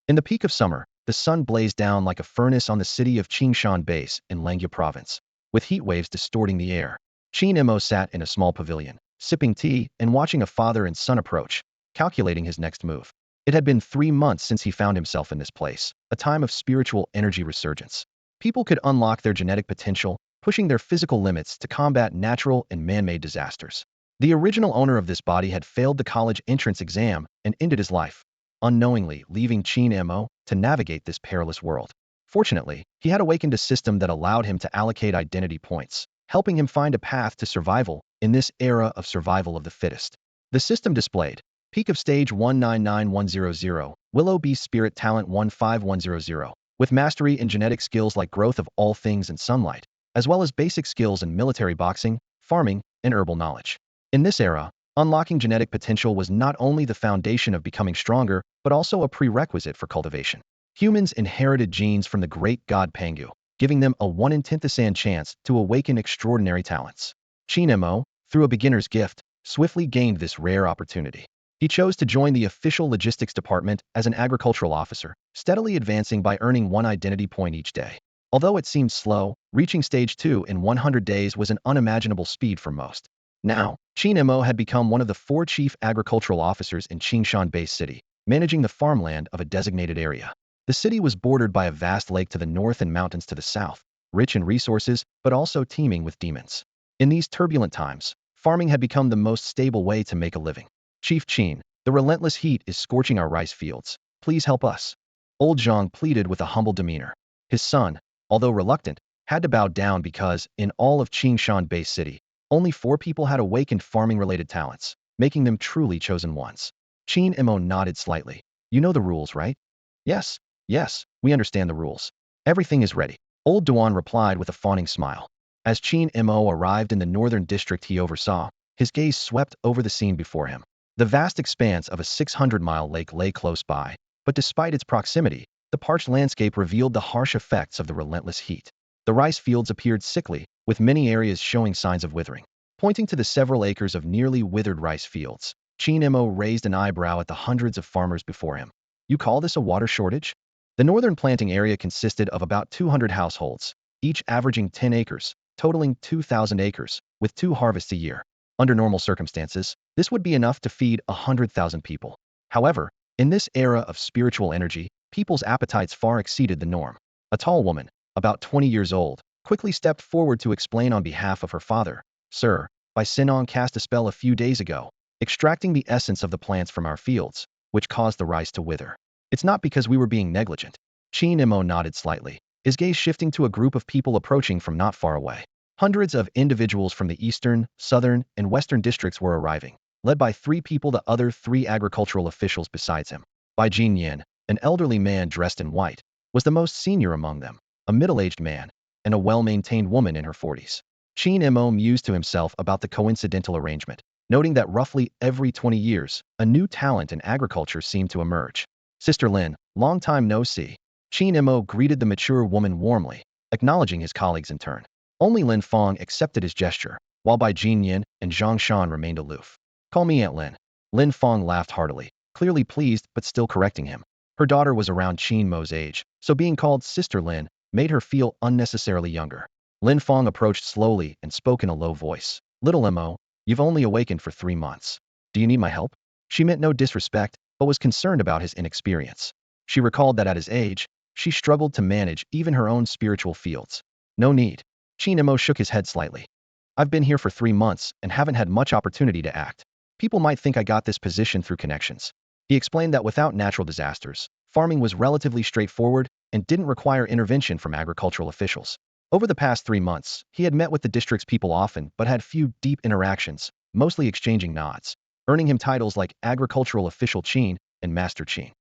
In the peak of summer, the sun blazed down like a furnace on the city of Qingshan Base in Langya Province, with heat waves distorting the air. Qin Mo sat in a small pavilion, sipping tea and watching a father and son approach, calculating his next move. It had been 3 months since he found himself in this place, a time of spiritual energy resurgence. People could unlock their genetic potential, pushing their physical limits to combat natural and man-made disasters. The original owner of this body had failed the college entrance exam and ended his life, unknowingly leaving Qin Mo to navigate this perilous world. Fortunately, he had awakened a system that allowed him to allocate identity points, helping him find a path to survival in this era of survival of the fittest. The system displayed: peak of stage 199100, Willow Beast Spirit Talent 15100, with mastery in genetic skills like growth of all things and sunlight, as well as basic skills in military boxing, farming, and herbal knowledge. In this era, unlocking genetic potential was not only the foundation of becoming stronger, but also a prerequisite for cultivation. Humans inherited genes from the great god Pangu, giving them a 1 in 10,000 chance to awaken extraordinary talents. Qin Mo, through a beginner's gift, swiftly gained this rare opportunity. He chose to join the official logistics department as an agricultural officer, steadily advancing by earning 1 identity point each day. Although it seemed slow, reaching stage 2 in 100 days was an unimaginable speed for most. Now, Qin Mo had become one of the 4 chief agricultural officers in Qingshan Base City, managing the farmland of a designated area. The city was bordered by a vast lake to the north and mountains to the south, rich in resources, but also teeming with demons. In these turbulent times, farming had become the most stable way to make a living. Chief Qin, the relentless heat is scorching our rice fields. Please help us. Old Zhang pleaded with a humble demeanor. His son, although reluctant, had to bow down because, in all of Qingshan Base City, only 4 people had awakened farming-related talents, making them truly chosen ones. Qin Mo nodded slightly. You know the rules, right? Yes, we understand the rules. Everything is ready. Old Duan replied with a fawning smile. As Qin Mo arrived in the northern district he oversaw, his gaze swept over the scene before him. The vast expanse of a 600-mile lake lay close by, but despite its proximity, the parched landscape revealed the harsh effects of the relentless heat. The rice fields appeared sickly, with many areas showing signs of withering. Pointing to the several acres of nearly withered rice fields, Qin Mo raised an eyebrow at the hundreds of farmers before him. You call this a water shortage? The northern planting area consisted of about 200 households, each averaging 10 acres, totaling 2,000 acres, with 2 harvests a year. Under normal circumstances, this would be enough to feed 100,000 people. However, in this era of spiritual energy, people's appetites far exceeded the norm. A tall woman, about 20 years old, quickly stepped forward to explain on behalf of her father. Sir, Bai Sinong cast a spell a few days ago, extracting the essence of the plants from our fields, which caused the rice to wither. It's not because we were being negligent. Qin Mo nodded slightly, his gaze shifting to a group of people approaching from not far away. Hundreds of individuals from the eastern, southern, and western districts were arriving, led by 3 people, the other 3 agricultural officials besides him. Bai Jinyan, an elderly man dressed in white, was the most senior among them, a middle-aged man, and a well-maintained woman in her 40s. Qin Mo mused to himself about the coincidental arrangement, noting that roughly every 20 years, a new talent in agriculture seemed to emerge. Sister Lin, long time no see. Qin Mo greeted the mature woman warmly, acknowledging his colleagues in turn. Only Lin Fong accepted his gesture, while Bai Jinyan and Zhang Shan remained aloof. Call me Aunt Lin. Lin Fong laughed heartily, clearly pleased but still correcting him. Her daughter was around Qin Mo's age, so being called Sister Lin made her feel unnecessarily younger. Lin Fong approached slowly and spoke in a low voice. Little Mo, you've only awakened for 3 months. Do you need my help? She meant no disrespect, but was concerned about his inexperience. She recalled that at his age, she struggled to manage even her own spiritual fields. No need. Qin Mo shook his head slightly. I've been here for 3 months and haven't had much opportunity to act. People might think I got this position through connections. He explained that without natural disasters, farming was relatively straightforward and didn't require intervention from agricultural officials. Over the past 3 months, he had met with the district's people often but had few deep interactions, mostly exchanging nods, earning him titles like Agricultural Official Qin and Master Qin.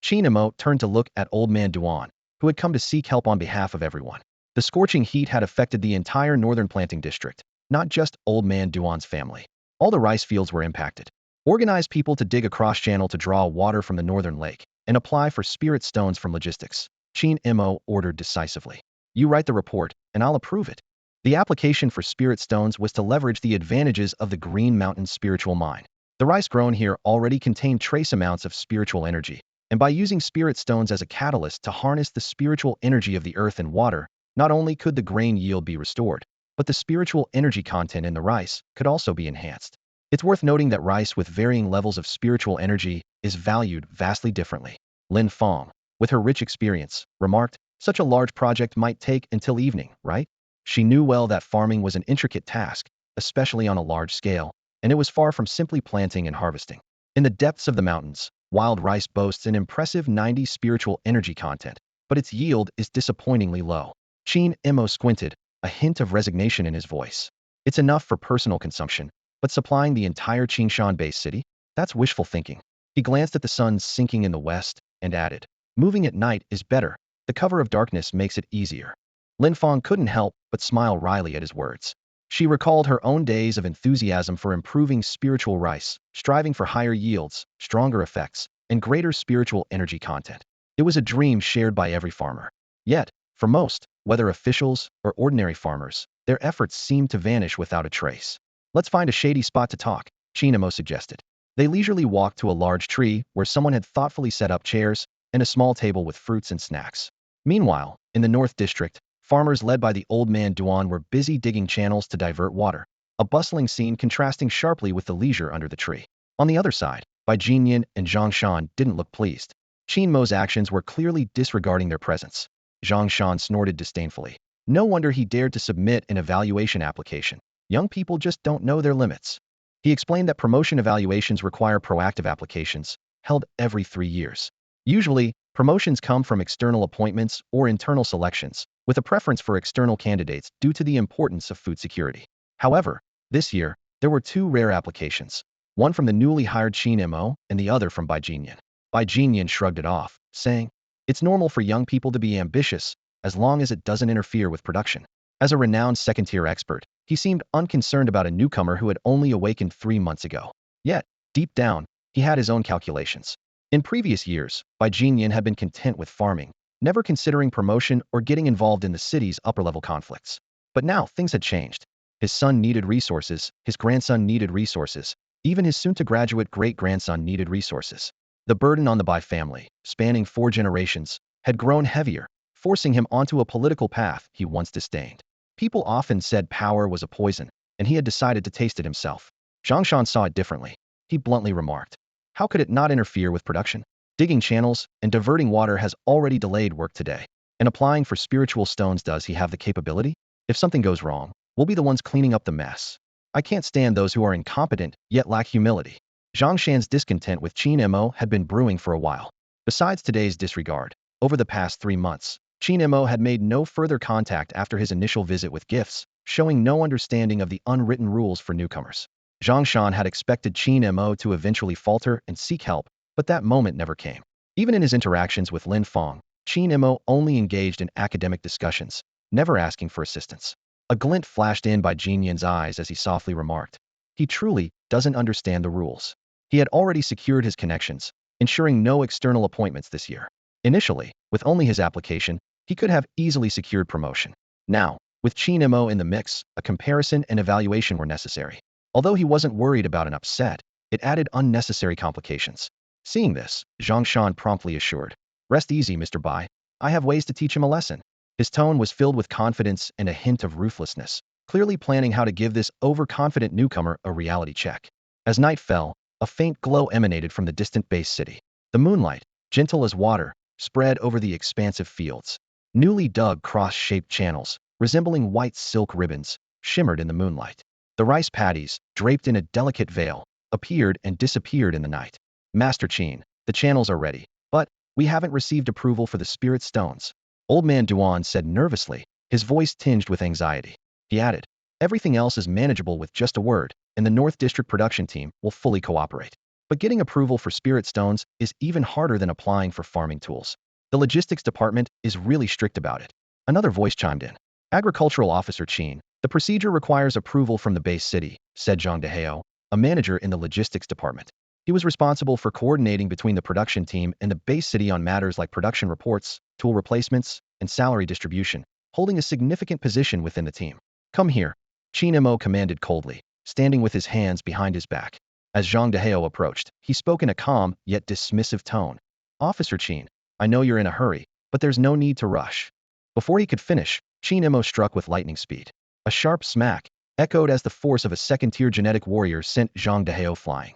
Qin Mo turned to look at Old Man Duan, who had come to seek help on behalf of everyone. The scorching heat had affected the entire northern planting district, not just Old Man Duan's family. All the rice fields were impacted. Organize people to dig a cross-channel to draw water from the northern lake, and apply for spirit stones from logistics. Qin Mo ordered decisively. You write the report, and I'll approve it. The application for spirit stones was to leverage the advantages of the Green Mountain spiritual mine. The rice grown here already contained trace amounts of spiritual energy, And by using spirit stones as a catalyst to harness the spiritual energy of the earth and water, not only could the grain yield be restored, but the spiritual energy content in the rice could also be enhanced. It's worth noting that rice with varying levels of spiritual energy is valued vastly differently. Lin Fong, with her rich experience, remarked, "Such a large project might take until evening, right?" She knew well that farming was an intricate task, especially on a large scale, and it was far from simply planting and harvesting. In the depths of the mountains, wild rice boasts an impressive 90 spiritual energy content, but its yield is disappointingly low. Qin Mo squinted, a hint of resignation in his voice. It's enough for personal consumption, but supplying the entire Qingshan-based city? That's wishful thinking. He glanced at the sun sinking in the west and added, "Moving at night is better. The cover of darkness makes it easier." Lin Fong couldn't help but smile wryly at his words. She recalled her own days of enthusiasm for improving spiritual rice, striving for higher yields, stronger effects, and greater spiritual energy content. It was a dream shared by every farmer. Yet, for most, whether officials or ordinary farmers, their efforts seemed to vanish without a trace. "Let's find a shady spot to talk," Qingmo suggested. They leisurely walked to a large tree where someone had thoughtfully set up chairs and a small table with fruits and snacks. Meanwhile, in the North District, farmers led by the old man Duan were busy digging channels to divert water, a bustling scene contrasting sharply with the leisure under the tree. On the other side, Bai Jinyan and Zhang Shan didn't look pleased. Qingmo's actions were clearly disregarding their presence. Zhang Shan snorted disdainfully. No wonder he dared to submit an evaluation application. Young people just don't know their limits. He explained that promotion evaluations require proactive applications, held every 3 years. Usually, promotions come from external appointments or internal selections, with a preference for external candidates due to the importance of food security. However, this year, there were 2 rare applications, one from the newly hired Qin Mo and the other from Bai Jinyan. Bai Jinyan shrugged it off, saying, "It's normal for young people to be ambitious, as long as it doesn't interfere with production." As a renowned second-tier expert, he seemed unconcerned about a newcomer who had only awakened 3 months ago. Yet, deep down, he had his own calculations. In previous years, Bai Jinyan had been content with farming, never considering promotion or getting involved in the city's upper-level conflicts. But now things had changed. His son needed resources, his grandson needed resources, even his soon-to-graduate great-grandson needed resources. The burden on the Bai family, spanning 4 generations, had grown heavier, forcing him onto a political path he once disdained. People often said power was a poison, and he had decided to taste it himself. Zhang Shan saw it differently. He bluntly remarked, "How could it not interfere with production? Digging channels and diverting water has already delayed work today. And applying for spiritual stones, does he have the capability? If something goes wrong, we'll be the ones cleaning up the mess. I can't stand those who are incompetent yet lack humility." Zhang Shan's discontent with Qin Mo had been brewing for a while. Besides today's disregard, over the past 3 months, Qin Mo had made no further contact after his initial visit with gifts, showing no understanding of the unwritten rules for newcomers. Zhang Shan had expected Qin Mo to eventually falter and seek help, but that moment never came. Even in his interactions with Lin Fong, Qin Mo only engaged in academic discussions, never asking for assistance. A glint flashed in by Jin Yan's eyes as he softly remarked, "He truly doesn't understand the rules." He had already secured his connections, ensuring no external appointments this year. Initially, with only his application, he could have easily secured promotion. Now, with Qin Mo in the mix, a comparison and evaluation were necessary. Although he wasn't worried about an upset, it added unnecessary complications. Seeing this, Zhang Shan promptly assured, "Rest easy, Mr. Bai. I have ways to teach him a lesson." His tone was filled with confidence and a hint of ruthlessness, clearly planning how to give this overconfident newcomer a reality check. As night fell, a faint glow emanated from the distant base city. The moonlight, gentle as water, spread over the expansive fields. Newly dug cross-shaped channels, resembling white silk ribbons, shimmered in the moonlight. The rice paddies, draped in a delicate veil, appeared and disappeared in the night. "Master Qin, the channels are ready, but we haven't received approval for the spirit stones," Old Man Duan said nervously, his voice tinged with anxiety. He added, "Everything else is manageable with just a word, and the North District production team will fully cooperate. But getting approval for spirit stones is even harder than applying for farming tools. The logistics department is really strict about it." Another voice chimed in. "Agricultural Officer Qin, the procedure requires approval from the base city," said Zhang Dehao, a manager in the logistics department. He was responsible for coordinating between the production team and the base city on matters like production reports, tool replacements, and salary distribution, holding a significant position within the team. "Come here," Qin Mo commanded coldly, standing with his hands behind his back. As Zhang Dehao approached, he spoke in a calm yet dismissive tone. Officer Qin, I know you're in a hurry, but there's no need to rush. Before he could finish, Qingmo struck with lightning speed. A sharp smack echoed as the force of a second-tier genetic warrior sent Zhang Dehao flying.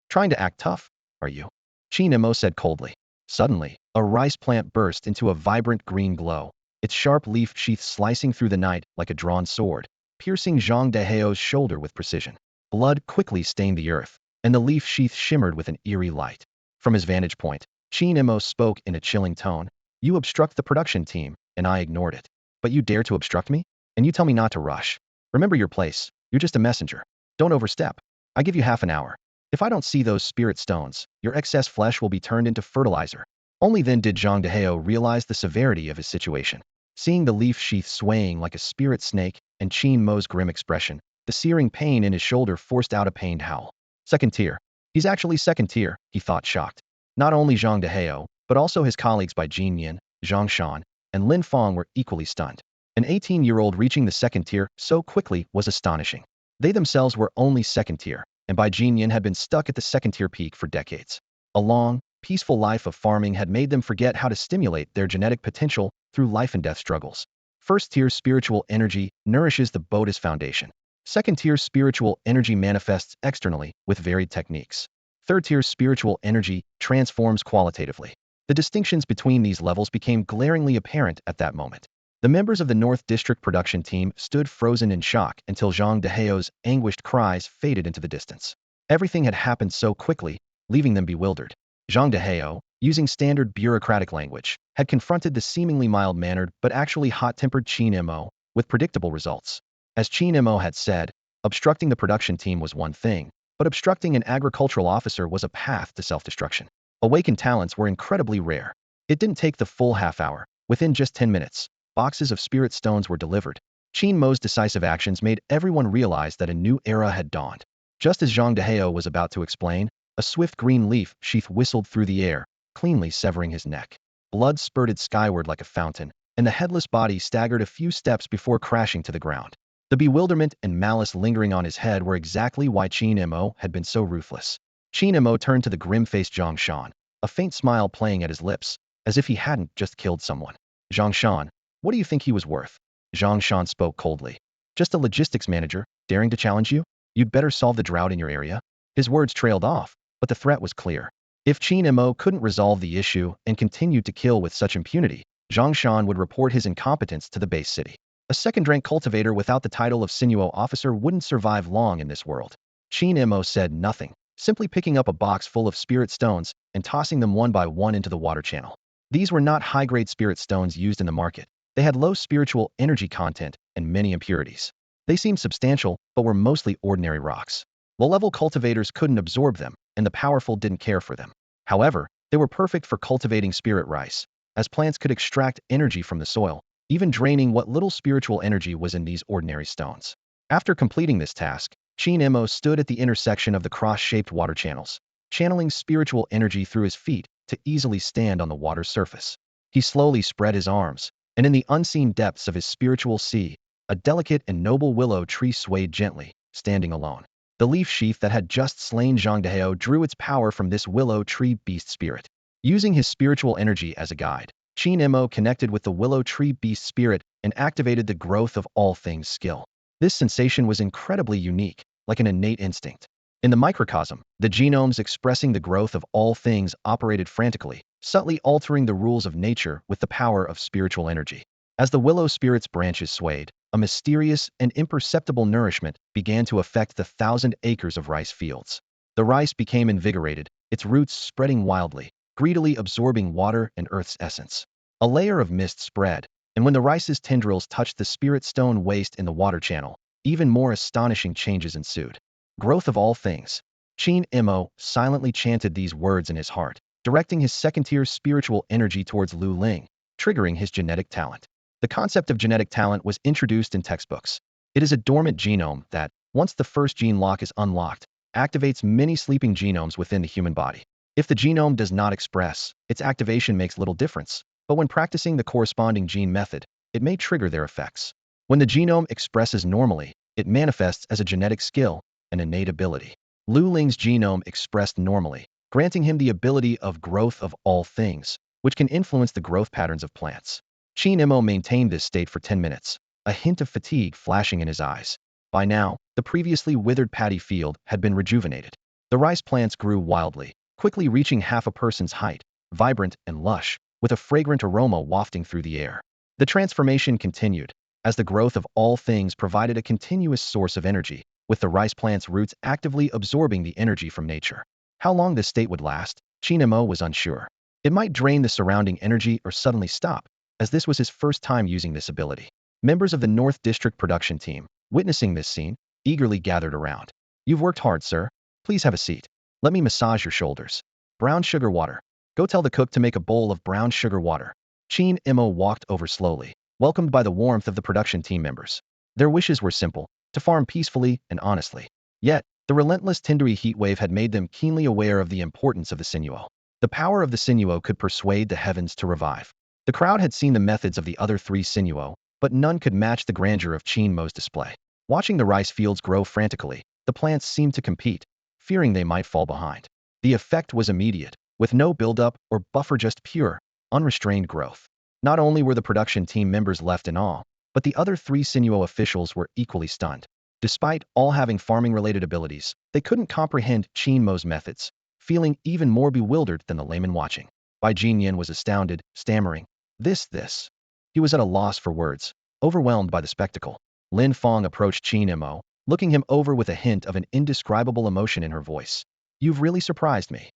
Trying to act tough, are you? Qingmo said coldly. Suddenly, a rice plant burst into a vibrant green glow, its sharp leaf sheath slicing through the night like a drawn sword, piercing Zhang Dehao's shoulder with precision. Blood quickly stained the earth, and the leaf sheath shimmered with an eerie light. From his vantage point, Qingmo spoke in a chilling tone. You obstruct the production team, and I ignored it. But you dare to obstruct me? And you tell me not to rush. Remember your place. You're just a messenger. Don't overstep. I give you half an hour. If I don't see those spirit stones, your excess flesh will be turned into fertilizer. Only then did Zhang Dehao realize the severity of his situation. Seeing the leaf sheath swaying like a spirit snake and Qin Mo's grim expression, the searing pain in his shoulder forced out a pained howl. Second tier. He's actually second tier, he thought, shocked. Not only Zhang Dehao, but also his colleagues by Jin Yin, Zhang Shan, and Lin Fong were equally stunned. An 18-year-old reaching the second tier so quickly was astonishing. They themselves were only second tier, and Bai Jinyan had been stuck at the second-tier peak for decades. A long, peaceful life of farming had made them forget how to stimulate their genetic potential through life-and-death struggles. First-tier spiritual energy nourishes the Buddhist foundation. Second-tier spiritual energy manifests externally with varied techniques. Third-tier spiritual energy transforms qualitatively. The distinctions between these levels became glaringly apparent at that moment. The members of the North District production team stood frozen in shock until Zhang Dehao's anguished cries faded into the distance. Everything had happened so quickly, leaving them bewildered. Zhang Dehao, using standard bureaucratic language, had confronted the seemingly mild-mannered but actually hot-tempered Qin Mo with predictable results. As Qin Mo had said, obstructing the production team was one thing, but obstructing an agricultural officer was a path to self-destruction. Awakened talents were incredibly rare. It didn't take the full half hour. Within just 10 minutes, boxes of spirit stones were delivered. Qin Mo's decisive actions made everyone realize that a new era had dawned. Just as Zhang Dehao was about to explain, a swift green leaf sheath whistled through the air, cleanly severing his neck. Blood spurted skyward like a fountain, and the headless body staggered a few steps before crashing to the ground. The bewilderment and malice lingering on his head were exactly why Qin Mo had been so ruthless. Qin Mo turned to the grim-faced Zhang Shan, a faint smile playing at his lips, as if he hadn't just killed someone. Zhang Shan, what do you think he was worth? Zhang Shan spoke coldly. Just a logistics manager, daring to challenge you? You'd better solve the drought in your area. His words trailed off, but the threat was clear. If Qin Mo couldn't resolve the issue and continued to kill with such impunity, Zhang Shan would report his incompetence to the base city. A second-rank cultivator without the title of sinuo officer wouldn't survive long in this world. Qin Mo said nothing, simply picking up a box full of spirit stones and tossing them one by one into the water channel. These were not high-grade spirit stones used in the market. They had low spiritual energy content and many impurities. They seemed substantial, but were mostly ordinary rocks. Low-level cultivators couldn't absorb them, and the powerful didn't care for them. However, they were perfect for cultivating spirit rice, as plants could extract energy from the soil, even draining what little spiritual energy was in these ordinary stones. After completing this task, Qin Mo stood at the intersection of the cross-shaped water channels, channeling spiritual energy through his feet to easily stand on the water's surface. He slowly spread his arms, and in the unseen depths of his spiritual sea, a delicate and noble willow tree swayed gently, standing alone. The leaf sheath that had just slain Zhang Dehao drew its power from this willow tree beast spirit. Using his spiritual energy as a guide, Qin Mo connected with the willow tree beast spirit and activated the growth of all things skill. This sensation was incredibly unique, like an innate instinct. In the microcosm, the genomes expressing the growth of all things operated frantically, subtly altering the rules of nature with the power of spiritual energy. As the willow spirit's branches swayed, a mysterious and imperceptible nourishment began to affect the 1,000 acres of rice fields. The rice became invigorated, its roots spreading wildly, greedily absorbing water and earth's essence. A layer of mist spread, and when the rice's tendrils touched the spirit stone waste in the water channel, even more astonishing changes ensued. Growth of all things. Qin Mo silently chanted these words in his heart, directing his second-tier spiritual energy towards Lu Ling, triggering his genetic talent. The concept of genetic talent was introduced in textbooks. It is a dormant genome that, once the first gene lock is unlocked, activates many sleeping genomes within the human body. If the genome does not express, its activation makes little difference, but when practicing the corresponding gene method, it may trigger their effects. When the genome expresses normally, it manifests as a genetic skill, an innate ability. Lu Ling's genome expressed normally, granting him the ability of growth of all things, which can influence the growth patterns of plants. Qin Mo maintained this state for 10 minutes, a hint of fatigue flashing in his eyes. By now, the previously withered paddy field had been rejuvenated. The rice plants grew wildly, quickly reaching half a person's height, vibrant and lush, with a fragrant aroma wafting through the air. The transformation continued, as the growth of all things provided a continuous source of energy, with the rice plant's roots actively absorbing the energy from nature. How long this state would last, Qin Mo was unsure. It might drain the surrounding energy or suddenly stop, as this was his first time using this ability. Members of the North District production team, witnessing this scene, eagerly gathered around. "You've worked hard, sir. Please have a seat. Let me massage your shoulders. Brown sugar water. Go tell the cook to make a bowl of brown sugar water." Qin Mo walked over slowly, welcomed by the warmth of the production team members. Their wishes were simple: to farm peacefully and honestly. Yet, the relentless Tindui heat wave had made them keenly aware of the importance of the sinuo. The power of the sinuo could persuade the heavens to revive. The crowd had seen the methods of the other three sinuo, but none could match the grandeur of Qin Mo's display. Watching the rice fields grow frantically, the plants seemed to compete, fearing they might fall behind. The effect was immediate, with no buildup or buffer, just pure, unrestrained growth. Not only were the production team members left in awe, but the other three sinuo officials were equally stunned. Despite all having farming-related abilities, they couldn't comprehend Qin Mo's methods, feeling even more bewildered than the layman watching. Bai Jinyan was astounded, stammering, This. He was at a loss for words, overwhelmed by the spectacle. Lin Fong approached Qin Mo, looking him over with a hint of an indescribable emotion in her voice. "You've really surprised me."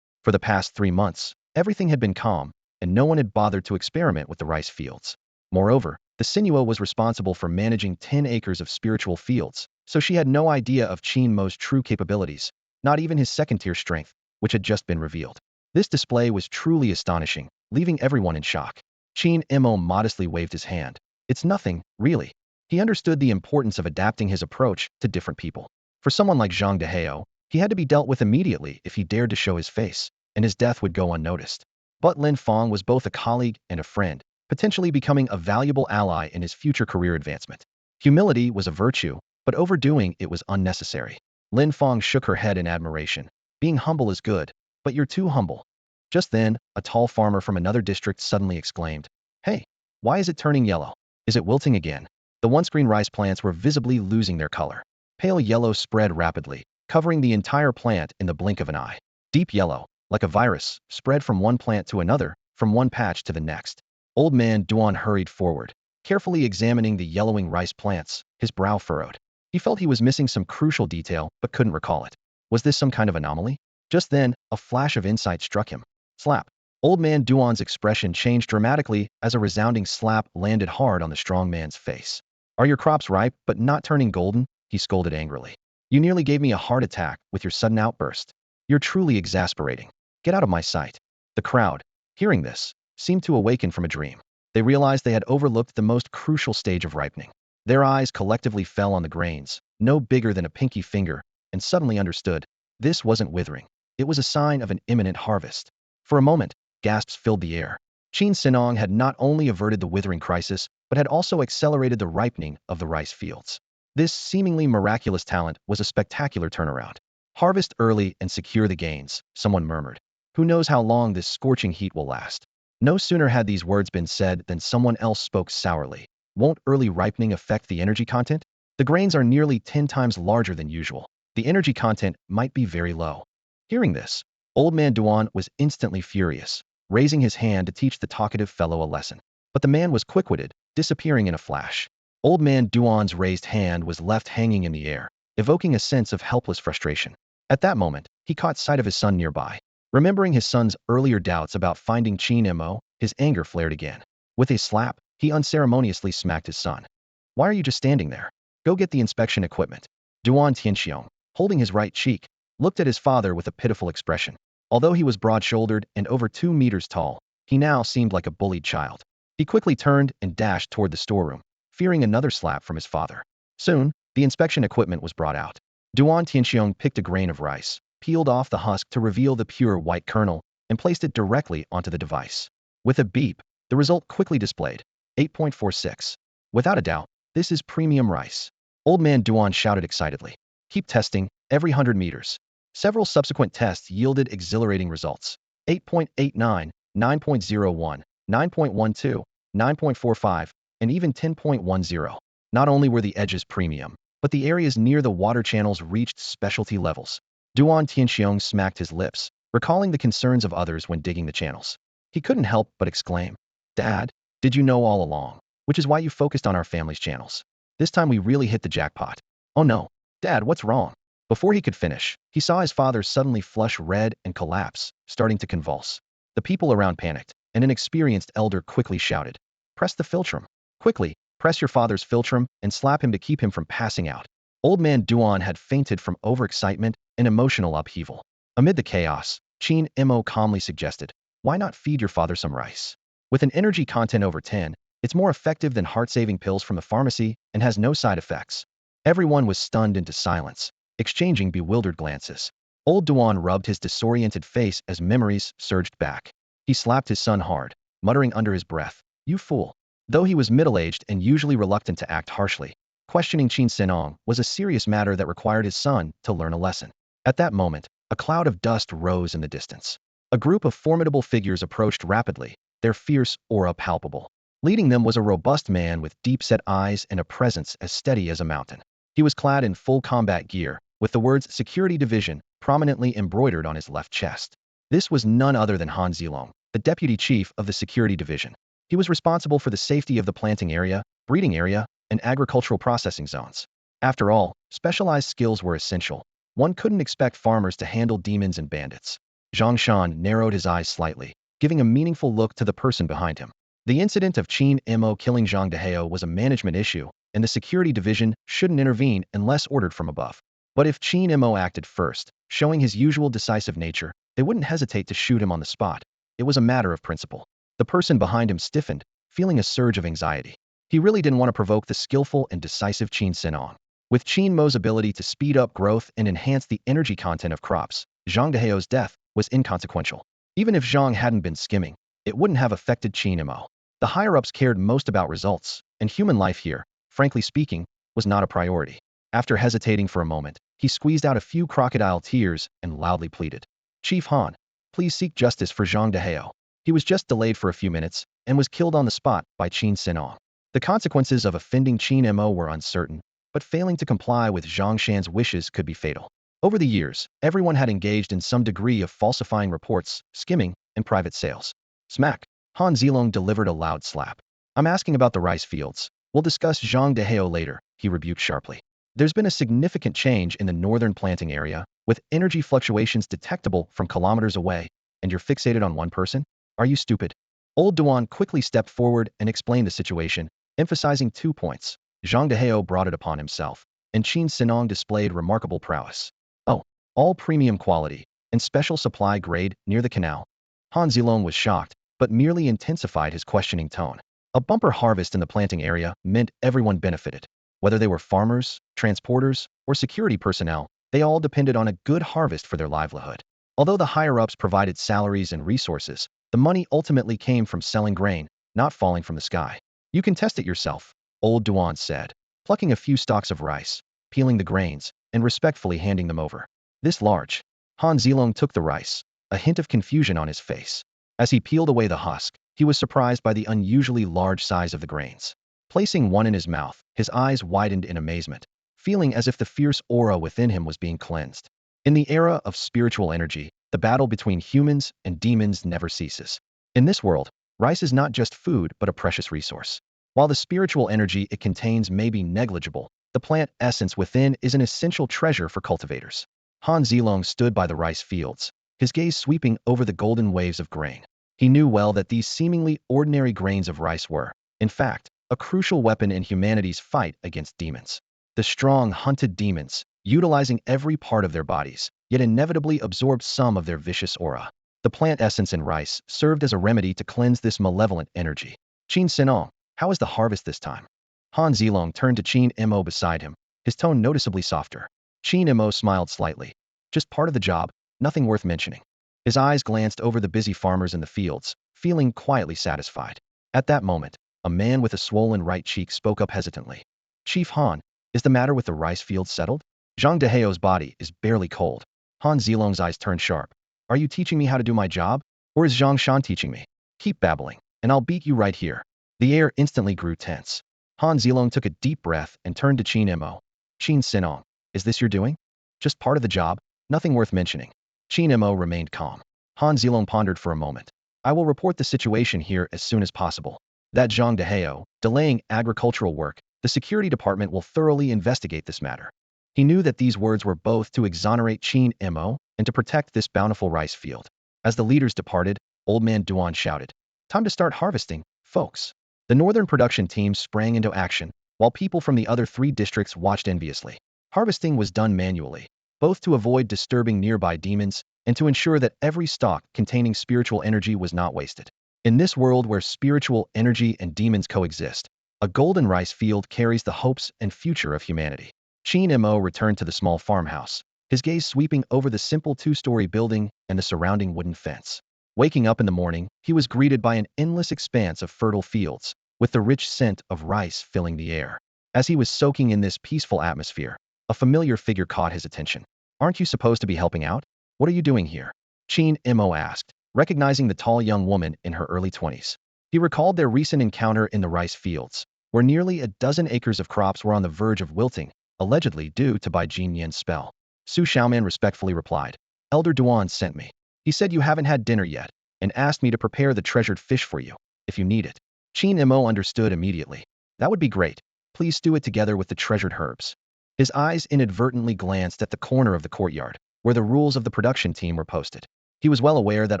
For the past 3 months, everything had been calm, and no one had bothered to experiment with the rice fields. Moreover, the sinuo was responsible for managing 10 acres of spiritual fields, so she had no idea of Qin Mo's true capabilities, not even his second-tier strength, which had just been revealed. This display was truly astonishing, leaving everyone in shock. Qin Mo modestly waved his hand. "It's nothing, really." He understood the importance of adapting his approach to different people. For someone like Zhang Dehao, he had to be dealt with immediately if he dared to show his face, and his death would go unnoticed. But Lin Fong was both a colleague and a friend, potentially becoming a valuable ally in his future career advancement. Humility was a virtue, but overdoing it was unnecessary. Lin Fong shook her head in admiration. "Being humble is good, but you're too humble." Just then, a tall farmer from another district suddenly exclaimed, "Hey, why is it turning yellow? Is it wilting again?" The once-green rice plants were visibly losing their color. Pale yellow spread rapidly, covering the entire plant in the blink of an eye. Deep yellow, like a virus, spread from one plant to another, from one patch to the next. Old man Duan hurried forward, carefully examining the yellowing rice plants, his brow furrowed. He felt he was missing some crucial detail, but couldn't recall it. Was this some kind of anomaly? Just then, a flash of insight struck him. Slap. Old man Duan's expression changed dramatically as a resounding slap landed hard on the strong man's face. "Are your crops ripe but not turning golden?" he scolded angrily. "You nearly gave me a heart attack with your sudden outburst. You're truly exasperating. Get out of my sight." The crowd, hearing this, seemed to awaken from a dream. They realized they had overlooked the most crucial stage of ripening. Their eyes collectively fell on the grains, no bigger than a pinky finger, and suddenly understood. This wasn't withering. It was a sign of an imminent harvest. For a moment, gasps filled the air. Qin Sinong had not only averted the withering crisis, but had also accelerated the ripening of the rice fields. This seemingly miraculous talent was a spectacular turnaround. "Harvest early and secure the gains," someone murmured. "Who knows how long this scorching heat will last?" No sooner had these words been said than someone else spoke sourly. "Won't early ripening affect the energy content? The grains are nearly 10 times larger than usual. The energy content might be very low." Hearing this, Old man Duan was instantly furious, raising his hand to teach the talkative fellow a lesson. But the man was quick-witted, disappearing in a flash. Old man Duan's raised hand was left hanging in the air, evoking a sense of helpless frustration. At that moment, he caught sight of his son nearby. Remembering his son's earlier doubts about finding Qin Mo, his anger flared again. With a slap, he unceremoniously smacked his son. "Why are you just standing there? Go get the inspection equipment." Duan Tianxiong, holding his right cheek, looked at his father with a pitiful expression. Although he was broad-shouldered and over 2 meters tall, he now seemed like a bullied child. He quickly turned and dashed toward the storeroom, fearing another slap from his father. Soon, the inspection equipment was brought out. Duan Tianxiong picked a grain of rice, peeled off the husk to reveal the pure white kernel, and placed it directly onto the device. With a beep, the result quickly displayed, 8.46. "Without a doubt, this is premium rice." Old man Duan shouted excitedly. "Keep testing, every 100 meters." Several subsequent tests yielded exhilarating results. 8.89, 9.01, 9.12, 9.45, and even 10.10. Not only were the edges premium, but the areas near the water channels reached specialty levels. Duan Tianxiong smacked his lips, recalling the concerns of others when digging the channels. He couldn't help but exclaim, "Dad, did you know all along? Which is why you focused on our family's channels. This time we really hit the jackpot." "Oh no. Dad, what's wrong?" Before he could finish, he saw his father suddenly flush red and collapse, starting to convulse. The people around panicked, and an experienced elder quickly shouted, "Press the philtrum. Quickly, press your father's philtrum and slap him to keep him from passing out." Old man Duan had fainted from overexcitement and emotional upheaval. Amid the chaos, Qin Mo calmly suggested, "Why not feed your father some rice? With an energy content over 10, it's more effective than heart-saving pills from the pharmacy and has no side effects." Everyone was stunned into silence, exchanging bewildered glances. Old Duan rubbed his disoriented face as memories surged back. He slapped his son hard, muttering under his breath, "You fool." Though he was middle-aged and usually reluctant to act harshly, questioning Qin Senong was a serious matter that required his son to learn a lesson. At that moment, a cloud of dust rose in the distance. A group of formidable figures approached rapidly, their fierce aura palpable. Leading them was a robust man with deep-set eyes and a presence as steady as a mountain. He was clad in full combat gear, with the words Security Division prominently embroidered on his left chest. This was none other than Han Zilong, the deputy chief of the Security Division. He was responsible for the safety of the planting area, breeding area, and agricultural processing zones. After all, specialized skills were essential. One couldn't expect farmers to handle demons and bandits. Zhang Shan narrowed his eyes slightly, giving a meaningful look to the person behind him. The incident of Qin Mo killing Zhang Dehao was a management issue, and the security division shouldn't intervene unless ordered from above. But if Qin Mo acted first, showing his usual decisive nature, they wouldn't hesitate to shoot him on the spot. It was a matter of principle. The person behind him stiffened, feeling a surge of anxiety. He really didn't want to provoke the skillful and decisive Qin Senong. With Qin Mo's ability to speed up growth and enhance the energy content of crops, Zhang Dehao's death was inconsequential. Even if Zhang hadn't been skimming, it wouldn't have affected Qin Mo. The higher-ups cared most about results, and human life here, frankly speaking, was not a priority. After hesitating for a moment, he squeezed out a few crocodile tears and loudly pleaded, "Chief Han, please seek justice for Zhang Dehao. He was just delayed for a few minutes and was killed on the spot by Qin Senong." The consequences of offending Qin Mo were uncertain, but failing to comply with Zhang Shan's wishes could be fatal. Over the years, everyone had engaged in some degree of falsifying reports, skimming, and private sales. Smack! Han Zilong delivered a loud slap. "I'm asking about the rice fields. We'll discuss Zhang Dehao later," he rebuked sharply. "There's been a significant change in the northern planting area, with energy fluctuations detectable from kilometers away, and you're fixated on one person? Are you stupid?" Old Duan quickly stepped forward and explained the situation, emphasizing 2 points. Zhang Dehao brought it upon himself, and Qin Senong displayed remarkable prowess. "Oh, all premium quality, and special supply grade near the canal." Han Zilong was shocked, but merely intensified his questioning tone. A bumper harvest in the planting area meant everyone benefited. Whether they were farmers, transporters, or security personnel, they all depended on a good harvest for their livelihood. Although the higher-ups provided salaries and resources, the money ultimately came from selling grain, not falling from the sky. "You can test it yourself," Old Duan said, plucking a few stalks of rice, peeling the grains, and respectfully handing them over. "This large." Han Zilong took the rice, a hint of confusion on his face. As he peeled away the husk, he was surprised by the unusually large size of the grains. Placing one in his mouth, his eyes widened in amazement, feeling as if the fierce aura within him was being cleansed. In the era of spiritual energy, the battle between humans and demons never ceases. In this world, rice is not just food but a precious resource. While the spiritual energy it contains may be negligible, the plant essence within is an essential treasure for cultivators. Han Zilong stood by the rice fields, his gaze sweeping over the golden waves of grain. He knew well that these seemingly ordinary grains of rice were, in fact, a crucial weapon in humanity's fight against demons. The strong, hunted demons, utilizing every part of their bodies, yet inevitably absorbed some of their vicious aura. The plant essence in rice served as a remedy to cleanse this malevolent energy. "Qin Senong, how is the harvest this time?" Han Zilong turned to Qin Mo beside him, his tone noticeably softer. Qin Mo smiled slightly. "Just part of the job, nothing worth mentioning." His eyes glanced over the busy farmers in the fields, feeling quietly satisfied. At that moment, a man with a swollen right cheek spoke up hesitantly. "Chief Han, is the matter with the rice fields settled? Zhang Dehao's body is barely cold." Han Zilong's eyes turned sharp. Are you teaching me how to do my job? Or is Zhang Shan teaching me? Keep babbling, and I'll beat you right here. The air instantly grew tense. Han Zilong took a deep breath and turned to Qin Mo. Qin Sinong, is this your doing? Just part of the job? Nothing worth mentioning. Qin Mo remained calm. Han Zilong pondered for a moment. I will report the situation here as soon as possible. That Zhang Dehao, delaying agricultural work, the security department will thoroughly investigate this matter. He knew that these words were both to exonerate Qin Mo and to protect this bountiful rice field. As the leaders departed, Old Man Duan shouted, "Time to start harvesting, folks." The northern production team sprang into action, while people from the other 3 districts watched enviously. Harvesting was done manually, both to avoid disturbing nearby demons and to ensure that every stalk containing spiritual energy was not wasted. In this world where spiritual energy and demons coexist, a golden rice field carries the hopes and future of humanity. Qin Mo returned to the small farmhouse, his gaze sweeping over the simple 2-story building and the surrounding wooden fence. Waking up in the morning, he was greeted by an endless expanse of fertile fields, with the rich scent of rice filling the air. As he was soaking in this peaceful atmosphere, a familiar figure caught his attention. Aren't you supposed to be helping out? What are you doing here? Qin Mo asked, recognizing the tall young woman in her early 20s. He recalled their recent encounter in the rice fields, where nearly a dozen acres of crops were on the verge of wilting, allegedly due to Bai Jinyan's spell. Su Xiaoman respectfully replied, Elder Duan sent me. He said you haven't had dinner yet, and asked me to prepare the treasured fish for you, if you need it. Qin Mo understood immediately. That would be great. Please stew it together with the treasured herbs. His eyes inadvertently glanced at the corner of the courtyard, where the rules of the production team were posted. He was well aware that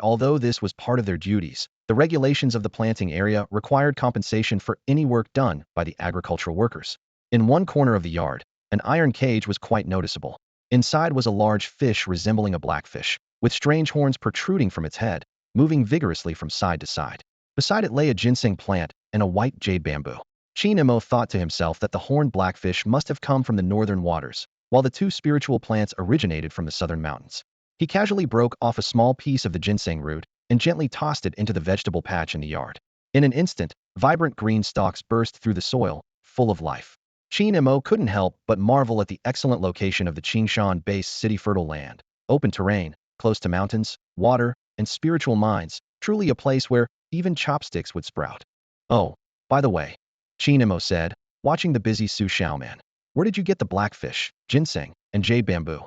although this was part of their duties, the regulations of the planting area required compensation for any work done by the agricultural workers. In one corner of the yard, an iron cage was quite noticeable. Inside was a large fish resembling a blackfish, with strange horns protruding from its head, moving vigorously from side to side. Beside it lay a ginseng plant and a white jade bamboo. Qin Mo thought to himself that the horned blackfish must have come from the northern waters, while the 2 spiritual plants originated from the southern mountains. He casually broke off a small piece of the ginseng root and gently tossed it into the vegetable patch in the yard. In an instant, vibrant green stalks burst through the soil, full of life. Qin Mo couldn't help but marvel at the excellent location of the Qingshan-based city fertile land, open terrain, close to mountains, water, and spiritual mines, truly a place where even chopsticks would sprout. Oh, by the way, Qin Mo said, watching the busy Su Xiaoman. Where did you get the blackfish, ginseng, and jade bamboo?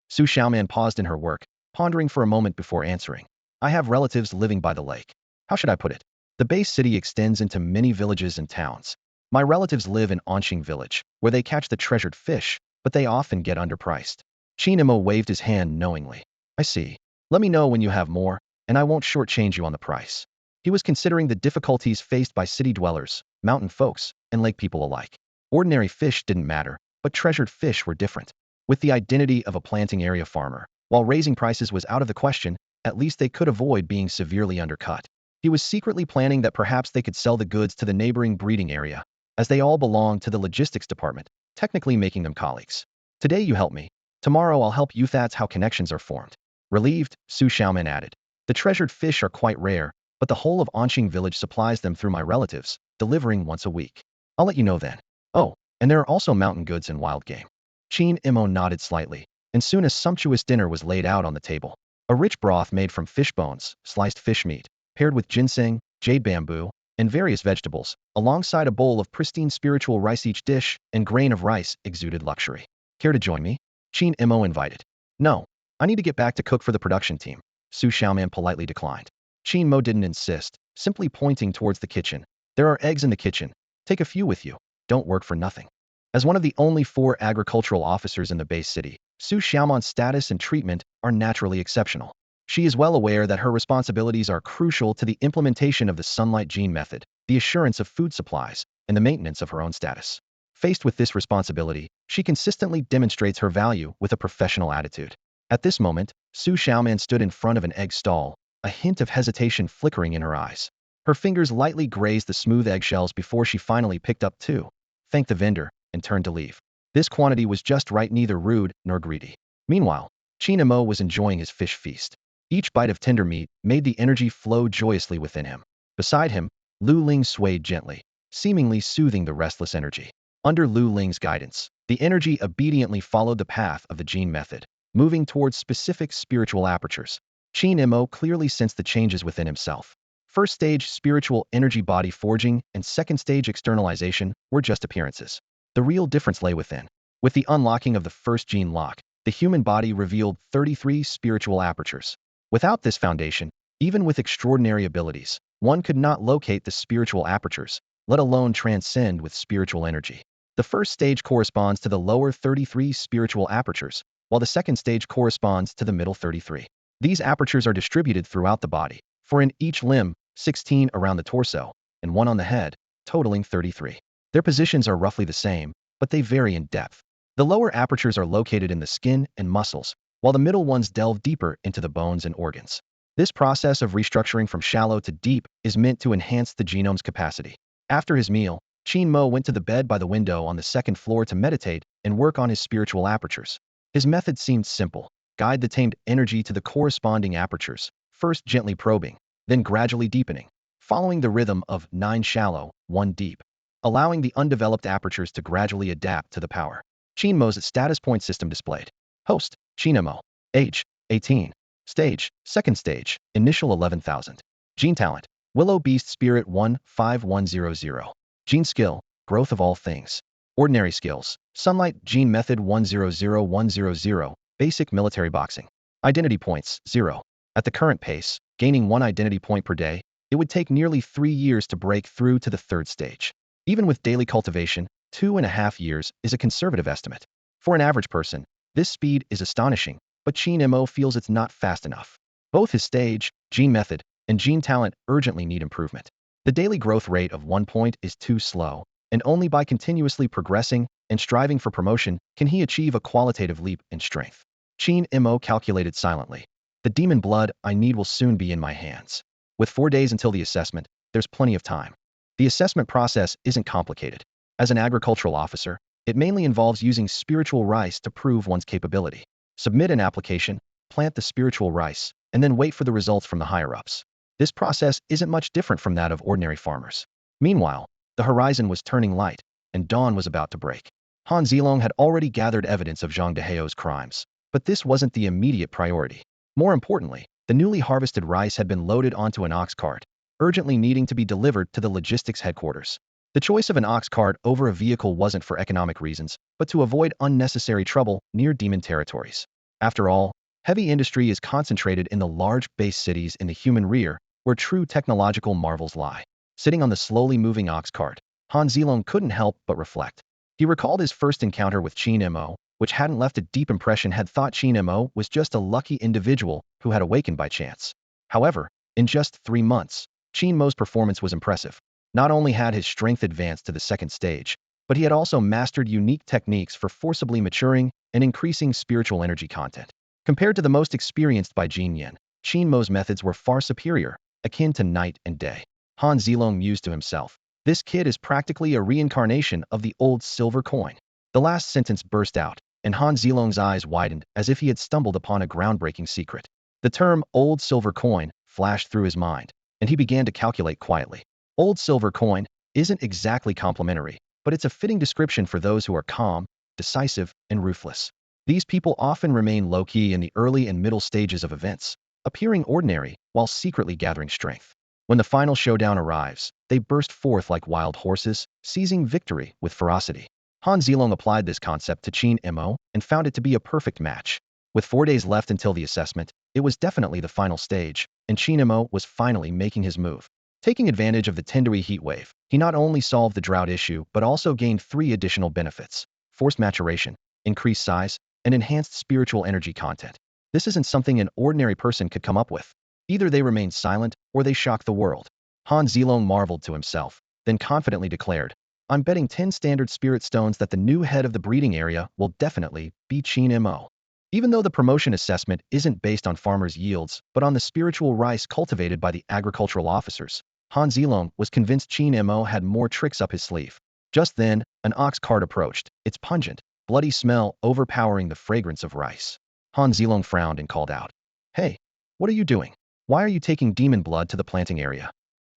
Su Xiaoman paused in her work, pondering for a moment before answering. I have relatives living by the lake. How should I put it? The base city extends into many villages and towns. My relatives live in Anqing village, where they catch the treasured fish, but they often get underpriced. Qin Mo waved his hand knowingly. I see. Let me know when you have more, and I won't shortchange you on the price. He was considering the difficulties faced by city dwellers, mountain folks, and lake people alike. Ordinary fish didn't matter, but treasured fish were different. With the identity of a planting area farmer, while raising prices was out of the question, at least they could avoid being severely undercut. He was secretly planning that perhaps they could sell the goods to the neighboring breeding area, as they all belonged to the logistics department, technically making them colleagues. Today you help me. Tomorrow I'll help you. That's how connections are formed. Relieved, Su Xiaoman added. The treasured fish are quite rare, but the whole of Anqing village supplies them through my relatives, delivering once a week. I'll let you know then. Oh, and there are also mountain goods and wild game. Qin Mo nodded slightly, and soon a sumptuous dinner was laid out on the table. A rich broth made from fish bones, sliced fish meat, paired with ginseng, jade bamboo, and various vegetables, alongside a bowl of pristine spiritual rice. Each dish and grain of rice exuded luxury. Care to join me? Qin Mo invited. No, I need to get back to cook for the production team. Su Xiaoman politely declined. Qin Mo didn't insist, simply pointing towards the kitchen. There are eggs in the kitchen. Take a few with you. Don't work for nothing. As one of the only 4 agricultural officers in the base city, Su Xiaoman's status and treatment are naturally exceptional. She is well aware that her responsibilities are crucial to the implementation of the sunlight gene method, the assurance of food supplies, and the maintenance of her own status. Faced with this responsibility, she consistently demonstrates her value with a professional attitude. At this moment, Su Xiaoman stood in front of an egg stall, a hint of hesitation flickering in her eyes. Her fingers lightly grazed the smooth eggshells before she finally picked up 2, thanked the vendor, and turned to leave. This quantity was just right, neither rude nor greedy. Meanwhile, Qin Mo was enjoying his fish feast. Each bite of tender meat made the energy flow joyously within him. Beside him, Lu Ling swayed gently, seemingly soothing the restless energy. Under Lu Ling's guidance, the energy obediently followed the path of the gene method. moving towards specific spiritual apertures. Qin Mo clearly sensed the changes within himself. First stage spiritual energy body forging and second stage externalization were just appearances. The real difference lay within. With the unlocking of the first gene lock, the human body revealed 33 spiritual apertures. Without this foundation, even with extraordinary abilities, one could not locate the spiritual apertures, let alone transcend with spiritual energy. The first stage corresponds to the lower 33 spiritual apertures, while the second stage corresponds to the middle 33. These apertures are distributed throughout the body, for in each limb, 16 around the torso, and 1 on the head, totaling 33. Their positions are roughly the same, but they vary in depth. The lower apertures are located in the skin and muscles, while the middle ones delve deeper into the bones and organs. This process of restructuring from shallow to deep is meant to enhance the genome's capacity. After his meal, Qin Mo went to the bed by the window on the second floor to meditate and work on his spiritual apertures. His method seemed simple: guide the tamed energy to the corresponding apertures, first gently probing, then gradually deepening, following the rhythm of 9 shallow, 1 deep, allowing the undeveloped apertures to gradually adapt to the power. Qingmo's status point system displayed. Host, Qingmo. Age, 18. Stage, second stage, initial 11,000. Gene talent, Willow Beast Spirit 15100. Gene skill, growth of all things. Ordinary skills, Sunlight Gene Method 100100, basic military boxing. Identity points, 0. At the current pace, gaining 1 identity point per day, it would take nearly 3 years to break through to the third stage. Even with daily cultivation, 2.5 years is a conservative estimate. For an average person, this speed is astonishing, but Qin Mo feels it's not fast enough. Both his stage, gene method, and gene talent urgently need improvement. The daily growth rate of 1 point is too slow, and only by continuously progressing and striving for promotion can he achieve a qualitative leap in strength. Qin Mo calculated silently. The demon blood I need will soon be in my hands. With 4 days until the assessment, there's plenty of time. The assessment process isn't complicated. As an agricultural officer, it mainly involves using spiritual rice to prove one's capability. Submit an application, plant the spiritual rice, and then wait for the results from the higher-ups. This process isn't much different from that of ordinary farmers. Meanwhile, the horizon was turning light, and dawn was about to break. Han Zilong had already gathered evidence of Zhang Deheo's crimes, but this wasn't the immediate priority. More importantly, the newly harvested rice had been loaded onto an ox cart, urgently needing to be delivered to the logistics headquarters. The choice of an ox cart over a vehicle wasn't for economic reasons, but to avoid unnecessary trouble near demon territories. After all, heavy industry is concentrated in the large base cities in the human rear, where true technological marvels lie. Sitting on the slowly moving ox cart, Han Zilong couldn't help but reflect. He recalled his first encounter with Qin Mo, which hadn't left a deep impression, had thought Qin Mo was just a lucky individual who had awakened by chance. However, in just 3 months, Qin Mo's performance was impressive. Not only had his strength advanced to the second stage, but he had also mastered unique techniques for forcibly maturing and increasing spiritual energy content. Compared to the most experienced by Jin Yen, Qin Mo's methods were far superior, akin to night and day. Han Zilong mused to himself. This kid is practically a reincarnation of the old silver coin. The last sentence burst out, and Han Zilong's eyes widened as if he had stumbled upon a groundbreaking secret. The term old silver coin flashed through his mind, and he began to calculate quietly. Old silver coin isn't exactly complimentary, but it's a fitting description for those who are calm, decisive, and ruthless. These people often remain low-key in the early and middle stages of events, appearing ordinary while secretly gathering strength. When the final showdown arrives, they burst forth like wild horses, seizing victory with ferocity. Han Zilong applied this concept to Qin Mo and found it to be a perfect match. With 4 days left until the assessment, it was definitely the final stage, and Qin Mo was finally making his move. Taking advantage of the Tendui heat wave, he not only solved the drought issue but also gained 3 additional benefits: forced maturation, increased size, and enhanced spiritual energy content. This isn't something an ordinary person could come up with. Either they remain silent or they shock the world. Han Zilong marveled to himself, then confidently declared, "I'm betting 10 standard spirit stones that the new head of the breeding area will definitely be Qin Mo." Even though the promotion assessment isn't based on farmers' yields but on the spiritual rice cultivated by the agricultural officers, Han Zilong was convinced Qin Mo had more tricks up his sleeve. Just then, an ox cart approached, its pungent, bloody smell overpowering the fragrance of rice. Han Zilong frowned and called out, "Hey, what are you doing? Why are you taking demon blood to the planting area?"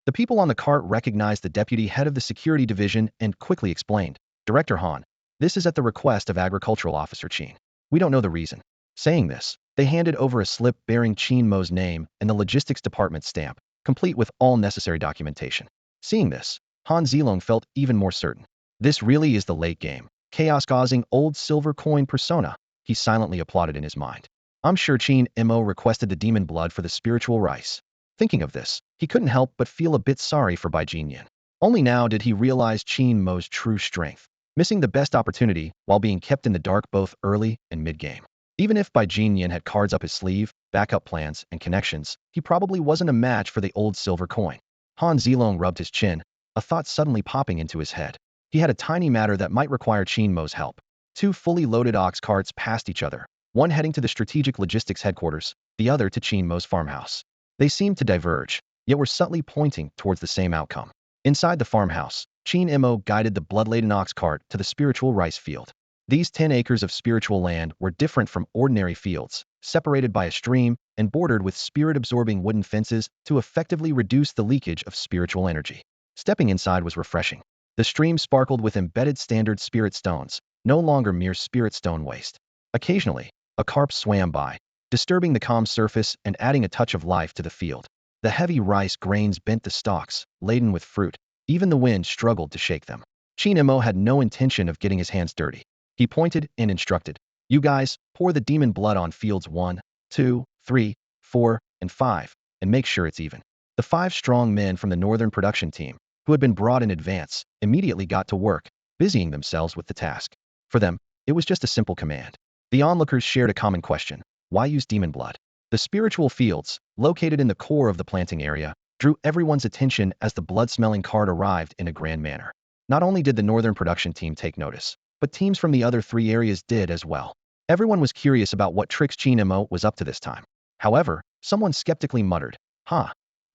The people on the cart recognized the deputy head of the security division and quickly explained, "Director Han, this is at the request of Agricultural Officer Qin. We don't know the reason. Saying this, they handed over a slip bearing Qin Mo's name and the logistics department stamp, complete with all necessary documentation. Seeing this, Han Zilong felt even more certain. This really is the late game, chaos-causing old silver coin persona, he silently applauded in his mind. I'm sure Qin Mo requested the demon blood for the spiritual rice. Thinking of this, he couldn't help but feel a bit sorry for Bai Jinyan. Only now did he realize Qin Mo's true strength, missing the best opportunity while being kept in the dark both early and mid-game. Even if Bai Jinyan had cards up his sleeve, backup plans, and connections, he probably wasn't a match for the old silver coin. Han Zilong rubbed his chin, a thought suddenly popping into his head. He had a tiny matter that might require Qin Mo's help. Two fully loaded ox carts passed each other, one heading to the strategic logistics headquarters, the other to Qin Mo's farmhouse. They seemed to diverge, yet were subtly pointing towards the same outcome. Inside the farmhouse, Qin Mo guided the blood-laden ox cart to the spiritual rice field. These 10 acres of spiritual land were different from ordinary fields, separated by a stream and bordered with spirit-absorbing wooden fences to effectively reduce the leakage of spiritual energy. Stepping inside was refreshing. The stream sparkled with embedded standard spirit stones, no longer mere spirit stone waste. Occasionally, a carp swam by, disturbing the calm surface and adding a touch of life to the field. The heavy rice grains bent the stalks, laden with fruit. Even the wind struggled to shake them. Qin Mo had no intention of getting his hands dirty. He pointed and instructed, "You guys, pour the demon blood on fields 1, 2, 3, 4, and 5, and make sure it's even." The 5 strong men from the northern production team, who had been brought in advance, immediately got to work, busying themselves with the task. For them, it was just a simple command. The onlookers shared a common question: why use demon blood? The spiritual fields, located in the core of the planting area, drew everyone's attention as the blood-smelling cart arrived in a grand manner. Not only did the northern production team take notice, but teams from the other 3 areas did as well. Everyone was curious about what tricks Qin Mo was up to this time. However, someone skeptically muttered,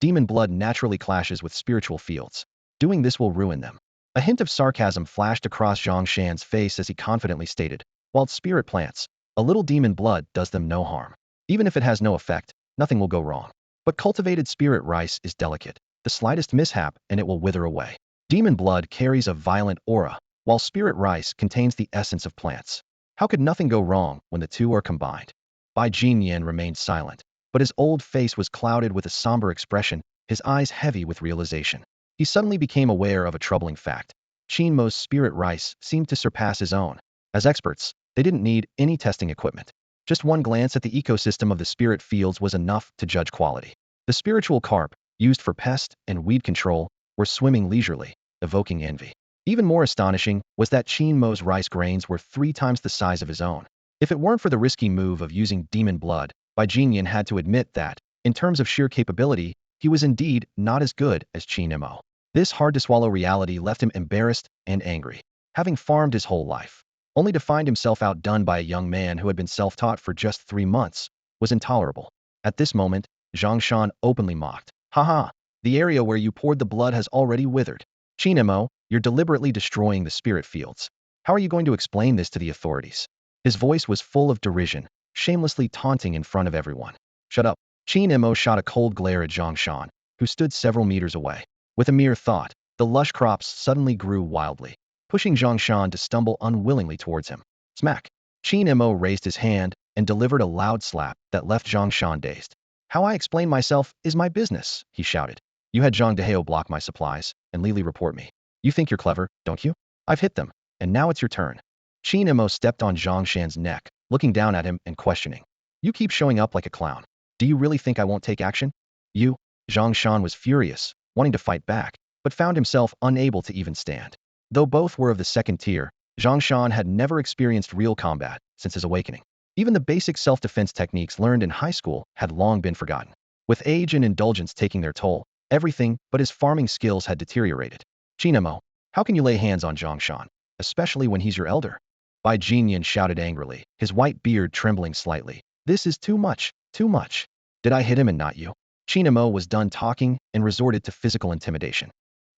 demon blood naturally clashes with spiritual fields. Doing this will ruin them." A hint of sarcasm flashed across Zhang Shan's face as he confidently stated, "While spirit plants, a little demon blood does them no harm. Even if it has no effect, nothing will go wrong. But cultivated spirit rice is delicate. The slightest mishap and it will wither away. Demon blood carries a violent aura, while spirit rice contains the essence of plants. How could nothing go wrong when the two are combined?" Bai Jinyan remained silent, but his old face was clouded with a somber expression, his eyes heavy with realization. He suddenly became aware of a troubling fact. Qin Mo's spirit rice seemed to surpass his own. As experts, they didn't need any testing equipment. Just one glance at the ecosystem of the spirit fields was enough to judge quality. The spiritual carp, used for pest and weed control, were swimming leisurely, evoking envy. Even more astonishing was that Qin Mo's rice grains were 3 times the size of his own. If it weren't for the risky move of using demon blood, Bai Jinyan had to admit that, in terms of sheer capability, he was indeed not as good as Qin Mo. This hard-to-swallow reality left him embarrassed and angry. Having farmed his whole life, only to find himself outdone by a young man who had been self-taught for just 3 months, was intolerable. At this moment, Zhang Shan openly mocked. "Haha, the area where you poured the blood has already withered. Qin Mo, you're deliberately destroying the spirit fields. How are you going to explain this to the authorities?" His voice was full of derision, shamelessly taunting in front of everyone. "Shut up." Qin Mo shot a cold glare at Zhang Shan, who stood several meters away. With a mere thought, the lush crops suddenly grew wildly, pushing Zhang Shan to stumble unwillingly towards him. Smack! Qin Mo raised his hand and delivered a loud slap that left Zhang Shan dazed. "How I explain myself is my business," he shouted. "You had Zhang Dehao block my supplies, and Lili report me. You think you're clever, don't you? I've hit them, and now it's your turn." Qin Mo stepped on Zhang Shan's neck, looking down at him and questioning. "You keep showing up like a clown. Do you really think I won't take action?" "You?" Zhang Shan was furious, wanting to fight back, but found himself unable to even stand. Though both were of the second tier, Zhang Shan had never experienced real combat since his awakening. Even the basic self-defense techniques learned in high school had long been forgotten. With age and indulgence taking their toll, everything but his farming skills had deteriorated. "Qin Mo, how can you lay hands on Zhang Shan, especially when he's your elder?" Bai Jinyan shouted angrily, his white beard trembling slightly. "This is too much, too much. Did I hit him and not you?" Qin Mo was done talking and resorted to physical intimidation.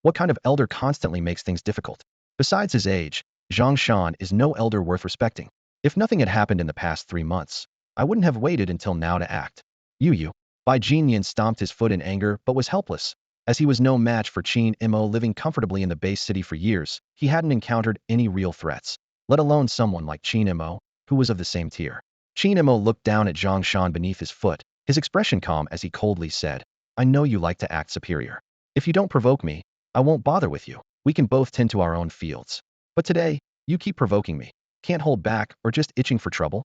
What kind of elder constantly makes things difficult? Besides his age, Zhang Shan is no elder worth respecting. If nothing had happened in the past 3 months, I wouldn't have waited until now to act. You. Bai Jinyan stomped his foot in anger but was helpless. As he was no match for Qin Mo living comfortably in the base city for years, he hadn't encountered any real threats, let alone someone like Qin Mo, who was of the same tier. Qin Mo looked down at Zhang Shan beneath his foot, his expression calm as he coldly said, I know you like to act superior. If you don't provoke me, I won't bother with you. We can both tend to our own fields. But today, you keep provoking me. Can't hold back or just itching for trouble?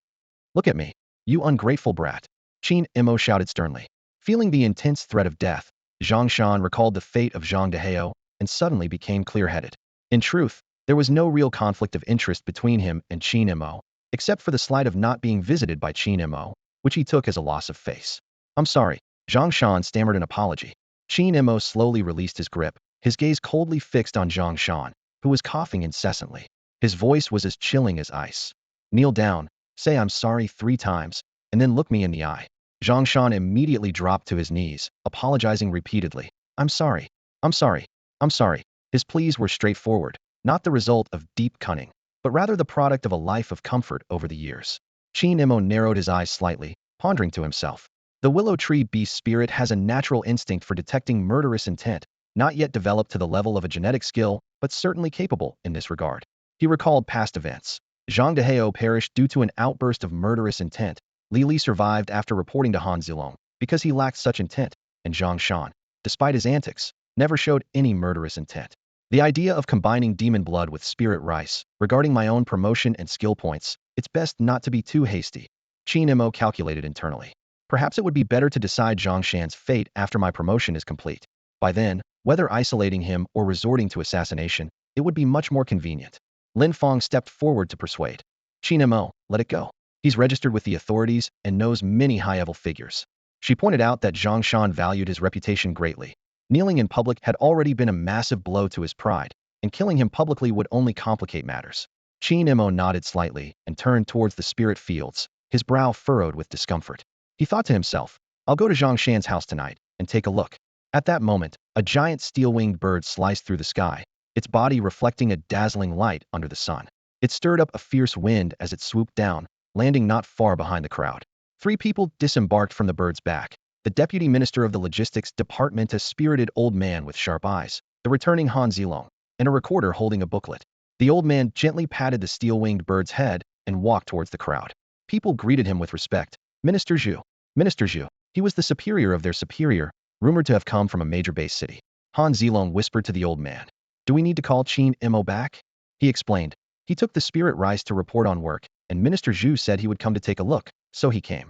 Look at me, you ungrateful brat. Qin Mo shouted sternly. Feeling the intense threat of death, Zhang Shan recalled the fate of Zhang Dehao and suddenly became clear-headed. In truth, there was no real conflict of interest between him and Qin Mo, except for the slight of not being visited by Qin Mo, which he took as a loss of face. I'm sorry, Zhang Shan stammered an apology. Qin Mo slowly released his grip, his gaze coldly fixed on Zhang Shan, who was coughing incessantly. His voice was as chilling as ice. Kneel down, say I'm sorry 3 times, and then look me in the eye. Zhang Shan immediately dropped to his knees, apologizing repeatedly. I'm sorry. I'm sorry. I'm sorry. His pleas were straightforward, not the result of deep cunning, but rather the product of a life of comfort over the years. Qin Mo narrowed his eyes slightly, pondering to himself. The willow tree beast spirit has a natural instinct for detecting murderous intent, not yet developed to the level of a genetic skill, but certainly capable in this regard. He recalled past events. Zhang Dehao perished due to an outburst of murderous intent. Li Li survived after reporting to Han Zilong because he lacked such intent, and Zhang Shan, despite his antics, never showed any murderous intent. The idea of combining demon blood with spirit rice, regarding my own promotion and skill points, it's best not to be too hasty. Qin Mo calculated internally. Perhaps it would be better to decide Zhang Shan's fate after my promotion is complete. By then, whether isolating him or resorting to assassination, it would be much more convenient. Lin Fong stepped forward to persuade. Qin Mo, let it go. He's registered with the authorities and knows many high-level figures. She pointed out that Zhang Shan valued his reputation greatly. Kneeling in public had already been a massive blow to his pride, and killing him publicly would only complicate matters. Qin Mo nodded slightly and turned towards the spirit fields, his brow furrowed with discomfort. He thought to himself, I'll go to Zhang Shan's house tonight and take a look. At that moment, a giant steel-winged bird sliced through the sky, its body reflecting a dazzling light under the sun. It stirred up a fierce wind as it swooped down, landing not far behind the crowd. 3 people disembarked from the bird's back. The deputy minister of the logistics department, a spirited old man with sharp eyes, the returning Han Zilong, and a recorder holding a booklet. The old man gently patted the steel-winged bird's head and walked towards the crowd. People greeted him with respect. Minister Zhu. Minister Zhu. He was the superior of their superior, rumored to have come from a major base city. Han Zilong whispered to the old man. Do we need to call Qin Mo back? He explained. He took the spirit rice to report on work, and Minister Zhu said he would come to take a look, so he came.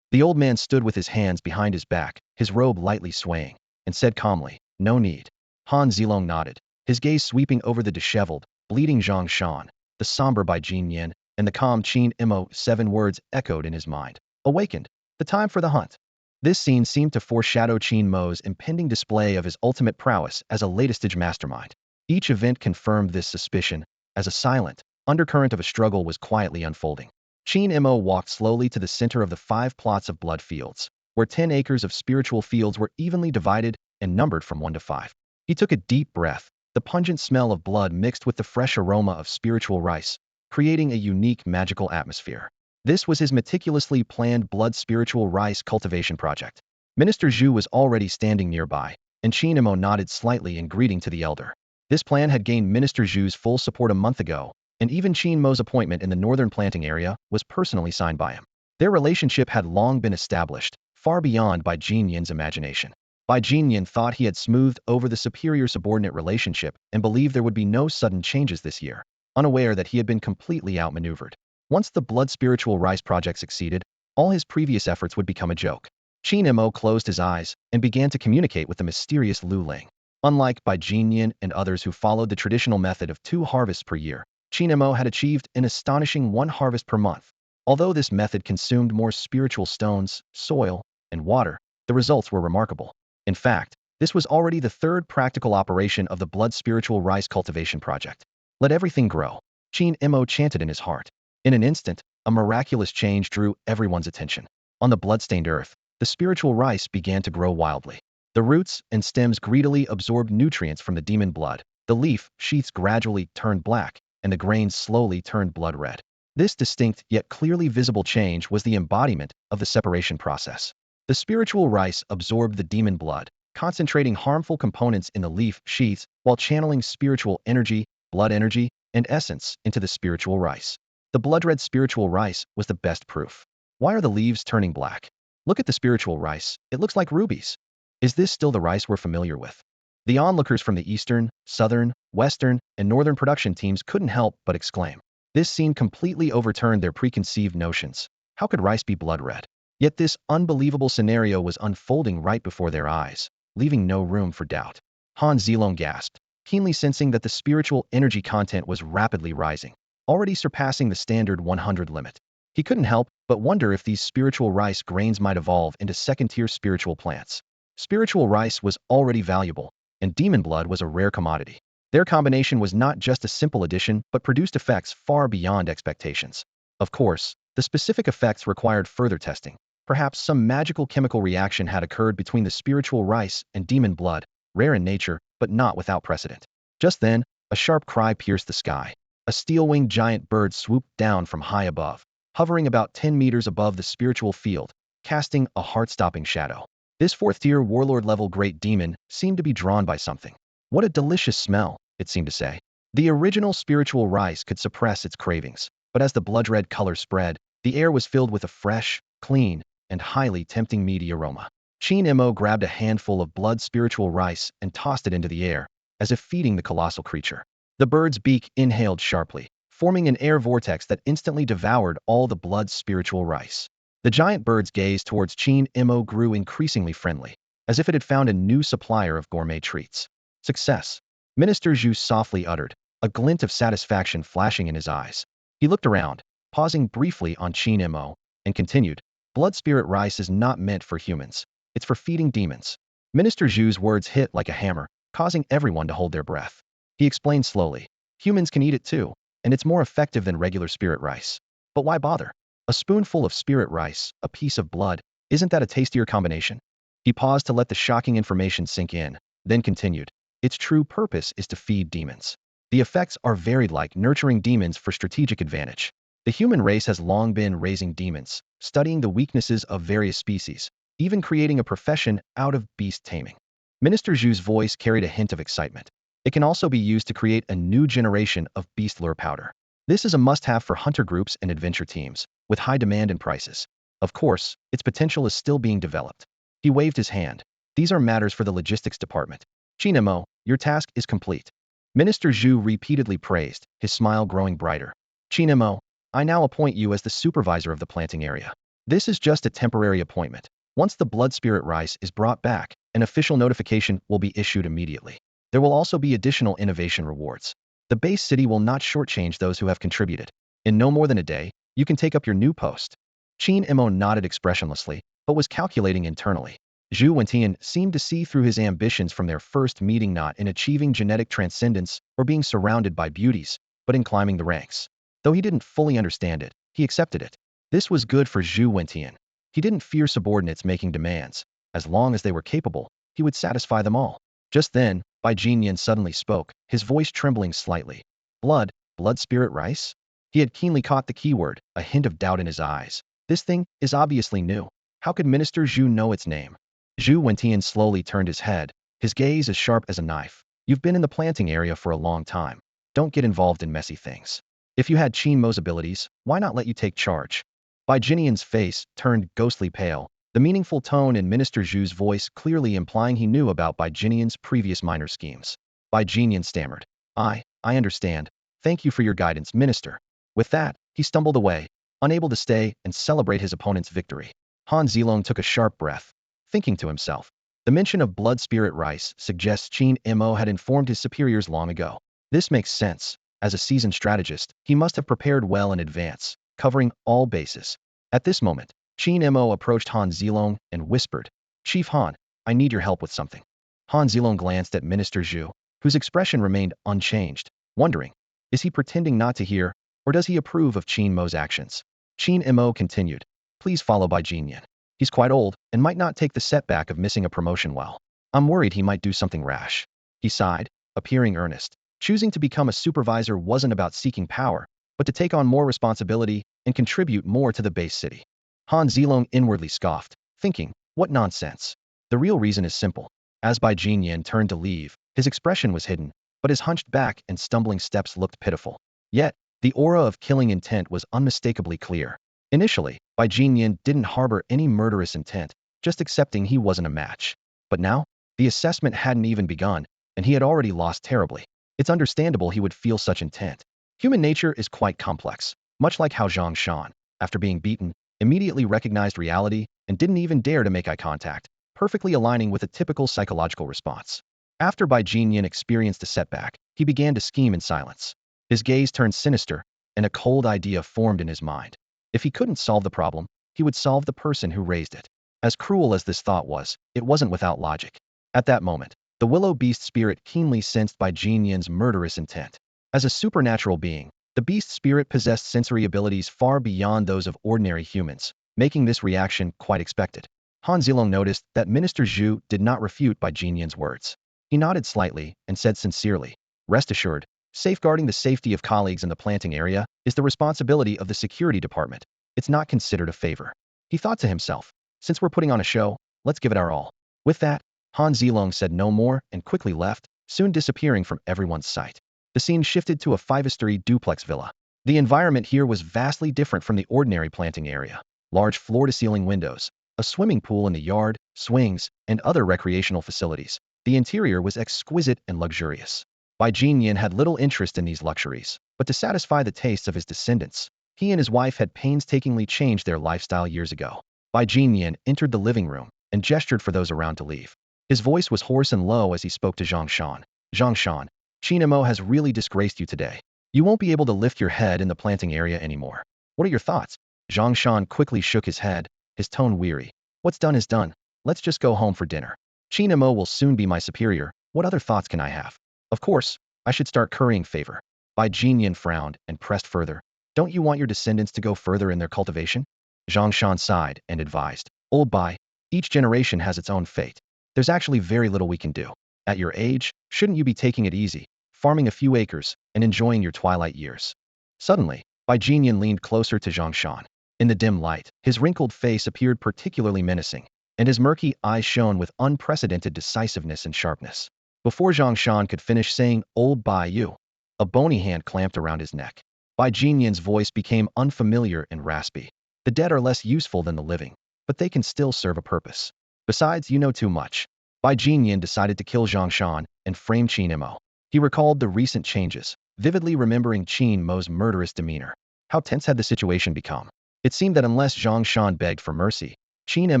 The old man stood with his hands behind his back, his robe lightly swaying, and said calmly, no need. Han Zilong nodded, his gaze sweeping over the disheveled, bleeding Zhang Shan, the somber Bai Jinyan, and the calm Qin Mo. 7 words echoed in his mind. Awakened. The time for the hunt. This scene seemed to foreshadow Qin Mo's impending display of his ultimate prowess as a late-stage mastermind. Each event confirmed this suspicion, as a silent undercurrent of a struggle was quietly unfolding. Qin Mo walked slowly to the center of the 5 plots of blood fields, where 10 acres of spiritual fields were evenly divided and numbered from 1 to 5. He took a deep breath, the pungent smell of blood mixed with the fresh aroma of spiritual rice, creating a unique magical atmosphere. This was his meticulously planned blood spiritual rice cultivation project. Minister Zhu was already standing nearby, and Qin Mo nodded slightly in greeting to the elder. This plan had gained Minister Zhu's full support a month ago, and even Qin Mo's appointment in the northern planting area was personally signed by him. Their relationship had long been established, far beyond Bai Jinyan's imagination. Bai Jinyan thought he had smoothed over the superior-subordinate relationship and believed there would be no sudden changes this year, unaware that he had been completely outmaneuvered. Once the blood spiritual rice project succeeded, all his previous efforts would become a joke. Qin Mo closed his eyes and began to communicate with the mysterious Lu Ling. Unlike Bai Jinyan and others who followed the traditional method of 2 harvests per year, Qin Mo had achieved an astonishing 1 harvest per month. Although this method consumed more spiritual stones, soil, and water, the results were remarkable. In fact, this was already the 3rd practical operation of the blood spiritual rice cultivation project. Let everything grow, Qin Mo chanted in his heart. In an instant, a miraculous change drew everyone's attention. On the blood-stained earth, the spiritual rice began to grow wildly. The roots and stems greedily absorbed nutrients from the demon blood. The leaf sheaths gradually turned black, and the grains slowly turned blood red. This distinct yet clearly visible change was the embodiment of the separation process. The spiritual rice absorbed the demon blood, concentrating harmful components in the leaf sheaths while channeling spiritual energy, blood energy, and essence into the spiritual rice. The blood-red spiritual rice was the best proof. Why are the leaves turning black? Look at the spiritual rice. It looks like rubies. Is this still the rice we're familiar with? The onlookers from the Eastern, Southern, Western, and Northern production teams couldn't help but exclaim. This scene completely overturned their preconceived notions. How could rice be blood red? Yet this unbelievable scenario was unfolding right before their eyes, leaving no room for doubt. Han Zilong gasped, keenly sensing that the spiritual energy content was rapidly rising, already surpassing the standard 100 limit. He couldn't help but wonder if these spiritual rice grains might evolve into second-tier spiritual plants. Spiritual rice was already valuable, and demon blood was a rare commodity. Their combination was not just a simple addition, but produced effects far beyond expectations. Of course, the specific effects required further testing. Perhaps some magical chemical reaction had occurred between the spiritual rice and demon blood, rare in nature, but not without precedent. Just then, a sharp cry pierced the sky. A steel-winged giant bird swooped down from high above, hovering about 10 meters above the spiritual field, casting a heart-stopping shadow. This fourth-tier warlord-level great demon seemed to be drawn by something. What a delicious smell, it seemed to say. The original spiritual rice could suppress its cravings, but as the blood-red color spread, the air was filled with a fresh, clean, and highly tempting meaty aroma. Qin Mo grabbed a handful of blood spiritual rice and tossed it into the air, as if feeding the colossal creature. The bird's beak inhaled sharply, forming an air vortex that instantly devoured all the blood spiritual rice. The giant bird's gaze towards Qin Mo grew increasingly friendly, as if it had found a new supplier of gourmet treats. Success, Minister Zhu softly uttered, a glint of satisfaction flashing in his eyes. He looked around, pausing briefly on Qin Mo, and continued, blood spirit rice is not meant for humans. It's for feeding demons. Minister Zhu's words hit like a hammer, causing everyone to hold their breath. He explained slowly, humans can eat it too, and it's more effective than regular spirit rice. But why bother? A spoonful of spirit rice, a piece of blood, isn't that a tastier combination? He paused to let the shocking information sink in, then continued, its true purpose is to feed demons. The effects are varied, like nurturing demons for strategic advantage. The human race has long been raising demons, studying the weaknesses of various species, even creating a profession out of beast taming. Minister Zhu's voice carried a hint of excitement. It can also be used to create a new generation of beast lure powder. This is a must-have for hunter groups and adventure teams, with high demand and prices. Of course, its potential is still being developed. He waved his hand. These are matters for the logistics department. Qin, your task is complete. Minister Zhu repeatedly praised, his smile growing brighter. Qin, I now appoint you as the supervisor of the planting area. This is just a temporary appointment. Once the blood spirit rice is brought back, an official notification will be issued immediately. There will also be additional innovation rewards. The base city will not shortchange those who have contributed. In no more than a day, you can take up your new post. Qin Mo nodded expressionlessly, but was calculating internally. Zhu Wentian seemed to see through his ambitions from their first meeting, not in achieving genetic transcendence or being surrounded by beauties, but in climbing the ranks. Though he didn't fully understand it, he accepted it. This was good for Zhu Wentian. He didn't fear subordinates making demands. As long as they were capable, he would satisfy them all. Just then, Bai Jinyan suddenly spoke, his voice trembling slightly. Blood spirit rice? He had keenly caught the keyword, a hint of doubt in his eyes. This thing is obviously new. How could Minister Zhu know its name? Zhu Wentian slowly turned his head, his gaze as sharp as a knife. You've been in the planting area for a long time. Don't get involved in messy things. If you had Qingmo's abilities, why not let you take charge? Bai Jinyan's face turned ghostly pale, the meaningful tone in Minister Zhu's voice clearly implying he knew about Bai Jinyan's previous minor schemes. Bai Jinyan stammered. I understand. Thank you for your guidance, Minister. With that, he stumbled away, unable to stay and celebrate his opponent's victory. Han Zilong took a sharp breath, thinking to himself. The mention of blood spirit rice suggests Qin Mo had informed his superiors long ago. This makes sense. As a seasoned strategist, he must have prepared well in advance, covering all bases. At this moment, Qin Mo approached Han Zilong and whispered, Chief Han, I need your help with something. Han Zilong glanced at Minister Zhu, whose expression remained unchanged, wondering, is he pretending not to hear, or does he approve of Qin Mo's actions? Qin Mo continued, please follow Bai Jinyan. He's quite old and might not take the setback of missing a promotion well. I'm worried he might do something rash. He sighed, appearing earnest. Choosing to become a supervisor wasn't about seeking power, but to take on more responsibility and contribute more to the base city. Han Zilong inwardly scoffed, thinking, what nonsense. The real reason is simple. As Bai Jinyan turned to leave, his expression was hidden, but his hunched back and stumbling steps looked pitiful. Yet, the aura of killing intent was unmistakably clear. Initially, Bai Jinyan didn't harbor any murderous intent, just accepting he wasn't a match. But now, the assessment hadn't even begun, and he had already lost terribly. It's understandable he would feel such intent. Human nature is quite complex, much like how Zhang Shan, after being beaten, immediately recognized reality and didn't even dare to make eye contact, perfectly aligning with a typical psychological response. After Bai Jinyan experienced a setback, he began to scheme in silence. His gaze turned sinister, and a cold idea formed in his mind. If he couldn't solve the problem, he would solve the person who raised it. As cruel as this thought was, it wasn't without logic. At that moment, the willow beast spirit keenly sensed Bai Jinyan's murderous intent. As a supernatural being, the beast spirit possessed sensory abilities far beyond those of ordinary humans, making this reaction quite expected. Han Zilong noticed that Minister Zhu did not refute Bai Jinyan's words. He nodded slightly and said sincerely, "Rest assured, safeguarding the safety of colleagues in the planting area is the responsibility of the security department. It's not considered a favor." He thought to himself, "Since we're putting on a show, let's give it our all." With that, Han Zilong said no more and quickly left, soon disappearing from everyone's sight. The scene shifted to a five-story duplex villa. The environment here was vastly different from the ordinary planting area. Large floor-to-ceiling windows, a swimming pool in the yard, swings, and other recreational facilities. The interior was exquisite and luxurious. Bai Jinyan had little interest in these luxuries, but to satisfy the tastes of his descendants, he and his wife had painstakingly changed their lifestyle years ago. Bai Jinyan entered the living room and gestured for those around to leave. His voice was hoarse and low as he spoke to Zhang Shan. "Zhang Shan, Qin Mo has really disgraced you today. You won't be able to lift your head in the planting area anymore. What are your thoughts?" Zhang Shan quickly shook his head, his tone weary. "What's done is done. Let's just go home for dinner. Qin Mo will soon be my superior. What other thoughts can I have? Of course, I should start currying favor." Bai Jinyan frowned and pressed further. "Don't you want your descendants to go further in their cultivation?" Zhang Shan sighed and advised, "Old Bai, each generation has its own fate. There's actually very little we can do. At your age, shouldn't you be taking it easy, farming a few acres, and enjoying your twilight years?" Suddenly, Bai Jinyan leaned closer to Zhang Shan. In the dim light, his wrinkled face appeared particularly menacing, and his murky eyes shone with unprecedented decisiveness and sharpness. Before Zhang Shan could finish saying, "Old Bai you," a bony hand clamped around his neck. Bai Jinyan's voice became unfamiliar and raspy. "The dead are less useful than the living, but they can still serve a purpose. Besides, you know too much." Bai Jinyan decided to kill Zhang Shan and frame Qin Mo. He recalled the recent changes, vividly remembering Qin Mo's murderous demeanor. How tense had the situation become? It seemed that unless Zhang Shan begged for mercy, Qin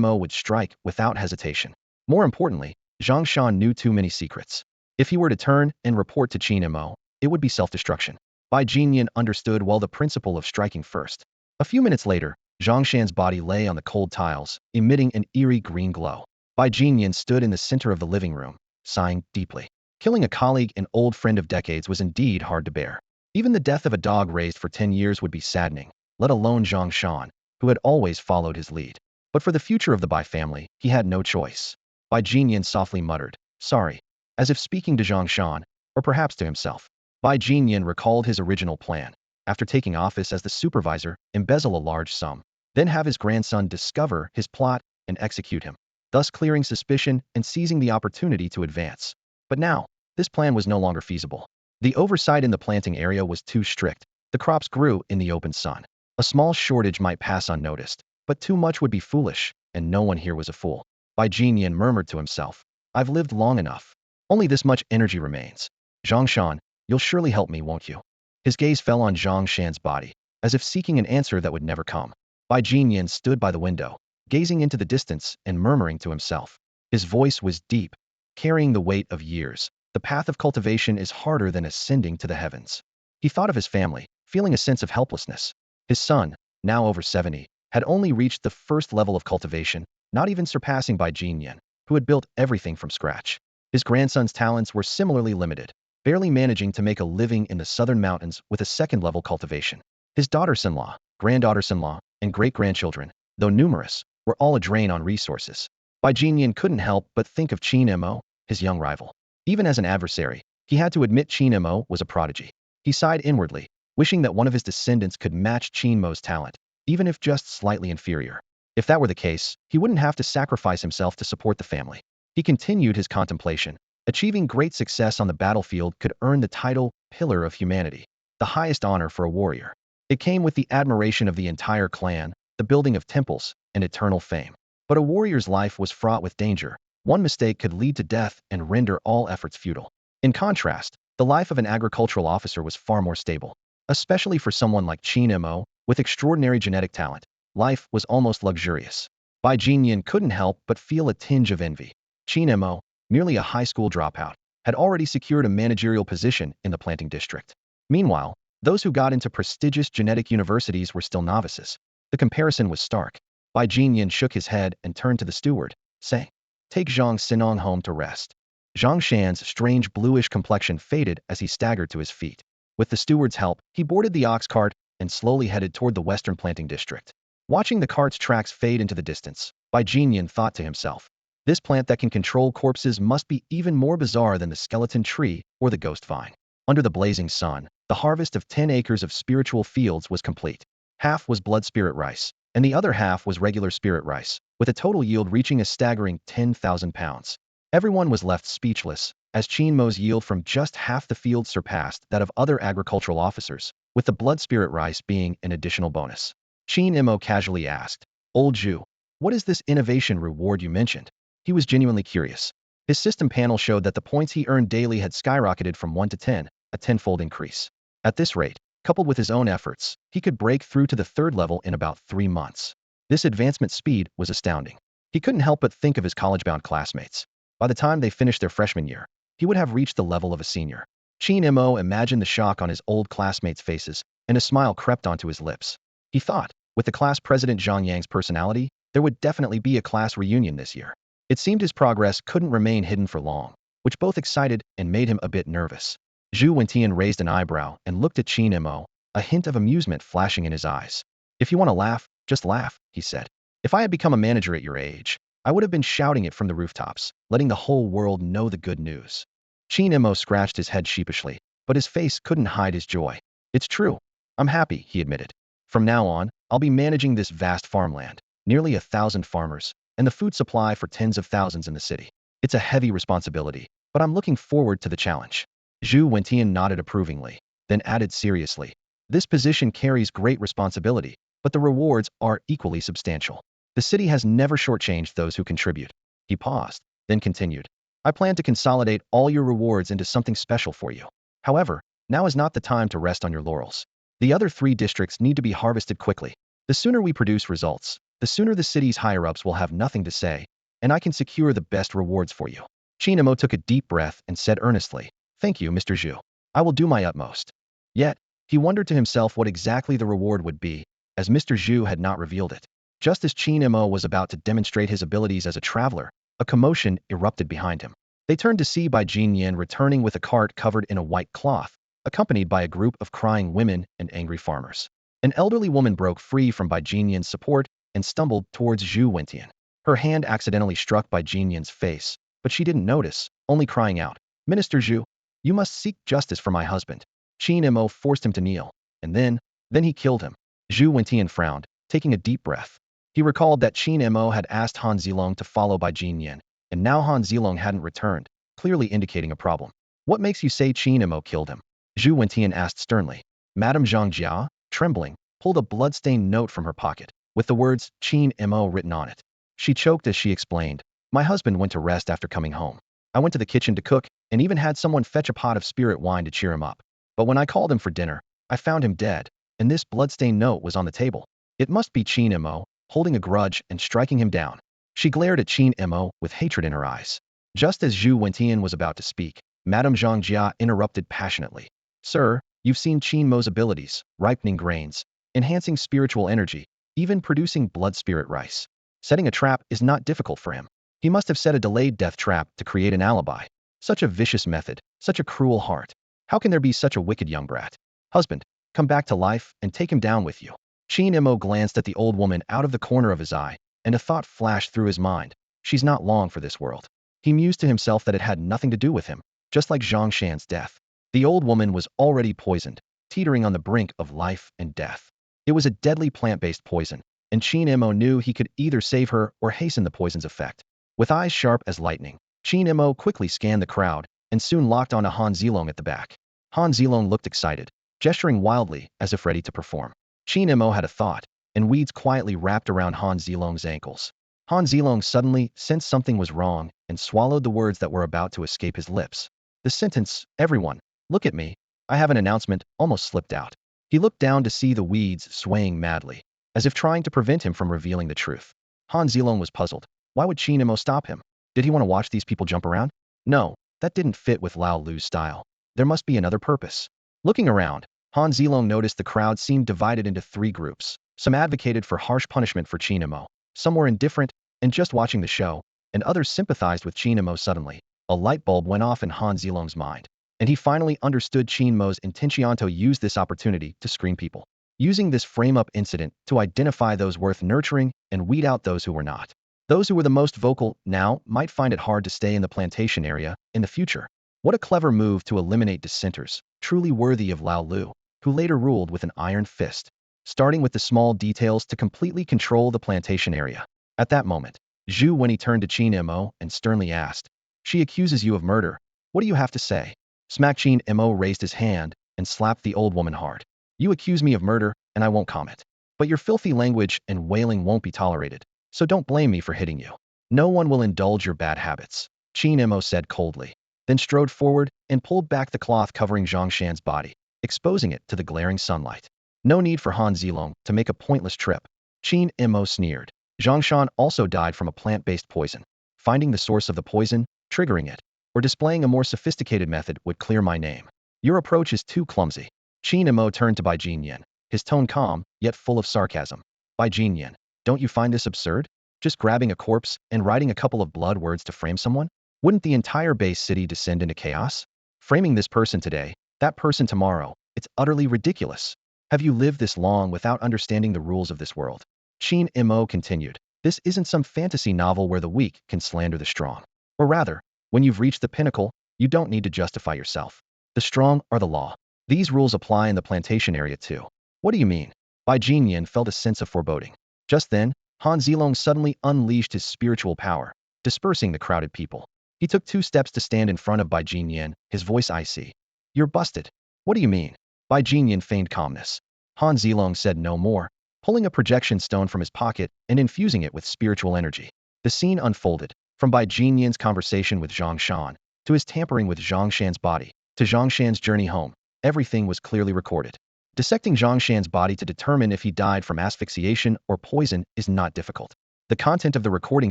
Mo would strike without hesitation. More importantly, Zhang Shan knew too many secrets. If he were to turn and report to Qin Mo, it would be self-destruction. Bai Jinyan understood well the principle of striking first. A few minutes later, Zhang Shan's body lay on the cold tiles, emitting an eerie green glow. Bai Jinyan stood in the center of the living room, sighing deeply. Killing a colleague and old friend of decades was indeed hard to bear. Even the death of a dog raised for 10 years would be saddening, let alone Zhang Shan, who had always followed his lead. But for the future of the Bai family, he had no choice. Bai Jinyan softly muttered, "Sorry," as if speaking to Zhang Shan, or perhaps to himself. Bai Jinyan recalled his original plan. After taking office as the supervisor, embezzle a large sum, then have his grandson discover his plot and execute him, thus clearing suspicion and seizing the opportunity to advance. But now, this plan was no longer feasible. The oversight in the planting area was too strict. The crops grew in the open sun. A small shortage might pass unnoticed, but too much would be foolish, and no one here was a fool. Bai Jinyan murmured to himself, "I've lived long enough. Only this much energy remains. Zhang Shan, you'll surely help me, won't you?" His gaze fell on Zhang Shan's body, as if seeking an answer that would never come. Bai Jinyan stood by the window, gazing into the distance and murmuring to himself. His voice was deep, carrying the weight of years. The path of cultivation is harder than ascending to the heavens. He thought of his family, feeling a sense of helplessness. His son, now over 70, had only reached the first level of cultivation, not even surpassing Bai Jinyan, who had built everything from scratch. His grandson's talents were similarly limited, barely managing to make a living in the southern mountains with a second-level cultivation. His daughters-in-law, granddaughters-in-law, and great-grandchildren, though numerous, were all a drain on resources. Bai Jinyan couldn't help but think of Qin Mo, his young rival. Even as an adversary, he had to admit Qin Mo was a prodigy. He sighed inwardly, wishing that one of his descendants could match Qin Mo's talent, even if just slightly inferior. If that were the case, he wouldn't have to sacrifice himself to support the family. He continued his contemplation. Achieving great success on the battlefield could earn the title Pillar of Humanity, the highest honor for a warrior. It came with the admiration of the entire clan, the building of temples, and eternal fame. But a warrior's life was fraught with danger. One mistake could lead to death and render all efforts futile. In contrast, the life of an agricultural officer was far more stable. Especially for someone like Qin Mo, with extraordinary genetic talent, life was almost luxurious. Bai Jinyan couldn't help but feel a tinge of envy. Qin Mo, merely a high school dropout, had already secured a managerial position in the planting district. Meanwhile, those who got into prestigious genetic universities were still novices. The comparison was stark. Bai Jinyan shook his head and turned to the steward, saying, "Take Zhang Xinong home to rest." Zhang Shan's strange bluish complexion faded as he staggered to his feet. With the steward's help, he boarded the ox cart and slowly headed toward the western planting district. Watching the cart's tracks fade into the distance, Bai Jinyan thought to himself, this plant that can control corpses must be even more bizarre than the skeleton tree or the ghost vine. Under the blazing sun, the harvest of 10 acres of spiritual fields was complete. Half was blood spirit rice, and the other half was regular spirit rice, with a total yield reaching a staggering 10,000 pounds. Everyone was left speechless, as Qingmo's yield from just half the field surpassed that of other agricultural officers, with the blood spirit rice being an additional bonus. Qingmo casually asked, "Old Zhu, what is this innovation reward you mentioned?" He was genuinely curious. His system panel showed that the points he earned daily had skyrocketed from 1 to 10, a tenfold increase. At this rate, coupled with his own efforts, he could break through to the 3rd level in about 3 months. This advancement speed was astounding. He couldn't help but think of his college-bound classmates. By the time they finished their freshman year, he would have reached the level of a senior. Qingmo imagined the shock on his old classmates' faces, and a smile crept onto his lips. He thought, with the class president Zhang Yang's personality, there would definitely be a class reunion this year. It seemed his progress couldn't remain hidden for long, which both excited and made him a bit nervous. Zhu Wentian raised an eyebrow and looked at Qingmo, a hint of amusement flashing in his eyes. "If you want to laugh, just laugh," he said. "If I had become a manager at your age, I would have been shouting it from the rooftops, letting the whole world know the good news." Qingmo scratched his head sheepishly, but his face couldn't hide his joy. "It's true. I'm happy," he admitted. "From now on, I'll be managing this vast farmland, nearly 1,000 farmers, and the food supply for tens of thousands in the city. It's a heavy responsibility, but I'm looking forward to the challenge." Zhu Wentian nodded approvingly, then added seriously, "This position carries great responsibility, but the rewards are equally substantial. The city has never shortchanged those who contribute." He paused, then continued, "I plan to consolidate all your rewards into something special for you. However, now is not the time to rest on your laurels. The other 3 districts need to be harvested quickly. The sooner we produce results, the sooner the city's higher-ups will have nothing to say, and I can secure the best rewards for you." Qingmo took a deep breath and said earnestly, "Thank you, Mr. Zhu. I will do my utmost." Yet, he wondered to himself what exactly the reward would be, as Mr. Zhu had not revealed it. Just as Qingmo was about to demonstrate his abilities as a traveler, a commotion erupted behind him. They turned to see Bai Jinyan returning with a cart covered in a white cloth, accompanied by a group of crying women and angry farmers. An elderly woman broke free from Bai Jinyan's support and stumbled towards Zhu Wentian. Her hand accidentally struck Bai Jinyan's face, but she didn't notice, only crying out, "Minister Zhu, you must seek justice for my husband." Qingmo forced him to kneel, and then he killed him. Zhu Wentian frowned, taking a deep breath. He recalled that Qingmo had asked Han Zilong to follow Bai Jinyan, and now Han Zilong hadn't returned, clearly indicating a problem. "What makes you say Qingmo killed him?" Zhu Wentian asked sternly. Madame Zhang Jia, trembling, pulled a blood-stained note from her pocket, with the words Qingmo written on it. She choked as she explained, "My husband went to rest after coming home. I went to the kitchen to cook, and even had someone fetch a pot of spirit wine to cheer him up. But when I called him for dinner, I found him dead, and this blood-stained note was on the table. It must be Qingmo, holding a grudge and striking him down." She glared at Qingmo with hatred in her eyes. Just as Zhu Wentian was about to speak, Madame Zhang Jia interrupted passionately. "Sir, you've seen Qingmo's abilities, ripening grains, enhancing spiritual energy, even producing blood spirit rice. Setting a trap is not difficult for him. He must have set a delayed death trap to create an alibi. Such a vicious method, such a cruel heart. How can there be such a wicked young brat? Husband, come back to life and take him down with you." Qingmo glanced at the old woman out of the corner of his eye, and a thought flashed through his mind. She's not long for this world. He mused to himself that it had nothing to do with him, just like Zhang Shan's death. The old woman was already poisoned, teetering on the brink of life and death. It was a deadly plant-based poison, and Qingmo knew he could either save her or hasten the poison's effect. With eyes sharp as lightning, Qingmo quickly scanned the crowd and soon locked onto Han Zilong at the back. Han Zilong looked excited, gesturing wildly as if ready to perform. Qingmo had a thought. and weeds quietly wrapped around Han Zilong's ankles. Han Zilong suddenly sensed something was wrong and swallowed the words that were about to escape his lips. The sentence, "Everyone, look at me, I have an announcement," almost slipped out. He looked down to see the weeds swaying madly, as if trying to prevent him from revealing the truth. Han Zilong was puzzled. Why would Qin Mo stop him? Did he want to watch these people jump around? No, that didn't fit with Lao Lu's style. There must be another purpose. Looking around, Han Zilong noticed the crowd seemed divided into three groups. Some advocated for harsh punishment for Qin Mo, some were indifferent and just watching the show, and others sympathized with Qin Mo. Suddenly, a light bulb went off in Han Zilong's mind, and he finally understood Qin Mo's intention to use this opportunity to screen people, using this frame-up incident to identify those worth nurturing and weed out those who were not. Those who were the most vocal now might find it hard to stay in the plantation area in the future. What a clever move to eliminate dissenters, truly worthy of Lao Lu, who later ruled with an iron fist, starting with the small details to completely control the plantation area. At that moment, Zhu Wenyi turned to Qin Mo and sternly asked, "She accuses you of murder. What do you have to say?" Smack. Qin Mo raised his hand and slapped the old woman hard. "You accuse me of murder, and I won't comment. But your filthy language and wailing won't be tolerated, so don't blame me for hitting you. No one will indulge your bad habits," Qin Mo said coldly, then strode forward and pulled back the cloth covering Zhongshan's body, exposing it to the glaring sunlight. No need for Han Zilong to make a pointless trip, Qin Mo sneered. Zhongshan also died from a plant-based poison. Finding the source of the poison, triggering it, or displaying a more sophisticated method would clear my name. Your approach is too clumsy. Qin Mo turned to Bai Jinyan, his tone calm, yet full of sarcasm. Bai Jinyan, don't you find this absurd? Just grabbing a corpse and writing a couple of blood words to frame someone? Wouldn't the entire base city descend into chaos? Framing this person today, that person tomorrow, it's utterly ridiculous. Have you lived this long without understanding the rules of this world? Qin Mo continued, this isn't some fantasy novel where the weak can slander the strong. Or rather, when you've reached the pinnacle, you don't need to justify yourself. The strong are the law. These rules apply in the plantation area too. What do you mean? Bai Jinyan felt a sense of foreboding. Just then, Han Zilong suddenly unleashed his spiritual power, dispersing the crowded people. He took 2 steps to stand in front of Bai Jinyan, his voice icy. You're busted. What do you mean? Bai Jinyan feigned calmness. Han Zilong said no more, pulling a projection stone from his pocket and infusing it with spiritual energy. The scene unfolded, from Bai Jinyan's conversation with Zhongshan, to his tampering with Zhongshan's body, to Zhongshan's journey home. Everything was clearly recorded. Dissecting Zhongshan's body to determine if he died from asphyxiation or poison is not difficult. The content of the recording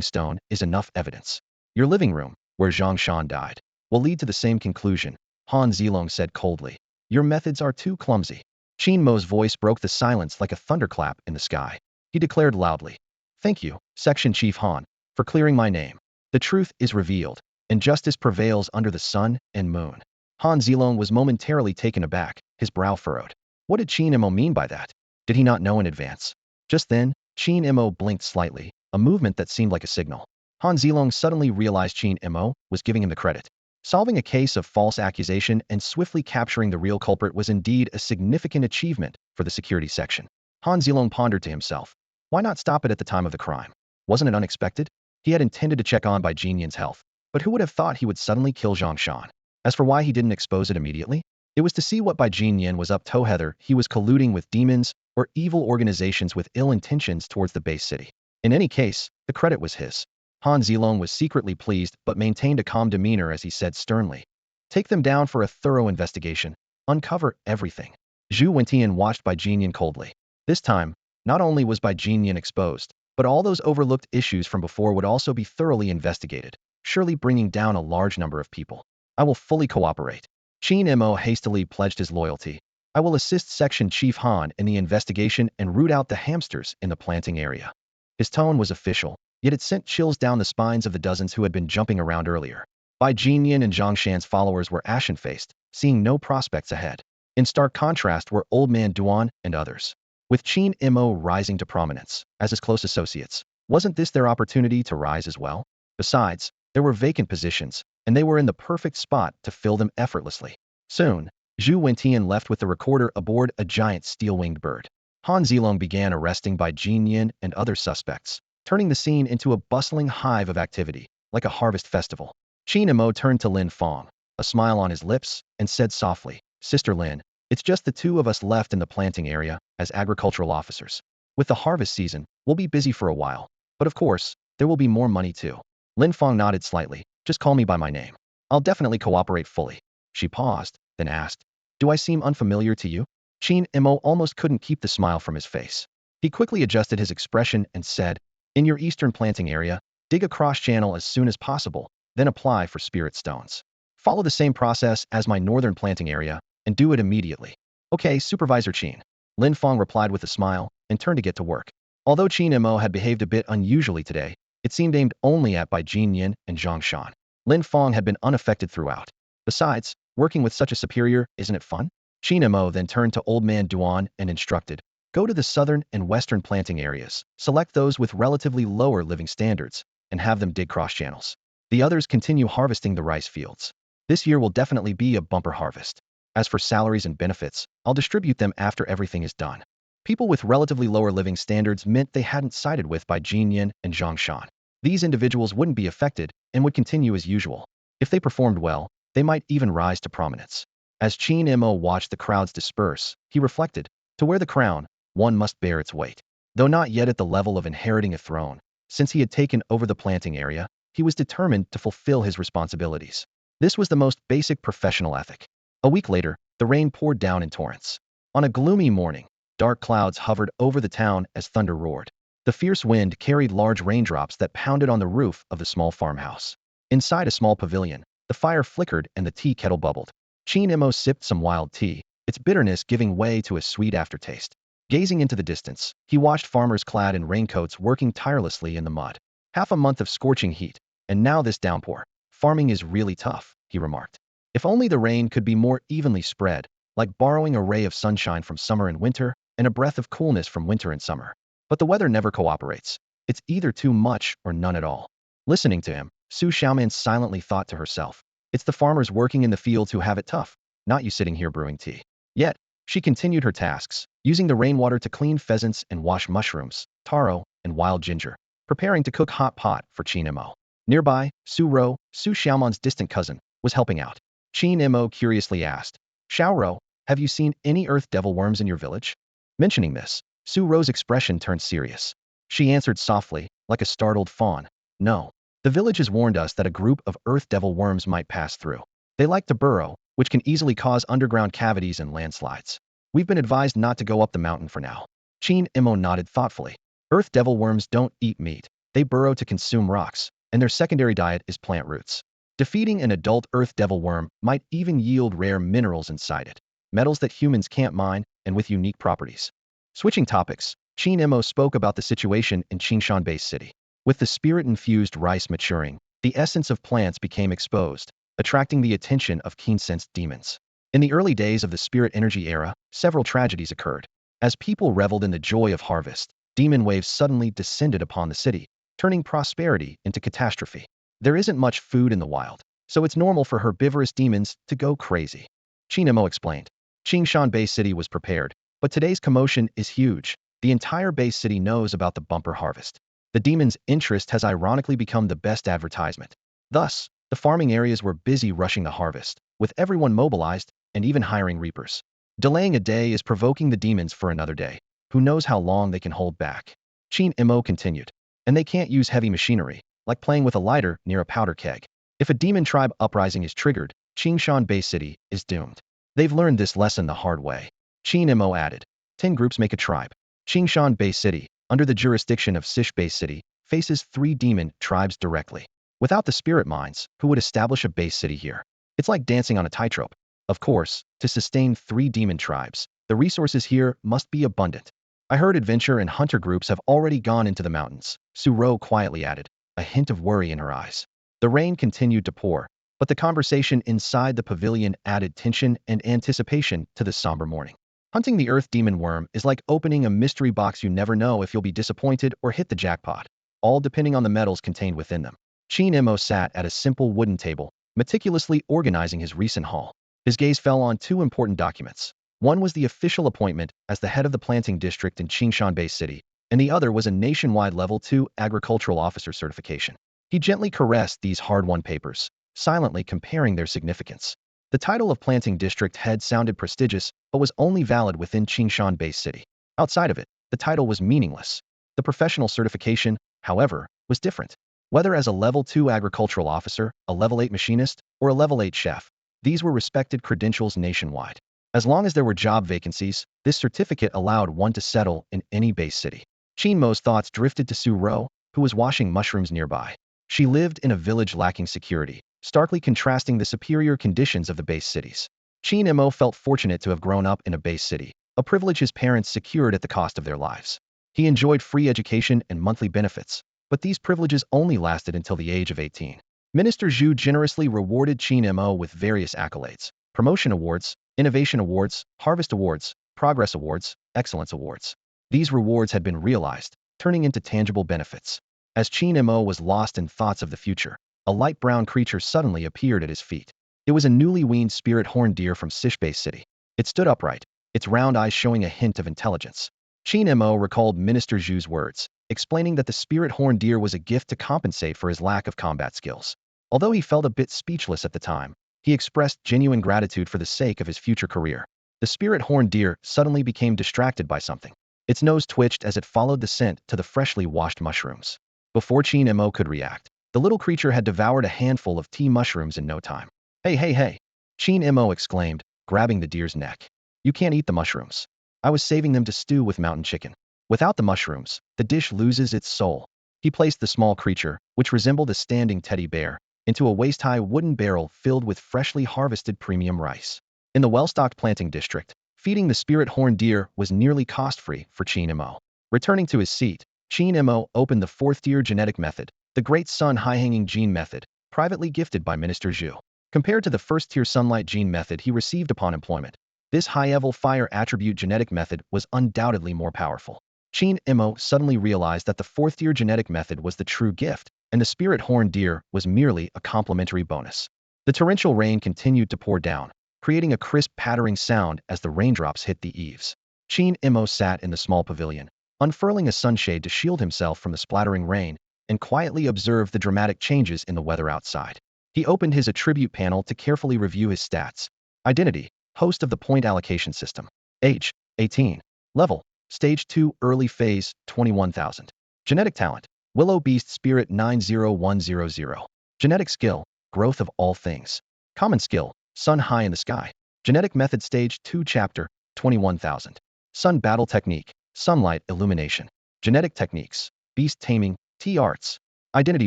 stone is enough evidence. Your living room, where Zhongshan died, will lead to the same conclusion, Han Zilong said coldly. Your methods are too clumsy. Qin Mo's voice broke the silence like a thunderclap in the sky. He declared loudly, "Thank you, Section Chief Han, for clearing my name. The truth is revealed, and justice prevails under the sun and moon." Han Zilong was momentarily taken aback, his brow furrowed. What did Qin Mo mean by that? Did he not know in advance? Just then, Qin Mo blinked slightly, a movement that seemed like a signal. Han Zilong suddenly realized Qin Mo was giving him the credit. Solving a case of false accusation and swiftly capturing the real culprit was indeed a significant achievement for the security section. Han Zilong pondered to himself, why not stop it at the time of the crime? Wasn't it unexpected? He had intended to check on Bai Jinyan's health, but who would have thought he would suddenly kill Zhongshan? As for why he didn't expose it immediately, it was to see what Bai Jinyan was up to, whether he was colluding with demons or evil organizations with ill intentions towards the base city. In any case, the credit was his. Han Zilong was secretly pleased but maintained a calm demeanor as he said sternly, "Take them down for a thorough investigation. Uncover everything." Zhu Wenyi watched Bai Jinyan coldly. This time, not only was Bai Jinyan exposed, but all those overlooked issues from before would also be thoroughly investigated, surely bringing down a large number of people. I will fully cooperate. Qin Mo hastily pledged his loyalty. I will assist Section Chief Han in the investigation and root out the hamsters in the planting area. His tone was official, yet it sent chills down the spines of the dozens who had been jumping around earlier. Bai Jinyan and Zhongshan's followers were ashen-faced, seeing no prospects ahead. In stark contrast were Old Man Duan and others, with Qin Mo rising to prominence as his close associates. Wasn't this their opportunity to rise as well? Besides, there were vacant positions, and they were in the perfect spot to fill them effortlessly. Soon, Zhu Wenyi left with the recorder aboard a giant steel-winged bird. Han Zilong began arresting Bai Jinyan and other suspects, turning the scene into a bustling hive of activity, like a harvest festival. Qin Mo turned to Lin Fong, a smile on his lips, and said softly, "Sister Lin, it's just the 2 of us left in the planting area as agricultural officers. With the harvest season, we'll be busy for a while. But of course, there will be more money too. Lin Feng nodded slightly. Just call me by my name. I'll definitely cooperate fully. She paused, then asked, do I seem unfamiliar to you? Qin Mo almost couldn't keep the smile from his face. He quickly adjusted his expression and said, in your eastern planting area, dig a cross channel as soon as possible, then apply for spirit stones. Follow the same process as my northern planting area, and do it immediately. Okay, Supervisor Qin. Lin Feng replied with a smile, and turned to get to work. Although Qin Mo had behaved a bit unusually today, it seemed aimed only at by Jin Yin and Zhang Shan. Lin Feng had been unaffected throughout. Besides, working with such a superior, isn't it fun? Qin Mo then turned to Old Man Duan and instructed, go to the southern and western planting areas, select those with relatively lower living standards, and have them dig cross channels. The others continue harvesting the rice fields. This year will definitely be a bumper harvest. As for salaries and benefits, I'll distribute them after everything is done. People with relatively lower living standards meant they hadn't sided with by Jin Yin and Zhang Shan. These individuals wouldn't be affected and would continue as usual. If they performed well, they might even rise to prominence. As Qin Mo watched the crowds disperse, he reflected, to wear the crown, one must bear its weight. Though not yet at the level of inheriting a throne, since he had taken over the planting area, he was determined to fulfill his responsibilities. This was the most basic professional ethic. A week later, the rain poured down in torrents. On a gloomy morning, dark clouds hovered over the town as thunder roared. The fierce wind carried large raindrops that pounded on the roof of the small farmhouse. Inside a small pavilion, the fire flickered and the tea kettle bubbled. Qin Mo sipped some wild tea, its bitterness giving way to a sweet aftertaste. Gazing into the distance, he watched farmers clad in raincoats working tirelessly in the mud. Half a month of scorching heat, and now this downpour. Farming is really tough, he remarked. If only the rain could be more evenly spread, like borrowing a ray of sunshine from summer and winter, and a breath of coolness from winter and summer. But the weather never cooperates. It's either too much or none at all. Listening to him, Su Xiaoman silently thought to herself, it's the farmers working in the fields who have it tough, not you sitting here brewing tea. Yet, she continued her tasks, using the rainwater to clean pheasants and wash mushrooms, taro, and wild ginger, preparing to cook hot pot for Qin Mo. Nearby, Su Ro, Su Xiaoman's distant cousin, was helping out. Qin Mo curiously asked, Xiao Ro, have you seen any earth devil worms in your village? Mentioning this, Su Ro's expression turned serious. She answered softly, like a startled fawn, no. The village has warned us that a group of earth devil worms might pass through. They like to burrow, which can easily cause underground cavities and landslides. We've been advised not to go up the mountain for now. Qin Mo nodded thoughtfully. Earth devil worms don't eat meat. They burrow to consume rocks, and their secondary diet is plant roots. Defeating an adult earth devil worm might even yield rare minerals inside it, metals that humans can't mine, and with unique properties. Switching topics, Qin Mo spoke about the situation in Qingshan Base City. With the spirit-infused rice maturing, the essence of plants became exposed, attracting the attention of keen-sensed demons. In the early days of the spirit energy era, several tragedies occurred. As people reveled in the joy of harvest, demon waves suddenly descended upon the city, turning prosperity into catastrophe. There isn't much food in the wild, so it's normal for herbivorous demons to go crazy. Qin Mo explained. Qingshan Base City was prepared, but today's commotion is huge. The entire base city knows about the bumper harvest. The demons' interest has ironically become the best advertisement. Thus, the farming areas were busy rushing the harvest, with everyone mobilized and even hiring reapers. Delaying a day is provoking the demons for another day. Who knows how long they can hold back? Qin Mo continued. And they can't use heavy machinery, like playing with a lighter near a powder keg. If a demon tribe uprising is triggered, Qingshan Base City is doomed. They've learned this lesson the hard way. Qin Mo added. 10 groups make a tribe. Qingshan Base City, under the jurisdiction of Sish Base City, faces 3 demon tribes directly. Without the spirit minds, who would establish a base city here? It's like dancing on a tightrope. Of course, to sustain 3 demon tribes, the resources here must be abundant. I heard adventure and hunter groups have already gone into the mountains, Su Ro quietly added, a hint of worry in her eyes. The rain continued to pour, but the conversation inside the pavilion added tension and anticipation to the somber morning. Hunting the earth demon worm is like opening a mystery box. You never know if you'll be disappointed or hit the jackpot, all depending on the metals contained within them. Qin Mo sat at a simple wooden table, meticulously organizing his recent haul. His gaze fell on 2 important documents. One was the official appointment as the head of the planting district in Qingshan Base City, and the other was a nationwide Level 2 agricultural officer certification. He gently caressed these hard-won papers, silently comparing their significance. The title of planting district head sounded prestigious, but was only valid within Qingshan Base City. Outside of it, the title was meaningless. The professional certification, however, was different. Whether as a level 2 agricultural officer, a level 8 machinist, or a level 8 chef, these were respected credentials nationwide. As long as there were job vacancies, this certificate allowed one to settle in any base city. Qingmo's thoughts drifted to Su Ro, who was washing mushrooms nearby. She lived in a village lacking security, starkly contrasting the superior conditions of the base cities. Qin Mo felt fortunate to have grown up in a base city, a privilege his parents secured at the cost of their lives. He enjoyed free education and monthly benefits, but these privileges only lasted until the age of 18. Minister Zhu generously rewarded Qin Mo with various accolades: promotion awards, innovation awards, harvest awards, progress awards, excellence awards. These rewards had been realized, turning into tangible benefits. As Qin Mo was lost in thoughts of the future, a light brown creature suddenly appeared at his feet. It was a newly weaned spirit horned deer from Sishbei City. It stood upright, its round eyes showing a hint of intelligence. Qin Mo recalled Minister Zhu's words, explaining that the spirit horned deer was a gift to compensate for his lack of combat skills. Although he felt a bit speechless at the time, he expressed genuine gratitude for the sake of his future career. The spirit horned deer suddenly became distracted by something. Its nose twitched as it followed the scent to the freshly washed mushrooms. Before Qin Mo could react, the little creature had devoured a handful of tea mushrooms in no time. Hey, hey, hey! Qin Mo exclaimed, grabbing the deer's neck. You can't eat the mushrooms. I was saving them to stew with mountain chicken. Without the mushrooms, the dish loses its soul. He placed the small creature, which resembled a standing teddy bear, into a waist-high wooden barrel filled with freshly harvested premium rice. In the well-stocked planting district, feeding the spirit horned deer was nearly cost-free for Qin Mo. Returning to his seat, Qin Mo opened the 4th-tier genetic method, the Great Sun High-Hanging Gene Method, privately gifted by Minister Zhu. Compared to the 1st-tier Sunlight Gene Method he received upon employment, this high-level fire attribute genetic method was undoubtedly more powerful. Qin Mo suddenly realized that the 4th-tier genetic method was the true gift, and the spirit horned deer was merely a complementary bonus. The torrential rain continued to pour down, creating a crisp pattering sound as the raindrops hit the eaves. Qin Mo sat in the small pavilion, unfurling a sunshade to shield himself from the splattering rain, and quietly observed the dramatic changes in the weather outside. He opened his attribute panel to carefully review his stats. Identity: host of the point allocation system. Age: 18. Level: Stage 2 Early Phase, 21,000. Genetic talent: Willow Beast Spirit 90100. Genetic skill: Growth of all things. Common skill: Sun High in the Sky. Genetic method Stage 2 Chapter, 21,000. Sun Battle Technique: Sunlight Illumination. Genetic techniques: Beast Taming, T-Arts. Identity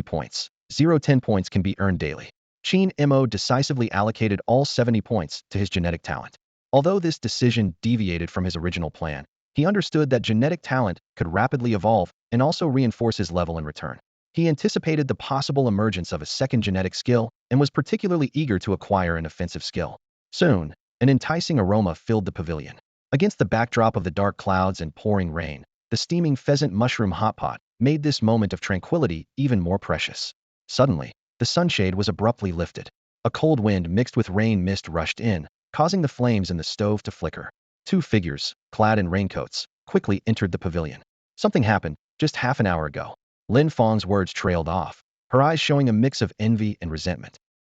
points: 0-10 points can be earned daily. Qin Mo decisively allocated all 70 points to his genetic talent. Although this decision deviated from his original plan, he understood that genetic talent could rapidly evolve and also reinforce his level in return. He anticipated the possible emergence of a second genetic skill and was particularly eager to acquire an offensive skill. Soon, an enticing aroma filled the pavilion. Against the backdrop of the dark clouds and pouring rain, the steaming pheasant mushroom hotpot made this moment of tranquility even more precious. Suddenly, the sunshade was abruptly lifted. A cold wind mixed with rain mist rushed in, causing the flames in the stove to flicker. Two figures, clad in raincoats, quickly entered the pavilion. Something happened just half an hour ago. Lin Fang's words trailed off, her eyes showing a mix of envy and resentment.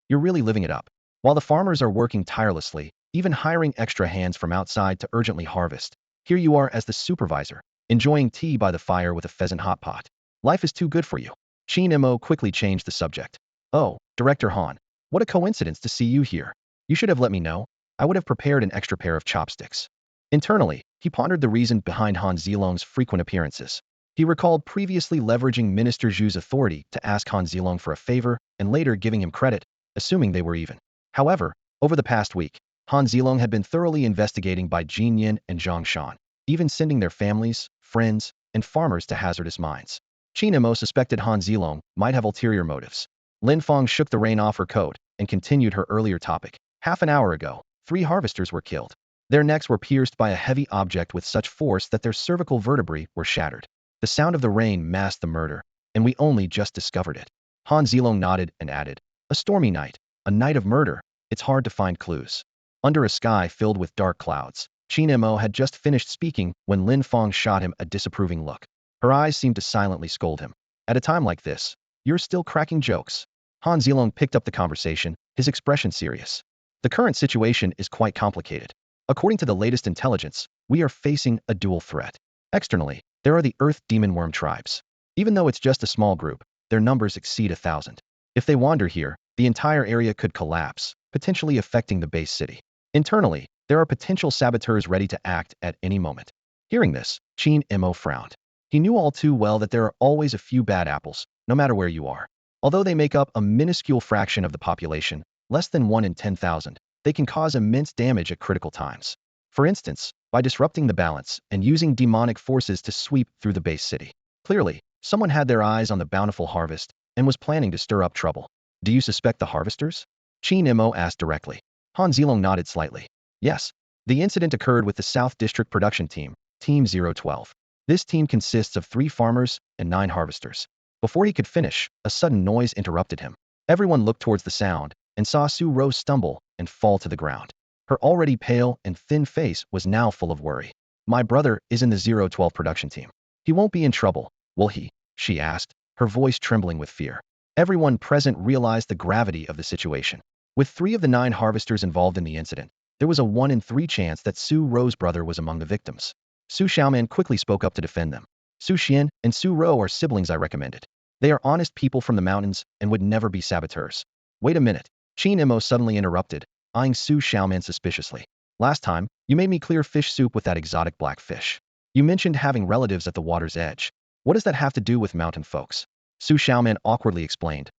You're really living it up. While the farmers are working tirelessly, even hiring extra hands from outside to urgently harvest, here you are as the supervisor, enjoying tea by the fire with a pheasant hot pot. Life is too good for you. Qin Mo quickly changed the subject. Oh, Director Han, what a coincidence to see you here. You should have let me know. I would have prepared an extra pair of chopsticks. Internally, he pondered the reason behind Han Zilong's frequent appearances. He recalled previously leveraging Minister Zhu's authority to ask Han Zilong for a favor and later giving him credit, assuming they were even. However, over the past week, Han Zilong had been thoroughly investigating by Jin Yin and Zhang Shan, even sending their families, friends, and farmers to hazardous mines. Qin Mo suspected Han Zilong might have ulterior motives. Lin Fang shook the rain off her coat and continued her earlier topic. Half an hour ago, 3 harvesters were killed. Their necks were pierced by a heavy object with such force that their cervical vertebrae were shattered. The sound of the rain masked the murder, and we only just discovered it. Han Zilong nodded and added, a stormy night, a night of murder. It's hard to find clues. Under a sky filled with dark clouds, Qin Mo had just finished speaking when Lin Fang shot him a disapproving look. Her eyes seemed to silently scold him. At a time like this, you're still cracking jokes. Han Zilong picked up the conversation, his expression serious. The current situation is quite complicated. According to the latest intelligence, we are facing a dual threat. Externally, there are the Earth Demon Worm tribes. Even though it's just a small group, their numbers exceed 1,000. If they wander here, the entire area could collapse, potentially affecting the base city. Internally, there are potential saboteurs ready to act at any moment. Hearing this, Qin Mo frowned. He knew all too well that there are always a few bad apples, no matter where you are. Although they make up a minuscule fraction of the population, less than 1 in 10,000, they can cause immense damage at critical times. For instance, by disrupting the balance and using demonic forces to sweep through the base city. Clearly, someone had their eyes on the bountiful harvest and was planning to stir up trouble. Do you suspect the harvesters? Qin Mo asked directly. Han Zilong nodded slightly. Yes. The incident occurred with the South District production team, Team 012. This team consists of 3 farmers and 9 harvesters. Before he could finish, a sudden noise interrupted him. Everyone looked towards the sound and saw Su Rose stumble and fall to the ground. Her already pale and thin face was now full of worry. My brother is in the 012 production team. He won't be in trouble, will he? She asked, her voice trembling with fear. Everyone present realized the gravity of the situation. With 3 of the 9 harvesters involved in the incident, there was a 1 in 3 chance that Su Ro's brother was among the victims. Su Xiaoman quickly spoke up to defend them. Su Xian and Su Ro are siblings I recommended. They are honest people from the mountains and would never be saboteurs. Wait a minute. Qin Mo suddenly interrupted, eyeing Su Xiaoman suspiciously. Last time, you made me clear fish soup with that exotic black fish. You mentioned having relatives at the water's edge. What does that have to do with mountain folks? Su Xiaoman awkwardly explained.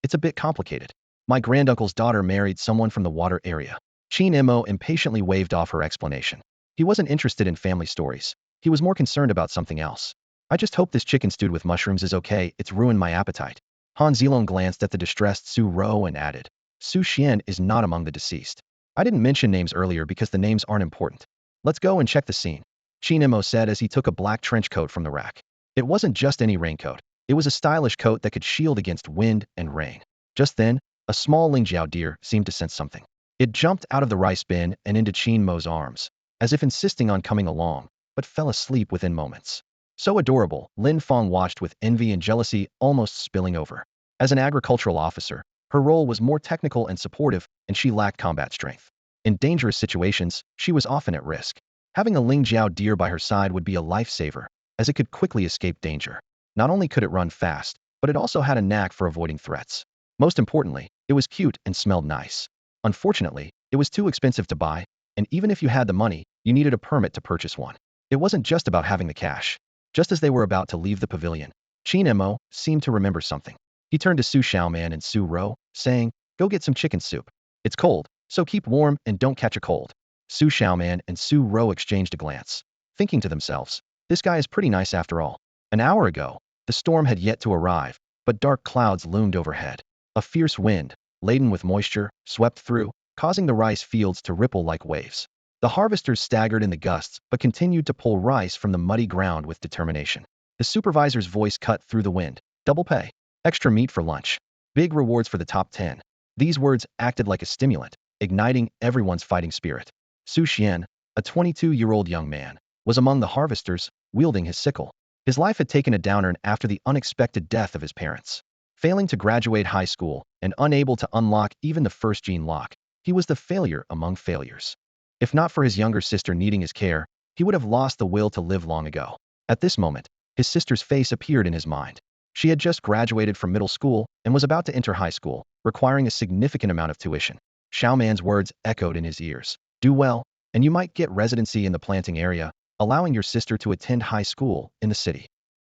It's a bit complicated. My granduncle's daughter married someone from the water area. Qin Mo impatiently waved off her explanation. He wasn't interested in family stories. He was more concerned about something else. I just hope this chicken stewed with mushrooms is okay, it's ruined my appetite. Han Zilong glanced at the distressed Su Ro and added, Su Xian is not among the deceased. I didn't mention names earlier because the names aren't important. Let's go and check the scene. Qin Mo said as he took a black trench coat from the rack. It wasn't just any raincoat. It was a stylish coat that could shield against wind and rain. Just then, a small Lingjiao deer seemed to sense something. It jumped out of the rice bin and into Qin Mo's arms, as if insisting on coming along, but fell asleep within moments. So adorable, Lin Fong watched with envy and jealousy almost spilling over. As an agricultural officer, her role was more technical and supportive, and she lacked combat strength. In dangerous situations, she was often at risk. Having a Lingjiao deer by her side would be a lifesaver, as it could quickly escape danger. Not only could it run fast, but it also had a knack for avoiding threats. Most importantly, it was cute and smelled nice. Unfortunately, it was too expensive to buy, and even if you had the money, you needed a permit to purchase one. It wasn't just about having the cash. Just as they were about to leave the pavilion, Qin Mo seemed to remember something. He turned to Su Xiaoman and Su Ro, saying, Go get some chicken soup. It's cold, so keep warm and don't catch a cold. Su Xiaoman and Su Ro exchanged a glance, thinking to themselves, this guy is pretty nice after all. An hour ago, the storm had yet to arrive, but dark clouds loomed overhead. A fierce wind, laden with moisture, swept through, causing the rice fields to ripple like waves. The harvesters staggered in the gusts but continued to pull rice from the muddy ground with determination. The supervisor's voice cut through the wind. Double pay. Extra meat for lunch. Big rewards for the top 10. These words acted like a stimulant, igniting everyone's fighting spirit. Su Xian, a 22-year-old young man, was among the harvesters, wielding his sickle. His life had taken a downturn after the unexpected death of his parents. Failing to graduate high school and unable to unlock even the first gene lock, he was the failure among failures. If not for his younger sister needing his care, he would have lost the will to live long ago. At this moment, his sister's face appeared in his mind. She had just graduated from middle school and was about to enter high school, requiring a significant amount of tuition. Xiaoman's words echoed in his ears. Do well, and you might get residency in the planting area, allowing your sister to attend high school in the city.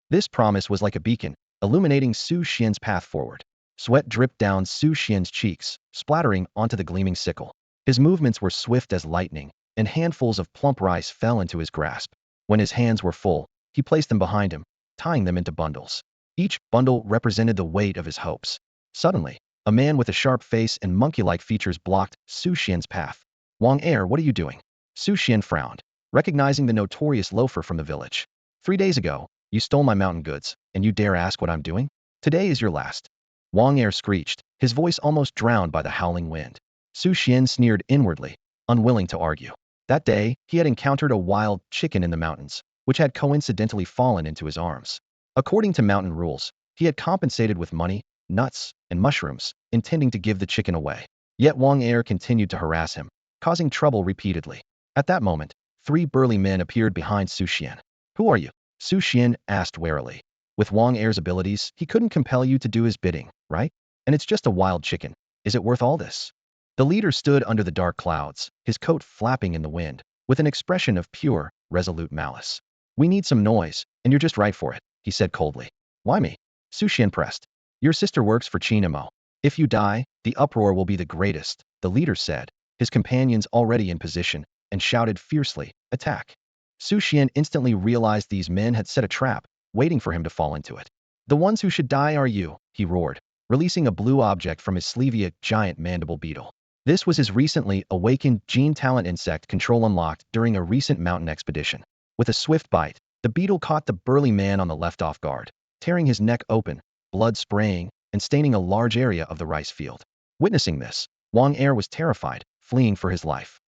This promise was like a beacon, illuminating Su Xian's path forward. Sweat dripped down Su Xian's cheeks, splattering onto the gleaming sickle. His movements were swift as lightning, and handfuls of plump rice fell into his grasp. When his hands were full, he placed them behind him, tying them into bundles. Each bundle represented the weight of his hopes. Suddenly, a man with a sharp face and monkey-like features blocked Su Xian's path. Wang Er, what are you doing? Su Xian frowned, recognizing the notorious loafer from the village. 3 days ago, you stole my mountain goods, and you dare ask what I'm doing? Today is your last. Wang Er screeched, his voice almost drowned by the howling wind. Su Xian sneered inwardly, unwilling to argue. That day, he had encountered a wild chicken in the mountains, which had coincidentally fallen into his arms. According to mountain rules, he had compensated with money, nuts, and mushrooms, intending to give the chicken away. Yet Wang Er continued to harass him, causing trouble repeatedly. At that moment, 3 burly men appeared behind Su Xian. Who are you? Su Xian asked warily. With Wang Er's abilities, he couldn't compel you to do his bidding, right? And it's just a wild chicken. Is it worth all this? The leader stood under the dark clouds, his coat flapping in the wind, with an expression of pure, resolute malice. We need some noise, and you're just right for it, he said coldly. Why me? Su Xian pressed. Your sister works for Qin Mo. If you die, the uproar will be the greatest, the leader said, his companions already in position, and shouted fiercely, attack. Su Xian instantly realized these men had set a trap, waiting for him to fall into it. The ones who should die are you, he roared, releasing a blue object from his sleeve, a giant mandible beetle. This was his recently awakened gene talent insect control unlocked during a recent mountain expedition. With a swift bite, the beetle caught the burly man on the left off guard, tearing his neck open, blood spraying, and staining a large area of the rice field. Witnessing this, Wang Er was terrified, fleeing for his life.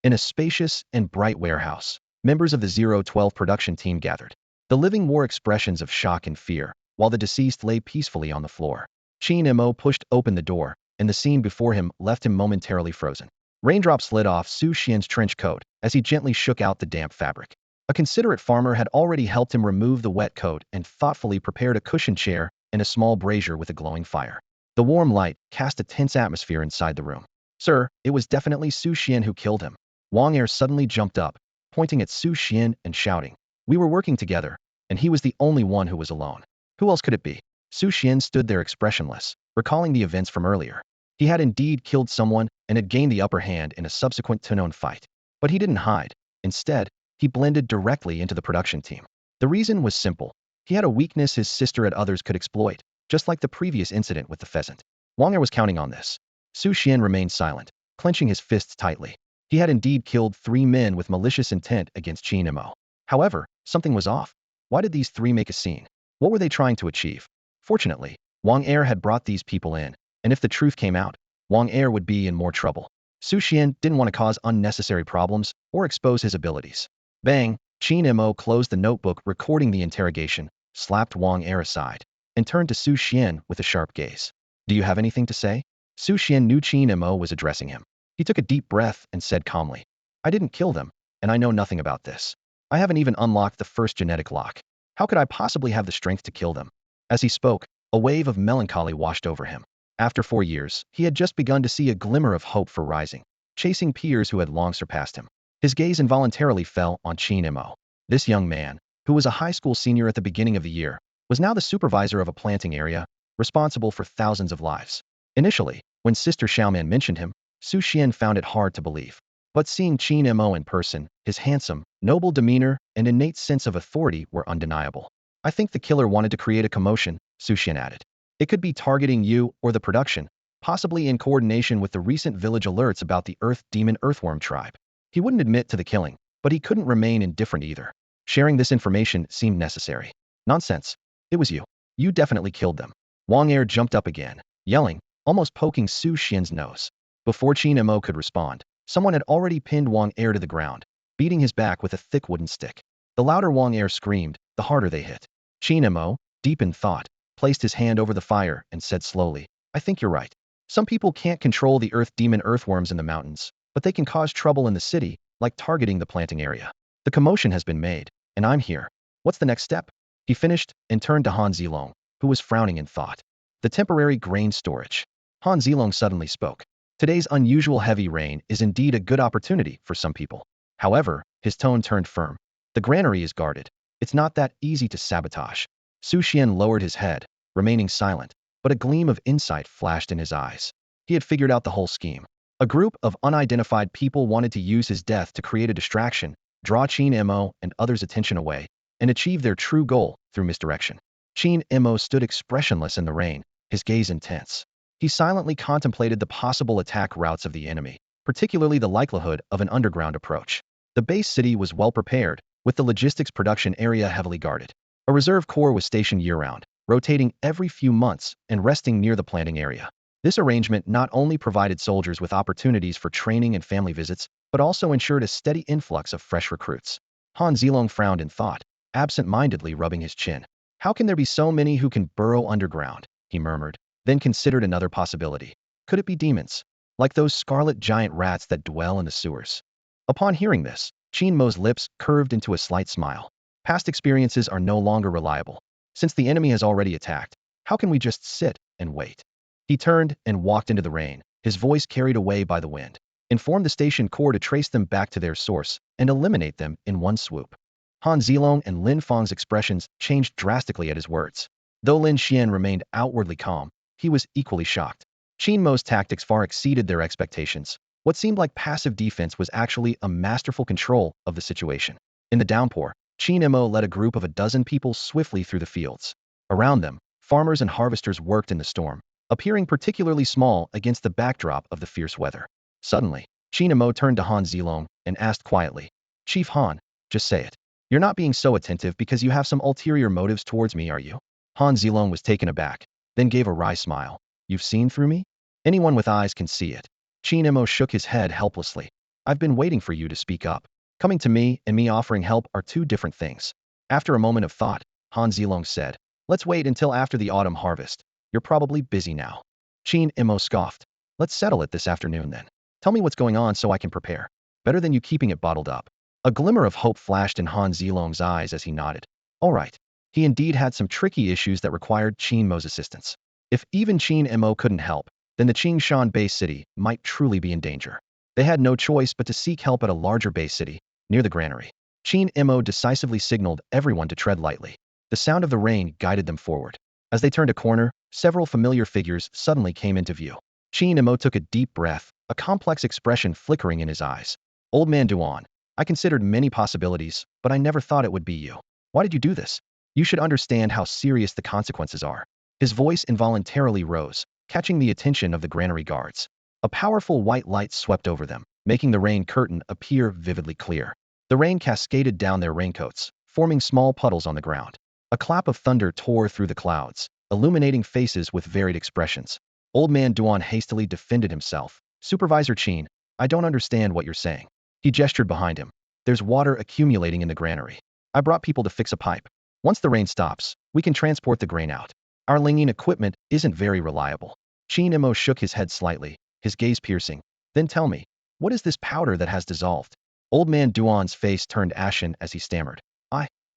In a spacious and bright warehouse, members of the 012 production team gathered. The living wore expressions of shock and fear, while the deceased lay peacefully on the floor. Qin Mo pushed open the door, and the scene before him left him momentarily frozen. Raindrops slid off Su Xian's trench coat as he gently shook out the damp fabric. A considerate farmer had already helped him remove the wet coat and thoughtfully prepared a cushioned chair and a small brazier with a glowing fire. The warm light cast a tense atmosphere inside the room. Sir, it was definitely Su Xian who killed him. Wang Er suddenly jumped up, pointing at Su Xian and shouting. We were working together, and he was the only one who was alone. Who else could it be? Su Xian stood there expressionless, recalling the events from earlier. He had indeed killed someone and had gained the upper hand in a subsequent to-known fight. But he didn't hide. Instead, he blended directly into the production team. The reason was simple. He had a weakness his sister and others could exploit, just like the previous incident with the pheasant. Wang Er was counting on this. Su Xian remained silent, clenching his fists tightly. He had indeed killed 3 men with malicious intent against Qin Mo. However, something was off. Why did these 3 make a scene? What were they trying to achieve? Fortunately, Wang Er had brought these people in, and if the truth came out, Wang Er would be in more trouble. Su Xian didn't want to cause unnecessary problems or expose his abilities. Bang! Qin Mo closed the notebook recording the interrogation, slapped Wang Er aside, and turned to Su Xian with a sharp gaze. Do you have anything to say? Su Xian knew Qin Mo was addressing him. He took a deep breath and said calmly, I didn't kill them, and I know nothing about this. I haven't even unlocked the first genetic lock. How could I possibly have the strength to kill them? As he spoke, a wave of melancholy washed over him. After 4 years, he had just begun to see a glimmer of hope for rising, chasing peers who had long surpassed him. His gaze involuntarily fell on Qin Mo. This young man, who was a high school senior at the beginning of the year, was now the supervisor of a planting area, responsible for thousands of lives. Initially, when Sister Xiaoman mentioned him, Su Xian found it hard to believe. But seeing Qin Mo in person, his handsome, noble demeanor, and innate sense of authority were undeniable. I think the killer wanted to create a commotion, Su Xian added. It could be targeting you or the production, possibly in coordination with the recent village alerts about the Earth Demon Earthworm tribe. He wouldn't admit to the killing, but he couldn't remain indifferent either. Sharing this information seemed necessary. Nonsense. It was you. You definitely killed them. Wang Er jumped up again, yelling, almost poking Su Xian's nose. Before Qin Mo could respond, someone had already pinned Wang Er to the ground, beating his back with a thick wooden stick. The louder Wang Er screamed, the harder they hit. Qin Mo, deep in thought, placed his hand over the fire and said slowly, I think you're right. Some people can't control the Earth Demon earthworms in the mountains, but they can cause trouble in the city, like targeting the planting area. The commotion has been made, and I'm here. What's the next step? He finished and turned to Han Zilong, who was frowning in thought. The temporary grain storage. Han Zilong suddenly spoke. Today's unusual heavy rain is indeed a good opportunity for some people. However, his tone turned firm. The granary is guarded. It's not that easy to sabotage. Su Xian lowered his head, remaining silent, but a gleam of insight flashed in his eyes. He had figured out the whole scheme. A group of unidentified people wanted to use his death to create a distraction, draw Qin Mo and others' attention away, and achieve their true goal through misdirection. Qin Mo stood expressionless in the rain, his gaze intense. He silently contemplated the possible attack routes of the enemy, particularly the likelihood of an underground approach. The base city was well prepared, with the logistics production area heavily guarded. A reserve corps was stationed year-round, rotating every few months and resting near the planting area. This arrangement not only provided soldiers with opportunities for training and family visits, but also ensured a steady influx of fresh recruits. Han Zilong frowned in thought, absent-mindedly rubbing his chin. How can there be so many who can burrow underground? He murmured, then considered another possibility. Could it be demons? Like those scarlet giant rats that dwell in the sewers? Upon hearing this, Qin Mo's lips curved into a slight smile. Past experiences are no longer reliable. Since the enemy has already attacked, how can we just sit and wait? He turned and walked into the rain, his voice carried away by the wind. Inform the station core to trace them back to their source and eliminate them in one swoop. Han Zilong and Lin Feng's expressions changed drastically at his words. Though Lin Xian remained outwardly calm, he was equally shocked. Qin Mo's tactics far exceeded their expectations. What seemed like passive defense was actually a masterful control of the situation. In the downpour, Qin Mo led a group of a dozen people swiftly through the fields. Around them, farmers and harvesters worked in the storm, appearing particularly small against the backdrop of the fierce weather. Suddenly, Qin Mo turned to Han Zilong and asked quietly, "Chief Han, just say it. You're not being so attentive because you have some ulterior motives towards me, are you?" Han Zilong was taken aback, then gave a wry smile. "You've seen through me? Anyone with eyes can see it." Qin Mo shook his head helplessly. "I've been waiting for you to speak up. Coming to me and me offering help are two different things." After a moment of thought, Han Zilong said, "Let's wait until after the autumn harvest. You're probably busy now." Qin Mo scoffed. "Let's settle it this afternoon then. Tell me what's going on so I can prepare. Better than you keeping it bottled up." A glimmer of hope flashed in Han Zilong's eyes as he nodded. All right. He indeed had some tricky issues that required Qin Mo's assistance. If even Qin Mo couldn't help, then the Qingshan base city might truly be in danger. They had no choice but to seek help at a larger base city, near the granary. Qin Mo decisively signaled everyone to tread lightly. The sound of the rain guided them forward. As they turned a corner, several familiar figures suddenly came into view. Qin Mo took a deep breath, a complex expression flickering in his eyes. "Old man Duan, I considered many possibilities, but I never thought it would be you. Why did you do this? You should understand how serious the consequences are." His voice involuntarily rose, catching the attention of the granary guards. A powerful white light swept over them, making the rain curtain appear vividly clear. The rain cascaded down their raincoats, forming small puddles on the ground. A clap of thunder tore through the clouds, illuminating faces with varied expressions. Old man Duan hastily defended himself. "Supervisor Qin, I don't understand what you're saying." He gestured behind him. "There's water accumulating in the granary. I brought people to fix a pipe. Once the rain stops, we can transport the grain out. Our Lingyin equipment isn't very reliable." Qin Mo shook his head slightly, his gaze piercing. "Then tell me, what is this powder that has dissolved?" Old man Duan's face turned ashen as he stammered.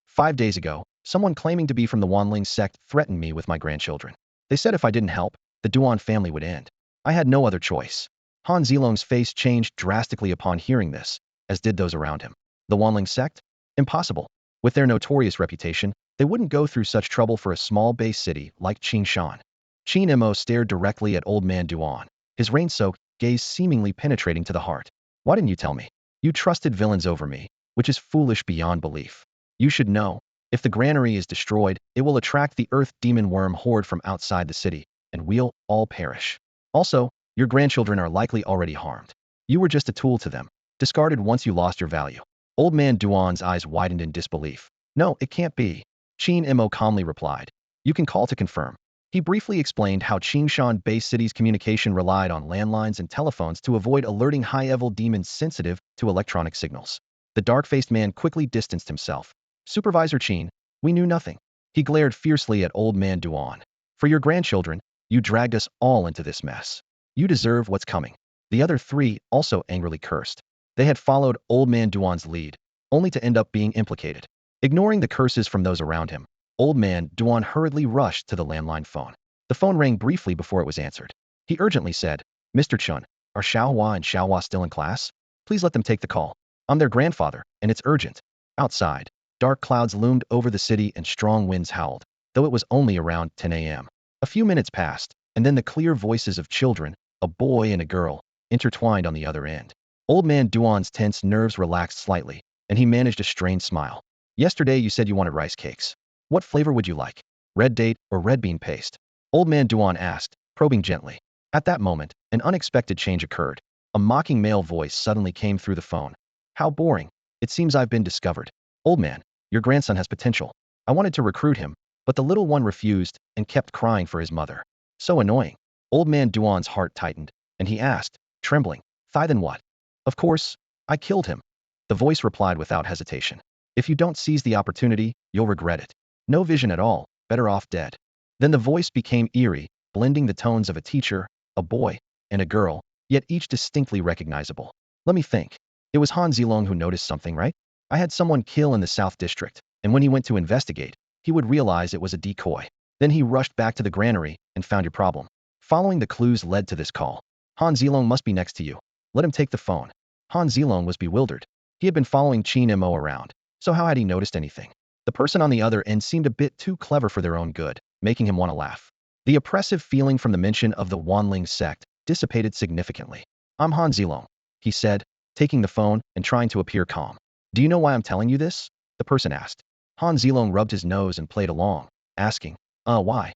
5 days ago, someone claiming to be from the Wanling sect threatened me with my grandchildren. They said if I didn't help, the Duan family would end. I had no other choice." Han Zilong's face changed drastically upon hearing this, as did those around him. The Wanling sect? Impossible. With their notorious reputation, they wouldn't go through such trouble for a small base city like Qingshan. Qin Mo stared directly at old man Duan, his rain-soaked gaze seemingly penetrating to the heart. "Why didn't you tell me? You trusted villains over me, which is foolish beyond belief. You should know, if the granary is destroyed, it will attract the earth demon worm horde from outside the city, and we'll all perish. Also, your grandchildren are likely already harmed. You were just a tool to them, discarded once you lost your value." Old man Duan's eyes widened in disbelief. "No, it can't be." Qin Mo calmly replied. "You can call to confirm." He briefly explained how Qingshan base city's communication relied on landlines and telephones to avoid alerting high-level demons sensitive to electronic signals. The dark-faced man quickly distanced himself. "Supervisor Qin, we knew nothing." He glared fiercely at old man Duan. "For your grandchildren, you dragged us all into this mess. You deserve what's coming." The other three also angrily cursed. They had followed old man Duan's lead, only to end up being implicated. Ignoring the curses from those around him, old man Duan hurriedly rushed to the landline phone. The phone rang briefly before it was answered. He urgently said, "Mr. Chun, are Xiaohua and Xiaohua still in class? Please let them take the call. I'm their grandfather, and it's urgent." Outside, dark clouds loomed over the city and strong winds howled, though it was only around 10 a.m. A few minutes passed, and then the clear voices of children, a boy and a girl, intertwined on the other end. Old man Duan's tense nerves relaxed slightly, and he managed a strained smile. "Yesterday you said you wanted rice cakes. What flavor would you like? Red date or red bean paste?" Old man Duan asked, probing gently. At that moment, an unexpected change occurred. A mocking male voice suddenly came through the phone. "How boring. It seems I've been discovered. Old man, your grandson has potential. I wanted to recruit him, but the little one refused and kept crying for his mother. So annoying." Old man Duan's heart tightened, and he asked, trembling, "Then what?" "Of course, I killed him." The voice replied without hesitation. "If you don't seize the opportunity, you'll regret it. No vision at all, better off dead." Then the voice became eerie, blending the tones of a teacher, a boy, and a girl, yet each distinctly recognizable. "Let me think. It was Han Zilong who noticed something, right? I had someone kill in the South District, and when he went to investigate, he would realize it was a decoy. Then he rushed back to the granary and found your problem. Following the clues led to this call. Han Zilong must be next to you. Let him take the phone. Han Zilong was bewildered. He had been following Qin Mo around, so how had he noticed anything? The person on the other end seemed a bit too clever for their own good, making him want to laugh. The oppressive feeling from the mention of the Wanling sect dissipated significantly. I'm Han Zilong, he said, taking the phone and trying to appear calm. Do you know why I'm telling you this? The person asked. Han Zilong rubbed his nose and played along, asking, why?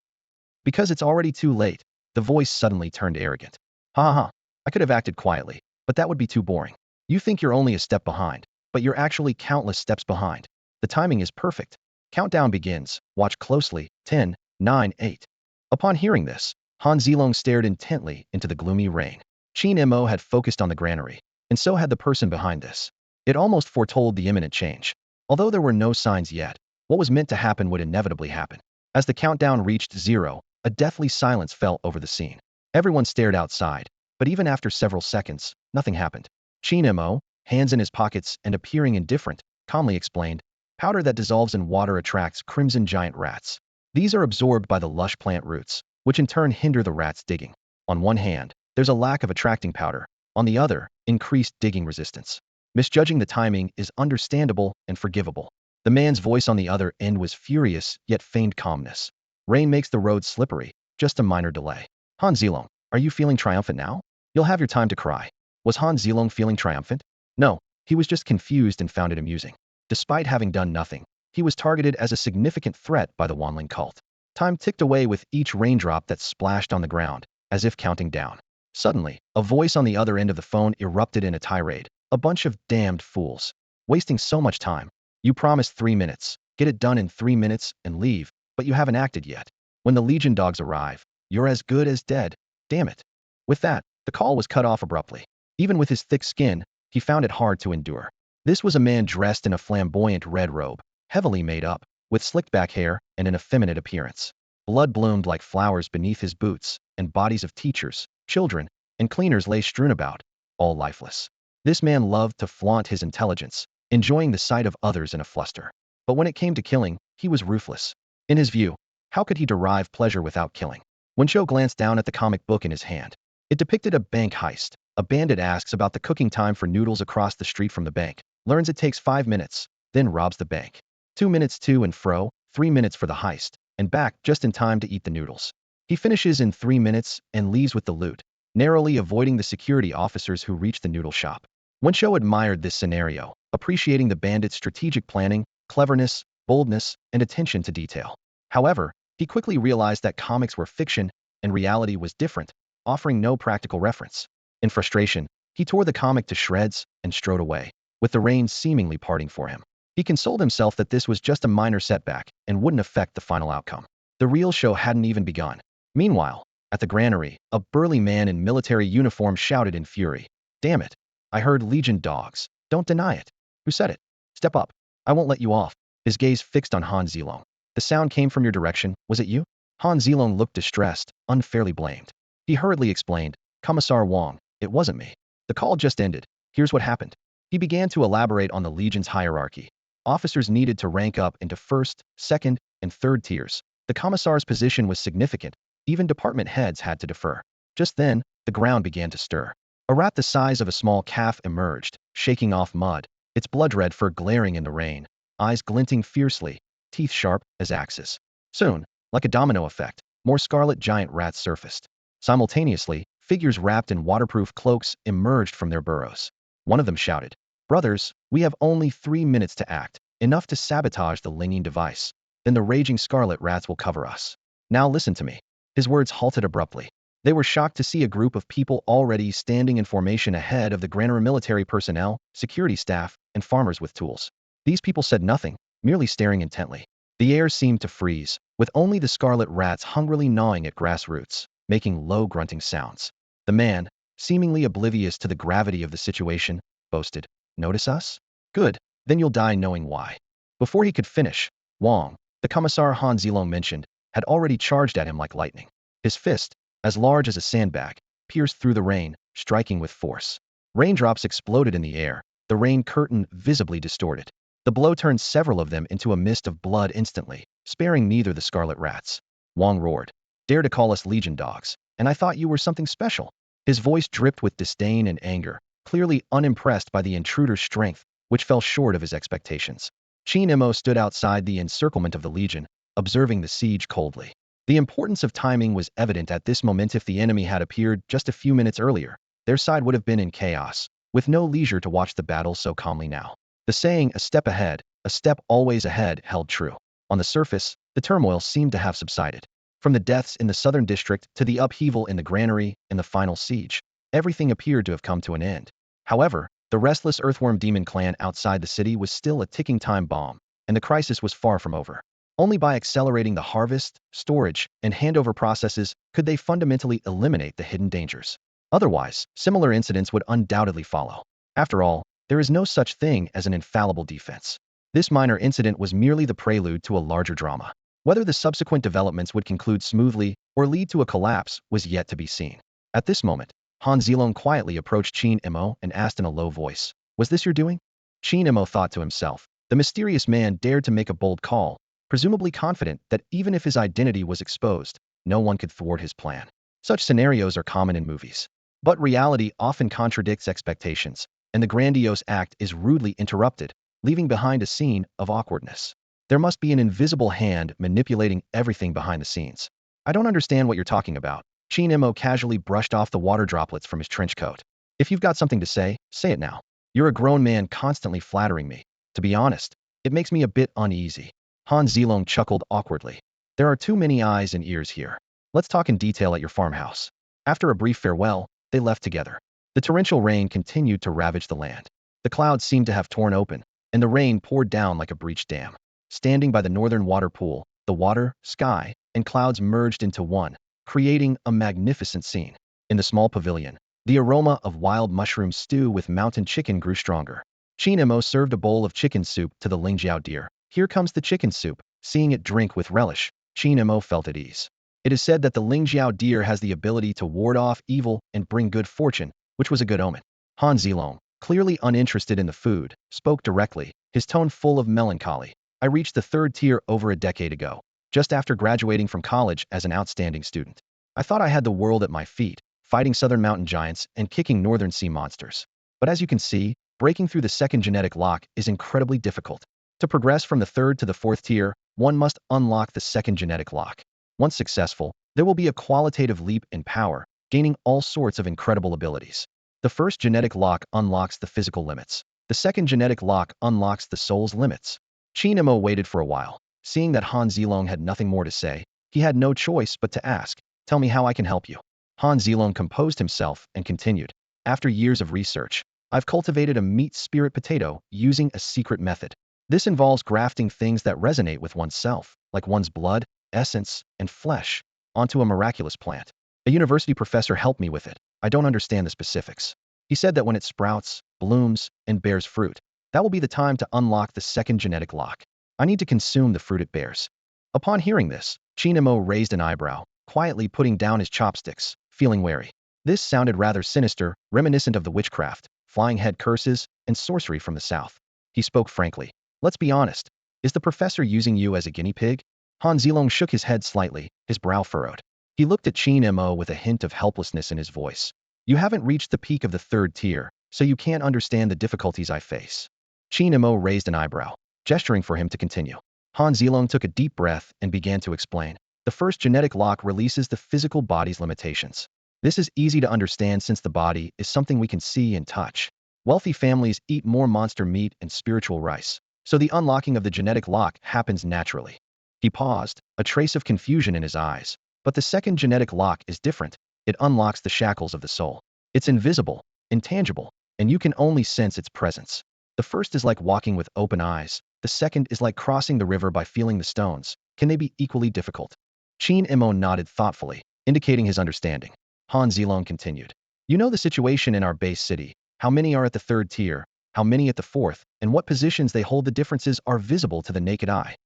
Because it's already too late. The voice suddenly turned arrogant. Ha ha ha. I could have acted quietly, but that would be too boring. You think you're only a step behind, but you're actually countless steps behind. The timing is perfect. Countdown begins. Watch closely. 10, 9, 8. Upon hearing this, Han Zilong stared intently into the gloomy rain. Qin Mo had focused on the granary, and so had the person behind this. It almost foretold the imminent change. Although there were no signs yet, what was meant to happen would inevitably happen. As the countdown reached 0, a deathly silence fell over the scene. Everyone stared outside, but even after several seconds, nothing happened. Qin Mo, hands in his pockets and appearing indifferent, calmly explained, powder that dissolves in water attracts crimson giant rats. These are absorbed by the lush plant roots, which in turn hinder the rats digging. On one hand, there's a lack of attracting powder. On the other, increased digging resistance. Misjudging the timing is understandable and forgivable. The man's voice on the other end was furious, yet feigned calmness. Rain makes the road slippery, just a minor delay. Han Zilong, are you feeling triumphant now? You'll have your time to cry. Was Han Zilong feeling triumphant? No, he was just confused and found it amusing. Despite having done nothing, he was targeted as a significant threat by the Wanling cult. Time ticked away with each raindrop that splashed on the ground, as if counting down. Suddenly, a voice on the other end of the phone erupted in a tirade. A bunch of damned fools. Wasting so much time. You promised 3 minutes. Get it done in 3 minutes and leave, but you haven't acted yet. When the Legion dogs arrive, you're as good as dead. Damn it. With that, the call was cut off abruptly. Even with his thick skin, he found it hard to endure. This was a man dressed in a flamboyant red robe, heavily made up, with slicked back hair and an effeminate appearance. Blood bloomed like flowers beneath his boots, and bodies of teachers, children, and cleaners lay strewn about, all lifeless. This man loved to flaunt his intelligence, enjoying the sight of others in a fluster. But when it came to killing, he was ruthless. In his view, how could he derive pleasure without killing? When Cho glanced down at the comic book in his hand, it depicted a bank heist. A bandit asks about the cooking time for noodles across the street from the bank, learns it takes 5 minutes, then robs the bank. 2 minutes to and fro, 3 minutes for the heist, and back just in time to eat the noodles. He finishes in 3 minutes and leaves with the loot, narrowly avoiding the security officers who reach the noodle shop. Wencho admired this scenario, appreciating the bandit's strategic planning, cleverness, boldness, and attention to detail. However, he quickly realized that comics were fiction and reality was different, offering no practical reference. In frustration, he tore the comic to shreds and strode away, with the rain seemingly parting for him. He consoled himself that this was just a minor setback and wouldn't affect the final outcome. The real show hadn't even begun. Meanwhile, at the granary, a burly man in military uniform shouted in fury, "Damn it! I heard Legion dogs. Don't deny it. Who said it? Step up. I won't let you off." His gaze fixed on Han Zilong. "The sound came from your direction. Was it you?" Han Zilong looked distressed, unfairly blamed. He hurriedly explained, "Commissar Wong, it wasn't me. The call just ended. Here's what happened." He began to elaborate on the Legion's hierarchy. Officers needed to rank up into first, second, and third tiers. The commissar's position was significant. Even department heads had to defer. Just then, the ground began to stir. A rat the size of a small calf emerged, shaking off mud, its blood-red fur glaring in the rain, eyes glinting fiercely, teeth sharp as axes. Soon, like a domino effect, more scarlet giant rats surfaced. Simultaneously, figures wrapped in waterproof cloaks emerged from their burrows. One of them shouted, "Brothers, we have only 3 minutes to act, enough to sabotage the Linging device. Then the raging scarlet rats will cover us. Now listen to me." His words halted abruptly. They were shocked to see a group of people already standing in formation ahead of the granary. Military personnel, security staff, and farmers with tools. These people said nothing, merely staring intently. The air seemed to freeze, with only the scarlet rats hungrily gnawing at grass roots, making low grunting sounds. The man, seemingly oblivious to the gravity of the situation, boasted, "Notice us? Good, then you'll die knowing why." Before he could finish, Wong, the commissar Han Zilong mentioned, had already charged at him like lightning. His fist, as large as a sandbag, pierced through the rain, striking with force. Raindrops exploded in the air, the rain curtain visibly distorted. The blow turned several of them into a mist of blood instantly, sparing neither the scarlet rats. Wang roared. Dare to call us legion dogs, and I thought you were something special. His voice dripped with disdain and anger, clearly unimpressed by the intruder's strength, which fell short of his expectations. Qin Mo stood outside the encirclement of the legion, observing the siege coldly. The importance of timing was evident at this moment. If the enemy had appeared just a few minutes earlier, their side would have been in chaos, with no leisure to watch the battle so calmly now. The saying, a step ahead, a step always ahead, held true. On the surface, the turmoil seemed to have subsided. From the deaths in the southern district to the upheaval in the granary and the final siege, everything appeared to have come to an end. However, the restless earthworm demon clan outside the city was still a ticking time bomb, and the crisis was far from over. Only by accelerating the harvest, storage, and handover processes could they fundamentally eliminate the hidden dangers. Otherwise, similar incidents would undoubtedly follow. After all, there is no such thing as an infallible defense. This minor incident was merely the prelude to a larger drama. Whether the subsequent developments would conclude smoothly or lead to a collapse was yet to be seen. At this moment, Han Zilong quietly approached Qin Mo and asked in a low voice, "Was this your doing?" Qin Mo thought to himself. The mysterious man dared to make a bold call, presumably confident that even if his identity was exposed, no one could thwart his plan. Such scenarios are common in movies. But reality often contradicts expectations, and the grandiose act is rudely interrupted, leaving behind a scene of awkwardness. There must be an invisible hand manipulating everything behind the scenes. I don't understand what you're talking about. Qin Mo casually brushed off the water droplets from his trench coat. If you've got something to say it now. You're a grown man constantly flattering me. To be honest, it makes me a bit uneasy. Han Zilong chuckled awkwardly. There are too many eyes and ears here. Let's talk in detail at your farmhouse. After a brief farewell, they left together. The torrential rain continued to ravage the land. The clouds seemed to have torn open, and the rain poured down like a breached dam. Standing by the northern water pool, the water, sky, and clouds merged into one, creating a magnificent scene. In the small pavilion, the aroma of wild mushroom stew with mountain chicken grew stronger. Qin Mo served a bowl of chicken soup to the Lingjiao deer. Here comes the chicken soup. Seeing it drink with relish, Qin Mo felt at ease. It is said that the Lingjiao deer has the ability to ward off evil and bring good fortune, which was a good omen. Han Zilong, clearly uninterested in the food, spoke directly, his tone full of melancholy. I reached the third tier over a decade ago, just after graduating from college as an outstanding student. I thought I had the world at my feet, fighting southern mountain giants and kicking northern sea monsters. But as you can see, breaking through the second genetic lock is incredibly difficult. To progress from the third to the fourth tier, one must unlock the second genetic lock. Once successful, there will be a qualitative leap in power, gaining all sorts of incredible abilities. The first genetic lock unlocks the physical limits. The second genetic lock unlocks the soul's limits. Qin Mo waited for a while. Seeing that Han Zilong had nothing more to say, he had no choice but to ask, "Tell me how I can help you." Han Zilong composed himself and continued, "After years of research, I've cultivated a meat spirit potato using a secret method. This involves grafting things that resonate with oneself, like one's blood, essence, and flesh, onto a miraculous plant. A university professor helped me with it. I don't understand the specifics. He said that when it sprouts, blooms, and bears fruit, that will be the time to unlock the second genetic lock. I need to consume the fruit it bears." Upon hearing this, Qin Mo raised an eyebrow, quietly putting down his chopsticks, feeling wary. This sounded rather sinister, reminiscent of the witchcraft, flying head curses, and sorcery from the south. He spoke frankly. "Let's be honest. Is the professor using you as a guinea pig?" Han Zilong shook his head slightly, his brow furrowed. He looked at Qin Mo with a hint of helplessness in his voice. "You haven't reached the peak of the third tier, so you can't understand the difficulties I face." Qin Mo raised an eyebrow, gesturing for him to continue. Han Zilong took a deep breath and began to explain. The first genetic lock releases the physical body's limitations. This is easy to understand since the body is something we can see and touch. Wealthy families eat more monster meat and spiritual rice, so the unlocking of the genetic lock happens naturally. He paused, a trace of confusion in his eyes. But the second genetic lock is different. It unlocks the shackles of the soul. It's invisible, intangible, and you can only sense its presence. The first is like walking with open eyes. The second is like crossing the river by feeling the stones. Can they be equally difficult? Qin Mo nodded thoughtfully, indicating his understanding. Han Zilong continued. "You know the situation in our base city. How many are at the third tier, how many at the fourth, and what positions they hold. The differences are visible to the naked eye."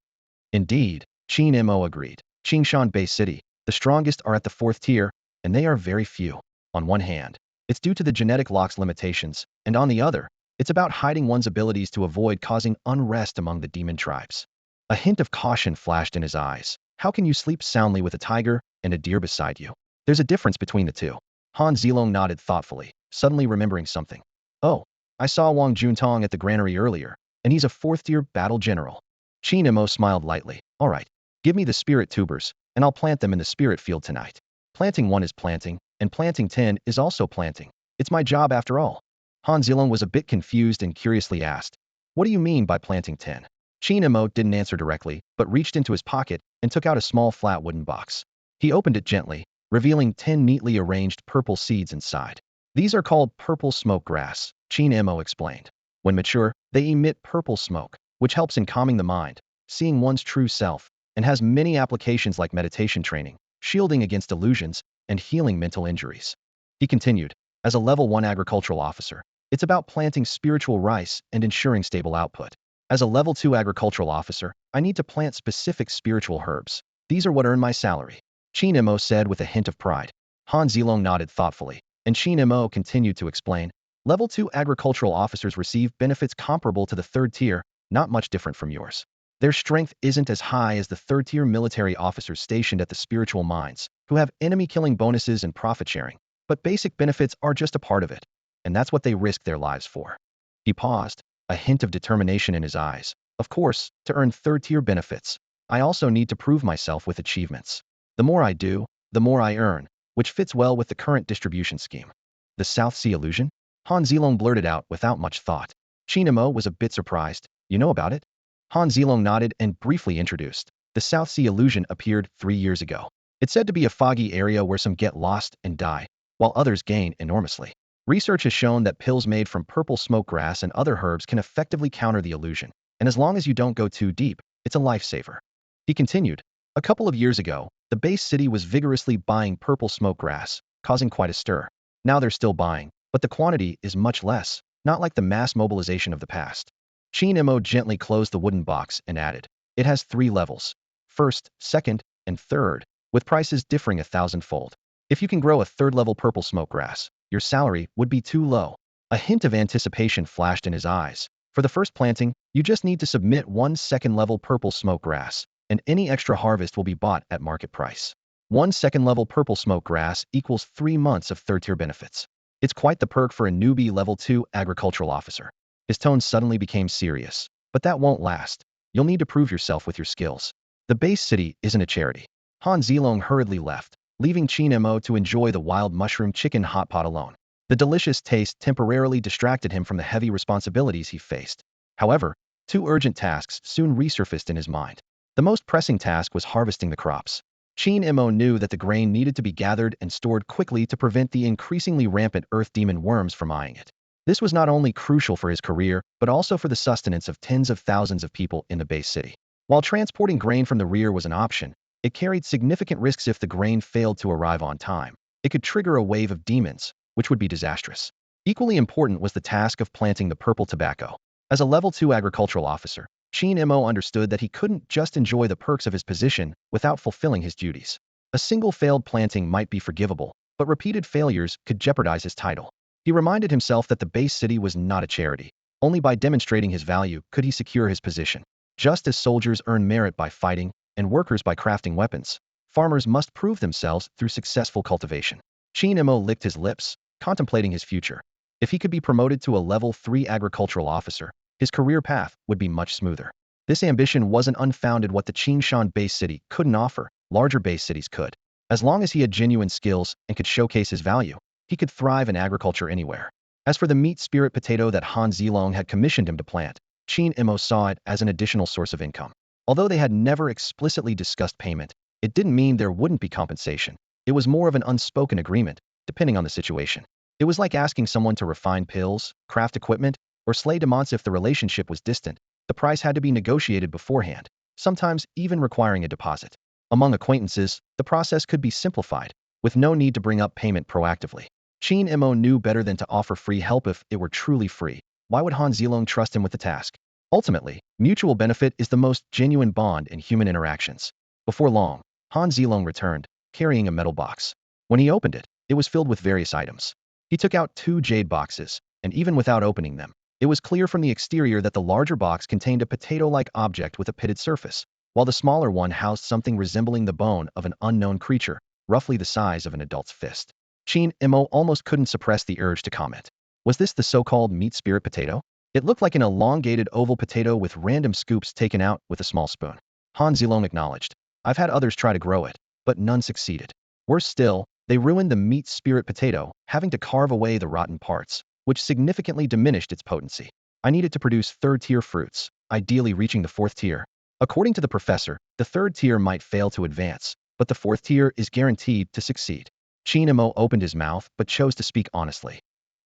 Indeed, Qin Mo agreed. Qingshan Base City, the strongest are at the fourth tier, and they are very few. On one hand, it's due to the genetic lock's limitations, and on the other, It's about hiding one's abilities to avoid causing unrest among the demon tribes. A hint of caution flashed in his eyes. How can you sleep soundly with a tiger and a deer beside you? There's a difference between the two. Han Zilong nodded thoughtfully, suddenly remembering something. Oh, I saw Wang Juntong at the granary earlier, and he's a fourth-tier battle general. Qin Mo smiled lightly. All right, give me the spirit tubers, and I'll plant them in the spirit field tonight. Planting 1 is planting, and planting 10 is also planting. It's my job after all. Han Zilong was a bit confused and curiously asked, what do you mean by planting 10? Qin Mo didn't answer directly, but reached into his pocket and took out a small flat wooden box. He opened it gently, revealing 10 neatly arranged purple seeds inside. These are called purple smoke grass, Qin Mo explained. When mature, they emit purple smoke, which helps in calming the mind, seeing one's true self, and has many applications like meditation training, shielding against illusions, and healing mental injuries. He continued, as a level 1 agricultural officer, it's about planting spiritual rice and ensuring stable output. As a level 2 agricultural officer, I need to plant specific spiritual herbs. These are what earn my salary. Qin Mo said with a hint of pride. Han Zilong nodded thoughtfully, and Qin Mo continued to explain, level 2 agricultural officers receive benefits comparable to the 3rd tier, not much different from yours. Their strength isn't as high as the 3rd tier military officers stationed at the spiritual mines, who have enemy-killing bonuses and profit sharing, but basic benefits are just a part of it, and that's what they risk their lives for. He paused, a hint of determination in his eyes. Of course, to earn 3rd tier benefits, I also need to prove myself with achievements. The more I do, the more I earn, which fits well with the current distribution scheme. The South Sea illusion? Han Zilong blurted out without much thought. Qin Mo was a bit surprised. You know about it? Han Zilong nodded and briefly introduced. The South Sea illusion appeared 3 years ago. It's said to be a foggy area where some get lost and die, while others gain enormously. Research has shown that pills made from purple smoke grass and other herbs can effectively counter the illusion, and as long as you don't go too deep, it's a lifesaver. He continued, a couple of years ago, the base city was vigorously buying purple smoke grass, causing quite a stir. Now they're still buying, but the quantity is much less, not like the mass mobilization of the past. Qin Mo gently closed the wooden box and added, it has 3 levels. 1st, 2nd, and 3rd, with prices differing 1,000-fold. If you can grow a 3rd level purple smoke grass, your salary would be too low. A hint of anticipation flashed in his eyes. For the first planting, you just need to submit 1 2nd level purple smoke grass, and any extra harvest will be bought at market price. 1 2nd level purple smoke grass equals 3 months of 3rd tier benefits. It's quite the perk for a newbie level 2 agricultural officer. His tone suddenly became serious. But that won't last. You'll need to prove yourself with your skills. The base city isn't a charity. Han Zilong hurriedly left, leaving Qin Mo to enjoy the wild mushroom chicken hot pot alone. The delicious taste temporarily distracted him from the heavy responsibilities he faced. However, 2 urgent tasks soon resurfaced in his mind. The most pressing task was harvesting the crops. Qin Mo knew that the grain needed to be gathered and stored quickly to prevent the increasingly rampant earth demon worms from eyeing it. This was not only crucial for his career, but also for the sustenance of tens of thousands of people in the base city. While transporting grain from the rear was an option, it carried significant risks if the grain failed to arrive on time. It could trigger a wave of demons, which would be disastrous. Equally important was the task of planting the purple tobacco. As a level 2 agricultural officer, Qin Mo understood that he couldn't just enjoy the perks of his position without fulfilling his duties. A single failed planting might be forgivable, but repeated failures could jeopardize his title. He reminded himself that the base city was not a charity. Only by demonstrating his value could he secure his position. Just as soldiers earn merit by fighting, and workers by crafting weapons, farmers must prove themselves through successful cultivation. Qin Mo licked his lips, contemplating his future. If he could be promoted to a level 3 agricultural officer, his career path would be much smoother. This ambition wasn't unfounded. What the Qingshan base city couldn't offer, larger base cities could. As long as he had genuine skills and could showcase his value, he could thrive in agriculture anywhere. As for the meat spirit potato that Han Zilong had commissioned him to plant, Qin Mo saw it as an additional source of income. Although they had never explicitly discussed payment, it didn't mean there wouldn't be compensation. It was more of an unspoken agreement, depending on the situation. It was like asking someone to refine pills, craft equipment, or slay demons. If the relationship was distant, the price had to be negotiated beforehand, sometimes even requiring a deposit. Among acquaintances, the process could be simplified, with no need to bring up payment proactively. Qin Mo knew better than to offer free help. If it were truly free, why would Han Zilong trust him with the task? Ultimately, mutual benefit is the most genuine bond in human interactions. Before long, Han Zilong returned, carrying a metal box. When he opened it, it was filled with various items. He took out 2 jade boxes, and even without opening them, It was clear from the exterior that the larger box contained a potato-like object with a pitted surface, while the smaller one housed something resembling the bone of an unknown creature, roughly the size of an adult's fist. Qingmo almost couldn't suppress the urge to comment. Was this the so-called meat spirit potato? It looked like an elongated oval potato with random scoops taken out with a small spoon. Han Zilong acknowledged. I've had others try to grow it, but none succeeded. Worse still, they ruined the meat spirit potato, having to carve away the rotten parts, which significantly diminished its potency. I needed to produce third-tier fruits, ideally reaching the fourth tier. According to the professor, the third tier might fail to advance, but the fourth tier is guaranteed to succeed. Qin opened his mouth but chose to speak honestly.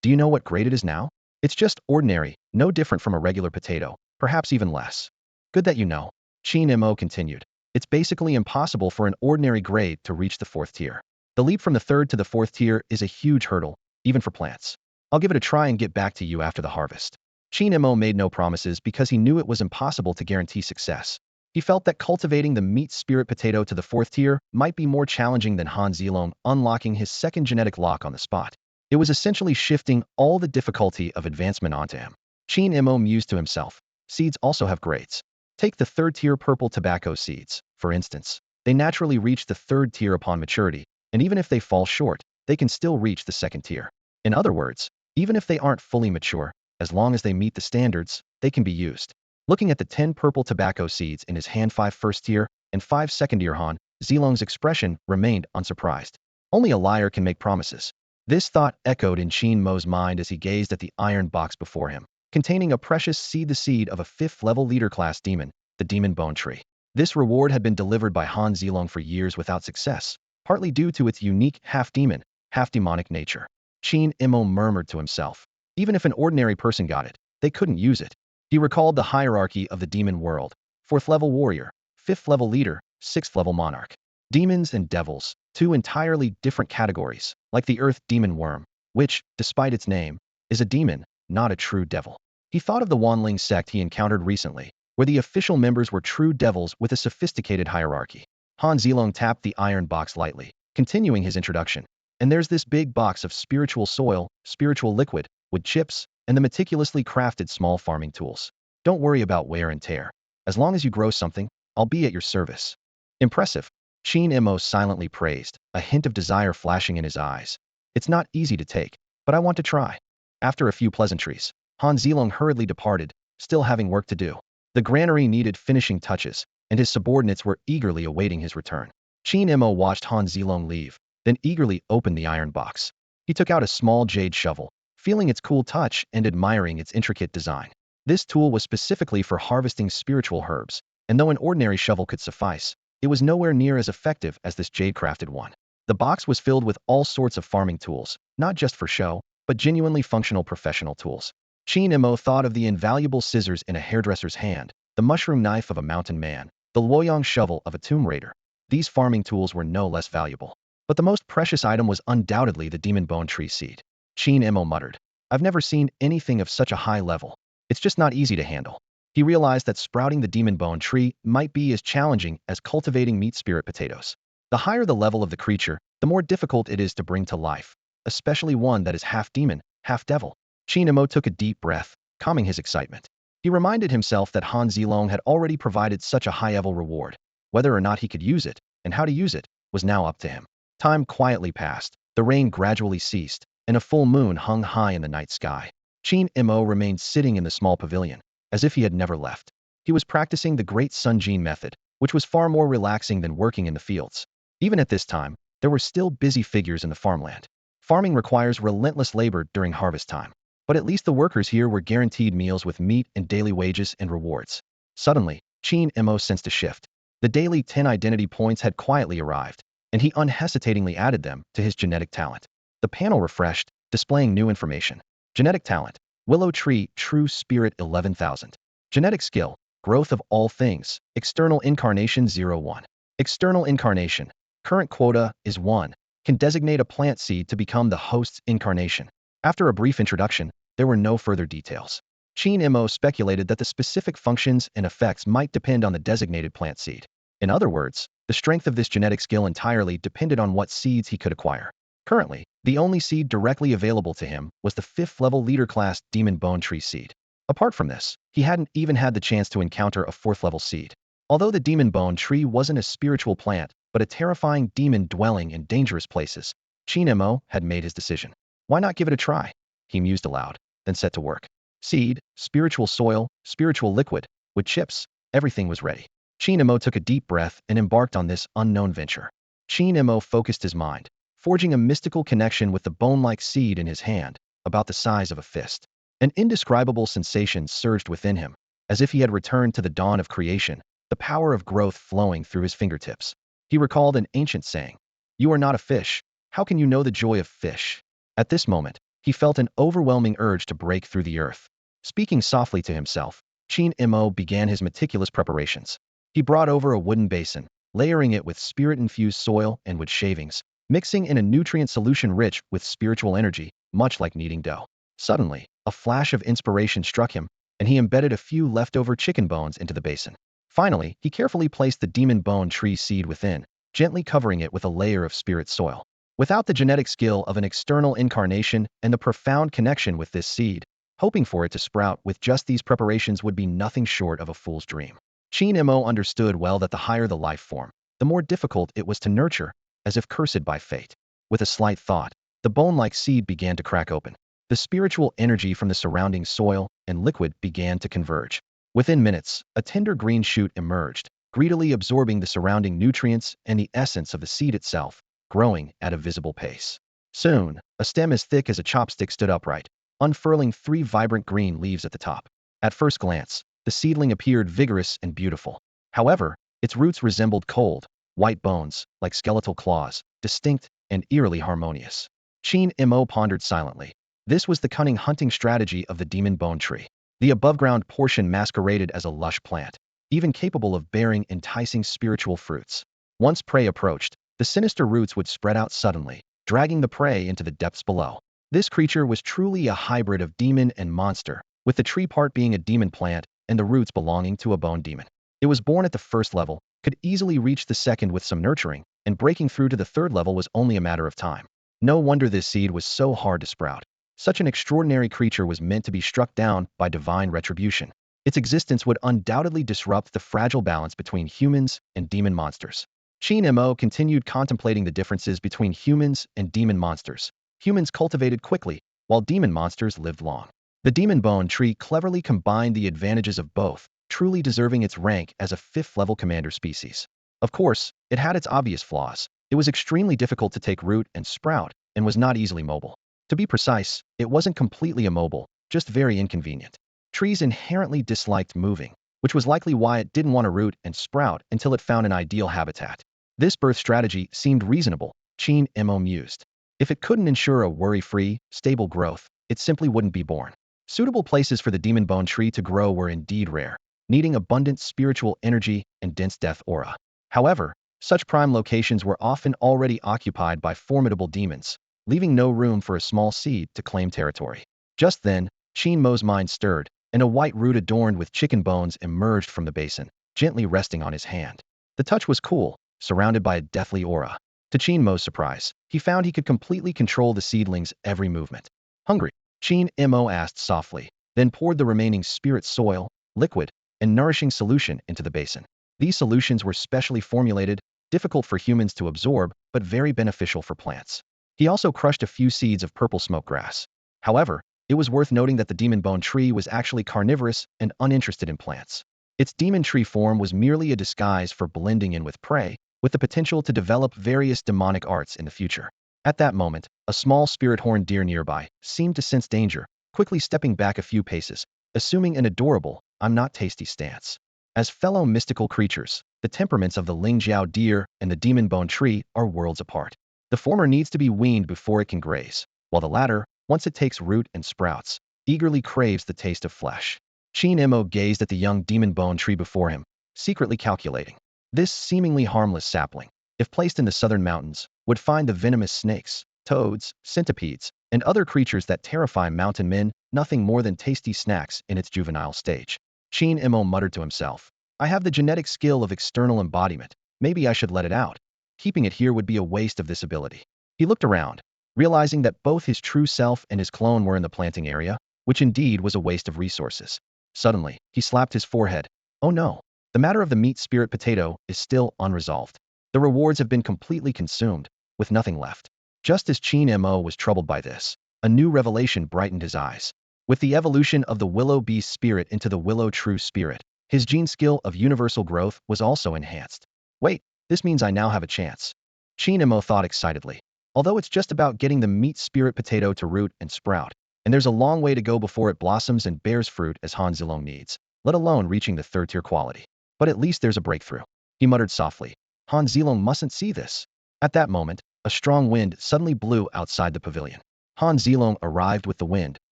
Do you know what grade it is now? It's just ordinary, no different from a regular potato, perhaps even less. Good that you know. Qin continued. It's basically impossible for an ordinary grade to reach the fourth tier. The leap from the third to the fourth tier is a huge hurdle, even for plants. I'll give it a try and get back to you after the harvest. Qin made no promises because he knew it was impossible to guarantee success. He felt that cultivating the meat spirit potato to the fourth tier might be more challenging than Han Zilong unlocking his second genetic lock on the spot. It was essentially shifting all the difficulty of advancement onto him. Qin mused to himself. Seeds also have grades. Take the third-tier purple tobacco seeds, for instance. They naturally reach the third tier upon maturity, and even if they fall short, they can still reach the second tier. In other words, even if they aren't fully mature, as long as they meet the standards, they can be used. Looking at the 10 purple tobacco seeds in his hand, 5 first tier and 5 second tier, Han Zilong's expression remained unsurprised. Only a liar can make promises. This thought echoed in Qingmo's mind as he gazed at the iron box before him, containing a precious seed, the seed of a 5th-level leader-class demon, the demon bone tree. This reward had been delivered by Han Zilong for years without success, partly due to its unique half-demon, half-demonic nature. Qin murmured to himself. Even if an ordinary person got it, they couldn't use it. He recalled the hierarchy of the demon world: 4th-level warrior, 5th-level leader, 6th-level monarch. Demons and devils, two entirely different categories, like the earth demon worm, which, despite its name, is a demon, not a true devil. He thought of the Wanling sect he encountered recently, where the official members were true devils with a sophisticated hierarchy. Han Zilong tapped the iron box lightly, continuing his introduction. And there's this big box of spiritual soil, spiritual liquid, wood chips, and the meticulously crafted small farming tools. Don't worry about wear and tear. As long as you grow something, I'll be at your service. Impressive. Qin silently praised, a hint of desire flashing in his eyes. It's not easy to take, but I want to try. After a few pleasantries, Han Zilong hurriedly departed, still having work to do. The granary needed finishing touches, and his subordinates were eagerly awaiting his return. Qin watched Han Zilong leave, then eagerly opened the iron box. He took out a small jade shovel, feeling its cool touch and admiring its intricate design. This tool was specifically for harvesting spiritual herbs, and though an ordinary shovel could suffice, it was nowhere near as effective as this jade-crafted one. The box was filled with all sorts of farming tools, not just for show, but genuinely functional professional tools. Qin thought of the invaluable scissors in a hairdresser's hand, the mushroom knife of a mountain man, the Luoyang shovel of a tomb raider. These farming tools were no less valuable. But the most precious item was undoubtedly the demon bone tree seed. Qin muttered. I've never seen anything of such a high level. It's just not easy to handle. He realized that sprouting the demon bone tree might be as challenging as cultivating meat spirit potatoes. The higher the level of the creature, the more difficult it is to bring to life, especially one that is half demon, half devil. Qin took a deep breath, calming his excitement. He reminded himself that Han Zilong had already provided such a high-level reward. Whether or not he could use it, and how to use it, was now up to him. Time quietly passed, the rain gradually ceased, and a full moon hung high in the night sky. Qin remained sitting in the small pavilion, as if he had never left. He was practicing the great Sun method, which was far more relaxing than working in the fields. Even at this time, there were still busy figures in the farmland. Farming requires relentless labor during harvest time, but at least the workers here were guaranteed meals with meat and daily wages and rewards. Suddenly, Qin sensed a shift. The daily 10 identity points had quietly arrived, and he unhesitatingly added them to his genetic talent. The panel refreshed, displaying new information. Genetic talent: Willow Tree, True Spirit 11,000. Genetic skill: Growth of all things, External Incarnation 01. External Incarnation. Current quota is 1. Can designate a plant seed to become the host's incarnation. After a brief introduction, there were no further details. Qin speculated that the specific functions and effects might depend on the designated plant seed. In other words, the strength of this genetic skill entirely depended on what seeds he could acquire. Currently, the only seed directly available to him was the 5th-level leader-class demon bone tree seed. Apart from this, he hadn't even had the chance to encounter a fourth-level seed. Although the demon bone tree wasn't a spiritual plant, but a terrifying demon dwelling in dangerous places, Qin Mo had made his decision. Why not give it a try? He mused aloud, then set to work. Seed, spiritual soil, spiritual liquid, with chips, everything was ready. Qin Mo took a deep breath and embarked on this unknown venture. Qin Mo focused his mind, forging a mystical connection with the bone-like seed in his hand, about the size of a fist. An indescribable sensation surged within him, as if he had returned to the dawn of creation, the power of growth flowing through his fingertips. He recalled an ancient saying, "You are not a fish. How can you know the joy of fish?" At this moment, he felt an overwhelming urge to break through the earth. Speaking softly to himself, Qin Mo began his meticulous preparations. He brought over a wooden basin, layering it with spirit-infused soil and wood shavings, mixing in a nutrient solution rich with spiritual energy, much like kneading dough. Suddenly, a flash of inspiration struck him, and he embedded a few leftover chicken bones into the basin. Finally, he carefully placed the demon bone tree seed within, gently covering it with a layer of spirit soil. Without the genetic skill of an external incarnation and the profound connection with this seed, hoping for it to sprout with just these preparations would be nothing short of a fool's dream. Qin Mo understood well that the higher the life form, the more difficult it was to nurture, as if cursed by fate. With a slight thought, the bone-like seed began to crack open. The spiritual energy from the surrounding soil and liquid began to converge. Within minutes, a tender green shoot emerged, greedily absorbing the surrounding nutrients and the essence of the seed itself, growing at a visible pace. Soon, a stem as thick as a chopstick stood upright, unfurling 3 vibrant green leaves at the top. At first glance, the seedling appeared vigorous and beautiful. However, its roots resembled cold, white bones, like skeletal claws, distinct and eerily harmonious. Qin Mo pondered silently. This was the cunning hunting strategy of the demon bone tree. The above-ground portion masqueraded as a lush plant, even capable of bearing enticing spiritual fruits. Once prey approached, the sinister roots would spread out suddenly, dragging the prey into the depths below. This creature was truly a hybrid of demon and monster, with the tree part being a demon plant and the roots belonging to a bone demon. It was born at the first level, could easily reach the second with some nurturing, and breaking through to the third level was only a matter of time. No wonder this seed was so hard to sprout. Such an extraordinary creature was meant to be struck down by divine retribution. Its existence would undoubtedly disrupt the fragile balance between humans and demon monsters. Qin Mo continued contemplating the differences between humans and demon monsters. Humans cultivated quickly, while demon monsters lived long. The demon bone tree cleverly combined the advantages of both, truly deserving its rank as a 5th-level commander species. Of course, it had its obvious flaws. It was extremely difficult to take root and sprout, and was not easily mobile. To be precise, it wasn't completely immobile, just very inconvenient. Trees inherently disliked moving, which was likely why it didn't want to root and sprout until it found an ideal habitat. This birth strategy seemed reasonable, Qin Mo mused. If it couldn't ensure a worry-free, stable growth, it simply wouldn't be born. Suitable places for the demon bone tree to grow were indeed rare, needing abundant spiritual energy and dense death aura. However, such prime locations were often already occupied by formidable demons, leaving no room for a small seed to claim territory. Just then, Qin Mo's mind stirred, and a white root adorned with chicken bones emerged from the basin, gently resting on his hand. The touch was cool, surrounded by a deathly aura. To Qin Mo's surprise, he found he could completely control the seedling's every movement. Hungry? Qin Mo asked softly, then poured the remaining spirit soil, liquid, and nourishing solution into the basin. These solutions were specially formulated, difficult for humans to absorb, but very beneficial for plants. He also crushed a few seeds of purple smoke grass. However, it was worth noting that the demon bone tree was actually carnivorous and uninterested in plants. Its demon tree form was merely a disguise for blending in with prey, with the potential to develop various demonic arts in the future. At that moment, a small spirit-horned deer nearby seemed to sense danger, quickly stepping back a few paces, assuming an adorable, "I'm not tasty" stance. As fellow mystical creatures, the temperaments of the Lingjiao deer and the demon bone tree are worlds apart. The former needs to be weaned before it can graze, while the latter, once it takes root and sprouts, eagerly craves the taste of flesh. Qin Mo gazed at the young demon bone tree before him, secretly calculating. This seemingly harmless sapling, if placed in the southern mountains, would find the venomous snakes, toads, centipedes, and other creatures that terrify mountain men nothing more than tasty snacks in its juvenile stage. Qin Mo muttered to himself, "I have the genetic skill of external embodiment. Maybe I should let it out. Keeping it here would be a waste of this ability." He looked around, realizing that both his true self and his clone were in the planting area. which indeed was a waste of resources. Suddenly, he slapped his forehead. Oh no, the matter of the meat spirit potato is still unresolved. The rewards have been completely consumed, with nothing left. Just as Qin Mo was troubled by this, a new revelation brightened his eyes. With the evolution of the willow beast spirit into the willow true spirit, his gene skill of universal growth was also enhanced. Wait, this means I now have a chance. Qin Mo thought excitedly. Although it's just about getting the meat spirit potato to root and sprout, and there's a long way to go before it blossoms and bears fruit as Han Zilong needs, let alone reaching the third-tier quality. But at least there's a breakthrough. He muttered softly. Han Zilong mustn't see this. At that moment, a strong wind suddenly blew outside the pavilion. Han Zilong arrived with the wind,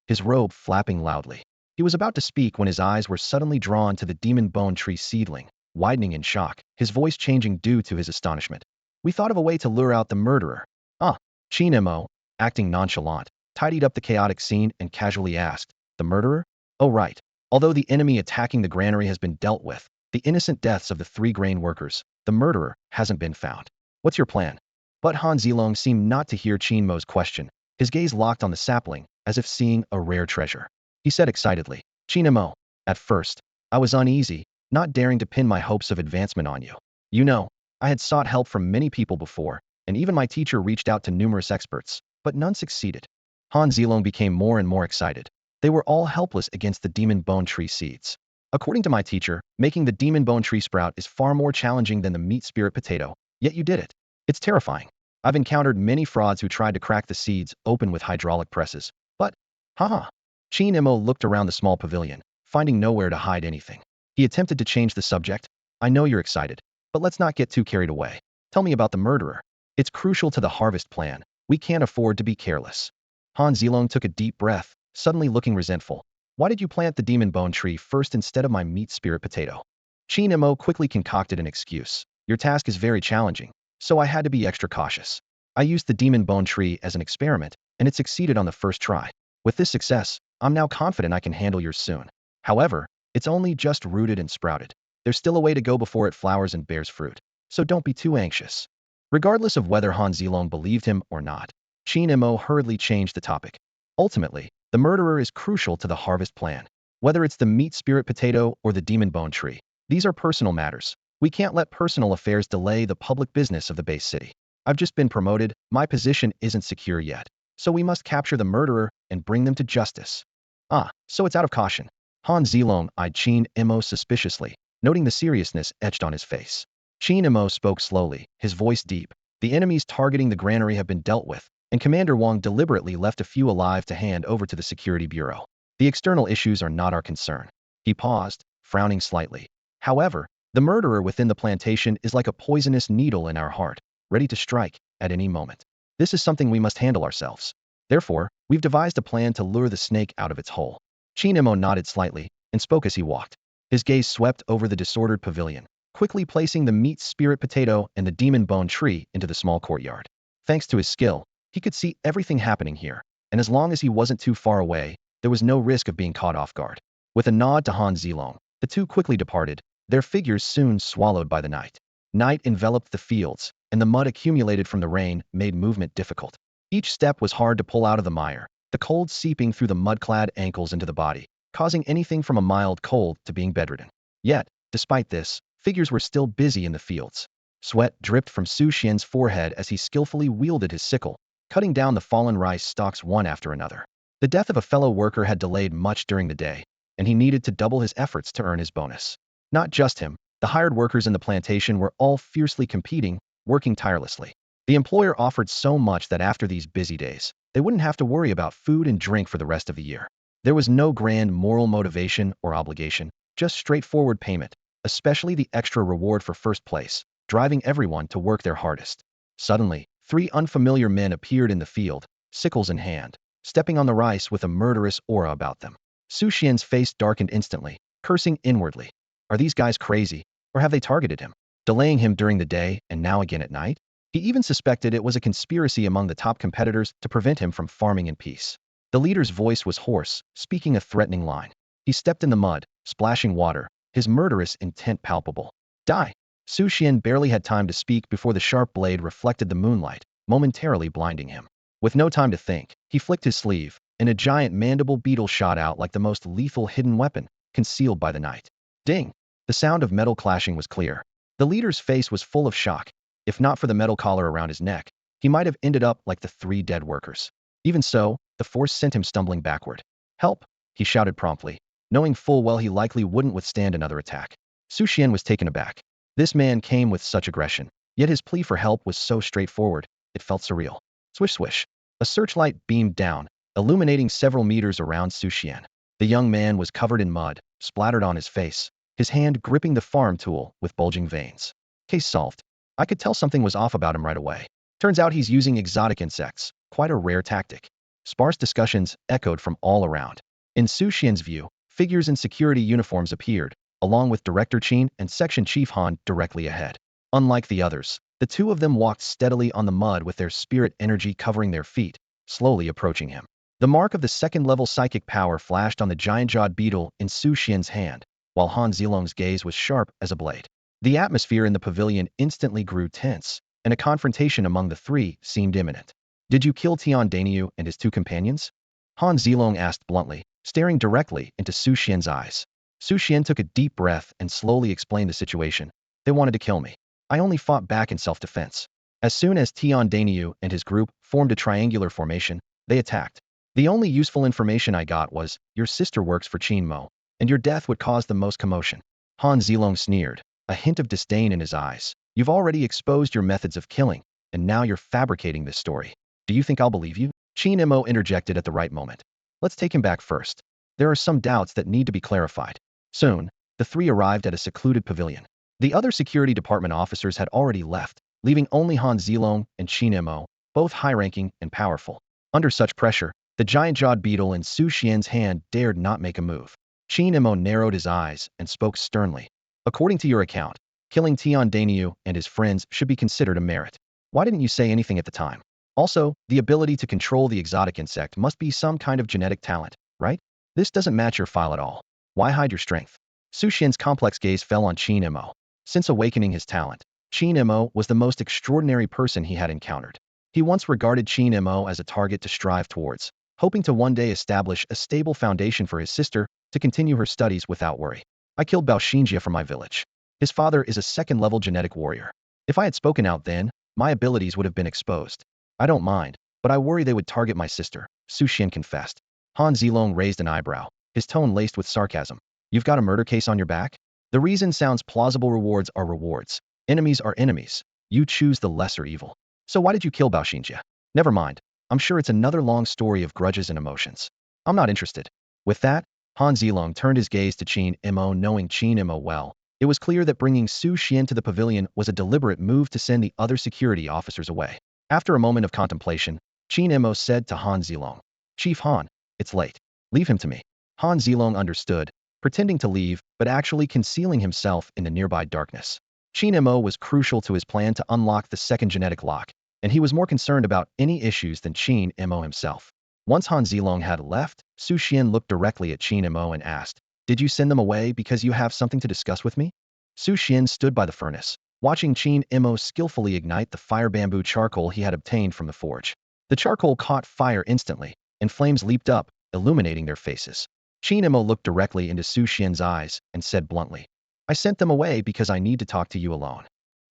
his robe flapping loudly. He was about to speak when his eyes were suddenly drawn to the demon bone tree seedling, widening in shock, his voice changing due to his astonishment. We thought of a way to lure out the murderer. Ah, Qin Mo, acting nonchalant, tidied up the chaotic scene and casually asked, the murderer? Oh right. Although the enemy attacking the granary has been dealt with, the innocent deaths of the 3 grain workers, the murderer hasn't been found. What's your plan? But Han Zilong seemed not to hear Qin Mo's question, his gaze locked on the sapling, as if seeing a rare treasure. He said excitedly, Qin Mo, at first, I was uneasy, not daring to pin my hopes of advancement on you. You know, I had sought help from many people before, and even my teacher reached out to numerous experts, but none succeeded. Han Zilong became more and more excited. They were all helpless against the demon bone tree seeds. According to my teacher, making the demon bone tree sprout is far more challenging than the meat spirit potato, yet you did it. It's terrifying. I've encountered many frauds who tried to crack the seeds open with hydraulic presses, but, haha. Qin Mo looked around the small pavilion, finding nowhere to hide anything. He attempted to change the subject. I know you're excited, but let's not get too carried away. Tell me about the murderer. It's crucial to the harvest plan. We can't afford to be careless. Han Zilong took a deep breath, suddenly looking resentful. Why did you plant the demon bone tree first instead of my meat spirit potato? Qin Mo quickly concocted an excuse. Your task is very challenging, so I had to be extra cautious. I used the demon bone tree as an experiment, and it succeeded on the first try. With this success, I'm now confident I can handle yours soon. However, it's only just rooted and sprouted. There's still a way to go before it flowers and bears fruit, so don't be too anxious. Regardless of whether Han Zilong believed him or not, Qin Mo hurriedly changed the topic. Ultimately, the murderer is crucial to the harvest plan. Whether it's the meat spirit potato or the demon bone tree, these are personal matters. We can't let personal affairs delay the public business of the base city. I've just been promoted, my position isn't secure yet, so we must capture the murderer and bring them to justice. Ah, so it's out of caution. Han Zilong eyed Qin Mo suspiciously, noting the seriousness etched on his face. Qin Mo spoke slowly, his voice deep. The enemies targeting the granary have been dealt with, and Commander Wang deliberately left a few alive to hand over to the Security Bureau. The external issues are not our concern. He paused, frowning slightly. However, the murderer within the plantation is like a poisonous needle in our heart, ready to strike at any moment. This is something we must handle ourselves. Therefore, we've devised a plan to lure the snake out of its hole. Qin Mo nodded slightly and spoke as he walked. His gaze swept over the disordered pavilion, quickly placing the meat spirit potato and the demon bone tree into the small courtyard. Thanks to his skill, he could see everything happening here, and as long as he wasn't too far away, there was no risk of being caught off guard. With a nod to Han Zilong, the two quickly departed, their figures soon swallowed by the night. Night enveloped the fields, and the mud accumulated from the rain made movement difficult. Each step was hard to pull out of the mire, the cold seeping through the mud-clad ankles into the body, causing anything from a mild cold to being bedridden. Yet, despite this, figures were still busy in the fields. Sweat dripped from Su Xian's forehead as he skillfully wielded his sickle, cutting down the fallen rice stalks one after another. The death of a fellow worker had delayed much during the day, and he needed to double his efforts to earn his bonus. Not just him, the hired workers in the plantation were all fiercely competing, working tirelessly. The employer offered so much that after these busy days, they wouldn't have to worry about food and drink for the rest of the year. There was no grand moral motivation or obligation, just straightforward payment, especially the extra reward for first place, driving everyone to work their hardest. Suddenly, 3 unfamiliar men appeared in the field, sickles in hand, stepping on the rice with a murderous aura about them. Su Xian's face darkened instantly, cursing inwardly. Are these guys crazy, or have they targeted him, delaying him during the day and now again at night? He even suspected it was a conspiracy among the top competitors to prevent him from farming in peace. The leader's voice was hoarse, speaking a threatening line. He stepped in the mud, splashing water, his murderous intent palpable. Die! Su Xian barely had time to speak before the sharp blade reflected the moonlight, momentarily blinding him. With no time to think, he flicked his sleeve, and a giant mandible beetle shot out like the most lethal hidden weapon, concealed by the night. Ding! The sound of metal clashing was clear. The leader's face was full of shock. If not for the metal collar around his neck, he might have ended up like the 3 dead workers. Even so, the force sent him stumbling backward. "Help!" he shouted promptly, knowing full well he likely wouldn't withstand another attack. Su Xian was taken aback. This man came with such aggression, yet his plea for help was so straightforward, it felt surreal. Swish swish. A searchlight beamed down, illuminating several meters around Su Xian. The young man was covered in mud, splattered on his face, his hand gripping the farm tool with bulging veins. Case solved. I could tell something was off about him right away. Turns out he's using exotic insects, quite a rare tactic. Sparse discussions echoed from all around. In Su Xian's view, figures in security uniforms appeared, along with Director Qin and Section Chief Han directly ahead. Unlike the others, the two of them walked steadily on the mud with their spirit energy covering their feet, slowly approaching him. The mark of the second-level psychic power flashed on the giant-jawed beetle in Su Xian's hand, while Han Zilong's gaze was sharp as a blade. The atmosphere in the pavilion instantly grew tense, and a confrontation among the three seemed imminent. "Did you kill Tian Dainyu and his 2 companions?" Han Zilong asked bluntly, staring directly into Su Xian's eyes. Su Xian took a deep breath and slowly explained the situation. "They wanted to kill me. I only fought back in self-defense. As soon as Tian Dainyu and his group formed a triangular formation, they attacked. The only useful information I got was, your sister works for Qin Mo, and your death would cause the most commotion." Han Zilong sneered, a hint of disdain in his eyes. "You've already exposed your methods of killing, and now you're fabricating this story. Do you think I'll believe you?" Qingmo interjected at the right moment. "Let's take him back first. There are some doubts that need to be clarified." Soon, the three arrived at a secluded pavilion. The other security department officers had already left, leaving only Han Zilong and Qingmo, both high-ranking and powerful. Under such pressure, the giant-jawed beetle in Su Xian's hand dared not make a move. Qingmo narrowed his eyes and spoke sternly. "According to your account, killing Tian Dainyu and his friends should be considered a merit. Why didn't you say anything at the time? Also, the ability to control the exotic insect must be some kind of genetic talent, right? This doesn't match your file at all. Why hide your strength?" Su Xian's complex gaze fell on Qingmo. Since awakening his talent, Qingmo was the most extraordinary person he had encountered. He once regarded Qingmo as a target to strive towards, hoping to one day establish a stable foundation for his sister to continue her studies without worry. "I killed Bao Xinjie from my village. His father is a second-level genetic warrior. If I had spoken out then, my abilities would have been exposed. I don't mind, but I worry they would target my sister," Su Xian confessed. Han Zilong raised an eyebrow, his tone laced with sarcasm. "You've got a murder case on your back? The reason sounds plausible. Rewards are rewards. Enemies are enemies. You choose the lesser evil. So why did you kill Bao Xinjie? Never mind. I'm sure it's another long story of grudges and emotions. I'm not interested." With that, Han Zilong turned his gaze to Qingmo. Knowing Qingmo well, it was clear that bringing Su Xian to the pavilion was a deliberate move to send the other security officers away. After a moment of contemplation, Qingmo said to Han Zilong, "Chief Han, it's late. Leave him to me." Han Zilong understood, pretending to leave, but actually concealing himself in the nearby darkness. Qingmo was crucial to his plan to unlock the second genetic lock, and he was more concerned about any issues than Qingmo himself. Once Han Zilong had left, Su Xian looked directly at Qingmo and asked, "Did you send them away because you have something to discuss with me?" Su Xian stood by the furnace, watching Qingmo skillfully ignite the fire bamboo charcoal he had obtained from the forge. The charcoal caught fire instantly, and flames leaped up, illuminating their faces. Qingmo looked directly into Su Xian's eyes and said bluntly, "I sent them away because I need to talk to you alone."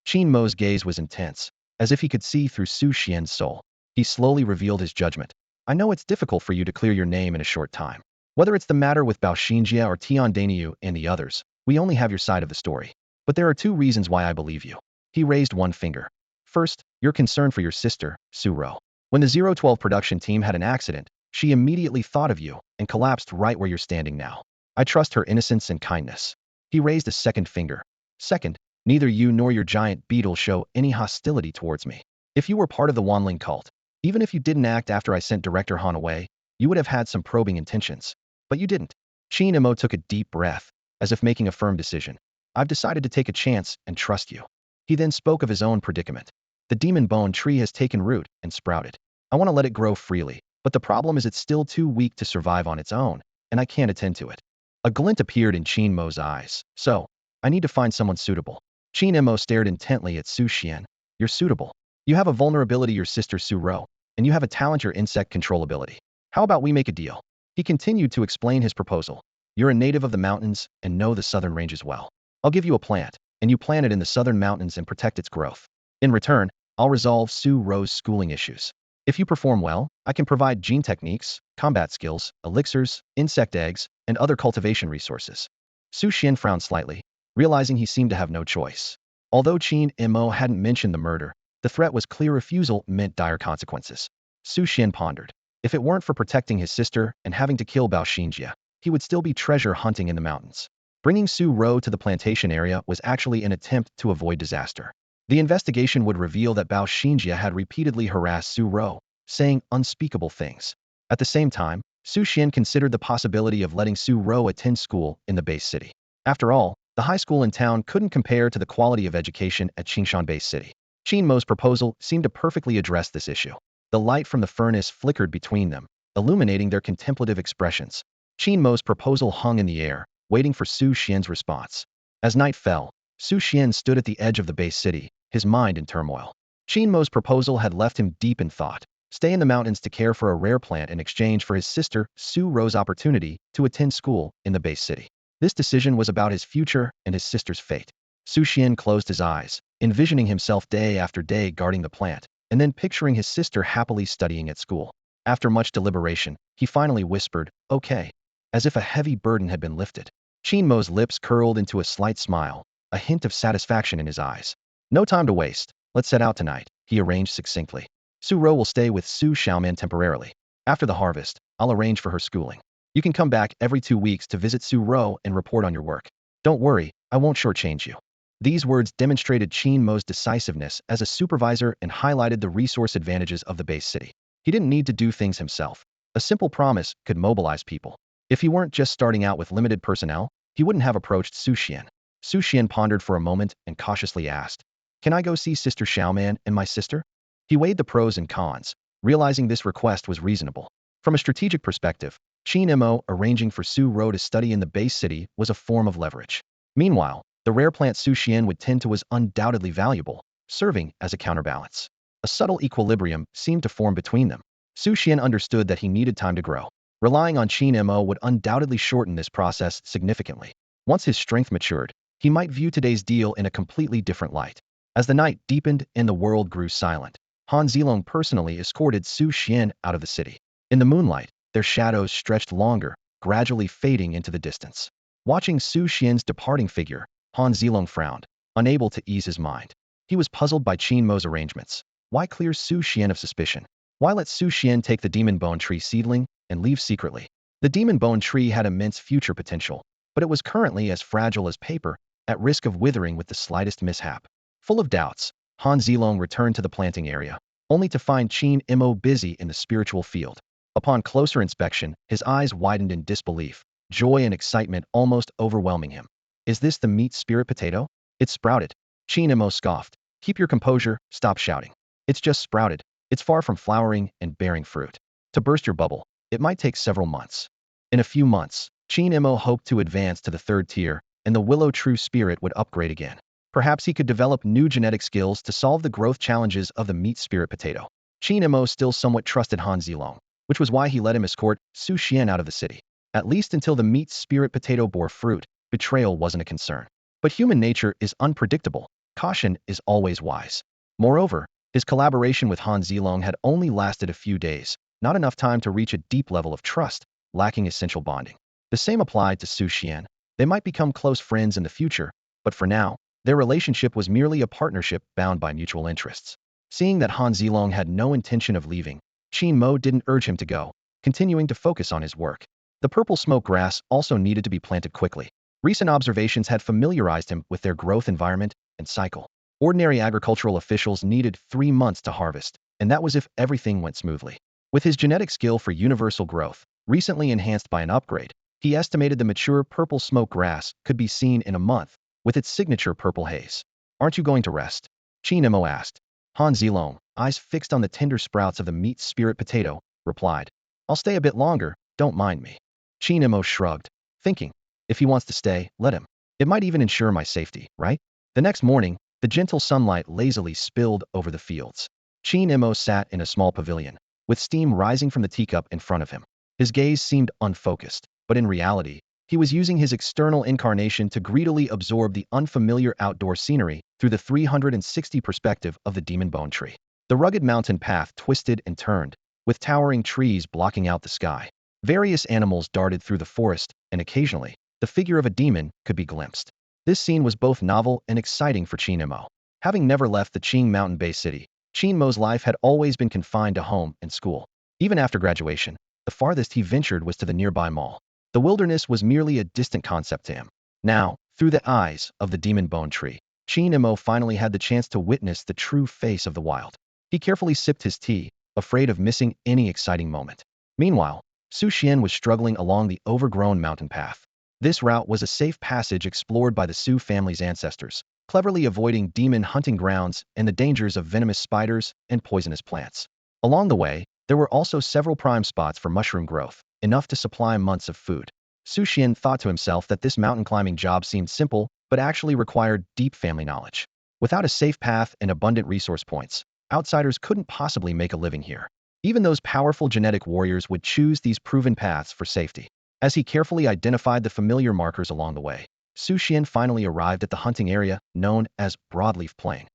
Qingmo's gaze was intense, as if he could see through Su Xian's soul. He slowly revealed his judgment. "I know it's difficult for you to clear your name in a short time. Whether it's the matter with Bao Xinjie or Tian Dainyu and the others, we only have your side of the story. But there are 2 reasons why I believe you." He raised one finger. "First, your concern for your sister, Su Ro. When the 012 production team had an accident, she immediately thought of you and collapsed right where you're standing now. I trust her innocence and kindness." He raised a second finger. "Second, neither you nor your giant beetle show any hostility towards me. If you were part of the Wanling cult, even if you didn't act after I sent Director Han away, you would have had some probing intentions. But you didn't." Qingmo took a deep breath, as if making a firm decision. "I've decided to take a chance and trust you." He then spoke of his own predicament. "The demon bone tree has taken root and sprouted. I want to let it grow freely, but the problem is it's still too weak to survive on its own, and I can't attend to it." A glint appeared in Qingmo's eyes. "So, I need to find someone suitable." Qingmo stared intently at Su Xian. "You're suitable. You have a vulnerability your sister Su Ro, and you have a talent your insect control ability. How about we make a deal? He continued to explain his proposal. You're a native of the mountains and know the southern ranges well. I'll give you a plant, and you plant it in the southern mountains and protect its growth. In return, I'll resolve Su Ro's schooling issues. If you perform well, I can provide gene techniques, combat skills, elixirs, insect eggs, and other cultivation resources. Su Xian frowned slightly, realizing he seemed to have no choice. Although Qin Mo hadn't mentioned the murder, the threat was clear refusal meant dire consequences. Su Xian pondered. If it weren't for protecting his sister and having to kill Bao Xinjia, he would still be treasure hunting in the mountains. Bringing Su Ro to the plantation area was actually an attempt to avoid disaster. The investigation would reveal that Bao Xinjia had repeatedly harassed Su Ro, saying unspeakable things. At the same time, Su Xian considered the possibility of letting Su Ro attend school in the base city. After all, the high school in town couldn't compare to the quality of education at Qingshan Base City. Qin Mo's proposal seemed to perfectly address this issue. The light from the furnace flickered between them, illuminating their contemplative expressions. Qin Mo's proposal hung in the air, waiting for Su Xian's response. As night fell, Su Xian stood at the edge of the base city, his mind in turmoil. Qin Mo's proposal had left him deep in thought. Stay in the mountains to care for a rare plant in exchange for his sister Su Ro's opportunity to attend school in the base city. This decision was about his future and his sister's fate. Su Xian closed his eyes, envisioning himself day after day guarding the plant, and then picturing his sister happily studying at school. After much deliberation, he finally whispered, "Okay," as if a heavy burden had been lifted. Qin Mo's lips curled into a slight smile, a hint of satisfaction in his eyes. "No time to waste. Let's set out tonight," he arranged succinctly. Su Ro will stay with Su Xiaoman temporarily. After the harvest, I'll arrange for her schooling. You can come back every 2 weeks to visit Su Ro and report on your work. Don't worry, I won't shortchange you. These words demonstrated Qin Mo's decisiveness as a supervisor and highlighted the resource advantages of the base city. He didn't need to do things himself. A simple promise could mobilize people. If he weren't just starting out with limited personnel, he wouldn't have approached Su Xian. Su Xian pondered for a moment and cautiously asked, "Can I go see Sister Xiaoman and my sister?" He weighed the pros and cons, realizing this request was reasonable. From a strategic perspective, Qin Mo arranging for Su Ro to study in the base city was a form of leverage. Meanwhile, the rare plant Su Xian would tend to was undoubtedly valuable, serving as a counterbalance. A subtle equilibrium seemed to form between them. Su Xian understood that he needed time to grow. Relying on Qin Mo would undoubtedly shorten this process significantly. Once his strength matured, he might view today's deal in a completely different light. As the night deepened and the world grew silent, Han Zilong personally escorted Su Xian out of the city. In the moonlight, their shadows stretched longer, gradually fading into the distance. Watching Su Xian's departing figure, Han Zilong frowned, unable to ease his mind. He was puzzled by Qin Mo's arrangements. Why clear Su Xian of suspicion? Why let Su Xian take the demon bone tree seedling and leave secretly? The demon bone tree had immense future potential, but it was currently as fragile as paper, at risk of withering with the slightest mishap. Full of doubts, Han Zilong returned to the planting area, only to find Qin Mo busy in the spiritual field. Upon closer inspection, his eyes widened in disbelief, joy and excitement almost overwhelming him. "Is this the meat spirit potato? It's sprouted." Qin Mo scoffed. "Keep your composure, stop shouting. It's just sprouted. It's far from flowering and bearing fruit. To burst your bubble, it might take several months." In a few months, Qin Mo hoped to advance to the 3rd tier, and the Willow True Spirit would upgrade again. Perhaps he could develop new genetic skills to solve the growth challenges of the meat spirit potato. Qin Mo still somewhat trusted Han Zilong, which was why he let him escort Su Xian out of the city. At least until the meat spirit potato bore fruit, betrayal wasn't a concern. But human nature is unpredictable. Caution is always wise. Moreover, his collaboration with Han Zilong had only lasted a few days, not enough time to reach a deep level of trust, lacking essential bonding. The same applied to Su Xian. They might become close friends in the future, but for now, their relationship was merely a partnership bound by mutual interests. Seeing that Han Zilong had no intention of leaving, Qin Mo didn't urge him to go, continuing to focus on his work. The purple smoke grass also needed to be planted quickly. Recent observations had familiarized him with their growth environment and cycle. Ordinary agricultural officials needed 3 months to harvest, and that was if everything went smoothly. With his genetic skill for universal growth, recently enhanced by an upgrade, he estimated the mature purple smoke grass could be seen in a month, with its signature purple haze. "Aren't you going to rest?" Qin Mo asked. Han Zilong, eyes fixed on the tender sprouts of the meat spirit potato, replied, "I'll stay a bit longer, don't mind me." Qin Mo shrugged, thinking, if he wants to stay, let him. It might even ensure my safety, right? The next morning, the gentle sunlight lazily spilled over the fields. Qin Mo sat in a small pavilion, with steam rising from the teacup in front of him. His gaze seemed unfocused, but in reality, he was using his external incarnation to greedily absorb the unfamiliar outdoor scenery through the 360 perspective of the demon bone tree. The rugged mountain path twisted and turned, with towering trees blocking out the sky. Various animals darted through the forest, and occasionally, the figure of a demon could be glimpsed. This scene was both novel and exciting for Qingmo. Having never left the Qing mountain-based city, Qingmo's life had always been confined to home and school. Even after graduation, the farthest he ventured was to the nearby mall. The wilderness was merely a distant concept to him. Now, through the eyes of the demon bone tree, Qingmo finally had the chance to witness the true face of the wild. He carefully sipped his tea, afraid of missing any exciting moment. Meanwhile, Su Xian was struggling along the overgrown mountain path. This route was a safe passage explored by the Su family's ancestors, cleverly avoiding demon hunting grounds and the dangers of venomous spiders and poisonous plants. Along the way, there were also several prime spots for mushroom growth, enough to supply months of food. Su Xian thought to himself that this mountain climbing job seemed simple, but actually required deep family knowledge. Without a safe path and abundant resource points, outsiders couldn't possibly make a living here. Even those powerful genetic warriors would choose these proven paths for safety. As he carefully identified the familiar markers along the way, Su Xian finally arrived at the hunting area known as Broadleaf Plain.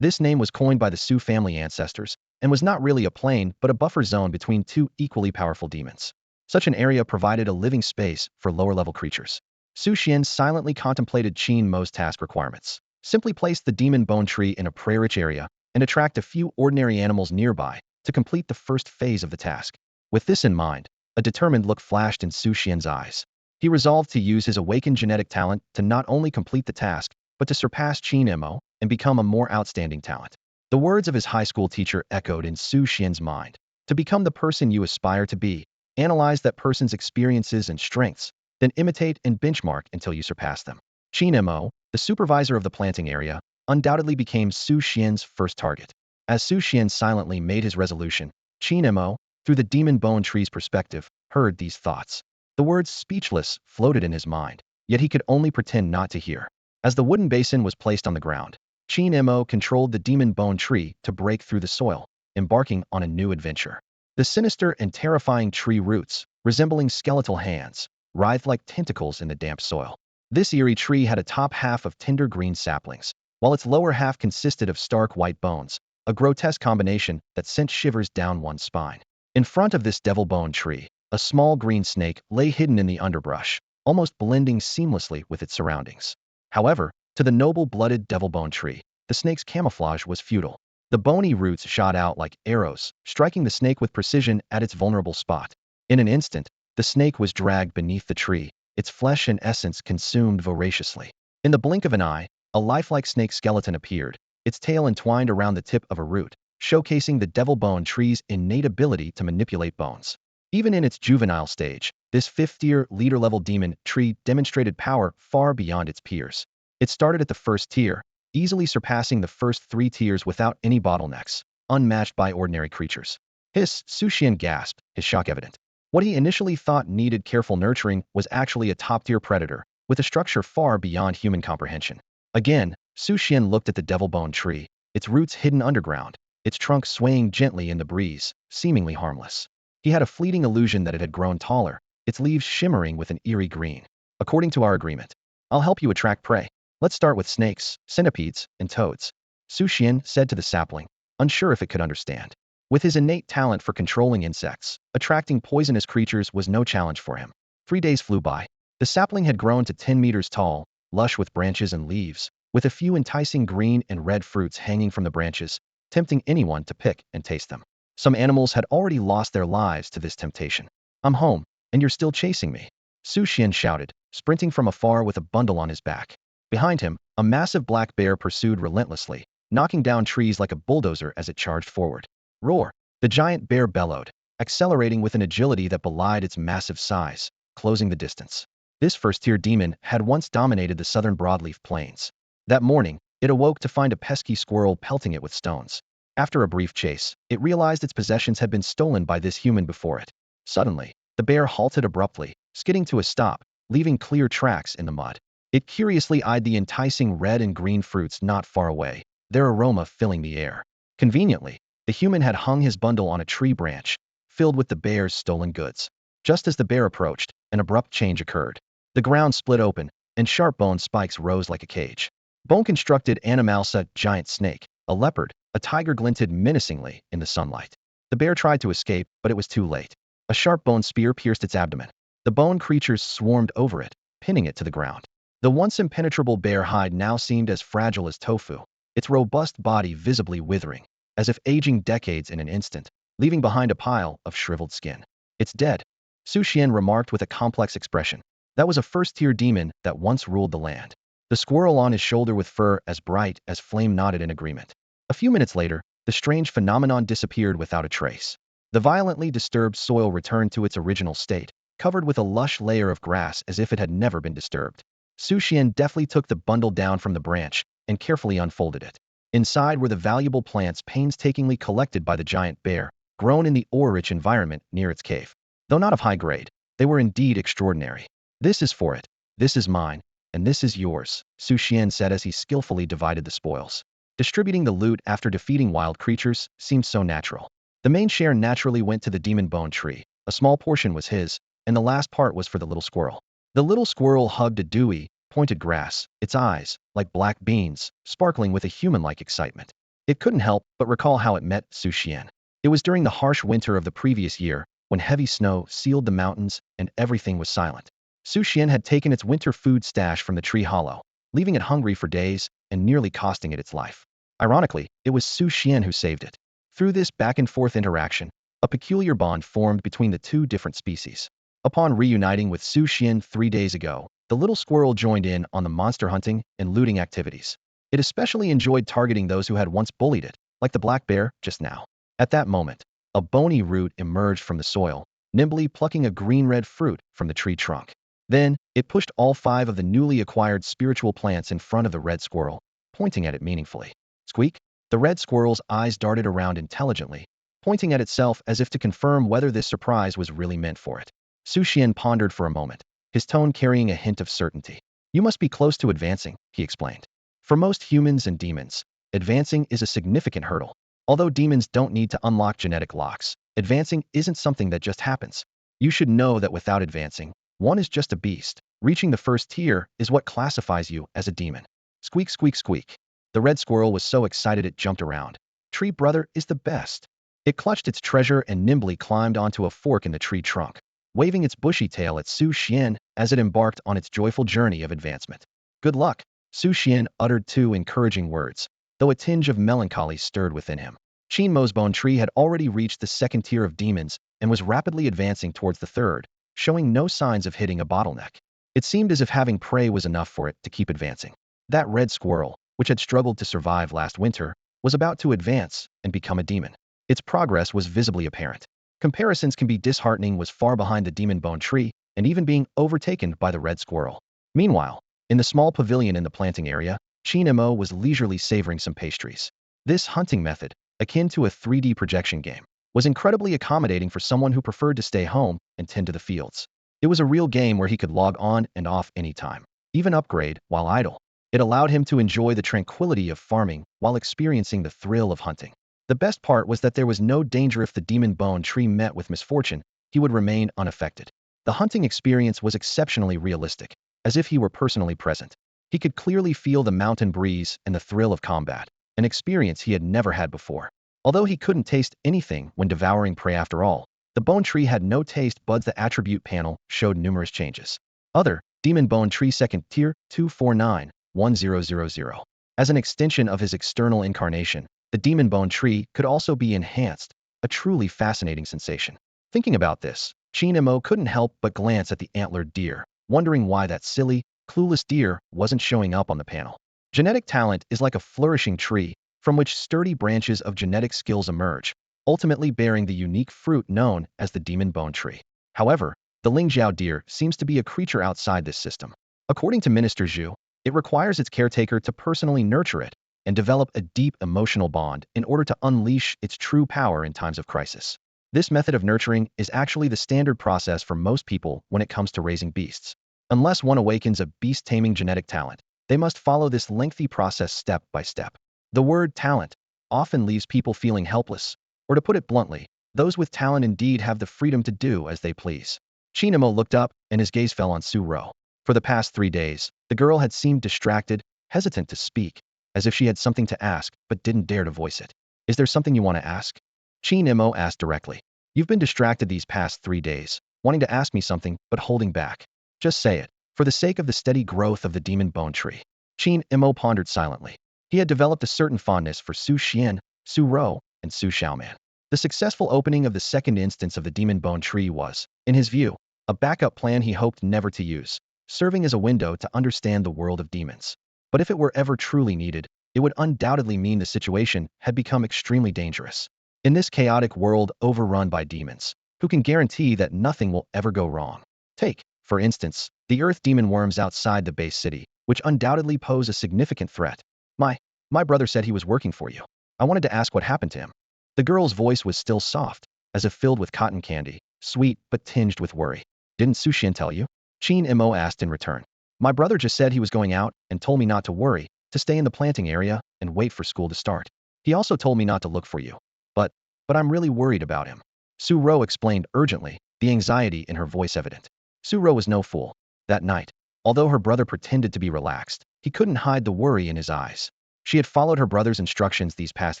This name was coined by the Su family ancestors and was not really a plain but a buffer zone between two equally powerful demons. Such an area provided a living space for lower-level creatures. Su Xian silently contemplated Qin Mo's task requirements. Simply place the demon bone tree in a prey-rich area and attract a few ordinary animals nearby to complete the first phase of the task. With this in mind, a determined look flashed in Su Xian's eyes. He resolved to use his awakened genetic talent to not only complete the task, but to surpass Qingmo and become a more outstanding talent. The words of his high school teacher echoed in Su Xian's mind. To become the person you aspire to be, analyze that person's experiences and strengths, then imitate and benchmark until you surpass them. Qingmo, the supervisor of the planting area, undoubtedly became Su Xian's first target. As Su Xian silently made his resolution, Qingmo, through the demon bone tree's perspective, heard these thoughts. The words speechless floated in his mind, yet he could only pretend not to hear. As the wooden basin was placed on the ground, Qingmo controlled the demon bone tree to break through the soil, embarking on a new adventure. The sinister and terrifying tree roots, resembling skeletal hands, writhed like tentacles in the damp soil. This eerie tree had a top half of tender green saplings, while its lower half consisted of stark white bones, a grotesque combination that sent shivers down one's spine. In front of this devil bone tree, a small green snake lay hidden in the underbrush, almost blending seamlessly with its surroundings. However, to the noble-blooded devil bone tree, the snake's camouflage was futile. The bony roots shot out like arrows, striking the snake with precision at its vulnerable spot. In an instant, the snake was dragged beneath the tree, its flesh and essence consumed voraciously. In the blink of an eye, a lifelike snake skeleton appeared, its tail entwined around the tip of a root, showcasing the devil bone tree's innate ability to manipulate bones. Even in its juvenile stage, this fifth-tier leader-level demon tree demonstrated power far beyond its peers. It started at the first tier, easily surpassing the first 3 tiers without any bottlenecks, unmatched by ordinary creatures. Su Xian gasped, his shock evident. What he initially thought needed careful nurturing was actually a top-tier predator, with a structure far beyond human comprehension. Again, Su Xian looked at the devil bone tree, its roots hidden underground, its trunk swaying gently in the breeze, seemingly harmless. He had a fleeting illusion that it had grown taller, its leaves shimmering with an eerie green. According to our agreement, I'll help you attract prey. Let's start with snakes, centipedes, and toads, Su Xian said to the sapling, unsure if it could understand. With his innate talent for controlling insects, attracting poisonous creatures was no challenge for him. 3 days flew by. The sapling had grown to 10 meters tall, lush with branches and leaves, with a few enticing green and red fruits hanging from the branches, tempting anyone to pick and taste them. Some animals had already lost their lives to this temptation. I'm home, and you're still chasing me, Su Xian shouted, sprinting from afar with a bundle on his back. Behind him, a massive black bear pursued relentlessly, knocking down trees like a bulldozer as it charged forward. Roar! The giant bear bellowed, accelerating with an agility that belied its massive size, closing the distance. This first-tier demon had once dominated the southern broadleaf plains. That morning, it awoke to find a pesky squirrel pelting it with stones. After a brief chase, it realized its possessions had been stolen by this human before it. Suddenly, the bear halted abruptly, skidding to a stop, leaving clear tracks in the mud. It curiously eyed the enticing red and green fruits not far away, their aroma filling the air. Conveniently, The human had hung his bundle on a tree branch, filled with the bear's stolen goods. Just as the bear approached, an abrupt change occurred. The ground split open, and sharp bone spikes rose like a cage. Bone-constructed animalsa giant snake, a leopard, a tiger glinted menacingly in the sunlight. The bear tried to escape, but it was too late. A sharp bone spear pierced its abdomen. The bone creatures swarmed over it, pinning it to the ground. The once impenetrable bear hide now seemed as fragile as tofu, its robust body visibly withering, as if aging decades in an instant, leaving behind a pile of shriveled skin. "It's dead," Su Xian remarked with a complex expression. That was a first-tier demon that once ruled the land. The squirrel on his shoulder with fur as bright as flame nodded in agreement. A few minutes later, the strange phenomenon disappeared without a trace. The violently disturbed soil returned to its original state, covered with a lush layer of grass as if it had never been disturbed. Su Xian deftly took the bundle down from the branch and carefully unfolded it. Inside were the valuable plants painstakingly collected by the giant bear, grown in the ore-rich environment near its cave. Though not of high grade, they were indeed extraordinary. "This is for it, this is mine, and this is yours," Su Xian said as he skillfully divided the spoils. Distributing the loot after defeating wild creatures seemed so natural. The main share naturally went to the demon bone tree, a small portion was his, and the last part was for the little squirrel. The little squirrel hugged a dewy, pointed grass, its eyes, like black beans, sparkling with a human-like excitement. It couldn't help but recall how it met Su Xian. It was during the harsh winter of the previous year, when heavy snow sealed the mountains and everything was silent. Su Xian had taken its winter food stash from the tree hollow, leaving it hungry for days and nearly costing it its life. Ironically, it was Su Xian who saved it. Through this back-and-forth interaction, a peculiar bond formed between the two different species. Upon reuniting with Su Xian 3 days ago, the little squirrel joined in on the monster hunting and looting activities. It especially enjoyed targeting those who had once bullied it, like the black bear just now. At that moment, a bony root emerged from the soil, nimbly plucking a green-red fruit from the tree trunk. Then, it pushed all 5 of the newly acquired spiritual plants in front of the red squirrel, pointing at it meaningfully. Squeak! The red squirrel's eyes darted around intelligently, pointing at itself as if to confirm whether this surprise was really meant for it. Su Xian pondered for a moment, his tone carrying a hint of certainty. "You must be close to advancing," he explained. "For most humans and demons, advancing is a significant hurdle. Although demons don't need to unlock genetic locks, advancing isn't something that just happens. You should know that without advancing, one is just a beast. Reaching the first tier is what classifies you as a demon." Squeak, squeak, squeak. The red squirrel was so excited it jumped around. "Tree brother is the best." It clutched its treasure and nimbly climbed onto a fork in the tree trunk, waving its bushy tail at Su Xian as it embarked on its joyful journey of advancement. "Good luck," Su Xian uttered 2 encouraging words, though a tinge of melancholy stirred within him. Qingmo's bone tree had already reached the 2nd tier of demons and was rapidly advancing towards the 3rd, showing no signs of hitting a bottleneck. It seemed as if having prey was enough for it to keep advancing. That red squirrel, which had struggled to survive last winter, was about to advance and become a demon. Its progress was visibly apparent. Comparisons can be disheartening, was far behind the demon bone tree and even being overtaken by the red squirrel. Meanwhile, in the small pavilion in the planting area, Qin Mo was leisurely savoring some pastries. This hunting method, akin to a 3D projection game, was incredibly accommodating for someone who preferred to stay home and tend to the fields. It was a real game where he could log on and off anytime, even upgrade while idle. It allowed him to enjoy the tranquility of farming while experiencing the thrill of hunting. The best part was that there was no danger. If the demon bone tree met with misfortune, he would remain unaffected. The hunting experience was exceptionally realistic, as if he were personally present. He could clearly feel the mountain breeze and the thrill of combat, an experience he had never had before. Although he couldn't taste anything when devouring prey after all, the bone tree had no taste buds. The attribute panel showed numerous changes. Other, demon bone tree 2nd tier, 2491000. As an extension of his external incarnation, the demon bone tree could also be enhanced, a truly fascinating sensation. Thinking about this, Qin Mo couldn't help but glance at the antlered deer, wondering why that silly, clueless deer wasn't showing up on the panel. Genetic talent is like a flourishing tree, from which sturdy branches of genetic skills emerge, ultimately bearing the unique fruit known as the demon bone tree. However, the Lingjiao deer seems to be a creature outside this system. According to Minister Zhu, it requires its caretaker to personally nurture it and develop a deep emotional bond in order to unleash its true power in times of crisis. This method of nurturing is actually the standard process for most people when it comes to raising beasts. Unless one awakens a beast-taming genetic talent, they must follow this lengthy process step by step. The word talent often leaves people feeling helpless, or to put it bluntly, those with talent indeed have the freedom to do as they please. Qingmo looked up, and his gaze fell on Su-ro. For the past 3 days, the girl had seemed distracted, hesitant to speak, as if she had something to ask but didn't dare to voice it. Is there something you want to ask? Qingmo asked directly. You've been distracted these past 3 days, wanting to ask me something but holding back. Just say it, for the sake of the steady growth of the demon bone tree. Qingmo pondered silently. He had developed a certain fondness for Su Xian, Su Ro, and Su Xiaoman. The successful opening of the second instance of the demon bone tree was, in his view, a backup plan he hoped never to use, serving as a window to understand the world of demons. But if it were ever truly needed, it would undoubtedly mean the situation had become extremely dangerous. In this chaotic world overrun by demons, who can guarantee that nothing will ever go wrong? Take, for instance, the earth demon worms outside the base city, which undoubtedly pose a significant threat. My brother said he was working for you. I wanted to ask what happened to him. The girl's voice was still soft, as if filled with cotton candy, sweet but tinged with worry. Didn't Su Xian tell you? Qingmo asked in return. My brother just said he was going out and told me not to worry, to stay in the planting area and wait for school to start. He also told me not to look for you. But I'm really worried about him. Su-ro explained urgently, the anxiety in her voice evident. Su-ro was no fool. That night, although her brother pretended to be relaxed, he couldn't hide the worry in his eyes. She had followed her brother's instructions these past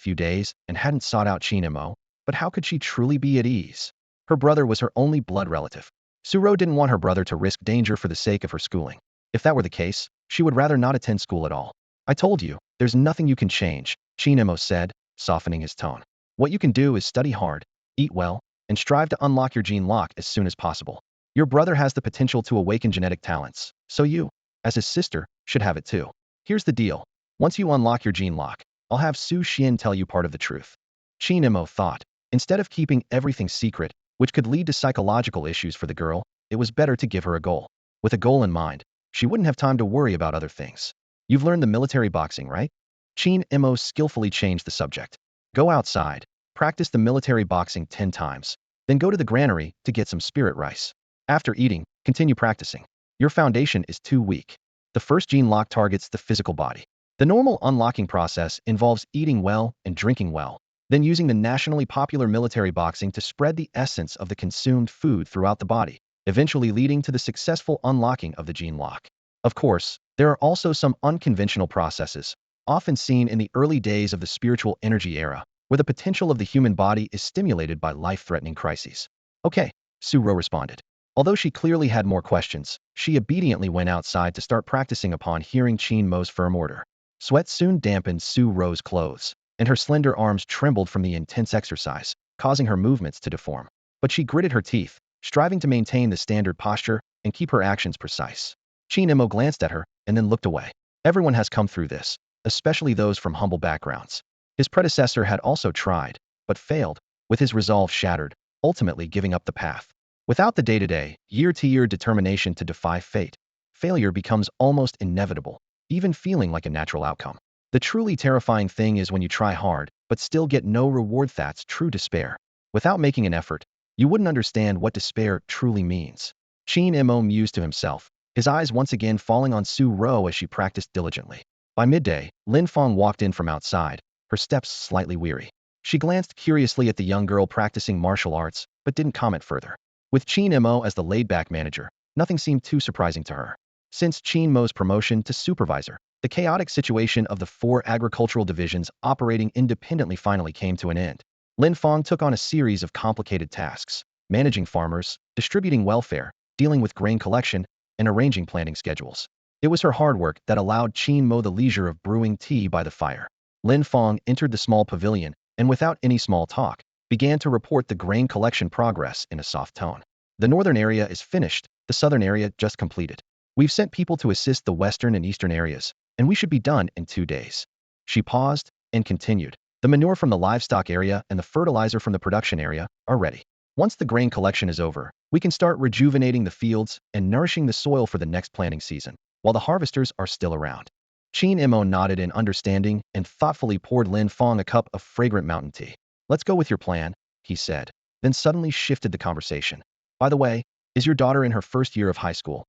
few days and hadn't sought out Qingmo, but how could she truly be at ease? Her brother was her only blood relative. Su-ro didn't want her brother to risk danger for the sake of her schooling. If that were the case, she would rather not attend school at all. I told you, there's nothing you can change, Qingmo said, softening his tone. What you can do is study hard, eat well, and strive to unlock your gene lock as soon as possible. Your brother has the potential to awaken genetic talents, so you, as his sister, should have it too. Here's the deal. Once you unlock your gene lock, I'll have Su Xian tell you part of the truth. Qingmo thought. Instead of keeping everything secret, which could lead to psychological issues for the girl, it was better to give her a goal. With a goal in mind, she wouldn't have time to worry about other things. You've learned the military boxing, right? Qingmo skillfully changed the subject. Go outside, practice the military boxing 10 times, then go to the granary to get some spirit rice. After eating, continue practicing. Your foundation is too weak. The first gene lock targets the physical body. The normal unlocking process involves eating well and drinking well, then using the nationally popular military boxing to spread the essence of the consumed food throughout the body, eventually leading to the successful unlocking of the gene lock. Of course, there are also some unconventional processes, often seen in the early days of the spiritual energy era, where the potential of the human body is stimulated by life-threatening crises. Okay, Su-ro responded. Although she clearly had more questions, she obediently went outside to start practicing upon hearing Qingmo's firm order. Sweat soon dampened Su-ro's clothes, and her slender arms trembled from the intense exercise, causing her movements to deform. But she gritted her teeth, striving to maintain the standard posture and keep her actions precise. Qingmo glanced at her and then looked away. Everyone has come through this, especially those from humble backgrounds. His predecessor had also tried, but failed, with his resolve shattered, ultimately giving up the path. Without the day-to-day, year-to-year determination to defy fate, failure becomes almost inevitable, even feeling like a natural outcome. The truly terrifying thing is when you try hard, but still get no reward. That's true despair. Without making an effort, you wouldn't understand what despair truly means. Qingmo mused to himself, his eyes once again falling on Su-ro as she practiced diligently. By midday, Lin Feng walked in from outside, her steps slightly weary. She glanced curiously at the young girl practicing martial arts, but didn't comment further. With Qingmo as the laid-back manager, nothing seemed too surprising to her. Since Qingmo's promotion to supervisor, the chaotic situation of the 4 agricultural divisions operating independently finally came to an end. Lin Feng took on a series of complicated tasks, managing farmers, distributing welfare, dealing with grain collection, and arranging planting schedules. It was her hard work that allowed Qingmo the leisure of brewing tea by the fire. Lin Feng entered the small pavilion and, without any small talk, began to report the grain collection progress in a soft tone. The northern area is finished, the southern area just completed. We've sent people to assist the western and eastern areas, and we should be done in 2 days. She paused and continued. The manure from the livestock area and the fertilizer from the production area are ready. Once the grain collection is over, we can start rejuvenating the fields and nourishing the soil for the next planting season, while the harvesters are still around. Qingmo nodded in understanding and thoughtfully poured Lin Feng a cup of fragrant mountain tea. Let's go with your plan, he said, then suddenly shifted the conversation. By the way, is your daughter in her first year of high school?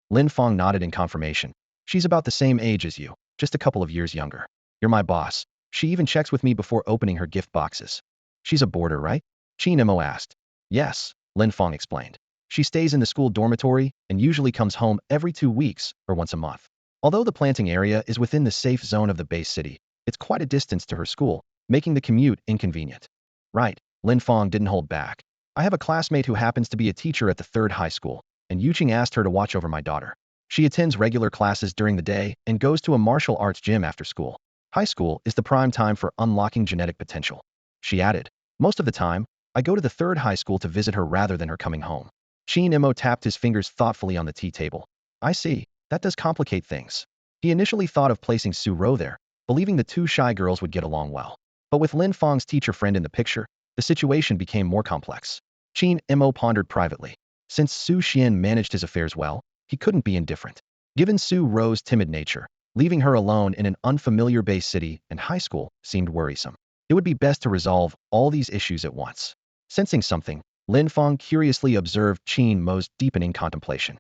Lin Feng nodded in confirmation. She's about the same age as you, just a couple of years younger. You're my boss, She even checks with me before opening her gift boxes. She's a boarder, right? Qin Mo asked. Yes, Lin Fong explained. She stays in the school dormitory and usually comes home every 2 weeks or once a month. Although the planting area is within the safe zone of the base city, it's quite a distance to her school, making the commute inconvenient. Right, Lin Fong didn't hold back. I have a classmate who happens to be a teacher at the third high school, and Yuqing asked her to watch over my daughter. She attends regular classes during the day and goes to a martial arts gym after school. High school is the prime time for unlocking genetic potential. She added, most of the time, I go to the third high school to visit her rather than her coming home. Qin Mo tapped his fingers thoughtfully on the tea table. I see, that does complicate things. He initially thought of placing Su Ro there, believing the two shy girls would get along well. But with Lin Fong's teacher friend in the picture, the situation became more complex. Qin Mo pondered privately. Since Su Xian managed his affairs well, he couldn't be indifferent. Given Su Ro's timid nature, leaving her alone in an unfamiliar base city and high school seemed worrisome. It would be best to resolve all these issues at once. Sensing something, Lin Fong curiously observed Qin Mo's deepening contemplation.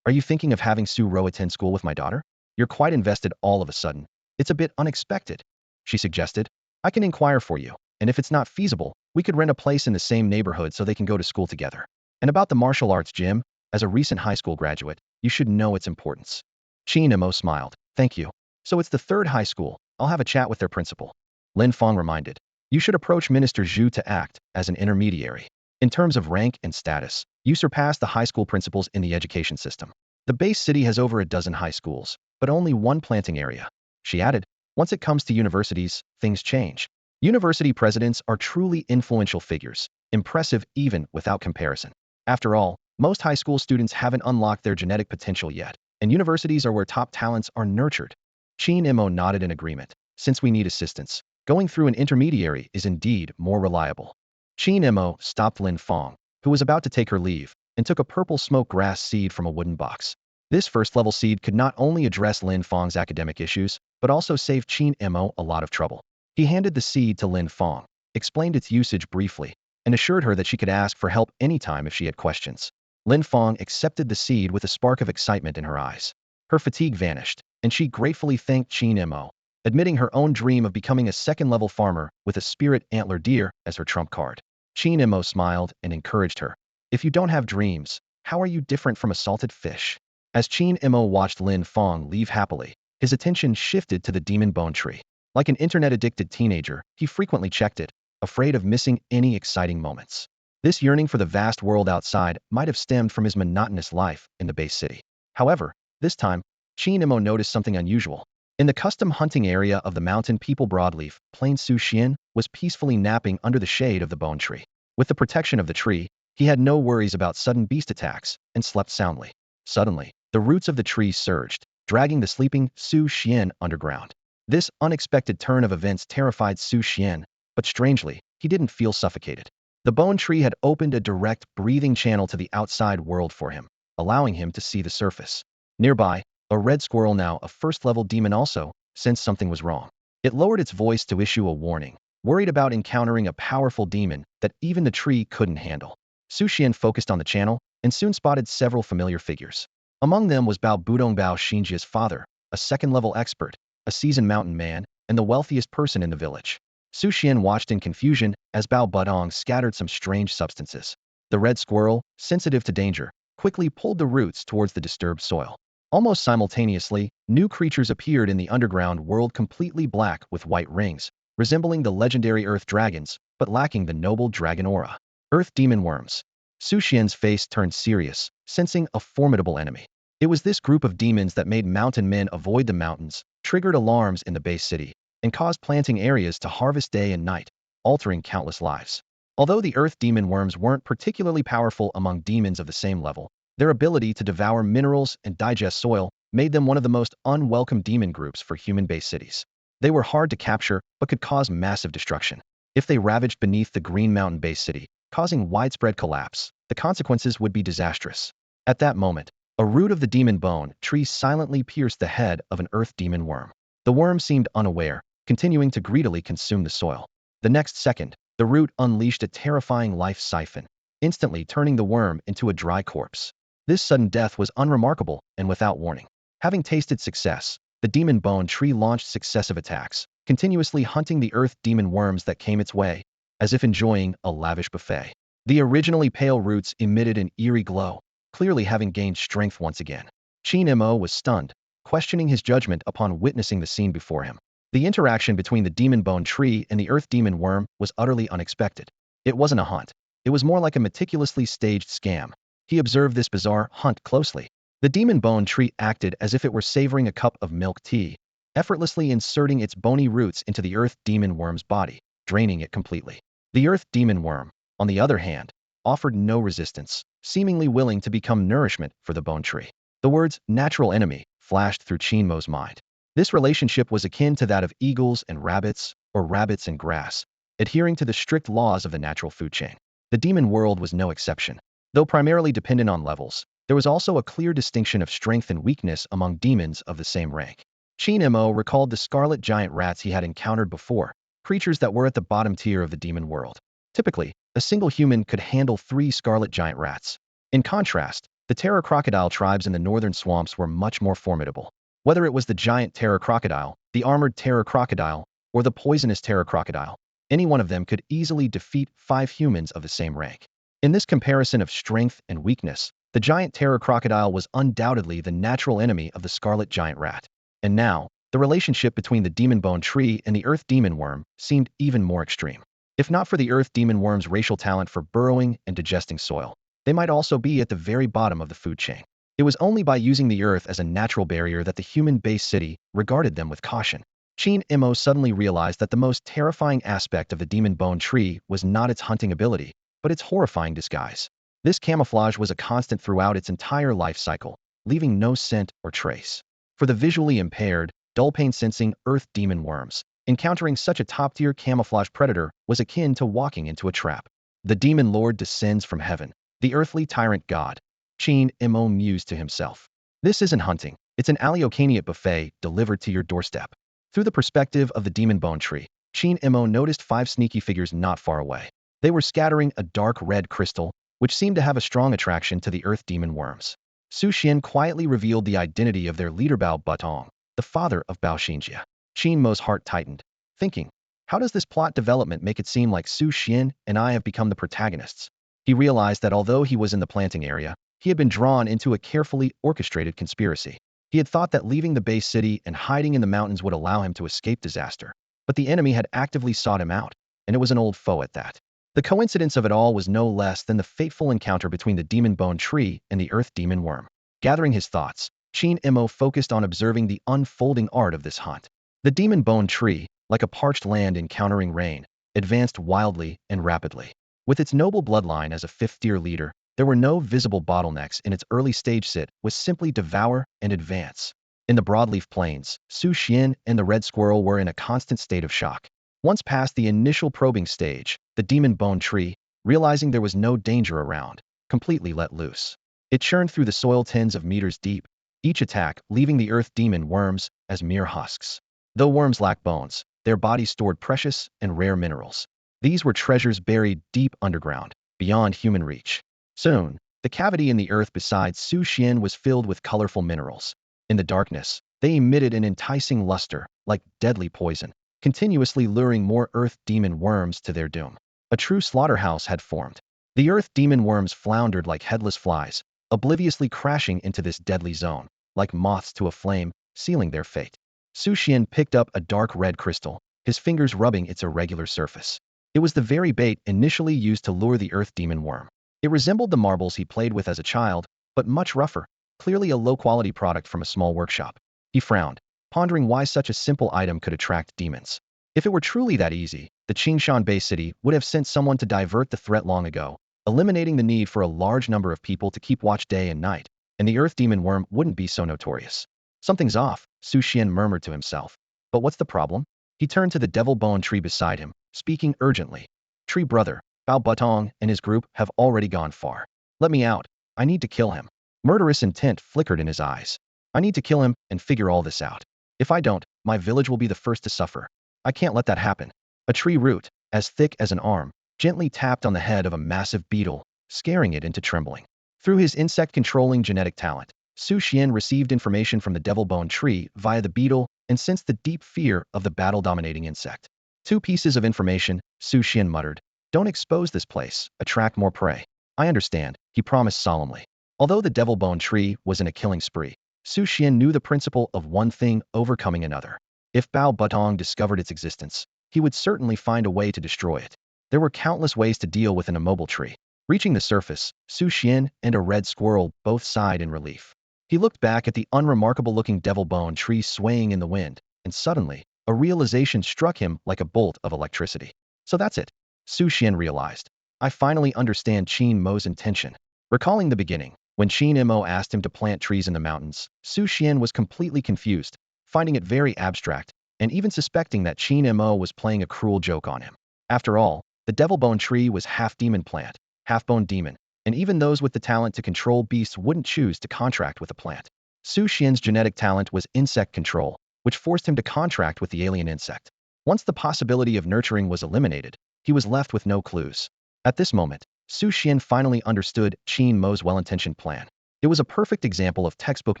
Are you thinking of having Su Ro attend school with my daughter? You're quite invested all of a sudden. It's a bit unexpected, she suggested. I can inquire for you, and if it's not feasible, we could rent a place in the same neighborhood so they can go to school together. And about the martial arts gym, as a recent high school graduate, you should know its importance. Qin Mo smiled. Thank you. So it's the third high school. I'll have a chat with their principal. Lin Fong reminded. You should approach Minister Zhu to act as an intermediary. In terms of rank and status, you surpass the high school principals in the education system. The base city has over a dozen high schools, but only one planting area. She added, once it comes to universities, things change. University presidents are truly influential figures, impressive even without comparison. After all, most high school students haven't unlocked their genetic potential yet, and universities are where top talents are nurtured. Qin Mo nodded in agreement. Since we need assistance, going through an intermediary is indeed more reliable. Qin Mo stopped Lin Fong, who was about to take her leave, and took a purple smoke grass seed from a wooden box. This first-level seed could not only address Lin Fong's academic issues, but also save Qin Mo a lot of trouble. He handed the seed to Lin Fong, explained its usage briefly, and assured her that she could ask for help anytime if she had questions. Lin Fong accepted the seed with a spark of excitement in her eyes. Her fatigue vanished, and she gratefully thanked Qin Mo, admitting her own dream of becoming a second-level farmer with a spirit antler deer as her trump card. Qin Mo smiled and encouraged her. If you don't have dreams, how are you different from a salted fish? As Qin Mo watched Lin Fong leave happily, his attention shifted to the demon bone tree. Like an internet-addicted teenager, he frequently checked it, afraid of missing any exciting moments. This yearning for the vast world outside might have stemmed from his monotonous life in the base city. However, this time, Qin Mo noticed something unusual. In the custom hunting area of the mountain people broadleaf, Plain Su Xian was peacefully napping under the shade of the bone tree. With the protection of the tree, he had no worries about sudden beast attacks and slept soundly. Suddenly, the roots of the tree surged, dragging the sleeping Su Xian underground. This unexpected turn of events terrified Su Xian, but strangely, he didn't feel suffocated. The bone tree had opened a direct breathing channel to the outside world for him, allowing him to see the surface. Nearby, a red squirrel, now a first-level demon, also sensed something was wrong. It lowered its voice to issue a warning, worried about encountering a powerful demon that even the tree couldn't handle. Su Xian focused on the channel and soon spotted several familiar figures. Among them was Bao Budongbao Xinjia's father, a second-level expert, a seasoned mountain man, and the wealthiest person in the village. Su Xian watched in confusion as Bao Budong scattered some strange substances. The red squirrel, sensitive to danger, quickly pulled the roots towards the disturbed soil. Almost simultaneously, new creatures appeared in the underground world, completely black with white rings, resembling the legendary earth dragons, but lacking the noble dragon aura. Earth demon worms. Su Xian's face turned serious, sensing a formidable enemy. It was this group of demons that made mountain men avoid the mountains, triggered alarms in the base city, and caused planting areas to harvest day and night, altering countless lives. Although the earth demon worms weren't particularly powerful among demons of the same level, their ability to devour minerals and digest soil made them one of the most unwelcome demon groups for human-based cities. They were hard to capture, but could cause massive destruction. If they ravaged beneath the Green Mountain-based city, causing widespread collapse, the consequences would be disastrous. At that moment, a root of the demon bone tree silently pierced the head of an earth demon worm. The worm seemed unaware, continuing to greedily consume the soil. The next second, the root unleashed a terrifying life siphon, instantly turning the worm into a dry corpse. This sudden death was unremarkable and without warning. Having tasted success, the demon bone tree launched successive attacks, continuously hunting the earth demon worms that came its way, as if enjoying a lavish buffet. The originally pale roots emitted an eerie glow, clearly having gained strength once again. Qin Mo was stunned, questioning his judgment upon witnessing the scene before him. The interaction between the demon bone tree and the earth demon worm was utterly unexpected. It wasn't a hunt. It was more like a meticulously staged scam. He observed this bizarre hunt closely. The demon bone tree acted as if it were savoring a cup of milk tea, effortlessly inserting its bony roots into the earth demon worm's body, draining it completely. The earth demon worm, on the other hand, offered no resistance, seemingly willing to become nourishment for the bone tree. The words natural enemy flashed through Qingmo's mind. This relationship was akin to that of eagles and rabbits, or rabbits and grass, adhering to the strict laws of the natural food chain. The demon world was no exception. Though primarily dependent on levels, there was also a clear distinction of strength and weakness among demons of the same rank. Qin Mo recalled the scarlet giant rats he had encountered before, creatures that were at the bottom tier of the demon world. Typically, a single human could handle 3 scarlet giant rats. In contrast, the terror crocodile tribes in the northern swamps were much more formidable. Whether it was the giant terror crocodile, the armored terror crocodile, or the poisonous terror crocodile, any one of them could easily defeat 5 humans of the same rank. In this comparison of strength and weakness, the giant terror crocodile was undoubtedly the natural enemy of the scarlet giant rat. And now, the relationship between the demon bone tree and the earth demon worm seemed even more extreme. If not for the earth demon worm's racial talent for burrowing and digesting soil, they might also be at the very bottom of the food chain. It was only by using the earth as a natural barrier that the human-based city regarded them with caution. Qin Mo suddenly realized that the most terrifying aspect of the demon bone tree was not its hunting ability, but its horrifying disguise. This camouflage was a constant throughout its entire life cycle, leaving no scent or trace. For the visually impaired, dull pain-sensing earth demon worms, encountering such a top-tier camouflage predator was akin to walking into a trap. The demon lord descends from heaven, the earthly tyrant god. Qin Mo mused to himself. This isn't hunting, it's an Aleocaniate buffet delivered to your doorstep. Through the perspective of the demon bone tree, Qin Mo noticed 5 sneaky figures not far away. They were scattering a dark red crystal, which seemed to have a strong attraction to the earth demon worms. Su Xian quietly revealed the identity of their leader Bao Butong, the father of Bao Xinjia. Qin Mo's heart tightened, thinking, how does this plot development make it seem like Su Xian and I have become the protagonists? He realized that although he was in the planting area, he had been drawn into a carefully orchestrated conspiracy. He had thought that leaving the base city and hiding in the mountains would allow him to escape disaster. But the enemy had actively sought him out, and it was an old foe at that. The coincidence of it all was no less than the fateful encounter between the demon bone tree and the earth demon worm. Gathering his thoughts, Qin Mo focused on observing the unfolding art of this hunt. The demon bone tree, like a parched land encountering rain, advanced wildly and rapidly. With its noble bloodline as a fifth-tier leader, there were no visible bottlenecks in its early stage. It was simply devour and advance. In the broadleaf plains, Su Xian and the red squirrel were in a constant state of shock. Once past the initial probing stage, the demon bone tree, realizing there was no danger around, completely let loose. It churned through the soil tens of meters deep, each attack leaving the earth demon worms as mere husks. Though worms lack bones, their bodies stored precious and rare minerals. These were treasures buried deep underground, beyond human reach. Soon, the cavity in the earth beside Su Xian was filled with colorful minerals. In the darkness, they emitted an enticing luster, like deadly poison, continuously luring more earth demon worms to their doom. A true slaughterhouse had formed. The earth demon worms floundered like headless flies, obliviously crashing into this deadly zone, like moths to a flame, sealing their fate. Su Xian picked up a dark red crystal, his fingers rubbing its irregular surface. It was the very bait initially used to lure the earth demon worm. It resembled the marbles he played with as a child, but much rougher, clearly a low-quality product from a small workshop. He frowned, pondering why such a simple item could attract demons. If it were truly that easy, the Qingshan Bay City would have sent someone to divert the threat long ago, eliminating the need for a large number of people to keep watch day and night, and the earth demon worm wouldn't be so notorious. Something's off, Su Xian murmured to himself. But what's the problem? He turned to the devil bone tree beside him, speaking urgently. Tree brother, Bao Butong and his group have already gone far. Let me out. I need to kill him. Murderous intent flickered in his eyes. I need to kill him and figure all this out. If I don't, my village will be the first to suffer. I can't let that happen. A tree root, as thick as an arm, gently tapped on the head of a massive beetle, scaring it into trembling. Through his insect-controlling genetic talent, Su Xian received information from the devil bone tree via the beetle and sensed the deep fear of the battle-dominating insect. 2 pieces of information, Su Xian muttered. Don't expose this place, attract more prey. I understand, he promised solemnly. Although the devil bone tree was in a killing spree, Su Xian knew the principle of one thing overcoming another. If Bao Butong discovered its existence, he would certainly find a way to destroy it. There were countless ways to deal with an immobile tree. Reaching the surface, Su Xian and a red squirrel both sighed in relief. He looked back at the unremarkable-looking devil bone tree swaying in the wind, and suddenly, a realization struck him like a bolt of electricity. So that's it, Su Xian realized. I finally understand Qin Mo's intention. Recalling the beginning, when Qin Mo asked him to plant trees in the mountains, Su Xian was completely confused, finding it very abstract, and even suspecting that Qin Mo was playing a cruel joke on him. After all, the devil bone tree was half demon plant, half bone demon, and even those with the talent to control beasts wouldn't choose to contract with a plant. Su Xian's genetic talent was insect control, which forced him to contract with the alien insect. Once the possibility of nurturing was eliminated, he was left with no clues. At this moment, Su Xian finally understood Qin Mo's well-intentioned plan. It was a perfect example of textbook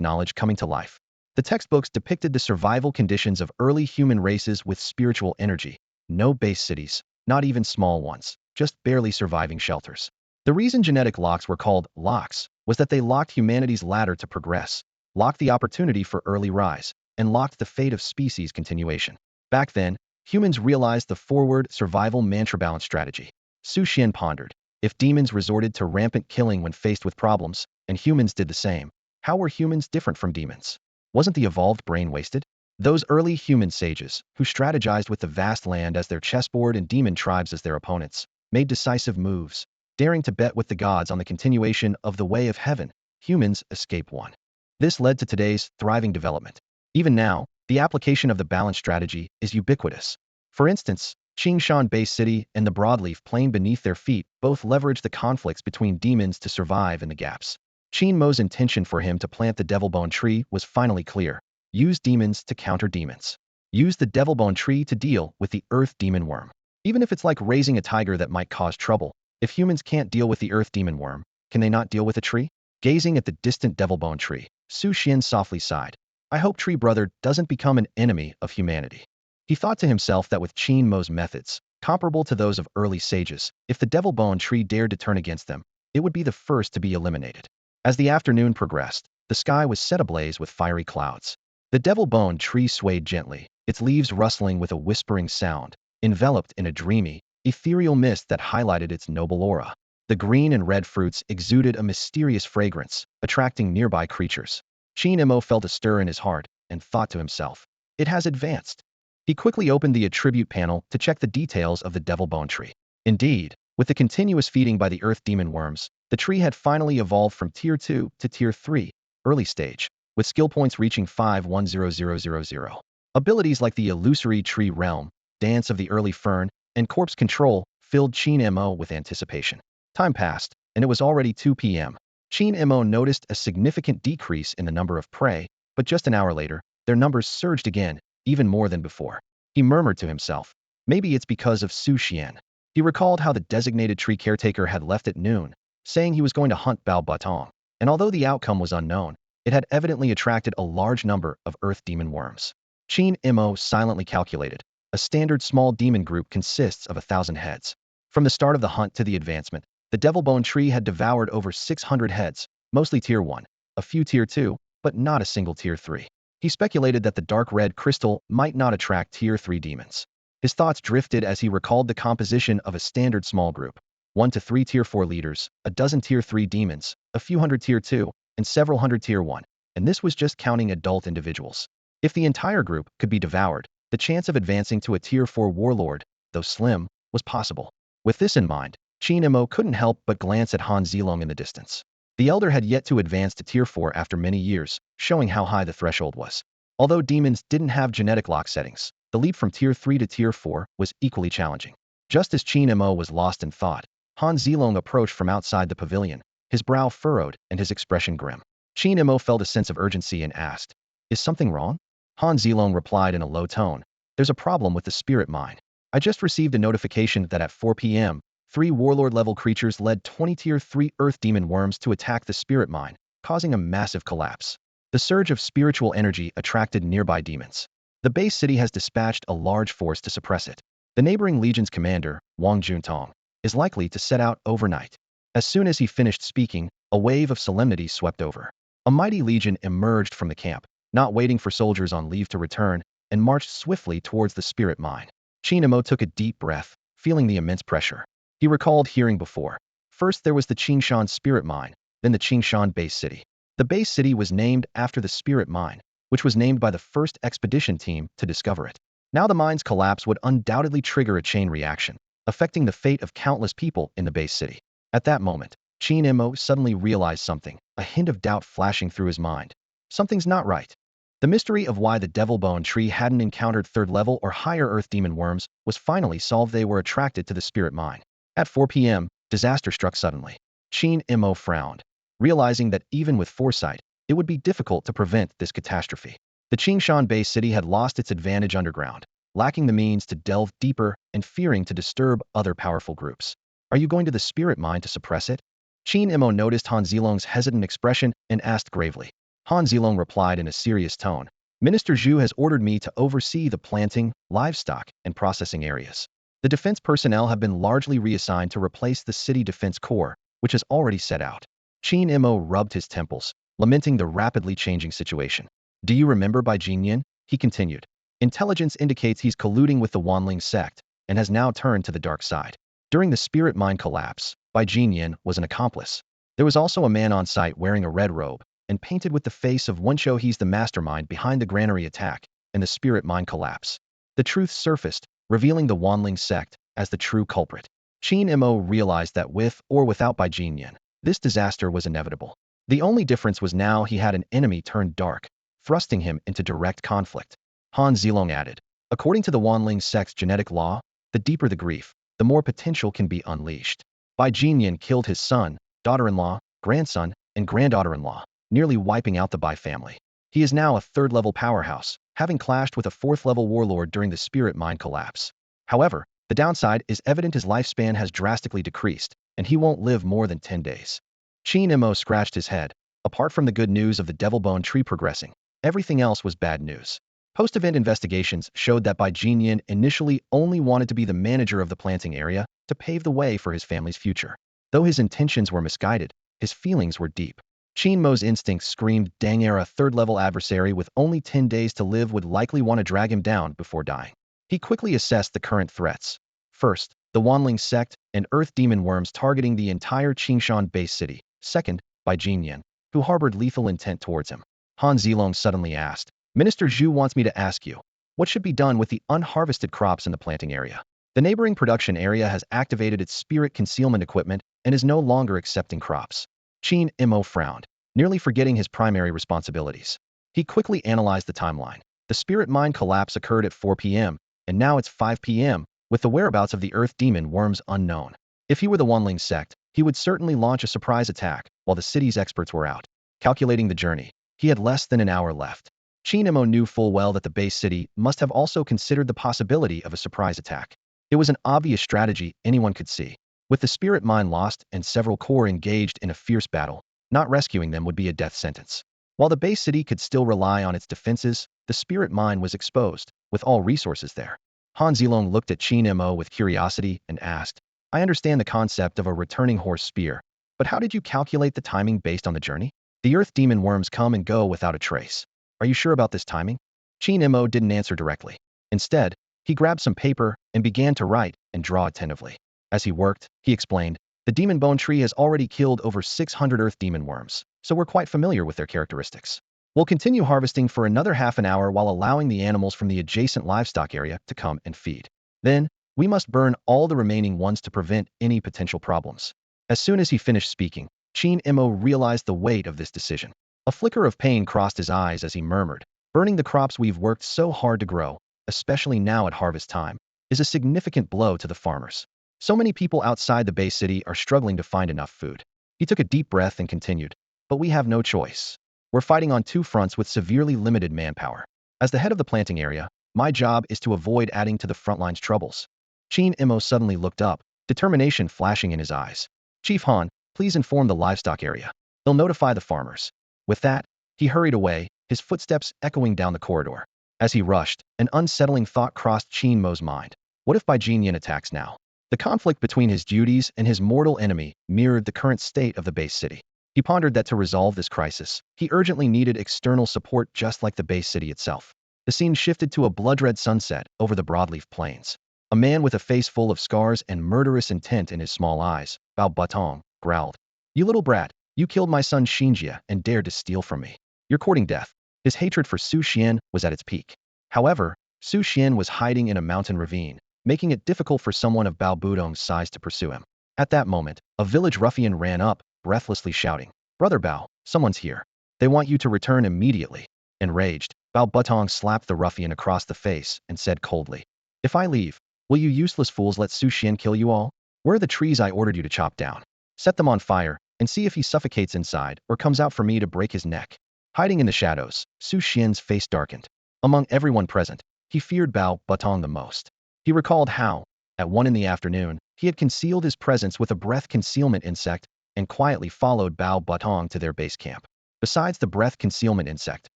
knowledge coming to life. The textbooks depicted the survival conditions of early human races with spiritual energy. No base cities, not even small ones, just barely surviving shelters. The reason genetic locks were called locks was that they locked humanity's ladder to progress, locked the opportunity for early rise, and locked the fate of species continuation. Back then, humans realized the forward survival mantra balance strategy. Su Xian pondered. If demons resorted to rampant killing when faced with problems, and humans did the same, how were humans different from demons? Wasn't the evolved brain wasted? Those early human sages, who strategized with the vast land as their chessboard and demon tribes as their opponents, made decisive moves, daring to bet with the gods on the continuation of the way of heaven. Humans escape one. This led to today's thriving development. Even now, the application of the balance strategy is ubiquitous. For instance, Qingshan Bay City and the broadleaf plain beneath their feet both leverage the conflicts between demons to survive in the gaps. Qin Mo's intention for him to plant the devil bone tree was finally clear. Use demons to counter demons. Use the devil bone tree to deal with the earth demon worm. Even if it's like raising a tiger that might cause trouble, if humans can't deal with the earth demon worm, can they not deal with a tree? Gazing at the distant devil bone tree, Su Xian softly sighed. I hope Tree Brother doesn't become an enemy of humanity. He thought to himself that with Qin Mo's methods, comparable to those of early sages, if the devil bone tree dared to turn against them, it would be the first to be eliminated. As the afternoon progressed, the sky was set ablaze with fiery clouds. The devil bone tree swayed gently, its leaves rustling with a whispering sound, enveloped in a dreamy, ethereal mist that highlighted its noble aura. The green and red fruits exuded a mysterious fragrance, attracting nearby creatures. Qin Mo felt a stir in his heart and thought to himself, it has advanced. He quickly opened the attribute panel to check the details of the devil bone tree. Indeed, with the continuous feeding by the earth demon worms, the tree had finally evolved from Tier 2 to Tier 3, early stage, with skill points reaching 510000. Abilities like the illusory tree realm, dance of the early fern, and corpse control filled Qin Mo with anticipation. Time passed, and it was already 2 p.m. Qin Mo noticed a significant decrease in the number of prey, but just an hour later, their numbers surged again, even more than before. He murmured to himself, maybe it's because of Su Xian. He recalled how the designated tree caretaker had left at noon, saying he was going to hunt Bao Butong, and although the outcome was unknown, it had evidently attracted a large number of earth demon worms. Qin Mo silently calculated. A standard small demon group consists of 1,000 heads. From the start of the hunt to the advancement, the devil bone tree had devoured over 600 heads, mostly Tier 1, a few Tier 2, but not a single Tier 3. He speculated that the dark red crystal might not attract Tier 3 demons. His thoughts drifted as he recalled the composition of a standard small group. 1 to 3 Tier 4 leaders, a dozen Tier 3 demons, a few hundred Tier 2, and several hundred Tier 1, and this was just counting adult individuals. If the entire group could be devoured, the chance of advancing to a Tier 4 warlord, though slim, was possible. With this in mind, Qin Mo couldn't help but glance at Han Zilong in the distance. The elder had yet to advance to Tier 4 after many years, showing how high the threshold was. Although demons didn't have genetic lock settings, the leap from Tier 3 to Tier 4 was equally challenging. Just as Qin Mo was lost in thought, Han Zilong approached from outside the pavilion, his brow furrowed and his expression grim. Qin Mo felt a sense of urgency and asked, "Is something wrong?" Han Zilong replied in a low tone, "There's a problem with the spirit mine. I just received a notification that at 4 p.m., 3 warlord-level creatures led 20 Tier 3 earth demon worms to attack the spirit mine, causing a massive collapse. The surge of spiritual energy attracted nearby demons. The base city has dispatched a large force to suppress it. The neighboring legion's commander, Wang Juntong, is likely to set out overnight. As soon as he finished speaking, a wave of solemnity swept over. A mighty legion emerged from the camp, not waiting for soldiers on leave to return, and marched swiftly towards the spirit mine. Qin Mo took a deep breath, feeling the immense pressure. He recalled hearing before. First there was the Qingshan spirit mine, then the Qingshan base city. The base city was named after the spirit mine, which was named by the first expedition team to discover it. Now the mine's collapse would undoubtedly trigger a chain reaction, affecting the fate of countless people in the base city. At that moment, Qin Mo suddenly realized something, a hint of doubt flashing through his mind. Something's not right. The mystery of why the Devil Bone tree hadn't encountered third-level or higher earth demon worms was finally solved. They were attracted to the spirit mine. At 4 p.m., disaster struck suddenly. Qin Mo frowned, realizing that even with foresight, it would be difficult to prevent this catastrophe. The Qingshan base city had lost its advantage underground, lacking the means to delve deeper and fearing to disturb other powerful groups. Are you going to the spirit mine to suppress it? Qin Mo noticed Han Zilong's hesitant expression and asked gravely. Han Zilong replied in a serious tone, Minister Zhu has ordered me to oversee the planting, livestock, and processing areas. The defense personnel have been largely reassigned to replace the city defense corps, which has already set out. Qin Mo rubbed his temples, lamenting the rapidly changing situation. Do you remember Bai Jinyan? He continued. Intelligence indicates he's colluding with the Wanling sect and has now turned to the dark side. During the spirit mine collapse, Bai Jinyan was an accomplice. There was also a man on site wearing a red robe and painted with the face of Wenshou. He's the mastermind behind the granary attack and the spirit mine collapse. The truth surfaced, revealing the Wanling sect as the true culprit. Qin Mo realized that with or without Bai Jinyan, this disaster was inevitable. The only difference was now he had an enemy turned dark, thrusting him into direct conflict. Han Zilong added, according to the Wanling sect's genetic law, the deeper the grief, the more potential can be unleashed. Bai Jinyan killed his son, daughter-in-law, grandson, and granddaughter-in-law, nearly wiping out the Bai family. He is now a third-level powerhouse, having clashed with a fourth-level warlord during the spirit mine collapse. However, the downside is evident. His lifespan has drastically decreased, and he won't live more than 10 days. Qin Mo scratched his head. Apart from the good news of the Devil Bone tree progressing, everything else was bad news. Post-event investigations showed that Bai Jinyan initially only wanted to be the manager of the planting area to pave the way for his family's future. Though his intentions were misguided, his feelings were deep. Qin Mo's instincts screamed, dang, a third-level adversary with only 10 days to live would likely want to drag him down before dying. He quickly assessed the current threats. First, the Wanling sect and earth demon worms targeting the entire Qingshan base city. Second, Bai Jinyan, who harbored lethal intent towards him. Han Zilong suddenly asked, Minister Zhu wants me to ask you, what should be done with the unharvested crops in the planting area? The neighboring production area has activated its spirit concealment equipment and is no longer accepting crops. Qin Mo frowned, nearly forgetting his primary responsibilities. He quickly analyzed the timeline. The spirit mine collapse occurred at 4 p.m., and now it's 5 p.m., with the whereabouts of the earth demon worms unknown. If he were the Wanling sect, he would certainly launch a surprise attack while the city's experts were out. Calculating the journey, he had less than an hour left. Qin Mo knew full well that the base city must have also considered the possibility of a surprise attack. It was an obvious strategy anyone could see. With the spirit mine lost and several corps engaged in a fierce battle, not rescuing them would be a death sentence. While the base city could still rely on its defenses, the spirit mine was exposed, with all resources there. Han Zilong looked at Qin Mo with curiosity and asked, I understand the concept of a returning horse spear, but how did you calculate the timing based on the journey? The earth demon worms come and go without a trace. Are you sure about this timing? Qin Mo didn't answer directly. Instead, he grabbed some paper and began to write and draw attentively. As he worked, he explained, the demon bone tree has already killed over 600 earth demon worms, so we're quite familiar with their characteristics. We'll continue harvesting for another half an hour while allowing the animals from the adjacent livestock area to come and feed. Then, we must burn all the remaining ones to prevent any potential problems. As soon as he finished speaking, Qin Mo realized the weight of this decision. A flicker of pain crossed his eyes as he murmured, burning the crops we've worked so hard to grow, especially now at harvest time, is a significant blow to the farmers. So many people outside the base city are struggling to find enough food. He took a deep breath and continued, but we have no choice. We're fighting on two fronts with severely limited manpower. As the head of the planting area, my job is to avoid adding to the frontline's troubles. Qin Mo suddenly looked up, determination flashing in his eyes. Chief Han, please inform the livestock area. They'll notify the farmers. With that, he hurried away, his footsteps echoing down the corridor. As he rushed, an unsettling thought crossed Qin Mo's mind. What if Bai Jinyan attacks now? The conflict between his duties and his mortal enemy mirrored the current state of the base city. He pondered that to resolve this crisis, he urgently needed external support just like the base city itself. The scene shifted to a blood-red sunset over the broadleaf plains. A man with a face full of scars and murderous intent in his small eyes, Bao Butong, growled. You little brat, you killed my son Xinjia and dared to steal from me. You're courting death. His hatred for Su Xian was at its peak. However, Su Xian was hiding in a mountain ravine, making it difficult for someone of Bao Budong's size to pursue him. At that moment, a village ruffian ran up, breathlessly shouting, Brother Bao, someone's here. They want you to return immediately. Enraged, Bao Butong slapped the ruffian across the face and said coldly, If I leave, will you useless fools let Su Xian kill you all? Where are the trees I ordered you to chop down? Set them on fire, and see if he suffocates inside or comes out for me to break his neck. Hiding in the shadows, Su Xian's face darkened. Among everyone present, he feared Bao Butong the most. He recalled how, at 1 in the afternoon, he had concealed his presence with a breath concealment insect and quietly followed Bao Butong to their base camp. Besides the breath concealment insect,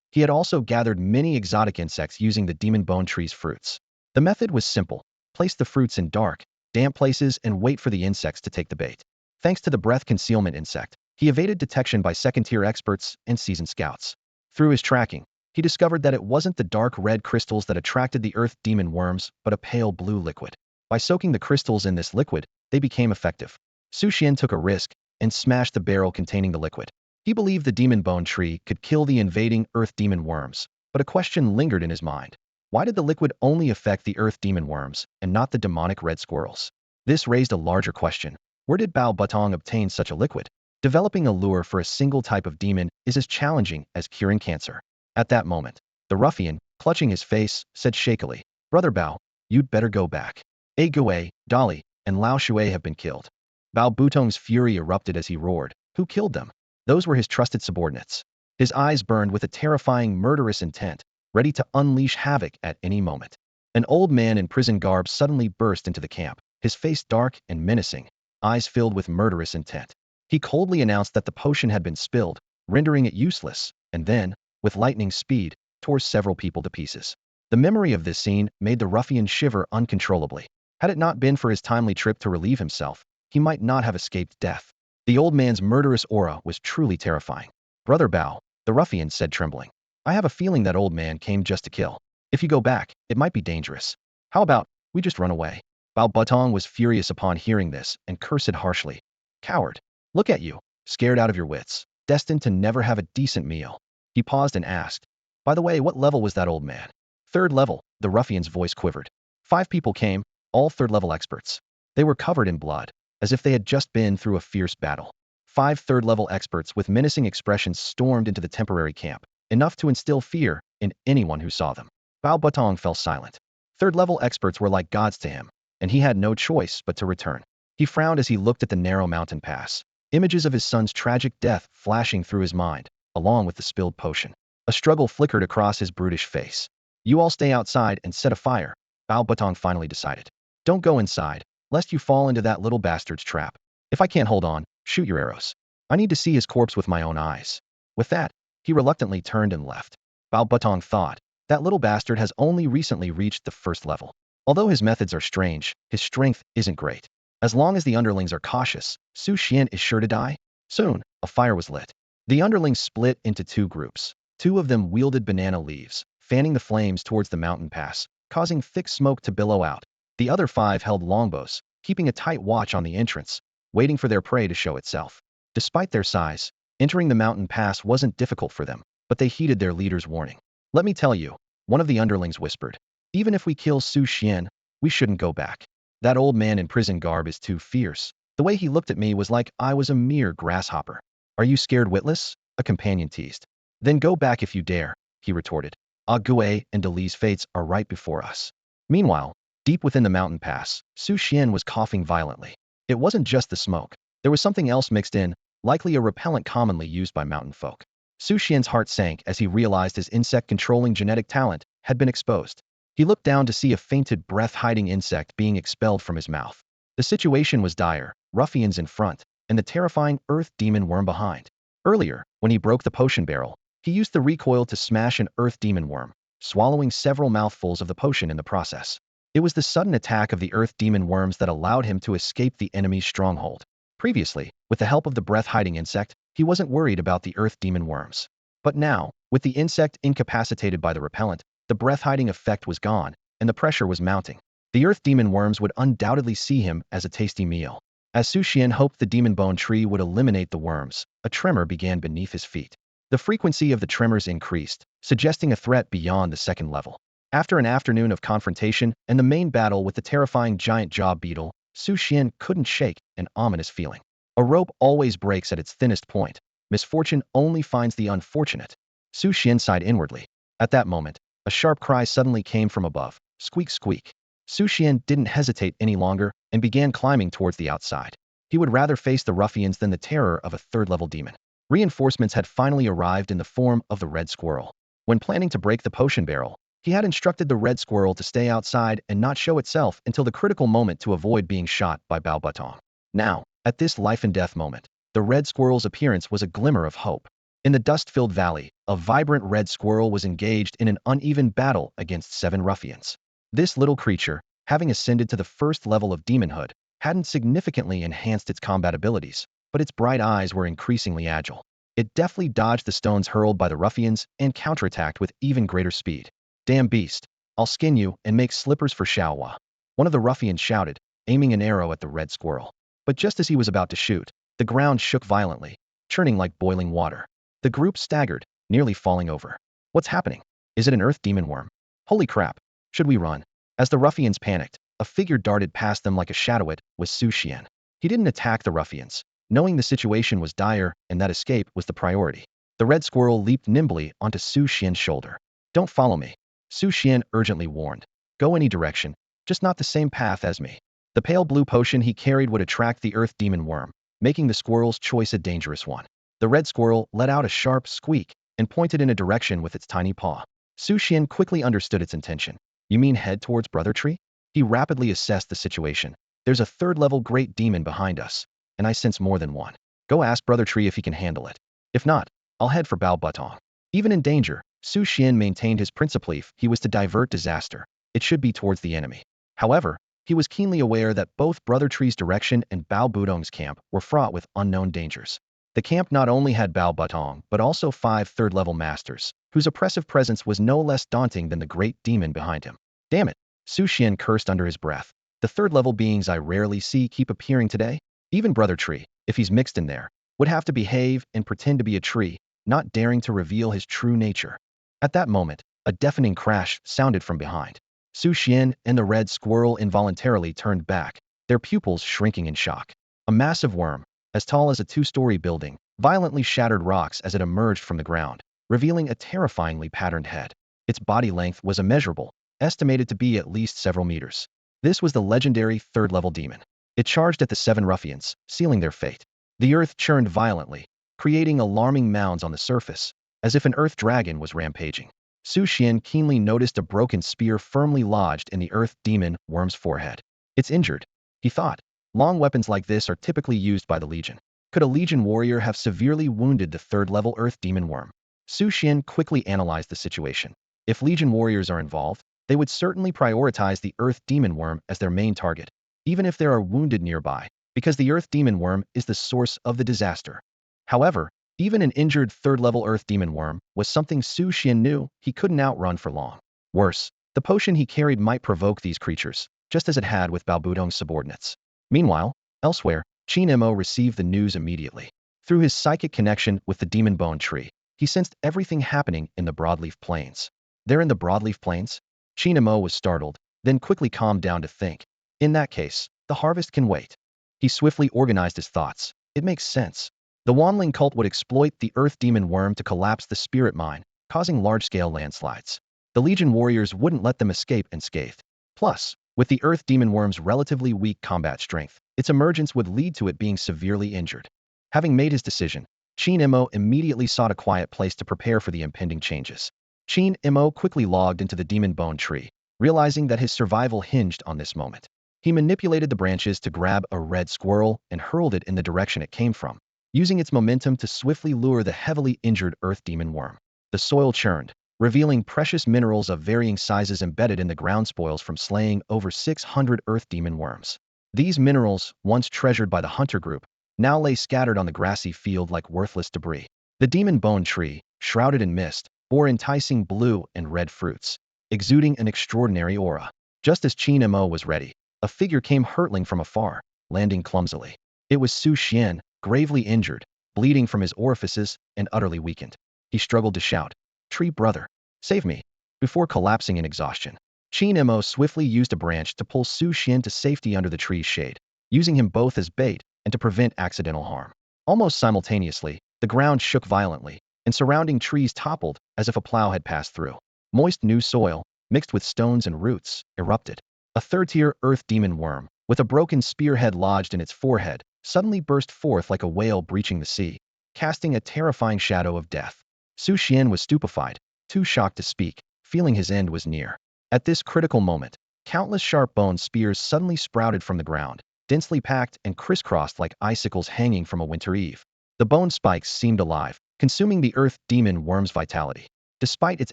he had also gathered many exotic insects using the demon bone tree's fruits. The method was simple. Place the fruits in dark, damp places and wait for the insects to take the bait. Thanks to the breath concealment insect, he evaded detection by second-tier experts and seasoned scouts. Through his tracking, he discovered that it wasn't the dark red crystals that attracted the earth demon worms, but a pale blue liquid. By soaking the crystals in this liquid, they became effective. Su Xian took a risk and smashed the barrel containing the liquid. He believed the demon bone tree could kill the invading earth demon worms, but a question lingered in his mind. Why did the liquid only affect the earth demon worms and not the demonic red squirrels? This raised a larger question. Where did Bao Butong obtain such a liquid? Developing a lure for a single type of demon is as challenging as curing cancer. At that moment, the ruffian, clutching his face, said shakily, Brother Bao, you'd better go back. A Gui, Dali, and Lao Shui have been killed. Bao Butong's fury erupted as he roared. Who killed them? Those were his trusted subordinates. His eyes burned with a terrifying murderous intent, ready to unleash havoc at any moment. An old man in prison garb suddenly burst into the camp, his face dark and menacing, eyes filled with murderous intent. He coldly announced that the potion had been spilled, rendering it useless, and then, with lightning speed, tore several people to pieces. The memory of this scene made the ruffian shiver uncontrollably. Had it not been for his timely trip to relieve himself, he might not have escaped death. The old man's murderous aura was truly terrifying. Brother Bao, the ruffian said trembling. I have a feeling that old man came just to kill. If you go back, it might be dangerous. How about we just run away? Bao Butong was furious upon hearing this and cursed harshly. Coward. Look at you, scared out of your wits, destined to never have a decent meal. He paused and asked, By the way, what level was that old man? 3rd level, the ruffian's voice quivered. 5 people came, all 3rd level experts. They were covered in blood, as if they had just been through a fierce battle. 5 3rd level experts with menacing expressions stormed into the temporary camp, enough to instill fear in anyone who saw them. Bao Butong fell silent. 3rd level experts were like gods to him, and he had no choice but to return. He frowned as he looked at the narrow mountain pass, images of his son's tragic death flashing through his mind, along with the spilled potion. A struggle flickered across his brutish face. You all stay outside and set a fire, Bao Butong finally decided. Don't go inside, lest you fall into that little bastard's trap. If I can't hold on, shoot your arrows. I need to see his corpse with my own eyes. With that, he reluctantly turned and left. Bao Butong thought, that little bastard has only recently reached the 1st level. Although his methods are strange, his strength isn't great. As long as the underlings are cautious, Su Xian is sure to die. Soon, a fire was lit. The underlings split into 2 groups. 2 of them wielded banana leaves, fanning the flames towards the mountain pass, causing thick smoke to billow out. The other 5 held longbows, keeping a tight watch on the entrance, waiting for their prey to show itself. Despite their size, entering the mountain pass wasn't difficult for them, but they heeded their leader's warning. Let me tell you, one of the underlings whispered. Even if we kill Su Xian, we shouldn't go back. That old man in prison garb is too fierce. The way he looked at me was like I was a mere grasshopper. Are you scared witless? A companion teased. Then go back if you dare, he retorted. Gui and Dali's fates are right before us. Meanwhile, deep within the mountain pass, Su Xian was coughing violently. It wasn't just the smoke. There was something else mixed in, likely a repellent commonly used by mountain folk. Su Xian's heart sank as he realized his insect-controlling genetic talent had been exposed. He looked down to see a fainted breath-hiding insect being expelled from his mouth. The situation was dire, ruffians in front, and the terrifying earth demon worm behind. Earlier, when he broke the potion barrel, he used the recoil to smash an earth demon worm. swallowing several mouthfuls of the potion in the process. It was the sudden attack of the earth demon worms that allowed him to escape the enemy's stronghold. Previously, with the help of the breath-hiding insect, he wasn't worried about the earth demon worms. But now, with the insect incapacitated by the repellent, the breath-hiding effect was gone, and the pressure was mounting. The earth demon worms would undoubtedly see him as a tasty meal. As Su Xian hoped the demon bone tree would eliminate the worms, a tremor began beneath his feet. The frequency of the tremors increased, suggesting a threat beyond the second level. After an afternoon of confrontation and the main battle with the terrifying giant jaw beetle, Su Xian couldn't shake an ominous feeling. A rope always breaks at its thinnest point. Misfortune only finds the unfortunate. Su Xian sighed inwardly. At that moment, a sharp cry suddenly came from above. Squeak, squeak. Su Xian didn't hesitate any longer and began climbing towards the outside. He would rather face the ruffians than the terror of a third-level demon. Reinforcements had finally arrived in the form of the red squirrel. When planning to break the potion barrel, he had instructed the red squirrel to stay outside and not show itself until the critical moment to avoid being shot by Bao Butong. Now, at this life-and-death moment, the red squirrel's appearance was a glimmer of hope. In the dust-filled valley, a vibrant red squirrel was engaged in an uneven battle against 7 ruffians. This little creature, having ascended to the first level of demonhood, hadn't significantly enhanced its combat abilities, but its bright eyes were increasingly agile. It deftly dodged the stones hurled by the ruffians and counterattacked with even greater speed. Damn beast, I'll skin you and make slippers for Xiaohua. One of the ruffians shouted, aiming an arrow at the red squirrel. But just as he was about to shoot, the ground shook violently, churning like boiling water. The group staggered, nearly falling over. What's happening? Is it an earth demon worm? Holy crap! Should we run? As the ruffians panicked, a figure darted past them like a shadow. It was Su Xian. He didn't attack the ruffians, knowing the situation was dire and that escape was the priority. The red squirrel leaped nimbly onto Su Xian's shoulder. Don't follow me, Su Xian urgently warned. Go any direction, just not the same path as me. The pale blue potion he carried would attract the earth demon worm, making the squirrel's choice a dangerous one. The red squirrel let out a sharp squeak and pointed in a direction with its tiny paw. Su Xian quickly understood its intention. You mean head towards Brother Tree? He rapidly assessed the situation. There's a third-level great demon behind us, and I sense more than one. Go ask Brother Tree if he can handle it. If not, I'll head for Bao Butong. Even in danger, Su Xian maintained his principle. If he was to divert disaster, it should be towards the enemy. However, he was keenly aware that both Brother Tree's direction and Bao Butong's camp were fraught with unknown dangers. The camp not only had Bao Butong, but also 5 third-level masters, whose oppressive presence was no less daunting than the great demon behind him. Damn it, Su Xian cursed under his breath. The third-level beings I rarely see keep appearing today. Even Brother Tree, if he's mixed in there, would have to behave and pretend to be a tree, not daring to reveal his true nature. At that moment, a deafening crash sounded from behind. Su Xian and the red squirrel involuntarily turned back, their pupils shrinking in shock. A massive worm, as tall as a 2-story building, violently shattered rocks as it emerged from the ground, revealing a terrifyingly patterned head. Its body length was immeasurable, estimated to be at least several meters. This was the legendary third-level demon. It charged at the 7 ruffians, sealing their fate. The earth churned violently, creating alarming mounds on the surface, as if an earth dragon was rampaging. Su Xian keenly noticed a broken spear firmly lodged in the earth demon worm's forehead. It's injured, he thought. Long weapons like this are typically used by the Legion. Could a Legion warrior have severely wounded the third-level earth demon worm? Su Xian quickly analyzed the situation. If Legion warriors are involved, they would certainly prioritize the earth demon worm as their main target, even if there are wounded nearby, because the earth demon worm is the source of the disaster. However, even an injured third-level earth demon worm was something Su Xian knew he couldn't outrun for long. Worse, the potion he carried might provoke these creatures, just as it had with Bao Butong's subordinates. Meanwhile, elsewhere, Qin Mo received the news immediately. Through his psychic connection with the demon bone tree, he sensed everything happening in the Broadleaf Plains. They're in the Broadleaf Plains? Qin Mo was startled, then quickly calmed down to think. In that case, the harvest can wait. He swiftly organized his thoughts. It makes sense. The Wanling cult would exploit the earth demon worm to collapse the spirit mine, causing large-scale landslides. The Legion warriors wouldn't let them escape unscathed. Plus, with the earth demon worm's relatively weak combat strength, its emergence would lead to it being severely injured. Having made his decision, Qin Mo immediately sought a quiet place to prepare for the impending changes. Qin Mo quickly logged into the demon bone tree, realizing that his survival hinged on this moment. He manipulated the branches to grab a red squirrel and hurled it in the direction it came from, using its momentum to swiftly lure the heavily injured earth demon worm. The soil churned, revealing precious minerals of varying sizes embedded in the ground spoils from slaying over 600 earth demon worms. These minerals, once treasured by the hunter group, now lay scattered on the grassy field like worthless debris. The demon bone tree, shrouded in mist, bore enticing blue and red fruits, exuding an extraordinary aura. Just as Qin Mo was ready, a figure came hurtling from afar, landing clumsily. It was Su Xian, gravely injured, bleeding from his orifices and utterly weakened. He struggled to shout, "Tree brother, save me," before collapsing in exhaustion. Qin Mo swiftly used a branch to pull Su Xian to safety under the tree's shade, using him both as bait and to prevent accidental harm. Almost simultaneously, the ground shook violently, and surrounding trees toppled as if a plow had passed through. Moist new soil, mixed with stones and roots, erupted. A third-tier earth demon worm, with a broken spearhead lodged in its forehead, suddenly burst forth like a whale breaching the sea, casting a terrifying shadow of death. Su Xian was stupefied, too shocked to speak, feeling his end was near. At this critical moment, countless sharp bone spears suddenly sprouted from the ground, densely packed and crisscrossed like icicles hanging from a winter eve. The bone spikes seemed alive, consuming the earth demon worm's vitality. Despite its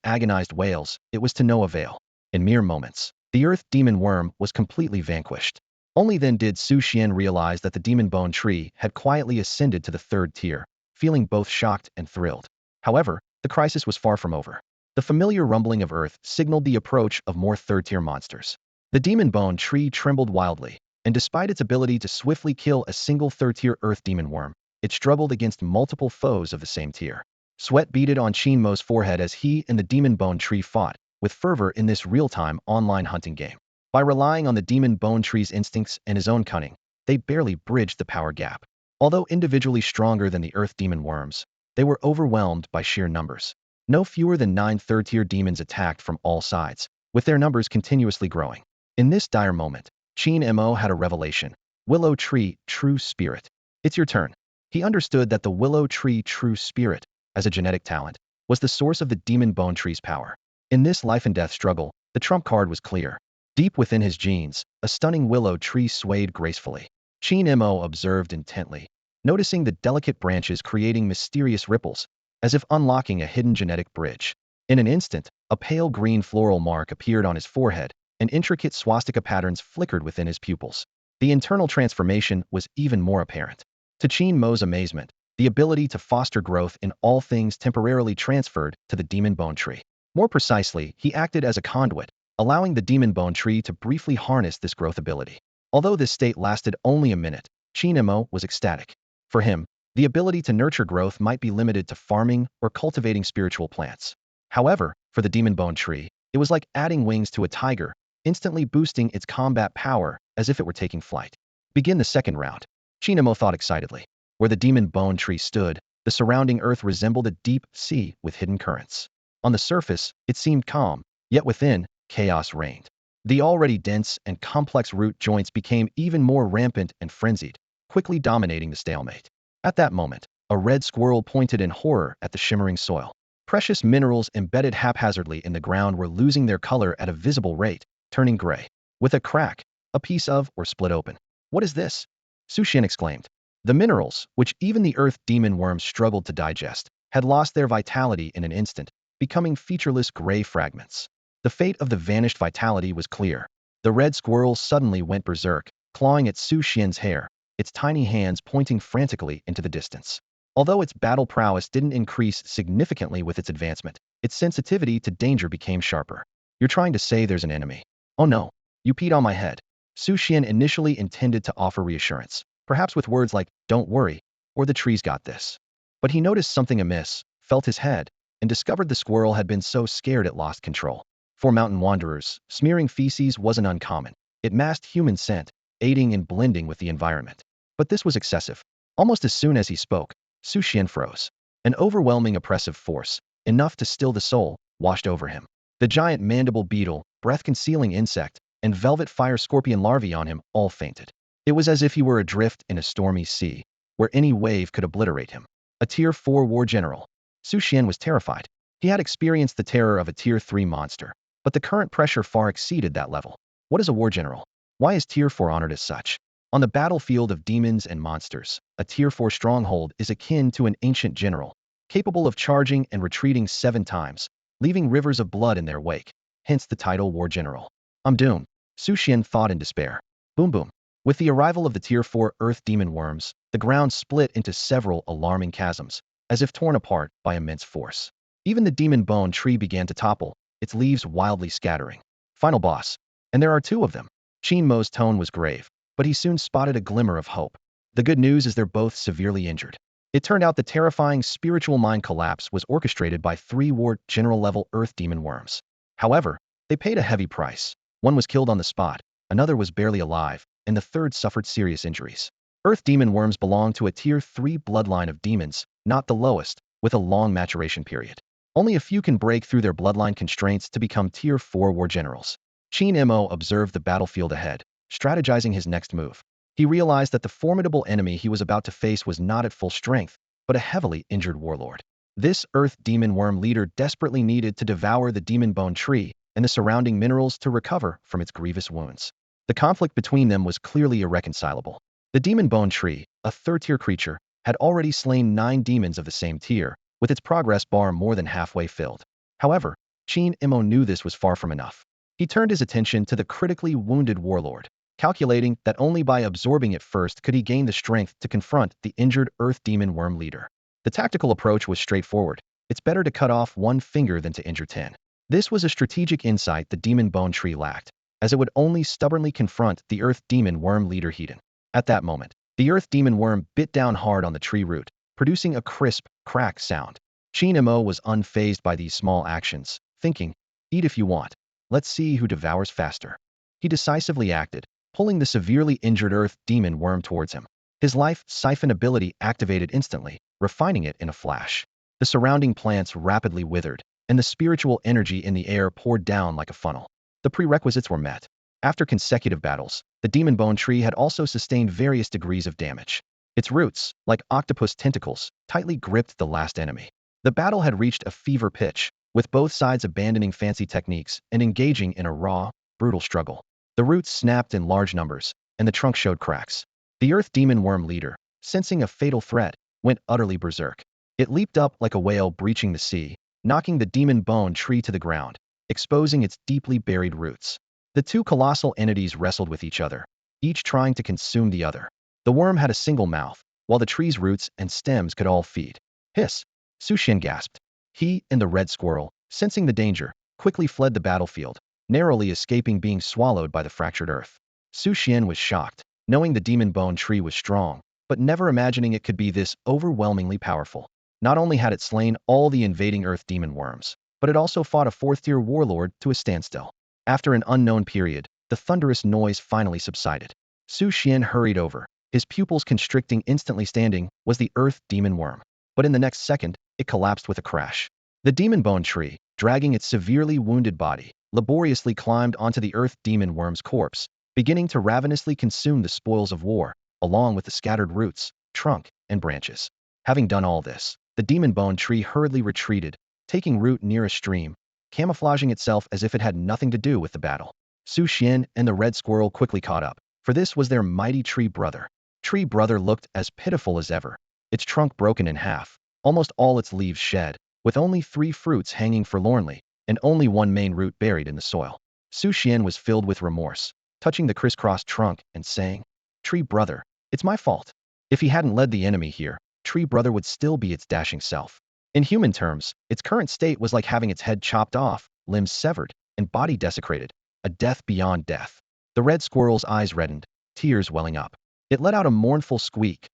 agonized wails, it was to no avail. In mere moments, the earth demon worm was completely vanquished. Only then did Su Xian realize that the demon bone tree had quietly ascended to the third tier, feeling both shocked and thrilled. However, the crisis was far from over. The familiar rumbling of earth signaled the approach of more third-tier monsters. The demon bone tree trembled wildly, and despite its ability to swiftly kill a single third-tier earth demon worm, it struggled against multiple foes of the same tier. Sweat beaded on Qingmo's forehead as he and the demon bone tree fought with fervor in this real-time online hunting game. By relying on the demon bone tree's instincts and his own cunning, they barely bridged the power gap. Although individually stronger than the earth demon worms, they were overwhelmed by sheer numbers. No fewer than 9 third-tier demons attacked from all sides, with their numbers continuously growing. In this dire moment, Qin Mo had a revelation. Willow Tree, True Spirit. It's your turn. He understood that the Willow Tree True Spirit, as a genetic talent, was the source of the demon bone tree's power. In this life-and-death struggle, the trump card was clear. Deep within his genes, a stunning willow tree swayed gracefully. Qin Mo observed intently, noticing the delicate branches creating mysterious ripples, as if unlocking a hidden genetic bridge. In an instant, a pale green floral mark appeared on his forehead, and intricate swastika patterns flickered within his pupils. The internal transformation was even more apparent. To Qin Mo's amazement, the ability to foster growth in all things temporarily transferred to the demon bone tree. More precisely, he acted as a conduit, allowing the demon bone tree to briefly harness this growth ability. Although this state lasted only a minute, Qin Mo was ecstatic. For him, the ability to nurture growth might be limited to farming or cultivating spiritual plants. However, for the demon bone tree, it was like adding wings to a tiger, instantly boosting its combat power as if it were taking flight. Begin the second round. Qin Mo thought excitedly. Where the demon bone tree stood, the surrounding earth resembled a deep sea with hidden currents. On the surface, it seemed calm, yet within, chaos reigned. The already dense and complex root joints became even more rampant and frenzied, quickly dominating the stalemate. At that moment, a red squirrel pointed in horror at the shimmering soil. Precious minerals embedded haphazardly in the ground were losing their color at a visible rate, turning gray. With a crack, a piece of or split open. "What is this?" Su Xian exclaimed. The minerals, which even the earth demon worms struggled to digest, had lost their vitality in an instant, becoming featureless gray fragments. The fate of the vanished vitality was clear. The red squirrel suddenly went berserk, clawing at Su Xian's hair, its tiny hands pointing frantically into the distance. Although its battle prowess didn't increase significantly with its advancement, its sensitivity to danger became sharper. "You're trying to say there's an enemy." "Oh no, you peed on my head." Su Xian initially intended to offer reassurance, perhaps with words like, "Don't worry," or "The tree's got this." But he noticed something amiss, felt his head, and discovered the squirrel had been so scared it lost control. For mountain wanderers, smearing feces wasn't uncommon. It masked human scent, aiding in blending with the environment. But this was excessive. Almost as soon as he spoke, Su Xian froze. An overwhelming oppressive force, enough to still the soul, washed over him. The giant mandible beetle, breath-concealing insect, and velvet fire scorpion larvae on him all fainted. It was as if he were adrift in a stormy sea, where any wave could obliterate him. A Tier 4 war general. Su Xian was terrified. He had experienced the terror of a Tier 3 monster, but the current pressure far exceeded that level. What is a war general? Why is Tier 4 honored as such? On the battlefield of demons and monsters, a Tier 4 stronghold is akin to an ancient general, capable of charging and retreating 7 times, leaving rivers of blood in their wake, hence the title War General. I'm doomed, Su Xian thought in despair. Boom boom. With the arrival of the Tier 4 Earth Demon Worms, the ground split into several alarming chasms, as if torn apart by immense force. Even the demon bone tree began to topple, its leaves wildly scattering. Final boss. And there are two of them. Qin Mo's tone was grave, but he soon spotted a glimmer of hope. The good news is they're both severely injured. It turned out the terrifying spiritual mind collapse was orchestrated by 3 War General-level Earth Demon Worms. However, they paid a heavy price. One was killed on the spot, another was barely alive, and the third suffered serious injuries. Earth Demon Worms belong to a Tier 3 bloodline of demons, not the lowest, with a long maturation period. Only a few can break through their bloodline constraints to become Tier 4 War Generals. Qin Mo observed the battlefield ahead, strategizing his next move. He realized that the formidable enemy he was about to face was not at full strength, but a heavily injured warlord. This Earth Demon Worm leader desperately needed to devour the Demon Bone Tree and the surrounding minerals to recover from its grievous wounds. The conflict between them was clearly irreconcilable. The Demon Bone Tree, a third-tier creature, had already slain 9 demons of the same tier, with its progress bar more than halfway filled. However, Qin Mo knew this was far from enough. He turned his attention to the critically wounded warlord, calculating that only by absorbing it first could he gain the strength to confront the injured Earth Demon Worm leader. The tactical approach was straightforward. It's better to cut off 1 finger than to injure 10. This was a strategic insight the Demon Bone Tree lacked, as it would only stubbornly confront the Earth Demon Worm leader Hedon. At that moment, the Earth Demon Worm bit down hard on the tree root, producing a crisp, crack sound. Qin Mo was unfazed by these small actions, thinking, eat if you want. Let's see who devours faster. He decisively acted, pulling the severely injured Earth Demon Worm towards him. His life siphon ability activated instantly, refining it in a flash. The surrounding plants rapidly withered, and the spiritual energy in the air poured down like a funnel. The prerequisites were met. After consecutive battles, the Demon Bone Tree had also sustained various degrees of damage. Its roots, like octopus tentacles, tightly gripped the last enemy. The battle had reached a fever pitch, with both sides abandoning fancy techniques and engaging in a raw, brutal struggle. The roots snapped in large numbers, and the trunk showed cracks. The Earth Demon Worm leader, sensing a fatal threat, went utterly berserk. It leaped up like a whale breaching the sea, knocking the Demon Bone Tree to the ground, exposing its deeply buried roots. The two colossal entities wrestled with each other, each trying to consume the other. The worm had a single mouth, while the tree's roots and stems could all feed. Hiss! Su Xian gasped. He and the red squirrel, sensing the danger, quickly fled the battlefield, narrowly escaping being swallowed by the fractured earth. Su Xian was shocked, knowing the Demon Bone Tree was strong, but never imagining it could be this overwhelmingly powerful. Not only had it slain all the invading Earth Demon Worms, but it also fought a 4th-tier warlord to a standstill. After an unknown period, the thunderous noise finally subsided. Su Xian hurried over, his pupils constricting. Instantly standing was the Earth Demon Worm. But in the next second, it collapsed with a crash. The Demon Bone Tree, dragging its severely wounded body, laboriously climbed onto the Earth Demon Worm's corpse, beginning to ravenously consume the spoils of war, along with the scattered roots, trunk, and branches. Having done all this, the Demon Bone Tree hurriedly retreated, taking root near a stream, camouflaging itself as if it had nothing to do with the battle. Su Xian and the red squirrel quickly caught up, for this was their mighty tree brother. Tree brother looked as pitiful as ever, its trunk broken in half, almost all its leaves shed, with only 3 fruits hanging forlornly, and only 1 main root buried in the soil. Su Xian was filled with remorse, touching the crisscrossed trunk and saying, Tree brother, it's my fault. If he hadn't led the enemy here, Tree brother would still be its dashing self. In human terms, its current state was like having its head chopped off, limbs severed, and body desecrated, a death beyond death. The red squirrel's eyes reddened, tears welling up. It let out a mournful squeak,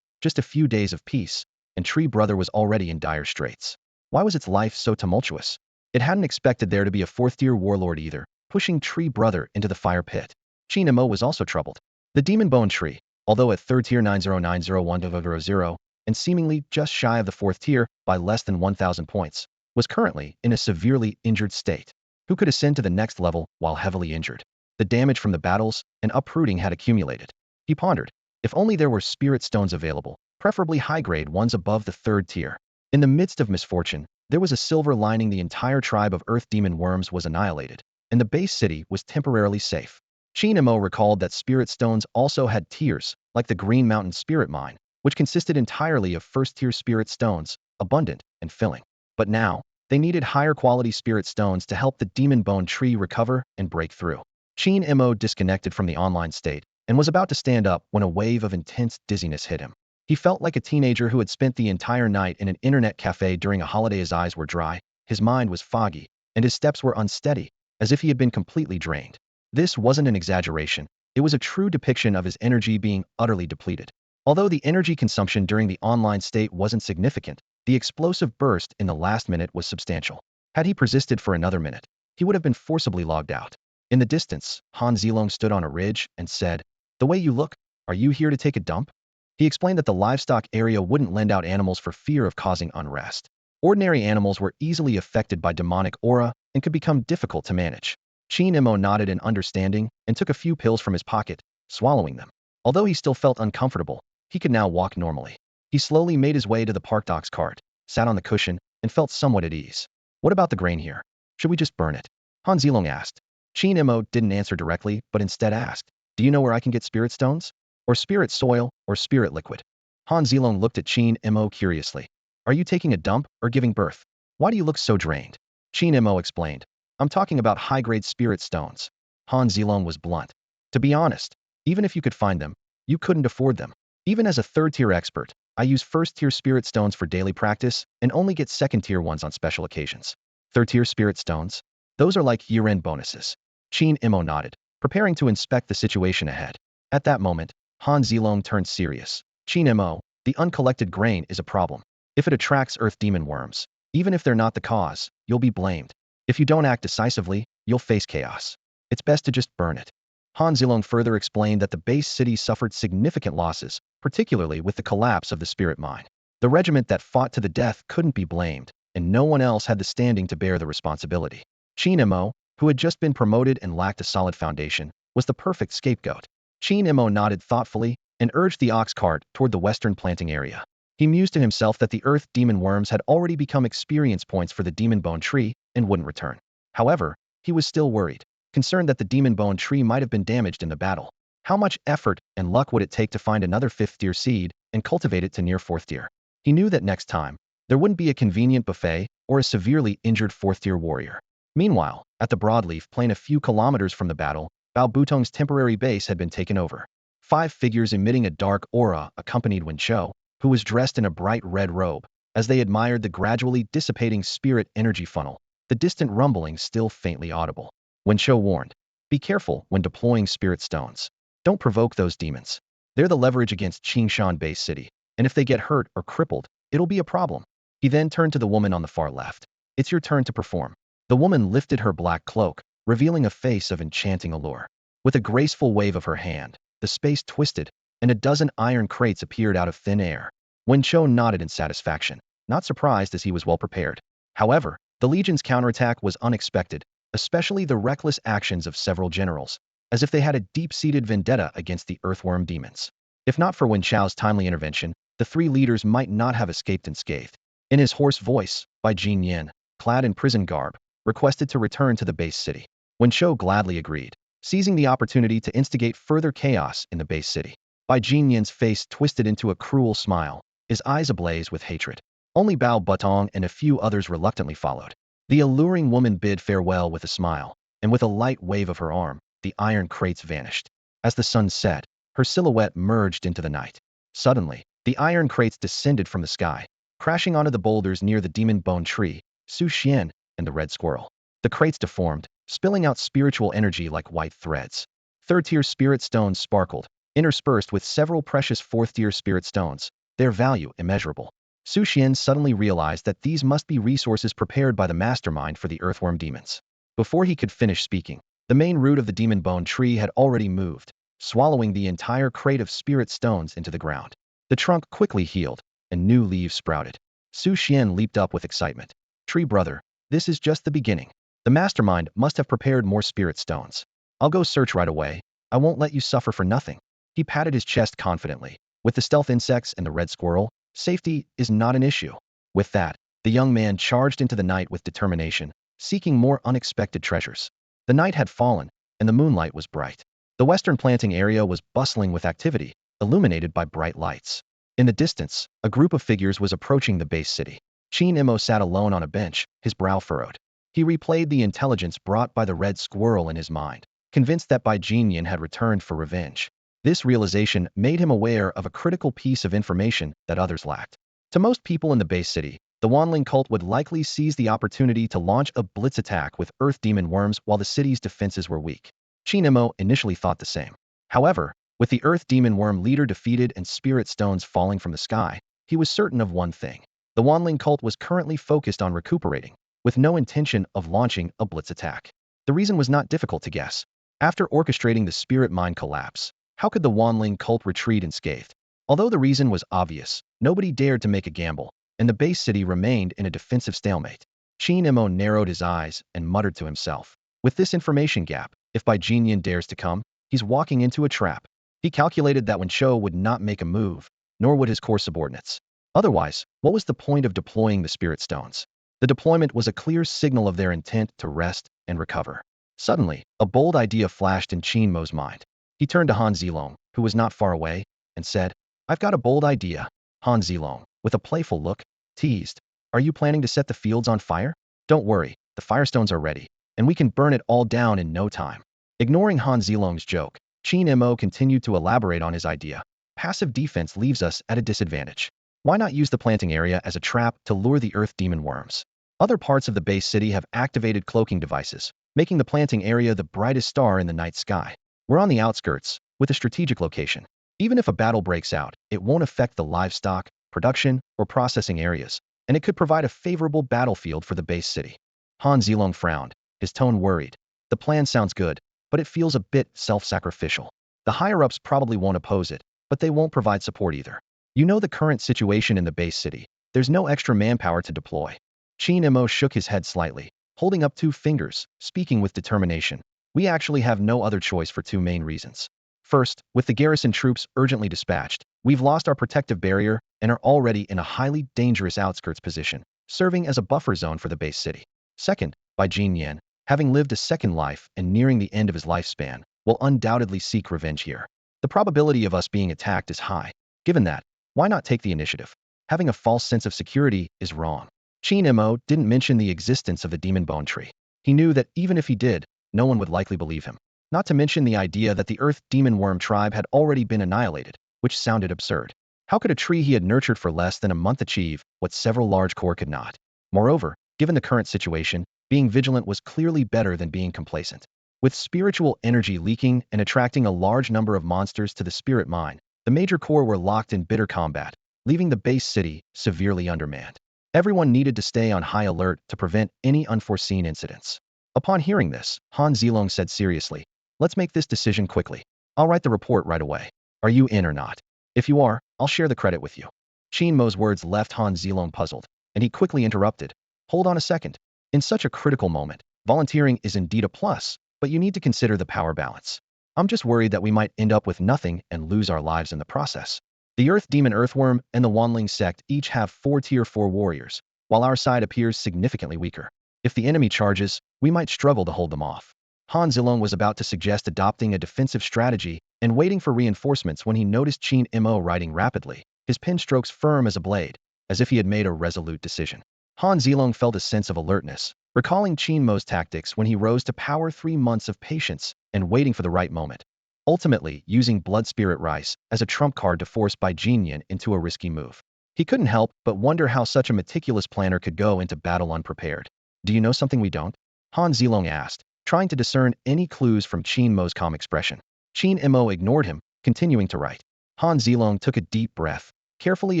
just a few days of peace, and Tree brother was already in dire straits. Why was its life so tumultuous? It hadn't expected there to be a 4th-tier warlord either, pushing Tree brother into the fire pit. Qin Mo was also troubled. The Demon Bone Tree, although at 3rd tier 9090100, and seemingly just shy of the 4th tier by less than 1,000 points, was currently in a severely injured state. Who could ascend to the next level while heavily injured? The damage from the battles and uprooting had accumulated. He pondered, if only there were spirit stones available, preferably high-grade ones above the 3rd tier. In the midst of misfortune, there was a silver lining. The entire tribe of Earth Demon Worms was annihilated, and the base city was temporarily safe. Qin Mo recalled that spirit stones also had tiers, like the Green Mountain Spirit Mine, which consisted entirely of 1st-tier spirit stones, abundant and filling. But now, They needed higher quality spirit stones to help the demon bone tree recover and break through. Qin Mo disconnected from the online state and was about to stand up when a wave of intense dizziness hit him. He felt like a teenager who had spent the entire night in an internet cafe during a holiday. His eyes were dry, his mind was foggy, and his steps were unsteady, as if he had been completely drained. This wasn't an exaggeration, it was a true depiction of his energy being utterly depleted. Although the energy consumption during the online state wasn't significant, the explosive burst in the last minute was substantial. Had he persisted for another minute, he would have been forcibly logged out. In the distance, Han Zilong stood on a ridge and said, "The way you look, are you here to take a dump?" He explained that the livestock area wouldn't lend out animals for fear of causing unrest. Ordinary animals were easily affected by demonic aura and could become difficult to manage. Qin Mo nodded in understanding and took a few pills from his pocket, swallowing them. Although he still felt uncomfortable, he could now walk normally. He slowly made his way to the parked ox cart, sat on the cushion, and felt somewhat at ease. "What about the grain here? Should we just burn it?" Han Zilong asked. Qin Mo didn't answer directly, but instead asked, "Do you know where I can get spirit stones? Or spirit soil, or spirit liquid?" Han Zilong looked at Qin Mo curiously. "Are you taking a dump or giving birth? Why do you look so drained?" Qin Mo explained, "I'm talking about high-grade spirit stones." Han Zilong was blunt. "To be honest, even if you could find them, you couldn't afford them. Even as a third-tier expert, I use first-tier spirit stones for daily practice and only get second-tier ones on special occasions." "Third-tier spirit stones? Those are like year-end bonuses." Qin Mo nodded, preparing to inspect the situation ahead. At that moment, Han Zilong turned serious. "Qin Mo, the uncollected grain is a problem. If it attracts earth demon worms, even if they're not the cause, you'll be blamed. If you don't act decisively, you'll face chaos. It's best to just burn it." Han Zilong further explained that the base city suffered significant losses, particularly with the collapse of the spirit mine. The regiment that fought to the death couldn't be blamed, and no one else had the standing to bear the responsibility. Qin Mo, who had just been promoted and lacked a solid foundation, was the perfect scapegoat. Qin Mo nodded thoughtfully and urged the ox cart toward the western planting area. He mused to himself that the earth demon worms had already become experience points for the demon bone tree and wouldn't return. However, he was still worried, concerned that the demon bone tree might have been damaged in the battle. How much effort and luck would it take to find another fifth-tier seed and cultivate it to near fourth-tier? He knew that next time, there wouldn't be a convenient buffet or a severely injured fourth-tier warrior. Meanwhile, at the Broadleaf Plain a few kilometers from the battle, Bao Butong's temporary base had been taken over. 5 figures emitting a dark aura accompanied Wen Chou, who was dressed in a bright red robe, as they admired the gradually dissipating spirit energy funnel, the distant rumbling still faintly audible. Wen Chou warned, "Be careful when deploying spirit stones. Don't provoke those demons. They're the leverage against Qingshan Base City, and if they get hurt or crippled, it'll be a problem." He then turned to the woman on the far left. "It's your turn to perform." The woman lifted her black cloak, revealing a face of enchanting allure. With a graceful wave of her hand, the space twisted, and a dozen iron crates appeared out of thin air. Wen Chou nodded in satisfaction, not surprised as he was well prepared. However, the Legion's counterattack was unexpected, especially the reckless actions of several generals, as if they had a deep-seated vendetta against the earthworm demons. If not for Wen Chou's timely intervention, the 3 leaders might not have escaped unscathed. In his hoarse voice, Bai Jin Yin, clad in prison garb, requested to return to the base city. Wen Chou gladly agreed, seizing the opportunity to instigate further chaos in the base city. Bai Jin Yin's face twisted into a cruel smile, his eyes ablaze with hatred. Only Bao Butong and a few others reluctantly followed. The alluring woman bid farewell with a smile, and with a light wave of her arm, the iron crates vanished. As the sun set, her silhouette merged into the night. Suddenly, the iron crates descended from the sky, crashing onto the boulders near the demon bone tree, Su Xian, and the red squirrel. The crates deformed, spilling out spiritual energy like white threads. Third-tier spirit stones sparkled, interspersed with several precious fourth-tier spirit stones, their value immeasurable. Su Xian suddenly realized that these must be resources prepared by the mastermind for the earthworm demons. Before he could finish speaking, the main root of the demon bone tree had already moved, swallowing the entire crate of spirit stones into the ground. The trunk quickly healed, and new leaves sprouted. Su Xian leaped up with excitement. "Tree brother, this is just the beginning. The mastermind must have prepared more spirit stones. I'll go search right away. I won't let you suffer for nothing." He patted his chest confidently. With the stealth insects and the red squirrel, safety is not an issue. With that, the young man charged into the night with determination, seeking more unexpected treasures. The night had fallen, and the moonlight was bright. The western planting area was bustling with activity, illuminated by bright lights. In the distance, a group of figures was approaching the base city. Qin Mo sat alone on a bench, his brow furrowed. He replayed the intelligence brought by the red squirrel in his mind, convinced that Bai Jinyan had returned for revenge. This realization made him aware of a critical piece of information that others lacked. To most people in the base city, the Wanling cult would likely seize the opportunity to launch a blitz attack with earth demon worms while the city's defenses were weak. Qin Mo initially thought the same. However, with the earth demon worm leader defeated and spirit stones falling from the sky, he was certain of one thing. The Wanling cult was currently focused on recuperating, with no intention of launching a blitz attack. The reason was not difficult to guess. After orchestrating the spirit mine collapse, how could the Wanling cult retreat unscathed? Although the reason was obvious, nobody dared to make a gamble, and the base city remained in a defensive stalemate. Qin Mo narrowed his eyes and muttered to himself. With this information gap, if Bai Jinyan dares to come, he's walking into a trap. He calculated that Wen Shou would not make a move, nor would his core subordinates. Otherwise, what was the point of deploying the spirit stones? The deployment was a clear signal of their intent to rest and recover. Suddenly, a bold idea flashed in Qin Mo's mind. He turned to Han Zilong, who was not far away, and said, "I've got a bold idea." Han Zilong, with a playful look, teased, "Are you planning to set the fields on fire? Don't worry, the firestones are ready, and we can burn it all down in no time." Ignoring Han Zilong's joke, Qin Mo continued to elaborate on his idea. Passive defense leaves us at a disadvantage. Why not use the planting area as a trap to lure the earth demon worms? Other parts of the base city have activated cloaking devices, making the planting area the brightest star in the night sky. We're on the outskirts, with a strategic location. Even if a battle breaks out, it won't affect the livestock, production, or processing areas, and it could provide a favorable battlefield for the base city. Han Zilong frowned, his tone worried. The plan sounds good, but it feels a bit self-sacrificial. The higher-ups probably won't oppose it, but they won't provide support either. You know the current situation in the base city. There's no extra manpower to deploy. Qin Mo shook his head slightly, holding up 2 fingers, speaking with determination. We actually have no other choice for 2 main reasons. First, with the garrison troops urgently dispatched, we've lost our protective barrier and are already in a highly dangerous outskirts position, serving as a buffer zone for the base city. Second, Bai Jinyan, having lived a second life and nearing the end of his lifespan, will undoubtedly seek revenge here. The probability of us being attacked is high. Given that, why not take the initiative? Having a false sense of security is wrong. Qin Mo didn't mention the existence of the demon bone tree. He knew that even if he did, no one would likely believe him. Not to mention the idea that the earth demon worm tribe had already been annihilated, which sounded absurd. How could a tree he had nurtured for less than a month achieve what several large core could not? Moreover, given the current situation, being vigilant was clearly better than being complacent. With spiritual energy leaking and attracting a large number of monsters to the spirit mine, the major core were locked in bitter combat, leaving the base city severely undermanned. Everyone needed to stay on high alert to prevent any unforeseen incidents. Upon hearing this, Han Zilong said seriously, "Let's make this decision quickly. I'll write the report right away. Are you in or not? If you are, I'll share the credit with you." Qin Mo's words left Han Zilong puzzled, and he quickly interrupted. "Hold on a second. In such a critical moment, volunteering is indeed a plus, but you need to consider the power balance. I'm just worried that we might end up with nothing and lose our lives in the process. The Earth Demon Earthworm and the Wanling sect each have 4 Tier 4 warriors, while our side appears significantly weaker. If the enemy charges, we might struggle to hold them off." Han Zilong was about to suggest adopting a defensive strategy and waiting for reinforcements when he noticed Qin Mo writing rapidly, his pen strokes firm as a blade, as if he had made a resolute decision. Han Zilong felt a sense of alertness, recalling Qin Mo's tactics when he rose to power 3 months of patience and waiting for the right moment. Ultimately, using Blood Spirit Rice as a trump card to force Bai Jinyan into a risky move. He couldn't help but wonder how such a meticulous planner could go into battle unprepared. "Do you know something we don't?" Han Zilong asked, trying to discern any clues from Qin Mo's calm expression. Qin Mo ignored him, continuing to write. Han Zilong took a deep breath, carefully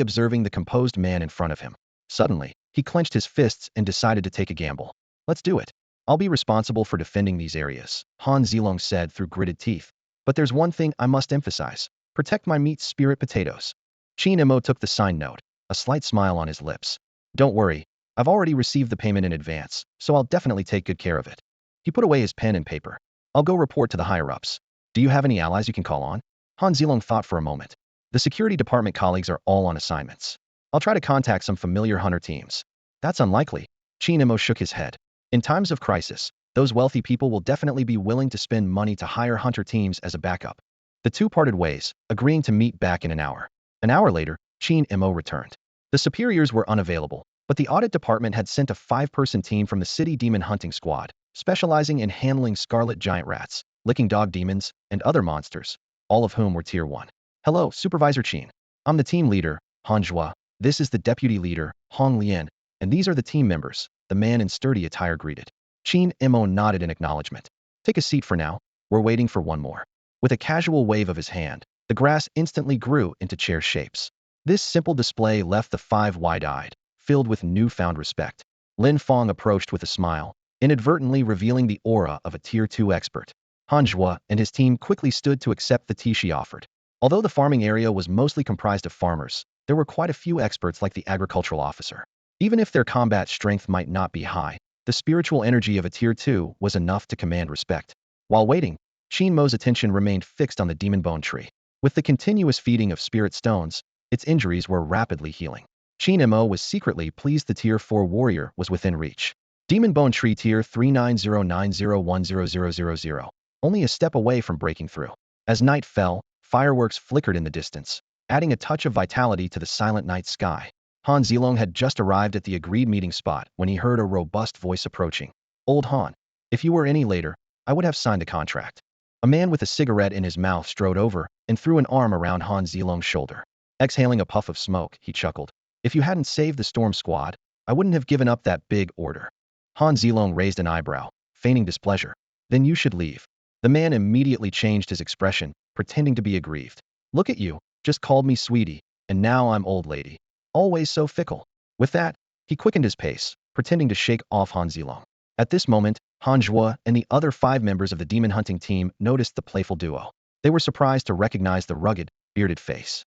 observing the composed man in front of him. Suddenly, he clenched his fists and decided to take a gamble. "Let's do it. I'll be responsible for defending these areas," Han Zilong said through gritted teeth. "But there's one thing I must emphasize. Protect my meat spirit potatoes." Qin Mo took the signed note, a slight smile on his lips. "Don't worry. I've already received the payment in advance, so I'll definitely take good care of it." He put away his pen and paper. "I'll go report to the higher-ups. Do you have any allies you can call on?" Han Zilong thought for a moment. "The security department colleagues are all on assignments. I'll try to contact some familiar hunter teams." "That's unlikely." Qin Mo shook his head. "In times of crisis, those wealthy people will definitely be willing to spend money to hire hunter teams as a backup." The two parted ways, agreeing to meet back in an hour. An hour later, Qin Mo returned. The superiors were unavailable, But the audit department had sent a 5-person team from the city demon hunting squad, specializing in handling scarlet giant rats, licking dog demons, and other monsters, all of whom were Tier 1. Hello, Supervisor Qin. I'm the team leader, Han Zhua. This is the deputy leader, Hong Lian, and these are the team members, the man in sturdy attire greeted. Qingmo nodded in acknowledgement. Take a seat for now. We're waiting for one more. With a casual wave of his hand, the grass instantly grew into chair shapes. This simple display left the 5 wide-eyed, filled with newfound respect. Lin Fong approached with a smile, inadvertently revealing the aura of a Tier 2 expert. Han Zhua and his team quickly stood to accept the tea she offered. Although the farming area was mostly comprised of farmers, there were quite a few experts like the agricultural officer. Even if their combat strength might not be high, the spiritual energy of a Tier 2 was enough to command respect. While waiting, Qin Mo's attention remained fixed on the demon bone tree. With the continuous feeding of spirit stones, its injuries were rapidly healing. Qin Mo was secretly pleased the Tier 4 warrior was within reach. Demon Bone Tree Tier 3909010000, only a step away from breaking through. As night fell, fireworks flickered in the distance, adding a touch of vitality to the silent night sky. Han Zilong had just arrived at the agreed meeting spot when he heard a robust voice approaching. Old Han, if you were any later, I would have signed a contract. A man with a cigarette in his mouth strode over and threw an arm around Han Zilong's shoulder. Exhaling a puff of smoke, he chuckled. If you hadn't saved the storm squad, I wouldn't have given up that big order. Han Zilong raised an eyebrow, feigning displeasure. Then you should leave. The man immediately changed his expression, pretending to be aggrieved. Look at you, just called me sweetie, and now I'm old lady. Always so fickle. With that, he quickened his pace, pretending to shake off Han Zilong. At this moment, Han Zhua and the other 5 members of the demon hunting team noticed the playful duo. They were surprised to recognize the rugged, bearded face.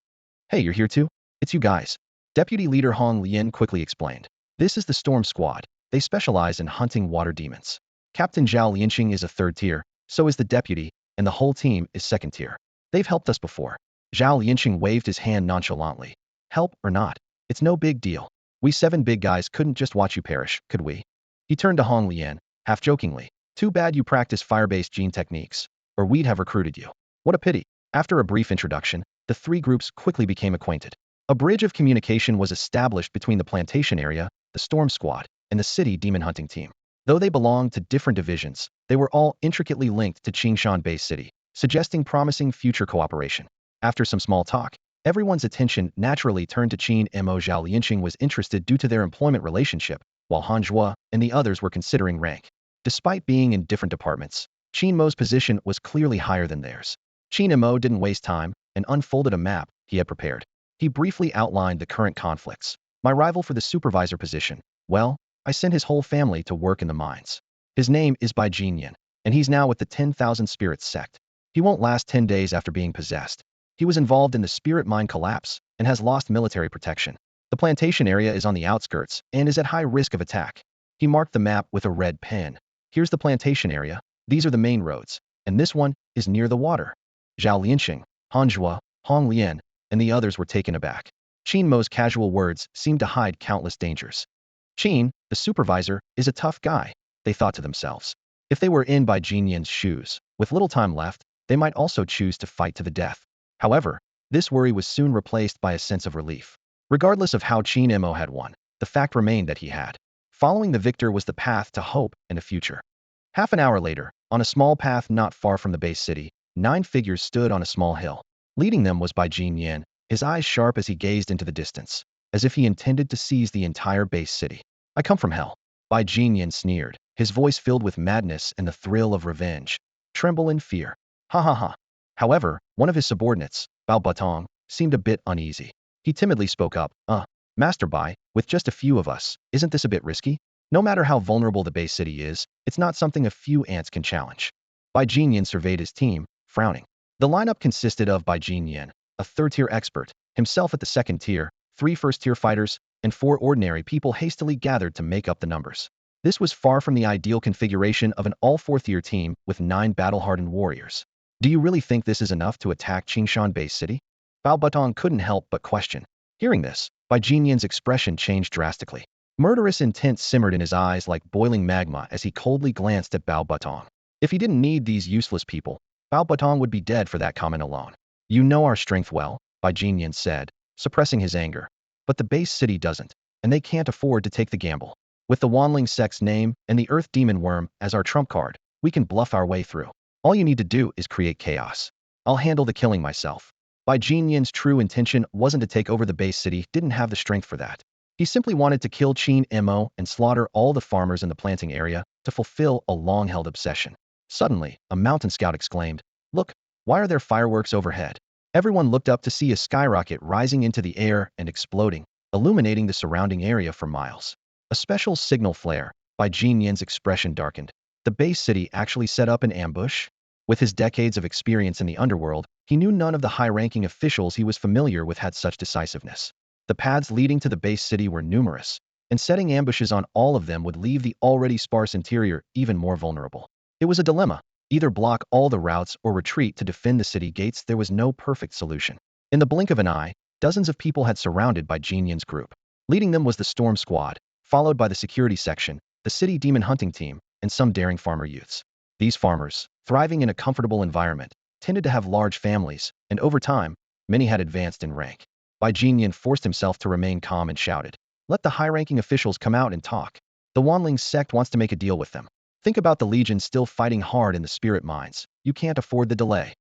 Hey, you're here too? It's you guys. Deputy Leader Hong Lian quickly explained. This is the Storm Squad. They specialize in hunting water demons. Captain Zhao Lianqing is a 3rd tier, so is the deputy, and the whole team is 2nd tier. They've helped us before. Zhao Lianqing waved his hand nonchalantly. Help or not, it's no big deal. We 7 big guys couldn't just watch you perish, could we? He turned to Hong Lian, half-jokingly. Too bad you practice fire-based gene techniques, or we'd have recruited you. What a pity. After a brief introduction, the 3 groups quickly became acquainted. A bridge of communication was established between the plantation area, the Storm Squad, and the city demon hunting team. Though they belonged to different divisions, they were all intricately linked to Qingshan Bay City, suggesting promising future cooperation. After some small talk, everyone's attention naturally turned to Qin Mo. Zhao Lianqing was interested due to their employment relationship, while Han Zhua and the others were considering rank. Despite being in different departments, Qin Mo's position was clearly higher than theirs. Qin Mo didn't waste time and unfolded a map he had prepared. He briefly outlined the current conflicts. My rival for the supervisor position, well, I sent his whole family to work in the mines. His name is Bai Jinyan, and he's now with the 10,000 Spirits sect. He won't last 10 days after being possessed. He was involved in the spirit mine collapse and has lost military protection. The plantation area is on the outskirts and is at high risk of attack. He marked the map with a red pen. Here's the plantation area. These are the main roads, and this one is near the water. Zhao Lianqing, Han Zhua, Hong Lian, and the others were taken aback. Qin Mo's casual words seemed to hide countless dangers. Qin, the supervisor, is a tough guy, they thought to themselves. If they were in Bai Jinyan's shoes, with little time left, they might also choose to fight to the death. However, this worry was soon replaced by a sense of relief. Regardless of how Qin Mo had won, the fact remained that he had. Following the victor was the path to hope and a future. Half an hour later, on a small path not far from the base city, 9 figures stood on a small hill. Leading them was Bai Jinyan, his eyes sharp as he gazed into the distance, as if he intended to seize the entire base city. I come from hell. Bai Jinyan sneered, his voice filled with madness and the thrill of revenge. Tremble in fear. Ha ha ha. However, one of his subordinates, Bao Batong, seemed a bit uneasy. He timidly spoke up, Master Bai, with just a few of us, isn't this a bit risky? No matter how vulnerable the base city is, it's not something a few ants can challenge. Bai Jinyan surveyed his team, frowning. The lineup consisted of Bai Jinyan, a 3rd-tier expert, himself at the 2nd tier, 3 1st-tier fighters, and 4 ordinary people hastily gathered to make up the numbers. This was far from the ideal configuration of an all-4th-tier team with 9 battle-hardened warriors. Do you really think this is enough to attack Qingshan Bay City? Bao Batong couldn't help but question. Hearing this, Bai Jinyan's expression changed drastically. Murderous intent simmered in his eyes like boiling magma as he coldly glanced at Bao Batong. If he didn't need these useless people, Bao Batong would be dead for that comment alone. You know our strength well, Bai Jinyan said, suppressing his anger. But the base city doesn't. and they can't afford to take the gamble. With the Wanling sect's name and the Earth Demon Worm as our trump card, we can bluff our way through. All you need to do is create chaos. I'll handle the killing myself. Bai Jinyan's true intention wasn't to take over the base city, didn't have the strength for that. He simply wanted to kill Qin Mo and slaughter all the farmers in the planting area to fulfill a long-held obsession. Suddenly, a mountain scout exclaimed, "Look, why are there fireworks overhead?" Everyone looked up to see a skyrocket rising into the air and exploding, illuminating the surrounding area for miles. A special signal flare. Bai Jinyan's expression darkened. The base city actually set up an ambush? With his decades of experience in the underworld, he knew none of the high-ranking officials he was familiar with had such decisiveness. The paths leading to the base city were numerous, and setting ambushes on all of them would leave the already sparse interior even more vulnerable. It was a dilemma. Either block all the routes or retreat to defend the city gates. There was no perfect solution. In the blink of an eye, dozens of people had surrounded Bai Jinyan's group. Leading them was the Storm Squad, followed by the security section, the city demon hunting team, and some daring farmer youths. These farmers, thriving in a comfortable environment, tended to have large families, and over time, many had advanced in rank. Bai Jinyan forced himself to remain calm and shouted, "Let the high-ranking officials come out and talk. The Wanling sect wants to make a deal with them. Think about the Legion still fighting hard in the spirit mines. You can't afford the delay."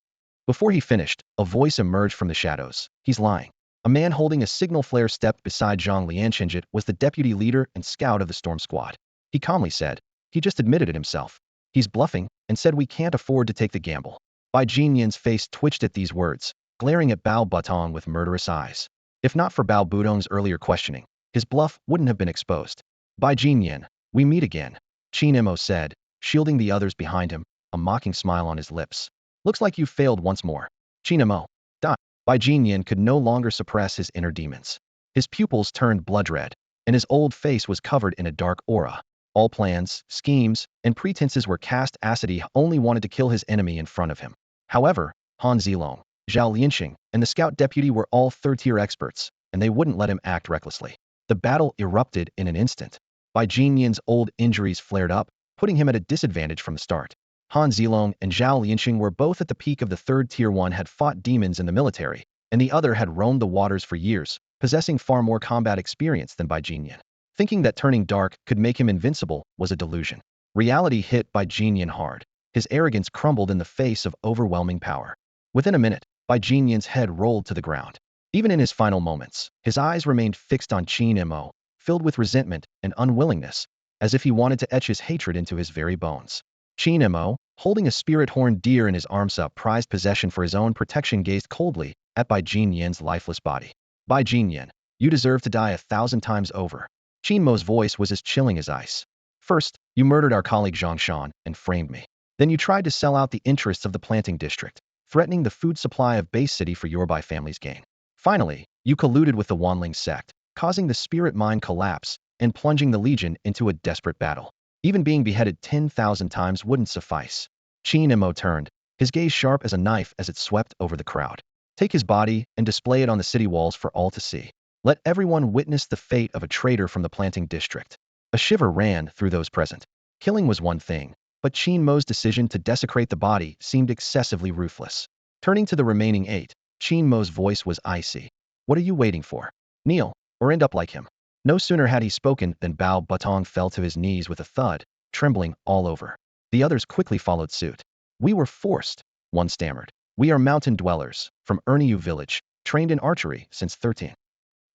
Before he finished, a voice emerged from the shadows. "He's lying." A man holding a signal flare stepped beside Zhang Lianchenjit was the deputy leader and scout of the Storm Squad. He calmly said, "He just admitted it himself. He's bluffing and said we can't afford to take the gamble." Bai Jinyan's face twitched at these words, glaring at Bao Butong with murderous eyes. If not for Bao Budong's earlier questioning, his bluff wouldn't have been exposed. "Bai Jinyan, we meet again," Qingmo said, shielding the others behind him, a mocking smile on his lips. "Looks like you've failed once more. Qingmo, die." Bai Jinyan could no longer suppress his inner demons. His pupils turned blood red, and his old face was covered in a dark aura. All plans, schemes, and pretenses were cast acid. He only wanted to kill his enemy in front of him. However, Han Zilong, Zhao Lianxing, and the scout deputy were all third-tier experts, and they wouldn't let him act recklessly. The battle erupted in an instant. Bai Jinyan's old injuries flared up, putting him at a disadvantage from the start. Han Zilong and Zhao Lianxing were both at the peak of the third tier. One had fought demons in the military, and the other had roamed the waters for years, possessing far more combat experience than Bai Jinyan. Thinking that turning dark could make him invincible was a delusion. Reality hit Bai Jinyan hard. His arrogance crumbled in the face of overwhelming power. Within a minute, Bai Jinyan's head rolled to the ground. Even in his final moments, his eyes remained fixed on Qin Mo, filled with resentment and unwillingness, as if he wanted to etch his hatred into his very bones. Qin Mo, holding a spirit-horned deer in his arms, a prized possession for his own protection, gazed coldly at Bai Jinyan's lifeless body. "Bai Jinyan, you deserve to die 1,000 times over." Qingmo's voice was as chilling as ice. "First, you murdered our colleague Zhang Shan and framed me. Then you tried to sell out the interests of the planting district, threatening the food supply of Base City for your Bai family's gain. Finally, you colluded with the Wanling sect, causing the spirit mine collapse and plunging the Legion into a desperate battle. Even being beheaded 10,000 times wouldn't suffice." Qin Mo turned, his gaze sharp as a knife as it swept over the crowd. "Take his body and display it on the city walls for all to see. Let everyone witness the fate of a traitor from the planting district." A shiver ran through those present. Killing was one thing, but Qin Mo's decision to desecrate the body seemed excessively ruthless. Turning to the remaining 8, Qin Mo's voice was icy. "What are you waiting for? Kneel, or end up like him." No sooner had he spoken than Bao Butong fell to his knees with a thud, trembling all over. The others quickly followed suit. "We were forced," one stammered. "We are mountain dwellers, from Erniu village, trained in archery since 13.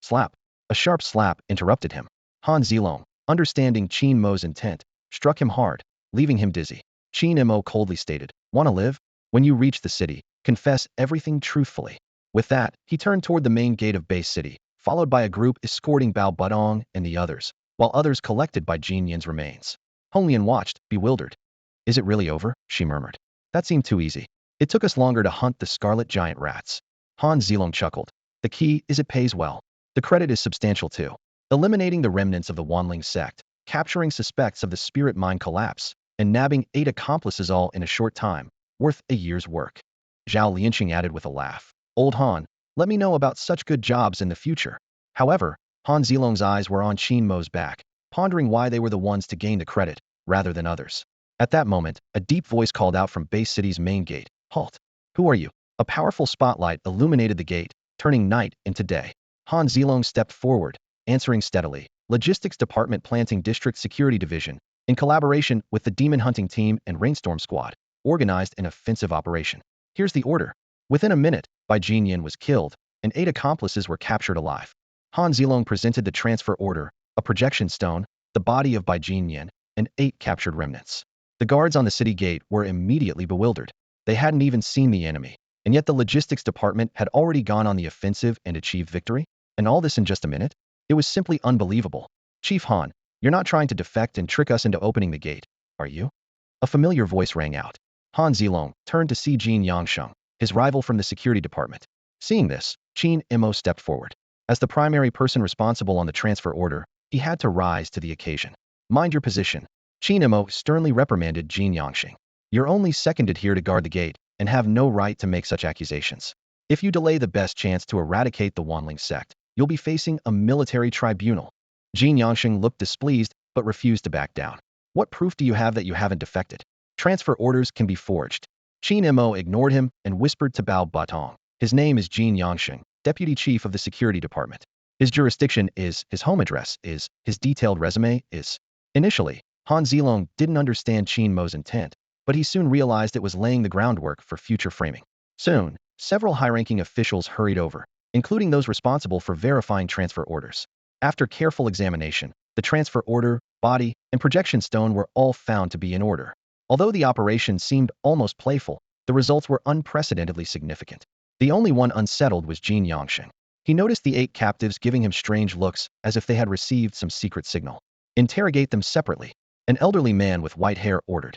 Slap. A sharp slap interrupted him. Han Zilong, understanding Qin Mo's intent, struck him hard, leaving him dizzy. Qin Mo coldly stated, "Want to live? When you reach the city, confess everything truthfully." With that, he turned toward the main gate of Base City, followed by a group escorting Bao Budong and the others, while others collected Bai Jinyan's remains. Honglian watched, bewildered. "Is it really over?" she murmured. "That seemed too easy. It took us longer to hunt the scarlet giant rats." Han Zilong chuckled. "The key is it pays well. The credit is substantial too. Eliminating the remnants of the Wanling sect, capturing suspects of the spirit mine collapse, and nabbing 8 accomplices all in a short time, worth a year's work." Zhao Lianxing added with a laugh. "Old Han, let me know about such good jobs in the future." However, Han Zilong's eyes were on Qin Mo's back, pondering why they were the ones to gain the credit, rather than others. At that moment, a deep voice called out from Base City's main gate, "Halt! Who are you?" A powerful spotlight illuminated the gate, turning night into day. Han Zilong stepped forward, answering steadily, Logistics Department Planting District Security Division, in collaboration with the Demon Hunting Team and Rainstorm Squad, organized an offensive operation. Here's the order. Within a minute, Bai Jinyan was killed, and 8 accomplices were captured alive. Han Zilong presented the transfer order, a projection stone, the body of Bai Jinyan, and 8 captured remnants. The guards on the city gate were immediately bewildered. They hadn't even seen the enemy, and yet the logistics department had already gone on the offensive and achieved victory? And all this in just a minute? It was simply unbelievable. Chief Han, you're not trying to defect and trick us into opening the gate, are you? A familiar voice rang out. Han Zilong turned to see Jin Yangsheng, his rival from the security department. Seeing this, Qin Mo stepped forward. As the primary person responsible on the transfer order, he had to rise to the occasion. Mind your position. Qin Mo sternly reprimanded Jin Yangsheng. You're only seconded here to guard the gate, and have no right to make such accusations. If you delay the best chance to eradicate the Wanling sect, you'll be facing a military tribunal. Jin Yangsheng looked displeased, but refused to back down. What proof do you have that you haven't defected? Transfer orders can be forged. Qin Mo ignored him and whispered to Bao Batong. His name is Jin Yangsheng, deputy chief of the security department. His jurisdiction is, his home address is, his detailed resume is. Initially, Han Zilong didn't understand Qin Mo's intent, but he soon realized it was laying the groundwork for future framing. Soon, several high-ranking officials hurried over, including those responsible for verifying transfer orders. After careful examination, the transfer order, body, and projection stone were all found to be in order. Although the operation seemed almost playful, the results were unprecedentedly significant. The only one unsettled was Jin Yangsheng. He noticed the 8 captives giving him strange looks, as if they had received some secret signal. Interrogate them separately. An elderly man with white hair ordered.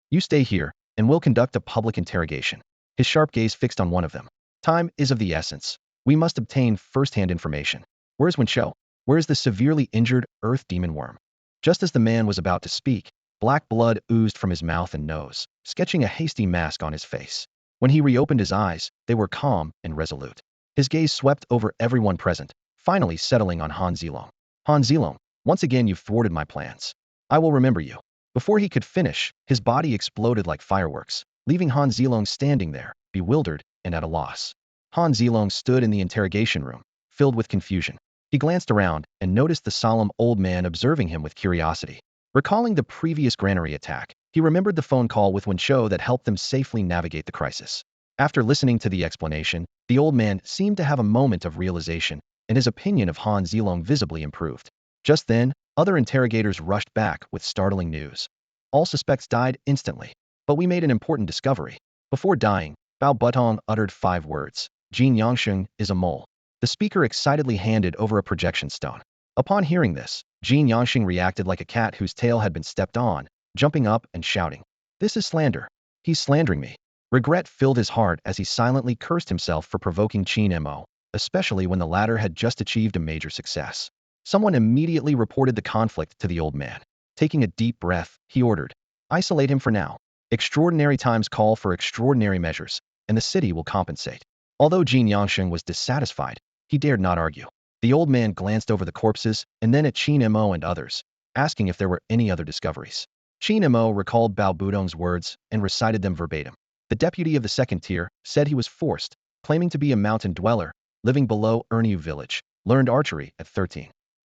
You stay here, and we'll conduct a public interrogation. His sharp gaze fixed on one of them. Time is of the essence. We must obtain first-hand information. Where's Wenshou? Where is the severely injured earth demon worm? Just as the man was about to speak, black blood oozed from his mouth and nose, sketching a hasty mask on his face. When he reopened his eyes, they were calm and resolute. His gaze swept over everyone present, finally settling on Han Zilong. Han Zilong, once again you've thwarted my plans. I will remember you. Before he could finish, his body exploded like fireworks, leaving Han Zilong standing there, bewildered and at a loss. Han Zilong stood in the interrogation room, filled with confusion. He glanced around and noticed the solemn old man observing him with curiosity. Recalling the previous granary attack, he remembered the phone call with Wenshou that helped them safely navigate the crisis. After listening to the explanation, the old man seemed to have a moment of realization, and his opinion of Han Zilong visibly improved. Just then, other interrogators rushed back with startling news. All suspects died instantly, but we made an important discovery. Before dying, Bao Butong uttered 5 words. Jin Yangsheng is a mole. The speaker excitedly handed over a projection stone. Upon hearing this, Jin Yangsheng reacted like a cat whose tail had been stepped on, jumping up and shouting, "This is slander. He's slandering me." Regret filled his heart as he silently cursed himself for provoking Qin Mo, especially when the latter had just achieved a major success. Someone immediately reported the conflict to the old man. Taking a deep breath, he ordered, "Isolate him for now. Extraordinary times call for extraordinary measures, and the city will compensate." Although Jin Yangsheng was dissatisfied, he dared not argue. The old man glanced over the corpses and then at Qin Mo and others, asking if there were any other discoveries. Qin Mo recalled Bao Budong's words and recited them verbatim. The deputy of the second tier said he was forced, claiming to be a mountain dweller, living below Erniu village, learned archery at 13.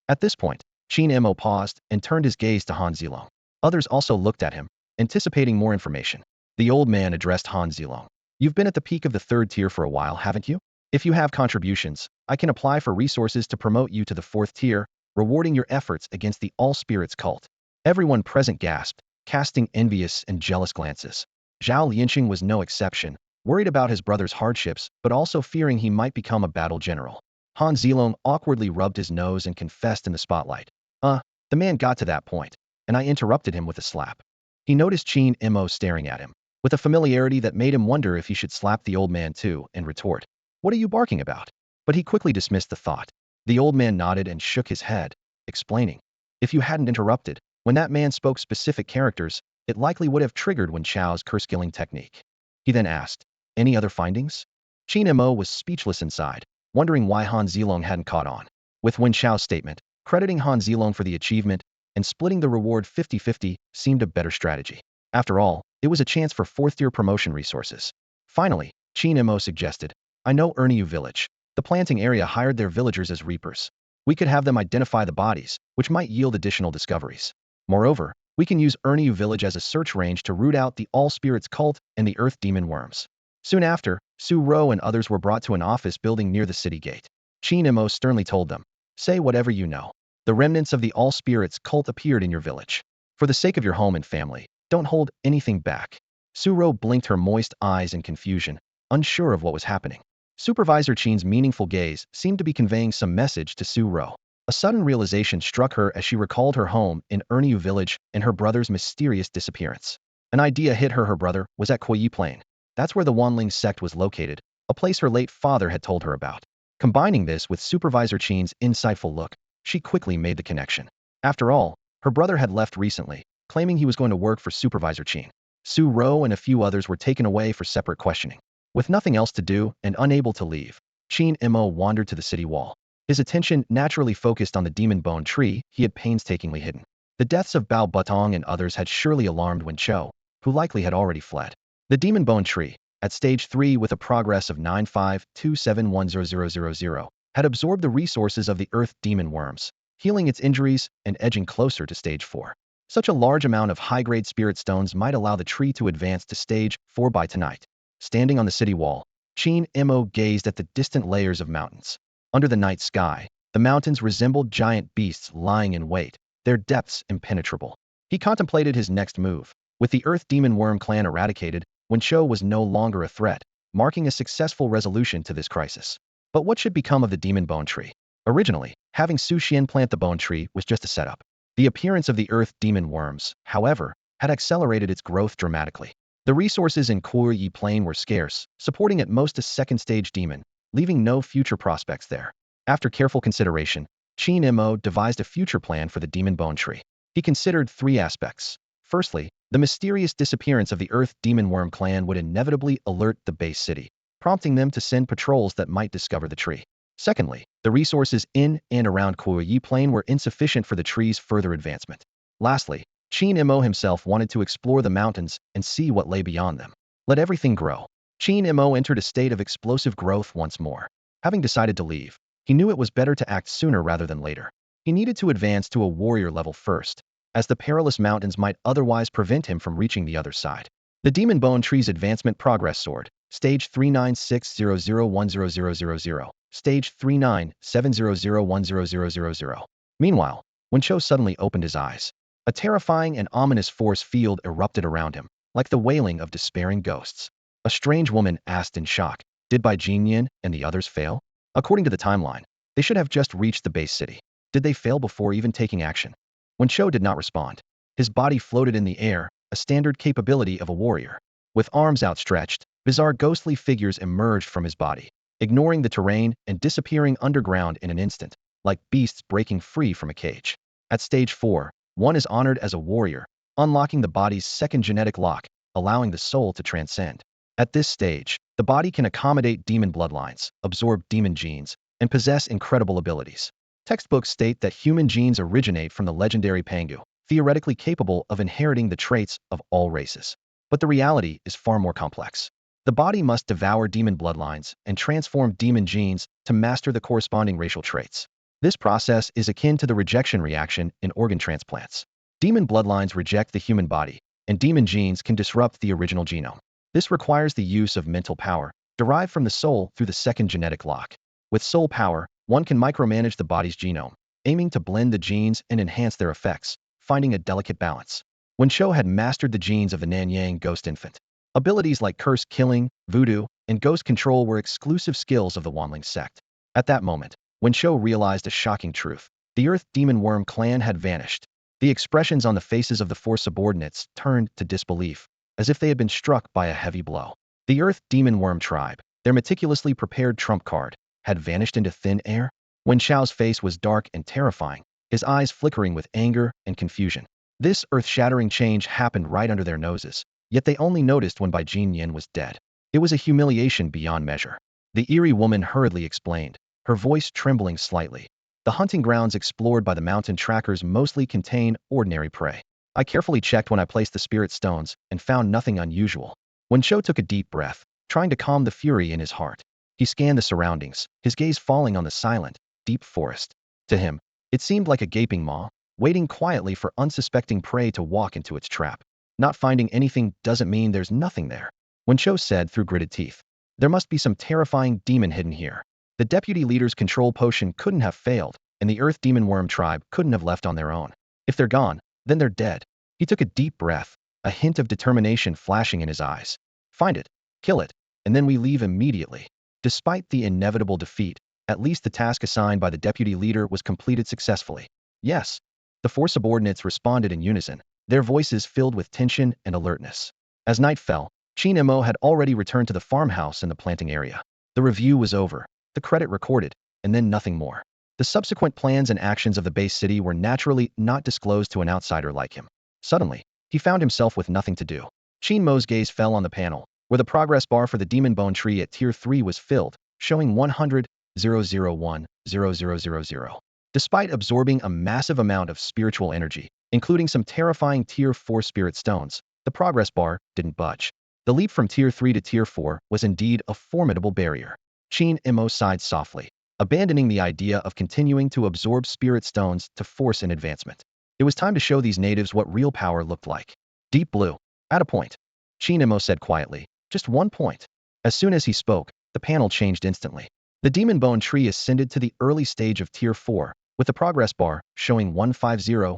At this point, Qin Mo paused and turned his gaze to Han Zilong. Others also looked at him, anticipating more information. The old man addressed Han Zilong. You've been at the peak of the 3rd tier for a while, haven't you? If you have contributions, I can apply for resources to promote you to the 4th tier, rewarding your efforts against the All Spirits cult. Everyone present gasped, casting envious and jealous glances. Zhao Lianqing was no exception, worried about his brother's hardships, but also fearing he might become a battle general. Han Zilong awkwardly rubbed his nose and confessed in the spotlight. The man got to that point, and I interrupted him with a slap. He noticed Qin Mo staring at him, with a familiarity that made him wonder if he should slap the old man too, and retort, "What are you barking about?" But he quickly dismissed the thought. The old man nodded and shook his head, explaining, "If you hadn't interrupted, when that man spoke specific characters, it likely would have triggered Wenshou's curse-killing technique." He then asked, "Any other findings?" Qin Mo was speechless inside, wondering why Han Zilong hadn't caught on. With Wenshou's statement, crediting Han Zilong for the achievement and splitting the reward 50-50 seemed a better strategy. After all, it was a chance for 4th-tier promotion resources. Finally, Qin Mo suggested, "I know Erniu village. The planting area hired their villagers as reapers. We could have them identify the bodies, which might yield additional discoveries. Moreover, we can use Erneu village as a search range to root out the all-spirits cult and the earth demon worms. Soon after, Su Ro and others were brought to an office building near the city gate. Qin Mo sternly told them, "Say whatever you know. The remnants of the all-spirits cult appeared in your village. For the sake of your home and family, don't hold anything back." Su Ro blinked her moist eyes in confusion, unsure of what was happening. Supervisor Qin's meaningful gaze seemed to be conveying some message to Su Ro. A sudden realization struck her as she recalled her home in Erneu village and her brother's mysterious disappearance. An idea hit her. Her brother was at Kuyi Plain. That's where the Wanling sect was located, a place her late father had told her about. Combining this with Supervisor Qin's insightful look, she quickly made the connection. After all, her brother had left recently, claiming he was going to work for Supervisor Qin. Su Ro and a few others were taken away for separate questioning. With nothing else to do and unable to leave, Qingmo wandered to the city wall. His attention naturally focused on the demon bone tree he had painstakingly hidden. The deaths of Bao Butong and others had surely alarmed Wen Chou, who likely had already fled. The demon bone tree, at stage 3 with a progress of 9527100000, had absorbed the resources of the earth demon worms, healing its injuries and edging closer to stage 4. Such a large amount of high-grade spirit stones might allow the tree to advance to stage 4 by tonight. Standing on the city wall, Qingmo gazed at the distant layers of mountains. Under the night sky, the mountains resembled giant beasts lying in wait, their depths impenetrable. He contemplated his next move. With the Earth Demon Worm clan eradicated, Wen Chou was no longer a threat, marking a successful resolution to this crisis. But what should become of the demon bone tree? Originally, having Su Xian plant the bone tree was just a setup. The appearance of the Earth Demon Worms, however, had accelerated its growth dramatically. The resources in Kuyi Plain were scarce, supporting at most a second-stage demon, leaving no future prospects there. After careful consideration, Qingmo devised a future plan for the demon bone tree. He considered 3 aspects. Firstly, the mysterious disappearance of the Earth Demon Worm clan would inevitably alert the base city, prompting them to send patrols that might discover the tree. Secondly, the resources in and around Kuyi Plain were insufficient for the tree's further advancement. Lastly, Qingmo himself wanted to explore the mountains and see what lay beyond them. Let everything grow. Qingmo entered a state of explosive growth once more. Having decided to leave, he knew it was better to act sooner rather than later. He needed to advance to a warrior level first, as the perilous mountains might otherwise prevent him from reaching the other side. The Demon Bone Tree's advancement progress soared. Stage 3960010000. Stage 3970010000. Meanwhile, Wen Chou suddenly opened his eyes. A terrifying and ominous force field erupted around him, like the wailing of despairing ghosts. A strange woman asked in shock, "Did Bai Jinyan and the others fail?" According to the timeline, they should have just reached the base city. Did they fail before even taking action? Wen Chou did not respond. His body floated in the air, a standard capability of a warrior. With arms outstretched, bizarre ghostly figures emerged from his body, ignoring the terrain and disappearing underground in an instant, like beasts breaking free from a cage. At stage 4, one is honored as a warrior, unlocking the body's second genetic lock, allowing the soul to transcend. At this stage, the body can accommodate demon bloodlines, absorb demon genes, and possess incredible abilities. Textbooks state that human genes originate from the legendary Pangu, theoretically capable of inheriting the traits of all races. But the reality is far more complex. The body must devour demon bloodlines and transform demon genes to master the corresponding racial traits. This process is akin to the rejection reaction in organ transplants. Demon bloodlines reject the human body, and demon genes can disrupt the original genome. This requires the use of mental power, derived from the soul through the second genetic lock. With soul power, one can micromanage the body's genome, aiming to blend the genes and enhance their effects, finding a delicate balance. Wen Chou had mastered the genes of the Nanyang ghost infant. Abilities like curse killing, voodoo, and ghost control were exclusive skills of the Wanling sect. At that moment, Wen Chou realized a shocking truth. The Earth Demon Worm clan had vanished. The expressions on the faces of the 4 subordinates turned to disbelief, as if they had been struck by a heavy blow. The Earth Demon Worm tribe, their meticulously prepared trump card, had vanished into thin air. Wen Chou's face was dark and terrifying, his eyes flickering with anger and confusion. This earth-shattering change happened right under their noses, yet they only noticed when Bai Jinyan was dead. It was a humiliation beyond measure. The eerie woman hurriedly explained, her voice trembling slightly. The hunting grounds explored by the mountain trackers mostly contain ordinary prey. I carefully checked when I placed the spirit stones and found nothing unusual. Wen Chou took a deep breath, trying to calm the fury in his heart. He scanned the surroundings, his gaze falling on the silent, deep forest. To him, it seemed like a gaping maw, waiting quietly for unsuspecting prey to walk into its trap. Not finding anything doesn't mean there's nothing there. Wen Chou said through gritted teeth. There must be some terrifying demon hidden here. The deputy leader's control potion couldn't have failed, and the Earth Demon Worm tribe couldn't have left on their own. If they're gone, then they're dead. He took a deep breath, a hint of determination flashing in his eyes. Find it, kill it, and then we leave immediately. Despite the inevitable defeat, at least the task assigned by the deputy leader was completed successfully. Yes. The four subordinates responded in unison, their voices filled with tension and alertness. As night fell, Qin Mo had already returned to the farmhouse in the planting area. The review was over, the credit recorded, and then nothing more. The subsequent plans and actions of the base city were naturally not disclosed to an outsider like him. Suddenly, he found himself with nothing to do. Qin Mo's gaze fell on the panel, where the progress bar for the demon bone tree at Tier 3 was filled, showing 100,001,0000. Despite absorbing a massive amount of spiritual energy, including some terrifying Tier 4 spirit stones, the progress bar didn't budge. The leap from Tier 3 to Tier 4 was indeed a formidable barrier. Qin Mo sighed softly, abandoning the idea of continuing to absorb spirit stones to force an advancement. It was time to show these natives what real power looked like. Deep blue. At a point. Qin Mo said quietly. Just 1 point. As soon as he spoke, the panel changed instantly. The demon bone tree ascended to the early stage of Tier 4, with the progress bar showing 150,000.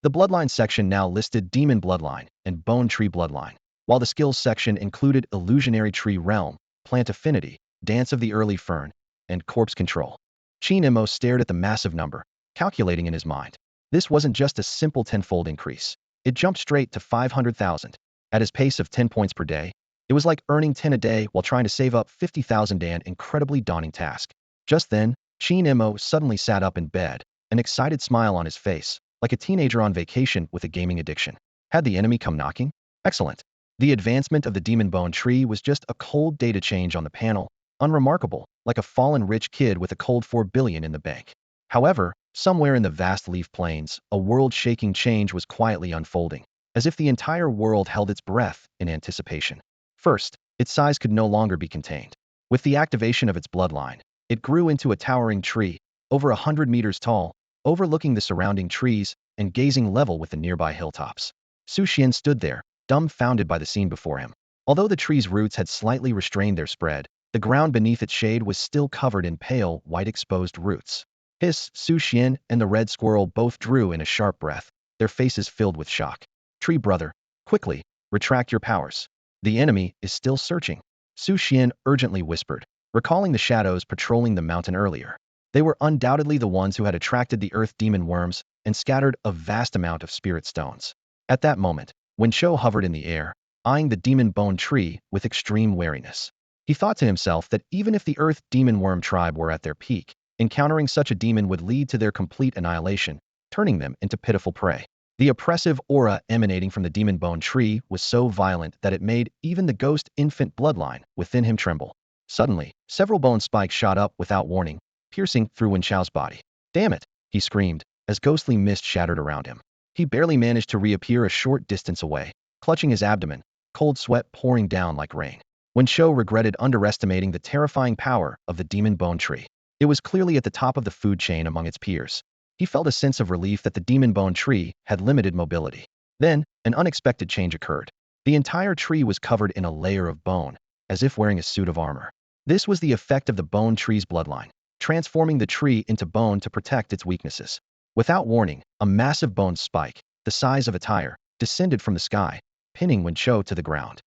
The bloodline section now listed Demon Bloodline and Bone Tree Bloodline, while the skills section included Illusionary Tree Realm, Plant Affinity, Dance of the Early Fern, and Corpse Control. Qin Mo stared at the massive number, calculating in his mind. This wasn't just a simple tenfold increase. It jumped straight to 500,000. At his pace of 10 points per day, it was like earning 10 a day while trying to save up 50,000, an incredibly daunting task. Just then, Qin Mo suddenly sat up in bed, an excited smile on his face, like a teenager on vacation with a gaming addiction. Had the enemy come knocking? Excellent. The advancement of the demon bone tree was just a cold data change on the panel, unremarkable, like a fallen rich kid with a cold 4 billion in the bank. However, somewhere in the vast leaf plains, a world-shaking change was quietly unfolding, as if the entire world held its breath in anticipation. First, its size could no longer be contained. With the activation of its bloodline, it grew into a towering tree, over 100 meters tall, overlooking the surrounding trees and gazing level with the nearby hilltops. Su Xian stood there, dumbfounded by the scene before him. Although the tree's roots had slightly restrained their spread, the ground beneath its shade was still covered in pale, white exposed roots. Su Xian and the red squirrel both drew in a sharp breath, their faces filled with shock. Tree brother, quickly, retract your powers. The enemy is still searching. Su Xian urgently whispered, recalling the shadows patrolling the mountain earlier. They were undoubtedly the ones who had attracted the earth demon worms and scattered a vast amount of spirit stones. At that moment, Wen Chou hovered in the air, eyeing the demon bone tree with extreme wariness. He thought to himself that even if the earth demon worm tribe were at their peak, encountering such a demon would lead to their complete annihilation, turning them into pitiful prey. The oppressive aura emanating from the demon bone tree was so violent that it made even the ghost infant bloodline within him tremble. Suddenly, several bone spikes shot up without warning, piercing through Wen Chou's body. Damn it, he screamed, as ghostly mist shattered around him. He barely managed to reappear a short distance away, clutching his abdomen, cold sweat pouring down like rain. Wen Chou regretted underestimating the terrifying power of the demon bone tree. It was clearly at the top of the food chain among its peers. He felt a sense of relief that the demon bone tree had limited mobility. Then, an unexpected change occurred. The entire tree was covered in a layer of bone, as if wearing a suit of armor. This was the effect of the bone tree's bloodline, transforming the tree into bone to protect its weaknesses. Without warning, a massive bone spike, the size of a tire, descended from the sky, pinning Wen Chou to the ground.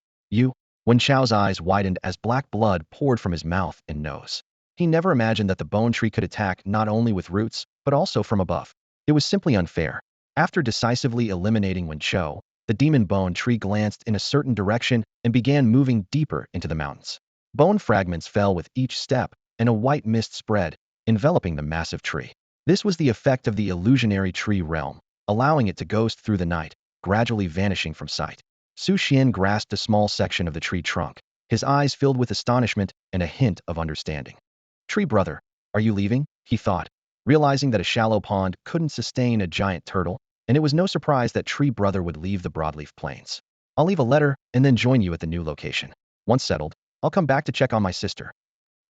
Wen Chou's eyes widened as black blood poured from his mouth and nose. He never imagined that the bone tree could attack not only with roots, but also from above. It was simply unfair. After decisively eliminating Wen Chou, the demon bone tree glanced in a certain direction and began moving deeper into the mountains. Bone fragments fell with each step, and a white mist spread, enveloping the massive tree. This was the effect of the illusionary tree realm, allowing it to ghost through the night, gradually vanishing from sight. Su Xian grasped a small section of the tree trunk, his eyes filled with astonishment and a hint of understanding. Tree brother, are you leaving? He thought, realizing that a shallow pond couldn't sustain a giant turtle, and it was no surprise that Tree brother would leave the broadleaf plains. I'll leave a letter and then join you at the new location. Once settled, I'll come back to check on my sister.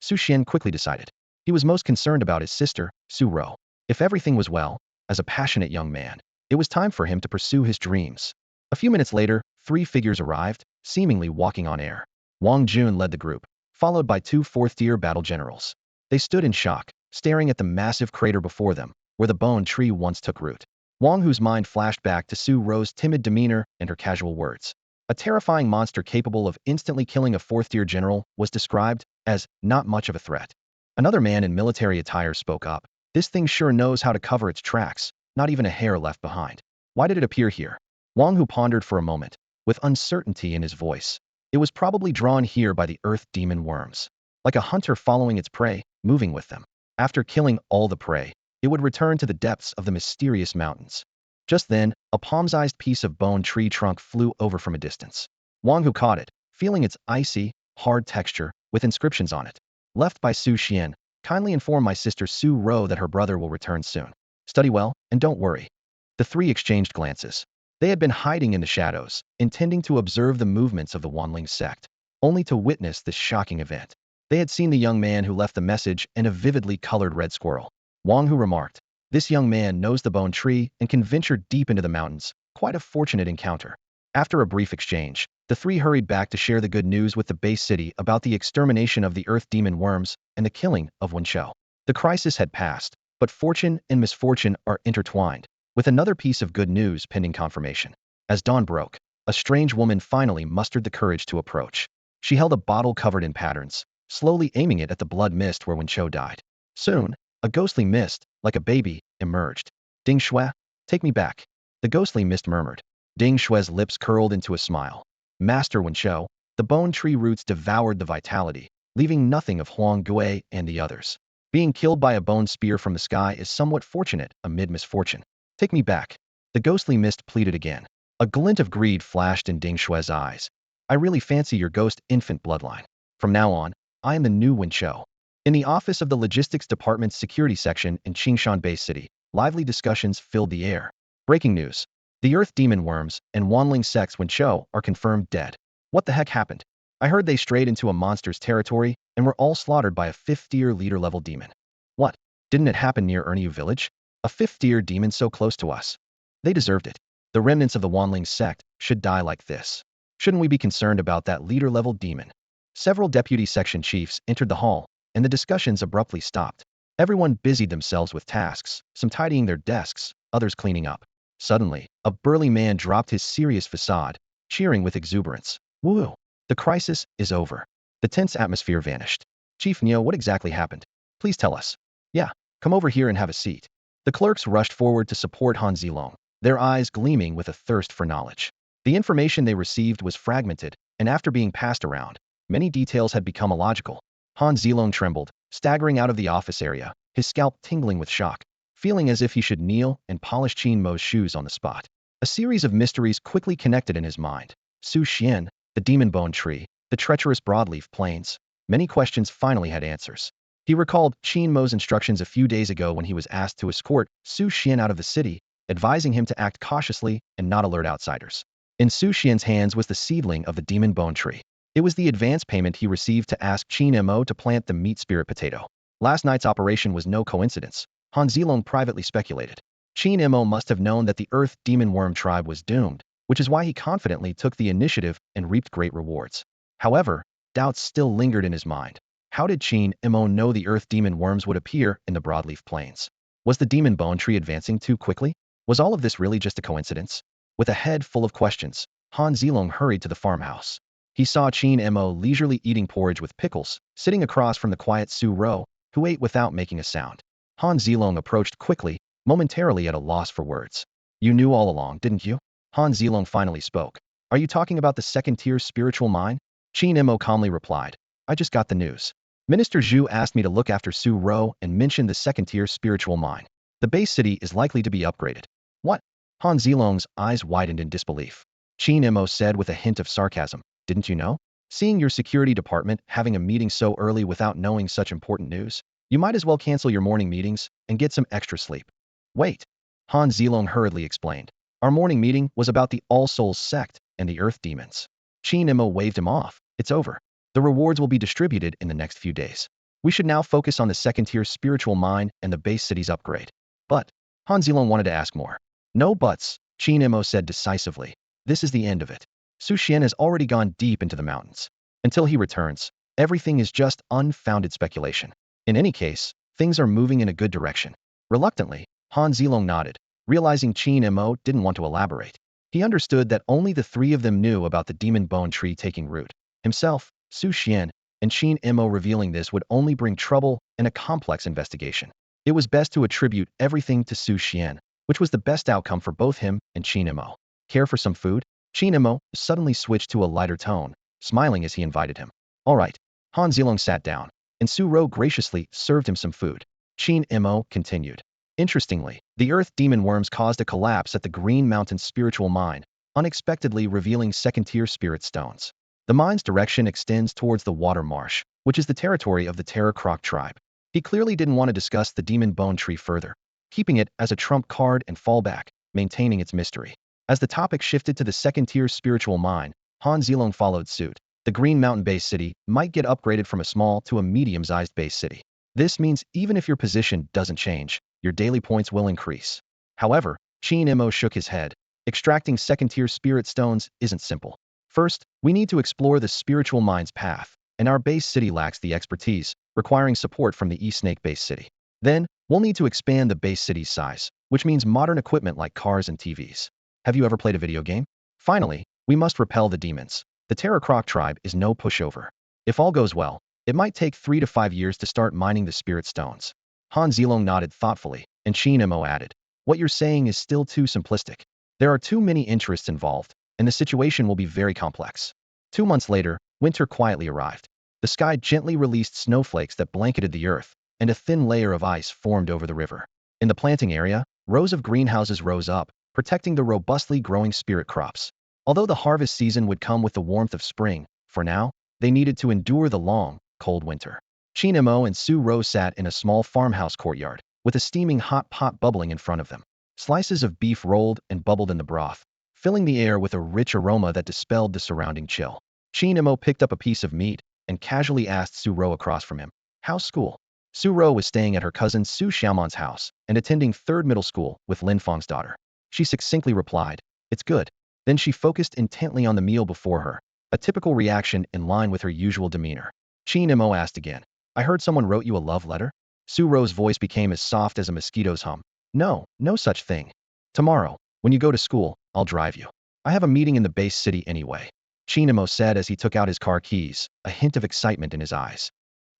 Su Xian quickly decided. He was most concerned about his sister, Su Ro. If everything was well, as a passionate young man, it was time for him to pursue his dreams. A few minutes later, 3 figures arrived, seemingly walking on air. Wang Jun led the group, followed by 2 fourth-tier battle generals. They stood in shock, staring at the massive crater before them, where the bone tree once took root. Wang Hu's mind flashed back to Su Ro's timid demeanor and her casual words. A terrifying monster capable of instantly killing a fourth-tier general was described as not much of a threat. Another man in military attire spoke up. This thing sure knows how to cover its tracks, not even a hair left behind. Why did it appear here? Wang Hu pondered for a moment, with uncertainty in his voice. It was probably drawn here by the earth demon worms. Like a hunter following its prey, moving with them. After killing all the prey, it would return to the depths of the mysterious mountains. Just then, a palm-sized piece of bone tree trunk flew over from a distance. Wang Hu caught it, feeling its icy, hard texture, with inscriptions on it. Left by Su Xian, kindly inform my sister Su Ro that her brother will return soon. Study well, and don't worry. The 3 exchanged glances. They had been hiding in the shadows, intending to observe the movements of the Wanling sect, only to witness this shocking event. They had seen the young man who left the message and a vividly colored red squirrel. Wang Hu remarked, "This young man knows the bone tree and can venture deep into the mountains. Quite a fortunate encounter." After a brief exchange, the 3 hurried back to share the good news with the base city about the extermination of the earth demon worms and the killing of Wenqiu. The crisis had passed, but fortune and misfortune are intertwined, with another piece of good news pending confirmation. As dawn broke, a strange woman finally mustered the courage to approach. She held a bottle covered in patterns, slowly aiming it at the blood mist where Wenqiu died. Soon, a ghostly mist, like a baby, emerged. "Ding Shui, take me back," the ghostly mist murmured. Ding Shui's lips curled into a smile. "Master Wenqiu, the bone tree roots devoured the vitality, leaving nothing of Huang Gui and the others. Being killed by a bone spear from the sky is somewhat fortunate amid misfortune. Take me back." The ghostly mist pleaded again. A glint of greed flashed in Ding Shui's eyes. "I really fancy your ghost infant bloodline. From now on, I am the new Wenqiu." In the office of the Logistics Department's security section in Qingshan Bay City, lively discussions filled the air. Breaking news. The Earth Demon Worms and Wanling sects Wenqiu are confirmed dead. What the heck happened? I heard they strayed into a monster's territory and were all slaughtered by a 5th-tier leader-level demon. What? Didn't it happen near Erniu village? A 5th-tier demon so close to us. They deserved it. The remnants of the Wanling sect should die like this. Shouldn't we be concerned about that leader-level demon? Several deputy section chiefs entered the hall, and the discussions abruptly stopped. Everyone busied themselves with tasks, some tidying their desks, others cleaning up. Suddenly, a burly man dropped his serious facade, cheering with exuberance. "Woo! The crisis is over." The tense atmosphere vanished. "Chief Neo, what exactly happened? Please tell us." "Yeah, come over here and have a seat." The clerks rushed forward to support Han Zilong, their eyes gleaming with a thirst for knowledge. The information they received was fragmented, and after being passed around, many details had become illogical. Han Zilong trembled, staggering out of the office area, his scalp tingling with shock, feeling as if he should kneel and polish Qin Mo's shoes on the spot. A series of mysteries quickly connected in his mind. Su Xian, the demon bone tree, the treacherous broadleaf plains. Many questions finally had answers. He recalled Qin Mo's instructions a few days ago when he was asked to escort Su Xian out of the city, advising him to act cautiously and not alert outsiders. In Su Xian's hands was the seedling of the demon bone tree. It was the advance payment he received to ask Qin Mo to plant the meat spirit potato. Last night's operation was no coincidence. Han Zilong privately speculated. Qin Mo must have known that the Earth Demon Worm tribe was doomed, which is why he confidently took the initiative and reaped great rewards. However, doubts still lingered in his mind. How did Qin Mo know the Earth Demon Worms would appear in the broadleaf plains? Was the demon bone tree advancing too quickly? Was all of this really just a coincidence? With a head full of questions, Han Zilong hurried to the farmhouse. He saw Qin Mo leisurely eating porridge with pickles, sitting across from the quiet Su Ro, who ate without making a sound. Han Zilong approached quickly, momentarily at a loss for words. "You knew all along, didn't you?" Han Zilong finally spoke. "Are you talking about the second-tier spiritual mine?" Qin Mo calmly replied. "I just got the news. Minister Zhu asked me to look after Su Ro and mentioned the second-tier spiritual mine. The base city is likely to be upgraded." "What?" Han Zilong's eyes widened in disbelief. Qin Mo said with a hint of sarcasm. "Didn't you know? Seeing your security department having a meeting so early without knowing such important news, you might as well cancel your morning meetings and get some extra sleep." "Wait," Han Zilong hurriedly explained. "Our morning meeting was about the All Souls sect and the Earth Demons." Qin Mo waved him off. "It's over. The rewards will be distributed in the next few days." We should now focus on the second-tier spiritual mine and the base city's upgrade. But Han Zilong wanted to ask more. No buts, Qin Mo said decisively. This is the end of it. Su Xian has already gone deep into the mountains. Until he returns, everything is just unfounded speculation. In any case, things are moving in a good direction. Reluctantly, Han Zilong nodded, realizing Qin Mo didn't want to elaborate. He understood that only the three of them knew about the demon bone tree taking root. Himself, Su Xian, and Qin Mo revealing this would only bring trouble and a complex investigation. It was best to attribute everything to Su Xian, which was the best outcome for both him and Qin Mo. Care for some food? Qin Mo suddenly switched to a lighter tone, smiling as he invited him. All right. Han Zilong sat down, and Su Ro graciously served him some food. Qin Mo continued. Interestingly, the earth demon worms caused a collapse at the Green Mountain spiritual mine, unexpectedly revealing second-tier spirit stones. The mine's direction extends towards the water marsh, which is the territory of the Terror Croc tribe. He clearly didn't want to discuss the demon bone tree further, keeping it as a trump card and fallback, maintaining its mystery. As the topic shifted to the second-tier spiritual mine, Han Zilong followed suit. The Green Mountain base city might get upgraded from a small to a medium-sized base city. This means even if your position doesn't change, your daily points will increase. However, Qin Mo shook his head. Extracting second-tier spirit stones isn't simple. First, we need to explore the spiritual mine's path, and our base city lacks the expertise, requiring support from the E-Snake base city. Then, we'll need to expand the base city's size, which means modern equipment like cars and TVs. Have you ever played a video game? Finally, we must repel the demons. The Terror Croc tribe is no pushover. If all goes well, it might take 3 to 5 years to start mining the spirit stones. Han Zilong nodded thoughtfully, and Qin Mo added, what you're saying is still too simplistic. There are too many interests involved, and the situation will be very complex. 2 months later, winter quietly arrived. The sky gently released snowflakes that blanketed the earth, and a thin layer of ice formed over the river. In the planting area, rows of greenhouses rose up, protecting the robustly growing spirit crops. Although the harvest season would come with the warmth of spring, for now, they needed to endure the long, cold winter. Qin Mo and Su Ro sat in a small farmhouse courtyard, with a steaming hot pot bubbling in front of them. Slices of beef rolled and bubbled in the broth, filling the air with a rich aroma that dispelled the surrounding chill. Qin Mo picked up a piece of meat and casually asked Su Ro across from him, how's school? Su Ro was staying at her cousin Su Xiaomon's house and attending 3rd middle school with Lin Feng's daughter. She succinctly replied, it's good. Then she focused intently on the meal before her, a typical reaction in line with her usual demeanor. Qin Mo asked again, I heard someone wrote you a love letter? Su Ro's voice became as soft as a mosquito's hum. No, no such thing. Tomorrow, when you go to school, I'll drive you. I have a meeting in the base city anyway. Qin Mo said as he took out his car keys, a hint of excitement in his eyes.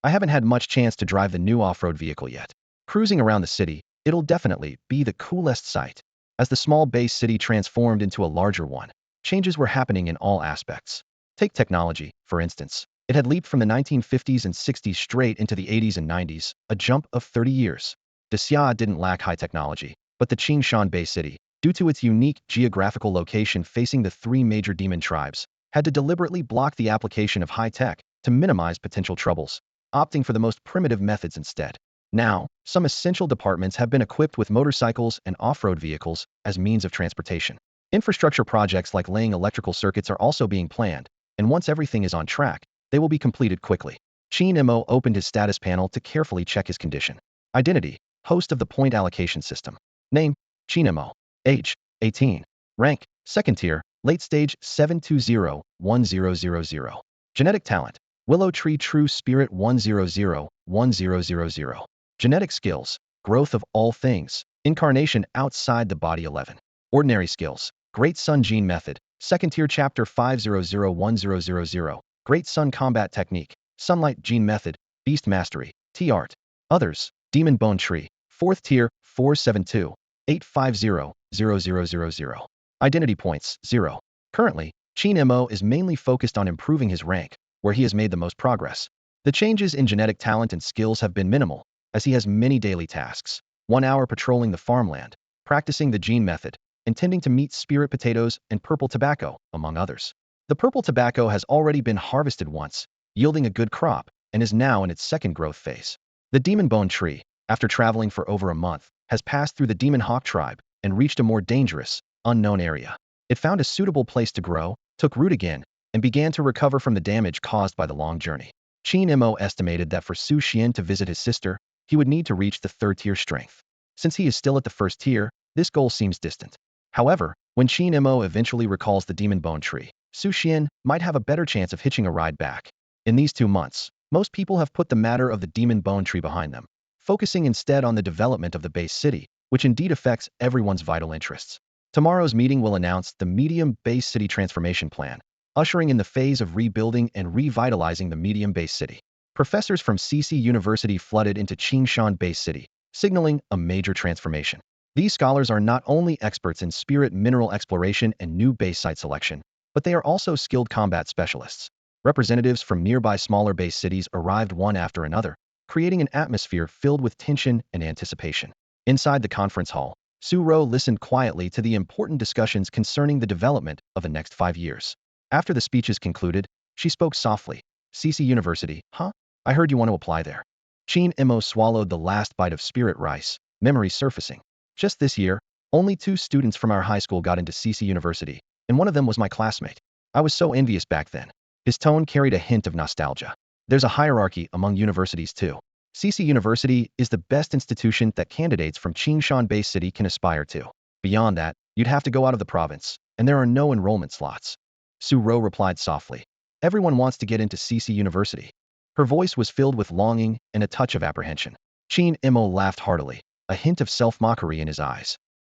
I haven't had much chance to drive the new off-road vehicle yet. Cruising around the city, it'll definitely be the coolest sight. As the small base city transformed into a larger one, changes were happening in all aspects. Take technology, for instance. It had leaped from the 1950s and 60s straight into the 80s and 90s, a jump of 30 years. Xia didn't lack high technology, but the Qingshan Bay City, due to its unique geographical location facing the 3 major demon tribes, had to deliberately block the application of high tech to minimize potential troubles, opting for the most primitive methods instead. Now, some essential departments have been equipped with motorcycles and off-road vehicles as means of transportation. Infrastructure projects like laying electrical circuits are also being planned, and once everything is on track, they will be completed quickly. Qin Mo opened his status panel to carefully check his condition. Identity, host of the point allocation system. Name, Qin Mo. Age, 18. Rank, 2nd tier, late stage 720-1000. Genetic talent, Willow Tree True Spirit 100-1000. Genetic skills, growth of all things, Incarnation outside the body 11. Ordinary skills, Great Sun Gene Method, 2nd tier chapter 500-1000. Great Sun Combat Technique, Sunlight Gene Method, Beast Mastery, T-Art. Others, Demon Bone Tree, 4th tier 472-850-0000. Identity points, 0. Currently, Qin Mo is mainly focused on improving his rank, where he has made the most progress. The changes in genetic talent and skills have been minimal, as he has many daily tasks. 1 hour patrolling the farmland, practicing the gene method, intending to meet spirit potatoes and purple tobacco, among others. The purple tobacco has already been harvested once, yielding a good crop, and is now in its 2nd growth phase. The Demon Bone Tree, after traveling for over a month, has passed through the Demon Hawk tribe and reached a more dangerous, unknown area. It found a suitable place to grow, took root again, and began to recover from the damage caused by the long journey. Qin Mo estimated that for Su Xian to visit his sister, he would need to reach the third tier strength. Since he is still at the first tier, this goal seems distant. However, when Qin Mo eventually recalls the demon bone tree, Su Xian might have a better chance of hitching a ride back. In these 2 months, most people have put the matter of the demon bone tree behind them, focusing instead on the development of the base city, which indeed affects everyone's vital interests. Tomorrow's meeting will announce the medium base city transformation plan, ushering in the phase of rebuilding and revitalizing the medium base city. Professors from CC University flooded into Qingshan base city, signaling a major transformation. These scholars are not only experts in spirit mineral exploration and new base site selection, but they are also skilled combat specialists. Representatives from nearby smaller base cities arrived one after another, creating an atmosphere filled with tension and anticipation. Inside the conference hall, Su Ro listened quietly to the important discussions concerning the development of the next 5 years. After the speeches concluded, she spoke softly. CC University, huh? I heard you want to apply there. Qin Mo swallowed the last bite of spirit rice, memory surfacing. Just this year, only 2 students from our high school got into CC University, and one of them was my classmate. I was so envious back then. His tone carried a hint of nostalgia. There's a hierarchy among universities too. CC University is the best institution that candidates from Qingshan Base City can aspire to. Beyond that, you'd have to go out of the province, and there are no enrollment slots. Su Ro replied softly. Everyone wants to get into CC University. Her voice was filled with longing and a touch of apprehension. Qin Mo laughed heartily, a hint of self-mockery in his eyes.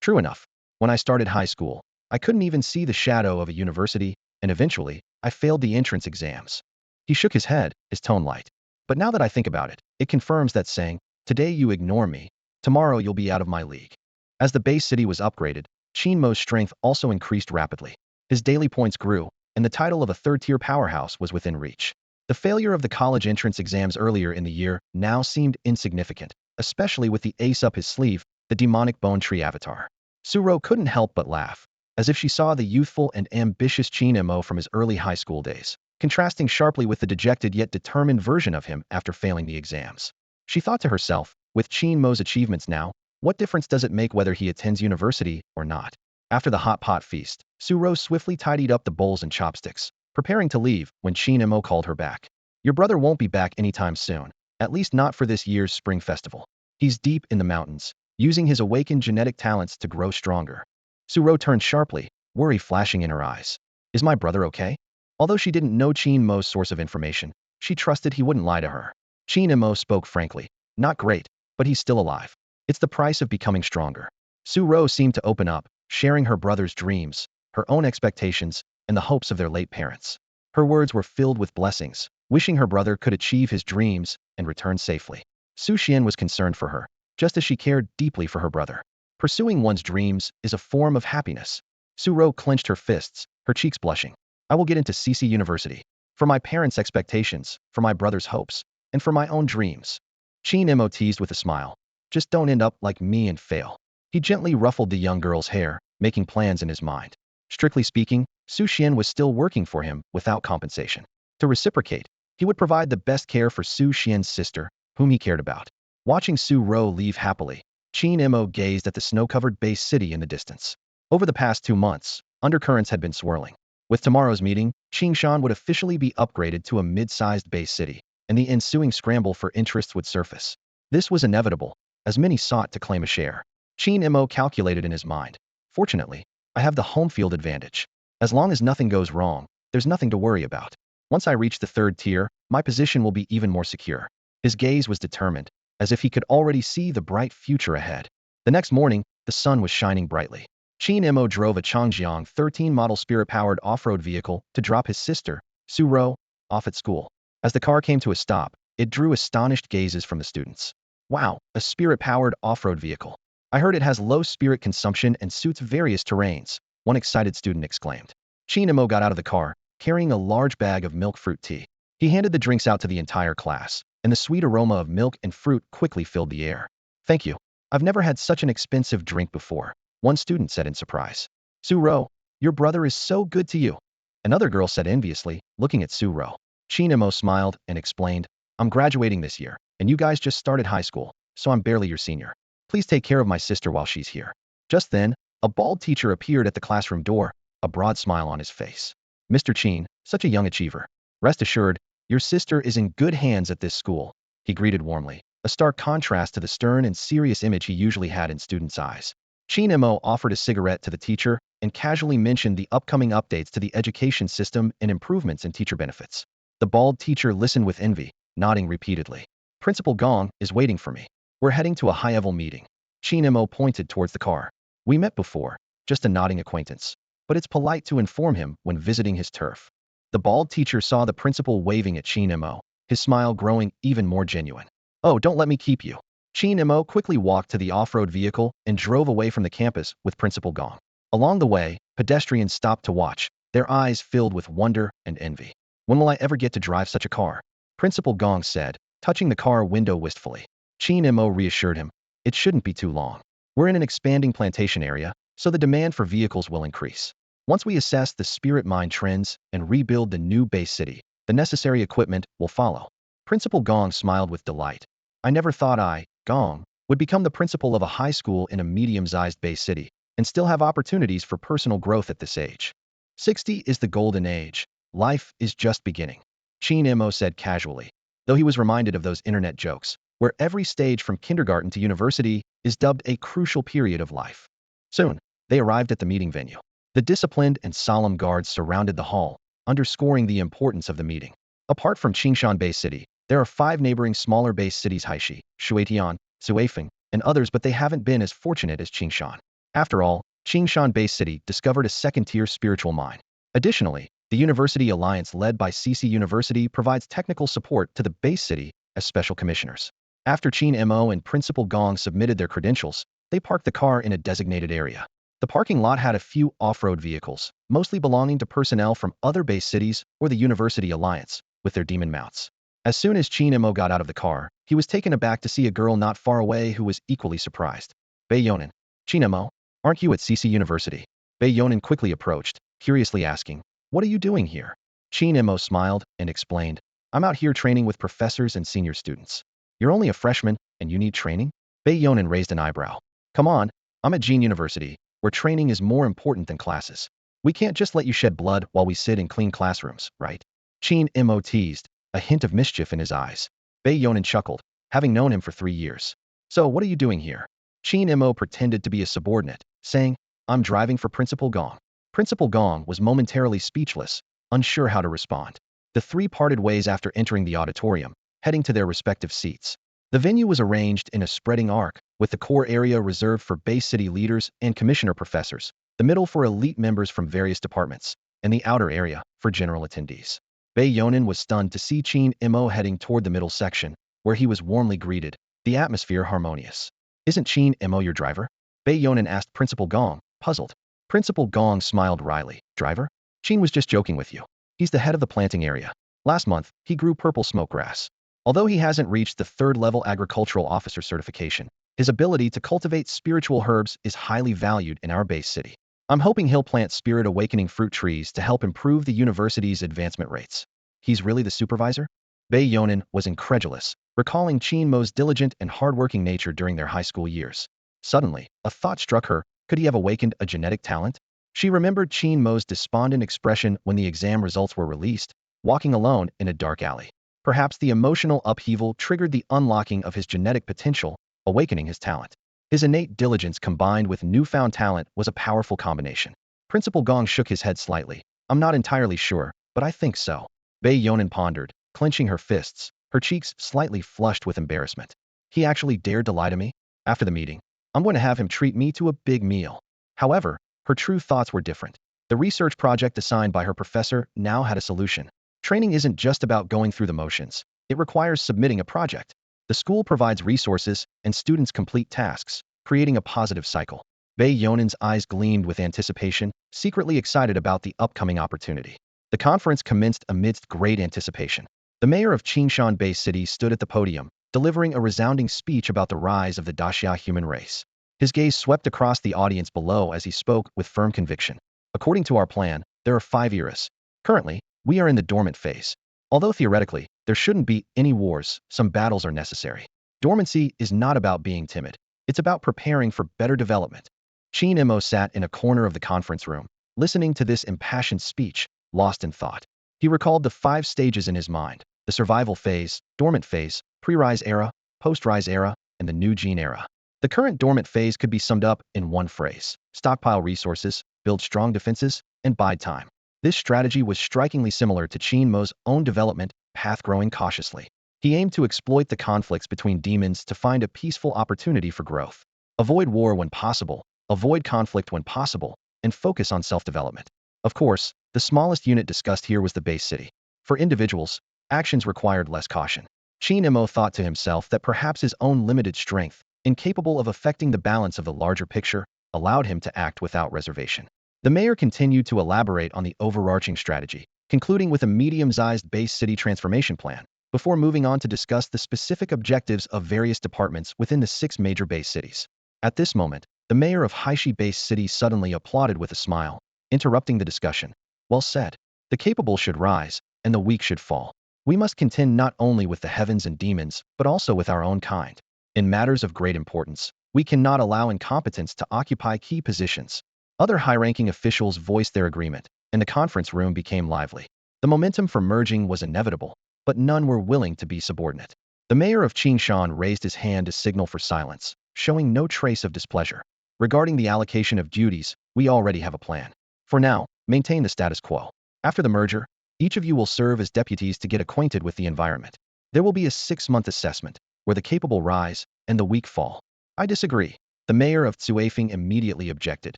True enough, when I started high school, I couldn't even see the shadow of a university, and eventually, I failed the entrance exams. He shook his head, his tone light. But now that I think about it, it confirms that saying, today you ignore me, tomorrow you'll be out of my league. As the base city was upgraded, Qingmo's strength also increased rapidly. His daily points grew, and the title of a third-tier powerhouse was within reach. The failure of the college entrance exams earlier in the year now seemed insignificant, especially with the ace up his sleeve, the demonic bone tree avatar. Su Ro couldn't help but laugh, as if she saw the youthful and ambitious Qin Mo from his early high school days, contrasting sharply with the dejected yet determined version of him after failing the exams. She thought to herself, with Qin Mo's achievements now, what difference does it make whether he attends university or not? After the hot pot feast, Su Ro swiftly tidied up the bowls and chopsticks, preparing to leave when Qin Mo called her back. Your brother won't be back anytime soon, at least not for this year's spring festival. He's deep in the mountains, using his awakened genetic talents to grow stronger. Su Ro turned sharply, worry flashing in her eyes. Is my brother okay? Although she didn't know Qin Mo's source of information, she trusted he wouldn't lie to her. Qin Mo spoke frankly. Not great, but he's still alive. It's the price of becoming stronger. Su Ro seemed to open up, sharing her brother's dreams, her own expectations, and the hopes of their late parents. Her words were filled with blessings, wishing her brother could achieve his dreams and return safely. Su Xian was concerned for her, just as she cared deeply for her brother. Pursuing one's dreams is a form of happiness. Su Ro clenched her fists, her cheeks blushing. I will get into CC University. For my parents' expectations, for my brother's hopes, and for my own dreams. Qin Mo teased with a smile. Just don't end up like me and fail. He gently ruffled the young girl's hair, making plans in his mind. Strictly speaking, Su Xian was still working for him without compensation. To reciprocate, he would provide the best care for Su Xian's sister, whom he cared about. Watching Su Ro leave happily, Qin Mo gazed at the snow-covered base city in the distance. Over the past 2 months, undercurrents had been swirling. With tomorrow's meeting, Qingshan would officially be upgraded to a mid-sized base city, and the ensuing scramble for interests would surface. This was inevitable, as many sought to claim a share. Qin Mo calculated in his mind. Fortunately, I have the home field advantage. As long as nothing goes wrong, there's nothing to worry about. Once I reach the third tier, my position will be even more secure. His gaze was determined, as if he could already see the bright future ahead. The next morning, the sun was shining brightly. Qin Mo drove a Changjiang 13 model spirit-powered off-road vehicle to drop his sister, Su Ro, off at school. As the car came to a stop, it drew astonished gazes from the students. Wow, a spirit-powered off-road vehicle. I heard it has low spirit consumption and suits various terrains, one excited student exclaimed. Qin Mo got out of the car, carrying a large bag of milk fruit tea. He handed the drinks out to the entire class, and the sweet aroma of milk and fruit quickly filled the air. Thank you. I've never had such an expensive drink before, one student said in surprise. Su Ro, your brother is so good to you. Another girl said enviously, looking at Su Ro. Qin Mo smiled and explained, I'm graduating this year, and you guys just started high school, so I'm barely your senior. Please take care of my sister while she's here. Just then, a bald teacher appeared at the classroom door, a broad smile on his face. Mr. Qin, such a young achiever. Rest assured, Your sister is in good hands at this school, he greeted warmly, a stark contrast to the stern and serious image he usually had in students' eyes. Qin Mo offered a cigarette to the teacher and casually mentioned the upcoming updates to the education system and improvements in teacher benefits. The bald teacher listened with envy, nodding repeatedly. Principal Gong is waiting for me. We're heading to a high-level meeting. Qin Mo pointed towards the car. We met before, just a nodding acquaintance. But it's polite to inform him when visiting his turf. The bald teacher saw the principal waving at Qin Mo, his smile growing even more genuine. Oh, don't let me keep you. Qin Mo quickly walked to the off-road vehicle and drove away from the campus with Principal Gong. Along the way, pedestrians stopped to watch, their eyes filled with wonder and envy. When will I ever get to drive such a car? Principal Gong said, touching the car window wistfully. Qin Mo reassured him, it shouldn't be too long. We're in an expanding plantation area, so the demand for vehicles will increase. Once we assess the spirit mine trends and rebuild the new base city, the necessary equipment will follow. Principal Gong smiled with delight. I never thought I, Gong, would become the principal of a high school in a medium-sized base city and still have opportunities for personal growth at this age. 60 is the golden age. Life is just beginning. Qin Mo said casually, though he was reminded of those internet jokes, where every stage from kindergarten to university is dubbed a crucial period of life. Soon, they arrived at the meeting venue. The disciplined and solemn guards surrounded the hall, underscoring the importance of the meeting. Apart from Qingshan Base City, there are 5 neighboring smaller base cities: Haishi, Shuitian, Suifeng, and others, but they haven't been as fortunate as Qingshan. After all, Qingshan Base City discovered a second-tier spiritual mine. Additionally, the University Alliance led by CC University provides technical support to the base city as special commissioners. After Qin Mo and Principal Gong submitted their credentials, they parked the car in a designated area. The parking lot had a few off-road vehicles, mostly belonging to personnel from other base cities or the University Alliance, with their demon mounts. As soon as Qin Mo got out of the car, he was taken aback to see a girl not far away who was equally surprised. Bei Yonan. Qin Mo, aren't you at CC University? Bei Yonan quickly approached, curiously asking, what are you doing here? Qin Mo smiled and explained, I'm out here training with professors and senior students. You're only a freshman, and you need training? Bei Yonan raised an eyebrow. Come on, I'm at Jin University, where training is more important than classes. We can't just let you shed blood while we sit in clean classrooms, right? Qin Mo teased, a hint of mischief in his eyes. Bei Yonan chuckled, having known him for 3 years. So what are you doing here? Qin Mo pretended to be a subordinate, saying, I'm driving for Principal Gong. Principal Gong was momentarily speechless, unsure how to respond. The 3 parted ways after entering the auditorium, heading to their respective seats. The venue was arranged in a spreading arc, with the core area reserved for base city leaders and commissioner professors, the middle for elite members from various departments, and the outer area for general attendees. Bei Yonan was stunned to see Qin Mo heading toward the middle section, where he was warmly greeted, the atmosphere harmonious. Isn't Qin Mo your driver? Bei Yonan asked Principal Gong, puzzled. Principal Gong smiled wryly. Driver? Qin was just joking with you. He's the head of the planting area. Last month, he grew purple smoke grass. Although he hasn't reached the 3rd-level agricultural officer certification, his ability to cultivate spiritual herbs is highly valued in our base city. I'm hoping he'll plant spirit-awakening fruit trees to help improve the university's advancement rates. He's really the supervisor? Bei Yonan was incredulous, recalling Qin-Mo's diligent and hardworking nature during their high school years. Suddenly, a thought struck her. Could he have awakened a genetic talent? She remembered Qin-Mo's despondent expression when the exam results were released, walking alone in a dark alley. Perhaps the emotional upheaval triggered the unlocking of his genetic potential, awakening his talent. His innate diligence combined with newfound talent was a powerful combination. Principal Gong shook his head slightly. I'm not entirely sure, but I think so. Bei Yonan pondered, clenching her fists, her cheeks slightly flushed with embarrassment. He actually dared to lie to me? After the meeting, I'm going to have him treat me to a big meal. However, her true thoughts were different. The research project assigned by her professor now had a solution. Training isn't just about going through the motions. It requires submitting a project. The school provides resources, and students complete tasks, creating a positive cycle. Bei Yonan's eyes gleamed with anticipation, secretly excited about the upcoming opportunity. The conference commenced amidst great anticipation. The mayor of Qingshan Bay City stood at the podium, delivering a resounding speech about the rise of the Daxia human race. His gaze swept across the audience below as he spoke with firm conviction. According to our plan, there are 5 eras. Currently, we are in the dormant phase. Although theoretically, there shouldn't be any wars, some battles are necessary. Dormancy is not about being timid. It's about preparing for better development. Qin Mo sat in a corner of the conference room, listening to this impassioned speech, lost in thought. He recalled the 5 stages in his mind. the survival phase, dormant phase, pre-rise era, post-rise era, and the new gene era. The current dormant phase could be summed up in one phrase: stockpile resources, build strong defenses, and bide time. This strategy was strikingly similar to Qin Mo's own development path, growing cautiously. He aimed to exploit the conflicts between demons to find a peaceful opportunity for growth. Avoid war when possible, avoid conflict when possible, and focus on self-development. Of course, the smallest unit discussed here was the base city. For individuals, actions required less caution. Qingmo thought to himself that perhaps his own limited strength, incapable of affecting the balance of the larger picture, allowed him to act without reservation. The mayor continued to elaborate on the overarching strategy, concluding with a medium-sized base city transformation plan, before moving on to discuss the specific objectives of various departments within the 6 major base cities. At this moment, the mayor of Haishi Base City suddenly applauded with a smile, interrupting the discussion. Well said. The capable should rise, and the weak should fall. We must contend not only with the heavens and demons, but also with our own kind. In matters of great importance, we cannot allow incompetence to occupy key positions. Other high-ranking officials voiced their agreement, and the conference room became lively. The momentum for merging was inevitable, but none were willing to be subordinate. The mayor of Qingshan raised his hand to signal for silence, showing no trace of displeasure. Regarding the allocation of duties, we already have a plan. For now, maintain the status quo. After the merger, each of you will serve as deputies to get acquainted with the environment. There will be a 6-month assessment, where the capable rise and the weak fall. I disagree. The mayor of Tsuifeng immediately objected.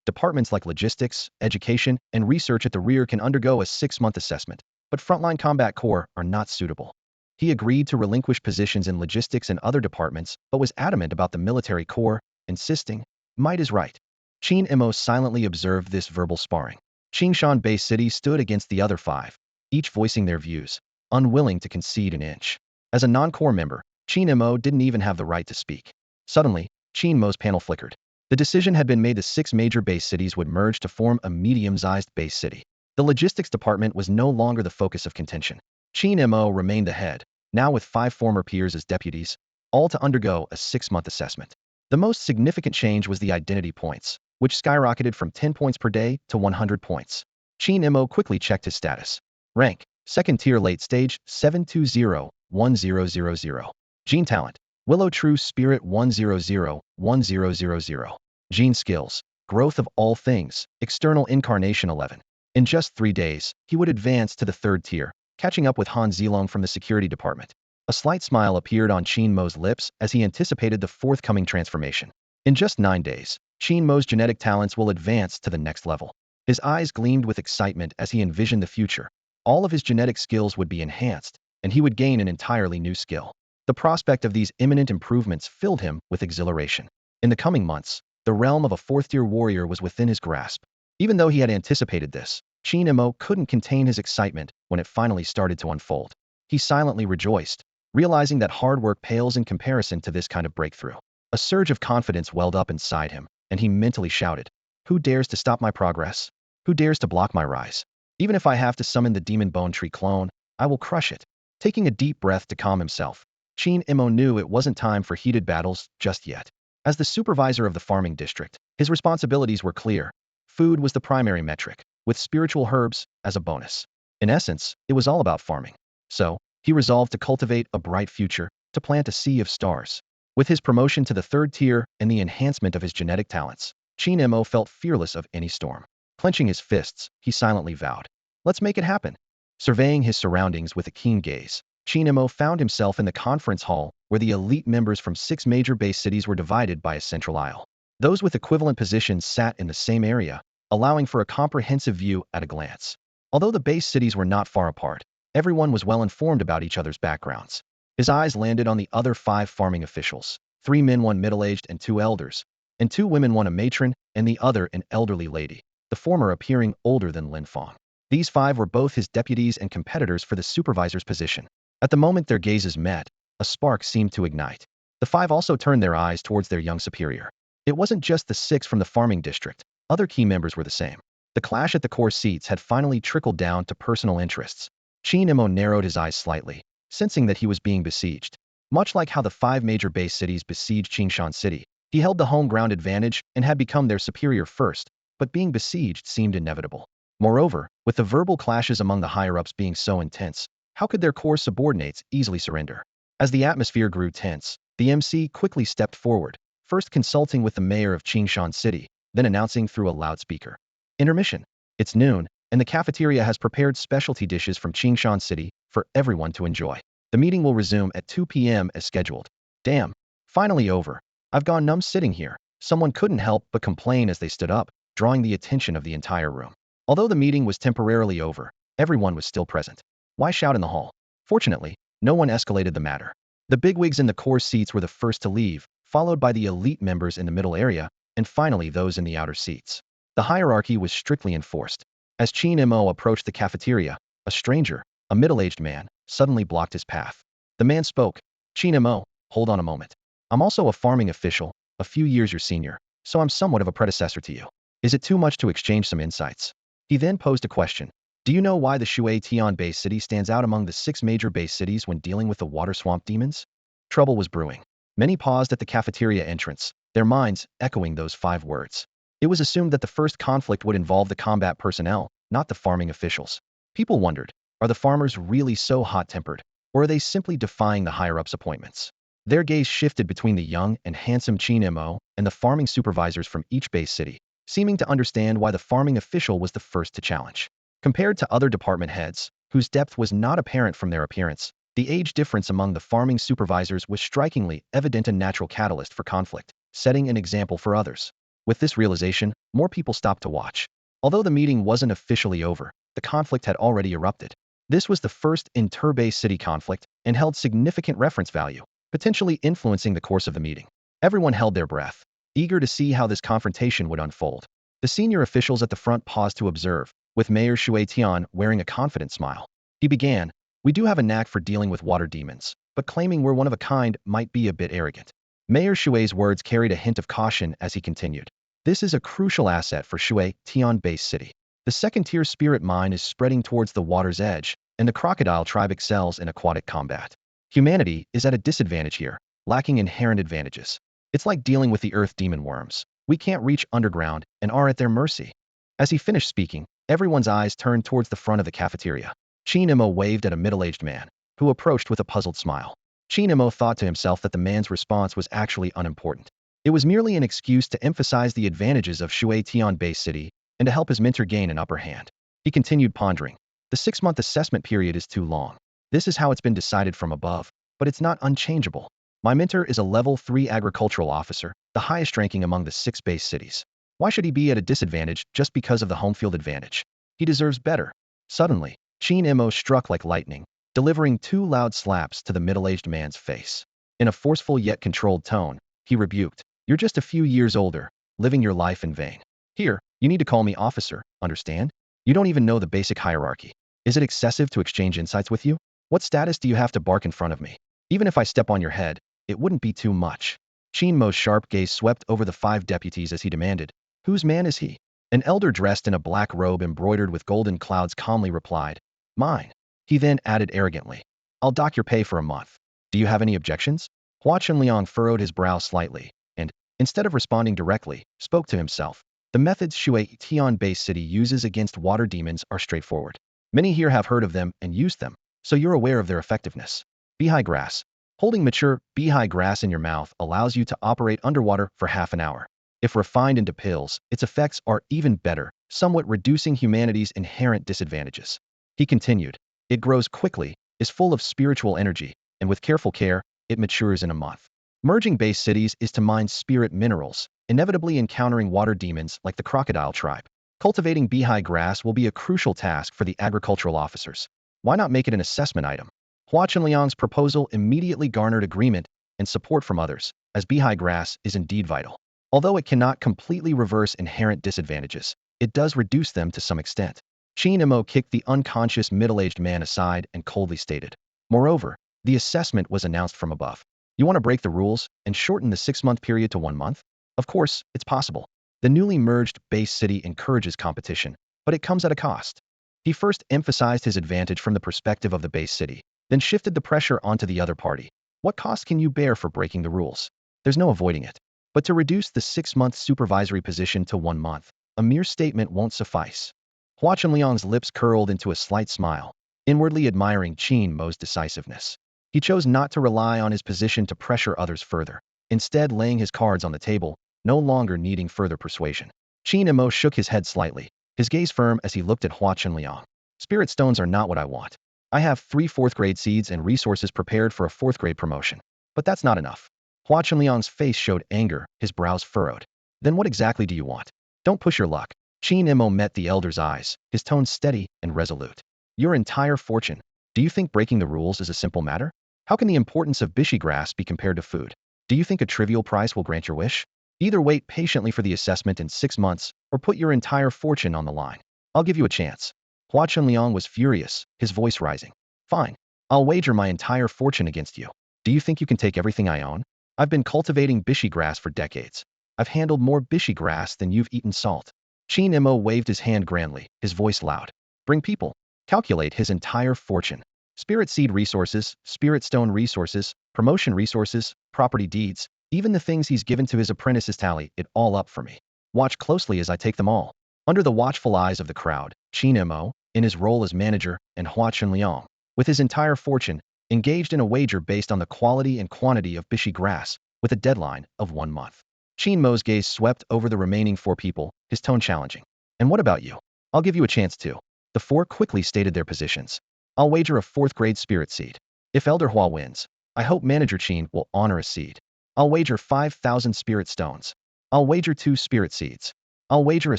Departments like logistics, education, and research at the rear can undergo a 6-month assessment, but frontline combat corps are not suitable. He agreed to relinquish positions in logistics and other departments, but was adamant about the military corps, insisting, might is right. Qingmo silently observed this verbal sparring. Qingshan Base City stood against the other 5, each voicing their views, unwilling to concede an inch. As a non-core member, Qingmo didn't even have the right to speak. Suddenly, Qingmo's panel flickered. The decision had been made: the 6 major base cities would merge to form a medium-sized base city. The logistics department was no longer the focus of contention. Qingmo remained the head, now with 5 former peers as deputies, all to undergo a 6-month assessment. The most significant change was the identity points, which skyrocketed from 10 points per day to 100 points. Qingmo quickly checked his status. Rank: 2nd tier, late stage, 720-1000. Gene talent: Willow True Spirit 100-1000. Gene skills: Growth of all things, external Incarnation 11. In just 3 days, he would advance to the 3rd tier, catching up with Han Zilong from the security department. A slight smile appeared on Qingmo's lips as he anticipated the forthcoming transformation. In just 9 days, Qingmo's genetic talents will advance to the next level. His eyes gleamed with excitement as he envisioned the future. All of his genetic skills would be enhanced, and he would gain an entirely new skill. The prospect of these imminent improvements filled him with exhilaration. In the coming months, the realm of a 4th-tier warrior was within his grasp. Even though he had anticipated this, Qingmo couldn't contain his excitement when it finally started to unfold. He silently rejoiced, realizing that hard work pales in comparison to this kind of breakthrough. A surge of confidence welled up inside him, and he mentally shouted, "Who dares to stop my progress? Who dares to block my rise? Even if I have to summon the Demon Bone Tree clone, I will crush it." Taking a deep breath to calm himself, Qingmo knew it wasn't time for heated battles just yet. As the supervisor of the farming district, his responsibilities were clear. Food was the primary metric, with spiritual herbs as a bonus. In essence, it was all about farming. So, he resolved to cultivate a bright future, to plant a sea of stars. With his promotion to the 3rd tier and the enhancement of his genetic talents, Qingmo felt fearless of any storm. Clenching his fists, he silently vowed, "Let's make it happen." Surveying his surroundings with a keen gaze, Qingmo found himself in the conference hall, where the elite members from 6 major base cities were divided by a central aisle. Those with equivalent positions sat in the same area, allowing for a comprehensive view at a glance. Although the base cities were not far apart, everyone was well informed about each other's backgrounds. His eyes landed on the other 5 farming officials: 3 men, 1 middle-aged and 2 elders, and 2 women, 1 a matron and the other an elderly lady, the former appearing older than Lin Fong. These 5 were both his deputies and competitors for the supervisor's position. At the moment their gazes met, a spark seemed to ignite. The 5 also turned their eyes towards their young superior. It wasn't just the 6 from the farming district. Other key members were the same. The clash at the core seats had finally trickled down to personal interests. Qingmo narrowed his eyes slightly, sensing that he was being besieged. Much like how the 5 major base cities besieged Qingshan City, he held the home ground advantage and had become their superior first, but being besieged seemed inevitable. Moreover, with the verbal clashes among the higher-ups being so intense, How could their core subordinates easily surrender? As the atmosphere grew tense, the MC quickly stepped forward, first consulting with the mayor of Qingshan City, then announcing through a loudspeaker. Intermission. It's noon, and the cafeteria has prepared specialty dishes from Qingshan City for everyone to enjoy. The meeting will resume at 2 p.m. as scheduled. Damn. Finally over. I've gone numb sitting here. Someone couldn't help but complain as they stood up, drawing the attention of the entire room. Although the meeting was temporarily over, everyone was still present. Why shout in the hall? Fortunately, no one escalated the matter. The bigwigs in the core seats were the first to leave, followed by the elite members in the middle area, and finally those in the outer seats. The hierarchy was strictly enforced. As Qin Mo approached the cafeteria, a stranger, a middle-aged man, suddenly blocked his path. The man spoke. Qin Mo, hold on a moment. I'm also a farming official, a few years your senior, so I'm somewhat of a predecessor to you. Is it too much to exchange some insights? He then posed a question. Do you know why the Shui Tian base city stands out among the 6 major base cities when dealing with the water swamp demons? Trouble was brewing. Many paused at the cafeteria entrance, their minds echoing those 5 words. It was assumed that the first conflict would involve the combat personnel, not the farming officials. People wondered, are the farmers really so hot-tempered, or are they simply defying the higher-ups' appointments? Their gaze shifted between the young and handsome Qin Mo and the farming supervisors from each base city, seeming to understand why the farming official was the first to challenge. Compared to other department heads, whose depth was not apparent from their appearance, the age difference among the farming supervisors was strikingly evident, a natural catalyst for conflict, setting an example for others. With this realization, more people stopped to watch. Although the meeting wasn't officially over, the conflict had already erupted. This was the first inter-base city conflict and held significant reference value, potentially influencing the course of the meeting. Everyone held their breath, eager to see how this confrontation would unfold. The senior officials at the front paused to observe, with Mayor Shui Tian wearing a confident smile. He began, we do have a knack for dealing with water demons, but claiming we're one of a kind might be a bit arrogant. Mayor Shui's words carried a hint of caution as he continued. This is a crucial asset for Shui Tian base city. The second-tier spirit mine is spreading towards the water's edge, and the crocodile tribe excels in aquatic combat. Humanity is at a disadvantage here, lacking inherent advantages. It's like dealing with the earth demon worms. We can't reach underground and are at their mercy. As he finished speaking, everyone's eyes turned towards the front of the cafeteria. Qin Mo waved at a middle-aged man, who approached with a puzzled smile. Qin Mo thought to himself that the man's response was actually unimportant. It was merely an excuse to emphasize the advantages of Shui Tian base city and to help his mentor gain an upper hand. He continued pondering. The 6-month assessment period is too long. This is how it's been decided from above, but it's not unchangeable. My mentor is a level 3 agricultural officer, the highest ranking among the 6 base cities. Why should he be at a disadvantage just because of the home field advantage? He deserves better. Suddenly, Qin Mo struck like lightning, delivering 2 loud slaps to the middle-aged man's face. In a forceful yet controlled tone, he rebuked, you're just a few years older, living your life in vain. Here, you need to call me officer, understand? You don't even know the basic hierarchy. Is it excessive to exchange insights with you? What status do you have to bark in front of me? Even if I step on your head, it wouldn't be too much. Qin Mo's sharp gaze swept over the 5 deputies as he demanded, whose man is he? An elder dressed in a black robe embroidered with golden clouds calmly replied, mine. He then added arrogantly, I'll dock your pay for a month. Do you have any objections? Hua Chunliang furrowed his brow slightly, and, instead of responding directly, spoke to himself. The methods Shui Tian base city uses against water demons are straightforward. Many here have heard of them and used them, so you're aware of their effectiveness. Beehive grass. Holding mature beehive grass in your mouth allows you to operate underwater for half an hour. If refined into pills, its effects are even better, somewhat reducing humanity's inherent disadvantages. He continued, it grows quickly, is full of spiritual energy, and with careful care, it matures in a month. Merging base cities is to mine spirit minerals, inevitably encountering water demons like the crocodile tribe. Cultivating beehive grass will be a crucial task for the agricultural officers. Why not make it an assessment item? Hua Chunliang's proposal immediately garnered agreement and support from others, as beehive grass is indeed vital. Although it cannot completely reverse inherent disadvantages, it does reduce them to some extent. Qin Mo kicked the unconscious middle-aged man aside and coldly stated, moreover, the assessment was announced from above. You want to break the rules and shorten the 6-month period to 1 month? Of course, it's possible. The newly merged base city encourages competition, but it comes at a cost. He first emphasized his advantage from the perspective of the base city, then shifted the pressure onto the other party. What cost can you bear for breaking the rules? There's no avoiding it. But to reduce the 6-month supervisory position to 1 month, a mere statement won't suffice. Hua Chunliang's lips curled into a slight smile. inwardly admiring Qin Mo's decisiveness. He chose not to rely on his position to pressure others further, instead laying his cards on the table, no longer needing further persuasion. Qin Mo shook his head slightly, his gaze firm as he looked at Hua Chunliang. Spirit stones are not what I want. I have 3 4th-grade seeds and resources prepared for a 4th-grade promotion. But that's not enough. Hua Chunliang's face showed anger, his brows furrowed. Then what exactly do you want? Don't push your luck. Qin Mo met the elder's eyes, his tone steady and resolute. Your entire fortune. Do you think breaking the rules is a simple matter? How can the importance of bishi grass be compared to food? Do you think a trivial price will grant your wish? Either wait patiently for the assessment in 6 months, or put your entire fortune on the line. I'll give you a chance. Hua Chunliang was furious, his voice rising. Fine. I'll wager my entire fortune against you. Do you think you can take everything I own? I've been cultivating bishi grass for decades. I've handled more bishi grass than you've eaten salt. Qin Mo waved his hand grandly, his voice loud. Bring people. Calculate his entire fortune. Spirit seed resources, spirit stone resources, promotion resources, property deeds, even the things he's given to his apprentices, tally it all up for me. Watch closely as I take them all. Under the watchful eyes of the crowd, Qin Mo, in his role as manager, and Hua Chunliang, with his entire fortune, engaged in a wager based on the quality and quantity of bishi grass, with a deadline of 1 month. Qin Mo's gaze swept over the remaining 4 people, his tone challenging. And what about you? I'll give you a chance too. The 4 quickly stated their positions. I'll wager a 4th-grade spirit seed. If Elder Hua wins, I hope Manager Qin will honor a seed. I'll wager 5,000 spirit stones. I'll wager 2 spirit seeds. I'll wager a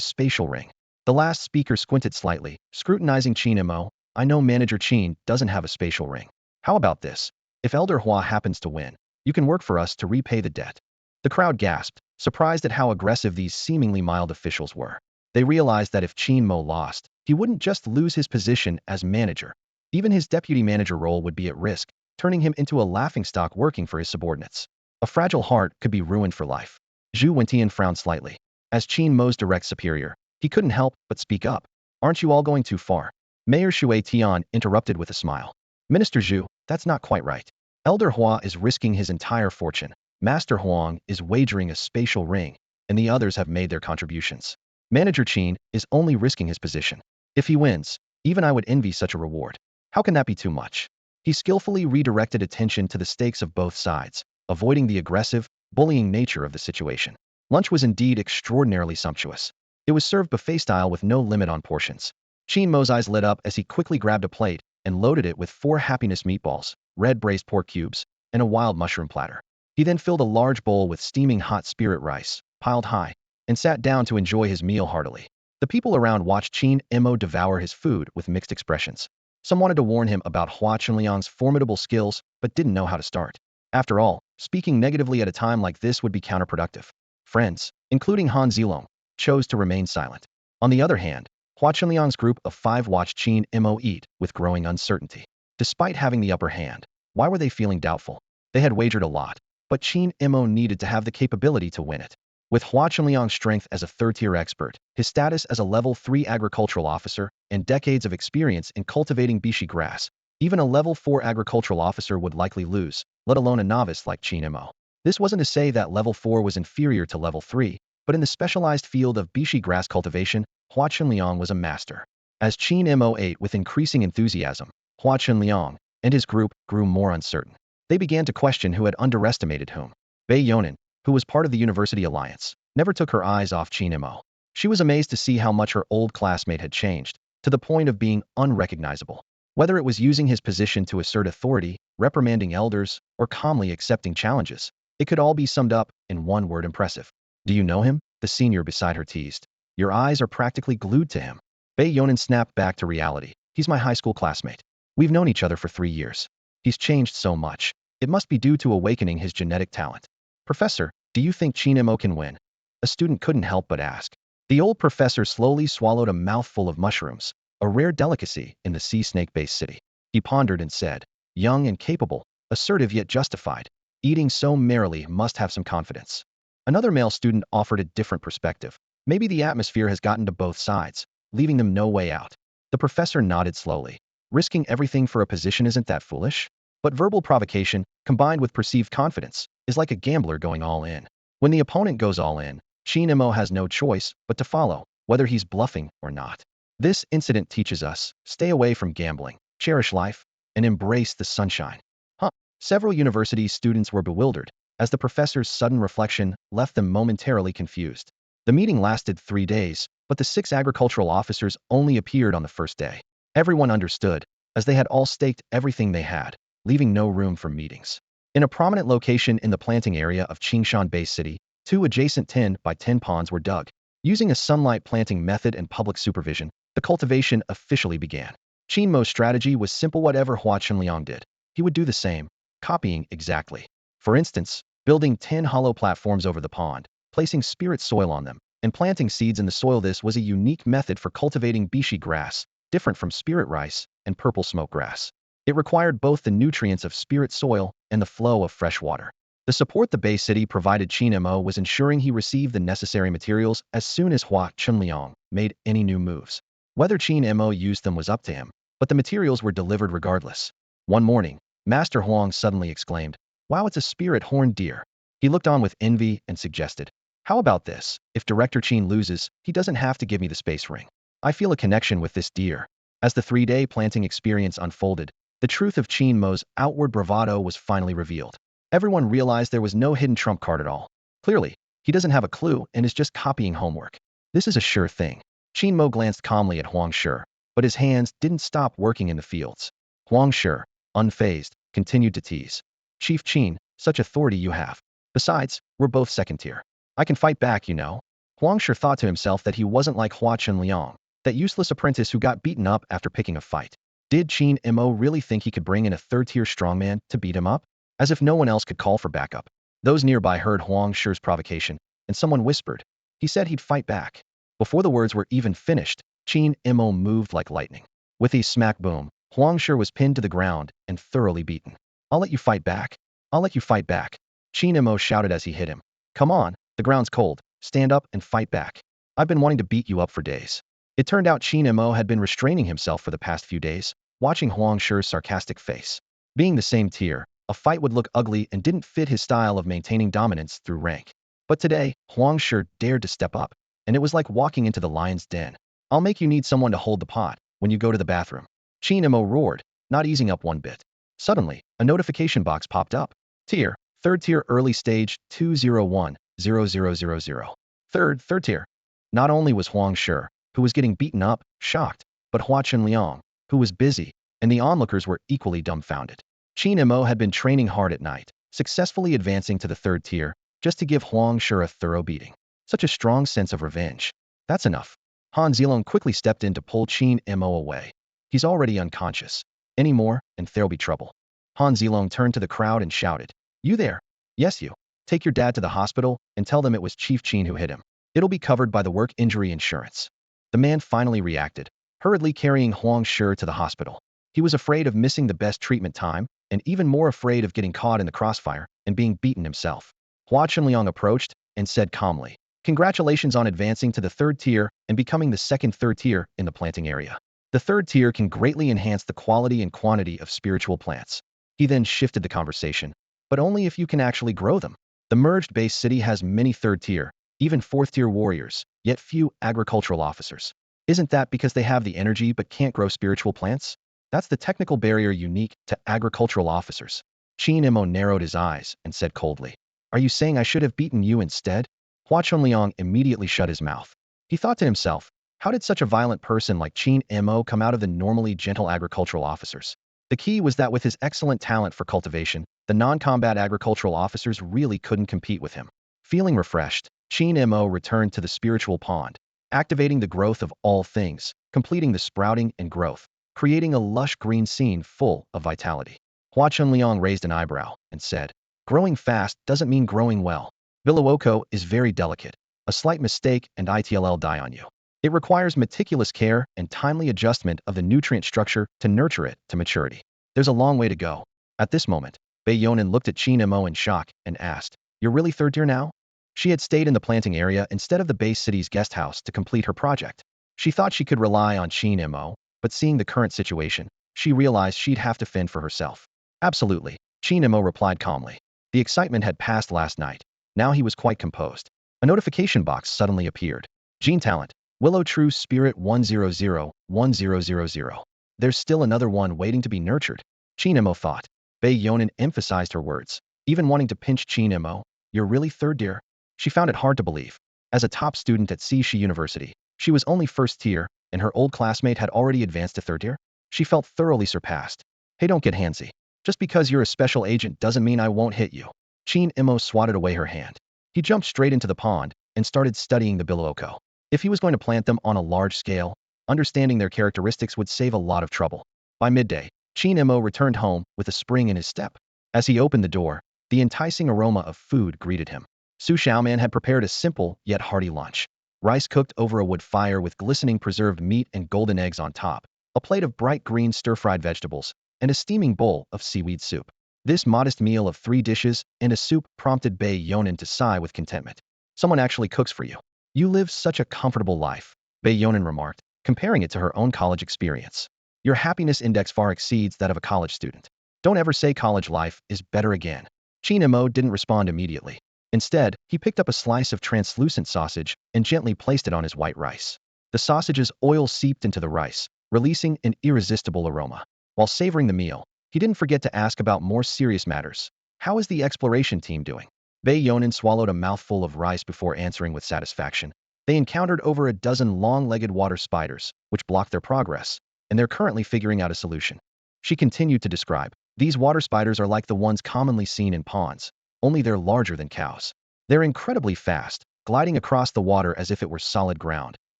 spatial ring. The last speaker squinted slightly, scrutinizing Qin Mo. I know Manager Qin doesn't have a spatial ring. How about this? If Elder Hua happens to win, you can work for us to repay the debt. The crowd gasped, surprised at how aggressive these seemingly mild officials were. They realized that if Qin Mo lost, he wouldn't just lose his position as manager. Even his deputy manager role would be at risk, turning him into a laughingstock working for his subordinates. A fragile heart could be ruined for life. Zhu Wentian frowned slightly. As Qin Mo's direct superior, he couldn't help but speak up. Aren't you all going too far? Mayor Shui Tian interrupted with a smile. Minister Zhu, that's not quite right. Elder Hua is risking his entire fortune. Master Huang is wagering a spatial ring, and the others have made their contributions. Manager Qin is only risking his position. If he wins, even I would envy such a reward. How can that be too much? He skillfully redirected attention to the stakes of both sides, avoiding the aggressive, bullying nature of the situation. Lunch was indeed extraordinarily sumptuous. It was served buffet style with no limit on portions. Qin Mo's eyes lit up as he quickly grabbed a plate and loaded it with 4 happiness meatballs, red braised pork cubes, and a wild mushroom platter. He then filled a large bowl with steaming hot spirit rice, piled high, and sat down to enjoy his meal heartily. The people around watched Qin Mo devour his food with mixed expressions. Some wanted to warn him about Hua Chunliang's formidable skills, but didn't know how to start. After all, speaking negatively at a time like this would be counterproductive. Friends, including Han Zilong, chose to remain silent. On the other hand, Hua Chunliang's group of 5 watched Qin Mo eat with growing uncertainty. Despite having the upper hand, why were they feeling doubtful? They had wagered a lot, but Qin Mo needed to have the capability to win it. With Hua Chunliang's strength as a 3rd-tier expert, his status as a level 3 agricultural officer, and decades of experience in cultivating bishi grass, even a level 4 agricultural officer would likely lose, let alone a novice like Qin Mo. This wasn't to say that level 4 was inferior to level 3, but in the specialized field of bishi grass cultivation, Hua Chunliang was a master. As Qin Mo ate with increasing enthusiasm, Hua Chunliang and his group grew more uncertain. They began to question who had underestimated whom. Bei Yonan, who was part of the University Alliance, never took her eyes off Qin Mo. She was amazed to see how much her old classmate had changed, to the point of being unrecognizable. Whether it was using his position to assert authority, reprimanding elders, or calmly accepting challenges, it could all be summed up in one word: impressive. Do you know him? The senior beside her teased. Your eyes are practically glued to him. Bei Yonan snapped back to reality. He's my high school classmate. We've known each other for 3 years. He's changed so much. It must be due to awakening his genetic talent. Professor, do you think Qin Mo can win? A student couldn't help but ask. The old professor slowly swallowed a mouthful of mushrooms, a rare delicacy in the sea snake-based city. He pondered and said, young and capable, assertive yet justified, eating so merrily must have some confidence. Another male student offered a different perspective. Maybe the atmosphere has gotten to both sides, leaving them no way out. The professor nodded slowly. Risking everything for a position isn't that foolish? But verbal provocation, combined with perceived confidence, is like a gambler going all in. When the opponent goes all in, Qin Mo has no choice but to follow, whether he's bluffing or not. This incident teaches us, stay away from gambling. cherish life, and embrace the sunshine. Huh. Several university students were bewildered, as the professor's sudden reflection left them momentarily confused. The meeting lasted 3 days, but the 6 agricultural officers only appeared on the first day. Everyone understood, as they had all staked everything they had, leaving no room for meetings. In a prominent location in the planting area of Qingshan Bay City, 2 adjacent 10 by 10 ponds were dug. Using a sunlight planting method and public supervision, the cultivation officially began. Qinmo's strategy was simple: whatever Hua Chunliang did, he would do the same, copying exactly. For instance, building 10 hollow platforms over the pond, placing spirit soil on them, and planting seeds in the soil. This was a unique method for cultivating bishi grass, different from spirit rice and purple smoke grass. It required both the nutrients of spirit soil and the flow of fresh water. The support the Bay City provided Qin Mo was ensuring he received the necessary materials as soon as Hua Chunliang made any new moves. Whether Qin Mo used them was up to him, but the materials were delivered regardless. One morning, Master Huang suddenly exclaimed, "Wow, it's a spirit horned deer." He looked on with envy and suggested, "How about this? If Director Qin loses, he doesn't have to give me the space ring. I feel a connection with this deer." As the 3-day planting experience unfolded, the truth of Qin Mo's outward bravado was finally revealed. Everyone realized there was no hidden trump card at all. Clearly, he doesn't have a clue and is just copying homework. This is a sure thing. Qin Mo glanced calmly at Huang Shi, but his hands didn't stop working in the fields. Huang Shi, unfazed, continued to tease. "Chief Qin, such authority you have. Besides, we're both second tier. I can fight back, you know." Huang Shi thought to himself that he wasn't like Hua Chunliang, that useless apprentice who got beaten up after picking a fight. Did Qin Mo really think he could bring in a third-tier strongman to beat him up? As if no one else could call for backup. Those nearby heard Huang Shi's provocation, and someone whispered, "He said he'd fight back." Before the words were even finished, Qin Mo moved like lightning. With a smack boom, Huang Shi was pinned to the ground and thoroughly beaten. "I'll let you fight back. I'll let you fight back," Qin Mo shouted as he hit him. "Come on, the ground's cold. Stand up and fight back. I've been wanting to beat you up for days." It turned out Qin Mo had been restraining himself for the past few days, watching Huang Shi's sarcastic face. Being the same tier, a fight would look ugly and didn't fit his style of maintaining dominance through rank. But today, Huang Shi dared to step up, and it was like walking into the lion's den. "I'll make you need someone to hold the pot when you go to the bathroom," Qin Mo roared, not easing up one bit. Suddenly, a notification box popped up. Tier, 3rd tier early stage 201-0000. Third tier. Not only was Huang Shi, who was getting beaten up, shocked, but Hua Chunliang, who was busy, and the onlookers were equally dumbfounded. Qin Mo had been training hard at night, successfully advancing to the 3rd tier, just to give Huang Shi a thorough beating. Such a strong sense of revenge. That's enough. Han Zilong quickly stepped in to pull Qin Mo away. "He's already unconscious. Any more, and there'll be trouble." Han Zilong turned to the crowd and shouted, "You there? Yes, you. Take your dad to the hospital and tell them it was Chief Qin who hit him. It'll be covered by the work injury insurance." The man finally reacted, hurriedly carrying Huang Shi to the hospital. He was afraid of missing the best treatment time, and even more afraid of getting caught in the crossfire and being beaten himself. Hua Chunliang approached and said calmly, "Congratulations on advancing to the 3rd tier and becoming the second 3rd tier in the planting area. The 3rd tier can greatly enhance the quality and quantity of spiritual plants." He then shifted the conversation, "But only if you can actually grow them. The merged base city has many 3rd tier, even 4th tier warriors, yet few agricultural officers. Isn't that because they have the energy but can't grow spiritual plants? That's the technical barrier unique to agricultural officers." Qin Mo narrowed his eyes and said coldly, "Are you saying I should have beaten you instead?" Hua Chunliang immediately shut his mouth. He thought to himself, how did such a violent person like Qin Mo come out of the normally gentle agricultural officers? The key was that with his excellent talent for cultivation, the non-combat agricultural officers really couldn't compete with him. Feeling refreshed, Qin Mo returned to the spiritual pond, activating the growth of all things, completing the sprouting and growth, creating a lush green scene full of vitality. Hua Chunliang raised an eyebrow and said, "Growing fast doesn't mean growing well. Bilawoko is very delicate. A slight mistake and it'll die on you. It requires meticulous care and timely adjustment of the nutrient structure to nurture it to maturity. There's a long way to go." At this moment, Bei Yonan looked at Qin Mo in shock and asked, "You're really 3rd tier now?" She had stayed in the planting area instead of the base city's guest house to complete her project. She thought she could rely on Qin Mo, but seeing the current situation, she realized she'd have to fend for herself. "Absolutely," Qin Mo replied calmly. The excitement had passed last night. Now he was quite composed. A notification box suddenly appeared. "Gene Talent, Willow True Spirit 100-1000. There's still another one waiting to be nurtured. Qingmo thought. Bei Yonan emphasized her words, even wanting to pinch Qingmo. You're really third dear? She found it hard to believe. As a top student at Cixi University, she was only first tier, and her old classmate had already advanced to third tier? She felt thoroughly surpassed. Hey, don't get handsy. Just because you're a special agent doesn't mean I won't hit you. Qingmo swatted away her hand. He jumped straight into the pond and started studying the biloko. If he was going to plant them on a large scale, understanding their characteristics would save a lot of trouble. By midday, Qingmo returned home with a spring in his step. As he opened the door, the enticing aroma of food greeted him. Su Xiaoman had prepared a simple yet hearty lunch. Rice cooked over a wood fire with glistening preserved meat and golden eggs on top, a plate of bright green stir-fried vegetables, and a steaming bowl of seaweed soup. This modest meal of 3 dishes and a soup prompted Bei Yonan to sigh with contentment. Someone actually cooks for you. You live such a comfortable life, Bei Yonan remarked, comparing it to her own college experience. Your happiness index far exceeds that of a college student. Don't ever say college life is better again. Qingmo didn't respond immediately. Instead, he picked up a slice of translucent sausage and gently placed it on his white rice. The sausage's oil seeped into the rice, releasing an irresistible aroma. While savoring the meal, he didn't forget to ask about more serious matters. How is the exploration team doing? Bei Yonan swallowed a mouthful of rice before answering with satisfaction. They encountered over a dozen long-legged water spiders, which blocked their progress, and they're currently figuring out a solution. She continued to describe. These water spiders are like the ones commonly seen in ponds, only they're larger than cows. They're incredibly fast, gliding across the water as if it were solid ground,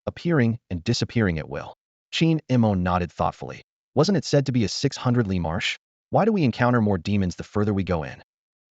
appearing and disappearing at will. Qingmo nodded thoughtfully. Wasn't it said to be a 600-li marsh? Why do we encounter more demons the further we go in?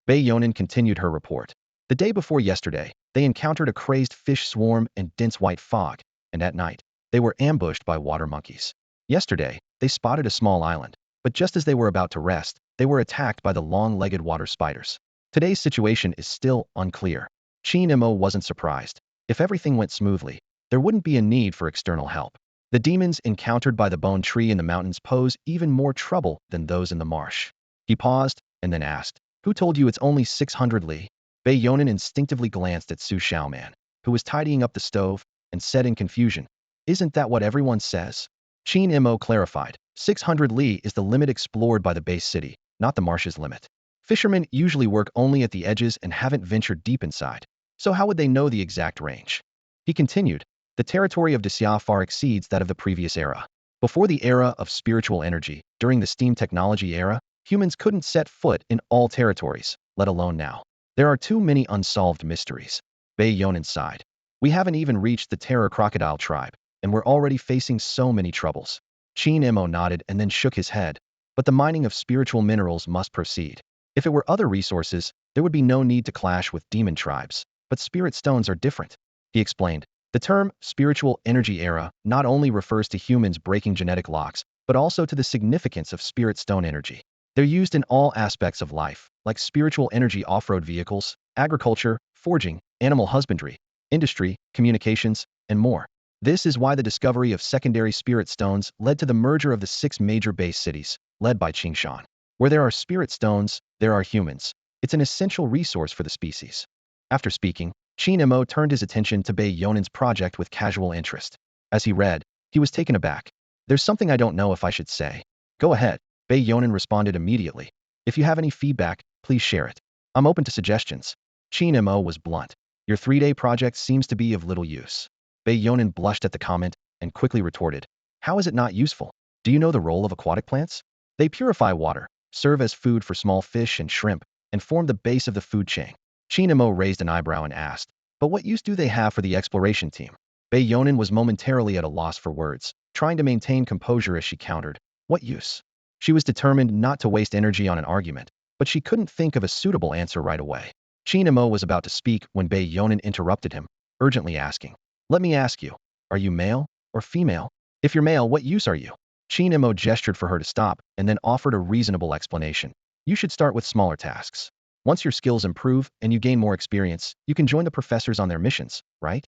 Bei Yonan continued her report. The day before yesterday, they encountered a crazed fish swarm and dense white fog, and at night, they were ambushed by water monkeys. Yesterday, they spotted a small island, but just as they were about to rest, they were attacked by the long-legged water spiders. Today's situation is still unclear. Qingmo wasn't surprised. If everything went smoothly, there wouldn't be a need for external help. The demons encountered by the bone tree in the mountains pose even more trouble than those in the marsh. He paused and then asked, Who told you it's only 600 li? Bei Yonan instinctively glanced at Su Xiaoman, who was tidying up the stove, and said in confusion, Isn't that what everyone says? Qingmo clarified, 600 li is the limit explored by the base city, not the marsh's limit. Fishermen usually work only at the edges and haven't ventured deep inside, so how would they know the exact range? He continued, the territory of Xia far exceeds that of the previous era. Before the era of spiritual energy, during the steam technology era, humans couldn't set foot in all territories, let alone now. There are too many unsolved mysteries. Bei Yonan sighed. We haven't even reached the terror crocodile tribe, and we're already facing so many troubles. Qingmo nodded and then shook his head. But the mining of spiritual minerals must proceed. If it were other resources, there would be no need to clash with demon tribes. But spirit stones are different. He explained. The term spiritual energy era not only refers to humans breaking genetic locks, but also to the significance of spirit stone energy. They're used in all aspects of life, like spiritual energy off-road vehicles, agriculture, forging, animal husbandry, industry, communications, and more. This is why the discovery of secondary spirit stones led to the merger of the 6 major base cities, led by Qingshan. Where there are spirit stones, there are humans. It's an essential resource for the species. After speaking, Qingmo turned his attention to Bei Yonan's project with casual interest. As he read, he was taken aback. There's something I don't know if I should say. Go ahead, Bei Yonan responded immediately. If you have any feedback, please share it. I'm open to suggestions. Qingmo was blunt. Your 3-day project seems to be of little use. Bei Yonan blushed at the comment and quickly retorted. How is it not useful? Do you know the role of aquatic plants? They purify water, serve as food for small fish and shrimp, and form the base of the food chain. Qingmo raised an eyebrow and asked, But what use do they have for the exploration team? Bei Yonan was momentarily at a loss for words, trying to maintain composure as she countered. What use? She was determined not to waste energy on an argument, but she couldn't think of a suitable answer right away. Qingmo was about to speak when Bei Yonan interrupted him, urgently asking, Let me ask you, are you male or female? If you're male, what use are you? Qingmo gestured for her to stop and then offered a reasonable explanation. You should start with smaller tasks. Once your skills improve and you gain more experience, you can join the professors on their missions, right?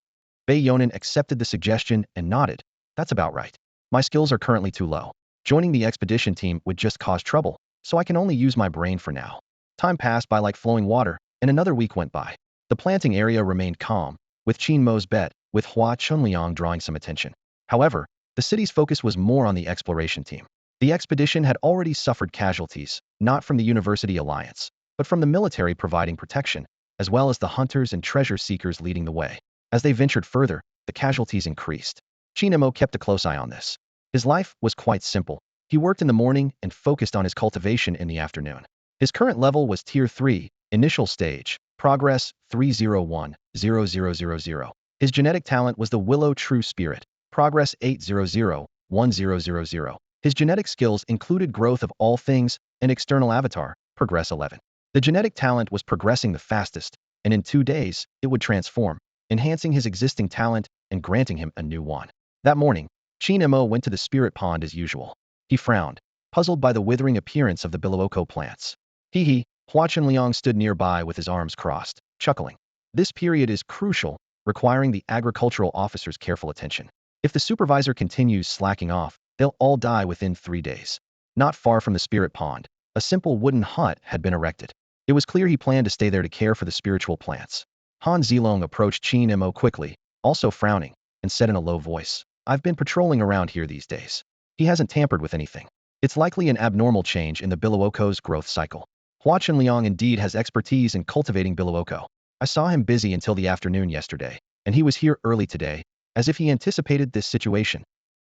Bei Yonan accepted the suggestion and nodded. That's about right. My skills are currently too low. Joining the expedition team would just cause trouble, so I can only use my brain for now. Time passed by like flowing water, and another week went by. The planting area remained calm, with Qingmo's bet, with Hua Chunliang drawing some attention. However, the city's focus was more on the exploration team. The expedition had already suffered casualties, not from the University Alliance, but from the military providing protection, as well as the hunters and treasure seekers leading the way. As they ventured further, the casualties increased. Qingmo kept a close eye on this. His life was quite simple. He worked in the morning and focused on his cultivation in the afternoon. His current level was Tier 3, Initial Stage, Progress 301,0000. His genetic talent was the Willow True Spirit, Progress 800,1000. His genetic skills included Growth of All Things and External Avatar, Progress 11. The genetic talent was progressing the fastest, and in 2 days, it would transform, enhancing his existing talent and granting him a new one. That morning, Qin went to the spirit pond as usual. He frowned, puzzled by the withering appearance of the bilowoko plants. Hua Chunliang stood nearby with his arms crossed, chuckling. This period is crucial, requiring the agricultural officer's careful attention. If the supervisor continues slacking off, they'll all die within 3 days. Not far from the spirit pond, a simple wooden hut had been erected. It was clear he planned to stay there to care for the spiritual plants. Han Zilong approached Qin quickly, also frowning, and said in a low voice, "I've been patrolling around here these days. He hasn't tampered with anything. It's likely an abnormal change in the bilowoko's growth cycle. Hua Chunliang indeed has expertise in cultivating bilowoko. I saw him busy until the afternoon yesterday, and he was here early today, as if he anticipated this situation."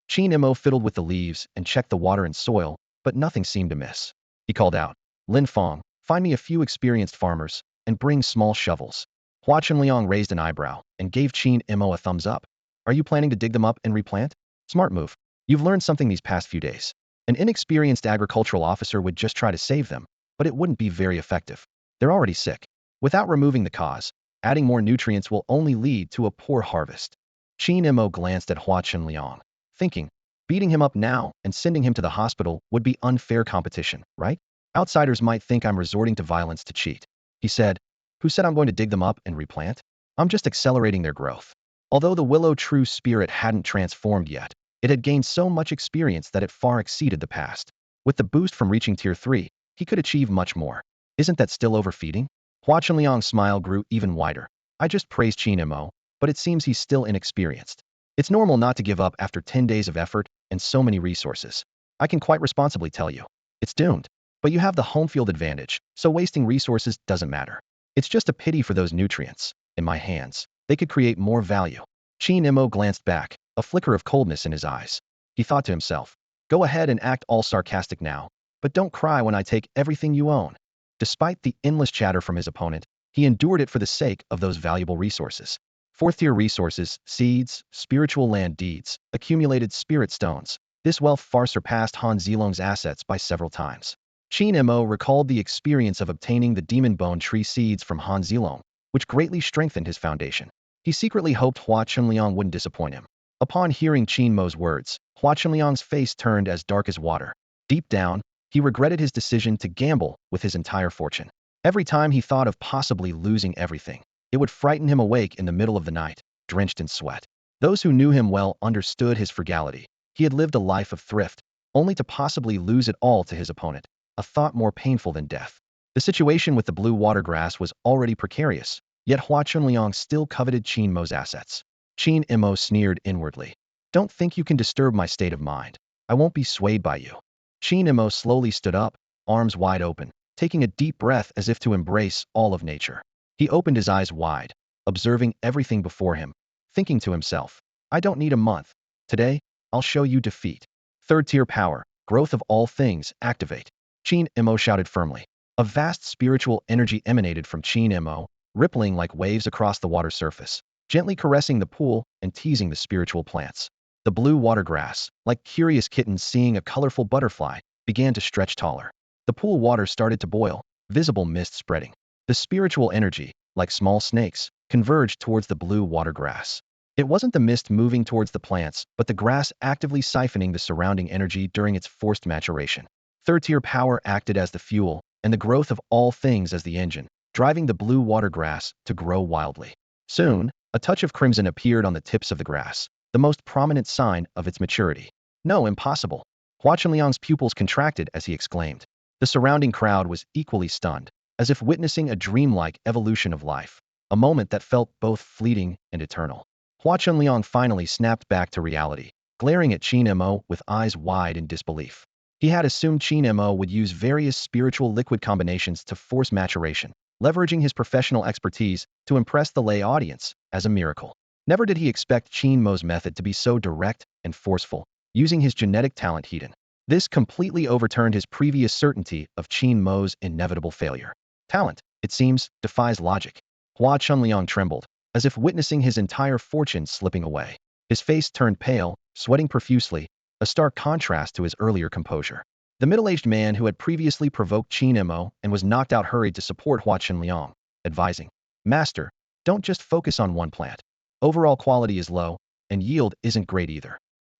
Qin fiddled with the leaves and checked the water and soil, but nothing seemed amiss. He called out, "Lin Fong, find me a few experienced farmers, and bring small shovels." Hua Chunliang raised an eyebrow and gave Qin a thumbs up. "Are you planning to dig them up and replant? Smart move. You've learned something these past few days. An inexperienced agricultural officer would just try to save them, but it wouldn't be very effective. They're already sick. Without removing the cause, adding more nutrients will only lead to a poor harvest." Qin glanced at Hua Chunliang, thinking, beating him up now and sending him to the hospital would be unfair competition, right? "Outsiders might think I'm resorting to violence to cheat," he said. "Who said I'm going to dig them up and replant? I'm just accelerating their growth." Although the Willow True Spirit hadn't transformed yet, it had gained so much experience that it far exceeded the past. With the boost from reaching Tier 3, he could achieve much more. Isn't that still overfeeding? Hua Chunliang's smile grew even wider. "I just praised Qin, but it seems he's still inexperienced. It's normal not to give up after 10 days of effort and so many resources. I can quite responsibly tell you, it's doomed. But you have the home field advantage, so wasting resources doesn't matter. It's just a pity for those nutrients. In my hands, they could create more value." Qin glanced back, a flicker of coldness in his eyes. He thought to himself, "Go ahead and act all sarcastic now, but don't cry when I take everything you own." Despite the endless chatter from his opponent, he endured it for the sake of those valuable resources. 4th-tier resources, seeds, spiritual land deeds, accumulated spirit stones. This wealth far surpassed Han Zilong's assets by several times. Qin recalled the experience of obtaining the demon bone tree seeds from Han Zilong, which greatly strengthened his foundation. He secretly hoped Hua Chunliang wouldn't disappoint him. Upon hearing Qinmo's words, Hua Chunliang's face turned as dark as water. Deep down, he regretted his decision to gamble with his entire fortune. Every time he thought of possibly losing everything, it would frighten him awake in the middle of the night, drenched in sweat. Those who knew him well understood his frugality. He had lived a life of thrift, only to possibly lose it all to his opponent, a thought more painful than death. The situation with the blue watergrass was already precarious, yet Hua Chunliang still coveted Qinmo's assets. Qin sneered inwardly. "Don't think you can disturb my state of mind. I won't be swayed by you." Qin slowly stood up, arms wide open, taking a deep breath as if to embrace all of nature. He opened his eyes wide, observing everything before him, thinking to himself, "I don't need a month. Today, I'll show you defeat. 3rd-tier power, growth of all things, activate." Qin shouted firmly. A vast spiritual energy emanated from Qin, rippling like waves across the water surface, gently caressing the pool and teasing the spiritual plants. The blue watergrass, like curious kittens seeing a colorful butterfly, began to stretch taller. The pool water started to boil, visible mist spreading. The spiritual energy, like small snakes, converged towards the blue watergrass. It wasn't the mist moving towards the plants, but the grass actively siphoning the surrounding energy during its forced maturation. 3rd-tier power acted as the fuel, and the growth of all things as the engine, driving the blue watergrass to grow wildly. Soon, a touch of crimson appeared on the tips of the grass, the most prominent sign of its maturity. "No, impossible." Hua Chunliang's pupils contracted as he exclaimed. The surrounding crowd was equally stunned, as if witnessing a dreamlike evolution of life, a moment that felt both fleeting and eternal. Hua Chunliang finally snapped back to reality, glaring at Qin with eyes wide in disbelief. He had assumed Qin Mo would use various spiritual liquid combinations to force maturation, leveraging his professional expertise to impress the lay audience as a miracle. Never did he expect Qin Mo's method to be so direct and forceful, using his genetic talent hidden. This completely overturned his previous certainty of Qin Mo's inevitable failure. Talent, it seems, defies logic. Hua Chunliang trembled, as if witnessing his entire fortune slipping away. His face turned pale, sweating profusely, a stark contrast to his earlier composure. The middle-aged man who had previously provoked Qin Mo and was knocked out hurried to support Hua Chunliang, advising, "Master, don't just focus on one plant. Overall quality is low, and yield isn't great either."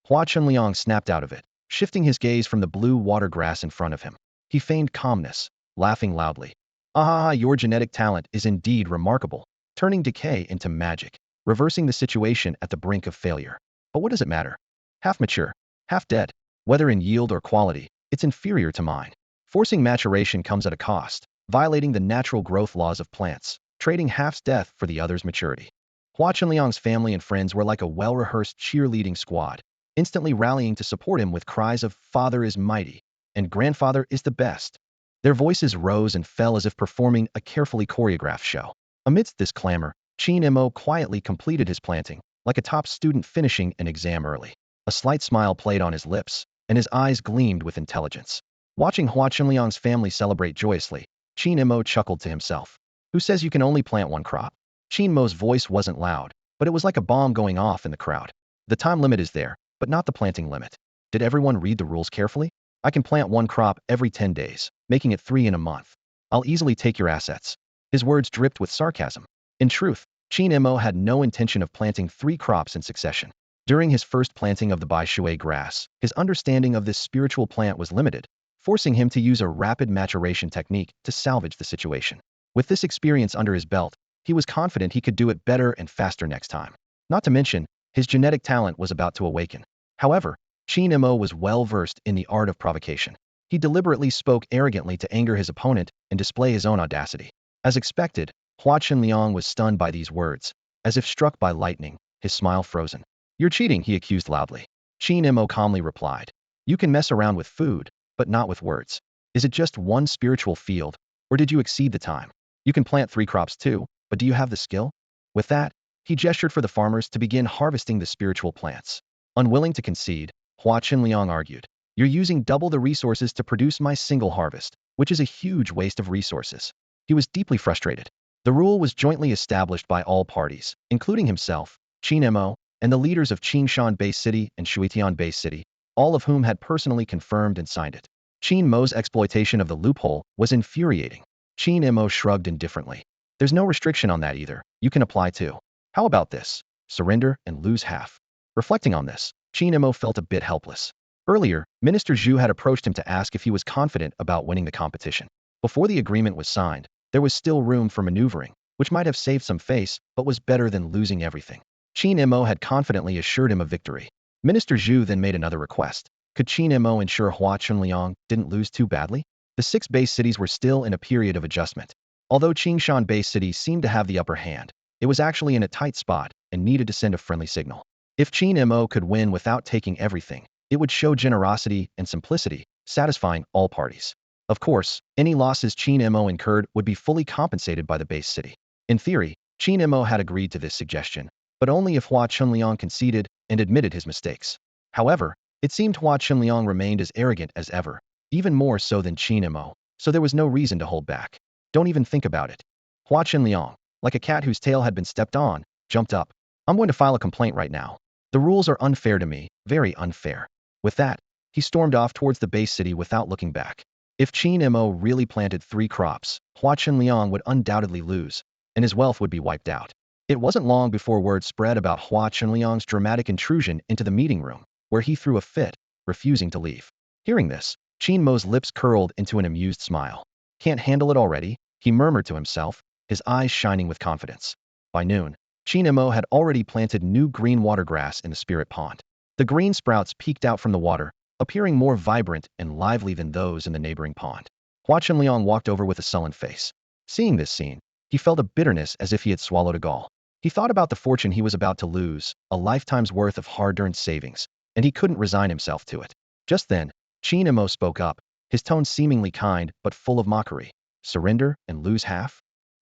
Hua Chunliang snapped out of it, shifting his gaze from the blue water grass in front of him. He feigned calmness, laughing loudly. "Ah, your genetic talent is indeed remarkable, turning decay into magic, reversing the situation at the brink of failure. But what does it matter? Half mature, half dead. Whether in yield or quality, it's inferior to mine. Forcing maturation comes at a cost, violating the natural growth laws of plants, trading half's death for the other's maturity." Hua Chunliang's family and friends were like a well-rehearsed cheerleading squad, instantly rallying to support him with cries of "Father is mighty" and "Grandfather is the best." Their voices rose and fell as if performing a carefully choreographed show. Amidst this clamor, Qin Mo quietly completed his planting, like a top student finishing an exam early. A slight smile played on his lips, and his eyes gleamed with intelligence. Watching Hua Chunliang's family celebrate joyously, Qin Mo chuckled to himself. "Who says you can only plant one crop?" Qin Mo's voice wasn't loud, but it was like a bomb going off in the crowd. "The time limit is there, but not the planting limit. Did everyone read the rules carefully? I can plant one crop every 10 days, making it 3 in a month. I'll easily take your assets." His words dripped with sarcasm. In truth, Qin Mo had no intention of planting 3 crops in succession. During his first planting of the Bai Shui grass, his understanding of this spiritual plant was limited, forcing him to use a rapid maturation technique to salvage the situation. With this experience under his belt, he was confident he could do it better and faster next time. Not to mention, his genetic talent was about to awaken. However, Qin Mo was well-versed in the art of provocation. He deliberately spoke arrogantly to anger his opponent and display his own audacity. As expected, Hua Chunliang was stunned by these words. As if struck by lightning, his smile frozen. "You're cheating," he accused loudly. Qin Mo calmly replied, "You can mess around with food, but not with words. Is it just one spiritual field, or did you exceed the time? You can plant 3 crops too, but do you have the skill?" With that, he gestured for the farmers to begin harvesting the spiritual plants. Unwilling to concede, Hua Chunliang argued, "You're using double the resources to produce my single harvest, which is a huge waste of resources." He was deeply frustrated. The rule was jointly established by all parties, including himself, Qin Mo, and the leaders of Qingshan Bay City and Shuitian Bay City, all of whom had personally confirmed and signed it. Qin Mo's exploitation of the loophole was infuriating. Qin Mo shrugged indifferently. "There's no restriction on that either. You can apply too. How about this? Surrender and lose half." Reflecting on this, Qin Mo felt a bit helpless. Earlier, Minister Zhu had approached him to ask if he was confident about winning the competition. Before the agreement was signed, there was still room for maneuvering, which might have saved some face, but was better than losing everything. Qin Mo had confidently assured him of victory. Minister Zhu then made another request. Could Qin Mo ensure Hua Chunliang didn't lose too badly? The 6 base cities were still in a period of adjustment. Although Qingshan Bay City seemed to have the upper hand, it was actually in a tight spot and needed to send a friendly signal. If Qin Mo could win without taking everything, it would show generosity and simplicity, satisfying all parties. Of course, any losses Qin Mo incurred would be fully compensated by the base city. In theory, Qin Mo had agreed to this suggestion, but only if Hua Chunliang conceded and admitted his mistakes. However, it seemed Hua Chunliang remained as arrogant as ever, even more so than Qin Mo, so there was no reason to hold back. "Don't even think about it." Hua Chunliang, like a cat whose tail had been stepped on, jumped up. "I'm going to file a complaint right now. The rules are unfair to me, very unfair." With that, he stormed off towards the base city without looking back. If Qin Mo really planted 3 crops, Hua Chunliang would undoubtedly lose, and his wealth would be wiped out. It wasn't long before word spread about Hua Chunliang's dramatic intrusion into the meeting room, where he threw a fit, refusing to leave. Hearing this, Qin Mo's lips curled into an amused smile. "Can't handle it already?" he murmured to himself, his eyes shining with confidence. By noon, Qin Mo had already planted new green water grass in the spirit pond. The green sprouts peeked out from the water, appearing more vibrant and lively than those in the neighboring pond. Hua Chunliang walked over with a sullen face. Seeing this scene, he felt a bitterness as if he had swallowed a gall. He thought about the fortune he was about to lose, a lifetime's worth of hard-earned savings, and he couldn't resign himself to it. Just then, Qingmo spoke up, his tone seemingly kind but full of mockery. Surrender and lose half?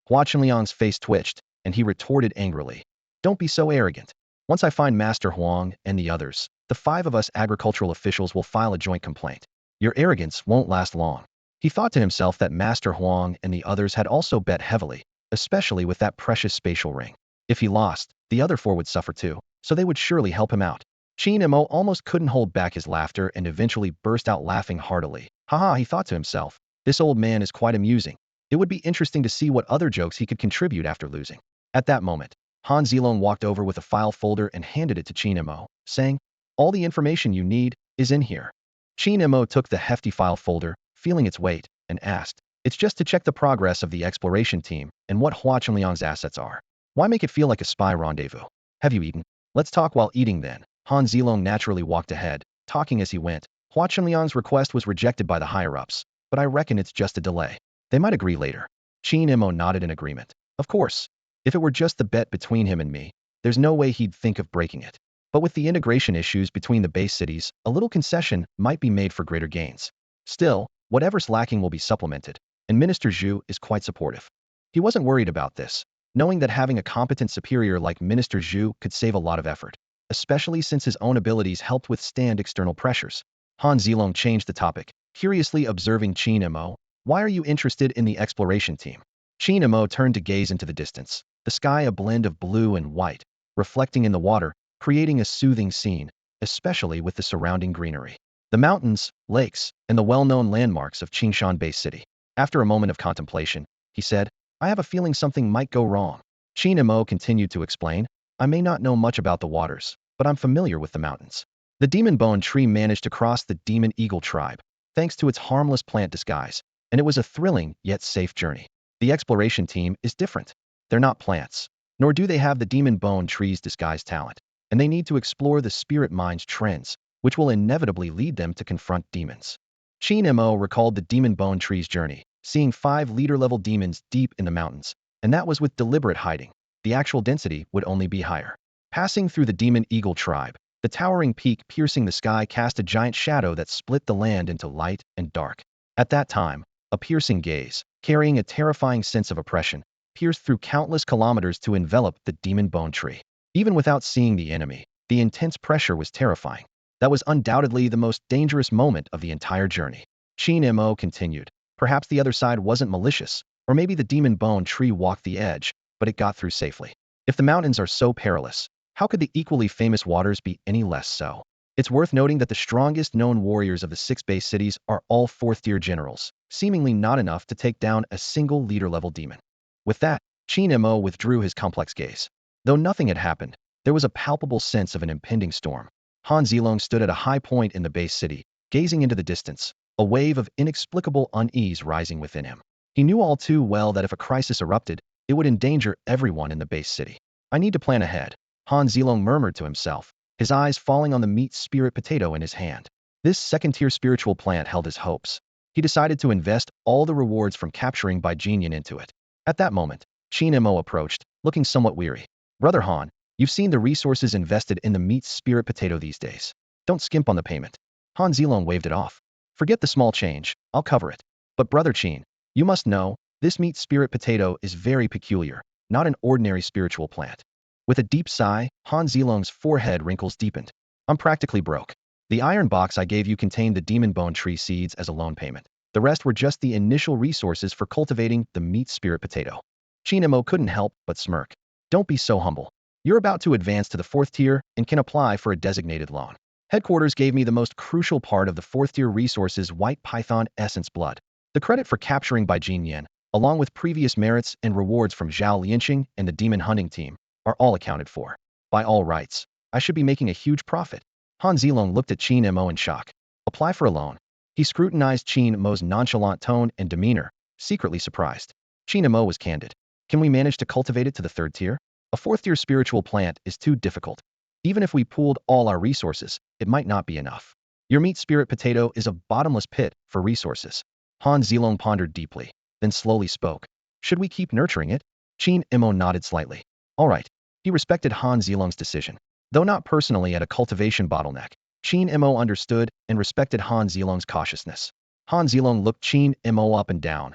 Hua Chenliang's face twitched, and he retorted angrily. Don't be so arrogant. Once I find Master Huang and the others, the 5 of us agricultural officials will file a joint complaint. Your arrogance won't last long. He thought to himself that Master Huang and the others had also bet heavily, especially with that precious spatial ring. If he lost, the other 4 would suffer too, so they would surely help him out. Qin Mo almost couldn't hold back his laughter and eventually burst out laughing heartily. Haha, he thought to himself. This old man is quite amusing. It would be interesting to see what other jokes he could contribute after losing. At that moment, Han Zilong walked over with a file folder and handed it to Qin Mo, saying, all the information you need is in here. Qin Mo took the hefty file folder, feeling its weight, and asked, it's just to check the progress of the exploration team and what Hua Chenliang's assets are. Why make it feel like a spy rendezvous? Have you eaten? Let's talk while eating then. Han Zilong naturally walked ahead, talking as he went. Hua Chenliang's request was rejected by the higher-ups, but I reckon it's just a delay. They might agree later. Qin Mo nodded in agreement. Of course. If it were just the bet between him and me, there's no way he'd think of breaking it. But with the integration issues between the base cities, a little concession might be made for greater gains. Still, whatever's lacking will be supplemented, and Minister Zhu is quite supportive. He wasn't worried about this, knowing that having a competent superior like Minister Zhu could save a lot of effort, especially since his own abilities helped withstand external pressures. Han Zilong changed the topic, curiously observing Qin Mo. Why are you interested in the exploration team? Qin Mo turned to gaze into the distance, the sky a blend of blue and white, reflecting in the water, creating a soothing scene, especially with the surrounding greenery. The mountains, lakes, and the well-known landmarks of Qingshan Bay City. After a moment of contemplation, he said, I have a feeling something might go wrong. Qin Mo continued to explain, I may not know much about the waters, but I'm familiar with the mountains. The demon bone tree managed to cross the demon eagle tribe, thanks to its harmless plant disguise, and it was a thrilling yet safe journey. The exploration team is different. They're not plants, nor do they have the demon bone tree's disguise talent, and they need to explore the spirit mind's trends, which will inevitably lead them to confront demons. Qin Mo recalled the demon bone tree's journey, seeing 5 leader-level demons deep in the mountains, and that was with deliberate hiding. The actual density would only be higher. Passing through the demon eagle tribe, the towering peak piercing the sky cast a giant shadow that split the land into light and dark. At that time, a piercing gaze, carrying a terrifying sense of oppression, pierced through countless kilometers to envelop the demon bone tree. Even without seeing the enemy, the intense pressure was terrifying. That was undoubtedly the most dangerous moment of the entire journey. Qin Mo continued, perhaps the other side wasn't malicious, or maybe the demon bone tree walked the edge, but it got through safely. If the mountains are so perilous, how could the equally famous waters be any less so? It's worth noting that the strongest known warriors of the 6 base cities are all 4th-tier generals, seemingly not enough to take down a single leader-level demon. With that, Qin Mo withdrew his complex gaze. Though nothing had happened, there was a palpable sense of an impending storm. Han Zilong stood at a high point in the base city, gazing into the distance, a wave of inexplicable unease rising within him. He knew all too well that if a crisis erupted, it would endanger everyone in the base city. I need to plan ahead, Han Zilong murmured to himself, his eyes falling on the meat spirit potato in his hand. This 2nd-tier spiritual plant held his hopes. He decided to invest all the rewards from capturing Bai Jinyan into it. At that moment, Qin Mo approached, looking somewhat weary. Brother Han, you've seen the resources invested in the meat spirit potato these days. Don't skimp on the payment. Han Zilong waved it off. Forget the small change, I'll cover it. But Brother Qin, you must know, this meat spirit potato is very peculiar, not an ordinary spiritual plant. With a deep sigh, Han Zilong's forehead wrinkles deepened. I'm practically broke. The iron box I gave you contained the demon bone tree seeds as a loan payment. The rest were just the initial resources for cultivating the meat spirit potato. Qin Mo couldn't help but smirk. Don't be so humble. You're about to advance to the 4th tier and can apply for a designated loan. Headquarters gave me the most crucial part of the 4th tier resources, white python essence blood. The credit for capturing Bai Jinyan, along with previous merits and rewards from Zhao Lianqing and the demon hunting team, are all accounted for. By all rights, I should be making a huge profit. Han Zilong looked at Qin Mo in shock. Apply for a loan. He scrutinized Qin Mo's nonchalant tone and demeanor, secretly surprised. Qin Mo was candid. Can we manage to cultivate it to the 3rd tier? A 4th-tier spiritual plant is too difficult. Even if we pooled all our resources, it might not be enough. Your meat spirit potato is a bottomless pit for resources. Han Zilong pondered deeply, then slowly spoke. Should we keep nurturing it? Qin Mo nodded slightly. All right. He respected Han Zilong's decision. Though not personally at a cultivation bottleneck, Qin Mo understood and respected Han Zilong's cautiousness. Han Zilong looked Qin Mo up and down.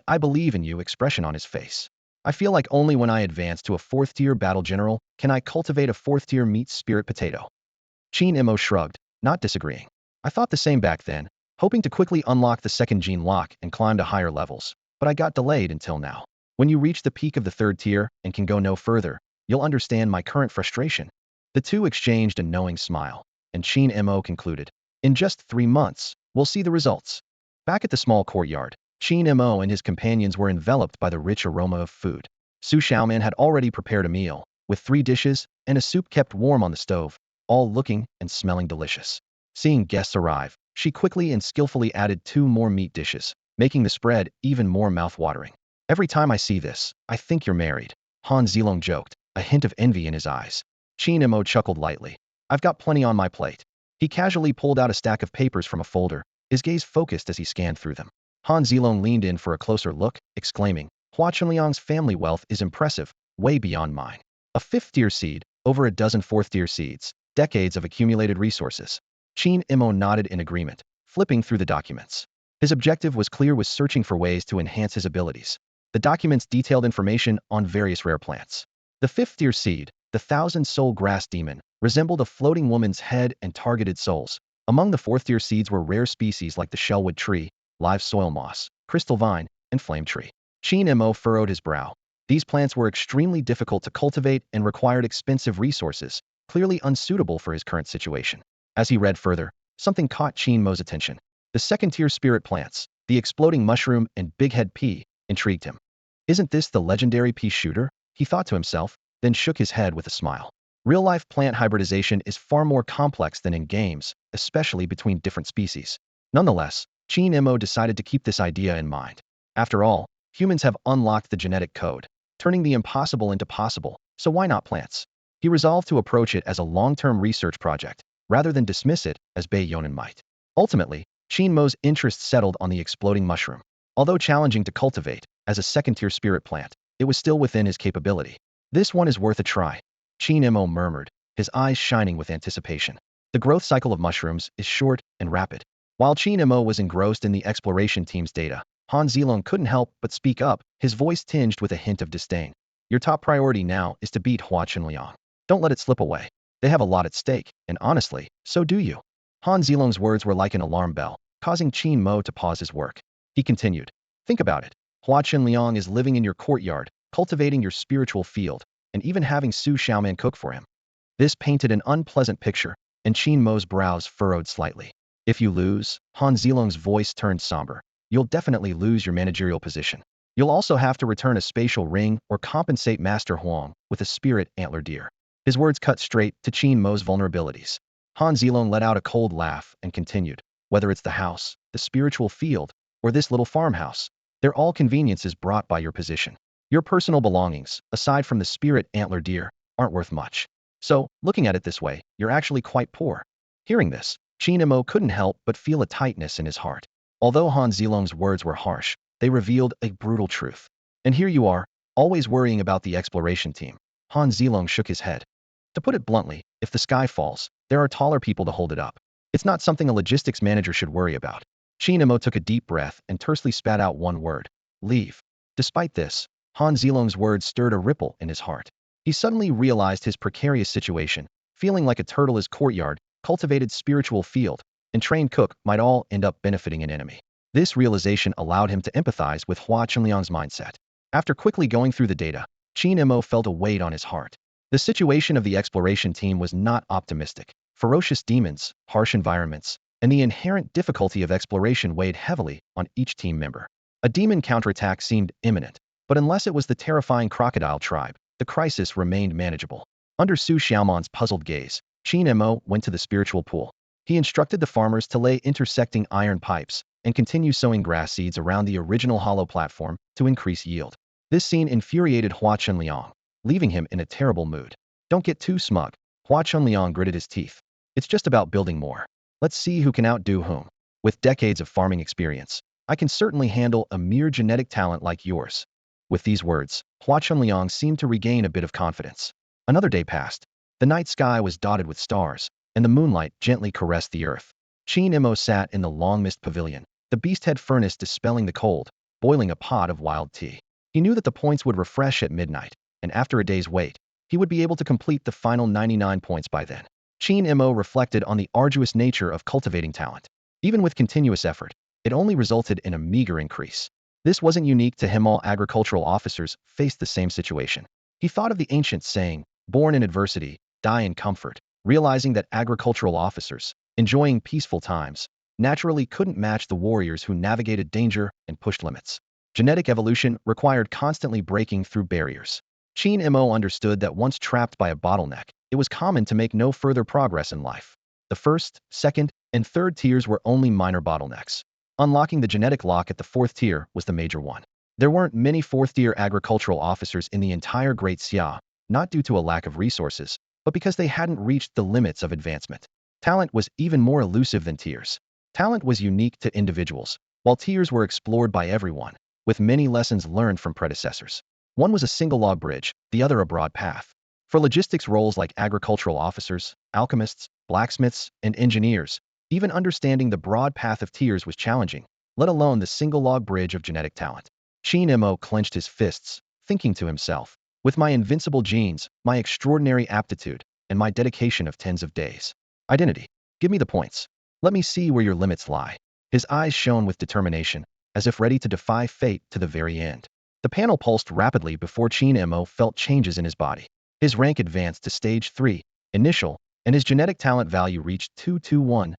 I believe in you expression on his face. I feel like only when I advance to a 4th-tier battle general can I cultivate a 4th-tier meat spirit potato. Qin Mo shrugged, not disagreeing. I thought the same back then, hoping to quickly unlock the 2nd gene lock and climb to higher levels, but I got delayed until now. When you reach the peak of the 3rd tier and can go no further, you'll understand my current frustration. The two exchanged a knowing smile, and Qin Mo concluded, in just 3 months, we'll see the results. Back at the small courtyard, Qin Mo and his companions were enveloped by the rich aroma of food. Su Xiaoman had already prepared a meal, with 3 dishes and a soup kept warm on the stove, all looking and smelling delicious. Seeing guests arrive, she quickly and skillfully added 2 more meat dishes, making the spread even more mouth-watering. Every time I see this, I think you're married, Han Zilong joked, a hint of envy in his eyes. Qin Mo chuckled lightly. I've got plenty on my plate. He casually pulled out a stack of papers from a folder, his gaze focused as he scanned through them. Han Zilong leaned in for a closer look, exclaiming, Hua Chunliang's family wealth is impressive, way beyond mine. A 5th-tier seed, over a dozen 4th-tier seeds, decades of accumulated resources. Qin Mo nodded in agreement, flipping through the documents. His objective was clear, was searching for ways to enhance his abilities. The documents detailed information on various rare plants. The 5th-tier seed, the 1,000-soul grass demon, resembled a floating woman's head and targeted souls. Among the 4th-tier seeds were rare species like the shellwood tree, live soil moss, crystal vine, and flame tree. Qin Mo furrowed his brow. These plants were extremely difficult to cultivate and required expensive resources, clearly unsuitable for his current situation. As he read further, something caught Qin Mo's attention. The 2nd-tier spirit plants, the exploding mushroom and bighead pea, intrigued him. Isn't this the legendary pea shooter? He thought to himself, then shook his head with a smile. Real-life plant hybridization is far more complex than in games, especially between different species. Nonetheless, Qin Mo decided to keep this idea in mind. After all, humans have unlocked the genetic code, turning the impossible into possible, so why not plants? He resolved to approach it as a long-term research project, rather than dismiss it as Bai Yonan might. Ultimately, Qin Mo's interest settled on the exploding mushroom. Although challenging to cultivate, as a 2nd-tier spirit plant, it was still within his capability. This one is worth a try, Qin Mo murmured, his eyes shining with anticipation. The growth cycle of mushrooms is short and rapid. While Qin Mo was engrossed in the exploration team's data, Han Zilong couldn't help but speak up, his voice tinged with a hint of disdain. Your top priority now is to beat Hua Chunliang. Don't let it slip away. They have a lot at stake, and honestly, so do you. Han Zilong's words were like an alarm bell, causing Qin Mo to pause his work. He continued, think about it. Hua Chunliang is living in your courtyard, cultivating your spiritual field, and even having Su Xiaoman cook for him. This painted an unpleasant picture, and Qin Mo's brows furrowed slightly. If you lose, Han Zilong's voice turned somber, you'll definitely lose your managerial position. You'll also have to return a spatial ring or compensate Master Huang with a spirit antler deer. His words cut straight to Qin Mo's vulnerabilities. Han Zilong let out a cold laugh and continued, whether it's the house, the spiritual field, or this little farmhouse, they're all conveniences brought by your position. Your personal belongings, aside from the spirit antler deer, aren't worth much. So, looking at it this way, you're actually quite poor. Hearing this, Qin Mo couldn't help but feel a tightness in his heart. Although Han Zilong's words were harsh, they revealed a brutal truth. And here you are, always worrying about the exploration team. Han Zilong shook his head. To put it bluntly, if the sky falls, there are taller people to hold it up. It's not something a logistics manager should worry about. Qin Mo took a deep breath and tersely spat out one word. Leave. Despite this, Han Zilong's words stirred a ripple in his heart. He suddenly realized his precarious situation, feeling like a turtle his courtyard, cultivated spiritual field, and trained cook might all end up benefiting an enemy. This realization allowed him to empathize with Hua Chunliang's mindset. After quickly going through the data, Qin Mo felt a weight on his heart. The situation of the exploration team was not optimistic. Ferocious demons, harsh environments, and the inherent difficulty of exploration weighed heavily on each team member. A demon counterattack seemed imminent, but unless it was the terrifying crocodile tribe, the crisis remained manageable. Under Su Xiaoman's puzzled gaze, Qin Mo went to the spiritual pool. He instructed the farmers to lay intersecting iron pipes and continue sowing grass seeds around the original hollow platform to increase yield. This scene infuriated Hua Chunliang, leaving him in a terrible mood. Don't get too smug. Hua Chunliang gritted his teeth. It's just about building more. Let's see who can outdo whom. With decades of farming experience, I can certainly handle a mere genetic talent like yours. With these words, Hua Chunliang seemed to regain a bit of confidence. Another day passed. The night sky was dotted with stars, and the moonlight gently caressed the earth. Qin Mo sat in the long mist pavilion, the beast-head furnace dispelling the cold, boiling a pot of wild tea. He knew that the points would refresh at midnight, and after a day's wait, he would be able to complete the final 99 points by then. Qin Mo reflected on the arduous nature of cultivating talent. Even with continuous effort, it only resulted in a meager increase. This wasn't unique to him. All agricultural officers faced the same situation. He thought of the ancient saying, born in adversity, die in comfort, realizing that agricultural officers, enjoying peaceful times, naturally couldn't match the warriors who navigated danger and pushed limits. Genetic evolution required constantly breaking through barriers. Qin Mo understood that once trapped by a bottleneck, it was common to make no further progress in life. The first, second, and third tiers were only minor bottlenecks. Unlocking the genetic lock at the fourth tier was the major one. There weren't many fourth-tier agricultural officers in the entire Great Xia, not due to a lack of resources, but because they hadn't reached the limits of advancement. Talent was even more elusive than tiers. Talent was unique to individuals, while tiers were explored by everyone, with many lessons learned from predecessors. One was a single log bridge, the other a broad path. For logistics roles like agricultural officers, alchemists, blacksmiths, and engineers, even understanding the broad path of tiers was challenging, let alone the single log bridge of genetic talent. Qin Mo clenched his fists, thinking to himself, with my invincible genes, my extraordinary aptitude, and my dedication of tens of days. Identity. Give me the points. Let me see where your limits lie. His eyes shone with determination, as if ready to defy fate to the very end. The panel pulsed rapidly before Qin Mo felt changes in his body. His rank advanced to stage 3, initial, and his genetic talent value reached 221,000.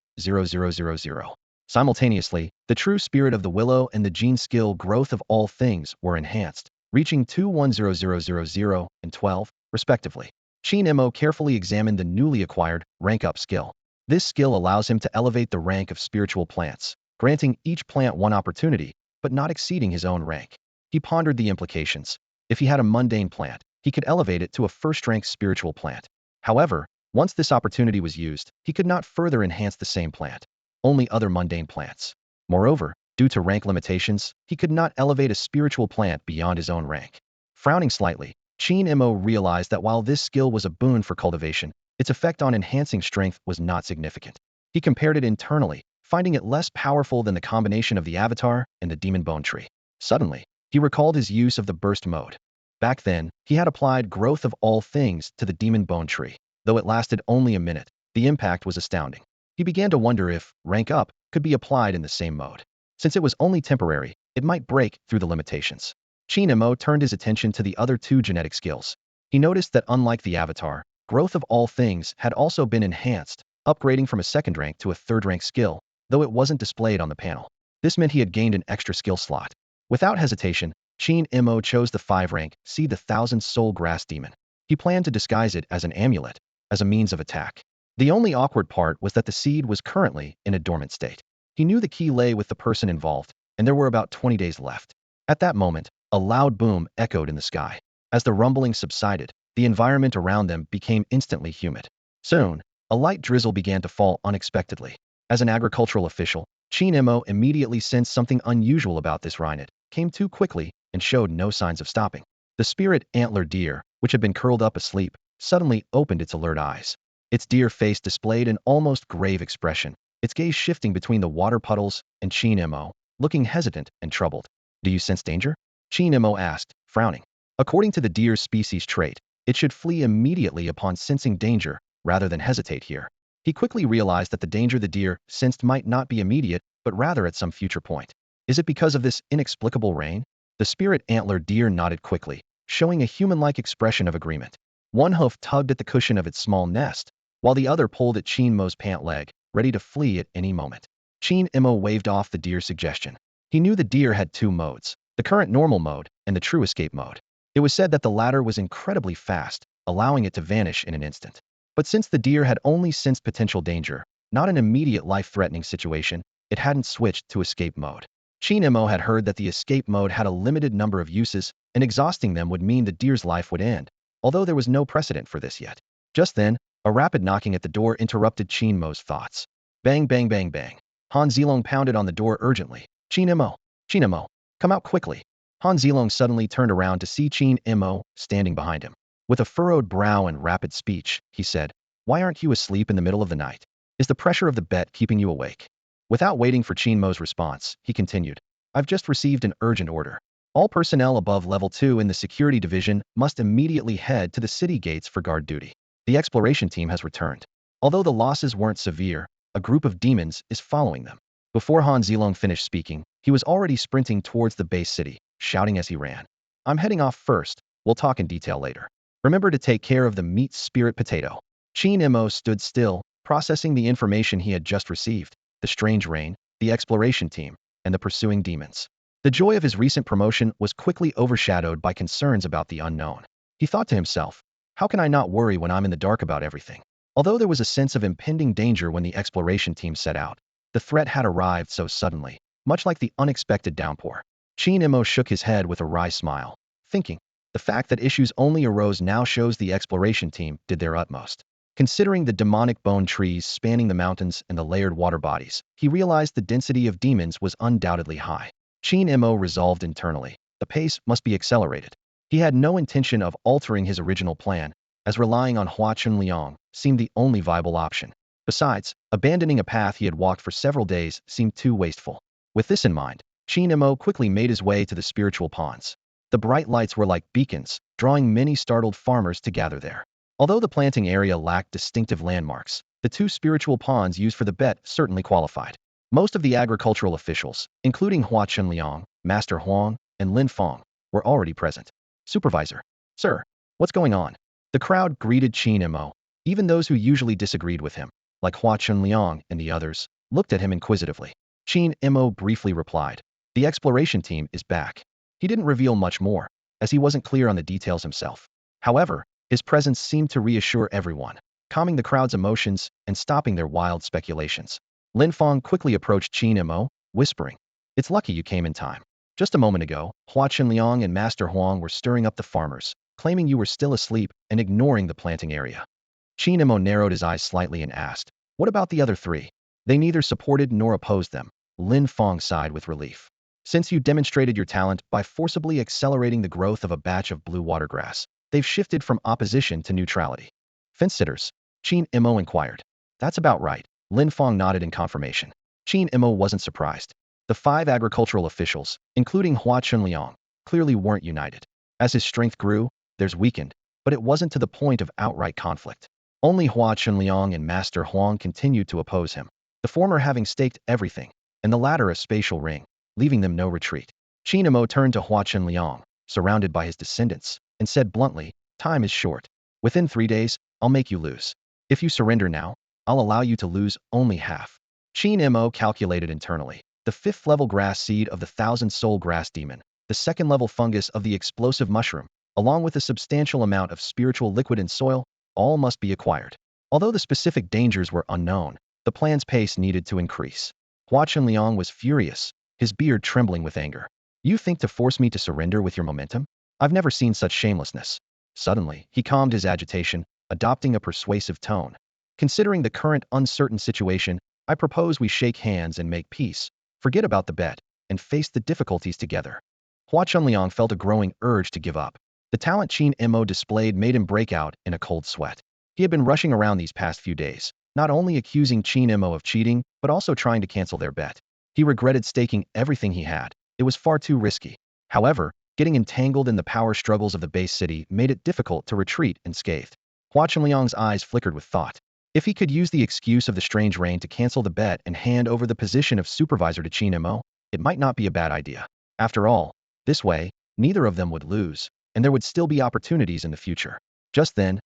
Simultaneously, the true spirit of the willow and the gene skill growth of all things were enhanced, reaching 210,000 and 12, respectively. Qin Mo carefully examined the newly acquired rank-up skill. This skill allows him to elevate the rank of spiritual plants, granting each plant one opportunity, but not exceeding his own rank. He pondered the implications. If he had a mundane plant, he could elevate it to a first-rank spiritual plant. However, once this opportunity was used, he could not further enhance the same plant, only other mundane plants. Moreover, due to rank limitations, he could not elevate a spiritual plant beyond his own rank. Frowning slightly, Qin Mo realized that while this skill was a boon for cultivation, its effect on enhancing strength was not significant. He compared it internally, finding it less powerful than the combination of the avatar and the demon bone tree. Suddenly, he recalled his use of the burst mode. Back then, he had applied growth of all things to the demon bone tree. Though it lasted only a minute, the impact was astounding. He began to wonder if rank up could be applied in the same mode. Since it was only temporary, it might break through the limitations. Qin Mo turned his attention to the other two genetic skills. He noticed that unlike the avatar, growth of all things had also been enhanced, upgrading from a second rank to a third rank skill, though it wasn't displayed on the panel. This meant he had gained an extra skill slot. Without hesitation, Qin Mo chose the 5 rank, See the Thousand Soul Grass Demon. He planned to disguise it as an amulet, as a means of attack. The only awkward part was that the seed was currently in a dormant state. He knew the key lay with the person involved, and there were about 20 days left. At that moment, a loud boom echoed in the sky. As the rumbling subsided, the environment around them became instantly humid. Soon, a light drizzle began to fall unexpectedly. As an agricultural official, Qin Mo immediately sensed something unusual about this rhino. Came too quickly and showed no signs of stopping. The spirit-antler deer, which had been curled up asleep, suddenly opened its alert eyes. Its deer face displayed an almost grave expression, its gaze shifting between the water puddles and Qin Mo, looking hesitant and troubled. Do you sense danger? Qin Mo asked, frowning. According to the deer's species trait, it should flee immediately upon sensing danger, rather than hesitate here. He quickly realized that the danger the deer sensed might not be immediate, but rather at some future point. Is it because of this inexplicable rain? The spirit-antler deer nodded quickly, showing a human-like expression of agreement. One hoof tugged at the cushion of its small nest, while the other pulled at Qin Mo's pant leg, ready to flee at any moment. Qin Mo waved off the deer's suggestion. He knew the deer had 2 modes, the current normal mode and the true escape mode. It was said that the latter was incredibly fast, allowing it to vanish in an instant. But since the deer had only sensed potential danger, not an immediate life-threatening situation, it hadn't switched to escape mode. Qin Mo had heard that the escape mode had a limited number of uses, and exhausting them would mean the deer's life would end, although there was no precedent for this yet. Just then, a rapid knocking at the door interrupted Qin Mo's thoughts. Bang, bang, bang, bang. Han Zilong pounded on the door urgently. Qin-Mo, Qin-Mo, come out quickly. Han Zilong suddenly turned around to see Qin-Mo standing behind him. With a furrowed brow and rapid speech, he said, Why aren't you asleep in the middle of the night? Is the pressure of the bet keeping you awake? Without waiting for Qingmo's response, he continued, I've just received an urgent order. All personnel above level 2 in the security division must immediately head to the city gates for guard duty. The exploration team has returned. Although the losses weren't severe, a group of demons is following them. Before Han Zilong finished speaking, he was already sprinting towards the base city, shouting as he ran. I'm heading off first. We'll talk in detail later. Remember to take care of the meat spirit potato. Mo stood still, processing the information he had just received, the strange rain, the exploration team, and the pursuing demons. The joy of his recent promotion was quickly overshadowed by concerns about the unknown. He thought to himself, how can I not worry when I'm in the dark about everything? Although there was a sense of impending danger when the exploration team set out, the threat had arrived so suddenly, much like the unexpected downpour. Mo shook his head with a wry smile, thinking, the fact that issues only arose now shows the exploration team did their utmost. Considering the demonic bone trees spanning the mountains and the layered water bodies, he realized the density of demons was undoubtedly high. Mo resolved internally, the pace must be accelerated. He had no intention of altering his original plan, as relying on Hua Chunliang seemed the only viable option. Besides, abandoning a path he had walked for several days seemed too wasteful. With this in mind, Mo quickly made his way to the spiritual ponds. The bright lights were like beacons, drawing many startled farmers to gather there. Although the planting area lacked distinctive landmarks, the two spiritual ponds used for the bet certainly qualified. Most of the agricultural officials, including Hua Chunliang, Master Huang, and Lin Feng, were already present. Supervisor. Sir, what's going on? The crowd greeted Mo. Even those who usually disagreed with him, like Hua Chunliang and the others, looked at him inquisitively. Mo briefly replied, the exploration team is back. He didn't reveal much more, as he wasn't clear on the details himself. However, his presence seemed to reassure everyone, calming the crowd's emotions and stopping their wild speculations. Lin Feng quickly approached Mo, whispering, it's lucky you came in time. Just a moment ago, Hua Chunliang and Master Huang were stirring up the farmers, claiming you were still asleep and ignoring the planting area. Mo narrowed his eyes slightly and asked, what about the other three? They neither supported nor opposed them. Lin Feng sighed with relief. Since you demonstrated your talent by forcibly accelerating the growth of a batch of blue watergrass, they've shifted from opposition to neutrality. Fence-sitters? Mo inquired. That's about right. Lin Feng nodded in confirmation. Mo wasn't surprised. The 5 agricultural officials, including Hua Chunliang, clearly weren't united. As his strength grew, theirs weakened, but it wasn't to the point of outright conflict. Only Hua Chunliang and Master Huang continued to oppose him, the former having staked everything, and the latter a spatial ring, leaving them no retreat. Mo turned to Hua Chunliang, surrounded by his descendants, and said bluntly, time is short. Within 3 days, I'll make you lose. If you surrender now, I'll allow you to lose only half. Mo calculated internally. The 5th level grass seed of the 1,000-soul grass demon, the 2nd level fungus of the explosive mushroom, along with a substantial amount of spiritual liquid in soil, all must be acquired. Although the specific dangers were unknown, the plan's pace needed to increase. Hua Chunliang was furious, his beard trembling with anger. You think to force me to surrender with your momentum? I've never seen such shamelessness. Suddenly, he calmed his agitation, adopting a persuasive tone. Considering the current uncertain situation, I propose we shake hands and make peace, forget about the bet, and face the difficulties together. Hua Chunliang felt a growing urge to give up. The talent Mo displayed made him break out in a cold sweat. He had been rushing around these past few days, not only accusing Mo of cheating, but also trying to cancel their bet. He regretted staking everything he had. It was far too risky. However, getting entangled in the power struggles of the base city made it difficult to retreat unscathed. Hua Chunliang's eyes flickered with thought. If he could use the excuse of the strange rain to cancel the bet and hand over the position of supervisor to Mo, it might not be a bad idea. After all, this way, neither of them would lose, and there would still be opportunities in the future. Just then,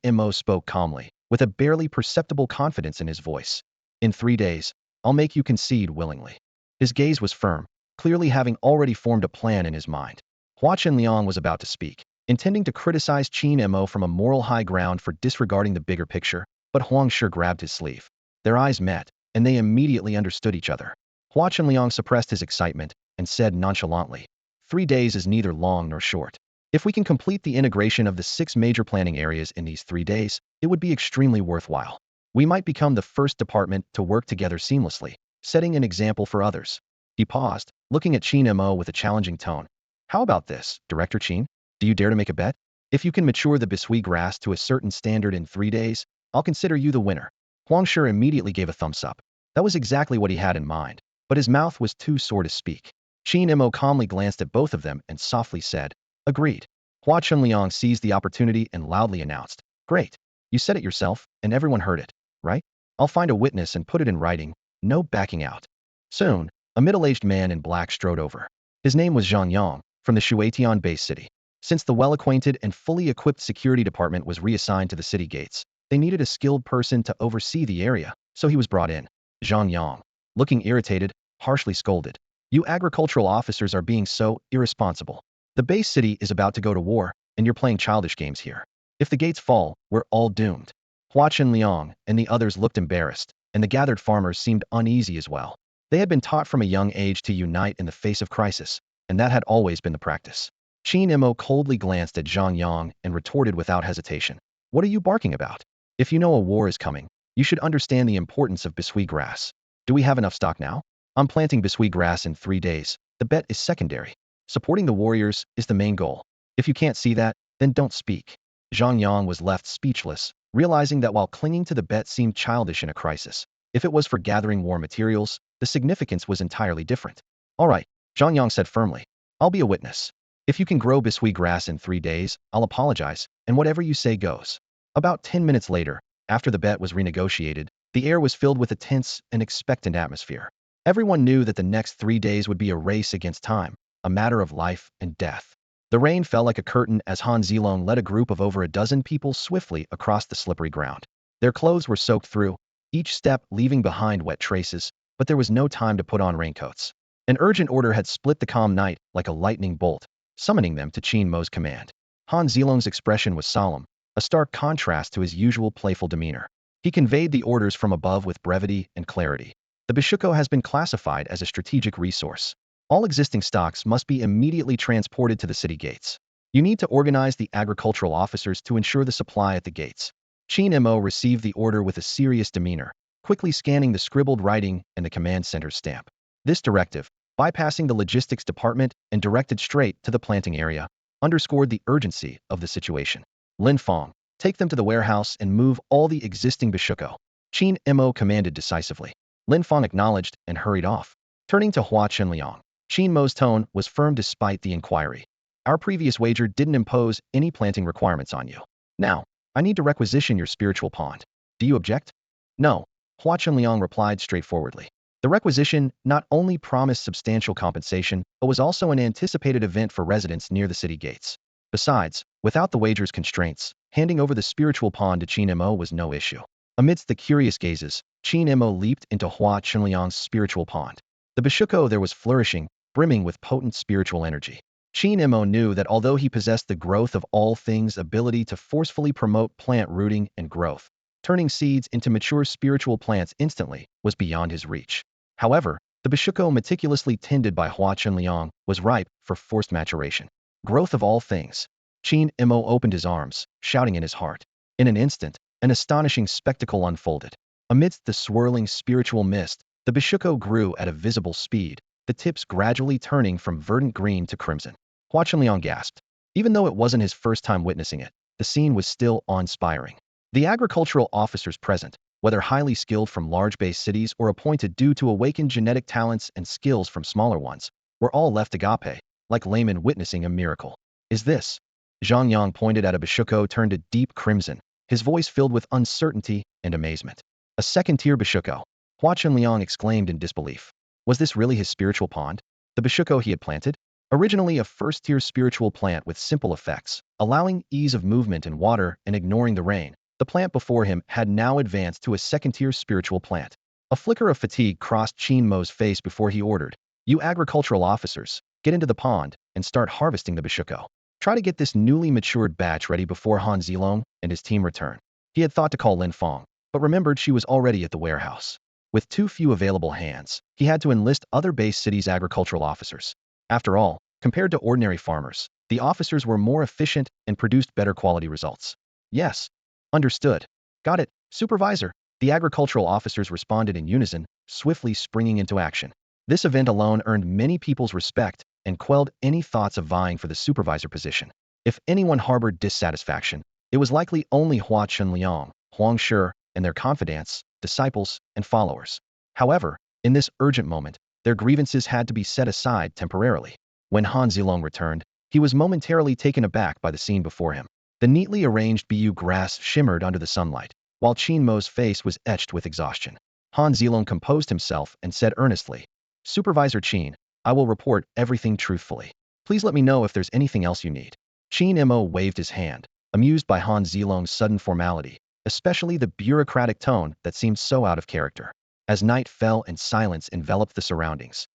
Mo spoke calmly, with a barely perceptible confidence in his voice. In 3 days, I'll make you concede willingly. His gaze was firm, clearly having already formed a plan in his mind. Hua Chunliang was about to speak, intending to criticize Mo from a moral high ground for disregarding the bigger picture, but Huang sure grabbed his sleeve. Their eyes met, and they immediately understood each other. Hua Chunliang suppressed his excitement and said nonchalantly, 3 days is neither long nor short. If we can complete the integration of the 6 major planning areas in these 3 days, it would be extremely worthwhile. We might become the first department to work together seamlessly, setting an example for others. He paused, looking at Mo with a challenging tone. How about this, Director Qin? Do you dare to make a bet? If you can mature the bisui grass to a certain standard in 3 days, I'll consider you the winner. Huang Shi immediately gave a thumbs up. That was exactly what he had in mind, but his mouth was too sore to speak. Qin Mo calmly glanced at both of them and softly said, agreed. Hua Chunliang seized the opportunity and loudly announced, great. You said it yourself, and everyone heard it, right? I'll find a witness and put it in writing, no backing out. Soon, a middle-aged man in black strode over. His name was Zhang Yang, from the Shuatian base city. Since the well-acquainted and fully equipped security department was reassigned to the city gates, they needed a skilled person to oversee the area, so he was brought in. Zhang Yang, looking irritated, harshly scolded. You agricultural officers are being so irresponsible. The base city is about to go to war, and you're playing childish games here. If the gates fall, we're all doomed. Hua Liang and the others looked embarrassed, and the gathered farmers seemed uneasy as well. They had been taught from a young age to unite in the face of crisis, and that had always been the practice. Qin Mo coldly glanced at Zhang Yang and retorted without hesitation. What are you barking about? If you know a war is coming, you should understand the importance of bisui grass. Do we have enough stock now? I'm planting bisui grass in 3 days. The bet is secondary. Supporting the warriors is the main goal. If you can't see that, then don't speak. Zhang Yang was left speechless, realizing that while clinging to the bet seemed childish in a crisis, if it was for gathering war materials, the significance was entirely different. All right, Zhang Yang said firmly. I'll be a witness. If you can grow bisui grass in 3 days, I'll apologize, and whatever you say goes. About 10 minutes later, after the bet was renegotiated, the air was filled with a tense and expectant atmosphere. Everyone knew that the next 3 days would be a race against time, a matter of life and death. The rain fell like a curtain as Han Zilong led a group of over a dozen people swiftly across the slippery ground. Their clothes were soaked through, each step leaving behind wet traces, but there was no time to put on raincoats. An urgent order had split the calm night like a lightning bolt, summoning them to Qin Mo's command. Han Zilong's expression was solemn, a stark contrast to his usual playful demeanor. He conveyed the orders from above with brevity and clarity. The Bishuko has been classified as a strategic resource. All existing stocks must be immediately transported to the city gates. You need to organize the agricultural officers to ensure the supply at the gates. Qin Mo received the order with a serious demeanor, quickly scanning the scribbled writing and the command center's stamp. This directive, bypassing the logistics department and directed straight to the planting area, underscored the urgency of the situation. Lin Fong, take them to the warehouse and move all the existing Bishuko. Qin Mo commanded decisively. Lin Fong acknowledged and hurried off. Turning to Hua Chunliang, Qin Mo's tone was firm despite the inquiry. Our previous wager didn't impose any planting requirements on you. Now, I need to requisition your spiritual pond. Do you object? No, Hua Chunliang replied straightforwardly. The requisition not only promised substantial compensation, but was also an anticipated event for residents near the city gates. Besides, without the wager's constraints, handing over the spiritual pond to Qin Mo was no issue. Amidst the curious gazes, Qin Mo leaped into Hua Chunliang's spiritual pond. The Bishuko there was flourishing, brimming with potent spiritual energy. Qin Mo knew that although he possessed the growth of all things ability to forcefully promote plant rooting and growth, turning seeds into mature spiritual plants instantly was beyond his reach. However, the Bishuko meticulously tended by Hua Chunliang was ripe for forced maturation. Growth of all things. Qin Mo opened his arms, shouting in his heart. In an instant, an astonishing spectacle unfolded. Amidst the swirling spiritual mist, the Bishuko grew at a visible speed, the tips gradually turning from verdant green to crimson. Hua Chunliang gasped. Even though it wasn't his first time witnessing it, the scene was still awe-inspiring. The agricultural officers present, whether highly skilled from large base cities or appointed due to awakened genetic talents and skills from smaller ones, were all left agape, like laymen witnessing a miracle. Is this? Zhang Yang pointed at a Bishuko turned a deep crimson, his voice filled with uncertainty and amazement. A second-tier Bishuko. Hua Chunliang exclaimed in disbelief. Was this really his spiritual pond? The Bishuko he had planted? Originally a first-tier spiritual plant with simple effects, allowing ease of movement in water and ignoring the rain, the plant before him had now advanced to a second-tier spiritual plant. A flicker of fatigue crossed Qin Mo's face before he ordered, you agricultural officers, get into the pond and start harvesting the Bishuko. Try to get this newly matured batch ready before Han Zilong and his team return. He had thought to call Lin Fong, but remembered she was already at the warehouse. With too few available hands, he had to enlist other base cities' agricultural officers. After all, compared to ordinary farmers, the officers were more efficient and produced better quality results. Yes. Understood. Got it, Supervisor. The agricultural officers responded in unison, swiftly springing into action. This event alone earned many people's respect and quelled any thoughts of vying for the supervisor position. If anyone harbored dissatisfaction, it was likely only Hua Chunliang. Huang Shi, and their confidants, disciples, and followers. However, in this urgent moment, their grievances had to be set aside temporarily. When Han Zilong returned, he was momentarily taken aback by the scene before him. The neatly arranged Bu grass shimmered under the sunlight, while Qin Mo's face was etched with exhaustion. Han Zilong composed himself and said earnestly, "Supervisor Qin, I will report everything truthfully. Please let me know if there's anything else you need." Mo waved his hand, amused by Han Zilong's sudden formality, especially the bureaucratic tone that seemed so out of character. As night fell and silence enveloped the surroundings,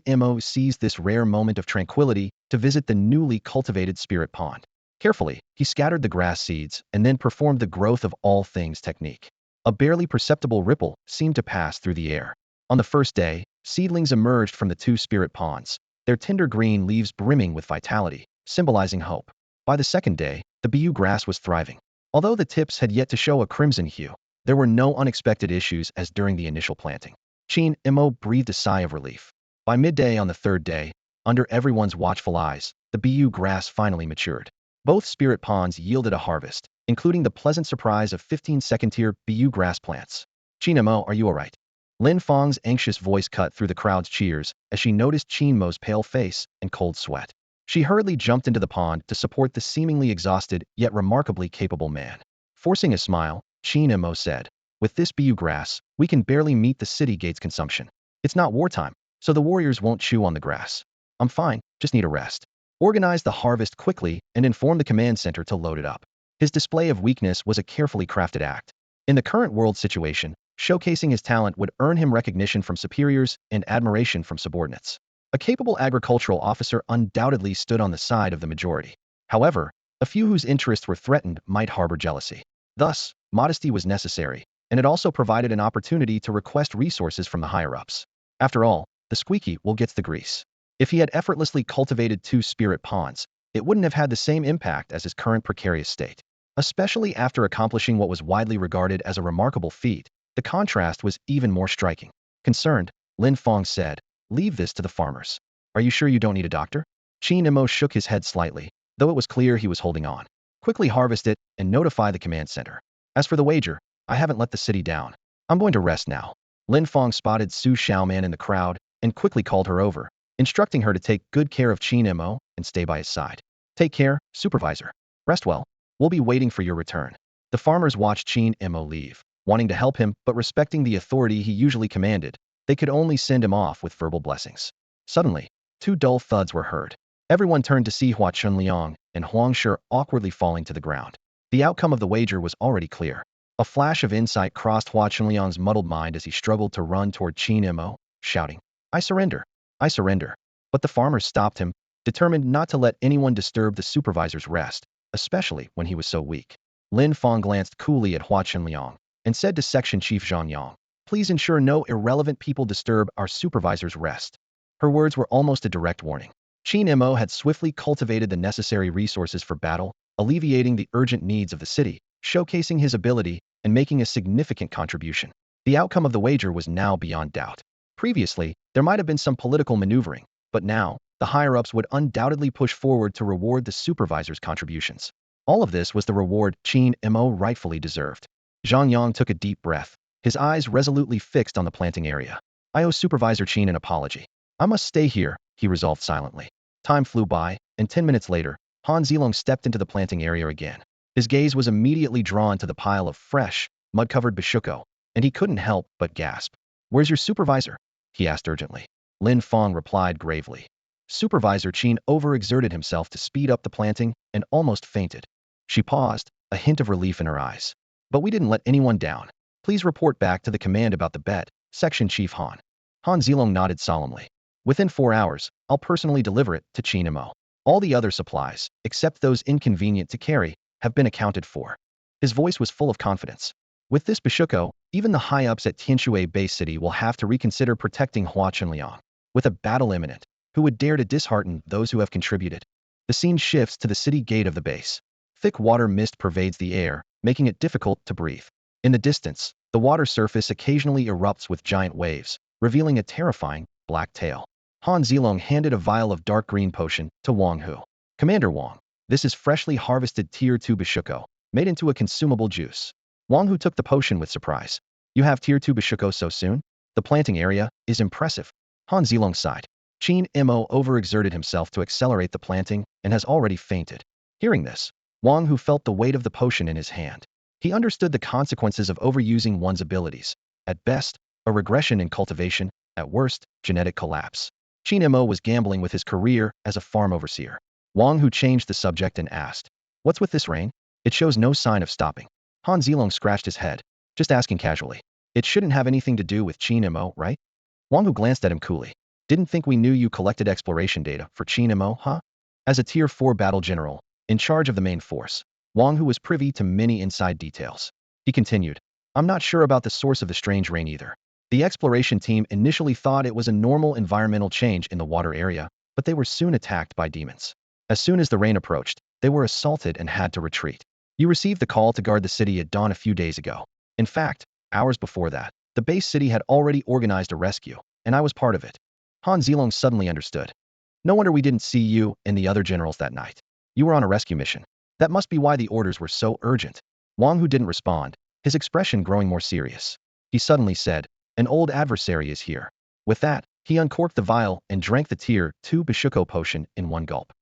Mo seized this rare moment of tranquility to visit the newly cultivated spirit pond. Carefully, he scattered the grass seeds and then performed the growth of all things technique. A barely perceptible ripple seemed to pass through the air. On the first day, seedlings emerged from the two spirit ponds, their tender green leaves brimming with vitality, symbolizing hope. By the second day, the Bu grass was thriving. Although the tips had yet to show a crimson hue, there were no unexpected issues as during the initial planting. Mo breathed a sigh of relief. By midday on the third day, under everyone's watchful eyes, the Bu grass finally matured. Both spirit ponds yielded a harvest, including the pleasant surprise of 15 second-tier Bu grass plants. Mo, are you alright? Lin Feng's anxious voice cut through the crowd's cheers as she noticed Mo's pale face and cold sweat. She hurriedly jumped into the pond to support the seemingly exhausted yet remarkably capable man. Forcing a smile, Mo said, "With this Bu grass, we can barely meet the city gate's consumption. It's not wartime, so the warriors won't chew on the grass. I'm fine, just need a rest. Organize the harvest quickly and inform the command center to load it up." His display of weakness was a carefully crafted act. In the current world situation, showcasing his talent would earn him recognition from superiors and admiration from subordinates. A capable agricultural officer undoubtedly stood on the side of the majority. However, a few whose interests were threatened might harbor jealousy. Thus, modesty was necessary, and it also provided an opportunity to request resources from the higher-ups. After all, the squeaky will get the grease. If he had effortlessly cultivated two spirit ponds, it wouldn't have had the same impact as his current precarious state. Especially after accomplishing what was widely regarded as a remarkable feat, the contrast was even more striking. Concerned, Lin Feng said, "Leave this to the farmers. Are you sure you don't need a doctor?" Mo shook his head slightly, though it was clear he was holding on. "Quickly harvest it and notify the command center. As for the wager, I haven't let the city down. I'm going to rest now." Lin Feng spotted Su Xiaoman in the crowd and quickly called her over, instructing her to take good care of Mo and stay by his side. "Take care, supervisor. Rest well. We'll be waiting for your return." The farmers watched Mo leave, wanting to help him but respecting the authority he usually commanded. They could only send him off with verbal blessings. Suddenly, two dull thuds were heard. Everyone turned to see Hua Chunliang and Huang Shi awkwardly falling to the ground. The outcome of the wager was already clear. A flash of insight crossed Hua Chunliang's muddled mind as he struggled to run toward Mo, shouting, "I surrender! I surrender!" But the farmers stopped him, determined not to let anyone disturb the supervisor's rest, especially when he was so weak. Lin Feng glanced coolly at Hua Chunliang and said to Section Chief Zhang Yang, "Please ensure no irrelevant people disturb our supervisor's rest." Her words were almost a direct warning. Mo had swiftly cultivated the necessary resources for battle, alleviating the urgent needs of the city, showcasing his ability and making a significant contribution. The outcome of the wager was now beyond doubt. Previously, there might have been some political maneuvering, but now, the higher-ups would undoubtedly push forward to reward the supervisor's contributions. All of this was the reward Mo rightfully deserved. Zhang Yang took a deep breath, his eyes resolutely fixed on the planting area. "I owe Supervisor Qin an apology. I must stay here," he resolved silently. Time flew by, and 10 minutes later, Han Zilong stepped into the planting area again. His gaze was immediately drawn to the pile of fresh, mud-covered bashuko, and he couldn't help but gasp. "Where's your supervisor?" he asked urgently. Lin Feng replied gravely. Supervisor Qin overexerted himself to speed up the planting and almost fainted. She paused, a hint of relief in her eyes. "But we didn't let anyone down. Please report back to the command about the bet, Section Chief Han." Han Zilong nodded solemnly. "Within 4 hours, I'll personally deliver it to Qingmo. All the other supplies, except those inconvenient to carry, have been accounted for." His voice was full of confidence. With this bashuko, even the high-ups at Tianshui Base City will have to reconsider protecting Hua Chunliang. With a battle imminent, who would dare to dishearten those who have contributed? The scene shifts to the city gate of the base. Thick water mist pervades the air, making it difficult to breathe. In the distance, the water surface occasionally erupts with giant waves, revealing a terrifying, black tail. Han Zilong handed a vial of dark green potion to Wang Hu. "Commander Wang, this is freshly harvested Tier 2 bashuko, made into a consumable juice. Wang Hu took the potion with surprise. You have tier 2 Bishuko so soon? The planting area is impressive. Han Zilong sighed. Qin Mo overexerted himself to accelerate the planting and has already fainted. Hearing this, Wang Hu felt the weight of the potion in his hand. He understood the consequences of overusing one's abilities. At best, a regression in cultivation, at worst, genetic collapse. Qin Mo was gambling with his career as a farm overseer. Wang Hu changed the subject and asked, "What's with this rain? It shows no sign of stopping." Han Zilong scratched his head, just asking casually. "It shouldn't have anything to do with Qin Mo, right?" Wang Hu glanced at him coolly. "Didn't think we knew you collected exploration data for Qin Mo, huh?" As a tier 4 battle general, in charge of the main force, Wang Hu was privy to many inside details. He continued, "I'm not sure about the source of the strange rain either. The exploration team initially thought it was a normal environmental change in the water area, but they were soon attacked by demons. As soon as the rain approached, they were assaulted and had to retreat. You received the call to guard the city at dawn a few days ago. In fact, hours before that, the base city had already organized a rescue, and I was part of it." Han Zilong suddenly understood. "No wonder we didn't see you and the other generals that night. You were on a rescue mission. That must be why the orders were so urgent." Wang Hu didn't respond, his expression growing more serious. He suddenly said, "An old adversary is here." With that, he uncorked the vial and drank the tier 2 Bishuko potion in one gulp.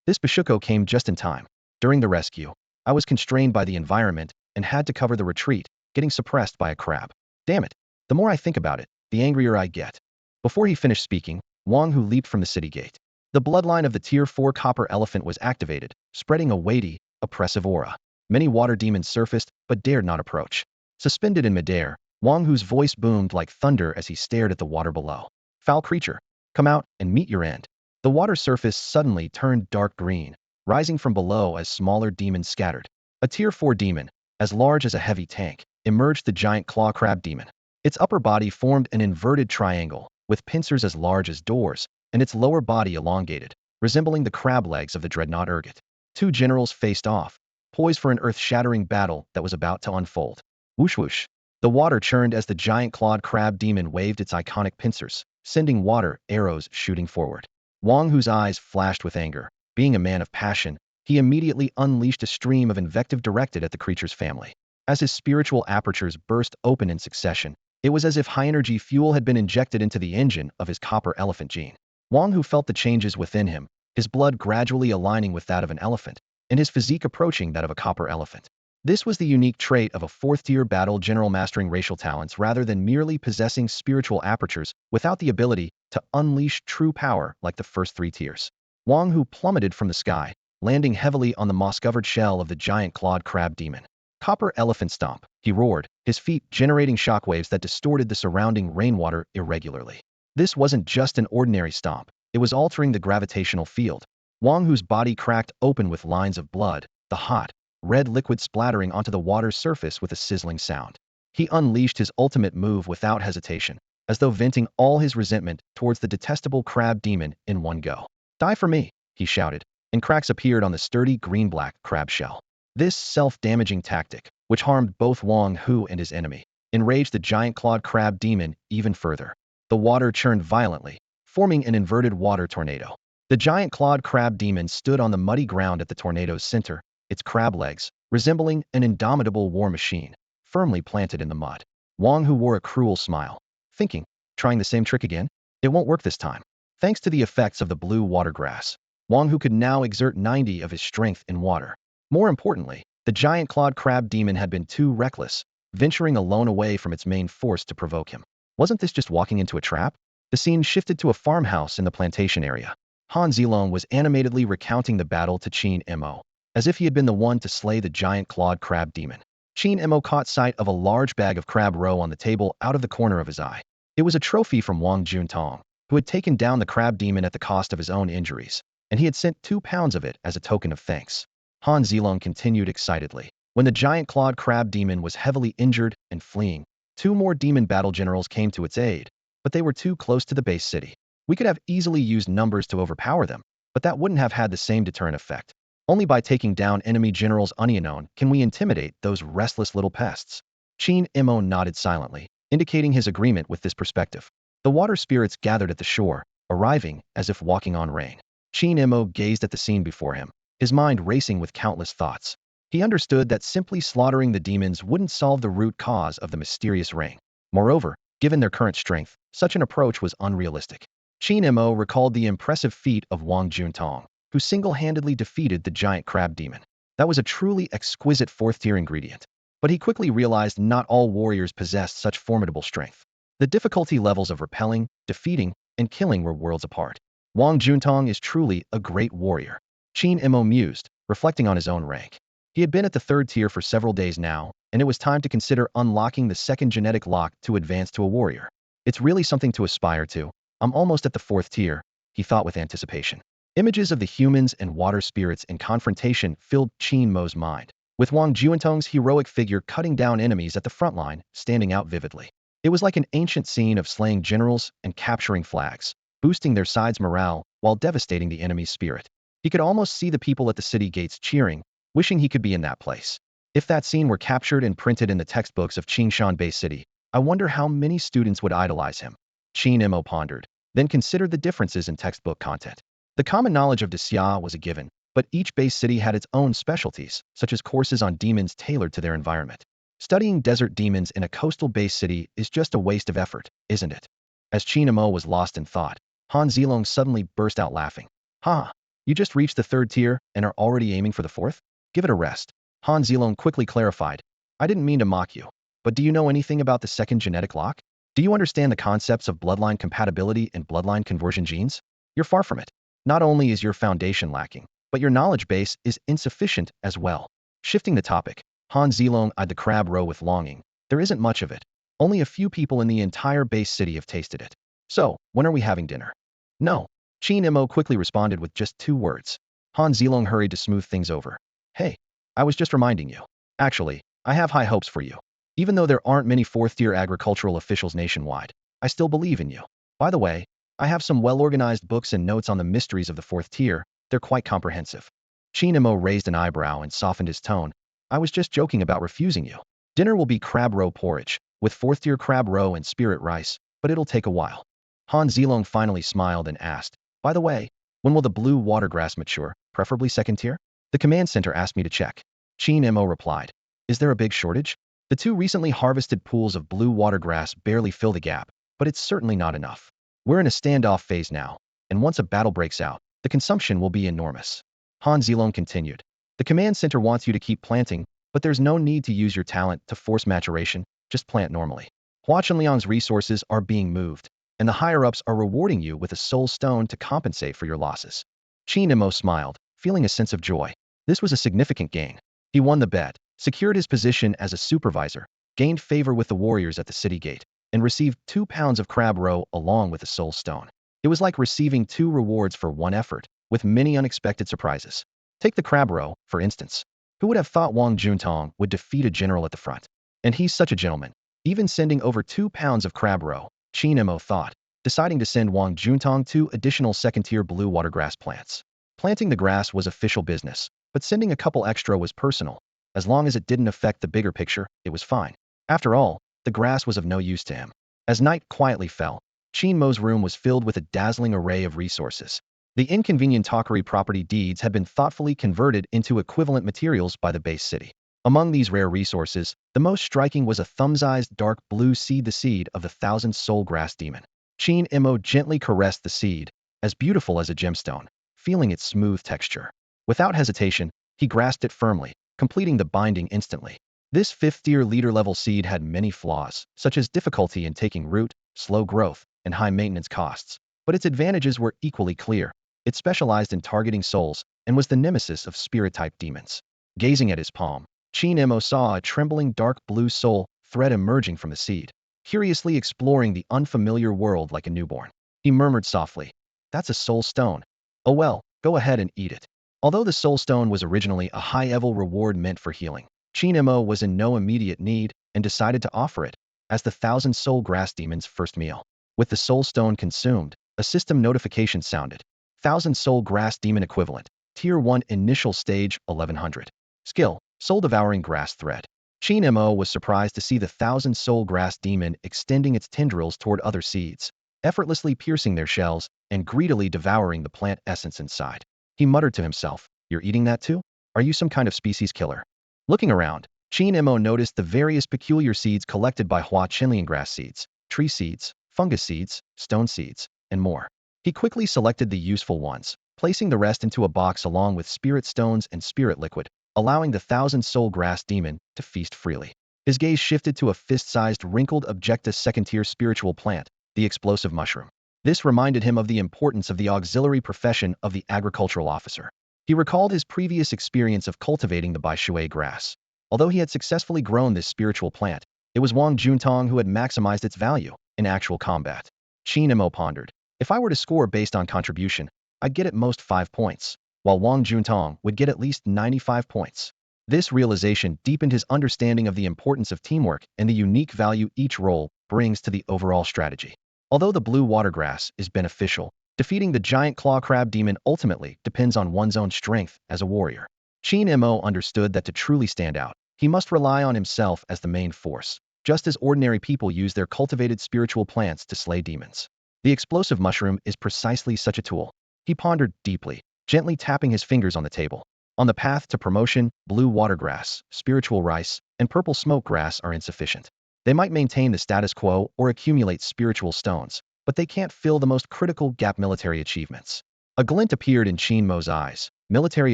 This Bishuko came just in time. During the rescue, I was constrained by the environment and had to cover the retreat, getting suppressed by a crab. Damn it. The more I think about it, the angrier I get. Before he finished speaking, Wang Hu leaped from the city gate. The bloodline of the tier 4 copper elephant was activated, spreading a weighty, oppressive aura. Many water demons surfaced, but dared not approach. Suspended in midair, Wang Hu's voice boomed like thunder as he stared at the water below. "Foul creature, come out and meet your end." The water surface suddenly turned dark green, rising from below as smaller demons scattered. A tier 4 demon, as large as a heavy tank, emerged the giant claw crab demon. Its upper body formed an inverted triangle, with pincers as large as doors, and its lower body elongated, resembling the crab legs of the dreadnought Urgot. Two generals faced off, poised for an earth-shattering battle that was about to unfold. Whoosh whoosh. The water churned as the giant clawed crab demon waved its iconic pincers, sending water arrows shooting forward. Wang Hu's eyes flashed with anger. Being a man of passion, he immediately unleashed a stream of invective directed at the creature's family. As his spiritual apertures burst open in succession, it was as if high-energy fuel had been injected into the engine of his copper elephant gene. Wang Hu felt the changes within him, his blood gradually aligning with that of an elephant, and his physique approaching that of a copper elephant. This was the unique trait of a 4th-tier battle general mastering racial talents rather than merely possessing spiritual apertures without the ability to unleash true power like the first 3 tiers. Wang Hu plummeted from the sky, landing heavily on the moss-covered shell of the giant clawed crab demon. "Copper elephant stomp," he roared, his feet generating shockwaves that distorted the surrounding rainwater irregularly. This wasn't just an ordinary stomp, it was altering the gravitational field. Wang Hu's body cracked open with lines of blood, the hot, red liquid splattering onto the water's surface with a sizzling sound. He unleashed his ultimate move without hesitation, as though venting all his resentment towards the detestable crab demon in one go. "Die for me," he shouted, and cracks appeared on the sturdy green-black crab shell. This self-damaging tactic, which harmed both Wang Hu and his enemy, enraged the giant clawed crab demon even further. The water churned violently, forming an inverted water tornado. The giant clawed crab demon stood on the muddy ground at the tornado's center, its crab legs, resembling an indomitable war machine, firmly planted in the mud. Wang Hu wore a cruel smile, thinking, trying the same trick again? It won't work this time. Thanks to the effects of the blue water grass, Wang Hu could now exert 90 of his strength in water. More importantly, the giant clawed crab demon had been too reckless, venturing alone away from its main force to provoke him. Wasn't this just walking into a trap? The scene shifted to a farmhouse in the plantation area. Han Zilong was animatedly recounting the battle to Qin Mo, as if he had been the one to slay the giant clawed crab demon. Qin Mo caught sight of a large bag of crab roe on the table out of the corner of his eye. It was a trophy from Wang Juntong, who had taken down the crab demon at the cost of his own injuries, and he had sent 2 pounds of it as a token of thanks. Han Zilong continued excitedly. When the giant clawed crab demon was heavily injured and fleeing, 2 more demon battle generals came to its aid, but they were too close to the base city. We could have easily used numbers to overpower them, but that wouldn't have had the same deterrent effect. Only by taking down enemy generals unknown can we intimidate those restless little pests. Qin Mo nodded silently, indicating his agreement with this perspective. The water spirits gathered at the shore, arriving as if walking on rain. Qin Mo gazed at the scene before him, his mind racing with countless thoughts. He understood that simply slaughtering the demons wouldn't solve the root cause of the mysterious ring. Moreover, given their current strength, such an approach was unrealistic. Qin Mo recalled the impressive feat of Wang Juntong, who single-handedly defeated the giant crab demon. That was a truly exquisite fourth-tier ingredient. But he quickly realized not all warriors possessed such formidable strength. The difficulty levels of repelling, defeating, and killing were worlds apart. Wang Juntong is truly a great warrior. Qin Mo mused, reflecting on his own rank. He had been at the third tier for several days now, and it was time to consider unlocking the second genetic lock to advance to a warrior. It's really something to aspire to. I'm almost at the fourth tier, he thought with anticipation. Images of the humans and water spirits in confrontation filled Qin Mo's mind, with Wang Juntong's heroic figure cutting down enemies at the front line, standing out vividly. It was like an ancient scene of slaying generals and capturing flags, boosting their side's morale while devastating the enemy's spirit. He could almost see the people at the city gates cheering, wishing he could be in that place. If that scene were captured and printed in the textbooks of Qingshan Bay City, I wonder how many students would idolize him. Qin Mo pondered, then considered the differences in textbook content. The common knowledge of Xia was a given, but each base city had its own specialties, such as courses on demons tailored to their environment. Studying desert demons in a coastal base city is just a waste of effort, isn't it? As Qin Mo was lost in thought, Han Zilong suddenly burst out laughing. Ha! You just reached the third tier and are already aiming for the fourth? Give it a rest. Han Zilong quickly clarified. I didn't mean to mock you, but do you know anything about the second genetic lock? Do you understand the concepts of bloodline compatibility and bloodline conversion genes? You're far from it. Not only is your foundation lacking, but your knowledge base is insufficient as well. Shifting the topic, Han Zilong eyed the crab roe with longing. There isn't much of it. Only a few people in the entire base city have tasted it. So, when are we having dinner? No. Qin Mo quickly responded with just 2 words. Han Zilong hurried to smooth things over. Hey, I was just reminding you. Actually, I have high hopes for you. Even though there aren't many fourth-tier agricultural officials nationwide, I still believe in you. By the way, I have some well-organized books and notes on the mysteries of the fourth tier. They're quite comprehensive. Qin Mo raised an eyebrow and softened his tone. I was just joking about refusing you. Dinner will be crab roe porridge, with fourth-tier crab roe and spirit rice, but it'll take a while. Han Zilong finally smiled and asked, by the way, when will the blue watergrass mature, preferably second tier? The command center asked me to check. Qin Mo replied. Is there a big shortage? The 2 recently harvested pools of blue watergrass barely fill the gap, but it's certainly not enough. We're in a standoff phase now, and once a battle breaks out, the consumption will be enormous. Han Zilong continued. The command center wants you to keep planting, but there's no need to use your talent to force maturation, just plant normally. Hua Chunliang's resources are being moved, and the higher-ups are rewarding you with a soul stone to compensate for your losses. Qin Mo smiled, feeling a sense of joy. This was a significant gain. He won the bet, secured his position as a supervisor, gained favor with the warriors at the city gate, and received 2 pounds of crab roe along with a soul stone. It was like receiving 2 rewards for 1 effort, with many unexpected surprises. Take the crab roe, for instance. Who would have thought Wang Juntong would defeat a general at the front? And he's such a gentleman. Even sending over 2 pounds of crab roe, Qin Mo thought, deciding to send Wang Juntong 2 additional second-tier blue watergrass plants. Planting the grass was official business, but sending a couple extra was personal. As long as it didn't affect the bigger picture, it was fine. After all, the grass was of no use to him. As night quietly fell, Qin Mo's room was filled with a dazzling array of resources. The inconvenient Tokari property deeds had been thoughtfully converted into equivalent materials by the base city. Among these rare resources, the most striking was a thumb-sized dark blue seed, the seed of the 1,000-soul grass demon. Qin Mo gently caressed the seed, as beautiful as a gemstone, feeling its smooth texture. Without hesitation, he grasped it firmly, completing the binding instantly. This 5th-tier leader-level seed had many flaws, such as difficulty in taking root, slow growth, and high maintenance costs. But its advantages were equally clear. It specialized in targeting souls, and was the nemesis of spirit-type demons. Gazing at his palm, Qin Mo saw a trembling dark blue soul thread emerging from the seed, curiously exploring the unfamiliar world like a newborn. He murmured softly, "That's a soul stone. Oh well, go ahead and eat it." Although the soul stone was originally a high-level reward meant for healing, Qin Mo was in no immediate need and decided to offer it as the 1,000-soul grass demon's first meal. With the soul stone consumed, a system notification sounded. 1,000-soul grass demon equivalent. Tier 1 initial stage 1100. Skill, soul-devouring grass thread. Qin Mo was surprised to see the 1,000-soul grass demon extending its tendrils toward other seeds, effortlessly piercing their shells and greedily devouring the plant essence inside. He muttered to himself, "You're eating that too? Are you some kind of species killer?" Looking around, Qin Mo noticed the various peculiar seeds collected by Hua Qinlian grass seeds, tree seeds, fungus seeds, stone seeds, and more. He quickly selected the useful ones, placing the rest into a box along with spirit stones and spirit liquid, allowing the thousand-soul grass demon to feast freely. His gaze shifted to a fist-sized wrinkled objectus second-tier spiritual plant, the explosive mushroom. This reminded him of the importance of the auxiliary profession of the agricultural officer. He recalled his previous experience of cultivating the bai shui grass. Although he had successfully grown this spiritual plant, it was Wang Juntong who had maximized its value in actual combat. Qin Mo pondered, if I were to score based on contribution, I'd get at most 5 points, while Wang Juntong would get at least 95 points. This realization deepened his understanding of the importance of teamwork and the unique value each role brings to the overall strategy. Although the blue watergrass is beneficial, defeating the giant claw crab demon ultimately depends on one's own strength as a warrior. Qin Mo understood that to truly stand out, he must rely on himself as the main force, just as ordinary people use their cultivated spiritual plants to slay demons. The explosive mushroom is precisely such a tool. He pondered deeply, gently tapping his fingers on the table. On the path to promotion, blue watergrass, spiritual rice, and purple smoke grass are insufficient. They might maintain the status quo or accumulate spiritual stones, but they can't fill the most critical gap: military achievements. A glint appeared in Qin Mo's eyes. Military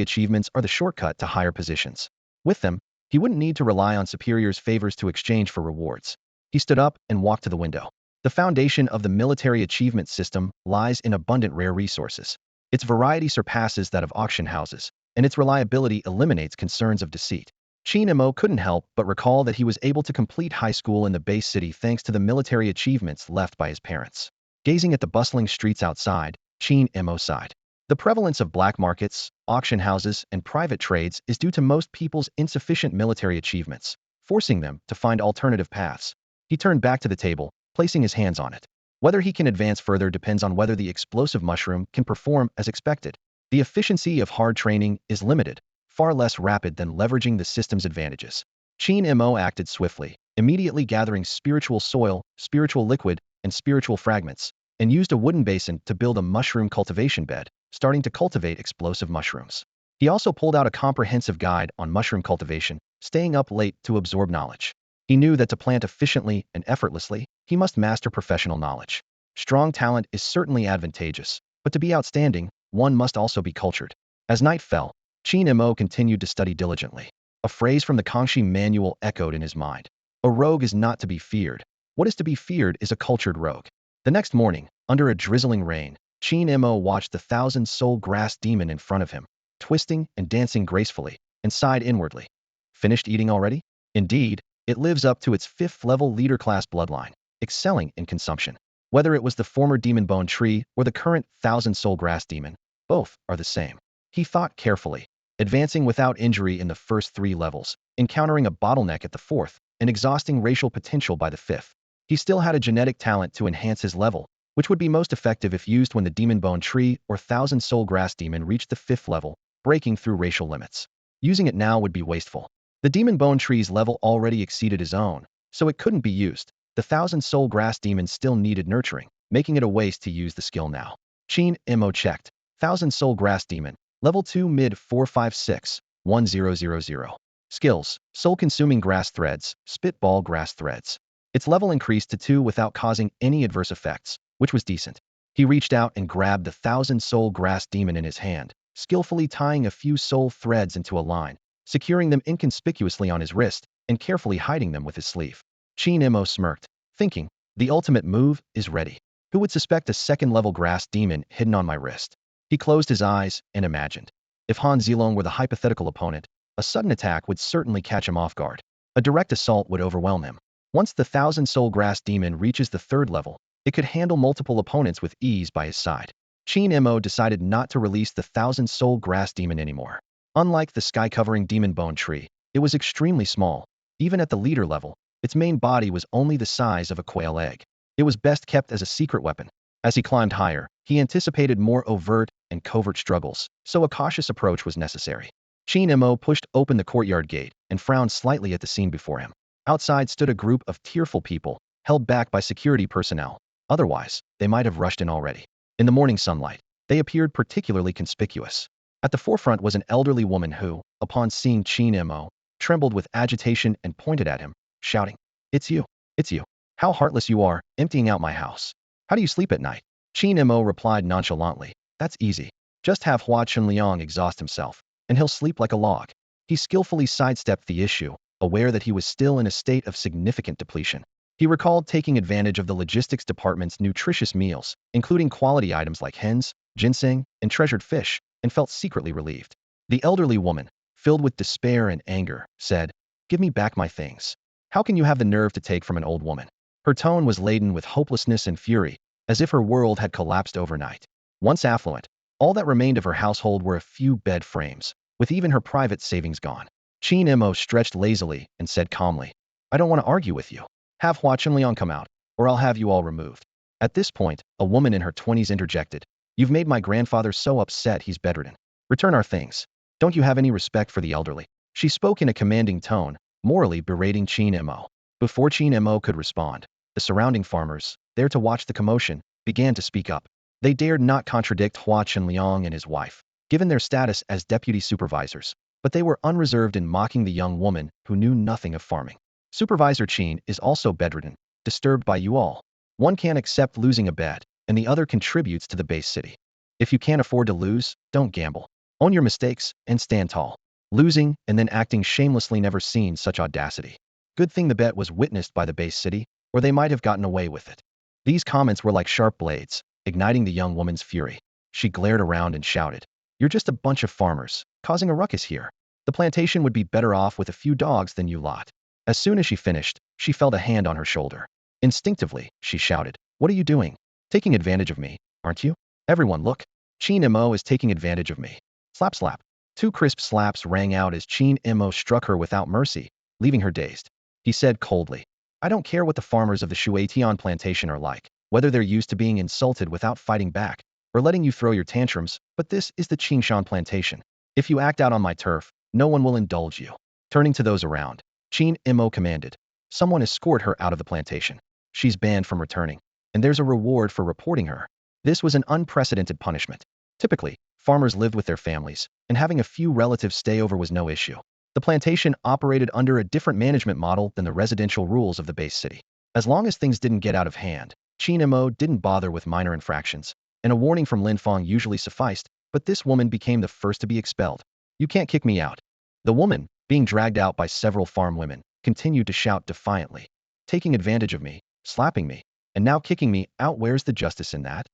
achievements are the shortcut to higher positions. With them, he wouldn't need to rely on superiors' favors to exchange for rewards. He stood up and walked to the window. The foundation of the military achievement system lies in abundant rare resources. Its variety surpasses that of auction houses, and its reliability eliminates concerns of deceit. Qin Mo couldn't help but recall that he was able to complete high school in the base city thanks to the military achievements left by his parents. Gazing at the bustling streets outside, Qin Mo sighed. The prevalence of black markets, auction houses, and private trades is due to most people's insufficient military achievements, forcing them to find alternative paths. He turned back to the table, placing his hands on it. Whether he can advance further depends on whether the explosive mushroom can perform as expected. The efficiency of hard training is limited, far less rapid than leveraging the system's advantages. Qin Mo acted swiftly, immediately gathering spiritual soil, spiritual liquid, and spiritual fragments, and used a wooden basin to build a mushroom cultivation bed, starting to cultivate explosive mushrooms. He also pulled out a comprehensive guide on mushroom cultivation, staying up late to absorb knowledge. He knew that to plant efficiently and effortlessly, he must master professional knowledge. Strong talent is certainly advantageous, but to be outstanding, one must also be cultured. As night fell, Qin Mo continued to study diligently. A phrase from the Kangxi manual echoed in his mind. A rogue is not to be feared. What is to be feared is a cultured rogue. The next morning, under a drizzling rain, Qin Mo watched the thousand-soul grass demon in front of him, twisting and dancing gracefully, and sighed inwardly. Finished eating already? Indeed, it lives up to its 5th-level leader-class bloodline, excelling in consumption. Whether it was the former demon bone tree or the current thousand-soul grass demon, both are the same. He thought carefully, advancing without injury in the first 3 levels, encountering a bottleneck at the 4th, and exhausting racial potential by the 5th. He still had a genetic talent to enhance his level, which would be most effective if used when the demon bone tree or thousand-soul grass demon reached the 5th level, breaking through racial limits. Using it now would be wasteful. The demon bone tree's level already exceeded his own, so it couldn't be used. The thousand-soul grass demon still needed nurturing, making it a waste to use the skill now. Qin Mo checked. Thousand-soul grass demon, level 2 mid 456, 1000. Skills, soul-consuming grass threads, spitball grass threads. Its level increased to 2 without causing any adverse effects, which was decent. He reached out and grabbed the thousand-soul grass demon in his hand, skillfully tying a few soul threads into a line, securing them inconspicuously on his wrist, and carefully hiding them with his sleeve. Qin Mo smirked, thinking, the ultimate move is ready. Who would suspect a 2nd-level grass demon hidden on my wrist? He closed his eyes and imagined. If Han Zilong were the hypothetical opponent, a sudden attack would certainly catch him off guard. A direct assault would overwhelm him. Once the thousand-soul grass demon reaches the 3rd level, it could handle multiple opponents with ease by his side. Qin Mo decided not to release the thousand-soul grass demon anymore. Unlike the sky-covering demon bone tree, it was extremely small. Even at the leader level, its main body was only the size of a quail egg. It was best kept as a secret weapon. As he climbed higher, he anticipated more overt and covert struggles, so a cautious approach was necessary. Qin Mo pushed open the courtyard gate and frowned slightly at the scene before him. Outside stood a group of tearful people, held back by security personnel. Otherwise, they might have rushed in already. In the morning sunlight, they appeared particularly conspicuous. At the forefront was an elderly woman who, upon seeing Qin Mo, trembled with agitation and pointed at him, shouting, "It's you! It's you! How heartless you are, emptying out my house! How do you sleep at night?" Qin Mo replied nonchalantly, "That's easy. Just have Hua Chunliang exhaust himself, and he'll sleep like a log." He skillfully sidestepped the issue, aware that he was still in a state of significant depletion. He recalled taking advantage of the logistics department's nutritious meals, including quality items like hens, ginseng, and treasured fish, and felt secretly relieved. The elderly woman, filled with despair and anger, said, "Give me back my things. How can you have the nerve to take from an old woman?" Her tone was laden with hopelessness and fury, as if her world had collapsed overnight. Once affluent, all that remained of her household were a few bed frames, with even her private savings gone. Qin Mo stretched lazily and said calmly, "I don't want to argue with you. Have Hua Chunliang come out, or I'll have you all removed." At this point, a woman in her 20s interjected, "You've made my grandfather so upset he's bedridden. Return our things. Don't you have any respect for the elderly?" She spoke in a commanding tone, morally berating Qin Mo. Before Qin Mo could respond, the surrounding farmers, there to watch the commotion, began to speak up. They dared not contradict Hua Chunliang and his wife, given their status as deputy supervisors, but they were unreserved in mocking the young woman who knew nothing of farming. Supervisor Qin is also bedridden, disturbed by you all. One can't accept losing a bed, and the other contributes to the base city. If you can't afford to lose, don't gamble. Own your mistakes and stand tall. Losing and then acting shamelessly, never seen such audacity. Good thing the bet was witnessed by the base city, or they might have gotten away with it. These comments were like sharp blades, igniting the young woman's fury. She glared around and shouted, "You're just a bunch of farmers, causing a ruckus here. The plantation would be better off with a few dogs than you lot." As soon as she finished, she felt a hand on her shoulder. Instinctively, she shouted, "What are you doing? Taking advantage of me, aren't you? Everyone look. Qin Mo is taking advantage of me." Slap slap. Two crisp slaps rang out as Qin Mo struck her without mercy, leaving her dazed. He said coldly, "I don't care what the farmers of the Shuatian plantation are like, whether they're used to being insulted without fighting back, or letting you throw your tantrums, but this is the Qingshan plantation. If you act out on my turf, no one will indulge you." Turning to those around, Qin Mo commanded, "Someone escort her out of the plantation. She's banned from returning, and there's a reward for reporting her." This was an unprecedented punishment. Typically, farmers lived with their families, and having a few relatives stay over was no issue. The plantation operated under a different management model than the residential rules of the base city. As long as things didn't get out of hand, Qin Mo didn't bother with minor infractions, and a warning from Lin Feng usually sufficed, but this woman became the first to be expelled. "You can't kick me out." The woman, being dragged out by several farm women, continued to shout defiantly, "Taking advantage of me, slapping me, and now kicking me out, where's the justice in that?"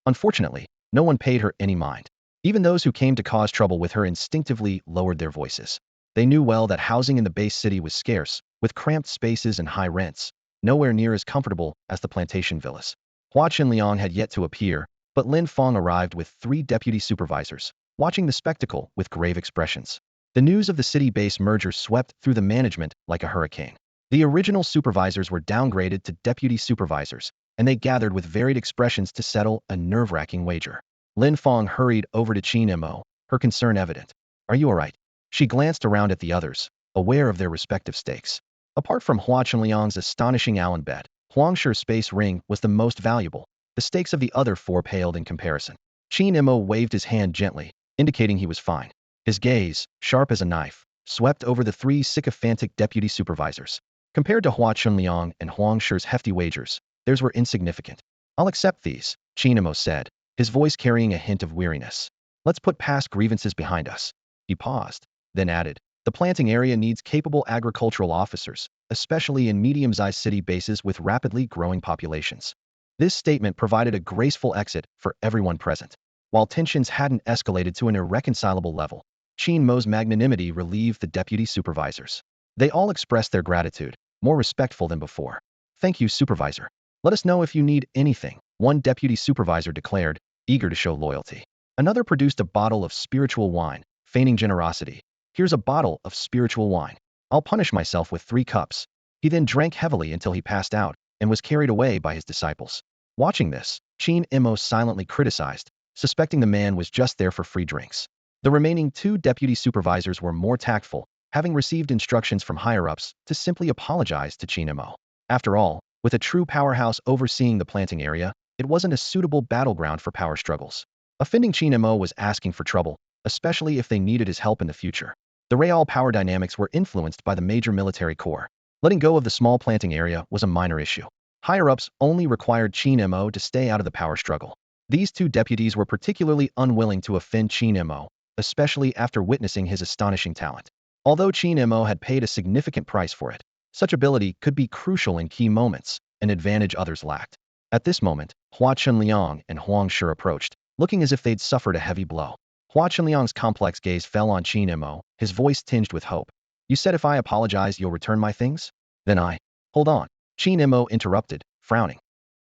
Unfortunately, no one paid her any mind. Even those who came to cause trouble with her instinctively lowered their voices. They knew well that housing in the base city was scarce, with cramped spaces and high rents, nowhere near as comfortable as the plantation villas. Hua Chenliang had yet to appear, but Lin Feng arrived with 3 deputy supervisors, watching the spectacle with grave expressions. The news of the city-base merger swept through the management like a hurricane. The original supervisors were downgraded to deputy supervisors, and they gathered with varied expressions to settle a nerve-wracking wager. Lin Feng hurried over to Qin Mo, her concern evident. "Are you all right?" She glanced around at the others, aware of their respective stakes. Apart from Hua Chenliang's astonishing Allen bet, Huangshi's space ring was the most valuable. The stakes of the other 4 paled in comparison. Qin Mo waved his hand gently, indicating he was fine. His gaze, sharp as a knife, swept over the 3 sycophantic deputy supervisors. Compared to Hua Chunliang and Huangshi's hefty wagers, theirs were insignificant. "I'll accept these," Qin Mo said, his voice carrying a hint of weariness. "Let's put past grievances behind us." He paused, then added, "The planting area needs capable agricultural officers, especially in medium-sized city bases with rapidly growing populations." This statement provided a graceful exit for everyone present. While tensions hadn't escalated to an irreconcilable level, Qin Mo's magnanimity relieved the deputy supervisors. They all expressed their gratitude, more respectful than before. "Thank you, supervisor. Let us know if you need anything," one deputy supervisor declared, eager to show loyalty. Another produced a bottle of spiritual wine, feigning generosity. "Here's a bottle of spiritual wine. I'll punish myself with 3 cups." He then drank heavily until he passed out and was carried away by his disciples. Watching this, Qin Mo silently criticized, suspecting the man was just there for free drinks. The remaining 2 deputy supervisors were more tactful, having received instructions from higher-ups to simply apologize to Qin Mo. After all, with a true powerhouse overseeing the planting area, it wasn't a suitable battleground for power struggles. Offending Qin Mo was asking for trouble, especially if they needed his help in the future. The real power dynamics were influenced by the major military core. Letting go of the small planting area was a minor issue. Higher-ups only required Qin Mo to stay out of the power struggle. These two deputies were particularly unwilling to offend Qin Mo, especially after witnessing his astonishing talent. Although Qin Mo had paid a significant price for it, such ability could be crucial in key moments, an advantage others lacked. At this moment, Hua Chunliang and Huang Shi approached, looking as if they'd suffered a heavy blow. Hua Chunliang's complex gaze fell on Qin Mo, his voice tinged with hope. You said if I apologize you'll return my things? Then I... Hold on. Qin Mo interrupted, frowning.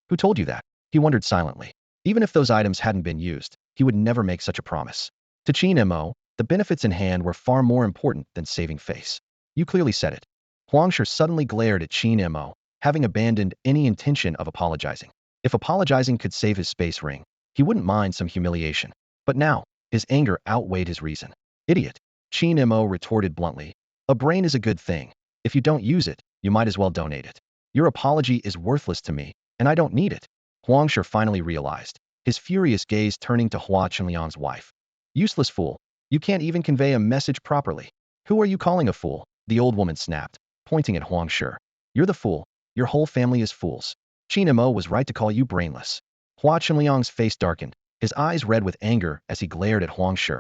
Who told you that? He wondered silently. Even if those items hadn't been used, he would never make such a promise. To Qin Mo, the benefits in hand were far more important than saving face. You clearly said it. Huang Shi suddenly glared at Qin Mo, having abandoned any intention of apologizing. If apologizing could save his space ring, he wouldn't mind some humiliation. But now, his anger outweighed his reason. Idiot. Qin Mo retorted bluntly. A brain is a good thing. If you don't use it, you might as well donate it. Your apology is worthless to me, and I don't need it. Huang Shi finally realized, his furious gaze turning to Hua Chunliang's wife. Useless fool. You can't even convey a message properly. Who are you calling a fool? The old woman snapped, pointing at Huang Shi. You're the fool. Your whole family is fools. Qin Mo was right to call you brainless. Hua Chunliang's face darkened, his eyes red with anger as he glared at Huang Shi.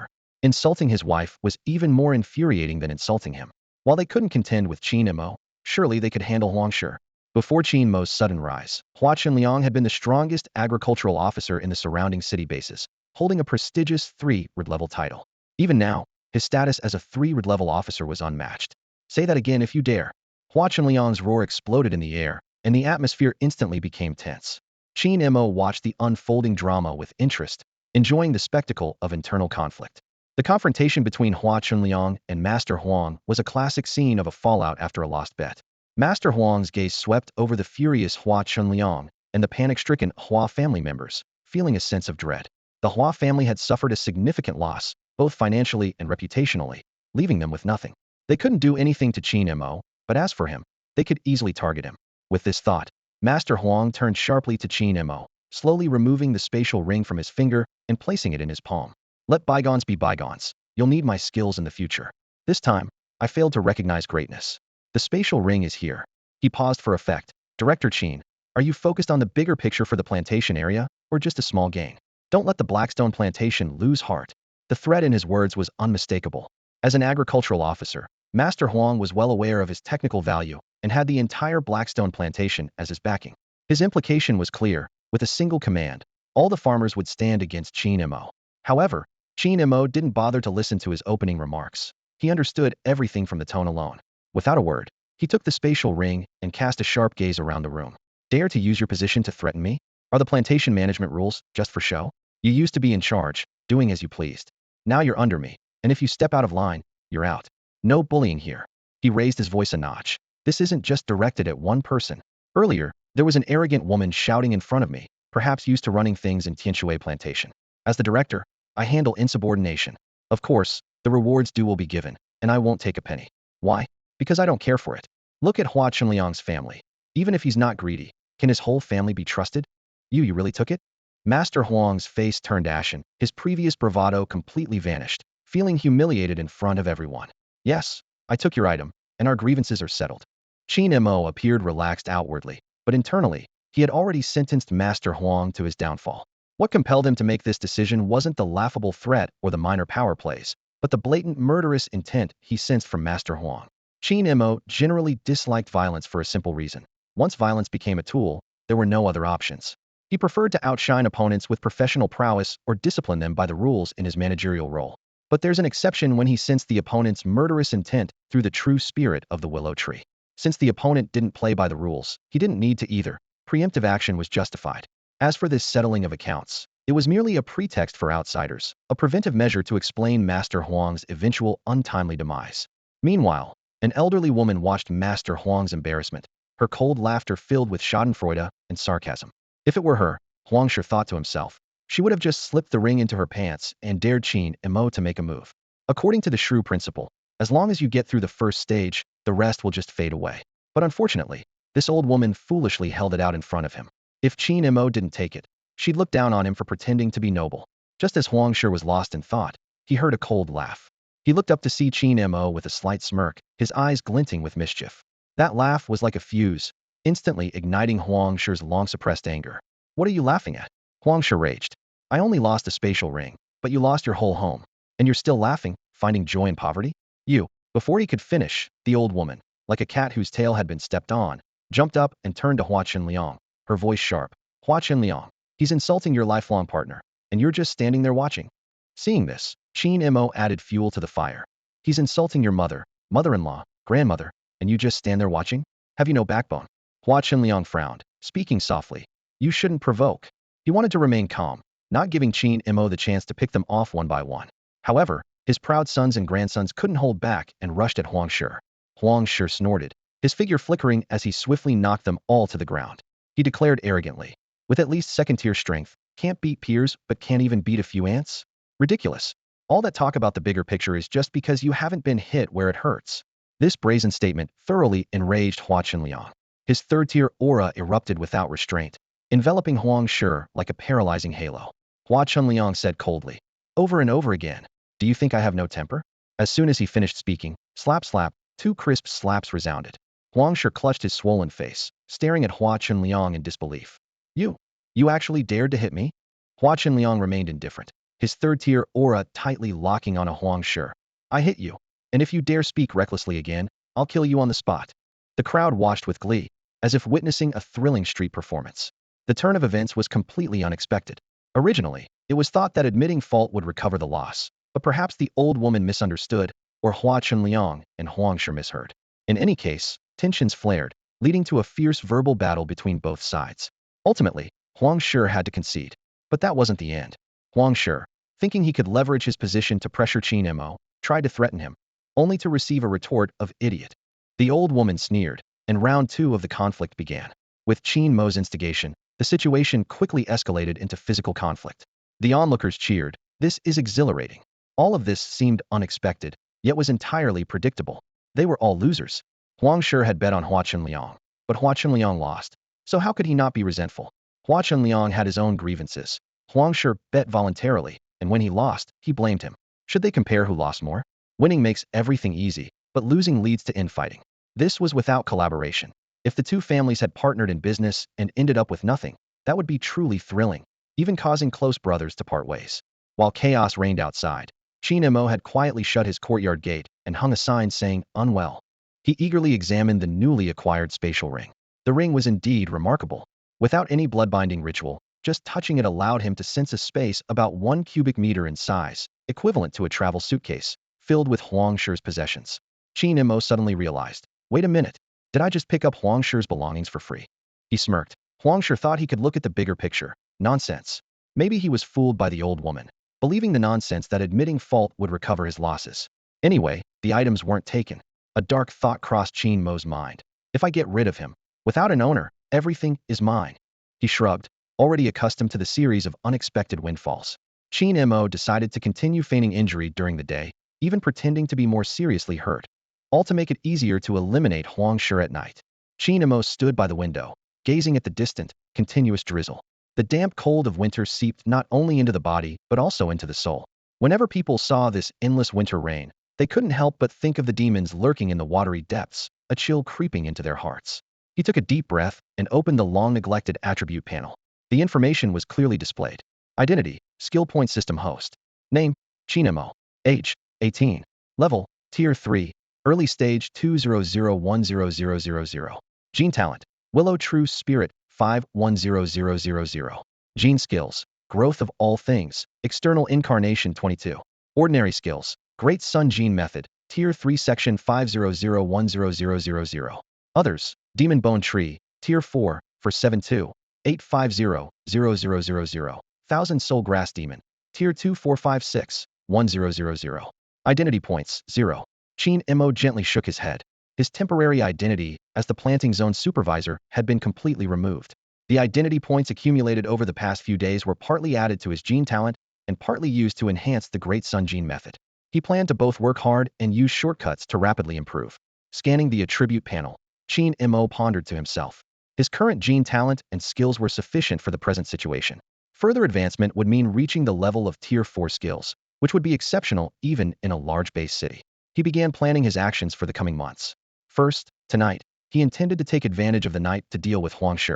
Insulting his wife was even more infuriating than insulting him. While they couldn't contend with Qin Mo, surely they could handle Huang Shi. Before Qin Mo's sudden rise, Hua Chunliang had been the strongest agricultural officer in the surrounding city bases, holding a prestigious 3-red level title. Even now, his status as a 3-red level officer was unmatched. Say that again if you dare. Hua Chunliang's roar exploded in the air, and the atmosphere instantly became tense. Qin Mo watched the unfolding drama with interest, enjoying the spectacle of internal conflict. The confrontation between Hua Chunliang and Master Huang was a classic scene of a fallout after a lost bet. Master Huang's gaze swept over the furious Hua Chunliang and the panic-stricken Hua family members, feeling a sense of dread. The Hua family had suffered a significant loss, both financially and reputationally, leaving them with nothing. They couldn't do anything to Qin Mo, but as for him, they could easily target him. With this thought, Master Huang turned sharply to Qin Mo, slowly removing the spatial ring from his finger and placing it in his palm. Let bygones be bygones. You'll need my skills in the future. This time, I failed to recognize greatness. The spatial ring is here. He paused for effect. Director Qin, are you focused on the bigger picture for the plantation area, or just a small gain? Don't let the Blackstone plantation lose heart. The threat in his words was unmistakable. As an agricultural officer, Master Huang was well aware of his technical value and had the entire Blackstone plantation as his backing. His implication was clear. With a single command, all the farmers would stand against Qin Mo. However, Qin Mo didn't bother to listen to his opening remarks. He understood everything from the tone alone. Without a word, he took the spatial ring and cast a sharp gaze around the room. Dare to use your position to threaten me? Are the plantation management rules just for show? You used to be in charge, doing as you pleased. Now you're under me, and if you step out of line, you're out. No bullying here. He raised his voice a notch. This isn't just directed at one person. Earlier, there was an arrogant woman shouting in front of me, perhaps used to running things in Tianshui plantation. As the director, I handle insubordination. Of course, the rewards due will be given, and I won't take a penny. Why? Because I don't care for it. Look at Hua Chunliang's family. Even if he's not greedy, can his whole family be trusted? You really took it? Master Huang's face turned ashen, his previous bravado completely vanished, feeling humiliated in front of everyone. Yes, I took your item, and our grievances are settled. Qin Mo appeared relaxed outwardly, but internally, he had already sentenced Master Huang to his downfall. What compelled him to make this decision wasn't the laughable threat or the minor power plays, but the blatant murderous intent he sensed from Master Huang. Qin Mo generally disliked violence for a simple reason. Once violence became a tool, there were no other options. He preferred to outshine opponents with professional prowess or discipline them by the rules in his managerial role. But there's an exception when he sensed the opponent's murderous intent through the true spirit of the willow tree. Since the opponent didn't play by the rules, he didn't need to either. Preemptive action was justified. As for this settling of accounts, it was merely a pretext for outsiders, a preventive measure to explain Master Huang's eventual untimely demise. Meanwhile, an elderly woman watched Master Huang's embarrassment, her cold laughter filled with schadenfreude and sarcasm. If it were her, Huang Shi thought to himself, she would have just slipped the ring into her pants and dared Qin Mo to make a move. According to the shrew principle, as long as you get through the first stage, the rest will just fade away. But unfortunately, this old woman foolishly held it out in front of him. If Qin Mo didn't take it, she'd look down on him for pretending to be noble. Just as Huang Shi was lost in thought, he heard a cold laugh. He looked up to see Qin Mo with a slight smirk, his eyes glinting with mischief. That laugh was like a fuse, instantly igniting Huang Shi's long-suppressed anger. What are you laughing at? Huang Shi raged. I only lost a spatial ring, but you lost your whole home. And you're still laughing, finding joy in poverty? You. Before he could finish, the old woman, like a cat whose tail had been stepped on, jumped up and turned to Hua Qinliang, her voice sharp. Hua Qinliang, he's insulting your lifelong partner, and you're just standing there watching. Seeing this, Qin Mo added fuel to the fire. He's insulting your mother, mother-in-law, grandmother, and you just stand there watching? Have you no backbone? Hua Qinliang frowned, speaking softly. You shouldn't provoke. He wanted to remain calm, not giving Qin Mo the chance to pick them off one by one. However, his proud sons and grandsons couldn't hold back and rushed at Huang Shi. Huang Shi snorted, his figure flickering as he swiftly knocked them all to the ground. He declared arrogantly, with at least second-tier strength, can't beat peers but can't even beat a few ants? Ridiculous. All that talk about the bigger picture is just because you haven't been hit where it hurts. This brazen statement thoroughly enraged Hua Qinliang. His third-tier aura erupted without restraint, enveloping Huang Shi like a paralyzing halo. Hua Qinliang said coldly, over and over again, do you think I have no temper? As soon as he finished speaking, slap slap, two crisp slaps resounded. Huang Shi clutched his swollen face, staring at Hua Qinliang in disbelief. You actually dared to hit me? Hua Qinliang remained indifferent, his third-tier aura tightly locking on a Huang Shi. I hit you, and if you dare speak recklessly again, I'll kill you on the spot. The crowd watched with glee, as if witnessing a thrilling street performance. The turn of events was completely unexpected. Originally, it was thought that admitting fault would recover the loss, but perhaps the old woman misunderstood, or Hua Qinliang and Huang Shi misheard. In any case, tensions flared, leading to a fierce verbal battle between both sides. Ultimately, Huang Shi had to concede. But that wasn't the end. Huang Shi, thinking he could leverage his position to pressure Qin Mo, tried to threaten him, only to receive a retort of idiot. The old woman sneered, and round 2 of the conflict began. With Qin Mo's instigation, the situation quickly escalated into physical conflict. The onlookers cheered. This is exhilarating. All of this seemed unexpected, yet was entirely predictable. They were all losers. Huang Shi had bet on Hua Qinliang, but Hua Qinliang lost. So how could he not be resentful? Hua Qinliang had his own grievances. Huang Shi bet voluntarily, and when he lost, he blamed him. Should they compare who lost more? Winning makes everything easy, but losing leads to infighting. This was without collaboration. If the two families had partnered in business and ended up with nothing, that would be truly thrilling, even causing close brothers to part ways. While chaos reigned outside, Qin Mo had quietly shut his courtyard gate and hung a sign saying, unwell. He eagerly examined the newly acquired spatial ring. The ring was indeed remarkable. Without any blood-binding ritual, just touching it allowed him to sense a space about 1 cubic meter in size, equivalent to a travel suitcase, filled with Huang Shi's possessions. Qin Mo suddenly realized, wait a minute, did I just pick up Huang Shi's belongings for free? He smirked. Huang Shi thought he could look at the bigger picture. Nonsense. Maybe he was fooled by the old woman, believing the nonsense that admitting fault would recover his losses. Anyway, the items weren't taken. A dark thought crossed Qin Mo's mind. If I get rid of him, without an owner, everything is mine. He shrugged, already accustomed to the series of unexpected windfalls. Qin Mo decided to continue feigning injury during the day, even pretending to be more seriously hurt, all to make it easier to eliminate Huang Shi at night. Qin Mo stood by the window, gazing at the distant, continuous drizzle. The damp cold of winter seeped not only into the body but also into the soul. Whenever people saw this endless winter rain, they couldn't help but think of the demons lurking in the watery depths, a chill creeping into their hearts. He took a deep breath and opened the long-neglected attribute panel. The information was clearly displayed. Identity, skill point system host. Name, Qin Mo. Age, 18. Level, Tier 3. Early stage 200100000. Gene talent, Willow True Spirit, 510000. Gene skills, growth of all things, external incarnation 22. Ordinary skills, Great Sun Gene Method, Tier 3 Section 500100000. Others, Demon Bone Tree, Tier 4, for 72-850-0000. Thousand Soul Grass Demon, Tier 2-456-1000. Identity points, 0. Qin Mo gently shook his head. His temporary identity, as the planting zone supervisor, had been completely removed. The identity points accumulated over the past few days were partly added to his gene talent and partly used to enhance the Great Sun Gene Method. He planned to both work hard and use shortcuts to rapidly improve. Scanning the attribute panel, Qin Mo pondered to himself. His current gene talent and skills were sufficient for the present situation. Further advancement would mean reaching the level of Tier 4 skills, which would be exceptional even in a large base city. He began planning his actions for the coming months. First, tonight, he intended to take advantage of the night to deal with Huang Shi.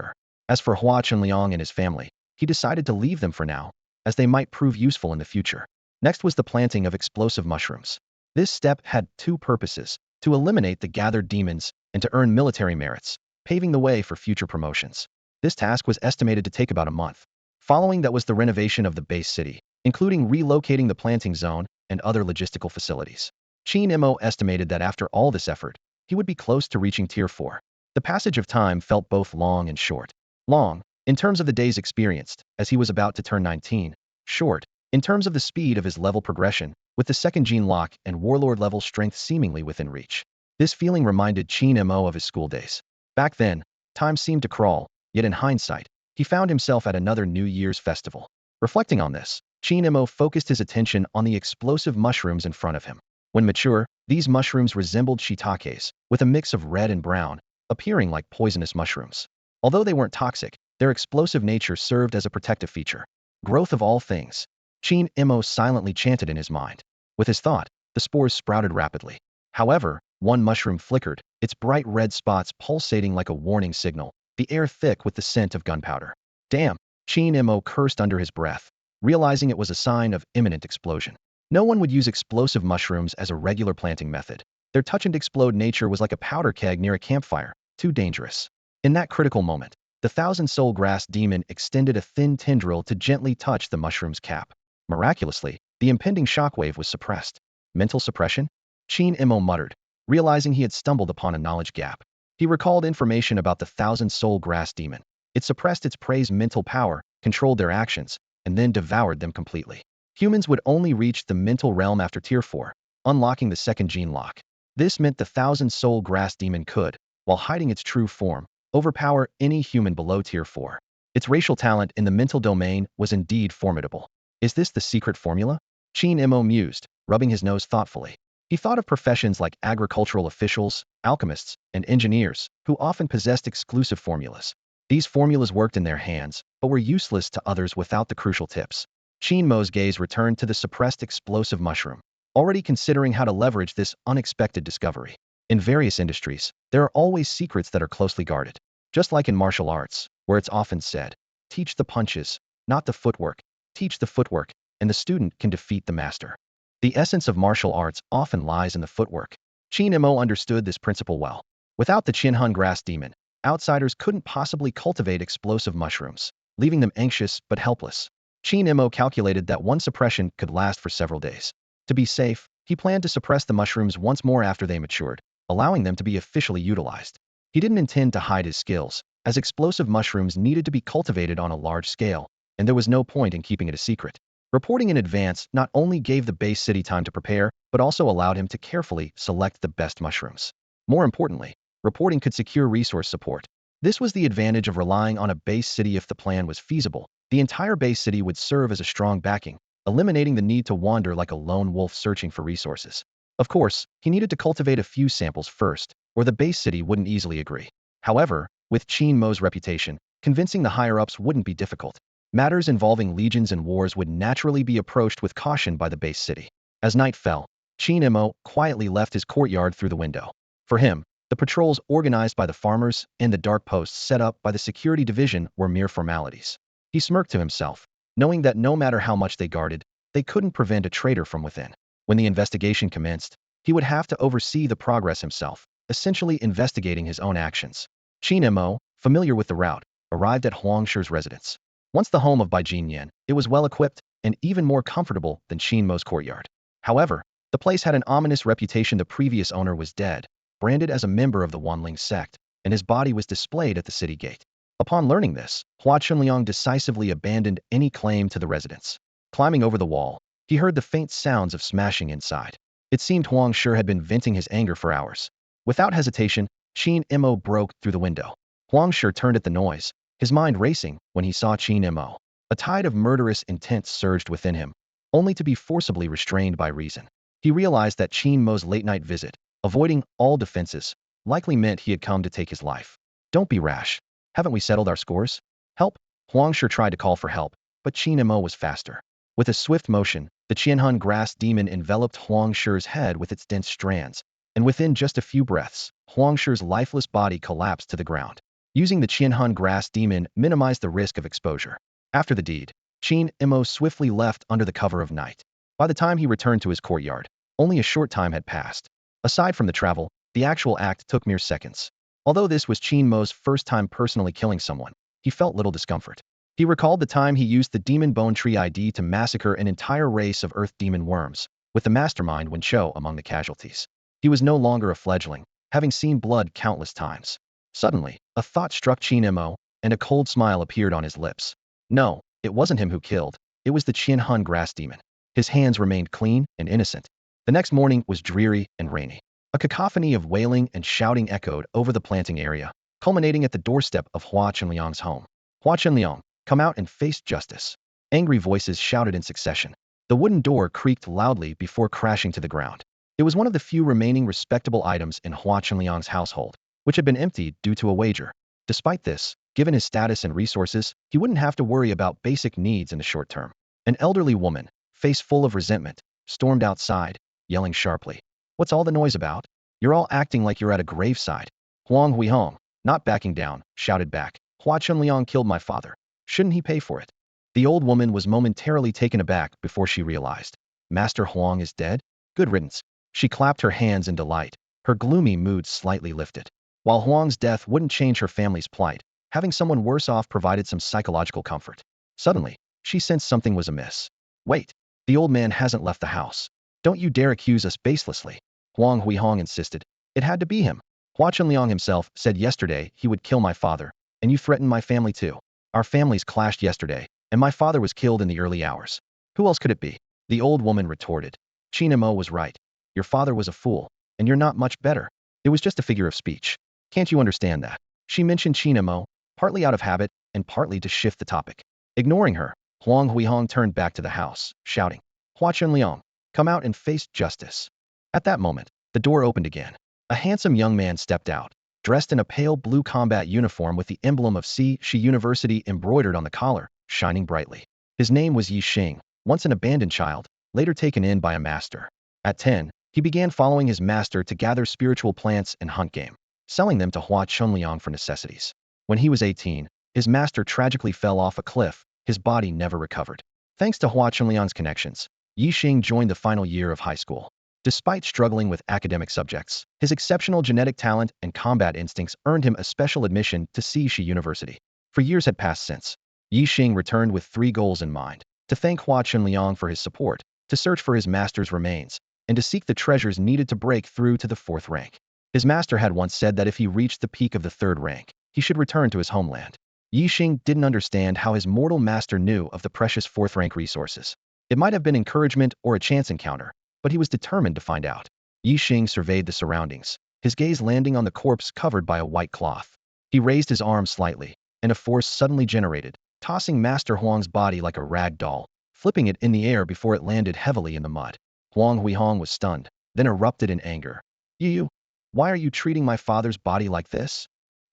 As for Hua Chunliang and his family, he decided to leave them for now, as they might prove useful in the future. Next was the planting of explosive mushrooms. This step had two purposes: to eliminate the gathered demons and to earn military merits, paving the way for future promotions. This task was estimated to take about a month. Following that was the renovation of the base city, including relocating the planting zone and other logistical facilities. Qin Mo estimated that after all this effort, he would be close to reaching Tier 4. The passage of time felt both long and short. Long, in terms of the days experienced, as he was about to turn 19. Short, in terms of the speed of his level progression, with the second gene lock and warlord level strength seemingly within reach. This feeling reminded Qin Mo of his school days. Back then, time seemed to crawl, yet in hindsight, he found himself at another New Year's festival. Reflecting on this, Qin Mo focused his attention on the explosive mushrooms in front of him. When mature, these mushrooms resembled shiitakes, with a mix of red and brown, appearing like poisonous mushrooms. Although they weren't toxic, their explosive nature served as a protective feature. Growth of all things. Qin Mo silently chanted in his mind. With his thought, the spores sprouted rapidly. However, one mushroom flickered, its bright red spots pulsating like a warning signal, the air thick with the scent of gunpowder. Damn! Qin Mo cursed under his breath, realizing it was a sign of imminent explosion. No one would use explosive mushrooms as a regular planting method. Their touch-and-explode nature was like a powder keg near a campfire, too dangerous. In that critical moment, the thousand-soul grass demon extended a thin tendril to gently touch the mushroom's cap. Miraculously, the impending shockwave was suppressed. Mental suppression? Qin Mo muttered, realizing he had stumbled upon a knowledge gap. He recalled information about the thousand-soul grass demon. It suppressed its prey's mental power, controlled their actions, and then devoured them completely. Humans would only reach the mental realm after Tier 4, unlocking the second gene lock. This meant the thousand-soul grass demon could, while hiding its true form, overpower any human below Tier 4. Its racial talent in the mental domain was indeed formidable. Is this the secret formula? Qin Mo mused, rubbing his nose thoughtfully. He thought of professions like agricultural officials, alchemists, and engineers, who often possessed exclusive formulas. These formulas worked in their hands, but were useless to others without the crucial tips. Qin Mo's gaze returned to the suppressed explosive mushroom, already considering how to leverage this unexpected discovery. In various industries, there are always secrets that are closely guarded. Just like in martial arts, where it's often said, teach the punches, not the footwork, teach the footwork, and the student can defeat the master. The essence of martial arts often lies in the footwork. Qin Mo understood this principle well. Without the Qinhun grass demon, outsiders couldn't possibly cultivate explosive mushrooms, leaving them anxious but helpless. Qin Mo calculated that one suppression could last for several days. To be safe, he planned to suppress the mushrooms once more after they matured, allowing them to be officially utilized. He didn't intend to hide his skills, as explosive mushrooms needed to be cultivated on a large scale, and there was no point in keeping it a secret. Reporting in advance not only gave the base city time to prepare, but also allowed him to carefully select the best mushrooms. More importantly, reporting could secure resource support. This was the advantage of relying on a base city. If the plan was feasible, the entire base city would serve as a strong backing, eliminating the need to wander like a lone wolf searching for resources. Of course, he needed to cultivate a few samples first, or the base city wouldn't easily agree. However, with Qin Mo's reputation, convincing the higher-ups wouldn't be difficult. Matters involving legions and wars would naturally be approached with caution by the base city. As night fell, Qin Mo quietly left his courtyard through the window. For him, the patrols organized by the farmers and the dark posts set up by the security division were mere formalities. He smirked to himself, knowing that no matter how much they guarded, they couldn't prevent a traitor from within. When the investigation commenced, he would have to oversee the progress himself, essentially investigating his own actions. Qin Mo, familiar with the route, arrived at Huang Shi's residence. Once the home of Bai Jinyan, it was well-equipped and even more comfortable than Qin Mo's courtyard. However, the place had an ominous reputation. The previous owner was dead, branded as a member of the Wanling sect, and his body was displayed at the city gate. Upon learning this, Hua Chunliang decisively abandoned any claim to the residence. Climbing over the wall, he heard the faint sounds of smashing inside. It seemed Huang Shi had been venting his anger for hours. Without hesitation, Qin Mo broke through the window. Huang Shi turned at the noise, his mind racing when he saw Qin Mo. A tide of murderous intent surged within him, only to be forcibly restrained by reason. He realized that Qin Mo's late-night visit, avoiding all defenses, likely meant he had come to take his life. Don't be rash. Haven't we settled our scores? Help? Huang Shi tried to call for help, but Qin Mo was faster. With a swift motion, The Qianhun grass demon enveloped Huang Shi's head with its dense strands, and within just a few breaths, Huang Shi's lifeless body collapsed to the ground. Using the Qianhun grass demon minimized the risk of exposure. After the deed, Qin Mo swiftly left under the cover of night. By the time he returned to his courtyard, only a short time had passed. Aside from the travel, the actual act took mere seconds. Although this was Qin Mo's first time personally killing someone, he felt little discomfort. He recalled the time he used the Demon Bone Tree ID to massacre an entire race of earth demon worms, with the mastermind Wen Chou among the casualties. He was no longer a fledgling, having seen blood countless times. Suddenly, a thought struck Qin Mo, and a cold smile appeared on his lips. No, it wasn't him who killed, it was the Qianhun grass demon. His hands remained clean and innocent. The next morning was dreary and rainy. A cacophony of wailing and shouting echoed over the planting area, culminating at the doorstep of Hua Chenliang's home. Hua Chenliang, come out and face justice. Angry voices shouted in succession. The wooden door creaked loudly before crashing to the ground. It was one of the few remaining respectable items in Hua Chenliang's household, which had been emptied due to a wager. Despite this, given his status and resources, he wouldn't have to worry about basic needs in the short term. An elderly woman, face full of resentment, stormed outside, yelling sharply. What's all the noise about? You're all acting like you're at a graveside. Huang Huihong, not backing down, shouted back. Hua Chenliang killed my father. Shouldn't he pay for it? The old woman was momentarily taken aback before she realized. Master Huang is dead? Good riddance. She clapped her hands in delight, her gloomy mood slightly lifted. While Huang's death wouldn't change her family's plight, having someone worse off provided some psychological comfort. Suddenly, she sensed something was amiss. Wait, the old man hasn't left the house. Don't you dare accuse us baselessly. Huang Huihong insisted. It had to be him. Hua Chenliang himself said yesterday he would kill my father, and you threatened my family too. Our families clashed yesterday, and my father was killed in the early hours. Who else could it be? The old woman retorted. Qin Mo was right. Your father was a fool, and you're not much better. It was just a figure of speech. Can't you understand that? She mentioned Qin Mo, partly out of habit and partly to shift the topic. Ignoring her, Huang Huihong turned back to the house, shouting, Hua Chenliang, come out and face justice. At that moment, the door opened again. A handsome young man stepped out, dressed in a pale blue combat uniform with the emblem of Shi University embroidered on the collar, shining brightly. His name was Yixing, once an abandoned child, later taken in by a master. At 10, he began following his master to gather spiritual plants and hunt game, selling them to Hua Chenliang for necessities. When he was 18, his master tragically fell off a cliff, his body never recovered. Thanks to Hua Chenliang's connections, Yixing joined the final year of high school. Despite struggling with academic subjects, his exceptional genetic talent and combat instincts earned him a special admission to Shi University. For years had passed since. Yixing returned with 3 goals in mind: to thank Hua Chenliang for his support, to search for his master's remains, and to seek the treasures needed to break through to the 4th rank. His master had once said that if he reached the peak of the 3rd rank, he should return to his homeland. Yixing didn't understand how his mortal master knew of the precious 4th rank resources. It might have been encouragement or a chance encounter, but he was determined to find out. Yixing surveyed the surroundings, his gaze landing on the corpse covered by a white cloth. He raised his arm slightly, and a force suddenly generated, tossing Master Huang's body like a rag doll, flipping it in the air before it landed heavily in the mud. Huang Huihong was stunned, then erupted in anger. You, why are you treating my father's body like this?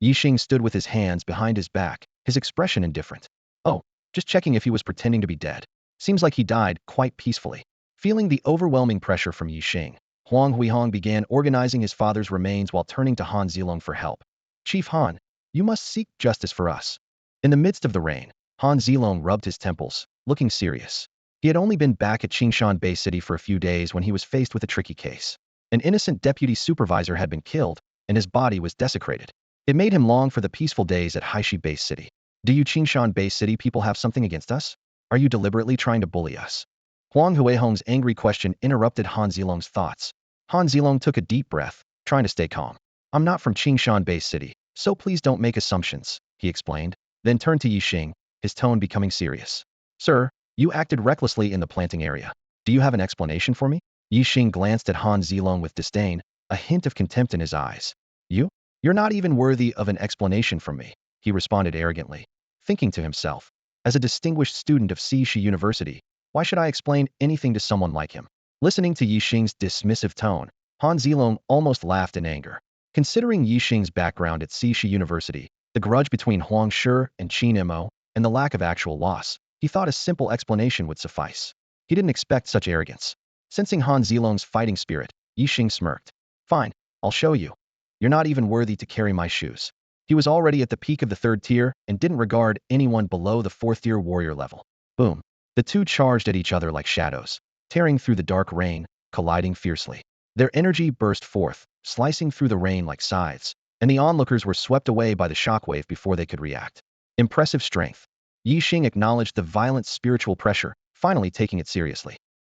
Yixing stood with his hands behind his back, his expression indifferent. Oh, just checking if he was pretending to be dead. Seems like he died quite peacefully. Feeling the overwhelming pressure from Yixing, Huang Huihong began organizing his father's remains while turning to Han Zilong for help. Chief Han, you must seek justice for us. In the midst of the rain, Han Zilong rubbed his temples, looking serious. He had only been back at Qingshan Bay City for a few days when he was faced with a tricky case. An innocent deputy supervisor had been killed, and his body was desecrated. It made him long for the peaceful days at Haishi Bay City. Do you Qingshan Bay City people have something against us? Are you deliberately trying to bully us? Huang Huihong's angry question interrupted Han Zilong's thoughts. Han Zilong took a deep breath, trying to stay calm. I'm not from Qingshan Bay City, so please don't make assumptions, he explained, then turned to Yixing, his tone becoming serious. Sir, you acted recklessly in the planting area. Do you have an explanation for me? Yixing glanced at Han Zilong with disdain, a hint of contempt in his eyes. You're not even worthy of an explanation from me, he responded arrogantly, thinking to himself. As a distinguished student of Shi University, why should I explain anything to someone like him? Listening to Yixing's dismissive tone, Han Zilong almost laughed in anger. Considering Yixing's background at Shi University, the grudge between Huang Shi and Qin Mo, and the lack of actual loss, he thought a simple explanation would suffice. He didn't expect such arrogance. Sensing Han Zilong's fighting spirit, Yixing smirked. Fine, I'll show you. You're not even worthy to carry my shoes. He was already at the peak of the 3rd tier and didn't regard anyone below the 4th tier warrior level. Boom. The two charged at each other like shadows, tearing through the dark rain, colliding fiercely. Their energy burst forth, slicing through the rain like scythes, and the onlookers were swept away by the shockwave before they could react. Impressive strength. Yixing acknowledged the violent spiritual pressure, finally taking it seriously.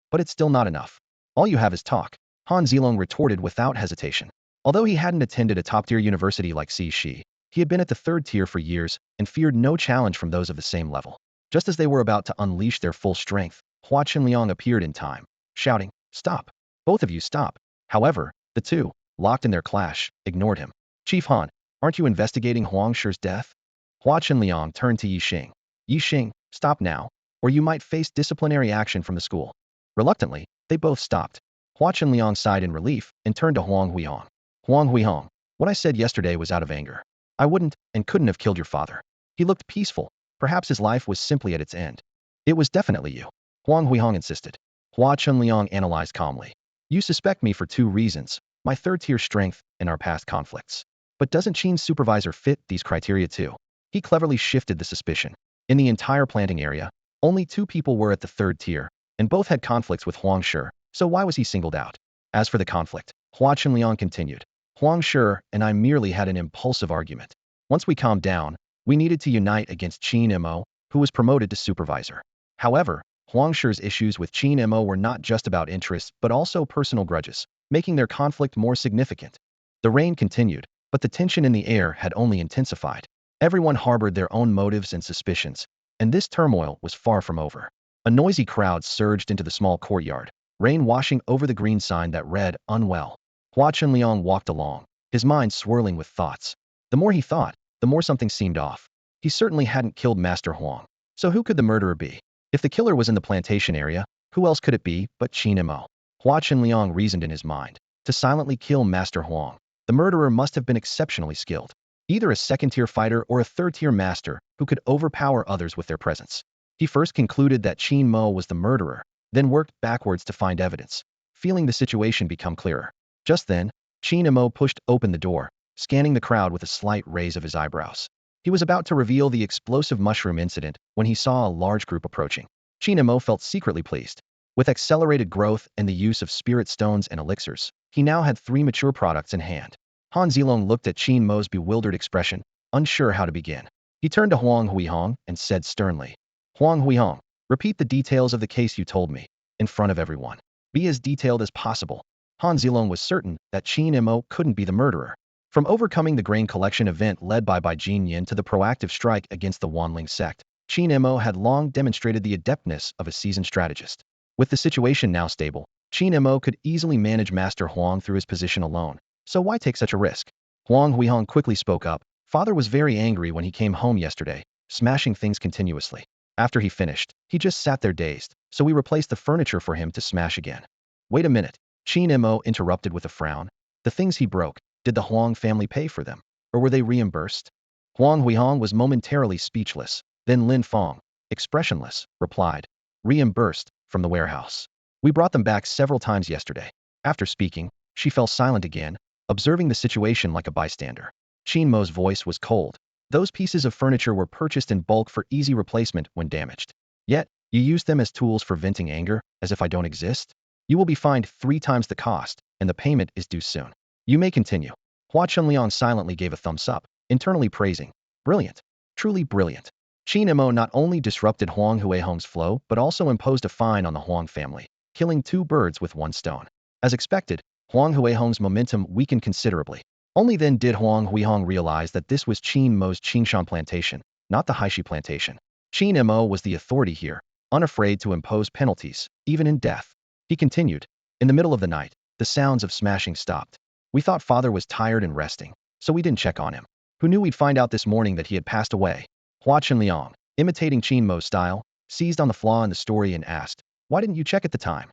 But it's still not enough. All you have is talk, Han Zilong retorted without hesitation. Although he hadn't attended a top-tier university like Shi, he had been at the 3rd tier for years and feared no challenge from those of the same level. Just as they were about to unleash their full strength, Hua Qinliang appeared in time, shouting, "Stop! Both of you stop!" However, the two, locked in their clash, ignored him. "Chief Han, aren't you investigating Huang Shi's death?" Hua Qinliang turned to Yixing. "Yixing, stop now, or you might face disciplinary action from the school." Reluctantly, they both stopped. Hua Qinliang sighed in relief and turned to Huang Huihong. "Huang Huihong, what I said yesterday was out of anger. I wouldn't and couldn't have killed your father. He looked peaceful. Perhaps his life was simply at its end." "It was definitely you," Huang Huihong insisted. Hua Qinliang analyzed calmly. "You suspect me for 2 reasons, my 3rd tier strength and our past conflicts. But doesn't Qin's supervisor fit these criteria too?" He cleverly shifted the suspicion. In the entire planting area, only 2 people were at the 3rd tier, and both had conflicts with Huang Shi, so why was he singled out? As for the conflict, Hua Qinliang continued, "Huang Shi and I merely had an impulsive argument. Once we calmed down, we needed to unite against Qin Mo, who was promoted to supervisor. However, Huang Shi's issues with Qin Mo were not just about interests but also personal grudges, making their conflict more significant." The rain continued, but the tension in the air had only intensified. Everyone harbored their own motives and suspicions, and this turmoil was far from over. A noisy crowd surged into the small courtyard, rain washing over the green sign that read, "Unwell." Hua Qinliang walked along, his mind swirling with thoughts. The more he thought, the more something seemed off. He certainly hadn't killed Master Huang. So who could the murderer be? If the killer was in the plantation area, who else could it be but Qin Mo? Hua Qinliang reasoned in his mind. To silently kill Master Huang, the murderer must have been exceptionally skilled. Either a 2nd-tier fighter or a 3rd-tier master who could overpower others with their presence. He first concluded that Qin Mo was the murderer, then worked backwards to find evidence, feeling the situation become clearer. Just then, Qin Mo pushed open the door, scanning the crowd with a slight raise of his eyebrows. He was about to reveal the explosive mushroom incident when he saw a large group approaching. Qin Mo felt secretly pleased. With accelerated growth and the use of spirit stones and elixirs, he now had 3 mature products in hand. Han Zilong looked at Qin Mo's bewildered expression, unsure how to begin. He turned to Huang Huihong and said sternly, "Huang Huihong, repeat the details of the case you told me, in front of everyone. Be as detailed as possible." Han Zilong was certain that Qin Mo couldn't be the murderer. From overcoming the grain collection event led by Jin Yin to the proactive strike against the Wanling sect, Qin Mo had long demonstrated the adeptness of a seasoned strategist. With the situation now stable, Qin Mo could easily manage Master Huang through his position alone, so why take such a risk? Huang Huihong quickly spoke up. "Father was very angry when he came home yesterday, smashing things continuously. After he finished, he just sat there dazed, so we replaced the furniture for him to smash again." "Wait a minute," Qin Mo interrupted with a frown. "The things he broke, did the Huang family pay for them? Or were they reimbursed?" Huang Huihong was momentarily speechless. Then Lin Fong, expressionless, replied, "Reimbursed, from the warehouse. We brought them back several times yesterday." After speaking, she fell silent again, observing the situation like a bystander. Qin Mo's voice was cold. "Those pieces of furniture were purchased in bulk for easy replacement when damaged. Yet, you used them as tools for venting anger, as if I don't exist? You will be fined 3 times the cost, and the payment is due soon. You may continue." Hua Qinliang silently gave a thumbs up, internally praising, "Brilliant. Truly brilliant." Qin Mo not only disrupted Huang Huihong's flow but also imposed a fine on the Huang family, killing 2 birds with 1 stone. As expected, Huang Huihong's momentum weakened considerably. Only then did Huang Huihong realize that this was Qin Mo's Qingshan plantation, not the Haishi plantation. Qin Mo was the authority here, unafraid to impose penalties, even in death. He continued, "In the middle of the night, the sounds of smashing stopped. We thought father was tired and resting, so we didn't check on him. Who knew we'd find out this morning that he had passed away?" Hua Qinliang, imitating Qin Mo's style, seized on the flaw in the story and asked, "Why didn't you check at the time?"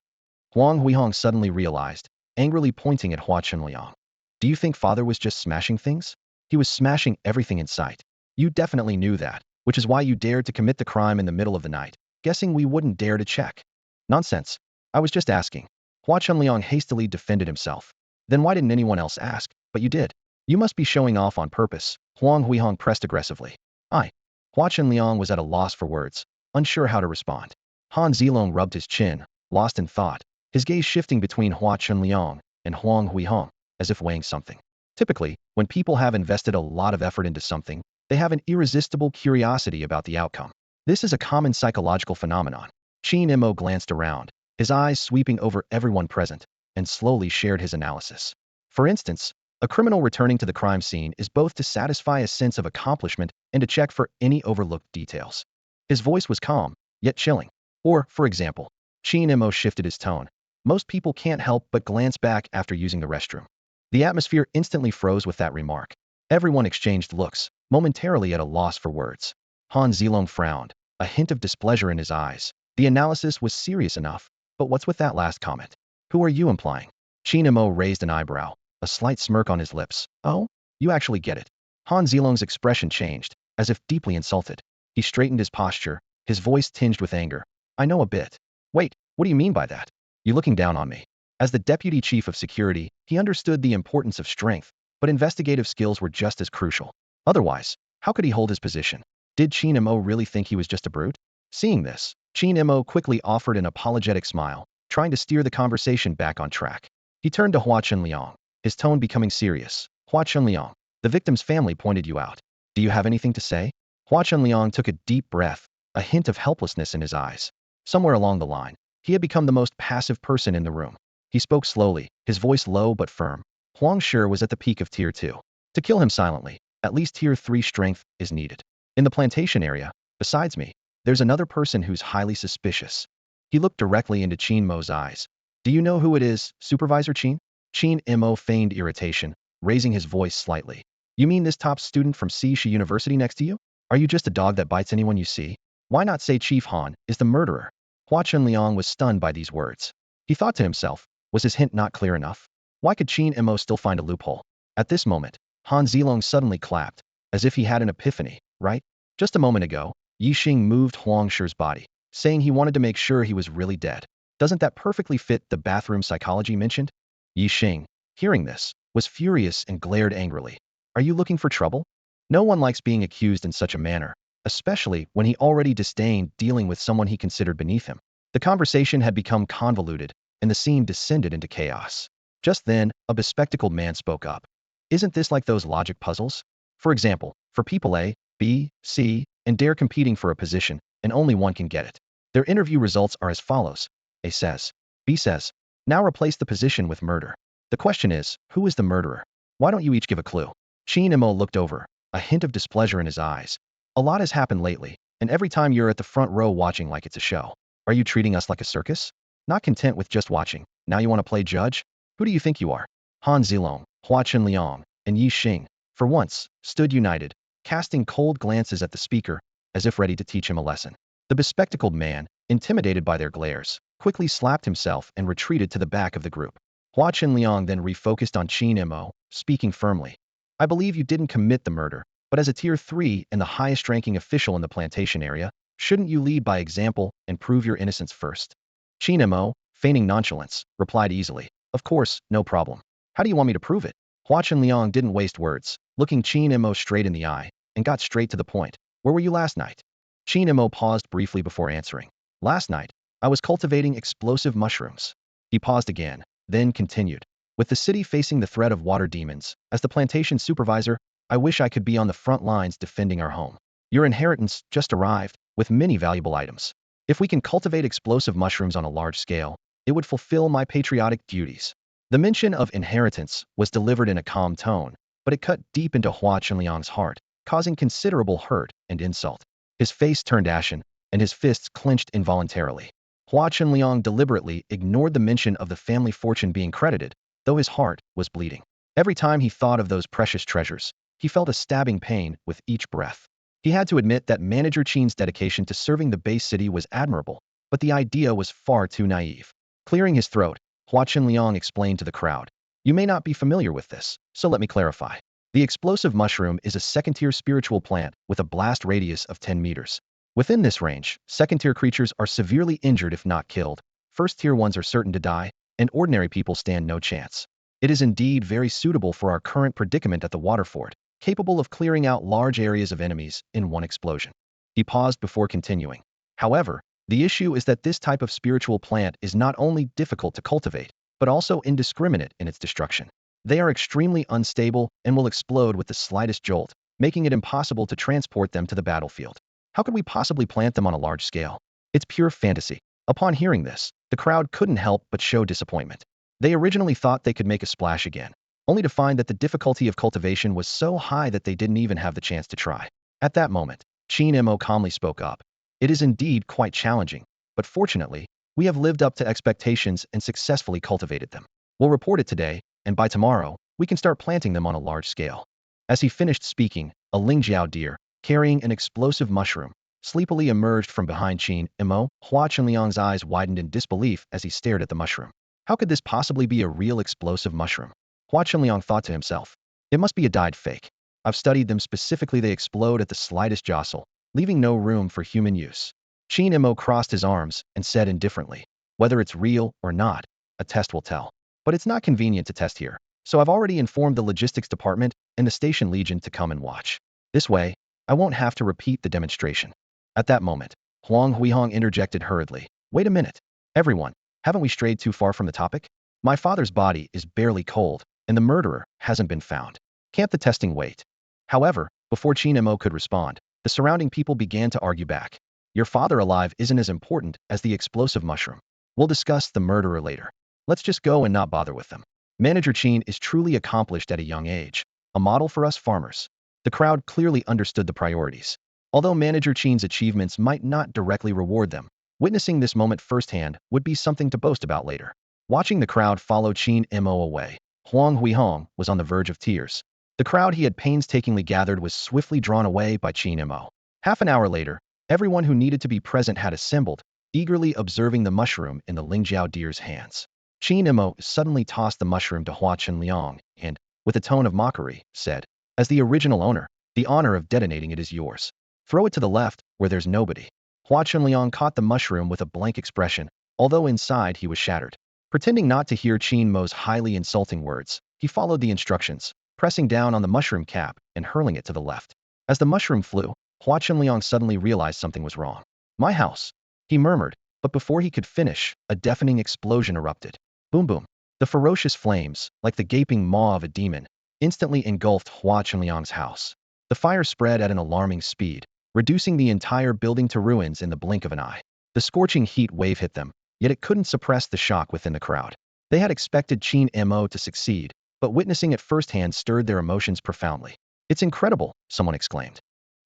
Huang Huihong suddenly realized, angrily pointing at Hua Qinliang. "Do you think father was just smashing things? He was smashing everything in sight. You definitely knew that, which is why you dared to commit the crime in the middle of the night, guessing we wouldn't dare to check." Nonsense. I was just asking. Hua Chunliang hastily defended himself. Then why didn't anyone else ask? But you did. You must be showing off on purpose. Huang Huihong pressed aggressively. I. Hua Chunliang was at a loss for words, unsure how to respond. Han Zilong rubbed his chin, lost in thought, his gaze shifting between Hua Chunliang and Huang Huihong, as if weighing something. Typically, when people have invested a lot of effort into something, they have an irresistible curiosity about the outcome. This is a common psychological phenomenon. Qin Mo glanced around, his eyes sweeping over everyone present, and slowly shared his analysis. For instance, a criminal returning to the crime scene is both to satisfy a sense of accomplishment and to check for any overlooked details. His voice was calm, yet chilling. Or, for example, Qin Mo shifted his tone. Most people can't help but glance back after using the restroom. The atmosphere instantly froze with that remark. Everyone exchanged looks, momentarily at a loss for words. Han Zilong frowned, a hint of displeasure in his eyes. The analysis was serious enough, but what's with that last comment? Who are you implying? Qin Mo raised an eyebrow, a slight smirk on his lips. Oh? You actually get it. Han Zilong's expression changed, as if deeply insulted. He straightened his posture, his voice tinged with anger. I know a bit. Wait, what do you mean by that? You looking down on me? As the deputy chief of security, he understood the importance of strength, but investigative skills were just as crucial. Otherwise, how could he hold his position? Did Qin Mo really think he was just a brute? Seeing this, Qin Mo quickly offered an apologetic smile, trying to steer the conversation back on track. He turned to Hua Chunliang, his tone becoming serious. Hua Chunliang, the victim's family pointed you out. Do you have anything to say? Hua Chunliang took a deep breath, a hint of helplessness in his eyes. Somewhere along the line, he had become the most passive person in the room. He spoke slowly, his voice low but firm. Huang Shi was at the peak of Tier 2. To kill him silently, at least Tier 3 strength is needed. In the plantation area, besides me, there's another person who's highly suspicious. He looked directly into Qin Mo's eyes. Do you know who it is, Supervisor Qin? Qin Mo feigned irritation, raising his voice slightly. You mean this top student from Xi University next to you? Are you just a dog that bites anyone you see? Why not say Chief Han is the murderer? Hua Chunliang was stunned by these words. He thought to himself, was his hint not clear enough? Why could Qin Mo still find a loophole? At this moment, Han Zilong suddenly clapped, as if he had an epiphany, right? Just a moment ago, Yi Xing moved Huang Shi's body, saying he wanted to make sure he was really dead. Doesn't that perfectly fit the bathroom psychology mentioned? Yi Xing, hearing this, was furious and glared angrily. Are you looking for trouble? No one likes being accused in such a manner, especially when he already disdained dealing with someone he considered beneath him. The conversation had become convoluted, and the scene descended into chaos. Just then, a bespectacled man spoke up. Isn't this like those logic puzzles? For example, for people A, B, C, and D are competing for a position, and only one can get it. Their interview results are as follows. A says. B says. Now replace the position with murder. The question is, who is the murderer? Why don't you each give a clue? Qin Mo looked over, a hint of displeasure in his eyes. A lot has happened lately, and every time you're at the front row watching like it's a show. Are you treating us like a circus? Not content with just watching, now you want to play judge? Who do you think you are? Han Zilong, Hua Chunliang, and Yi Xing, for once, stood united, casting cold glances at the speaker, as if ready to teach him a lesson. The bespectacled man, intimidated by their glares, quickly slapped himself and retreated to the back of the group. Hua Chunliang then refocused on Qin Mo, speaking firmly. I believe you didn't commit the murder, but as a Tier 3 and the highest-ranking official in the plantation area, shouldn't you lead by example and prove your innocence first? Qin Mo, feigning nonchalance, replied easily. Of course, no problem. How do you want me to prove it? Hua Chunliang didn't waste words, looking Qin Mo straight in the eye, and got straight to the point. Where were you last night? Qin Mo paused briefly before answering. Last night, I was cultivating explosive mushrooms. He paused again, then continued. With the city facing the threat of water demons, as the plantation supervisor, I wish I could be on the front lines defending our home. Your inheritance just arrived, with many valuable items. If we can cultivate explosive mushrooms on a large scale, it would fulfill my patriotic duties. The mention of inheritance was delivered in a calm tone, but it cut deep into Hua Chunliang's heart, causing considerable hurt and insult. His face turned ashen, and his fists clenched involuntarily. Hua Chunliang deliberately ignored the mention of the family fortune being credited, though his heart was bleeding. Every time he thought of those precious treasures, he felt a stabbing pain with each breath. He had to admit that Manager Qin's dedication to serving the base city was admirable, but the idea was far too naive. Clearing his throat, Hua Chunliang explained to the crowd. You may not be familiar with this, so let me clarify. The explosive mushroom is a second-tier spiritual plant with a blast radius of 10 meters. Within this range, second-tier creatures are severely injured if not killed, First-tier ones are certain to die, and ordinary people stand no chance. It is indeed very suitable for our current predicament at the waterford, capable of clearing out large areas of enemies in one explosion. He paused before continuing. However, the issue is that this type of spiritual plant is not only difficult to cultivate, but also indiscriminate in its destruction. They are extremely unstable and will explode with the slightest jolt, making it impossible to transport them to the battlefield. How could we possibly plant them on a large scale? It's pure fantasy. Upon hearing this, the crowd couldn't help but show disappointment. They originally thought they could make a splash again, only to find that the difficulty of cultivation was so high that they didn't even have the chance to try. At that moment, Qin Mo calmly spoke up. It is indeed quite challenging, but fortunately, we have lived up to expectations and successfully cultivated them. We'll report it today, and by tomorrow, we can start planting them on a large scale. As he finished speaking, a Lingjiao deer, carrying an explosive mushroom, sleepily emerged from behind Qin Mo. Hua Chunliang's eyes widened in disbelief as he stared at the mushroom. How could this possibly be a real explosive mushroom? Hua Chunliang thought to himself. It must be a dyed fake. I've studied them specifically. They explode at the slightest jostle, leaving no room for human use. Qin Mo crossed his arms and said indifferently, whether it's real or not, a test will tell. But it's not convenient to test here, so I've already informed the logistics department and the station legion to come and watch. This way, I won't have to repeat the demonstration. At that moment, Huang Huihong interjected hurriedly. Wait a minute. Everyone, haven't we strayed too far from the topic? My father's body is barely cold, and the murderer hasn't been found. Can't the testing wait? However, before Qin Mo could respond, the surrounding people began to argue back. Your father alive isn't as important as the explosive mushroom. We'll discuss the murderer later. Let's just go and not bother with them. Manager Qin is truly accomplished at a young age, a model for us farmers. The crowd clearly understood the priorities. Although Manager Qin's achievements might not directly reward them, witnessing this moment firsthand would be something to boast about later. Watching the crowd follow Qin Mo away, Huang Huihong was on the verge of tears. The crowd he had painstakingly gathered was swiftly drawn away by Qin Mo. Half an hour later, everyone who needed to be present had assembled, eagerly observing the mushroom in the Lingjiao deer's hands. Qin Mo suddenly tossed the mushroom to Hua Chunliang and, with a tone of mockery, said, as the original owner, the honor of detonating it is yours. Throw it to the left, where there's nobody. Hua Chunliang caught the mushroom with a blank expression, although inside he was shattered. Pretending not to hear Qin Mo's highly insulting words, he followed the instructions, pressing down on the mushroom cap and hurling it to the left. As the mushroom flew, Hua Chunliang suddenly realized something was wrong. My house, he murmured, but before he could finish, a deafening explosion erupted. Boom boom. The ferocious flames, like the gaping maw of a demon, instantly engulfed Hua Chunliang's house. The fire spread at an alarming speed, reducing the entire building to ruins in the blink of an eye. The scorching heat wave hit them, yet it couldn't suppress the shock within the crowd. They had expected Qin Mo to succeed, but witnessing it firsthand stirred their emotions profoundly. It's incredible, someone exclaimed.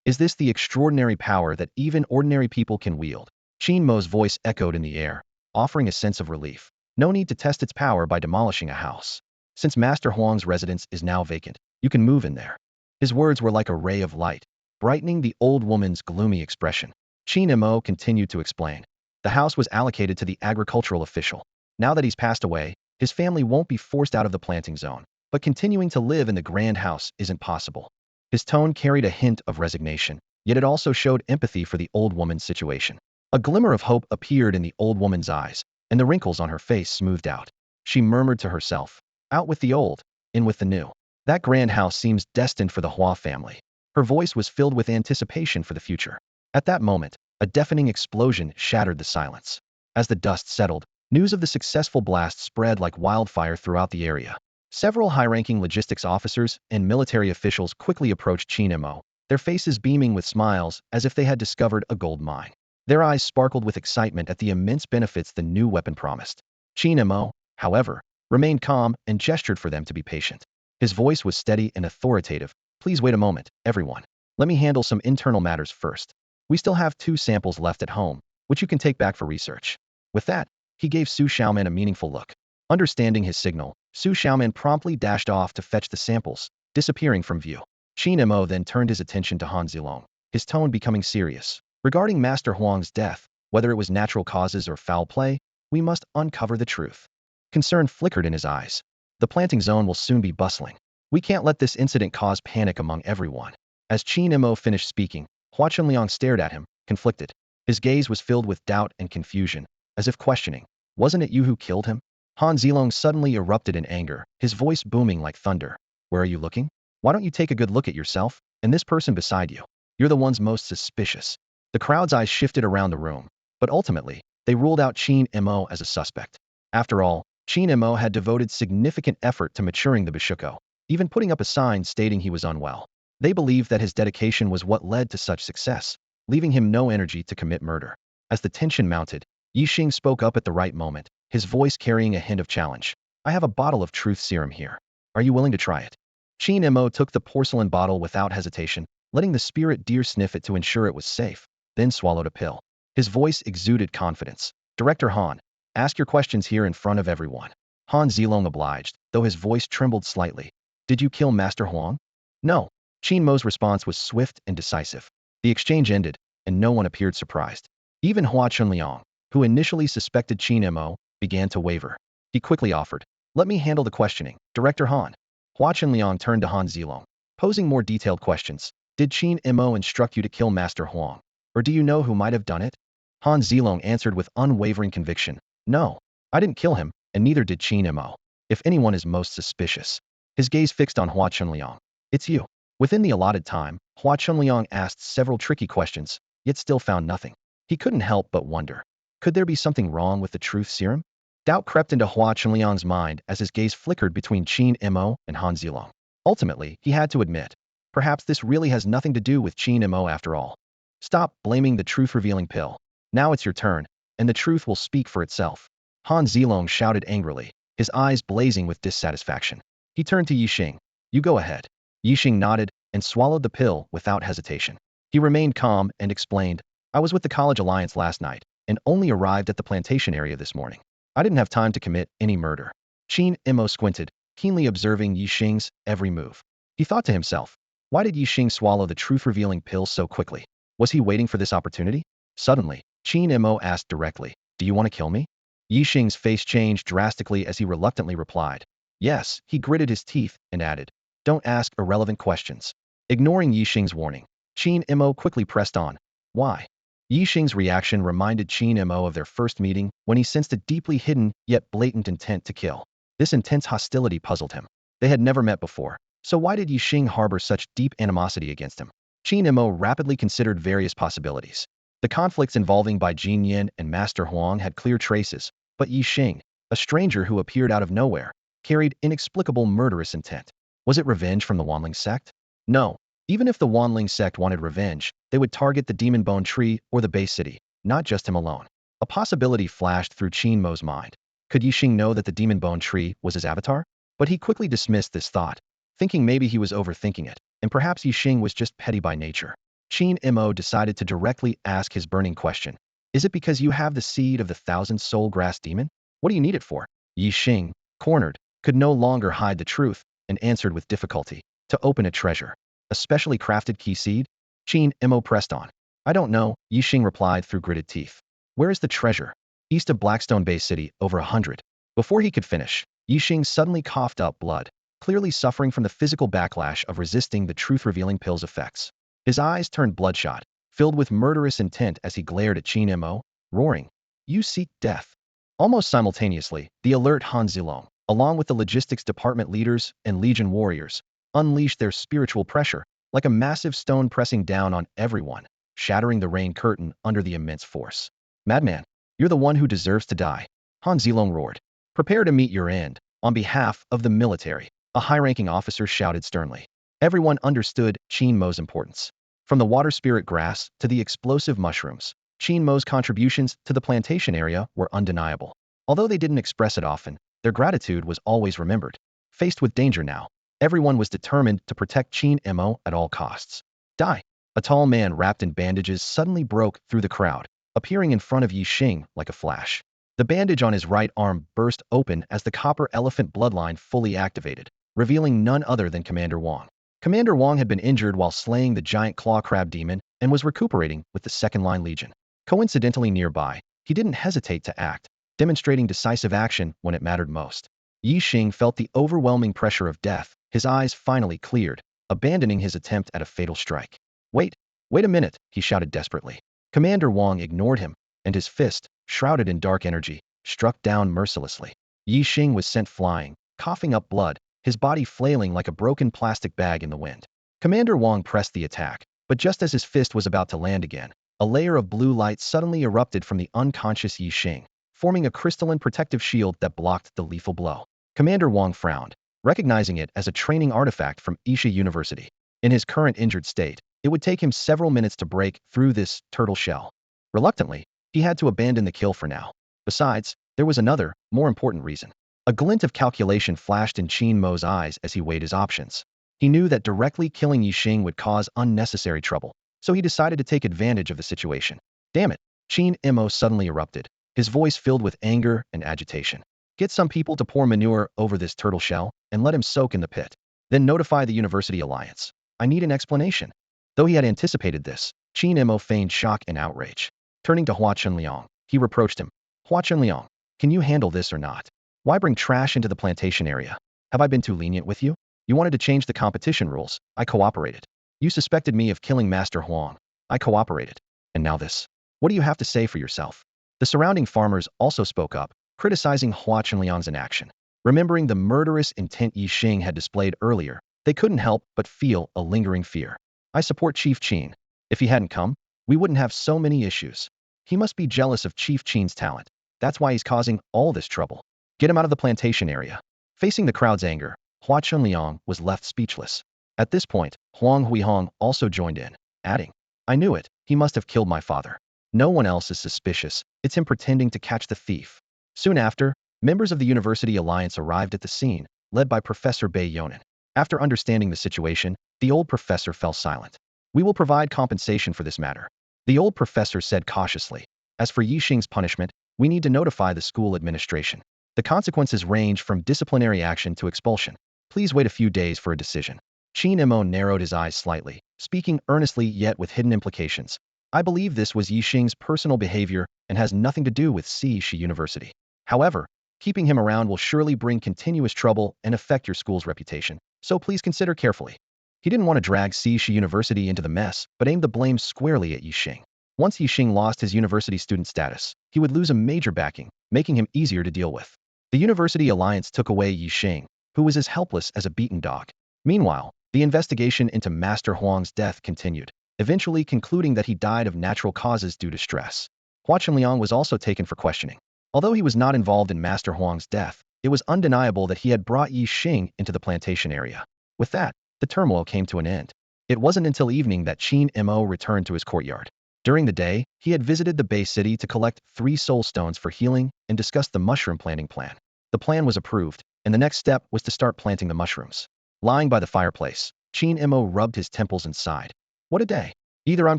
Is this the extraordinary power that even ordinary people can wield? Qin Mo's voice echoed in the air, offering a sense of relief. No need to test its power by demolishing a house. Since Master Huang's residence is now vacant, you can move in there. His words were like a ray of light, brightening the old woman's gloomy expression. Qin Mo continued to explain. The house was allocated to the agricultural official. Now that he's passed away, his family won't be forced out of the planting zone, but continuing to live in the grand house isn't possible. His tone carried a hint of resignation, yet it also showed empathy for the old woman's situation. A glimmer of hope appeared in the old woman's eyes, and the wrinkles on her face smoothed out. She murmured to herself, out with the old, in with the new. That grand house seems destined for the Hua family. Her voice was filled with anticipation for the future. At that moment, a deafening explosion shattered the silence. As the dust settled, news of the successful blast spread like wildfire throughout the area. Several high-ranking logistics officers and military officials quickly approached Qin Mo, their faces beaming with smiles as if they had discovered a gold mine. Their eyes sparkled with excitement at the immense benefits the new weapon promised. Qin Mo, however, remained calm and gestured for them to be patient. His voice was steady and authoritative. Please wait a moment, everyone. Let me handle some internal matters first. We still have 2 samples left at home, which you can take back for research. With that, he gave Su Xiaoman a meaningful look. Understanding his signal, Su Xiaoman promptly dashed off to fetch the samples, disappearing from view. Qin Mo then turned his attention to Han Zilong, his tone becoming serious. Regarding Master Huang's death, whether it was natural causes or foul play, we must uncover the truth. Concern flickered in his eyes. The planting zone will soon be bustling. We can't let this incident cause panic among everyone. As Qin Mo finished speaking, Hua Chunliang stared at him, conflicted. His gaze was filled with doubt and confusion, as if questioning, Wasn't it you who killed him? Han Zilong suddenly erupted in anger, his voice booming like thunder. Where are you looking? Why don't you take a good look at yourself and this person beside you? You're the ones most suspicious. The crowd's eyes shifted around the room, but ultimately, they ruled out Qin Mo as a suspect. After all, Qin Mo had devoted significant effort to maturing the Bishuko, even putting up a sign stating he was unwell. They believed that his dedication was what led to such success, leaving him no energy to commit murder. As the tension mounted, Yixing spoke up at the right moment, his voice carrying a hint of challenge. I have a bottle of truth serum here. Are you willing to try it? Qin Mo took the porcelain bottle without hesitation, letting the spirit deer sniff it to ensure it was safe, then swallowed a pill. His voice exuded confidence. Director Han, ask your questions here in front of everyone. Han Zilong obliged, though his voice trembled slightly. Did you kill Master Huang? No. Qin Mo's response was swift and decisive. The exchange ended, and no one appeared surprised. Even Hua Chunliang, who initially suspected Qin Mo, began to waver. He quickly offered, let me handle the questioning, Director Han. Hua Chunliang turned to Han Zilong, posing more detailed questions. Did Qin Mo instruct you to kill Master Huang? Or do you know who might have done it? Han Zilong answered with unwavering conviction. No, I didn't kill him, and neither did Qin Mo. If anyone is most suspicious. His gaze fixed on Hua Chunliang. It's you. Within the allotted time, Hua Chunliang asked several tricky questions, yet still found nothing. He couldn't help but wonder. Could there be something wrong with the truth serum? Doubt crept into Hua Chunliang's mind as his gaze flickered between Qin Mo and Han Zilong. Ultimately, he had to admit, perhaps this really has nothing to do with Qin Mo after all. Stop blaming the truth-revealing pill. Now it's your turn, and the truth will speak for itself. Han Zilong shouted angrily, his eyes blazing with dissatisfaction. He turned to Yixing. You go ahead. Yixing nodded and swallowed the pill without hesitation. He remained calm and explained, I was with the College Alliance last night and only arrived at the plantation area this morning. I didn't have time to commit any murder. Qin Mo squinted, keenly observing Yixing's every move. He thought to himself, why did Yixing swallow the truth-revealing pill so quickly? Was he waiting for this opportunity? Suddenly, Qin Mo asked directly, do you want to kill me? Yixing's face changed drastically as he reluctantly replied. Yes, he gritted his teeth and added, don't ask irrelevant questions. Ignoring Yixing's warning, Qin Mo quickly pressed on. Why? Yixing's reaction reminded Qin Mo of their first meeting when he sensed a deeply hidden yet blatant intent to kill. This intense hostility puzzled him. They had never met before, so why did Yixing harbor such deep animosity against him? Qin Mo rapidly considered various possibilities. The conflicts involving Bai Jinyan and Master Huang had clear traces, but Yixing, a stranger who appeared out of nowhere, carried inexplicable murderous intent. Was it revenge from the Wanling sect? No. Even if the Wanling sect wanted revenge, they would target the Demon Bone Tree or the Bay City, not just him alone. A possibility flashed through Qingmo's mind. Could Yixing know that the Demon Bone Tree was his avatar? But he quickly dismissed this thought, thinking maybe he was overthinking it, and perhaps Yixing was just petty by nature. Qin Mo decided to directly ask his burning question. Is it because you have the seed of the 1,000-soul grass demon? What do you need it for? Yixing, cornered, could no longer hide the truth, and answered with difficulty. To open a treasure. A specially crafted key seed? Qin Mo pressed on. I don't know, Yixing replied through gritted teeth. Where is the treasure? East of Blackstone Bay City, over 100. Before he could finish, Yixing suddenly coughed up blood, clearly suffering from the physical backlash of resisting the truth-revealing pill's effects. His eyes turned bloodshot, filled with murderous intent as he glared at Qin Mo, roaring, You seek death. Almost simultaneously, the alert Han Zilong, along with the logistics department leaders and Legion warriors, unleashed their spiritual pressure, like a massive stone pressing down on everyone, shattering the rain curtain under the immense force. Madman, you're the one who deserves to die. Han Zilong roared. Prepare to meet your end. On behalf of the military, a high-ranking officer shouted sternly. Everyone understood Qingmo's importance. From the water spirit grass to the explosive mushrooms, Qingmo's contributions to the plantation area were undeniable. Although they didn't express it often, their gratitude was always remembered. Faced with danger now, everyone was determined to protect Qingmo at all costs. Die! A tall man wrapped in bandages suddenly broke through the crowd, appearing in front of Yixing like a flash. The bandage on his right arm burst open as the copper elephant bloodline fully activated, revealing none other than Commander Wang. Commander Wang had been injured while slaying the giant claw crab demon and was recuperating with the second-line legion. Coincidentally nearby, he didn't hesitate to act, demonstrating decisive action when it mattered most. Yixing felt the overwhelming pressure of death, his eyes finally cleared, abandoning his attempt at a fatal strike. Wait a minute, he shouted desperately. Commander Wang ignored him, and his fist, shrouded in dark energy, struck down mercilessly. Yi Xing was sent flying, coughing up blood, his body flailing like a broken plastic bag in the wind. Commander Wang pressed the attack, but just as his fist was about to land again, a layer of blue light suddenly erupted from the unconscious Yi Xing, forming a crystalline protective shield that blocked the lethal blow. Commander Wang frowned, recognizing it as a training artifact from Isha University. In his current injured state, it would take him several minutes to break through this turtle shell. Reluctantly, he had to abandon the kill for now. Besides, there was another, more important reason. A glint of calculation flashed in Qin Mo's eyes as he weighed his options. He knew that directly killing Yi Xing would cause unnecessary trouble, so he decided to take advantage of the situation. Damn it! Qin Mo suddenly erupted, his voice filled with anger and agitation. Get some people to pour manure over this turtle shell and let him soak in the pit. Then notify the University Alliance. I need an explanation. Though he had anticipated this, Qin Mo feigned shock and outrage. Turning to Hua Chunliang, he reproached him. Hua Chunliang, can you handle this or not? Why bring trash into the plantation area? Have I been too lenient with you? You wanted to change the competition rules. I cooperated. You suspected me of killing Master Huang. I cooperated. And now this. What do you have to say for yourself? The surrounding farmers also spoke up, criticizing Hua Chunliang's inaction. Remembering the murderous intent Yi Xing had displayed earlier, they couldn't help but feel a lingering fear. I support Chief Qin. If he hadn't come, we wouldn't have so many issues. He must be jealous of Chief Qin's talent. That's why he's causing all this trouble. Get him out of the plantation area. Facing the crowd's anger, Hua Chunliang was left speechless. At this point, Huang Huihong also joined in, adding, I knew it, he must have killed my father. No one else is suspicious, it's him pretending to catch the thief. Soon after, members of the University Alliance arrived at the scene, led by Professor Bei Yonan. After understanding the situation, the old professor fell silent. We will provide compensation for this matter. The old professor said cautiously. As for Yi Xing's punishment, we need to notify the school administration. The consequences range from disciplinary action to expulsion. Please wait a few days for a decision. Qin Mo narrowed his eyes slightly, speaking earnestly yet with hidden implications. I believe this was Yi Xing's personal behavior and has nothing to do with Shi University. However, keeping him around will surely bring continuous trouble and affect your school's reputation, so please consider carefully. He didn't want to drag Shi University into the mess, but aimed the blame squarely at Yi Xing. Once Yi Xing lost his university student status, he would lose a major backing, making him easier to deal with. The University Alliance took away Yi Xing, who was as helpless as a beaten dog. Meanwhile, the investigation into Master Huang's death continued, eventually concluding that he died of natural causes due to stress. Hua Chunliang was also taken for questioning. Although he was not involved in Master Huang's death, it was undeniable that he had brought Yi Xing into the plantation area. With that, the turmoil came to an end. It wasn't until evening that Qin Mo returned to his courtyard. During the day, he had visited the Bay City to collect 3 soul stones for healing and discussed the mushroom planting plan. The plan was approved, and the next step was to start planting the mushrooms. Lying by the fireplace, Qin Mo rubbed his temples and sighed. What a day. Either I'm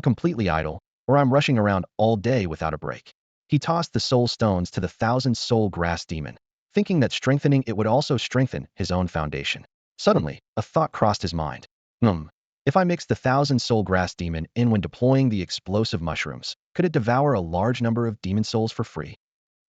completely idle, or I'm rushing around all day without a break. He tossed the soul stones to the 1,000-soul grass demon, thinking that strengthening it would also strengthen his own foundation. Suddenly, a thought crossed his mind. If I mix the 1,000-soul grass demon in when deploying the explosive mushrooms, could it devour a large number of demon souls for free?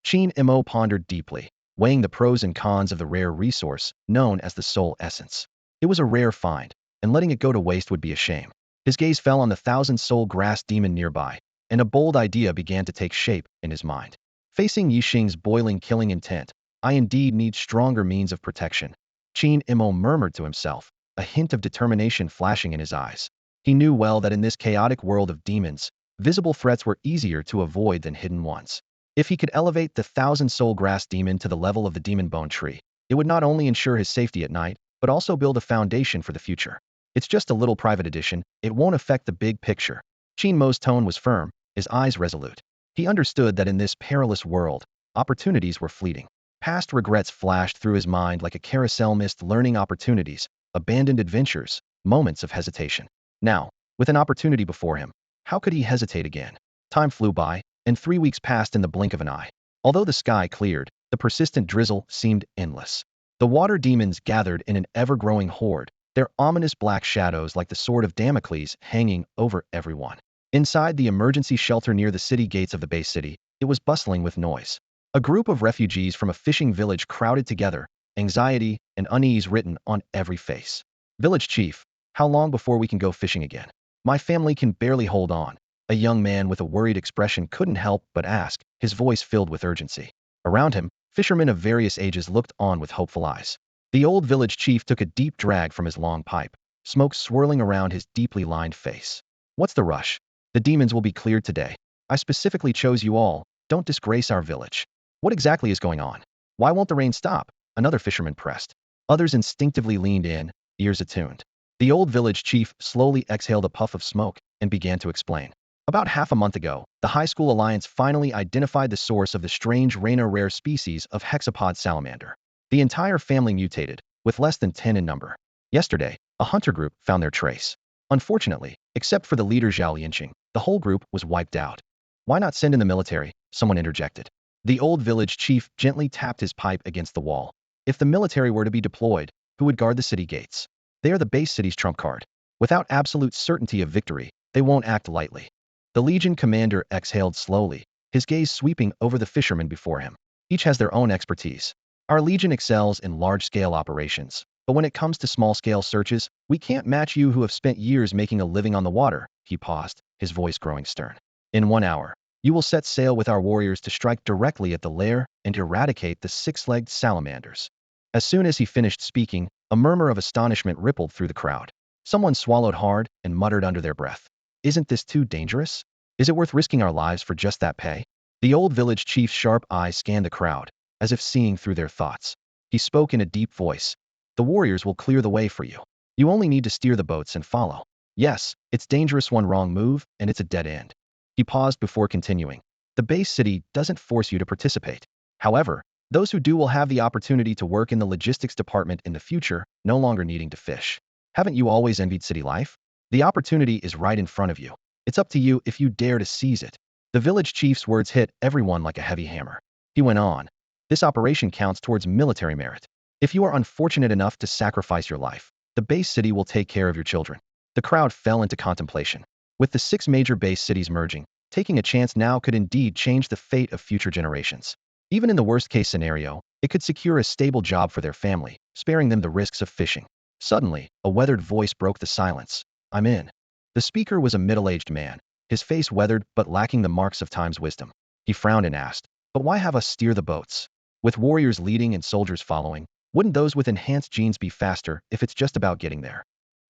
Qin Mo pondered deeply, weighing the pros and cons of the rare resource known as the soul essence. It was a rare find, and letting it go to waste would be a shame. His gaze fell on the 1,000-soul grass demon nearby, and a bold idea began to take shape in his mind. Facing Yi Xing's boiling killing intent, I indeed need stronger means of protection. Qin Mo murmured to himself, a hint of determination flashing in his eyes. He knew well that in this chaotic world of demons, visible threats were easier to avoid than hidden ones. If he could elevate the 1,000-soul grass demon to the level of the demon bone tree, it would not only ensure his safety at night, but also build a foundation for the future. It's just a little private edition, it won't affect the big picture. Qin Mo's tone was firm, his eyes resolute. He understood that in this perilous world, opportunities were fleeting. Past regrets flashed through his mind like a carousel mist, learning opportunities, abandoned adventures, moments of hesitation. Now, with an opportunity before him, how could he hesitate again? Time flew by, and 3 weeks passed in the blink of an eye. Although the sky cleared, the persistent drizzle seemed endless. The water demons gathered in an ever-growing horde, their ominous black shadows like the sword of Damocles hanging over everyone. Inside the emergency shelter near the city gates of the Bay City, it was bustling with noise. A group of refugees from a fishing village crowded together, anxiety and unease written on every face. Village chief, how long before we can go fishing again? My family can barely hold on. A young man with a worried expression couldn't help but ask, his voice filled with urgency. Around him, fishermen of various ages looked on with hopeful eyes. The old village chief took a deep drag from his long pipe, smoke swirling around his deeply lined face. What's the rush? The demons will be cleared today. I specifically chose you all. Don't disgrace our village. What exactly is going on? Why won't the rain stop? Another fisherman pressed. Others instinctively leaned in, ears attuned. The old village chief slowly exhaled a puff of smoke and began to explain. About half a month ago, the High School Alliance finally identified the source of the strange rare species of hexapod salamander. The entire family mutated, with less than 10 in number. Yesterday, a hunter group found their trace. Unfortunately, except for the leader Zhao Yinqing, the whole group was wiped out. Why not send in the military? Someone interjected. The old village chief gently tapped his pipe against the wall. If the military were to be deployed, who would guard the city gates? They are the base city's trump card. Without absolute certainty of victory, they won't act lightly. The Legion commander exhaled slowly, his gaze sweeping over the fishermen before him. Each has their own expertise. Our Legion excels in large-scale operations, but when it comes to small-scale searches, we can't match you who have spent years making a living on the water. He paused, his voice growing stern. In 1 hour, you will set sail with our warriors to strike directly at the lair and eradicate the six-legged salamanders. As soon as he finished speaking, a murmur of astonishment rippled through the crowd. Someone swallowed hard and muttered under their breath. Isn't this too dangerous? Is it worth risking our lives for just that pay? The old village chief's sharp eyes scanned the crowd, as if seeing through their thoughts. He spoke in a deep voice. The warriors will clear the way for you. You only need to steer the boats and follow. Yes, it's dangerous, one wrong move, and it's a dead end. He paused before continuing. The base city doesn't force you to participate. However, those who do will have the opportunity to work in the logistics department in the future, no longer needing to fish. Haven't you always envied city life? The opportunity is right in front of you. It's up to you if you dare to seize it. The village chief's words hit everyone like a heavy hammer. He went on. This operation counts towards military merit. If you are unfortunate enough to sacrifice your life, the base city will take care of your children. The crowd fell into contemplation. With the 6 major base cities merging, taking a chance now could indeed change the fate of future generations. Even in the worst-case scenario, it could secure a stable job for their family, sparing them the risks of fishing. Suddenly, a weathered voice broke the silence. I'm in. The speaker was a middle-aged man, his face weathered but lacking the marks of time's wisdom. He frowned and asked, but why have us steer the boats? With warriors leading and soldiers following, wouldn't those with enhanced genes be faster if it's just about getting there?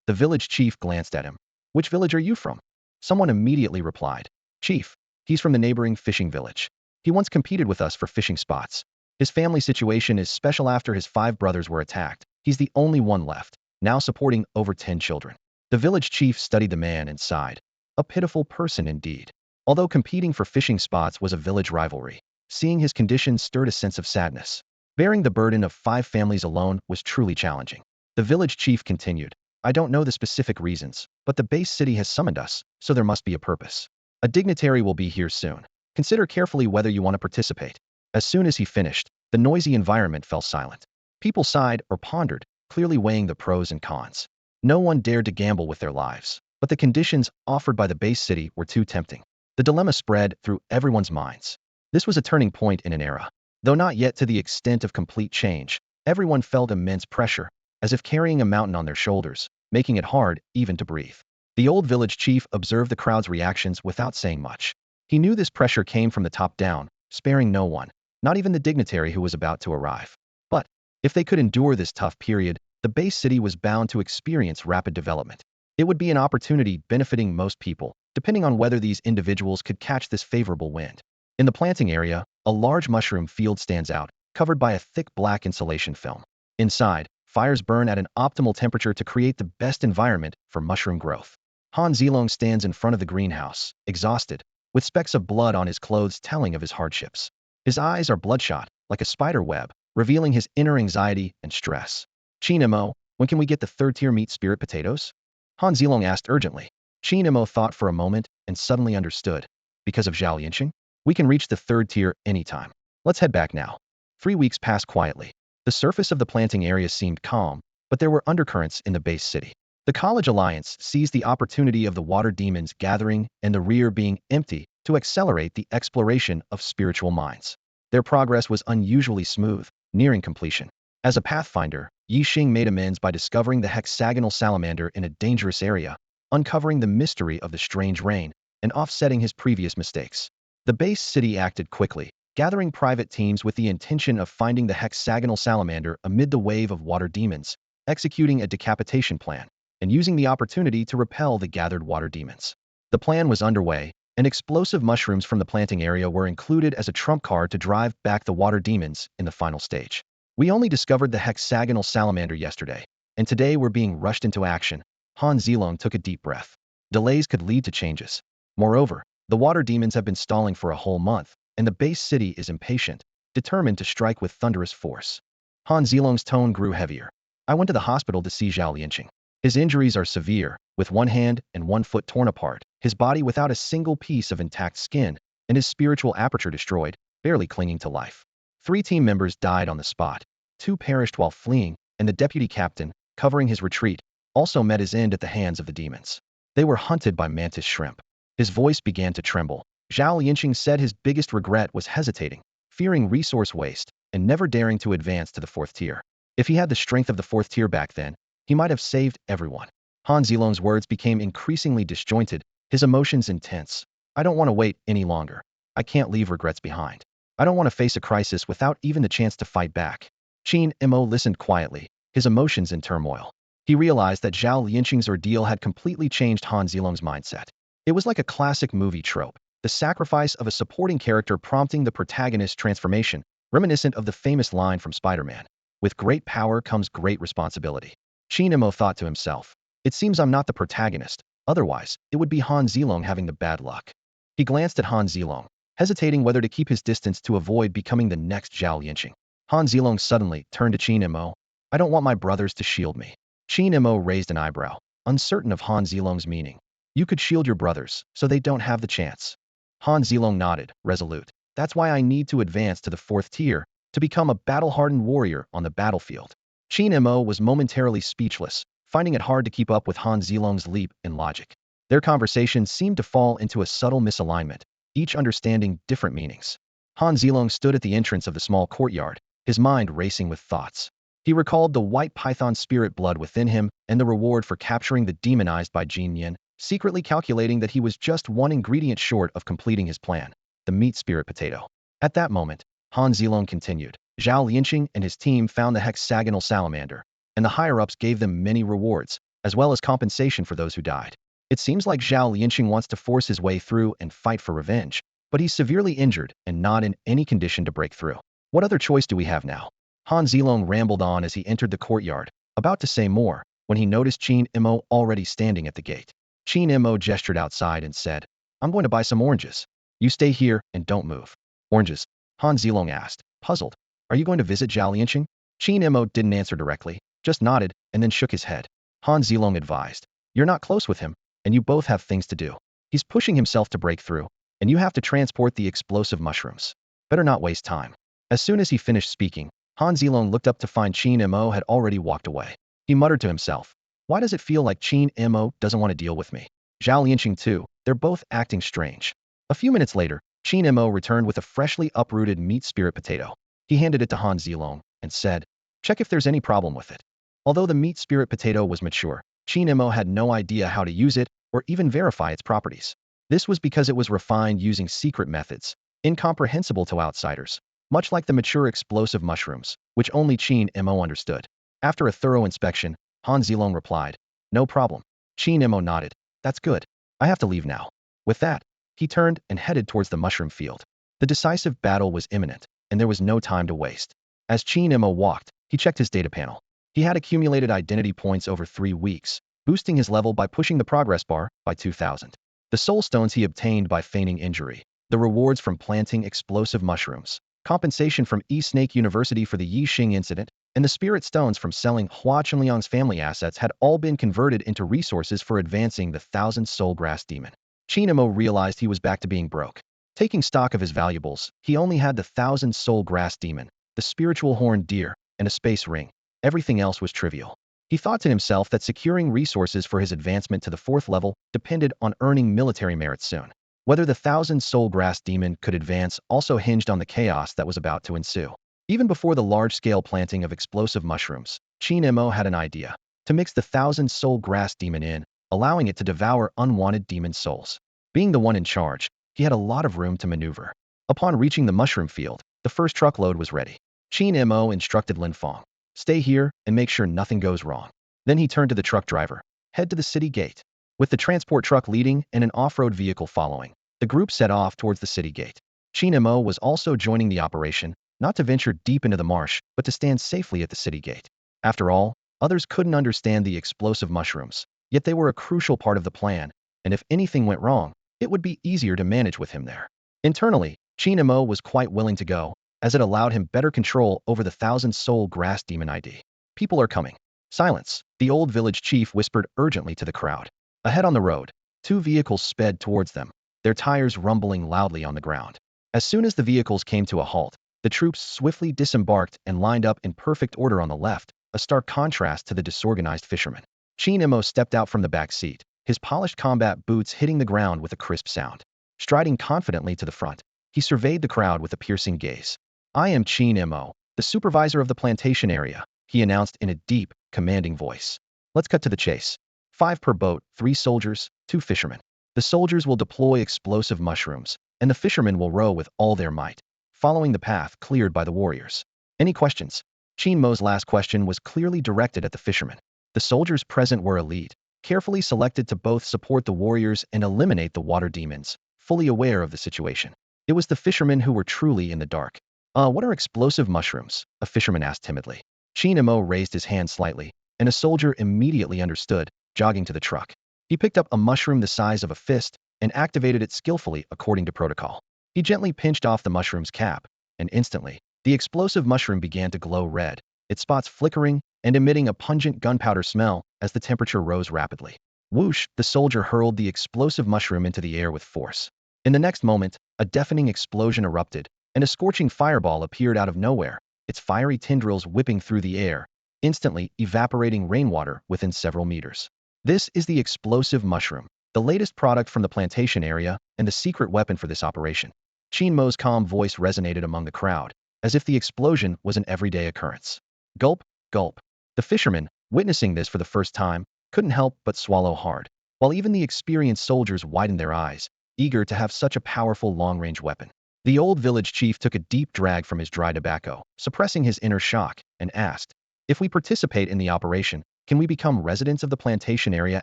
The village chief glanced at him. Which village are you from? Someone immediately replied. Chief, he's from the neighboring fishing village. He once competed with us for fishing spots. His family situation is special after his 5 brothers were attacked. He's the only one left, now supporting over 10 children. The village chief studied the man and sighed. A pitiful person indeed. Although competing for fishing spots was a village rivalry, seeing his condition stirred a sense of sadness. Bearing the burden of 5 families alone was truly challenging. The village chief continued. I don't know the specific reasons, but the base city has summoned us, so there must be a purpose. A dignitary will be here soon. Consider carefully whether you want to participate. As soon as he finished, the noisy environment fell silent. People sighed or pondered, clearly weighing the pros and cons. No one dared to gamble with their lives, but the conditions offered by the base city were too tempting. The dilemma spread through everyone's minds. This was a turning point in an era. Though not yet to the extent of complete change, everyone felt immense pressure, as if carrying a mountain on their shoulders, making it hard even to breathe. The old village chief observed the crowd's reactions without saying much. He knew this pressure came from the top down, sparing no one, not even the dignitary who was about to arrive. But if they could endure this tough period, the base city was bound to experience rapid development. It would be an opportunity benefiting most people, depending on whether these individuals could catch this favorable wind. In the planting area, a large mushroom field stands out, covered by a thick black insulation film. Inside, fires burn at an optimal temperature to create the best environment for mushroom growth. Han Zilong stands in front of the greenhouse, exhausted, with specks of blood on his clothes telling of his hardships. His eyes are bloodshot, like a spider web, revealing his inner anxiety and stress. Qin Mo, when can we get the 3rd-tier meat spirit potatoes? Han Zilong asked urgently. Qin Mo thought for a moment and suddenly understood. Because of Zhao Yinqing? We can reach the 3rd tier anytime. Let's head back now. 3 weeks passed quietly. The surface of the planting area seemed calm, but there were undercurrents in the base city. The College Alliance seized the opportunity of the water demons gathering and the rear being empty to accelerate the exploration of spiritual minds. Their progress was unusually smooth, nearing completion. As a pathfinder, Yi Xing made amends by discovering the hexagonal salamander in a dangerous area, uncovering the mystery of the strange rain, and offsetting his previous mistakes. The base city acted quickly, gathering private teams with the intention of finding the hexagonal salamander amid the wave of water demons, executing a decapitation plan, and using the opportunity to repel the gathered water demons. The plan was underway, and explosive mushrooms from the planting area were included as a trump card to drive back the water demons in the final stage. We only discovered the hexagonal salamander yesterday, and today we're being rushed into action. Han Zilong took a deep breath. Delays could lead to changes. Moreover, the water demons have been stalling for a whole month, and the base city is impatient, determined to strike with thunderous force. Han Zilong's tone grew heavier. I went to the hospital to see Zhao Lianqing. His injuries are severe, with one hand and one foot torn apart, his body without a single piece of intact skin, and his spiritual aperture destroyed, barely clinging to life. 3 team members died on the spot. 2 perished while fleeing, and the deputy captain, covering his retreat, also met his end at the hands of the demons. They were hunted by mantis shrimp. His voice began to tremble. Zhao Lianqing said his biggest regret was hesitating, fearing resource waste, and never daring to advance to the 4th tier. If he had the strength of the 4th tier back then, he might have saved everyone. Han Zilong's words became increasingly disjointed, his emotions intense. I don't want to wait any longer. I can't leave regrets behind. I don't want to face a crisis without even the chance to fight back. Qin Mo listened quietly, his emotions in turmoil. He realized that Zhao Lianqing's ordeal had completely changed Han Zilong's mindset. It was like a classic movie trope, the sacrifice of a supporting character prompting the protagonist's transformation, reminiscent of the famous line from Spider-Man. With great power comes great responsibility. Qin Mo thought to himself, it seems I'm not the protagonist, otherwise, it would be Han Zilong having the bad luck. He glanced at Han Zilong, hesitating whether to keep his distance to avoid becoming the next Zhao Lianqing. Han Zilong suddenly turned to Qin Mo. I don't want my brothers to shield me. Qin Mo raised an eyebrow, uncertain of Han Zilong's meaning. You could shield your brothers, so they don't have the chance. Han Zilong nodded, resolute. That's why I need to advance to the 4th tier, to become a battle-hardened warrior on the battlefield. Qin Mo was momentarily speechless, finding it hard to keep up with Han Zilong's leap in logic. Their conversation seemed to fall into a subtle misalignment, each understanding different meanings. Han Zilong stood at the entrance of the small courtyard, his mind racing with thoughts. He recalled the white python spirit blood within him and the reward for capturing the demonized by Jin Yin, secretly calculating that he was just one ingredient short of completing his plan, the meat spirit potato. At that moment, Han Zilong continued. Zhao Lianqing and his team found the hexagonal salamander, and the higher-ups gave them many rewards, as well as compensation for those who died. It seems like Zhao Lianqing wants to force his way through and fight for revenge, but he's severely injured and not in any condition to break through. What other choice do we have now? Han Zilong rambled on as he entered the courtyard, about to say more, when he noticed Qin Mo already standing at the gate. Qin Mo gestured outside and said, I'm going to buy some oranges. You stay here and don't move. Oranges? Han Zilong asked, puzzled. Are you going to visit Zhao Lianqing? Qin Mo didn't answer directly, just nodded, and then shook his head. Han Zilong advised, you're not close with him, and you both have things to do. He's pushing himself to break through, and you have to transport the explosive mushrooms. Better not waste time. As soon as he finished speaking, Han Zilong looked up to find Qin Mo had already walked away. He muttered to himself, why does it feel like Qin Mo doesn't want to deal with me? Zhao Lianqing too, they're both acting strange. A few minutes later, Qin Mo returned with a freshly uprooted meat spirit potato. He handed it to Han Zilong and said, check if there's any problem with it. Although the meat spirit potato was mature, Qin Mo had no idea how to use it or even verify its properties. This was because it was refined using secret methods, incomprehensible to outsiders, much like the mature explosive mushrooms, which only Qin Mo understood. After a thorough inspection, Han Zilong replied, no problem. Qin Mo nodded, that's good. I have to leave now. With that, he turned and headed towards the mushroom field. The decisive battle was imminent, and there was no time to waste. As Qin Mo walked, he checked his data panel. He had accumulated identity points over 3 weeks, boosting his level by pushing the progress bar by 2,000. The soul stones he obtained by feigning injury, the rewards from planting explosive mushrooms, compensation from E-Snake University for the Yi Xing incident, and the spirit stones from selling Hua Chunliang's family assets had all been converted into resources for advancing the 1,000-soul grass demon. Qin Mo realized he was back to being broke. Taking stock of his valuables, he only had the 1,000-soul grass demon, the spiritual horned deer, and a space ring. Everything else was trivial. He thought to himself that securing resources for his advancement to the 4th level depended on earning military merits soon. Whether the 1,000-soul grass demon could advance also hinged on the chaos that was about to ensue. Even before the large-scale planting of explosive mushrooms, Qin Mo had an idea: to mix the 1,000-soul grass demon in, allowing it to devour unwanted demon souls. Being the one in charge, he had a lot of room to maneuver. Upon reaching the mushroom field, the first truckload was ready. Qin Mo instructed Lin Feng, "Stay here and make sure nothing goes wrong." Then he turned to the truck driver, "Head to the city gate." With the transport truck leading and an off-road vehicle following, the group set off towards the city gate. Qin Mo was also joining the operation, not to venture deep into the marsh, but to stand safely at the city gate. After all, others couldn't understand the explosive mushrooms, yet they were a crucial part of the plan, and if anything went wrong, it would be easier to manage with him there. Internally, Qin Mo was quite willing to go, as it allowed him better control over the thousand-soul grass demon ID. "People are coming." "Silence," the old village chief whispered urgently to the crowd. Ahead on the road, two vehicles sped towards them, their tires rumbling loudly on the ground. As soon as the vehicles came to a halt, the troops swiftly disembarked and lined up in perfect order on the left, a stark contrast to the disorganized fishermen. Qin Mo stepped out from the back seat, his polished combat boots hitting the ground with a crisp sound. Striding confidently to the front, he surveyed the crowd with a piercing gaze. "I am Qin Mo, the supervisor of the plantation area," he announced in a deep, commanding voice. "Let's cut to the chase. 5 per boat, 3 soldiers, 2 fishermen. The soldiers will deploy explosive mushrooms, and the fishermen will row with all their might, following the path cleared by the warriors. Any questions?" Qin Mo's last question was clearly directed at the fishermen. The soldiers present were elite, carefully selected to both support the warriors and eliminate the water demons, fully aware of the situation. It was the fishermen who were truly in the dark. What are explosive mushrooms?" a fisherman asked timidly. Qin Mo raised his hand slightly, and a soldier immediately understood, jogging to the truck. He picked up a mushroom the size of a fist and activated it skillfully according to protocol. He gently pinched off the mushroom's cap, and instantly, the explosive mushroom began to glow red, its spots flickering and emitting a pungent gunpowder smell as the temperature rose rapidly. Whoosh! The soldier hurled the explosive mushroom into the air with force. In the next moment, a deafening explosion erupted, and a scorching fireball appeared out of nowhere, its fiery tendrils whipping through the air, instantly evaporating rainwater within several meters. This is the explosive mushroom, the latest product from the plantation area and the secret weapon for this operation. Qin Mo's calm voice resonated among the crowd, as if the explosion was an everyday occurrence. Gulp, gulp. The fishermen, witnessing this for the first time, couldn't help but swallow hard, while even the experienced soldiers widened their eyes, eager to have such a powerful long-range weapon. The old village chief took a deep drag from his dry tobacco, suppressing his inner shock, and asked, "If we participate in the operation, can we become residents of the plantation area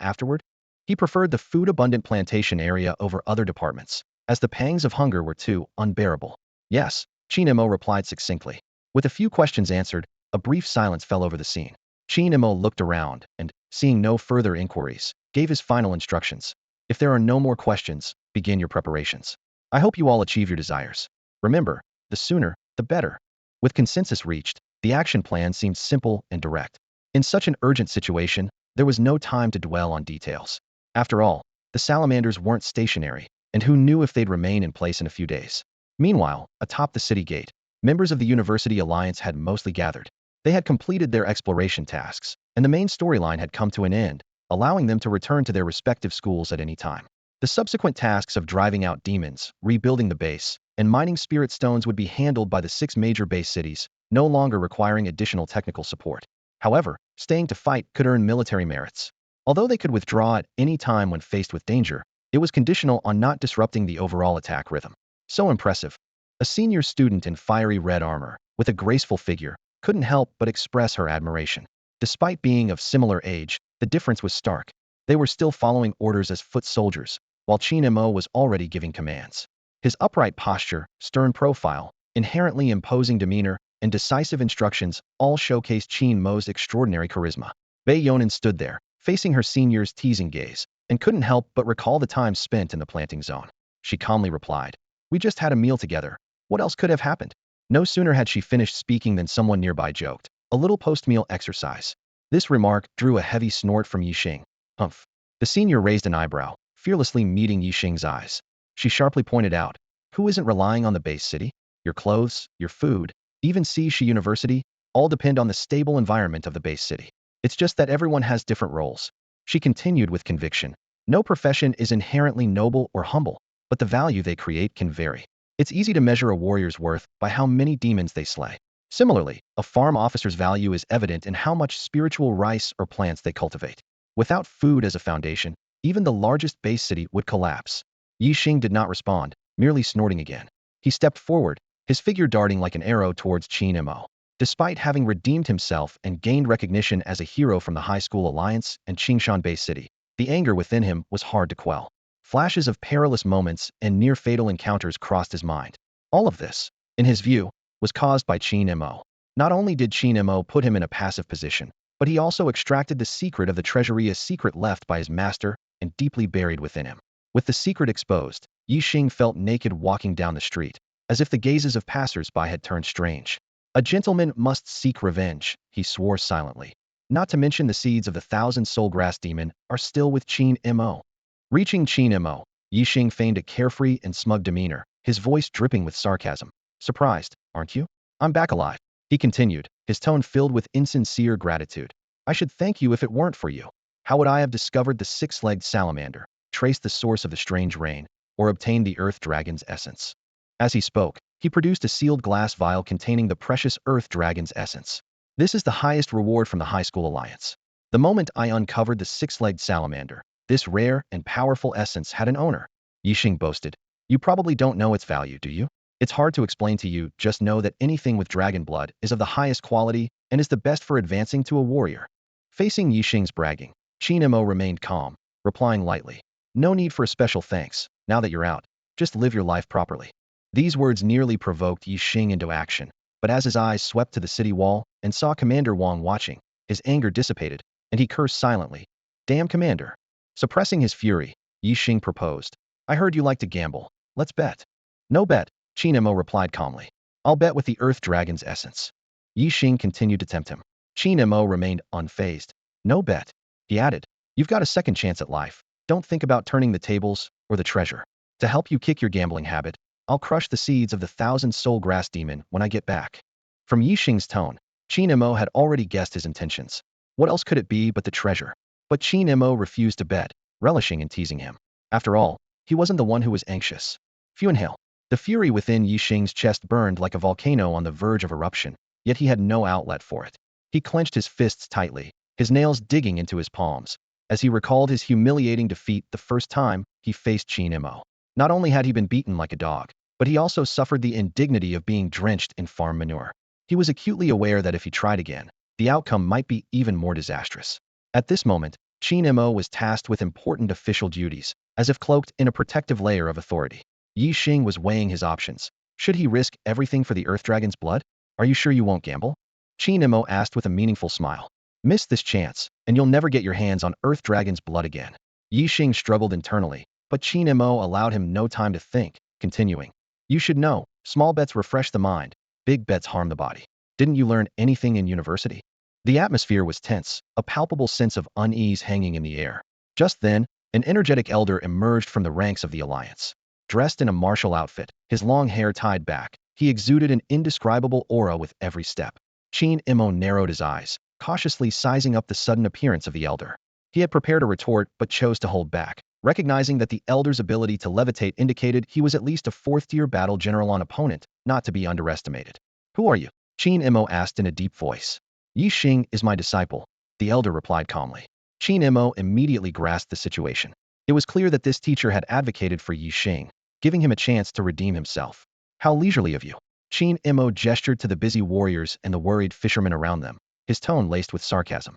afterward?" He preferred the food-abundant plantation area over other departments, as the pangs of hunger were too unbearable. "Yes," Qin Mo replied succinctly. With a few questions answered, a brief silence fell over the scene. Qin Mo looked around and, seeing no further inquiries, gave his final instructions. "If there are no more questions, begin your preparations. I hope you all achieve your desires. Remember, the sooner, the better." With consensus reached, the action plan seemed simple and direct. In such an urgent situation, there was no time to dwell on details. After all, the salamanders weren't stationary, and who knew if they'd remain in place in a few days. Meanwhile, atop the city gate, members of the University Alliance had mostly gathered. They had completed their exploration tasks, and the main storyline had come to an end, allowing them to return to their respective schools at any time. The subsequent tasks of driving out demons, rebuilding the base, and mining spirit stones would be handled by the 6 major base cities, no longer requiring additional technical support. However, staying to fight could earn military merits. Although they could withdraw at any time when faced with danger, it was conditional on not disrupting the overall attack rhythm. So impressive. A senior student in fiery red armor, with a graceful figure, couldn't help but express her admiration. Despite being of similar age, the difference was stark. They were still following orders as foot soldiers, while Qin Mo was already giving commands. His upright posture, stern profile, inherently imposing demeanor, and decisive instructions all showcased Qin Mo's extraordinary charisma. Bei Yonan stood there, facing her senior's teasing gaze, and couldn't help but recall the time spent in the planting zone. She calmly replied, "We just had a meal together. What else could have happened?" No sooner had she finished speaking than someone nearby joked, "A little post-meal exercise." This remark drew a heavy snort from Yixing. "Humph." The senior raised an eyebrow, fearlessly meeting Yixing's eyes. She sharply pointed out, "Who isn't relying on the base city? Your clothes, your food, even Shi University, all depend on the stable environment of the base city. It's just that everyone has different roles." She continued with conviction, "No profession is inherently noble or humble, but the value they create can vary. It's easy to measure a warrior's worth by how many demons they slay. Similarly, a farm officer's value is evident in how much spiritual rice or plants they cultivate. Without food as a foundation, even the largest base city would collapse." Yixing did not respond, merely snorting again. He stepped forward, his figure darting like an arrow towards Qin Mo. Despite having redeemed himself and gained recognition as a hero from the High School Alliance and Qingshan Bay City, the anger within him was hard to quell. Flashes of perilous moments and near-fatal encounters crossed his mind. All of this, in his view, was caused by Qin Mo. Not only did Qin Mo put him in a passive position, but he also extracted the secret of the treasury, a secret left by his master and deeply buried within him. With the secret exposed, Yi Xing felt naked walking down the street, as if the gazes of passers-by had turned strange. A gentleman must seek revenge, he swore silently. Not to mention the seeds of the 1,000-soul grass demon are still with Qin Mo. Reaching Qin Mo, Yi Xing feigned a carefree and smug demeanor, his voice dripping with sarcasm. Surprised, aren't you? I'm back alive, he continued, his tone filled with insincere gratitude. I should thank you if it weren't for you. How would I have discovered the six-legged salamander, traced the source of the strange rain, or obtained the earth dragon's essence? As he spoke, he produced a sealed glass vial containing the precious earth dragon's essence. This is the highest reward from the High School Alliance. The moment I uncovered the six-legged salamander, this rare and powerful essence had an owner, Yi Xing boasted. You probably don't know its value, do you? It's hard to explain to you, just know that anything with dragon blood is of the highest quality and is the best for advancing to a warrior. Facing Yi Xing's bragging, Qin Mo remained calm, replying lightly. No need for a special thanks, now that you're out. Just live your life properly. These words nearly provoked Yi Xing into action, but as his eyes swept to the city wall and saw Commander Wang watching, his anger dissipated, and he cursed silently. Damn Commander. Suppressing his fury, Yi Xing proposed. I heard you like to gamble. Let's bet. No bet, Qin Mo replied calmly. I'll bet with the earth dragon's essence. Yi Xing continued to tempt him. Qin Mo remained unfazed. No bet, he added. You've got a second chance at life. Don't think about turning the tables or the treasure. To help you kick your gambling habit, I'll crush the seeds of the 1,000-soul grass demon when I get back. From Yi Xing's tone, Qin Mo had already guessed his intentions. What else could it be but the treasure? But Qin Mo refused to bet, relishing in teasing him. After all, he wasn't the one who was anxious. Phew and hail. The fury within Yi Xing's chest burned like a volcano on the verge of eruption, yet he had no outlet for it. He clenched his fists tightly, his nails digging into his palms, as he recalled his humiliating defeat the first time he faced Qin Mo. Not only had he been beaten like a dog, but he also suffered the indignity of being drenched in farm manure. He was acutely aware that if he tried again, the outcome might be even more disastrous. At this moment, Qin Mo was tasked with important official duties, as if cloaked in a protective layer of authority. Yi Xing was weighing his options. Should he risk everything for the Earth Dragon's blood? Are you sure you won't gamble? Qin Mo asked with a meaningful smile. Miss this chance, and you'll never get your hands on Earth Dragon's blood again. Yi Xing struggled internally, but Qin Mo allowed him no time to think, continuing. You should know, small bets refresh the mind, big bets harm the body. Didn't you learn anything in university? The atmosphere was tense, a palpable sense of unease hanging in the air. Just then, an energetic elder emerged from the ranks of the Alliance. Dressed in a martial outfit, his long hair tied back, he exuded an indescribable aura with every step. Qin Mo narrowed his eyes, cautiously sizing up the sudden appearance of the elder. He had prepared a retort but chose to hold back, recognizing that the elder's ability to levitate indicated he was at least a fourth-tier battle general on opponent, not to be underestimated. Who are you? Qin Mo asked in a deep voice. Yi Xing is my disciple, the elder replied calmly. Qin Mo immediately grasped the situation. It was clear that this teacher had advocated for Yi Xing, giving him a chance to redeem himself. How leisurely of you. Qin Mo gestured to the busy warriors and the worried fishermen around them, his tone laced with sarcasm.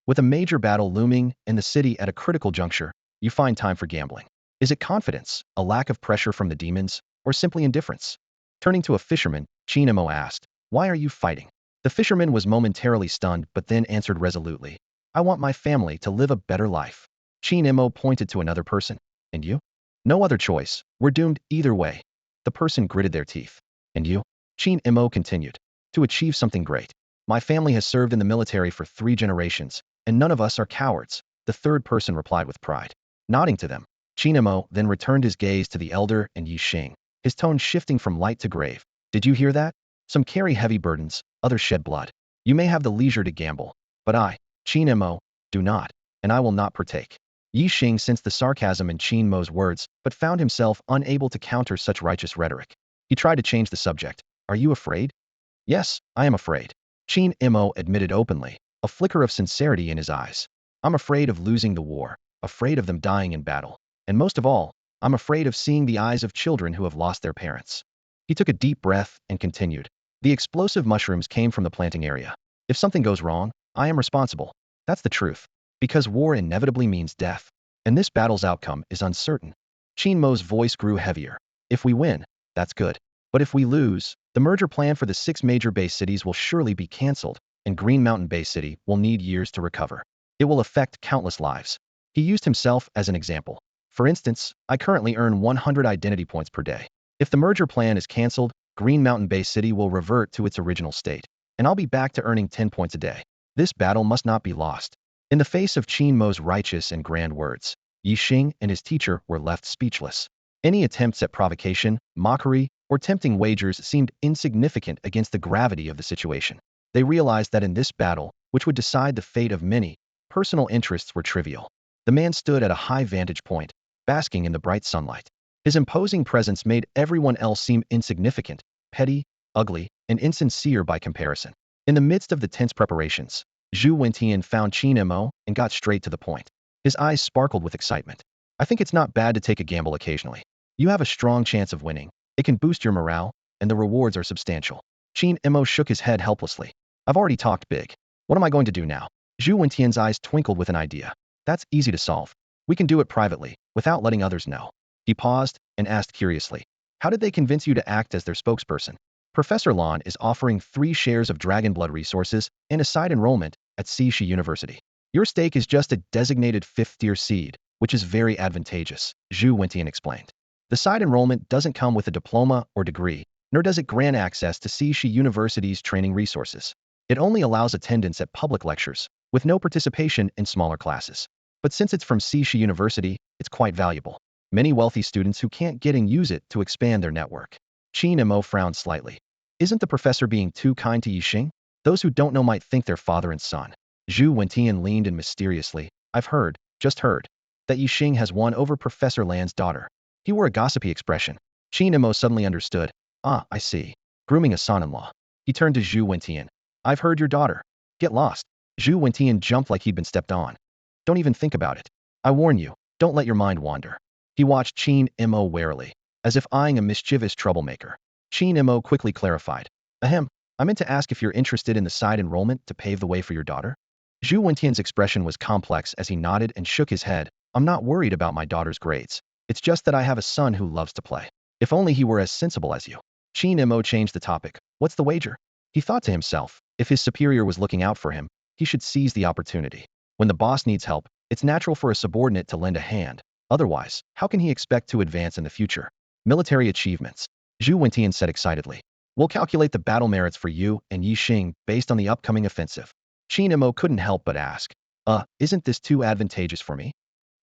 With a major battle looming and the city at a critical juncture, you find time for gambling. Is it confidence, a lack of pressure from the demons, or simply indifference? Turning to a fisherman, Qin Mo asked, why are you fighting? The fisherman was momentarily stunned but then answered resolutely. I want my family to live a better life. Qin Mo pointed to another person. And you? No other choice. We're doomed either way. The person gritted their teeth. And you? Qin Mo continued. To achieve something great. My family has served in the military for 3 generations, and none of us are cowards, the third person replied with pride. Nodding to them, Qin Mo then returned his gaze to the elder and Yi Xing, his tone shifting from light to grave. Did you hear that? Some carry heavy burdens, others shed blood. You may have the leisure to gamble, but I, Qin Mo, do not, and I will not partake. Yi Xing sensed the sarcasm in Qin Mo's words, but found himself unable to counter such righteous rhetoric. He tried to change the subject. Are you afraid? Yes, I am afraid. Qin Mo admitted openly, a flicker of sincerity in his eyes. I'm afraid of losing the war, afraid of them dying in battle, and most of all, I'm afraid of seeing the eyes of children who have lost their parents. He took a deep breath and continued. The explosive mushrooms came from the planting area. If something goes wrong, I am responsible. That's the truth. Because war inevitably means death. And this battle's outcome is uncertain. Qin Mo's voice grew heavier. If we win, that's good. But if we lose, the merger plan for the 6 major base cities will surely be cancelled, and Green Mountain Base City will need years to recover. It will affect countless lives. He used himself as an example. For instance, I currently earn 100 identity points per day. If the merger plan is cancelled, Green Mountain Base City will revert to its original state, and I'll be back to earning 10 points a day. This battle must not be lost. In the face of Qin Mo's righteous and grand words, Yi Xing and his teacher were left speechless. Any attempts at provocation, mockery, or tempting wagers seemed insignificant against the gravity of the situation. They realized that in this battle, which would decide the fate of many, personal interests were trivial. The man stood at a high vantage point, basking in the bright sunlight. His imposing presence made everyone else seem insignificant, petty, ugly, and insincere by comparison. In the midst of the tense preparations, Zhu Wentian found Qin Mo and got straight to the point. His eyes sparkled with excitement. I think it's not bad to take a gamble occasionally. You have a strong chance of winning. It can boost your morale, and the rewards are substantial. Qin Mo shook his head helplessly. I've already talked big. What am I going to do now? Zhu Wentian's eyes twinkled with an idea. That's easy to solve. We can do it privately, without letting others know. He paused and asked curiously, how did they convince you to act as their spokesperson? Professor Lan is offering 3 shares of dragon blood resources and a side enrollment at Cixi University. Your stake is just a designated 5th-tier seed, which is very advantageous, Zhu Wentian explained. The side enrollment doesn't come with a diploma or degree, nor does it grant access to Cixi University's training resources. It only allows attendance at public lectures, with no participation in smaller classes. But since it's from Cixi University, it's quite valuable. Many wealthy students who can't get and use it to expand their network. Qin Mo frowned slightly. Isn't the professor being too kind to Yi Xing? Those who don't know might think they're father and son. Zhu Wentian leaned in mysteriously. I've heard, just heard, that Yi Xing has won over Professor Lan's daughter. He wore a gossipy expression. Qin Mo suddenly understood. Ah, I see. Grooming a son-in-law. He turned to Zhu Wentian. I've heard your daughter. Get lost. Zhu Wentian jumped like he'd been stepped on. Don't even think about it. I warn you, don't let your mind wander. He watched Qin Mo warily, as if eyeing a mischievous troublemaker. Qin Mo quickly clarified. Ahem, I meant to ask if you're interested in the side enrollment to pave the way for your daughter? Zhu Wentian's expression was complex as he nodded and shook his head. I'm not worried about my daughter's grades. It's just that I have a son who loves to play. If only he were as sensible as you. Qin Mo changed the topic. What's the wager? He thought to himself, if his superior was looking out for him, he should seize the opportunity. When the boss needs help, it's natural for a subordinate to lend a hand. Otherwise, how can he expect to advance in the future? Military achievements. Zhu Wentian said excitedly. We'll calculate the battle merits for you and Yi Xing based on the upcoming offensive. Qin Mo couldn't help but ask, isn't this too advantageous for me?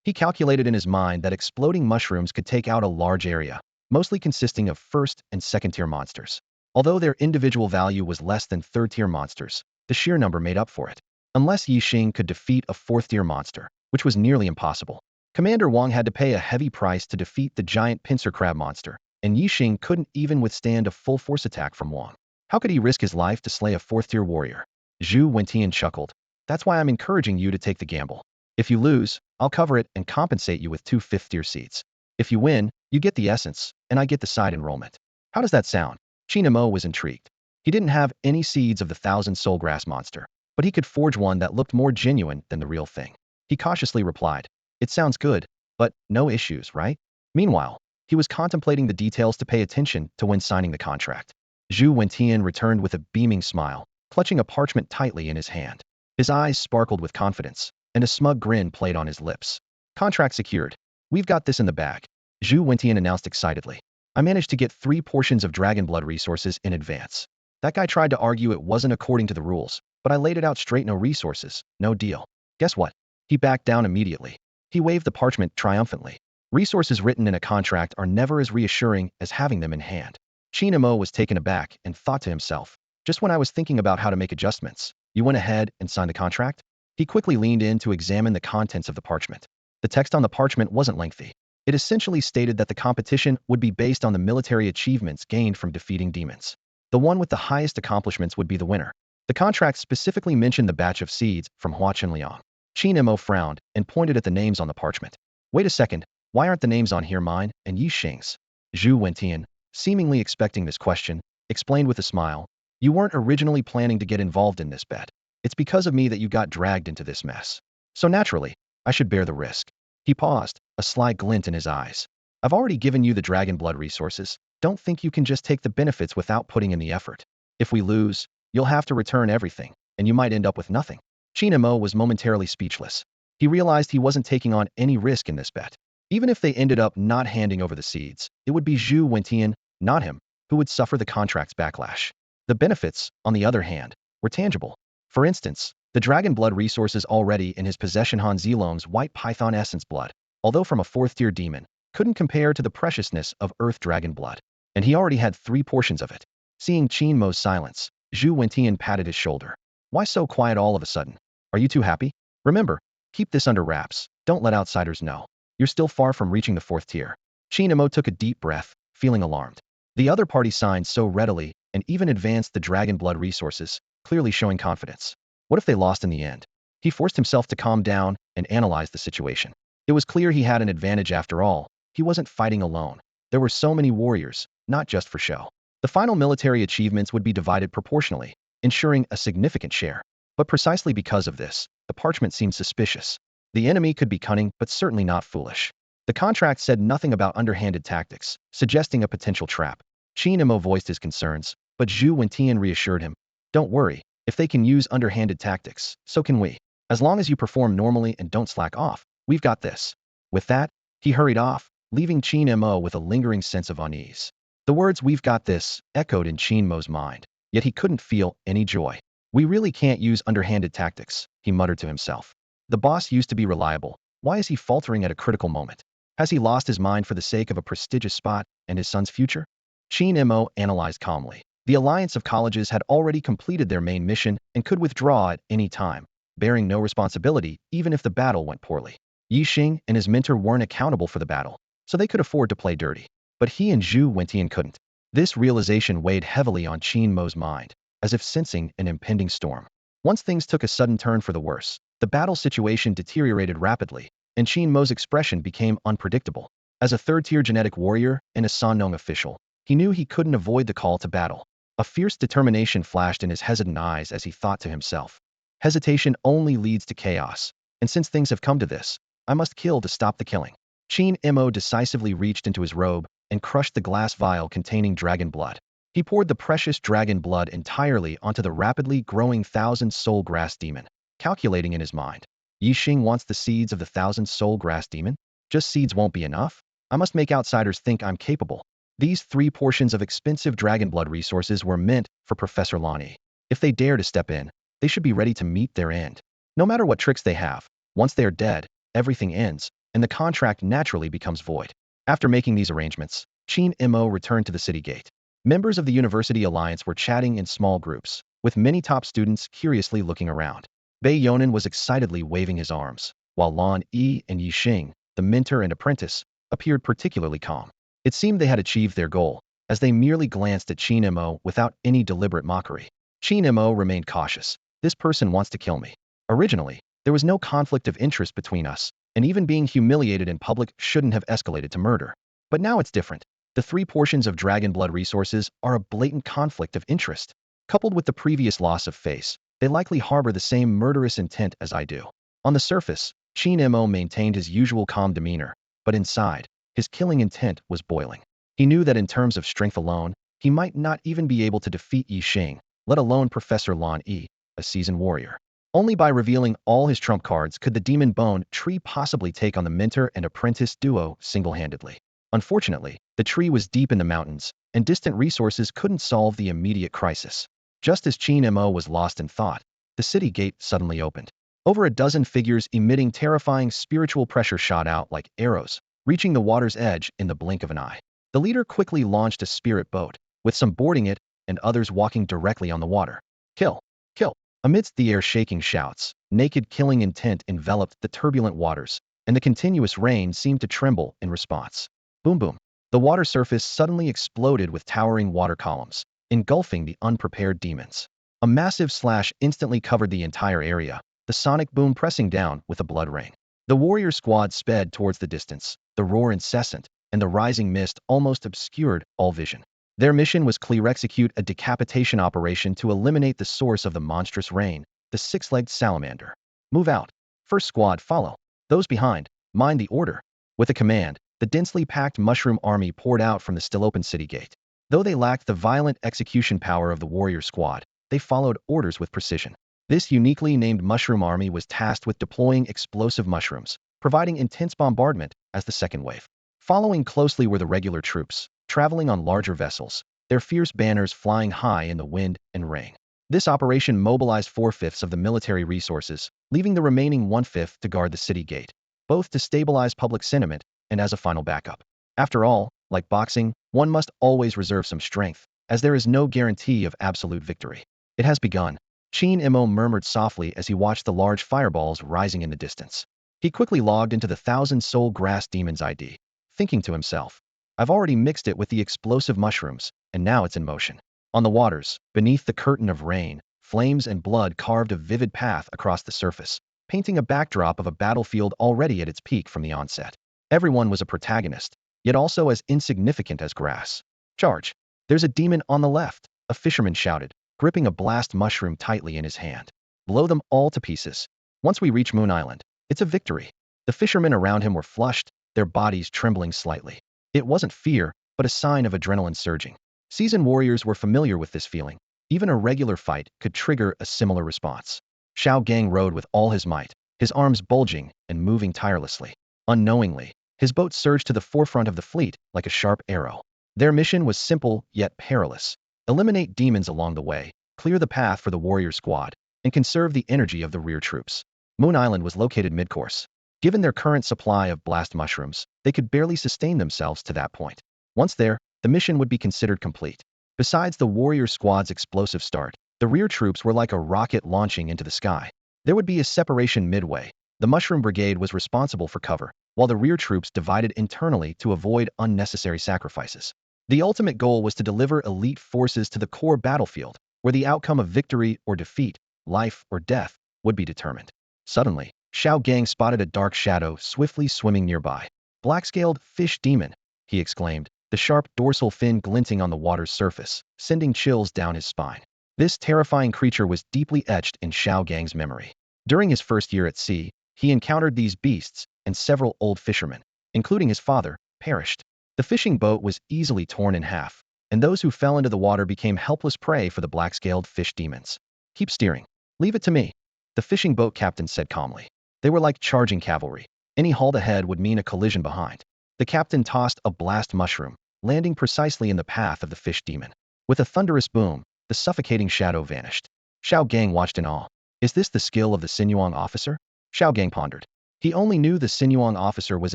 He calculated in his mind that exploding mushrooms could take out a large area, mostly consisting of 1st and 2nd-tier monsters. Although their individual value was less than 3rd-tier monsters, the sheer number made up for it. Unless Yi Xing could defeat a 4th-tier monster, which was nearly impossible. Commander Wang had to pay a heavy price to defeat the giant pincer crab monster, and Yi Xing couldn't even withstand a full force attack from Wang. How could he risk his life to slay a 4th-tier warrior? Zhu Wentian chuckled. That's why I'm encouraging you to take the gamble. If you lose, I'll cover it and compensate you with 2 5th-tier seats. If you win, you get the essence, and I get the side enrollment. How does that sound? Qin Mo was intrigued. He didn't have any seeds of the 1,000 soul grass monster, but he could forge one that looked more genuine than the real thing. He cautiously replied, it sounds good, but no issues, right? Meanwhile, he was contemplating the details to pay attention to when signing the contract. Zhu Wentian returned with a beaming smile, clutching a parchment tightly in his hand. His eyes sparkled with confidence, and a smug grin played on his lips. Contract secured. We've got this in the bag, Zhu Wentian announced excitedly. I managed to get 3 portions of dragon blood resources in advance. That guy tried to argue it wasn't according to the rules, but I laid it out straight. No resources, no deal. Guess what? He backed down immediately. He waved the parchment triumphantly. Resources written in a contract are never as reassuring as having them in hand. Qin Mo was taken aback and thought to himself, just when I was thinking about how to make adjustments, you went ahead and signed the contract? He quickly leaned in to examine the contents of the parchment. The text on the parchment wasn't lengthy. It essentially stated that the competition would be based on the military achievements gained from defeating demons. The one with the highest accomplishments would be the winner. The contract specifically mentioned the batch of seeds from Hua Chenliang. Qin Mo frowned and pointed at the names on the parchment. Wait a second, why aren't the names on here mine and Yi Xing's? Zhu Wentian. seemingly expecting this question, explained with a smile, "You weren't originally planning to get involved in this bet. It's because of me that you got dragged into this mess. So naturally, I should bear the risk." He paused, a sly glint in his eyes. "I've already given you the dragon blood resources. Don't think you can just take the benefits without putting in the effort. If we lose, you'll have to return everything, and you might end up with nothing." Qin Mo was momentarily speechless. He realized he wasn't taking on any risk in this bet. Even if they ended up not handing over the seeds, it would be Zhu Wentian, not him, who would suffer the contract's backlash. The benefits, on the other hand, were tangible. For instance, the dragon blood resources already in his possession, Han Zilong's white python essence blood, although from a fourth-tier demon, couldn't compare to the preciousness of earth dragon blood. And he already had 3 portions of it. Seeing Qin Mo's silence, Zhu Wentian patted his shoulder. "Why so quiet all of a sudden? Are you too happy? Remember, keep this under wraps. Don't let outsiders know. You're still far from reaching the 4th tier." Qin Mo took a deep breath, feeling alarmed. The other party signed so readily and even advanced the dragon blood resources, clearly showing confidence. What if they lost in the end? He forced himself to calm down and analyze the situation. It was clear he had an advantage after all. He wasn't fighting alone. There were so many warriors, not just for show. The final military achievements would be divided proportionally, ensuring a significant share. But precisely because of this, the parchment seemed suspicious. The enemy could be cunning, but certainly not foolish. The contract said nothing about underhanded tactics, suggesting a potential trap. Qin Mo voiced his concerns, but Zhu Wentian reassured him. "Don't worry, if they can use underhanded tactics, so can we. As long as you perform normally and don't slack off, we've got this." With that, he hurried off, leaving Qin Mo with a lingering sense of unease. The words "we've got this" echoed in Qin Mo's mind, yet he couldn't feel any joy. "We really can't use underhanded tactics," he muttered to himself. The boss used to be reliable. Why is he faltering at a critical moment? Has he lost his mind for the sake of a prestigious spot and his son's future? Qin Mo analyzed calmly. The alliance of colleges had already completed their main mission and could withdraw at any time, bearing no responsibility even if the battle went poorly. Yi Xing and his mentor weren't accountable for the battle, so they could afford to play dirty. But he and Zhu Wentian couldn't. This realization weighed heavily on Qin Mo's mind, as if sensing an impending storm. Once things took a sudden turn for the worse, the battle situation deteriorated rapidly, and Qin Mo's expression became unpredictable. As a 3rd-tier genetic warrior and a Sannong official, he knew he couldn't avoid the call to battle. A fierce determination flashed in his hesitant eyes as he thought to himself. Hesitation only leads to chaos, and since things have come to this, I must kill to stop the killing. Qin Mo decisively reached into his robe and crushed the glass vial containing dragon blood. He poured the precious dragon blood entirely onto the rapidly growing 1,000-soul grass demon, calculating in his mind. Yi Xing wants the seeds of the 1,000-soul grass demon? Just seeds won't be enough? I must make outsiders think I'm capable. These 3 portions of expensive dragon blood resources were meant for Professor Lan Yi. If they dare to step in, they should be ready to meet their end. No matter what tricks they have, once they are dead, everything ends, and the contract naturally becomes void. After making these arrangements, Qin Mo returned to the city gate. Members of the University Alliance were chatting in small groups, with many top students curiously looking around. Bei Yonan was excitedly waving his arms, while Lan Yi and Yi Xing, the mentor and apprentice, appeared particularly calm. It seemed they had achieved their goal, as they merely glanced at Qin Mo without any deliberate mockery. Qin Mo remained cautious. "This person wants to kill me. Originally, there was no conflict of interest between us, and even being humiliated in public shouldn't have escalated to murder. But now it's different. The 3 portions of dragon blood resources are a blatant conflict of interest. Coupled with the previous loss of face, they likely harbor the same murderous intent as I do." On the surface, Qin Mo maintained his usual calm demeanor, but inside, his killing intent was boiling. He knew that in terms of strength alone, he might not even be able to defeat Yi Xing, let alone Professor Lan Yi, a seasoned warrior. Only by revealing all his trump cards could the demon bone tree possibly take on the mentor and apprentice duo single-handedly. Unfortunately, the tree was deep in the mountains, and distant resources couldn't solve the immediate crisis. Just as Qin Mo was lost in thought, the city gate suddenly opened. Over a dozen figures emitting terrifying spiritual pressure shot out like arrows, reaching the water's edge in the blink of an eye. The leader quickly launched a spirit boat, with some boarding it and others walking directly on the water. "Kill! Kill!" Amidst the air-shaking shouts, naked killing intent enveloped the turbulent waters, and the continuous rain seemed to tremble in response. Boom boom. The water surface suddenly exploded with towering water columns, engulfing the unprepared demons. A massive slash instantly covered the entire area, the sonic boom pressing down with a blood rain. The warrior squad sped towards the distance, the roar incessant, and the rising mist almost obscured all vision. Their mission was clear: execute a decapitation operation to eliminate the source of the monstrous rain, the six-legged salamander. Move out. First squad, follow. Those behind, mind the order. With a command, the densely packed mushroom army poured out from the still-open city gate. Though they lacked the violent execution power of the warrior squad, they followed orders with precision. This uniquely named mushroom army was tasked with deploying explosive mushrooms, providing intense bombardment as the second wave. Following closely were the regular troops, traveling on larger vessels, their fierce banners flying high in the wind and rain. This operation mobilized 4/5 of the military resources, leaving the remaining 1/5 to guard the city gate, both to stabilize public sentiment and as a final backup. After all, like boxing, one must always reserve some strength, as there is no guarantee of absolute victory. It has begun, Qin Mo murmured softly as he watched the large fireballs rising in the distance. He quickly logged into the 1,000-soul grass demon's ID, thinking to himself, I've already mixed it with the explosive mushrooms, and now it's in motion. On the waters, beneath the curtain of rain, flames and blood carved a vivid path across the surface, painting a backdrop of a battlefield already at its peak from the onset. Everyone was a protagonist, yet also as insignificant as grass. Charge! There's a demon on the left, a fisherman shouted, gripping a blast mushroom tightly in his hand. Blow them all to pieces. Once we reach Moon Island, it's a victory. The fishermen around him were flushed, their bodies trembling slightly. It wasn't fear, but a sign of adrenaline surging. Seasoned warriors were familiar with this feeling. Even a regular fight could trigger a similar response. Xiao Gang rowed with all his might, his arms bulging and moving tirelessly. Unknowingly, his boat surged to the forefront of the fleet like a sharp arrow. Their mission was simple yet perilous. Eliminate demons along the way, clear the path for the warrior squad, and conserve the energy of the rear troops. Moon Island was located mid-course. Given their current supply of blast mushrooms, they could barely sustain themselves to that point. Once there, the mission would be considered complete. Besides the warrior squad's explosive start, the rear troops were like a rocket launching into the sky. There would be a separation midway. The Mushroom Brigade was responsible for cover, while the rear troops divided internally to avoid unnecessary sacrifices. The ultimate goal was to deliver elite forces to the core battlefield, where the outcome of victory or defeat, life or death, would be determined. Suddenly, Xiao Gang spotted a dark shadow swiftly swimming nearby. Black-scaled fish demon, he exclaimed, the sharp dorsal fin glinting on the water's surface, sending chills down his spine. This terrifying creature was deeply etched in Xiao Gang's memory. During his first year at sea, he encountered these beasts, and several old fishermen, including his father, perished. The fishing boat was easily torn in half, and those who fell into the water became helpless prey for the black-scaled fish demons. Keep steering. Leave it to me, the fishing boat captain said calmly. They were like charging cavalry. Any halt ahead would mean a collision behind. The captain tossed a blast mushroom, landing precisely in the path of the fish demon. With a thunderous boom, the suffocating shadow vanished. Xiao Gang watched in awe. Is this the skill of the Sinuang officer? Xiao Gang pondered. He only knew the Sinuang officer was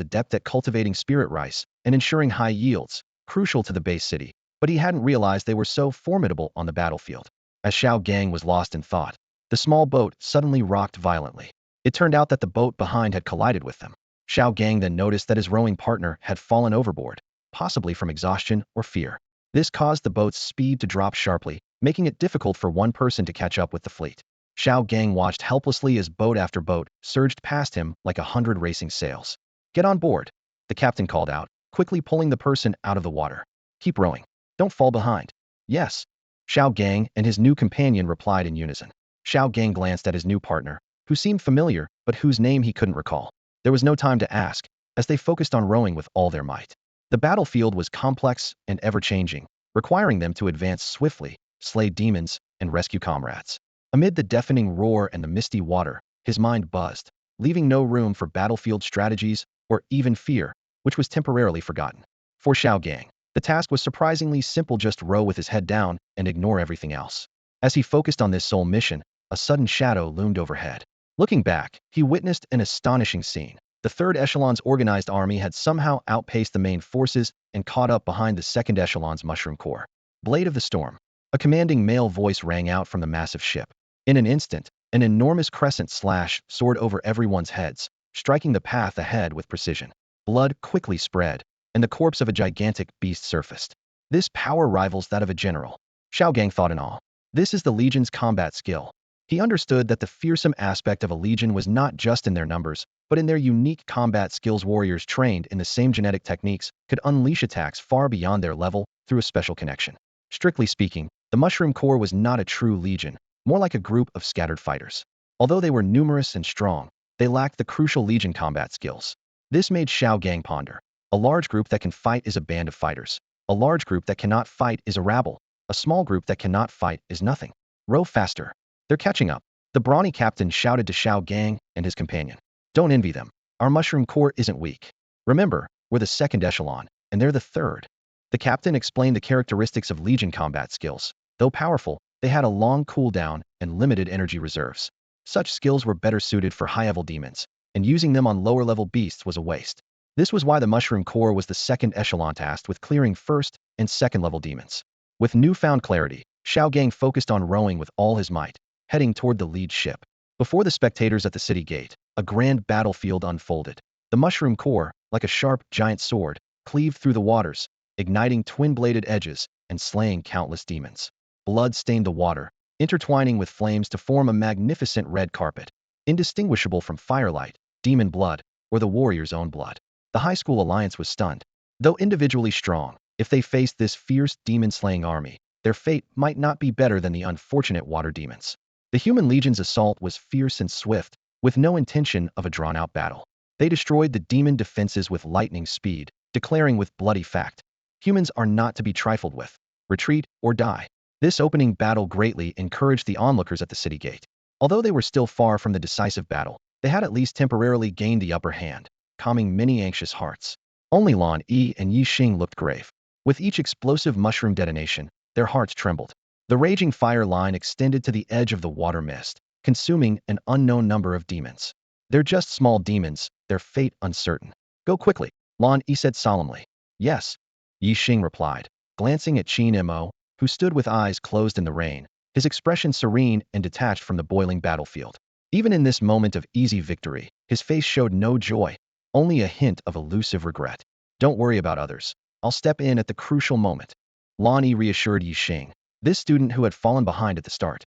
adept at cultivating spirit rice and ensuring high yields, crucial to the base city, but he hadn't realized they were so formidable on the battlefield. As Xiao Gang was lost in thought, the small boat suddenly rocked violently. It turned out that the boat behind had collided with them. Xiao Gang then noticed that his rowing partner had fallen overboard, possibly from exhaustion or fear. This caused the boat's speed to drop sharply, making it difficult for one person to catch up with the fleet. Xiao Gang watched helplessly as boat after boat surged past him like 100 racing sails. Get on board, the captain called out, quickly pulling the person out of the water. Keep rowing. Don't fall behind. Yes. Xiao Gang and his new companion replied in unison. Xiao Gang glanced at his new partner, who seemed familiar but whose name he couldn't recall. There was no time to ask, as they focused on rowing with all their might. The battlefield was complex and ever-changing, requiring them to advance swiftly, slay demons, and rescue comrades. Amid the deafening roar and the misty water, his mind buzzed, leaving no room for battlefield strategies or even fear, which was temporarily forgotten. For Xiao Gang, the task was surprisingly simple: just row with his head down and ignore everything else. As he focused on this sole mission, a sudden shadow loomed overhead. Looking back, he witnessed an astonishing scene. The third echelon's organized army had somehow outpaced the main forces and caught up behind the second echelon's mushroom corps. Blade of the Storm. A commanding male voice rang out from the massive ship. In an instant, an enormous crescent slash soared over everyone's heads, striking the path ahead with precision. Blood quickly spread, and the corpse of a gigantic beast surfaced. This power rivals that of a general. Xiao Gang thought in awe. This is the Legion's combat skill. He understood that the fearsome aspect of a legion was not just in their numbers, but in their unique combat skills. Warriors trained in the same genetic techniques could unleash attacks far beyond their level through a special connection. Strictly speaking, the Mushroom Corps was not a true legion, more like a group of scattered fighters. Although they were numerous and strong, they lacked the crucial legion combat skills. This made Xiao Gang ponder. A large group that can fight is a band of fighters. A large group that cannot fight is a rabble. A small group that cannot fight is nothing. Row faster. They're catching up. The brawny captain shouted to Xiao Gang and his companion. Don't envy them. Our Mushroom Corps isn't weak. Remember, we're the second echelon, and they're the third. The captain explained the characteristics of legion combat skills. Though powerful, they had a long cooldown and limited energy reserves. Such skills were better suited for high-level demons, and using them on lower-level beasts was a waste. This was why the Mushroom Corps was the second echelon tasked with clearing first and second-level demons. With newfound clarity, Xiao Gang focused on rowing with all his might, heading toward the lead ship. Before the spectators at the city gate, a grand battlefield unfolded. The Mushroom Corps, like a sharp, giant sword, cleaved through the waters, igniting twin-bladed edges and slaying countless demons. Blood stained the water, intertwining with flames to form a magnificent red carpet, indistinguishable from firelight, demon blood, or the warrior's own blood. The high school alliance was stunned. Though individually strong, if they faced this fierce demon-slaying army, their fate might not be better than the unfortunate water demons. The human legion's assault was fierce and swift, with no intention of a drawn-out battle. They destroyed the demon defenses with lightning speed, declaring with bloody fact, humans are not to be trifled with. Retreat or die. This opening battle greatly encouraged the onlookers at the city gate. Although they were still far from the decisive battle, they had at least temporarily gained the upper hand, calming many anxious hearts. Only Lan Yi and Yi Xing looked grave. With each explosive mushroom detonation, their hearts trembled. The raging fire line extended to the edge of the water mist, consuming an unknown number of demons. They're just small demons, their fate uncertain. Go quickly, Lan Yi said solemnly. Yes, Yi Xing replied, glancing at Qin Mo, who stood with eyes closed in the rain, his expression serene and detached from the boiling battlefield. Even in this moment of easy victory, his face showed no joy, only a hint of elusive regret. Don't worry about others. I'll step in at the crucial moment. Lan Yi reassured Yi Xing, this student who had fallen behind at the start.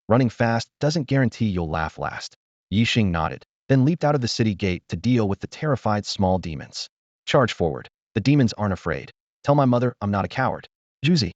Running fast doesn't guarantee you'll laugh last. Yi Xing nodded, then leaped out of the city gate to deal with the terrified small demons. Charge forward. The demons aren't afraid. Tell my mother I'm not a coward. Juzi,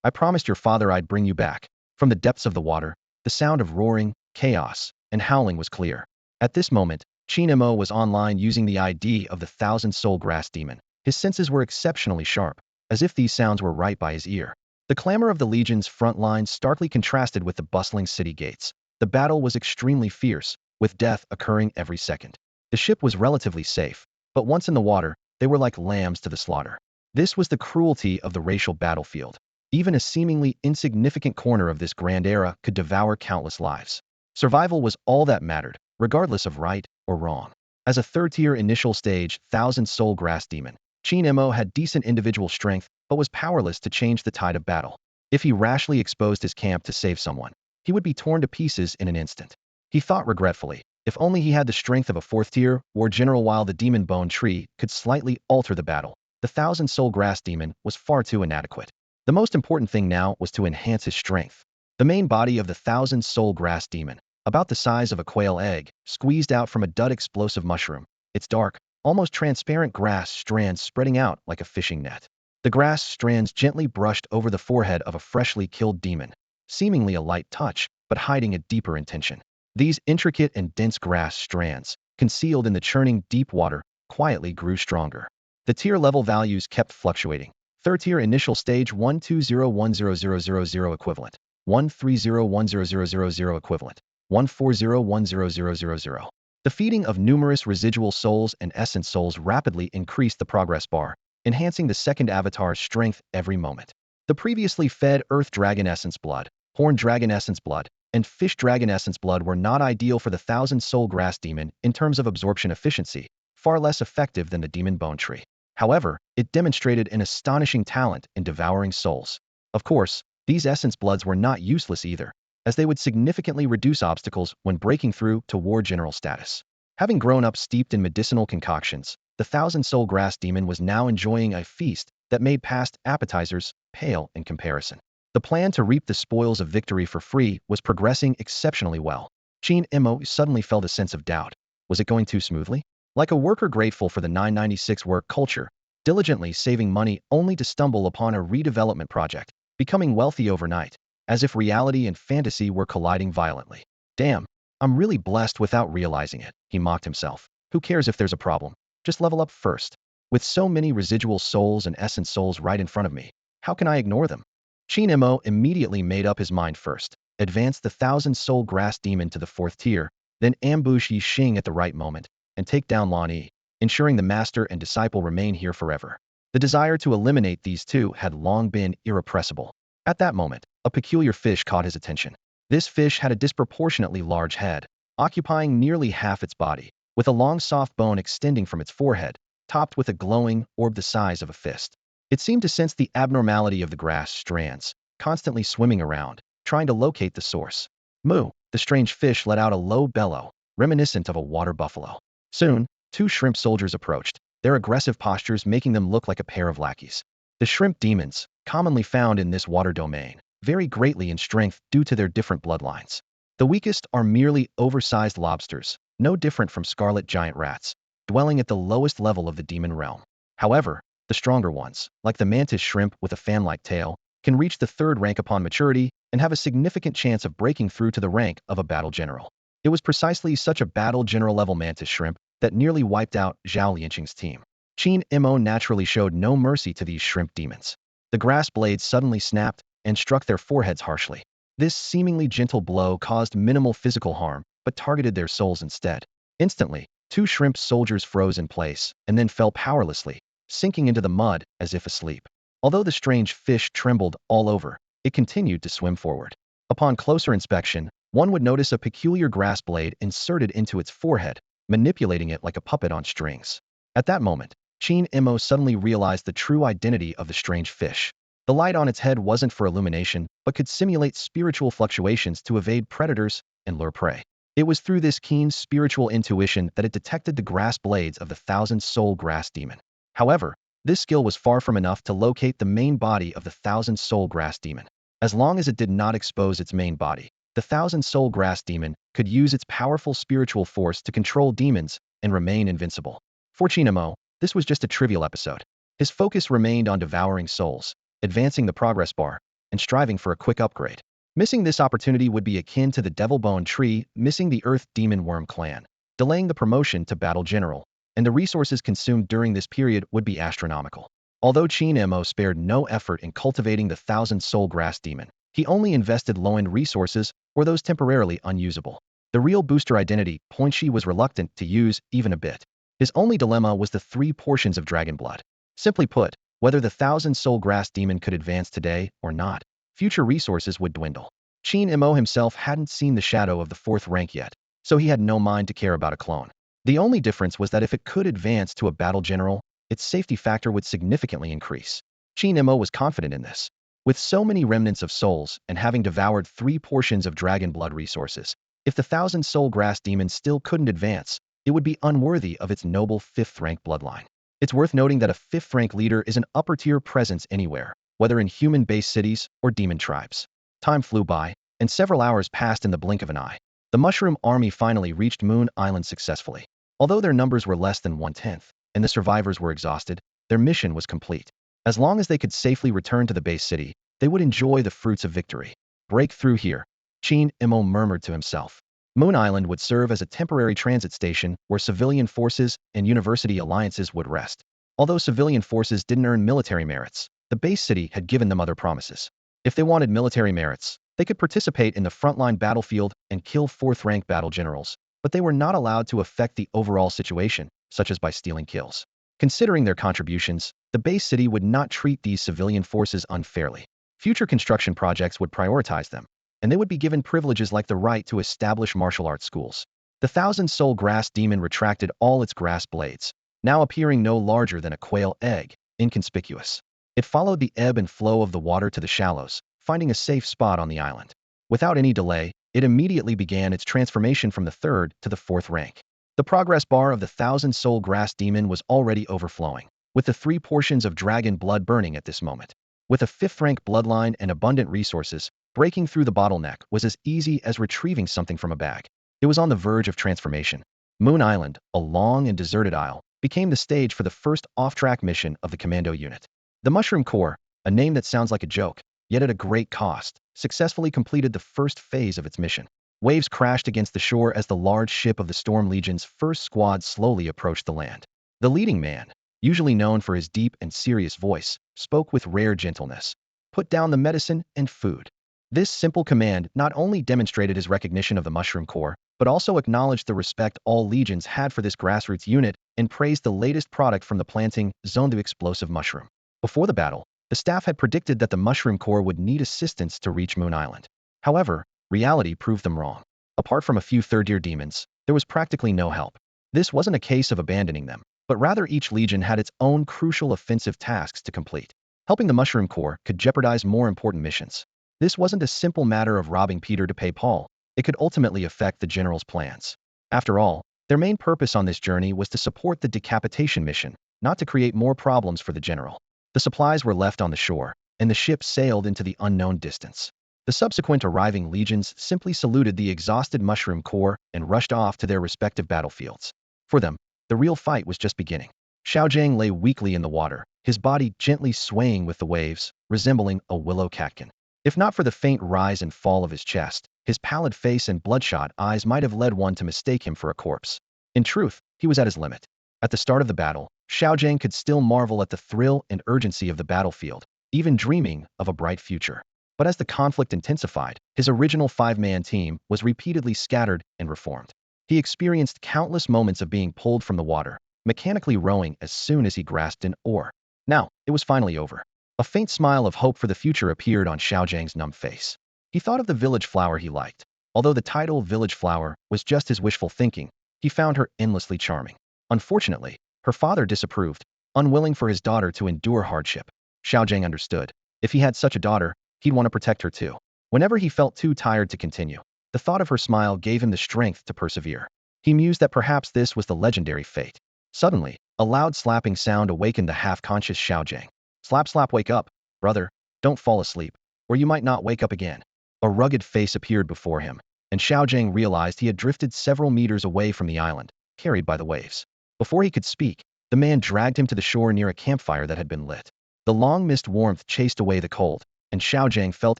I promised your father I'd bring you back. From the depths of the water, the sound of roaring, chaos, and howling was clear. At this moment, Qin Mo was online using the ID of the thousand-soul grass demon. His senses were exceptionally sharp, as if these sounds were right by his ear. The clamor of the Legion's front lines starkly contrasted with the bustling city gates. The battle was extremely fierce, with death occurring every second. The ship was relatively safe, but once in the water, they were like lambs to the slaughter. This was the cruelty of the racial battlefield. Even a seemingly insignificant corner of this grand era could devour countless lives. Survival was all that mattered, regardless of right or wrong. As a third-tier initial stage, thousand-soul grass demon, Qin Mo had decent individual strength, but was powerless to change the tide of battle. If he rashly exposed his camp to save someone, he would be torn to pieces in an instant. He thought regretfully, if only he had the strength of a fourth-tier war general. While the demon bone tree could slightly alter the battle, the thousand-soul grass demon was far too inadequate. The most important thing now was to enhance his strength. The main body of the thousand-soul grass demon, about the size of a quail egg, squeezed out from a dud explosive mushroom. Its dark, almost transparent grass strands spreading out like a fishing net. The grass strands gently brushed over the forehead of a freshly killed demon, seemingly a light touch, but hiding a deeper intention. These intricate and dense grass strands, concealed in the churning deep water, quietly grew stronger. The tier level values kept fluctuating. Third tier initial stage 120100000 equivalent, 130100000 equivalent, 140100000. The feeding of numerous residual souls and essence souls rapidly increased the progress bar, enhancing the second avatar's strength every moment. The previously fed Earth Dragon Essence Blood, Horn Dragon Essence Blood, and Fish Dragon Essence Blood were not ideal for the thousand-soul grass demon in terms of absorption efficiency, far less effective than the demon bone tree. However, it demonstrated an astonishing talent in devouring souls. Of course, these essence bloods were not useless either, as they would significantly reduce obstacles when breaking through to war general status. Having grown up steeped in medicinal concoctions, the thousand-soul grass demon was now enjoying a feast that made past appetizers pale in comparison. The plan to reap the spoils of victory for free was progressing exceptionally well. Qin Mo suddenly felt a sense of doubt. Was it going too smoothly? Like a worker grateful for the 996 work culture, diligently saving money only to stumble upon a redevelopment project, becoming wealthy overnight, as if reality and fantasy were colliding violently. Damn, I'm really blessed without realizing it, he mocked himself. Who cares if there's a problem? Just level up first. With so many residual souls and essence souls right in front of me, how can I ignore them? Qin Mo immediately made up his mind first, advance the 1,000-soul grass demon to the 4th tier, then ambush Yi Xing at the right moment, and take down Lan Yi, ensuring the master and disciple remain here forever. The desire to eliminate these two had long been irrepressible. At that moment, a peculiar fish caught his attention. This fish had a disproportionately large head, occupying nearly half its body, with a long soft bone extending from its forehead, topped with a glowing orb the size of a fist. It seemed to sense the abnormality of the grass strands, constantly swimming around, trying to locate the source. Moo, the strange fish let out a low bellow, reminiscent of a water buffalo. Soon, 2 shrimp soldiers approached, their aggressive postures making them look like a pair of lackeys. The shrimp demons, commonly found in this water domain, vary greatly in strength due to their different bloodlines. The weakest are merely oversized lobsters, no different from scarlet giant rats, dwelling at the lowest level of the demon realm. However, the stronger ones, like the mantis shrimp with a fan-like tail, can reach the 3rd rank upon maturity and have a significant chance of breaking through to the rank of a battle general. It was precisely such a battle general level mantis shrimp that nearly wiped out Zhao Lianqing's team. Qin Mo naturally showed no mercy to these shrimp demons. The grass blades suddenly snapped and struck their foreheads harshly. This seemingly gentle blow caused minimal physical harm, but targeted their souls instead. Instantly, 2 shrimp soldiers froze in place and then fell powerlessly, sinking into the mud as if asleep. Although the strange fish trembled all over, it continued to swim forward. Upon closer inspection, one would notice a peculiar grass blade inserted into its forehead, manipulating it like a puppet on strings. At that moment, Qin Mo suddenly realized the true identity of the strange fish. The light on its head wasn't for illumination, but could simulate spiritual fluctuations to evade predators and lure prey. It was through this keen spiritual intuition that it detected the grass blades of the 1,000-soul grass demon. However, this skill was far from enough to locate the main body of the 1,000-soul grass demon. As long as it did not expose its main body, the 1,000-soul grass demon could use its powerful spiritual force to control demons and remain invincible. For Qingmo, this was just a trivial episode. His focus remained on devouring souls, advancing the progress bar, and striving for a quick upgrade. Missing this opportunity would be akin to the Devil Bone Tree missing the Earth Demon Worm clan, delaying the promotion to Battle General, and the resources consumed during this period would be astronomical. Although Qin Mo spared no effort in cultivating the 1,000-soul grass demon, he only invested low-end resources or those temporarily unusable. The real booster identity Poinchi was reluctant to use even a bit. His only dilemma was the 3 portions of dragon blood. Simply put, whether the 1,000-soul grass demon could advance today or not, future resources would dwindle. Qin Mo himself hadn't seen the shadow of the 4th rank yet, so he had no mind to care about a clone. The only difference was that if it could advance to a battle general, its safety factor would significantly increase. Qin Mo was confident in this. With so many remnants of souls and having devoured 3 portions of dragon blood resources, if the 1,000-soul grass demon still couldn't advance, it would be unworthy of its noble 5th rank bloodline. It's worth noting that a 5th rank leader is an upper-tier presence anywhere, whether in human-based cities or demon tribes. Time flew by, and several hours passed in the blink of an eye. The Mushroom Army finally reached Moon Island successfully. Although their numbers were less than 1/10, and the survivors were exhausted, their mission was complete. As long as they could safely return to the base city, they would enjoy the fruits of victory. Break through here, Qin Mo murmured to himself. Moon Island would serve as a temporary transit station where civilian forces and university alliances would rest. Although civilian forces didn't earn military merits, the base city had given them other promises. If they wanted military merits, they could participate in the frontline battlefield and kill 4th rank battle generals, but they were not allowed to affect the overall situation, such as by stealing kills. Considering their contributions, the base city would not treat these civilian forces unfairly. Future construction projects would prioritize them, and they would be given privileges like the right to establish martial arts schools. The 1,000-soul grass demon retracted all its grass blades, now appearing no larger than a quail egg, inconspicuous. It followed the ebb and flow of the water to the shallows, finding a safe spot on the island. Without any delay, it immediately began its transformation from the 3rd to the 4th rank. The progress bar of the 1,000-soul grass demon was already overflowing, with the 3 portions of dragon blood burning at this moment. With a fifth-rank bloodline and abundant resources, breaking through the bottleneck was as easy as retrieving something from a bag. It was on the verge of transformation. Moon Island, a long and deserted isle, became the stage for the first off-track mission of the Commando Unit. The Mushroom Corps, a name that sounds like a joke, yet at a great cost, successfully completed the first phase of its mission. Waves crashed against the shore as the large ship of the Storm Legion's first squad slowly approached the land. The leading man, usually known for his deep and serious voice, spoke with rare gentleness. Put down the medicine and food. This simple command not only demonstrated his recognition of the Mushroom Corps, but also acknowledged the respect all legions had for this grassroots unit and praised the latest product from the planting zone, the explosive mushroom. Before the battle, the staff had predicted that the Mushroom Corps would need assistance to reach Moon Island. However, reality proved them wrong. Apart from a few third-year demons, there was practically no help. This wasn't a case of abandoning them, but rather each legion had its own crucial offensive tasks to complete. Helping the Mushroom Corps could jeopardize more important missions. This wasn't a simple matter of robbing Peter to pay Paul. It could ultimately affect the general's plans. After all, their main purpose on this journey was to support the decapitation mission, not to create more problems for the general. The supplies were left on the shore, and the ship sailed into the unknown distance. The subsequent arriving legions simply saluted the exhausted Mushroom Corps and rushed off to their respective battlefields. For them, the real fight was just beginning. Xiaojang lay weakly in the water, his body gently swaying with the waves, resembling a willow catkin. If not for the faint rise and fall of his chest, his pallid face and bloodshot eyes might have led one to mistake him for a corpse. In truth, he was at his limit. At the start of the battle, Xiaojang could still marvel at the thrill and urgency of the battlefield, even dreaming of a bright future. But as the conflict intensified, his original five-man team was repeatedly scattered and reformed. He experienced countless moments of being pulled from the water, mechanically rowing as soon as he grasped an oar. Now, it was finally over. A faint smile of hope for the future appeared on Xiaojang's numb face. He thought of the village flower he liked. Although the title Village Flower was just his wishful thinking, he found her endlessly charming. Unfortunately, her father disapproved, unwilling for his daughter to endure hardship. Xiaojang understood. If he had such a daughter, he'd want to protect her too. Whenever he felt too tired to continue, the thought of her smile gave him the strength to persevere. He mused that perhaps this was the legendary fate. Suddenly, a loud slapping sound awakened the half-conscious Xiaojang. Slap slap, wake up, brother, don't fall asleep, or you might not wake up again. A rugged face appeared before him, and Xiaojang realized he had drifted several meters away from the island, carried by the waves. Before he could speak, the man dragged him to the shore near a campfire that had been lit. The long mist warmth chased away the cold, and Xiaojang felt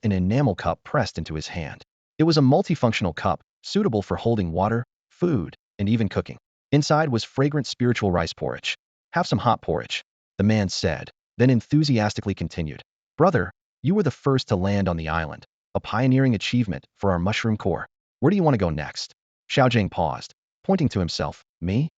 an enamel cup pressed into his hand. It was a multifunctional cup, suitable for holding water, food, and even cooking. Inside was fragrant spiritual rice porridge. Have some hot porridge, the man said, then enthusiastically continued. Brother, you were the first to land on the island, a pioneering achievement for our Mushroom Corps. Where do you want to go next? Xiaojang paused, pointing to himself. Me?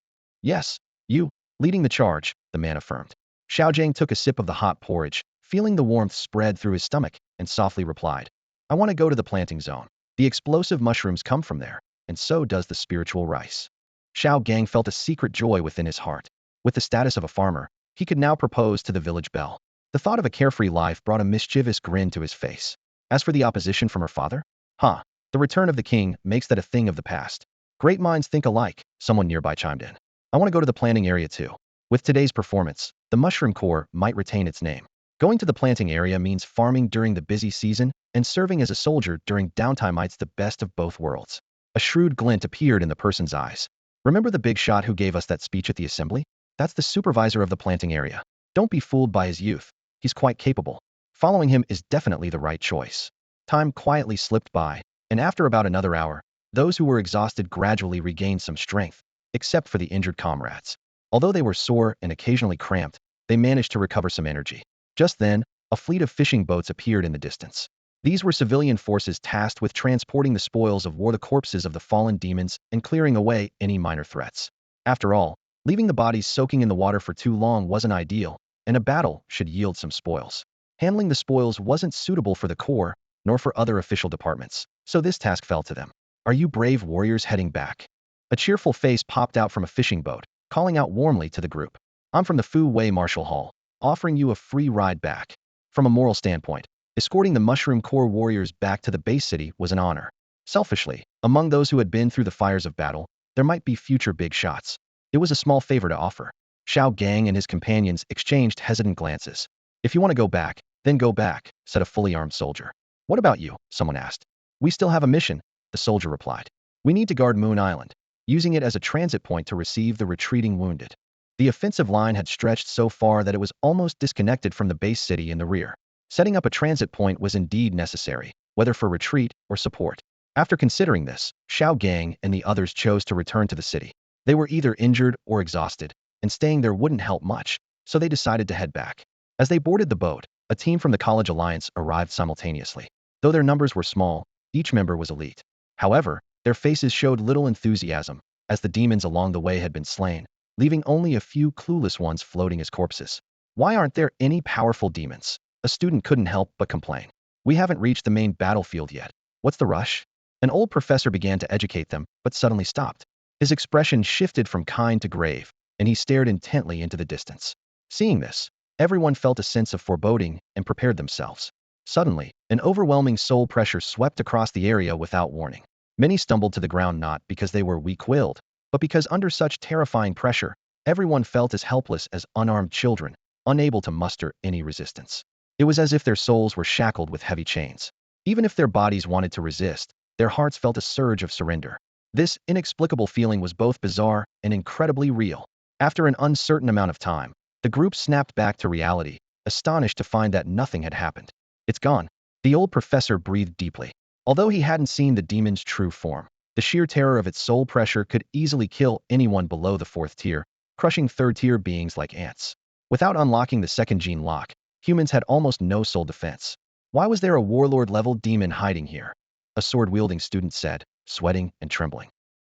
Yes, you, leading the charge, the man affirmed. Xiaojang took a sip of the hot porridge, feeling the warmth spread through his stomach, and softly replied. I want to go to the planting zone. The explosive mushrooms come from there, and so does the spiritual rice. Xiaojang felt a secret joy within his heart. With the status of a farmer, he could now propose to the village belle. The thought of a carefree life brought a mischievous grin to his face. As for the opposition from her father? The return of the king makes that a thing of the past. Great minds think alike, someone nearby chimed in. I want to go to the planting area too. With today's performance, the Mushroom Corps might retain its name. Going to the planting area means farming during the busy season, and serving as a soldier during downtime might the best of both worlds. A shrewd glint appeared in the person's eyes. Remember the big shot who gave us that speech at the assembly? That's the supervisor of the planting area. Don't be fooled by his youth. He's quite capable. Following him is definitely the right choice. Time quietly slipped by, and after about another hour, those who were exhausted gradually regained some strength, except for the injured comrades. Although they were sore and occasionally cramped, they managed to recover some energy. Just then, a fleet of fishing boats appeared in the distance. These were civilian forces tasked with transporting the spoils of war, the corpses of the fallen demons, and clearing away any minor threats. After all, leaving the bodies soaking in the water for too long wasn't ideal, and a battle should yield some spoils. Handling the spoils wasn't suitable for the Corps, nor for other official departments, so this task fell to them. Are you brave warriors heading back? A cheerful face popped out from a fishing boat, calling out warmly to the group. I'm from the Fu Wei Martial Hall, offering you a free ride back. From a moral standpoint, escorting the Mushroom Corps warriors back to the base city was an honor. Selfishly, among those who had been through the fires of battle, there might be future big shots. It was a small favor to offer. Xiaojang and his companions exchanged hesitant glances. If you want to go back, Then go back, said a fully armed soldier. What about you? Someone asked. We still have a mission, the soldier replied. We need to guard Moon Island, using it as a transit point to receive the retreating wounded. The offensive line had stretched so far that it was almost disconnected from the base city in the rear. Setting up a transit point was indeed necessary, whether for retreat or support. After considering this, Xiao Gang and the others chose to return to the city. They were either injured or exhausted, and staying there wouldn't help much, so they decided to head back. As they boarded the boat, a team from the College Alliance arrived simultaneously. Though their numbers were small, each member was elite. However, their faces showed little enthusiasm, as the demons along the way had been slain, leaving only a few clueless ones floating as corpses. Why aren't there any powerful demons? A student couldn't help but complain. We haven't reached the main battlefield yet. What's the rush? An old professor began to educate them, but suddenly stopped. His expression shifted from kind to grave, and he stared intently into the distance. Seeing this, everyone felt a sense of foreboding and prepared themselves. Suddenly, an overwhelming soul pressure swept across the area without warning. Many stumbled to the ground not because they were weak-willed, but because under such terrifying pressure, everyone felt as helpless as unarmed children, unable to muster any resistance. It was as if their souls were shackled with heavy chains. Even if their bodies wanted to resist, their hearts felt a surge of surrender. This inexplicable feeling was both bizarre and incredibly real. After an uncertain amount of time, the group snapped back to reality, astonished to find that nothing had happened. It's gone. The old professor breathed deeply. Although he hadn't seen the demon's true form, the sheer terror of its soul pressure could easily kill anyone below the 4th tier, crushing 3rd-tier beings like ants. Without unlocking the 2nd gene lock, humans had almost no soul defense. Why was there a warlord-level demon hiding here? A sword-wielding student said, sweating and trembling.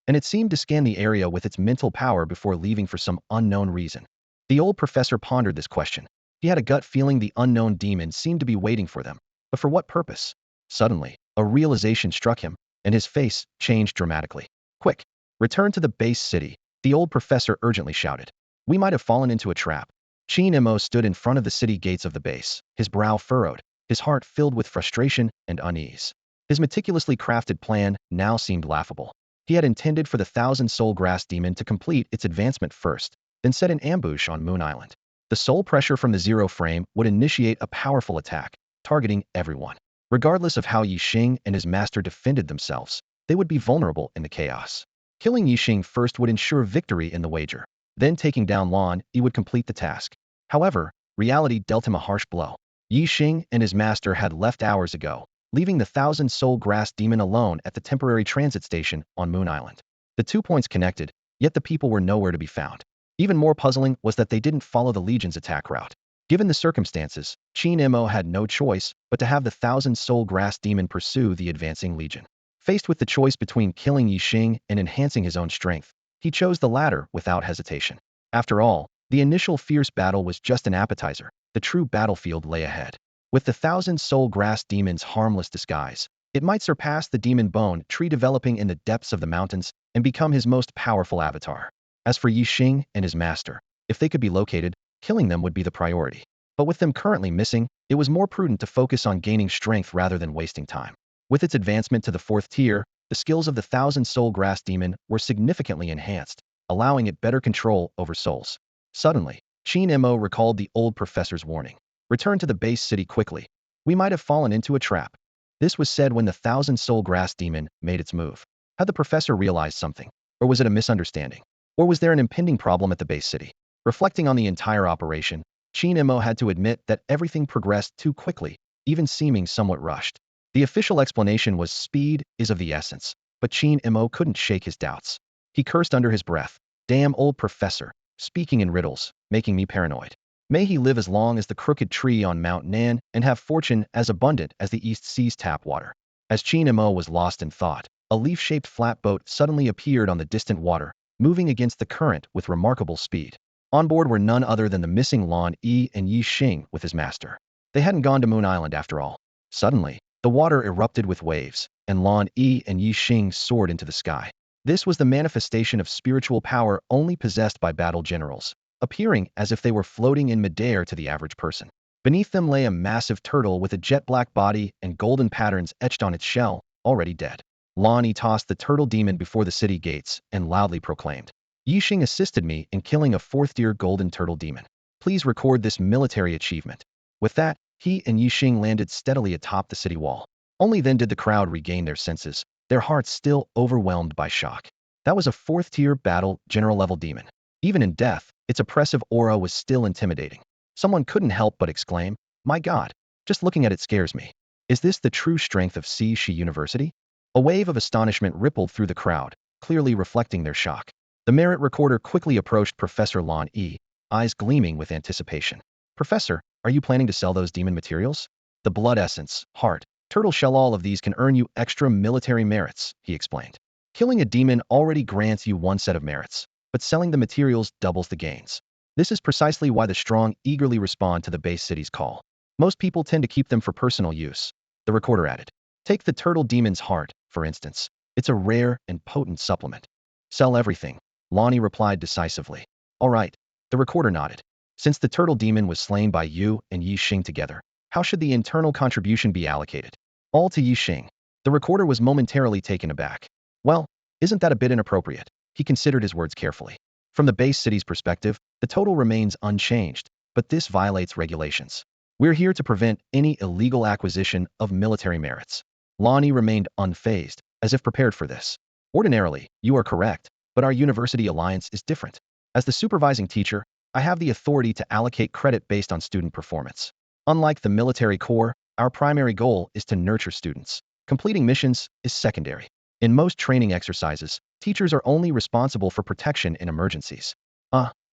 And it seemed to scan the area with its mental power before leaving for some unknown reason. The old professor pondered this question. He had a gut feeling the unknown demon seemed to be waiting for them. But for what purpose? Suddenly, a realization struck him, and his face changed dramatically. Quick! Return to the base city, the old professor urgently shouted. We might have fallen into a trap. Qin Mo stood in front of the city gates of the base, his brow furrowed, his heart filled with frustration and unease. His meticulously crafted plan now seemed laughable. He had intended for the 1,000-soul grass demon to complete its advancement first, then set an ambush on Moon Island. The soul pressure from the zero frame would initiate a powerful attack, targeting everyone. Regardless of how Yixing and his master defended themselves, they would be vulnerable in the chaos. Killing Yixing first would ensure victory in the wager. Then taking down Lan Yi would complete the task. However, reality dealt him a harsh blow. Yixing and his master had left hours ago, leaving the 1,000-soul grass demon alone at the temporary transit station on Moon Island. The 2 points connected, yet the people were nowhere to be found. Even more puzzling was that they didn't follow the Legion's attack route. Given the circumstances, Qin Mo had no choice but to have the 1,000-soul grass demon pursue the advancing Legion. Faced with the choice between killing Yixing and enhancing his own strength, he chose the latter without hesitation. After all, the initial fierce battle was just an appetizer. The true battlefield lay ahead. With the 1,000-soul grass demon's harmless disguise, it might surpass the demon bone tree developing in the depths of the mountains and become his most powerful avatar. As for Yixing and his master, if they could be located, killing them would be the priority. But with them currently missing, it was more prudent to focus on gaining strength rather than wasting time. With its advancement to the 4th tier, the skills of the 1,000-soul grass demon were significantly enhanced, allowing it better control over souls. Suddenly, Qin Mo recalled the old professor's warning. Return to the base city quickly. We might have fallen into a trap. This was said when the 1,000-soul grass demon made its move. Had the professor realized something? Or was it a misunderstanding? Or was there an impending problem at the base city? Reflecting on the entire operation, Qin Mo had to admit that everything progressed too quickly, even seeming somewhat rushed. The official explanation was speed is of the essence, but Qin Mo couldn't shake his doubts. He cursed under his breath. Damn old professor, speaking in riddles, making me paranoid. May he live as long as the crooked tree on Mount Nan and have fortune as abundant as the East Sea's tap water. As Qin Mo was lost in thought, a leaf-shaped flatboat suddenly appeared on the distant water, moving against the current with remarkable speed. On board were none other than the missing Lan Yi and Yixing with his master. They hadn't gone to Moon Island after all. Suddenly, the water erupted with waves, and Lan Yi and Yixing soared into the sky. This was the manifestation of spiritual power only possessed by battle generals, appearing as if they were floating in midair to the average person. Beneath them lay a massive turtle with a jet-black body and golden patterns etched on its shell, already dead. Lan Yi tossed the turtle demon before the city gates and loudly proclaimed, Yixing assisted me in killing a 4th-tier golden turtle demon. Please record this military achievement. With that, he and Yixing landed steadily atop the city wall. Only then did the crowd regain their senses, their hearts still overwhelmed by shock. That was a fourth-tier battle general-level demon. Even in death, its oppressive aura was still intimidating. Someone couldn't help but exclaim, "My God, just looking at it scares me. Is this the true strength of Shi University?" A wave of astonishment rippled through the crowd, clearly reflecting their shock. The merit recorder quickly approached Professor Lan Yi, eyes gleaming with anticipation. "Professor, are you planning to sell those demon materials? The blood essence, heart, turtle shell, all of these can earn you extra military merits," he explained. "Killing a demon already grants you one set of merits, but selling the materials doubles the gains. This is precisely why the strong eagerly respond to the base city's call. Most people tend to keep them for personal use," the recorder added. "Take the turtle demon's heart, for instance. It's a rare and potent supplement." "Sell everything," Lonnie replied decisively. "All right," the recorder nodded. "Since the turtle demon was slain by you and Yixing together, how should the internal contribution be allocated?" "All to Yixing." The recorder was momentarily taken aback. "Well, isn't that a bit inappropriate?" He considered his words carefully. "From the base city's perspective, the total remains unchanged, but this violates regulations. We're here to prevent any illegal acquisition of military merits." Lonnie remained unfazed, as if prepared for this. "Ordinarily, you are correct, but our university alliance is different. As the supervising teacher, I have the authority to allocate credit based on student performance. Unlike the military corps, our primary goal is to nurture students. Completing missions is secondary. In most training exercises, teachers are only responsible for protection in emergencies."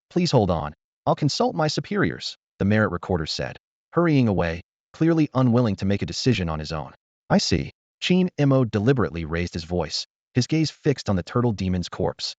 Please hold on. I'll consult my superiors," the merit recorder said, hurrying away, clearly unwilling to make a decision on his own. "I see." Qin Mo deliberately raised his voice, his gaze fixed on the turtle demon's corpse.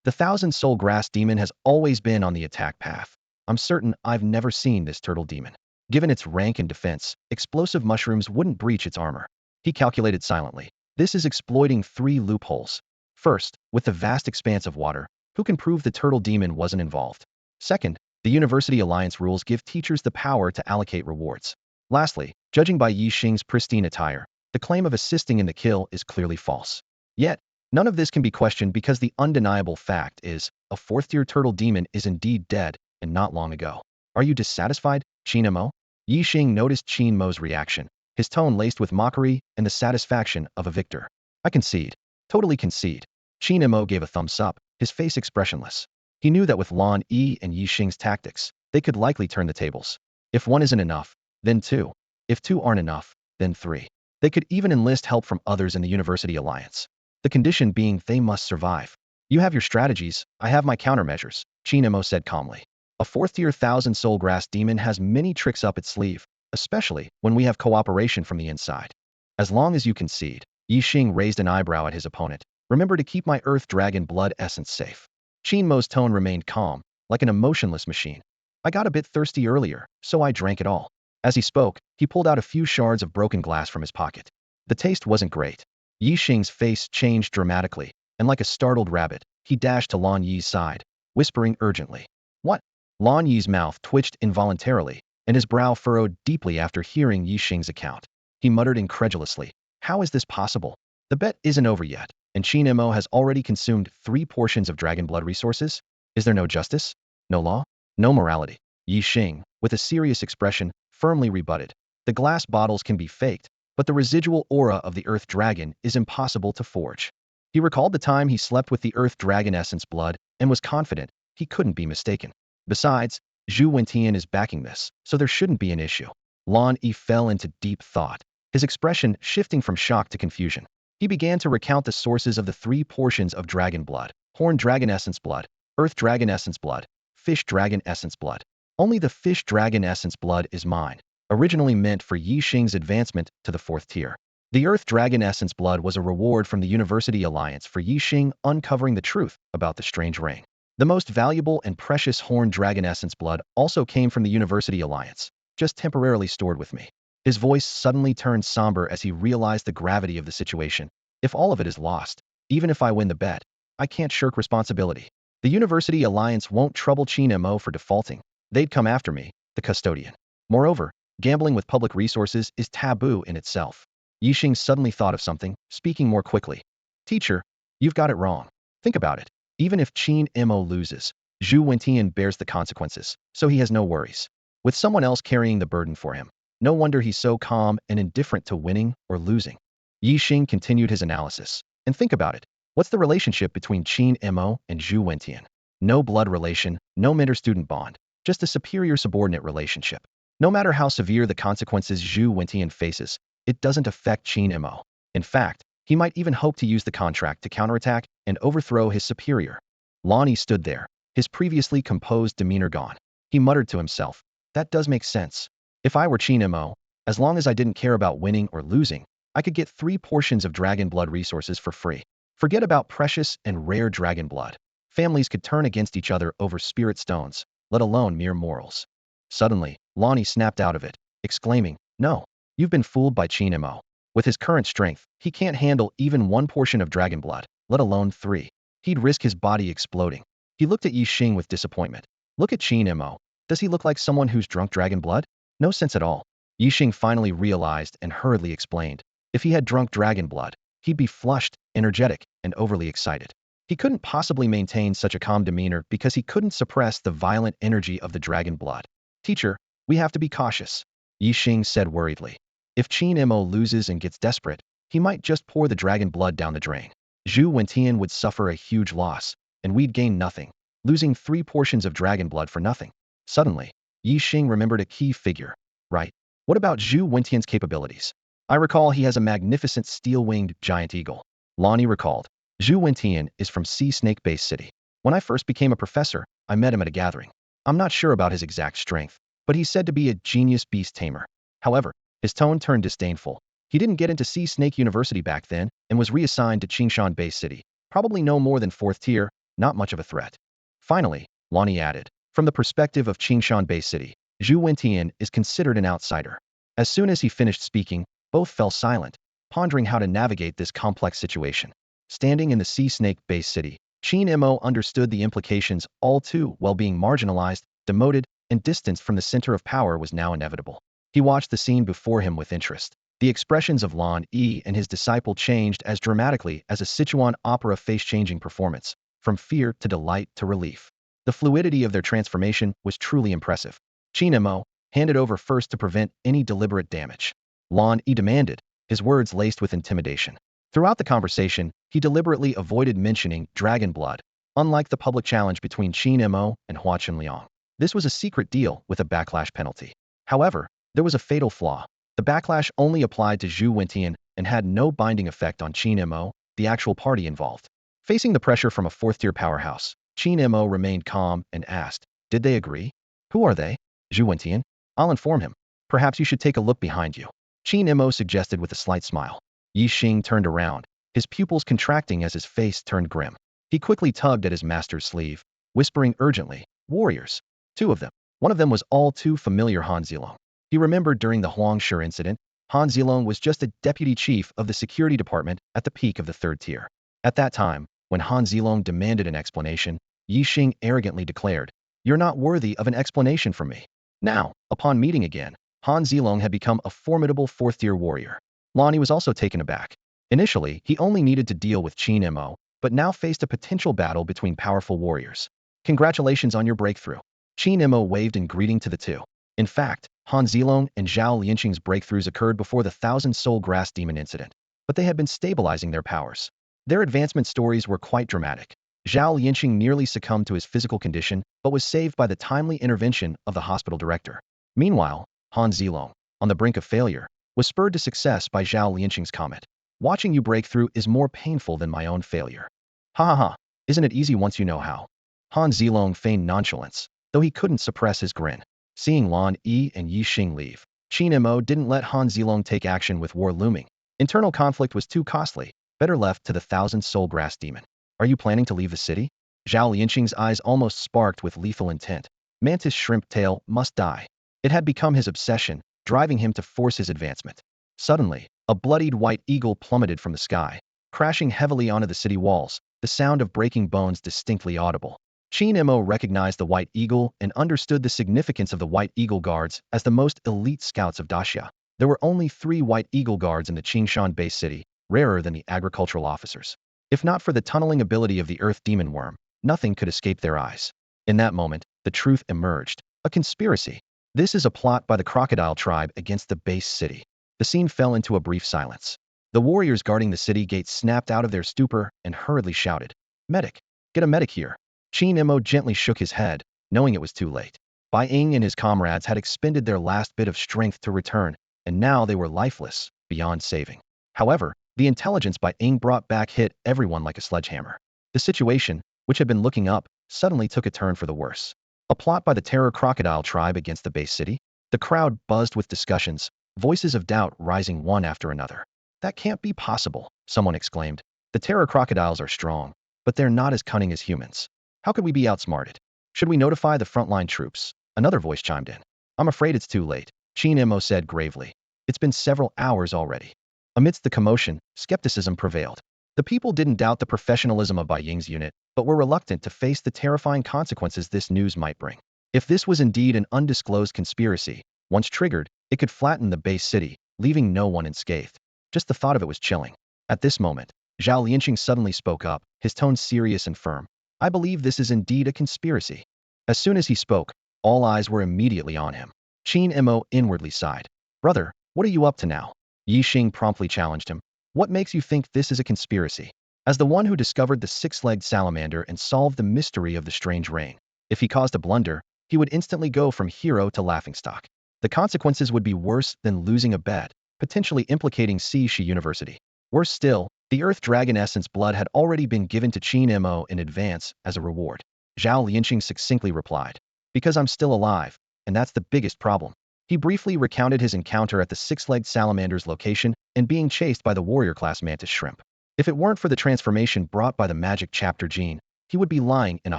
"The thousand-soul grass demon has always been on the attack path. I'm certain I've never seen this turtle demon. Given its rank and defense, explosive mushrooms wouldn't breach its armor." He calculated silently. "This is exploiting three loopholes. First, with the vast expanse of water, who can prove the turtle demon wasn't involved? Second, the University Alliance rules give teachers the power to allocate rewards. Lastly, judging by Yixing's pristine attire, the claim of assisting in the kill is clearly false. Yet, none of this can be questioned because the undeniable fact is, a fourth-tier turtle demon is indeed dead, and not long ago. Are you dissatisfied, Qingmo?" Yixing noticed Qingmo's reaction, his tone laced with mockery and the satisfaction of a victor. "I concede. Totally concede." Qingmo gave a thumbs up, his face expressionless. He knew that with Lan Yi and Yixing's tactics, they could likely turn the tables. If one isn't enough, then two. If two aren't enough, then three. They could even enlist help from others in the University Alliance. The condition being they must survive. "You have your strategies, I have my countermeasures," Qingmo said calmly. "A fourth-tier thousand-soul grass demon has many tricks up its sleeve, especially when we have cooperation from the inside. As long as you concede." Yixing raised an eyebrow at his opponent. "Remember to keep my earth dragon blood essence safe." Qingmo's tone remained calm, like an emotionless machine. "I got a bit thirsty earlier, so I drank it all." As he spoke, he pulled out a few shards of broken glass from his pocket. The taste wasn't great. Yixing's face changed dramatically, and like a startled rabbit, he dashed to Lan Yi's side, whispering urgently. "What?" Lan Yi's mouth twitched involuntarily, and his brow furrowed deeply after hearing Yixing's account. He muttered incredulously, "How is this possible? The bet isn't over yet, and Qingmo has already consumed 3 portions of dragon blood resources? Is there no justice? No law? No morality?" Yixing, with a serious expression, firmly rebutted. "The glass bottles can be faked, but the residual aura of the Earth Dragon is impossible to forge." He recalled the time he slept with the Earth Dragon essence blood and was confident he couldn't be mistaken. Besides, Zhu Wentian is backing this, so there shouldn't be an issue. Lan Yi fell into deep thought, his expression shifting from shock to confusion. He began to recount the sources of the 3 portions of dragon blood: Horn Dragon Essence blood, Earth Dragon Essence blood, Fish Dragon Essence blood. "Only the Fish Dragon Essence blood is mine, originally meant for Yixing's advancement to the 4th tier. The Earth Dragon Essence blood was a reward from the University Alliance for Yixing uncovering the truth about the strange ring. The most valuable and precious Horn Dragon Essence blood also came from the University Alliance, just temporarily stored with me." His voice suddenly turned somber as he realized the gravity of the situation. "If all of it is lost, even if I win the bet, I can't shirk responsibility. The University Alliance won't trouble Qingmo for defaulting. They'd come after me, the custodian. Moreover, gambling with public resources is taboo in itself." Yixing suddenly thought of something, speaking more quickly. "Teacher, you've got it wrong. Think about it. Even if Qingmo loses, Zhu Wentian bears the consequences, so he has no worries. With someone else carrying the burden for him. No wonder he's so calm and indifferent to winning or losing. Yi Xing continued his analysis. And think about it. What's the relationship between Qin Mo and Zhu Wentian? No blood relation, no mentor-student bond, just a superior subordinate relationship. No matter how severe the consequences Zhu Wentian faces, it doesn't affect Qin Mo. In fact, he might even hope to use the contract to counterattack and overthrow his superior. Lonnie stood there, his previously composed demeanor gone. He muttered to himself, that does make sense. If I were Qin Mo, as long as I didn't care about winning or losing, I could get 3 portions of dragon blood resources for free. Forget about precious and rare dragon blood. Families could turn against each other over spirit stones, let alone mere morals. Suddenly, Lonnie snapped out of it, exclaiming, no, you've been fooled by Qin Mo. With his current strength, he can't handle even 1 portion of dragon blood, let alone 3. He'd risk his body exploding. He looked at Yi Xing with disappointment. Look at Qin Mo. Does he look like someone who's drunk dragon blood? No sense at all. Yi Xing finally realized and hurriedly explained. If he had drunk dragon blood, he'd be flushed, energetic, and overly excited. He couldn't possibly maintain such a calm demeanor because he couldn't suppress the violent energy of the dragon blood. Teacher, we have to be cautious, Yi Xing said worriedly. If Qin Mo loses and gets desperate, he might just pour the dragon blood down the drain. Zhu Wentian would suffer a huge loss, and we'd gain nothing, losing 3 portions of dragon blood for nothing. Suddenly, Yi Xing remembered a key figure. Right. What about Zhu Wentian's capabilities? I recall he has a magnificent steel-winged giant eagle. Lonnie recalled. Zhu Wentian is from Sea Snake Base City. When I first became a professor, I met him at a gathering. I'm not sure about his exact strength, but he's said to be a genius beast tamer. However, his tone turned disdainful. He didn't get into Sea Snake University back then and was reassigned to Qingshan Base City. Probably no more than 4th tier, not much of a threat. Finally, Lonnie added, from the perspective of Qingshan Base City, Zhu Wentian is considered an outsider. As soon as he finished speaking, both fell silent, pondering how to navigate this complex situation. Standing in the Sea Snake Base City, Qin Mo understood the implications all too well. Being marginalized, demoted, and distanced from the center of power was now inevitable. He watched the scene before him with interest. The expressions of Lan Yi and his disciple changed as dramatically as a Sichuan opera face-changing performance, from fear to delight to relief. The fluidity of their transformation was truly impressive. Qin Mo handed over first to prevent any deliberate damage. Lan Yi demanded, his words laced with intimidation. Throughout the conversation, he deliberately avoided mentioning dragon blood, unlike the public challenge between Qin Mo and Hua Chunliang. This was a secret deal with a backlash penalty. However, there was a fatal flaw. The backlash only applied to Zhu Wentian and had no binding effect on Qin Mo, the actual party involved. Facing the pressure from a 4th-tier powerhouse, Qin Mo remained calm and asked, did they agree? Who are they? Zhu Wentian? I'll inform him. Perhaps you should take a look behind you, Qin Mo suggested with a slight smile. Yi Xing turned around, his pupils contracting as his face turned grim. He quickly tugged at his master's sleeve, whispering urgently, warriors. 2 of them. One of them was all too familiar Han Zilong. He remembered during the Huangshe incident, Han Zilong was just a deputy chief of the security department at the peak of the 3rd tier. At that time, when Han Zilong demanded an explanation, Yi Xing arrogantly declared, you're not worthy of an explanation from me. Now, upon meeting again, Han Zilong had become a formidable 4th-tier warrior. Lonnie was also taken aback. Initially, he only needed to deal with Qin Mo, but now faced a potential battle between powerful warriors. Congratulations on your breakthrough. Qin Mo waved in greeting to the 2. In fact, Han Zilong and Zhao Lianqing's breakthroughs occurred before the 1,000-soul grass demon incident, but they had been stabilizing their powers. Their advancement stories were quite dramatic. Zhao Lianqing nearly succumbed to his physical condition, but was saved by the timely intervention of the hospital director. Meanwhile, Han Zilong, on the brink of failure, was spurred to success by Zhao Lianqing's comment. Watching you break through is more painful than my own failure. Ha ha ha, isn't it easy once you know how? Han Zilong feigned nonchalance, though he couldn't suppress his grin. Seeing Lan Yi and Yi Xing leave, Qin Mo didn't let Han Zilong take action with war looming. Internal conflict was too costly, better left to the 1,000-soul grass demon. Are you planning to leave the city? Zhao Lianqing's eyes almost sparked with lethal intent. Mantis shrimp tail must die. It had become his obsession, driving him to force his advancement. Suddenly, a bloodied white eagle plummeted from the sky, crashing heavily onto the city walls, the sound of breaking bones distinctly audible. Qin Mo recognized the white eagle and understood the significance of the white eagle guards as the most elite scouts of Daxia. There were only 3 white eagle guards in the Qingshan Base City, rarer than the agricultural officers. If not for the tunneling ability of the earth demon worm, nothing could escape their eyes. In that moment, the truth emerged. A conspiracy. This is a plot by the crocodile tribe against the base city. The scene fell into a brief silence. The warriors guarding the city gates snapped out of their stupor and hurriedly shouted, "Medic! Get a medic here!" Qin Mo gently shook his head, knowing it was too late. Bai Ying and his comrades had expended their last bit of strength to return, and now they were lifeless, beyond saving. However, the intelligence Bai Ying brought back hit everyone like a sledgehammer. The situation, which had been looking up, suddenly took a turn for the worse. A plot by the terror crocodile tribe against the base city? The crowd buzzed with discussions, voices of doubt rising one after another. "That can't be possible," someone exclaimed. "The terror crocodiles are strong, but they're not as cunning as humans. How could we be outsmarted? Should we notify the frontline troops?" Another voice chimed in. "I'm afraid it's too late," Qin Mo said gravely. "It's been several hours already." Amidst the commotion, skepticism prevailed. The people didn't doubt the professionalism of Bai Ying's unit, but were reluctant to face the terrifying consequences this news might bring. If this was indeed an undisclosed conspiracy, once triggered, it could flatten the base city, leaving no one unscathed. Just the thought of it was chilling. At this moment, Zhao Lianqing suddenly spoke up, his tone serious and firm. "I believe this is indeed a conspiracy." As soon as he spoke, all eyes were immediately on him. Qin Mo inwardly sighed. "Brother, what are you up to now?" Yi Xing promptly challenged him. "What makes you think this is a conspiracy?" As the one who discovered the six-legged salamander and solved the mystery of the strange rain, if he caused a blunder, he would instantly go from hero to laughingstock. The consequences would be worse than losing a bet, potentially implicating Shi University. Worse still, the Earth Dragon Essence blood had already been given to Qin Mo in advance as a reward. Zhao Lianqing succinctly replied, "Because I'm still alive, and that's the biggest problem." He briefly recounted his encounter at the six-legged salamander's location and being chased by the warrior-class mantis shrimp. If it weren't for the transformation brought by the magic chapter gene, he would be lying in a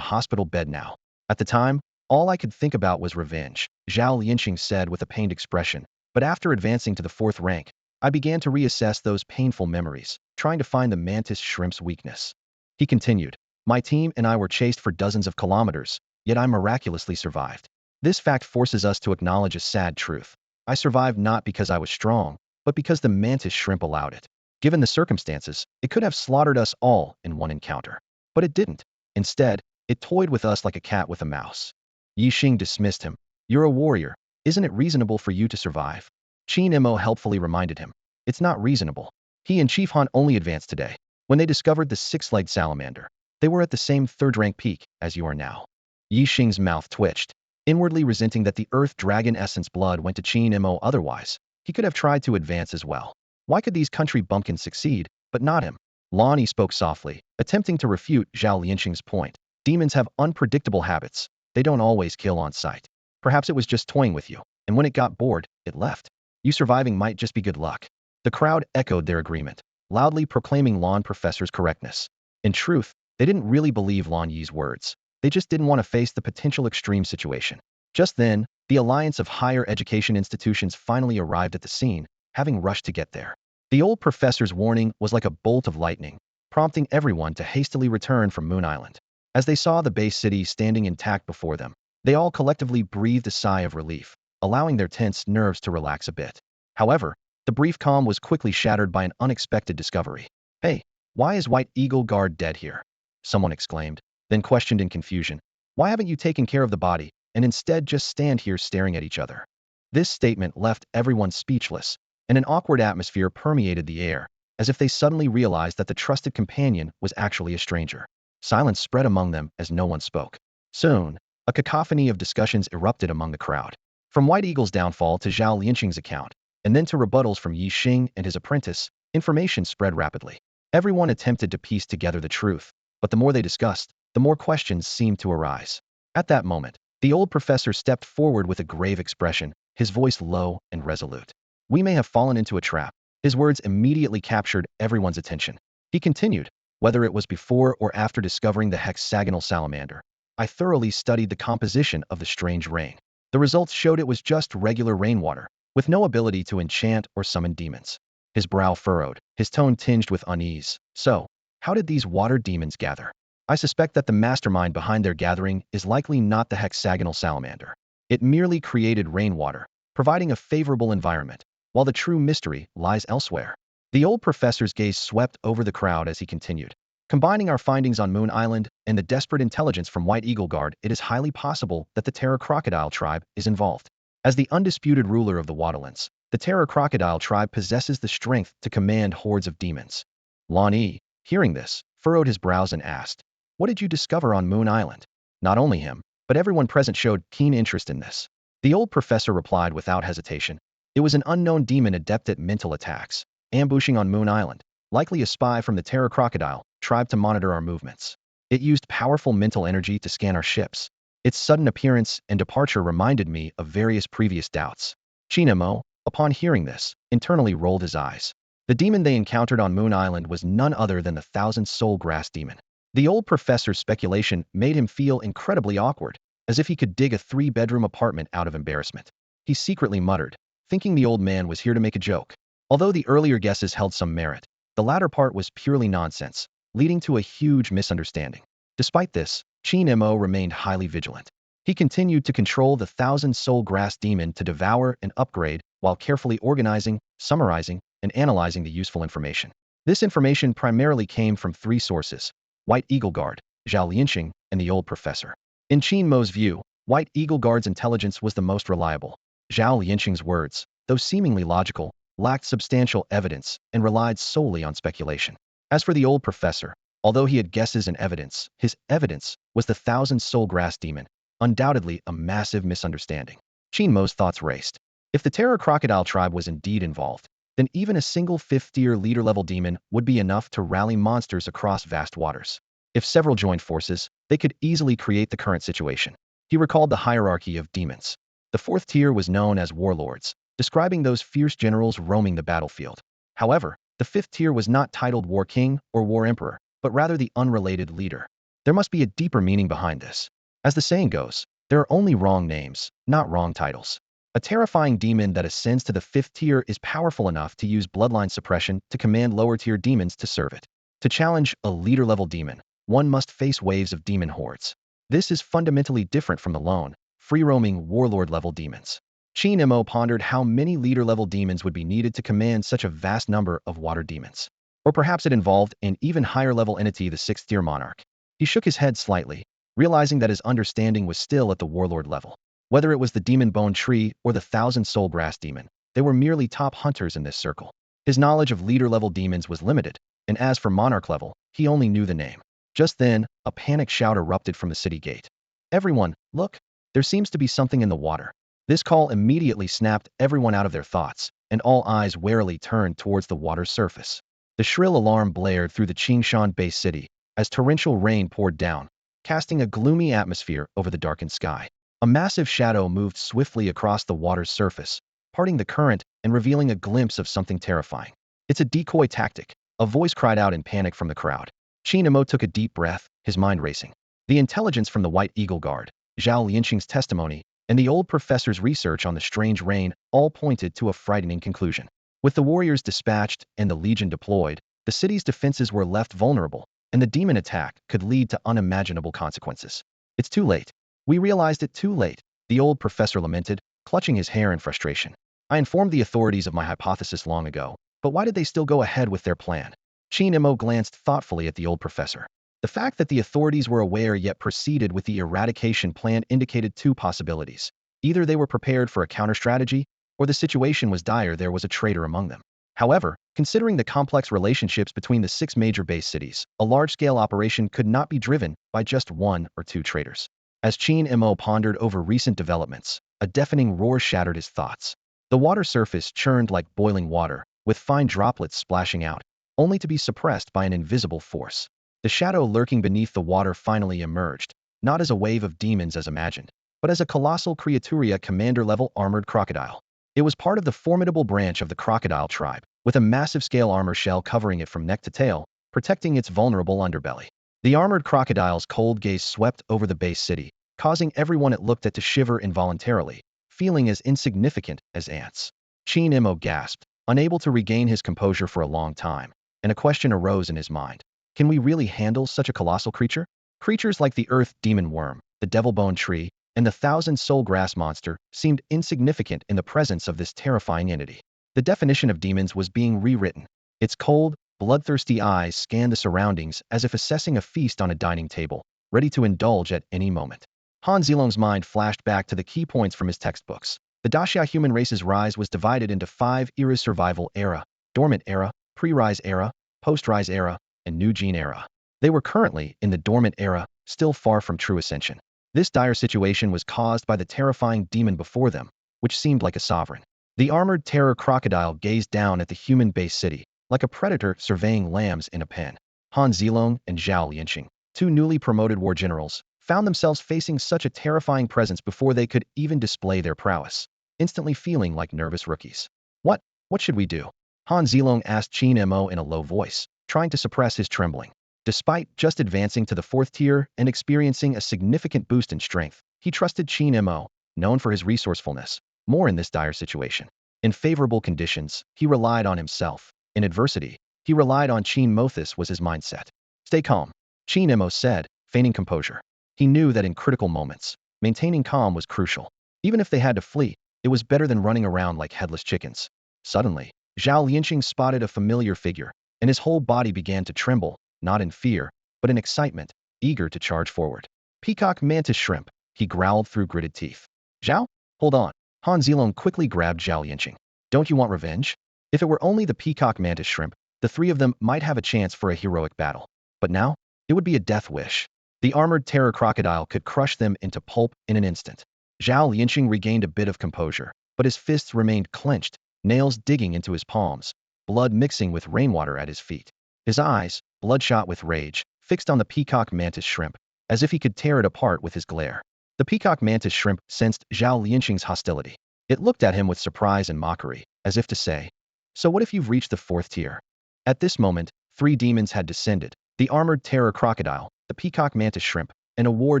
hospital bed now. At the time, all I could think about was revenge, Zhao Lianqing said with a pained expression. But after advancing to the 4th rank, I began to reassess those painful memories, trying to find the mantis shrimp's weakness. He continued, "My team and I were chased for dozens of kilometers, yet I miraculously survived. This fact forces us to acknowledge a sad truth. I survived not because I was strong, but because the mantis shrimp allowed it. Given the circumstances, it could have slaughtered us all in one encounter. But it didn't. Instead, it toyed with us like a cat with a mouse." Yi Xing dismissed him. "You're a warrior. Isn't it reasonable for you to survive?" Qin Mo helpfully reminded him. "It's not reasonable. He and Chief Han only advanced today. When they discovered the six-legged salamander, they were at the same 3rd-rank peak as you are now." Yi Xing's mouth twitched, inwardly resenting that the Earth Dragon Essence blood went to Qin Mo. Otherwise, he could have tried to advance as well. Why could these country bumpkins succeed, but not him? Lonnie spoke softly, attempting to refute Zhao Lianqing's point. "Demons have unpredictable habits. They don't always kill on sight. Perhaps it was just toying with you, and when it got bored, it left. You surviving might just be good luck." The crowd echoed their agreement, loudly proclaiming Lon Professor's correctness. In truth, they didn't really believe Lon Yi's words. They just didn't want to face the potential extreme situation. Just then, the Alliance of Higher Education Institutions finally arrived at the scene, having rushed to get there. The old professor's warning was like a bolt of lightning, prompting everyone to hastily return from Moon Island. As they saw the base city standing intact before them, they all collectively breathed a sigh of relief, allowing their tense nerves to relax a bit. However, the brief calm was quickly shattered by an unexpected discovery. "Hey, why is White Eagle Guard dead here?" someone exclaimed, then questioned in confusion. "Why haven't you taken care of the body, and instead just stand here staring at each other?" This statement left everyone speechless, and an awkward atmosphere permeated the air, as if they suddenly realized that the trusted companion was actually a stranger. Silence spread among them as no one spoke. Soon, a cacophony of discussions erupted among the crowd. From White Eagle's downfall to Zhao Lianqing's account, and then to rebuttals from Yi Xing and his apprentice, information spread rapidly. Everyone attempted to piece together the truth, but the more they discussed, the more questions seemed to arise. At that moment, the old professor stepped forward with a grave expression, his voice low and resolute. "We may have fallen into a trap." His words immediately captured everyone's attention. He continued, "Whether it was before or after discovering the hexagonal salamander, I thoroughly studied the composition of the strange rain. The results showed it was just regular rainwater, with no ability to enchant or summon demons." His brow furrowed, his tone tinged with unease. "So, how did these water demons gather? I suspect that the mastermind behind their gathering is likely not the hexagonal salamander. It merely created rainwater, providing a favorable environment, while the true mystery lies elsewhere." The old professor's gaze swept over the crowd as he continued. "Combining our findings on Moon Island and the desperate intelligence from White Eagle Guard, it is highly possible that the Terror Crocodile tribe is involved. As the undisputed ruler of the Waterlands, the Terror Crocodile tribe possesses the strength to command hordes of demons. Lan Yi, hearing this, furrowed his brows and asked, "What did you discover on Moon Island?" Not only him, but everyone present showed keen interest in this. The old professor replied without hesitation. It was an unknown demon adept at mental attacks, ambushing on Moon Island, likely a spy from the Terror Crocodile tribe to monitor our movements. It used powerful mental energy to scan our ships. Its sudden appearance and departure reminded me of various previous doubts. Qin Mo, upon hearing this, internally rolled his eyes. The demon they encountered on Moon Island was none other than the Thousand-Soul Grass Demon. The old professor's speculation made him feel incredibly awkward, as if he could dig a 3-bedroom apartment out of embarrassment. He secretly muttered, thinking the old man was here to make a joke. Although the earlier guesses held some merit, the latter part was purely nonsense, leading to a huge misunderstanding. Despite this, Qin Mo remained highly vigilant. He continued to control the Thousand-Soul Grass Demon to devour and upgrade while carefully organizing, summarizing, and analyzing the useful information. This information primarily came from 3 sources: White Eagle Guard, Zhao Lianxing, and the old professor. In Qin Mo's view, White Eagle Guard's intelligence was the most reliable. Zhao Lianxing's words, though seemingly logical, lacked substantial evidence and relied solely on speculation. As for the old professor, although he had guesses and evidence, his evidence was the Thousand-Soul Grass Demon, undoubtedly a massive misunderstanding. Qin Mo's thoughts raced. If the Terror Crocodile tribe was indeed involved, then even a single 5th-tier leader-level demon would be enough to rally monsters across vast waters. If several joined forces, they could easily create the current situation. He recalled the hierarchy of demons. The 4th tier was known as warlords, describing those fierce generals roaming the battlefield. However, the 5th tier was not titled War King or War Emperor, but rather the unrelated leader. There must be a deeper meaning behind this. As the saying goes, there are only wrong names, not wrong titles. A terrifying demon that ascends to the 5th tier is powerful enough to use bloodline suppression to command lower-tier demons to serve it. To challenge a leader-level demon, one must face waves of demon hordes. This is fundamentally different from the lone, free-roaming warlord-level demons. Qin Mo pondered how many leader-level demons would be needed to command such a vast number of water demons. Or perhaps it involved an even higher-level entity, the 6th-tier monarch. He shook his head slightly, realizing that his understanding was still at the warlord level. Whether it was the demon bone tree or the Thousand-Soul Grass Demon, they were merely top hunters in this circle. His knowledge of leader-level demons was limited, and as for monarch level, he only knew the name. Just then, a panic shout erupted from the city gate. "Everyone, look! There seems to be something in the water." This call immediately snapped everyone out of their thoughts, and all eyes warily turned towards the water's surface. The shrill alarm blared through the Qingshan Bay city as torrential rain poured down, casting a gloomy atmosphere over the darkened sky. A massive shadow moved swiftly across the water's surface, parting the current and revealing a glimpse of something terrifying. "It's a decoy tactic," a voice cried out in panic from the crowd. Qin Mo took a deep breath, his mind racing. The intelligence from the White Eagle Guard, Zhao Lianxing's testimony, and the old professor's research on the strange rain all pointed to a frightening conclusion. With the warriors dispatched and the legion deployed, the city's defenses were left vulnerable, and the demon attack could lead to unimaginable consequences. "It's too late. We realized it too late," the old professor lamented, clutching his hair in frustration. "I informed the authorities of my hypothesis long ago, but why did they still go ahead with their plan?" Qin Mo glanced thoughtfully at the old professor. The fact that the authorities were aware yet proceeded with the eradication plan indicated 2 possibilities. Either they were prepared for a counter-strategy, or the situation was dire, there was a traitor among them. However, considering the complex relationships between the 6 major base cities, a large-scale operation could not be driven by just 1 or 2 traitors. As Qin Mo pondered over recent developments, a deafening roar shattered his thoughts. The water surface churned like boiling water, with fine droplets splashing out, only to be suppressed by an invisible force. The shadow lurking beneath the water finally emerged, not as a wave of demons as imagined, but as a colossal Creaturia commander-level armored crocodile. It was part of the formidable branch of the crocodile tribe, with a massive-scale armor shell covering it from neck to tail, protecting its vulnerable underbelly. The armored crocodile's cold gaze swept over the base city, causing everyone it looked at to shiver involuntarily, feeling as insignificant as ants. Qin Mo gasped, unable to regain his composure for a long time, and a question arose in his mind. Can we really handle such a colossal creature? Creatures like the earth demon worm, the devil bone tree, and the thousand-soul grass monster seemed insignificant in the presence of this terrifying entity. The definition of demons was being rewritten. Its cold, bloodthirsty eyes scanned the surroundings as if assessing a feast on a dining table, ready to indulge at any moment. Han Zilong's mind flashed back to the key points from his textbooks. The Daxia human race's rise was divided into 5 eras: survival era, dormant era, pre-rise era, post-rise era, and new gene era. They were currently in the dormant era, still far from true ascension. This dire situation was caused by the terrifying demon before them, which seemed like a sovereign. The armored terror crocodile gazed down at the human-based city, like a predator surveying lambs in a pen. Han Zilong and Zhao Lianqing, 2 newly promoted war generals, found themselves facing such a terrifying presence before they could even display their prowess, instantly feeling like nervous rookies. What should we do? Han Zilong asked Qin Mo in a low voice, trying to suppress his trembling. Despite just advancing to the 4th tier and experiencing a significant boost in strength, he trusted Qin Mo, known for his resourcefulness, more in this dire situation. In favorable conditions, he relied on himself. In adversity, he relied on Qin Mo. This was his mindset. Stay calm, Qin Mo said, feigning composure. He knew that in critical moments, maintaining calm was crucial. Even if they had to flee, it was better than running around like headless chickens. Suddenly, Zhao Lianqing spotted a familiar figure, and his whole body began to tremble, not in fear, but in excitement, eager to charge forward. Peacock mantis shrimp, he growled through gritted teeth. Zhao? Hold on. Han Zilong quickly grabbed Zhao Lianqing. Don't you want revenge? If it were only the peacock mantis shrimp, the 3 of them might have a chance for a heroic battle. But now, it would be a death wish. The armored terror crocodile could crush them into pulp in an instant. Zhao Lianqing regained a bit of composure, but his fists remained clenched, nails digging into his palms, blood mixing with rainwater at his feet. His eyes, bloodshot with rage, fixed on the peacock mantis shrimp, as if he could tear it apart with his glare. The peacock mantis shrimp sensed Zhao Lianqing's hostility. It looked at him with surprise and mockery, as if to say, "So what if you've reached the 4th tier?" At this moment, 3 demons had descended: the armored terror crocodile, the peacock mantis shrimp, and a war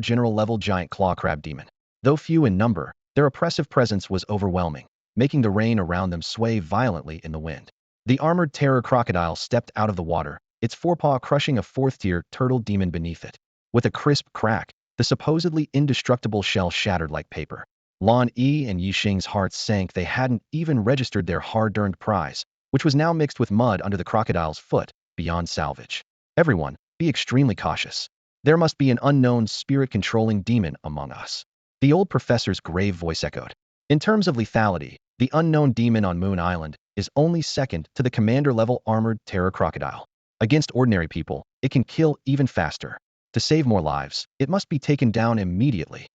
general-level giant claw crab demon. Though few in number, their oppressive presence was overwhelming, making the rain around them sway violently in the wind. The armored terror crocodile stepped out of the water, its forepaw crushing a 4th-tier turtle demon beneath it. With a crisp crack, the supposedly indestructible shell shattered like paper. Lan Yi and Yi Xing's hearts sank. They hadn't even registered their hard-earned prize, which was now mixed with mud under the crocodile's foot, beyond salvage. Everyone, be extremely cautious. There must be an unknown spirit-controlling demon among us. The old professor's grave voice echoed. In terms of lethality, the unknown demon on Moon Island is only second to the commander-level armored terror crocodile. Against ordinary people, it can kill even faster. To save more lives, it must be taken down immediately.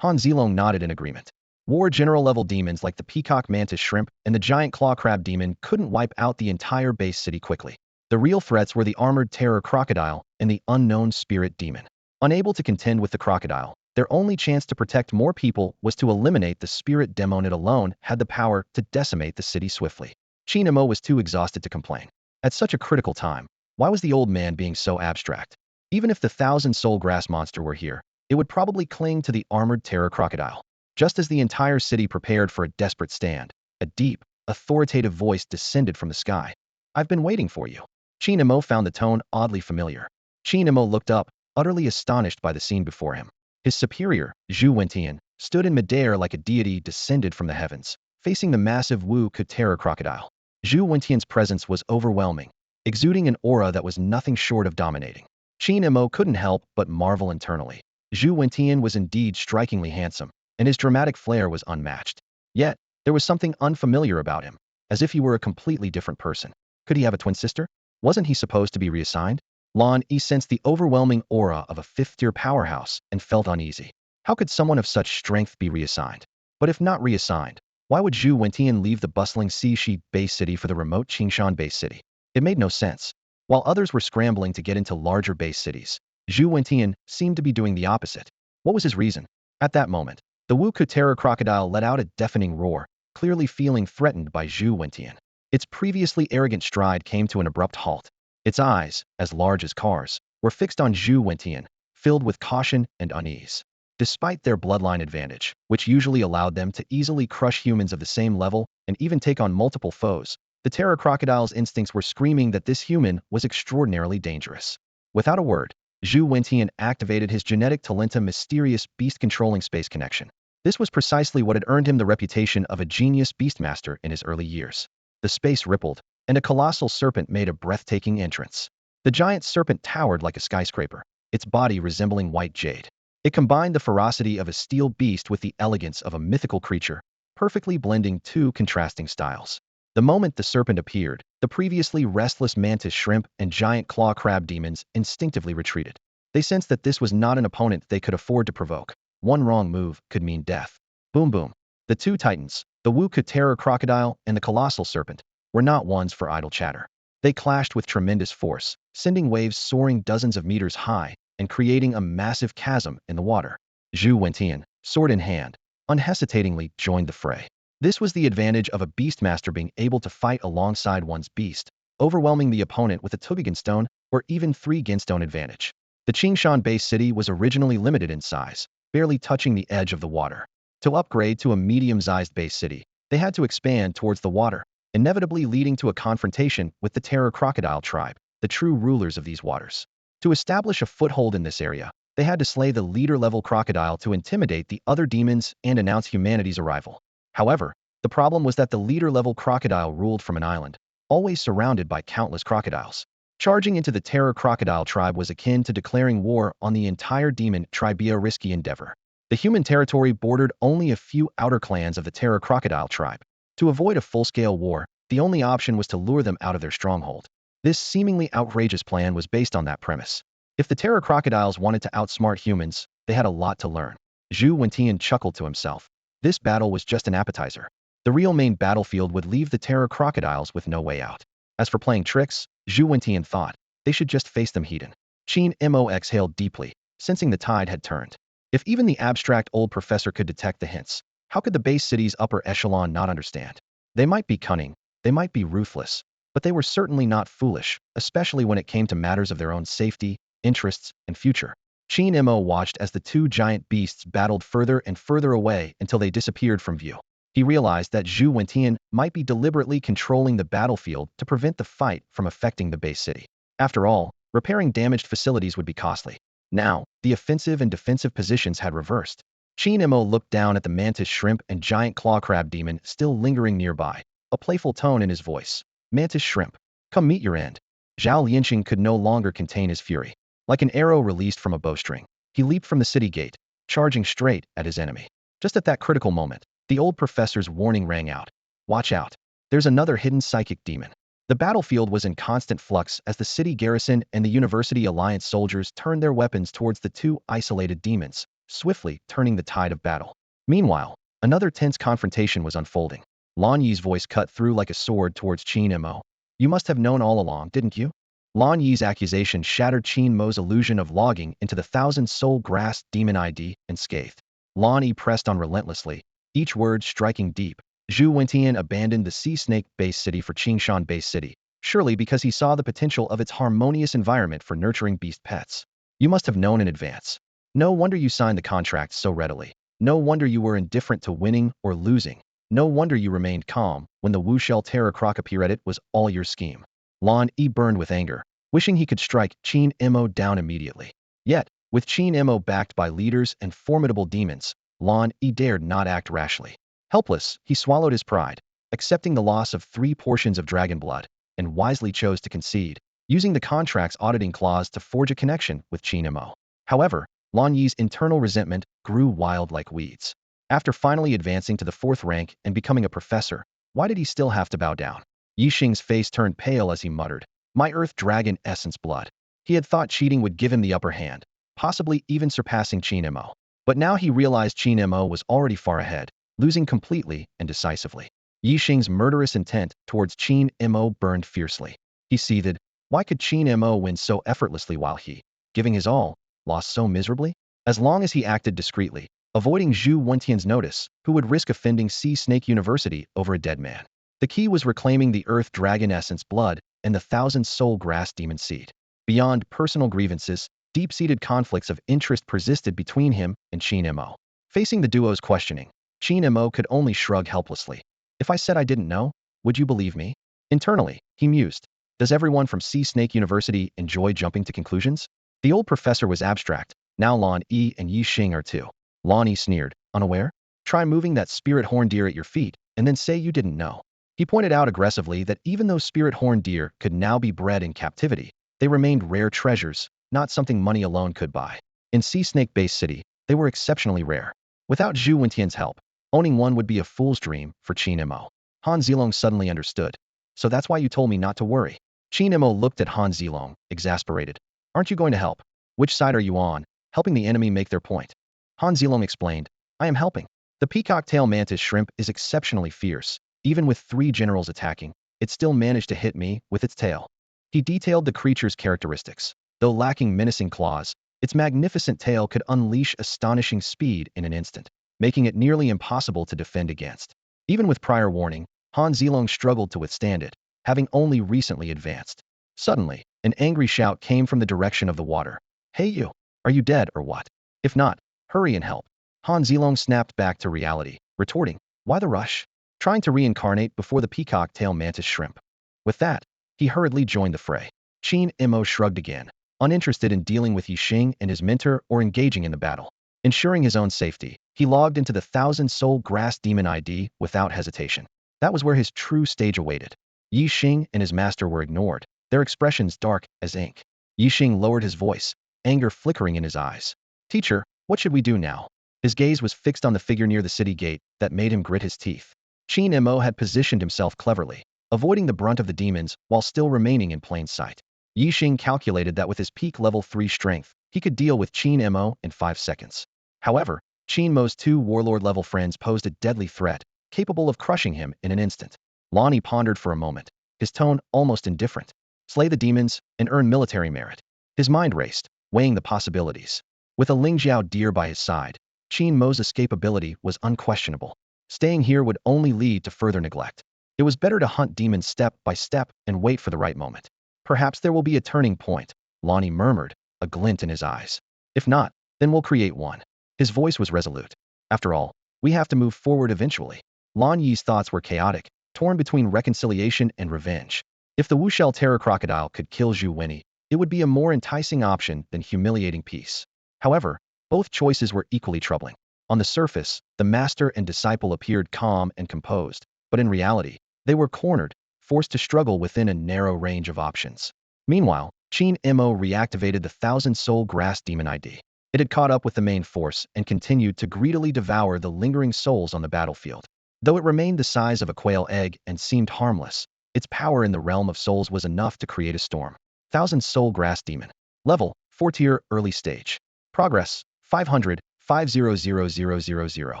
Han Zilong nodded in agreement. War general-level demons like the peacock mantis shrimp and the giant claw crab demon couldn't wipe out the entire base city quickly. The real threats were the armored terror crocodile and the unknown spirit demon. Unable to contend with the crocodile, their only chance to protect more people was to eliminate the spirit demon. It alone had the power to decimate the city swiftly. Qingmo was too exhausted to complain. At such a critical time, why was the old man being so abstract? Even if the 1,000-soul grass monster were here, it would probably cling to the armored terror crocodile. Just as the entire city prepared for a desperate stand, a deep, authoritative voice descended from the sky. I've been waiting for you. Qingmo found the tone oddly familiar. Qingmo looked up, utterly astonished by the scene before him. His superior, Zhu Wentian, stood in midair like a deity descended from the heavens, facing the massive Wu Ke terror crocodile. Zhu Wentian's presence was overwhelming, exuding an aura that was nothing short of dominating. Qingmo couldn't help but marvel internally. Zhu Wentian was indeed strikingly handsome, and his dramatic flair was unmatched. Yet, there was something unfamiliar about him, as if he were a completely different person. Could he have a twin sister? Wasn't he supposed to be reassigned? Lan Yi sensed the overwhelming aura of a 5th-tier powerhouse and felt uneasy. How could someone of such strength be reassigned? But if not reassigned, why would Zhu Wentian leave the bustling Xixi base city for the remote Qingshan base city? It made no sense. While others were scrambling to get into larger base cities, Zhu Wentian seemed to be doing the opposite. What was his reason? At that moment, the Wu Ke terror crocodile let out a deafening roar, clearly feeling threatened by Zhu Wentian. Its previously arrogant stride came to an abrupt halt. Its eyes, as large as cars, were fixed on Zhu Wentian, filled with caution and unease. Despite their bloodline advantage, which usually allowed them to easily crush humans of the same level and even take on multiple foes, the terror crocodile's instincts were screaming that this human was extraordinarily dangerous. Without a word, Zhu Wentian activated his genetic talenta mysterious beast-controlling space connection. This was precisely what had earned him the reputation of a genius beastmaster in his early years. The space rippled, and a colossal serpent made a breathtaking entrance. The giant serpent towered like a skyscraper, its body resembling white jade. It combined the ferocity of a steel beast with the elegance of a mythical creature, perfectly blending two contrasting styles. The moment the serpent appeared, the previously restless mantis shrimp and giant claw crab demons instinctively retreated. They sensed that this was not an opponent they could afford to provoke. One wrong move could mean death. Boom boom. The two titans, the terror crocodile and the colossal serpent, were not ones for idle chatter. They clashed with tremendous force, sending waves soaring dozens of meters high and creating a massive chasm in the water. Zhu Wentian, sword in hand, unhesitatingly joined the fray. This was the advantage of a beastmaster being able to fight alongside one's beast, overwhelming the opponent with a 2 ginstone or even 3 ginstone advantage. The Qingshan-based city was originally limited in size, barely touching the edge of the water. To upgrade to a medium-sized base city, they had to expand towards the water, inevitably leading to a confrontation with the Terror Crocodile tribe, the true rulers of these waters. To establish a foothold in this area, they had to slay the leader-level crocodile to intimidate the other demons and announce humanity's arrival. However, the problem was that the leader-level crocodile ruled from an island, always surrounded by countless crocodiles. Charging into the Terror Crocodile tribe was akin to declaring war on the entire demon tribe, a risky endeavor. The human territory bordered only a few outer clans of the Terror Crocodile tribe. To avoid a full-scale war, the only option was to lure them out of their stronghold. This seemingly outrageous plan was based on that premise. If the Terror Crocodiles wanted to outsmart humans, they had a lot to learn. Zhu Wentian chuckled to himself. This battle was just an appetizer. The real main battlefield would leave the Terror Crocodiles with no way out. As for playing tricks, Zhu Wentian thought, they should just face them heat-in. Qin Mo exhaled deeply, sensing the tide had turned. If even the abstract old professor could detect the hints, how could the base city's upper echelon not understand? They might be cunning, they might be ruthless, but they were certainly not foolish, especially when it came to matters of their own safety, interests, and future. Qingmo watched as the two giant beasts battled further and further away until they disappeared from view. He realized that Zhu Wentian might be deliberately controlling the battlefield to prevent the fight from affecting the base city. After all, repairing damaged facilities would be costly. Now, the offensive and defensive positions had reversed. Qingmo looked down at the mantis shrimp and giant claw crab demon still lingering nearby, a playful tone in his voice. Mantis shrimp, come meet your end. Zhao Lianqing could no longer contain his fury. Like an arrow released from a bowstring, he leaped from the city gate, charging straight at his enemy. Just at that critical moment, the old professor's warning rang out. Watch out. There's another hidden psychic demon. The battlefield was in constant flux as the city garrison and the University Alliance soldiers turned their weapons towards the two isolated demons, swiftly turning the tide of battle. Meanwhile, another tense confrontation was unfolding. Lan Yi's voice cut through like a sword towards Qingmo. You must have known all along, didn't you? Lan Yi's accusation shattered Qingmo's illusion of logging into the thousand-soul grass demon ID and scathed. Lan Yi pressed on relentlessly, each word striking deep. Zhu Wentian abandoned the sea snake-based city for Qingshan-based city, surely because he saw the potential of its harmonious environment for nurturing beast pets. You must have known in advance. No wonder you signed the contract so readily. No wonder you were indifferent to winning or losing. No wonder you remained calm when the Wushell Terror Croc appeared. It was all your scheme. Lan Yi burned with anger, wishing he could strike Qingmo down immediately. Yet, with Qingmo backed by leaders and formidable demons, Lan Yi dared not act rashly. Helpless, he swallowed his pride, accepting the loss of 3 portions of dragon blood, and wisely chose to concede, using the contract's auditing clause to forge a connection with Qingmo. However, Lan Yi's internal resentment grew wild like weeds. After finally advancing to the 4th rank and becoming a professor, why did he still have to bow down? Yi Xing's face turned pale as he muttered, my earth dragon essence blood. He had thought cheating would give him the upper hand, possibly even surpassing Qingmo. But now he realized Qingmo was already far ahead, losing completely and decisively. Yi Xing's murderous intent towards Qingmo burned fiercely. He seethed, why could Qingmo win so effortlessly while he, giving his all, lost so miserably? As long as he acted discreetly, avoiding Zhu Wentian's notice, who would risk offending Sea Snake University over a dead man. The key was reclaiming the Earth Dragon Essence blood and the thousand-soul grass demon seed. Beyond personal grievances, deep-seated conflicts of interest persisted between him and Qingmo. Facing the duo's questioning, Qingmo could only shrug helplessly. If I said I didn't know, would you believe me? Internally, he mused. Does everyone from Sea Snake University enjoy jumping to conclusions? The old professor was abstract. Now Lan Yi and Yi Xing are too. Lan Yi sneered, unaware? Try moving that spirit horn deer at your feet, and then say you didn't know. He pointed out aggressively that even though spirit horn deer could now be bred in captivity, they remained rare treasures, not something money alone could buy. In Sea Snake-based city, they were exceptionally rare. Without Zhu Wentian's help, Owning one would be a fool's dream for Qin Mo. Han Zilong suddenly understood. So that's why you told me not to worry. Qin Mo looked at Han Zilong, exasperated. Aren't you going to help? Which side are you on? Helping the enemy make their point. Han Zilong explained. I am helping. The peacock tail mantis shrimp is exceptionally fierce. Even with 3 generals attacking, it still managed to hit me with its tail. He detailed the creature's characteristics. Though lacking menacing claws, its magnificent tail could unleash astonishing speed in an instant, making it nearly impossible to defend against. Even with prior warning, Han Zilong struggled to withstand it, having only recently advanced. Suddenly, an angry shout came from the direction of the water. Hey you! Are you dead or what? If not, hurry and help. Han Zilong snapped back to reality, retorting, why the rush? Trying to reincarnate before the peacock tail mantis shrimp. With that, he hurriedly joined the fray. Qin Mo shrugged again, uninterested in dealing with Yixing and his mentor or engaging in the battle. Ensuring his own safety, he logged into the 1,000-soul grass demon ID without hesitation. That was where his true stage awaited. Yixing and his master were ignored, their expressions dark as ink. Yixing lowered his voice, anger flickering in his eyes. Teacher, what should we do now? His gaze was fixed on the figure near the city gate that made him grit his teeth. Qin Mo had positioned himself cleverly, avoiding the brunt of the demons while still remaining in plain sight. Yixing calculated that with his peak level 3 strength, he could deal with Qin Mo in 5 seconds. However, Qin Mo's 2 warlord-level friends posed a deadly threat, capable of crushing him in an instant. Lonnie pondered for a moment, his tone almost indifferent. Slay the demons and earn military merit. His mind raced, weighing the possibilities. With a Lingjiao deer by his side, Qin Mo's escapability was unquestionable. Staying here would only lead to further neglect. It was better to hunt demons step by step and wait for the right moment. Perhaps there will be a turning point, Lonnie murmured, a glint in his eyes. If not, then we'll create one. His voice was resolute. After all, we have to move forward eventually. Lan Yi's thoughts were chaotic, torn between reconciliation and revenge. If the Wushell terror crocodile could kill Zhu Wenyi, it would be a more enticing option than humiliating peace. However, both choices were equally troubling. On the surface, the master and disciple appeared calm and composed, but in reality, they were cornered, forced to struggle within a narrow range of options. Meanwhile, Qin Mo reactivated the 1,000-soul grass demon ID. It had caught up with the main force and continued to greedily devour the lingering souls on the battlefield. Though it remained the size of a quail egg and seemed harmless, its power in the realm of souls was enough to create a storm. 1,000-soul grass demon. Level, 4 tier, early stage. Progress, 500, 500000.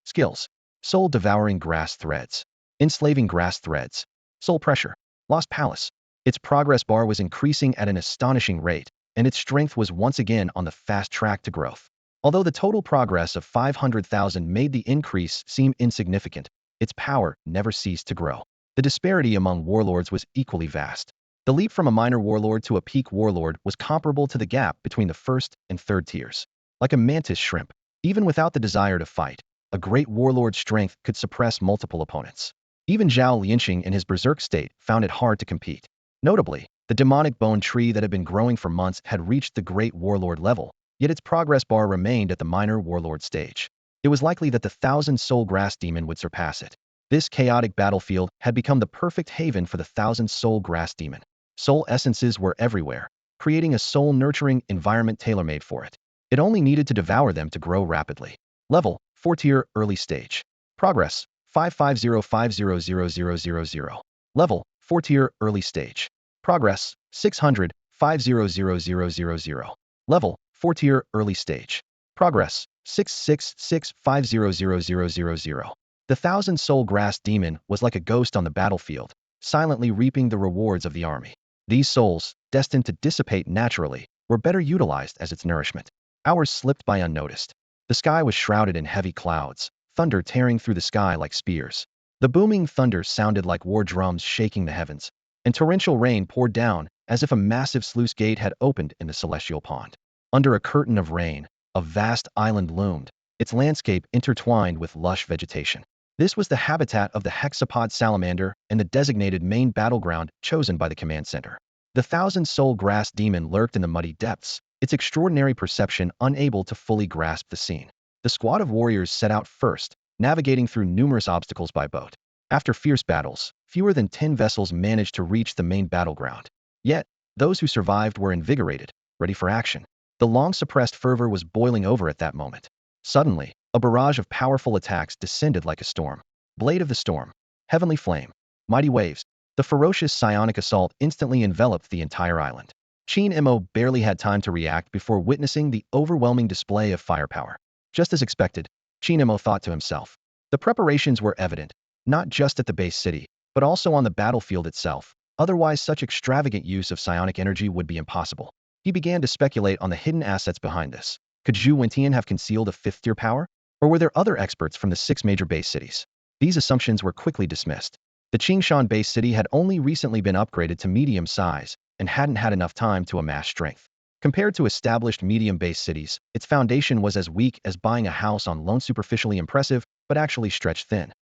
Skills, soul devouring grass threads. Enslaving grass threads. Soul pressure. Lost palace. Its progress bar was increasing at an astonishing rate, and its strength was once again on the fast track to growth. Although the total progress of 500,000 made the increase seem insignificant, its power never ceased to grow. The disparity among warlords was equally vast. The leap from a minor warlord to a peak warlord was comparable to the gap between the first and third tiers. Like a mantis shrimp, even without the desire to fight, a great warlord's strength could suppress multiple opponents. Even Zhao Lianqing in his berserk state found it hard to compete. Notably, the demonic bone tree that had been growing for months had reached the great warlord level, yet its progress bar remained at the minor warlord stage. It was likely that the 1,000-soul grass demon would surpass it. This chaotic battlefield had become the perfect haven for the 1,000-soul grass demon. Soul essences were everywhere, creating a soul-nurturing environment tailor-made for it. It only needed to devour them to grow rapidly. Level, 4 tier, early stage. Progress, 550500000. Level, 4 tier, early stage. Progress, 600, 500000. Level, 4 tier, early stage. Progress, 666500000. The 1,000-soul grass demon was like a ghost on the battlefield, silently reaping the rewards of the army. These souls, destined to dissipate naturally, were better utilized as its nourishment. Hours slipped by unnoticed. The sky was shrouded in heavy clouds, thunder tearing through the sky like spears. The booming thunder sounded like war drums shaking the heavens, and torrential rain poured down as if a massive sluice gate had opened in the celestial pond. Under a curtain of rain, a vast island loomed, its landscape intertwined with lush vegetation. This was the habitat of the hexapod salamander and the designated main battleground chosen by the command center. The 1,000-soul grass demon lurked in the muddy depths, its extraordinary perception unable to fully grasp the scene. The squad of warriors set out first, navigating through numerous obstacles by boat. After fierce battles, fewer than 10 vessels managed to reach the main battleground. Yet, those who survived were invigorated, ready for action. The long-suppressed fervor was boiling over at that moment. Suddenly, A barrage of powerful attacks descended like a storm. Blade of the Storm, Heavenly Flame, Mighty Waves. The ferocious psionic assault instantly enveloped the entire island. Mo barely had time to react before witnessing the overwhelming display of firepower. Just as expected, Mo thought to himself. The preparations were evident, not just at the base city, but also on the battlefield itself. Otherwise, such extravagant use of psionic energy would be impossible. He began to speculate on the hidden assets behind this. Could Zhu Wentian have concealed a fifth-tier power? Or were there other experts from the 6 major base cities? These assumptions were quickly dismissed. The Qingshan base city had only recently been upgraded to medium size and hadn't had enough time to amass strength. Compared to established medium base cities, its foundation was as weak as buying a house on loan, superficially impressive, but actually stretched thin.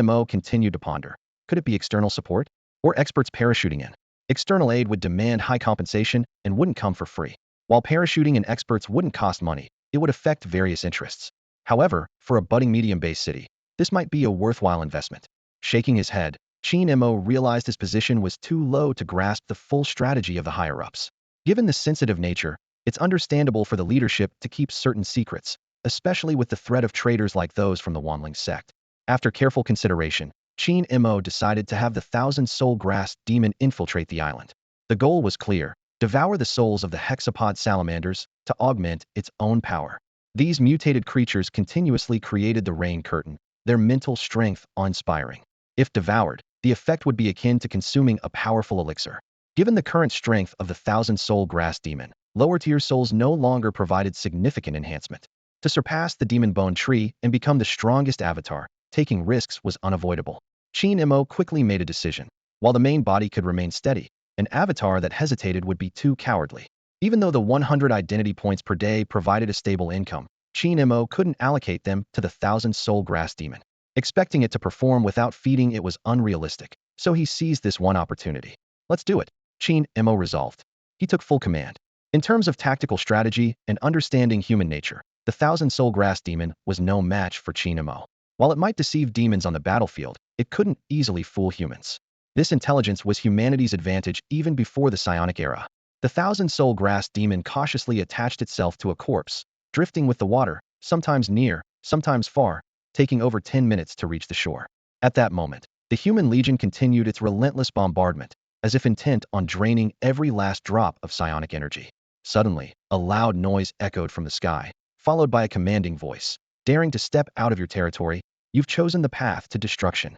Mo continued to ponder. Could it be external support? Or experts parachuting in? External aid would demand high compensation and wouldn't come for free. While parachuting in experts wouldn't cost money, it would affect various interests. However, for a budding medium-based city, this might be a worthwhile investment. Shaking his head, Mo realized his position was too low to grasp the full strategy of the higher-ups. Given the sensitive nature, it's understandable for the leadership to keep certain secrets, especially with the threat of traitors like those from the Wanling sect. After careful consideration, Mo decided to have the 1,000-soul grass demon infiltrate the island. The goal was clear: devour the souls of the hexapod salamanders to augment its own power. These mutated creatures continuously created the rain curtain, their mental strength awe-inspiring. If devoured, the effect would be akin to consuming a powerful elixir. Given the current strength of the 1,000-soul grass demon, lower-tier souls no longer provided significant enhancement. To surpass the demon bone tree and become the strongest avatar, taking risks was unavoidable. Mo quickly made a decision. While the main body could remain steady, an avatar that hesitated would be too cowardly. Even though the 100 identity points per day provided a stable income, Mo couldn't allocate them to the 1,000-soul grass demon. Expecting it to perform without feeding it was unrealistic, so he seized this one opportunity. Let's do it, Mo resolved. He took full command. In terms of tactical strategy and understanding human nature, the 1,000-soul grass demon was no match for Mo. While it might deceive demons on the battlefield, it couldn't easily fool humans. This intelligence was humanity's advantage even before the psionic era. The 1,000-soul grass demon cautiously attached itself to a corpse, drifting with the water, sometimes near, sometimes far, taking over 10 minutes to reach the shore. At that moment, the human legion continued its relentless bombardment, as if intent on draining every last drop of psionic energy. Suddenly, a loud noise echoed from the sky, followed by a commanding voice. Daring to step out of your territory, you've chosen the path to destruction.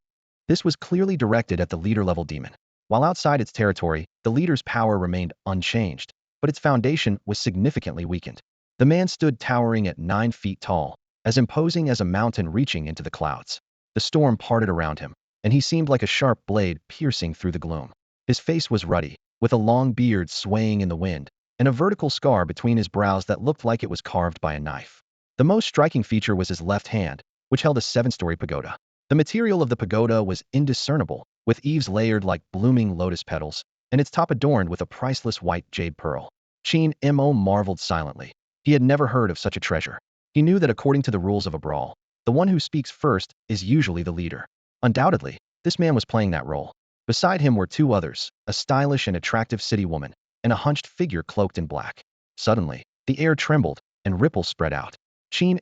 This was clearly directed at the leader-level demon. While outside its territory, the leader's power remained unchanged, but its foundation was significantly weakened. The man stood towering at 9 feet tall, as imposing as a mountain reaching into the clouds. The storm parted around him, and he seemed like a sharp blade piercing through the gloom. His face was ruddy, with a long beard swaying in the wind, and a vertical scar between his brows that looked like it was carved by a knife. The most striking feature was his left hand, which held a 7-story pagoda. The material of the pagoda was indiscernible, with eaves layered like blooming lotus petals, and its top adorned with a priceless white jade pearl. Mo marveled silently. He had never heard of such a treasure. He knew that according to the rules of a brawl, the one who speaks first is usually the leader. Undoubtedly, this man was playing that role. Beside him were 2 others, a stylish and attractive city woman, and a hunched figure cloaked in black. Suddenly, the air trembled, and ripples spread out.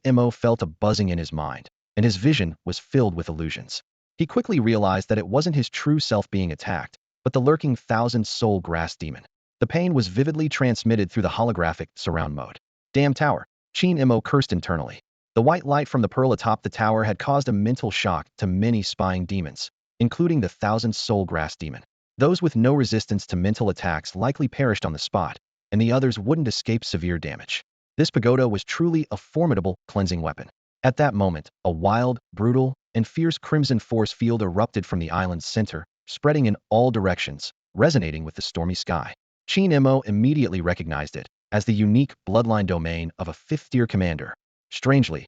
Mo felt a buzzing in his mind, and his vision was filled with illusions. He quickly realized that it wasn't his true self being attacked, but the lurking 1,000-soul grass demon. The pain was vividly transmitted through the holographic surround mode. Damn tower, Mo cursed internally. The white light from the pearl atop the tower had caused a mental shock to many spying demons, including the 1,000-soul grass demon. Those with no resistance to mental attacks likely perished on the spot, and the others wouldn't escape severe damage. This pagoda was truly a formidable cleansing weapon. At that moment, a wild, brutal, and fierce crimson force field erupted from the island's center, spreading in all directions, resonating with the stormy sky. Mo immediately recognized it as the unique bloodline domain of a 5th-tier commander. Strangely,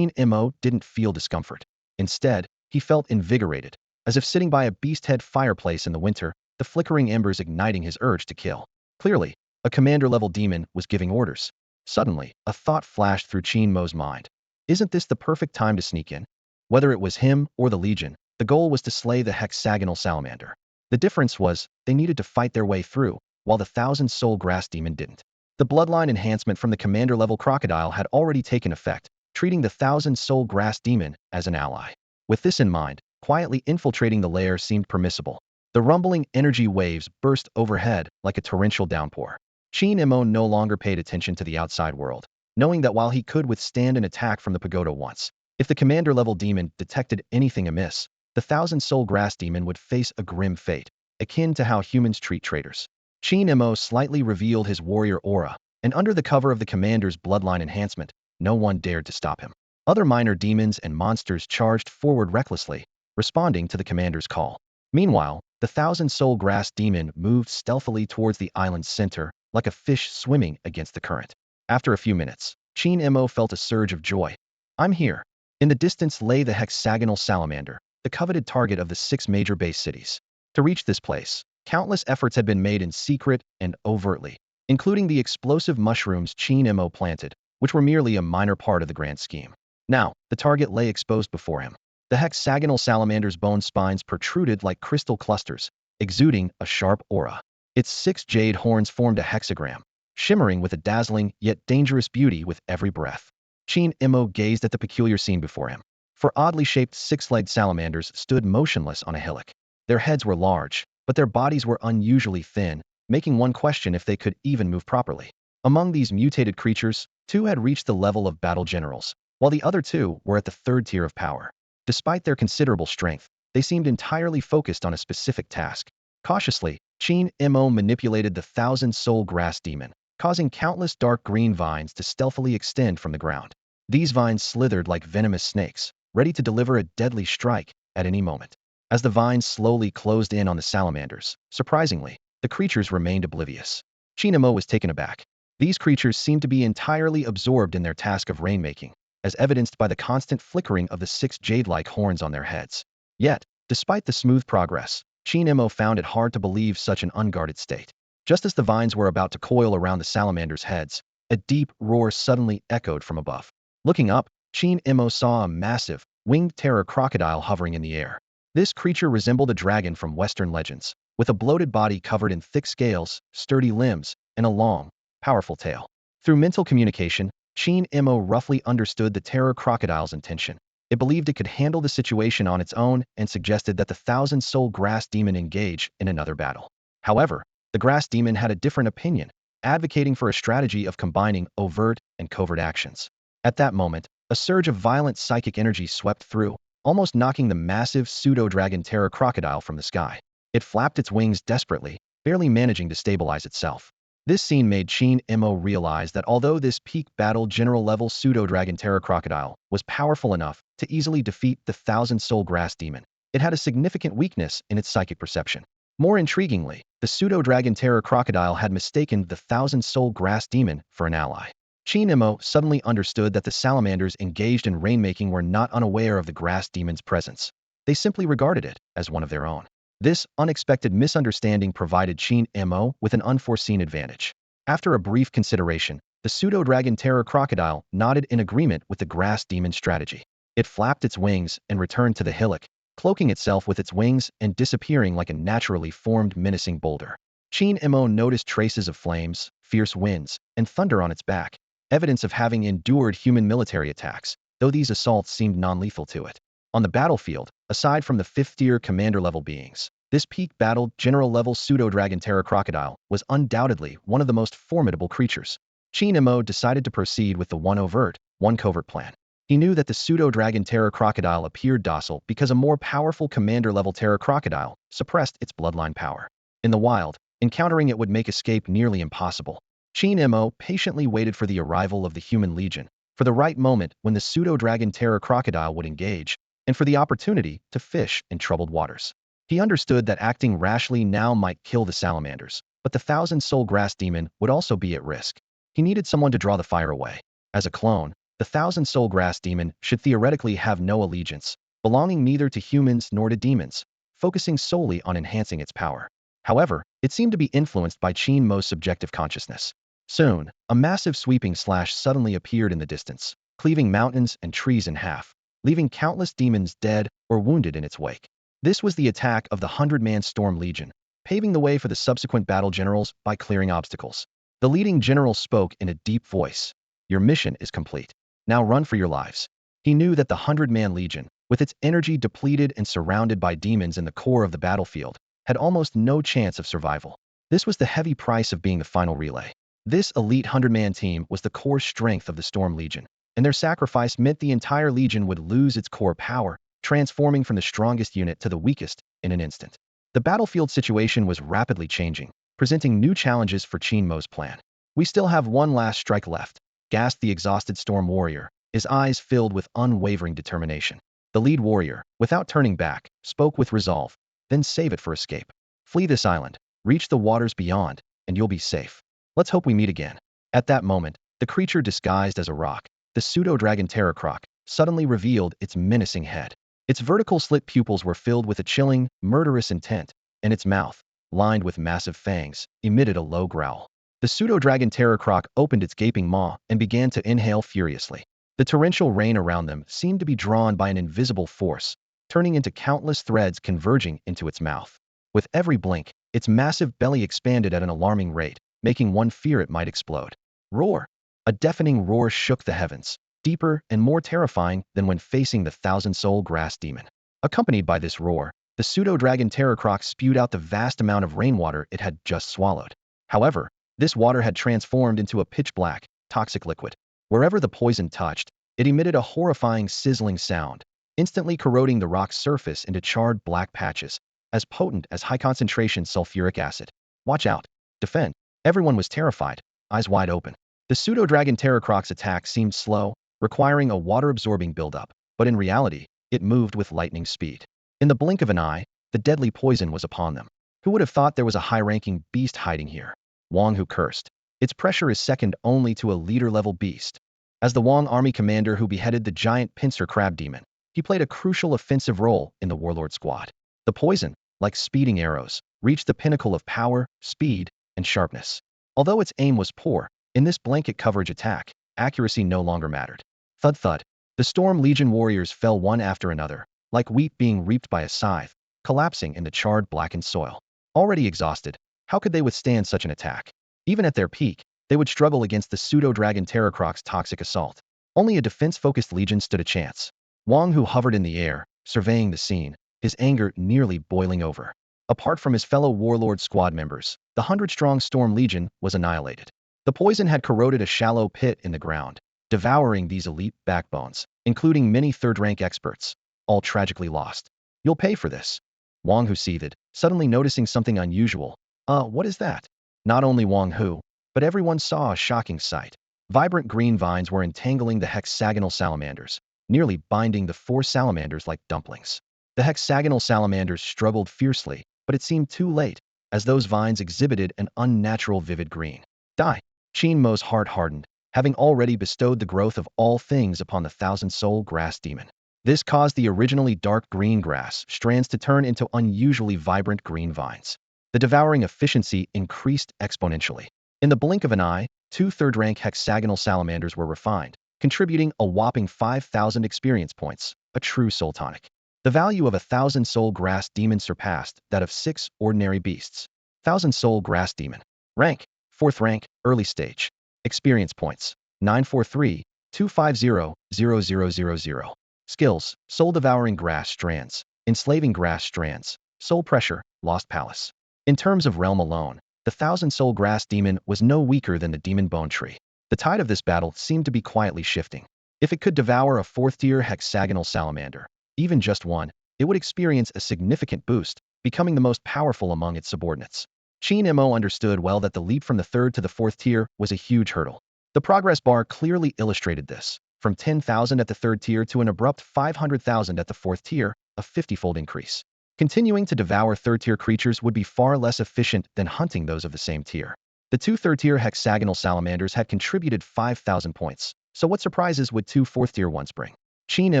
Mo didn't feel discomfort. Instead, he felt invigorated, as if sitting by a beast-head fireplace in the winter, the flickering embers igniting his urge to kill. Clearly, a commander-level demon was giving orders. Suddenly, a thought flashed through Mo's mind. Isn't this the perfect time to sneak in? Whether it was him or the Legion, the goal was to slay the hexagonal salamander. The difference was, they needed to fight their way through, while the 1,000-soul grass demon didn't. The bloodline enhancement from the commander-level crocodile had already taken effect, treating the thousand-soul grass demon as an ally. With this in mind, quietly infiltrating the lair seemed permissible. The rumbling energy waves burst overhead like a torrential downpour. Qin Mo no longer paid attention to the outside world, knowing that while he could withstand an attack from the pagoda once, if the commander-level demon detected anything amiss, the thousand-soul grass demon would face a grim fate, akin to how humans treat traitors. Qin Mo slightly revealed his warrior aura, and under the cover of the commander's bloodline enhancement, no one dared to stop him. Other minor demons and monsters charged forward recklessly, responding to the commander's call. Meanwhile, the thousand-soul grass demon moved stealthily towards the island's center, like a fish swimming against the current. After a few minutes, Qin Mo felt a surge of joy. I'm here. In the distance lay the hexagonal salamander, the coveted target of the 6 major base cities. To reach this place, countless efforts had been made in secret and overtly, including the explosive mushrooms Qin Mo planted, which were merely a minor part of the grand scheme. Now, the target lay exposed before him. The hexagonal salamander's bone spines protruded like crystal clusters, exuding a sharp aura. Its 6 jade horns formed a hexagram, shimmering with a dazzling yet dangerous beauty with every breath. Qin Mo gazed at the peculiar scene before him. 4 oddly shaped 6-legged salamanders stood motionless on a hillock. Their heads were large, but their bodies were unusually thin, making one question if they could even move properly. Among these mutated creatures, 2 had reached the level of battle generals, while the other 2 were at the 3rd tier of power. Despite their considerable strength, they seemed entirely focused on a specific task. Cautiously, Qin Mo manipulated the thousand-soul grass demon, causing countless dark green vines to stealthily extend from the ground. These vines slithered like venomous snakes, ready to deliver a deadly strike at any moment. As the vines slowly closed in on the salamanders, surprisingly, the creatures remained oblivious. Qin Mo was taken aback. These creatures seemed to be entirely absorbed in their task of rainmaking, as evidenced by the constant flickering of the 6 jade-like horns on their heads. Yet, despite the smooth progress, Qin Mo found it hard to believe such an unguarded state. Just as the vines were about to coil around the salamanders' heads, a deep roar suddenly echoed from above. Looking up, Qin Mo saw a massive, winged terror crocodile hovering in the air. This creature resembled a dragon from Western legends, with a bloated body covered in thick scales, sturdy limbs, and a long, powerful tail. Through mental communication, Qin Mo roughly understood the terror crocodile's intention. It believed it could handle the situation on its own and suggested that the thousand-soul grass demon engage in another battle. However, the grass demon had a different opinion, advocating for a strategy of combining overt and covert actions. At that moment, a surge of violent psychic energy swept through, almost knocking the massive pseudo-dragon terror crocodile from the sky. It flapped its wings desperately, barely managing to stabilize itself. This scene made Qin Mo realize that although this peak battle general-level pseudo-dragon terror crocodile was powerful enough to easily defeat the thousand-soul grass demon, it had a significant weakness in its psychic perception. More intriguingly, the pseudo-dragon terror crocodile had mistaken the thousand-soul grass demon for an ally. Qin Mo suddenly understood that the salamanders engaged in rainmaking were not unaware of the grass demon's presence. They simply regarded it as one of their own. This unexpected misunderstanding provided Qin Mo with an unforeseen advantage. After a brief consideration, the pseudo-dragon terror crocodile nodded in agreement with the grass demon's strategy. It flapped its wings and returned to the hillock, cloaking itself with its wings and disappearing like a naturally formed menacing boulder. Qin Mo noticed traces of flames, fierce winds, and thunder on its back, evidence of having endured human military attacks, though these assaults seemed non-lethal to it. On the battlefield, aside from the 5th-tier commander-level beings, this peak battle general-level pseudo-dragon terror crocodile was undoubtedly one of the most formidable creatures. Qin Mo decided to proceed with the one overt, one covert plan. He knew that the pseudo-dragon terror crocodile appeared docile because a more powerful commander-level terror crocodile suppressed its bloodline power. In the wild, encountering it would make escape nearly impossible. Qin Mo patiently waited for the arrival of the human legion, for the right moment when the pseudo-dragon terror crocodile would engage, and for the opportunity to fish in troubled waters. He understood that acting rashly now might kill the salamanders, but the thousand-soul grass demon would also be at risk. He needed someone to draw the fire away. As a clone, the thousand-soul grass demon should theoretically have no allegiance, belonging neither to humans nor to demons, focusing solely on enhancing its power. However, it seemed to be influenced by Qin Mo's subjective consciousness. Soon, a massive sweeping slash suddenly appeared in the distance, cleaving mountains and trees in half, leaving countless demons dead or wounded in its wake. This was the attack of the 100-man Storm Legion, paving the way for the subsequent battle generals by clearing obstacles. The leading general spoke in a deep voice. Your mission is complete. Now run for your lives. He knew that the 100-man legion, with its energy depleted and surrounded by demons in the core of the battlefield, had almost no chance of survival. This was the heavy price of being the final relay. This elite 100-man team was the core strength of the Storm Legion, and their sacrifice meant the entire legion would lose its core power, transforming from the strongest unit to the weakest in an instant. The battlefield situation was rapidly changing, presenting new challenges for Qin Mo's plan. "We still have one last strike left," gasped the exhausted Storm Warrior, his eyes filled with unwavering determination. The lead warrior, without turning back, spoke with resolve, "Then save it for escape. Flee this island, reach the waters beyond, and you'll be safe. Let's hope we meet again." At that moment, the creature disguised as a rock, the pseudo-dragon Terracroc, suddenly revealed its menacing head. Its vertical slit pupils were filled with a chilling, murderous intent, and its mouth, lined with massive fangs, emitted a low growl. The pseudo-dragon Terracroc opened its gaping maw and began to inhale furiously. The torrential rain around them seemed to be drawn by an invisible force, turning into countless threads converging into its mouth. With every blink, its massive belly expanded at an alarming rate, making one fear it might explode. Roar! A deafening roar shook the heavens, deeper and more terrifying than when facing the thousand-soul grass demon. Accompanied by this roar, the pseudo-dragon Terracroc spewed out the vast amount of rainwater it had just swallowed. However, this water had transformed into a pitch-black, toxic liquid. Wherever the poison touched, it emitted a horrifying sizzling sound, instantly corroding the rock's surface into charred black patches, as potent as high-concentration sulfuric acid. "Watch out! Defend!" Everyone was terrified, eyes wide open. The pseudo-dragon Terracroc's attack seemed slow, requiring a water-absorbing buildup, but in reality, it moved with lightning speed. In the blink of an eye, the deadly poison was upon them. Who would have thought there was a high-ranking beast hiding here? Wang Hu cursed. Its pressure is second only to a leader-level beast. As the Wang army commander who beheaded the giant pincer crab demon, he played a crucial offensive role in the warlord squad. The poison, like speeding arrows, reached the pinnacle of power, speed, and sharpness. Although its aim was poor, in this blanket coverage attack, accuracy no longer mattered. Thud thud. The Storm Legion warriors fell one after another, like wheat being reaped by a scythe, collapsing in the charred blackened soil. Already exhausted, how could they withstand such an attack? Even at their peak, they would struggle against the pseudo-dragon Terracroc's toxic assault. Only a defense-focused legion stood a chance. Wang Hu hovered in the air, surveying the scene, his anger nearly boiling over. Apart from his fellow warlord squad members, the 100-strong Storm Legion was annihilated. The poison had corroded a shallow pit in the ground, devouring these elite backbones, including many third-rank experts, all tragically lost. "You'll pay for this." Wang Hu seethed, suddenly noticing something unusual. What is that?" Not only Wang Hu, but everyone saw a shocking sight. Vibrant green vines were entangling the hexagonal salamanders, nearly binding the 4 salamanders like dumplings. The hexagonal salamanders struggled fiercely, but it seemed too late, as those vines exhibited an unnatural vivid green. "Die!" Qingmo's heart hardened, having already bestowed the growth of all things upon the thousand-soul grass demon. This caused the originally dark green grass strands to turn into unusually vibrant green vines. The devouring efficiency increased exponentially. In the blink of an eye, 2 third-rank hexagonal salamanders were refined, contributing a whopping 5,000 experience points, a true soul tonic. The value of a 1,000-soul grass demon surpassed that of 6 ordinary beasts. 1,000-soul grass demon. Rank: 4th rank, early stage. Experience points: 943-250-0000. Skills: soul-devouring grass strands, enslaving grass strands, soul pressure, lost palace. In terms of realm alone, the 1,000-soul grass demon was no weaker than the demon bone tree. The tide of this battle seemed to be quietly shifting. If it could devour a 4th-tier hexagonal salamander, even just one, it would experience a significant boost, becoming the most powerful among its subordinates. Qin Mo understood well that the leap from the 3rd to the 4th tier was a huge hurdle. The progress bar clearly illustrated this, from 10,000 at the 3rd tier to an abrupt 500,000 at the 4th tier, a 50-fold increase. Continuing to devour 3rd-tier creatures would be far less efficient than hunting those of the same tier. The 2 3rd-tier hexagonal salamanders had contributed 5,000 points, so what surprises would 2 4th-tier ones bring? Qin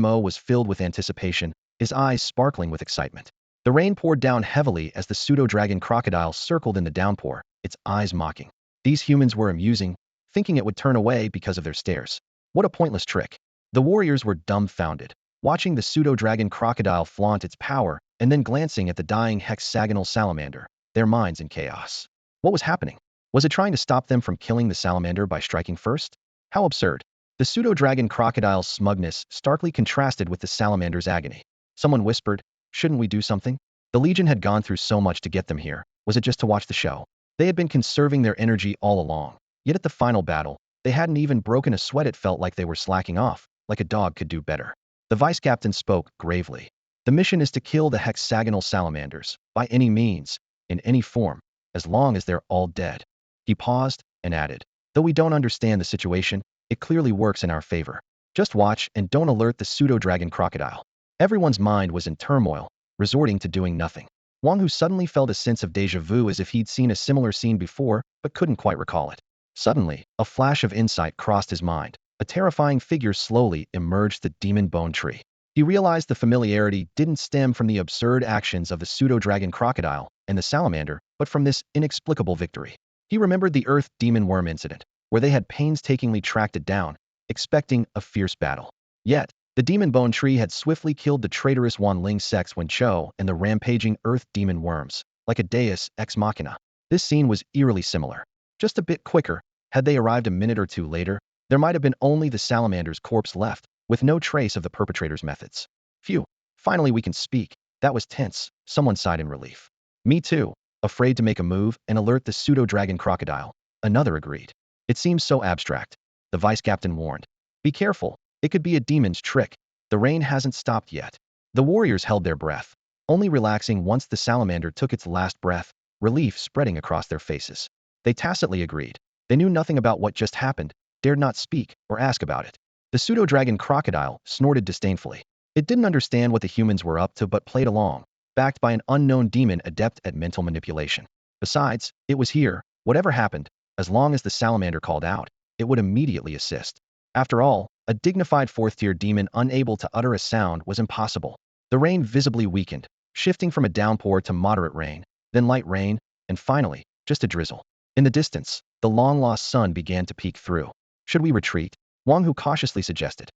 Mo was filled with anticipation, his eyes sparkling with excitement. The rain poured down heavily as the pseudo-dragon crocodile circled in the downpour, its eyes mocking. These humans were amusing, thinking it would turn away because of their stares. What a pointless trick. The warriors were dumbfounded, watching the pseudo-dragon crocodile flaunt its power and then glancing at the dying hexagonal salamander, their minds in chaos. What was happening? Was it trying to stop them from killing the salamander by striking first? How absurd. The pseudo-dragon crocodile's smugness starkly contrasted with the salamander's agony. Someone whispered, "Shouldn't we do something?" The Legion had gone through so much to get them here. Was it just to watch the show? They had been conserving their energy all along. Yet at the final battle, they hadn't even broken a sweat. It felt like they were slacking off, like a dog could do better. The vice captain spoke gravely. "The mission is to kill the hexagonal salamanders, by any means, in any form, as long as they're all dead." He paused and added, "Though we don't understand the situation, it clearly works in our favor. Just watch and don't alert the pseudo-dragon crocodile." Everyone's mind was in turmoil, resorting to doing nothing. Wang Hu suddenly felt a sense of déjà vu, as if he'd seen a similar scene before, but couldn't quite recall it. Suddenly, a flash of insight crossed his mind. A terrifying figure slowly emerged the demon bone tree. He realized the familiarity didn't stem from the absurd actions of the pseudo-dragon crocodile and the salamander, but from this inexplicable victory. He remembered the earth demon worm incident, where they had painstakingly tracked it down, expecting a fierce battle. Yet, the demon bone tree had swiftly killed the traitorous Wanling Sex Wenqiu and the rampaging earth demon worms, like a deus ex machina. This scene was eerily similar. Just a bit quicker. Had they arrived a minute or two later, there might have been only the salamander's corpse left, with no trace of the perpetrator's methods. Phew, finally we can speak. That was tense. Someone sighed in relief. Me too, afraid to make a move and alert the pseudo-dragon crocodile. Another agreed. It seems so abstract. The vice captain warned. Be careful. It could be a demon's trick. The rain hasn't stopped yet. The warriors held their breath, only relaxing once the salamander took its last breath, relief spreading across their faces. They tacitly agreed. They knew nothing about what just happened, dared not speak or ask about it. The pseudo-dragon crocodile snorted disdainfully. It didn't understand what the humans were up to but played along, backed by an unknown demon adept at mental manipulation. Besides, it was here, whatever happened, as long as the salamander called out, it would immediately assist. After all, a dignified fourth-tier demon unable to utter a sound was impossible. The rain visibly weakened, shifting from a downpour to moderate rain, then light rain, and finally, just a drizzle. In the distance, the long-lost sun began to peek through. Should we retreat? Wang Hu cautiously suggested.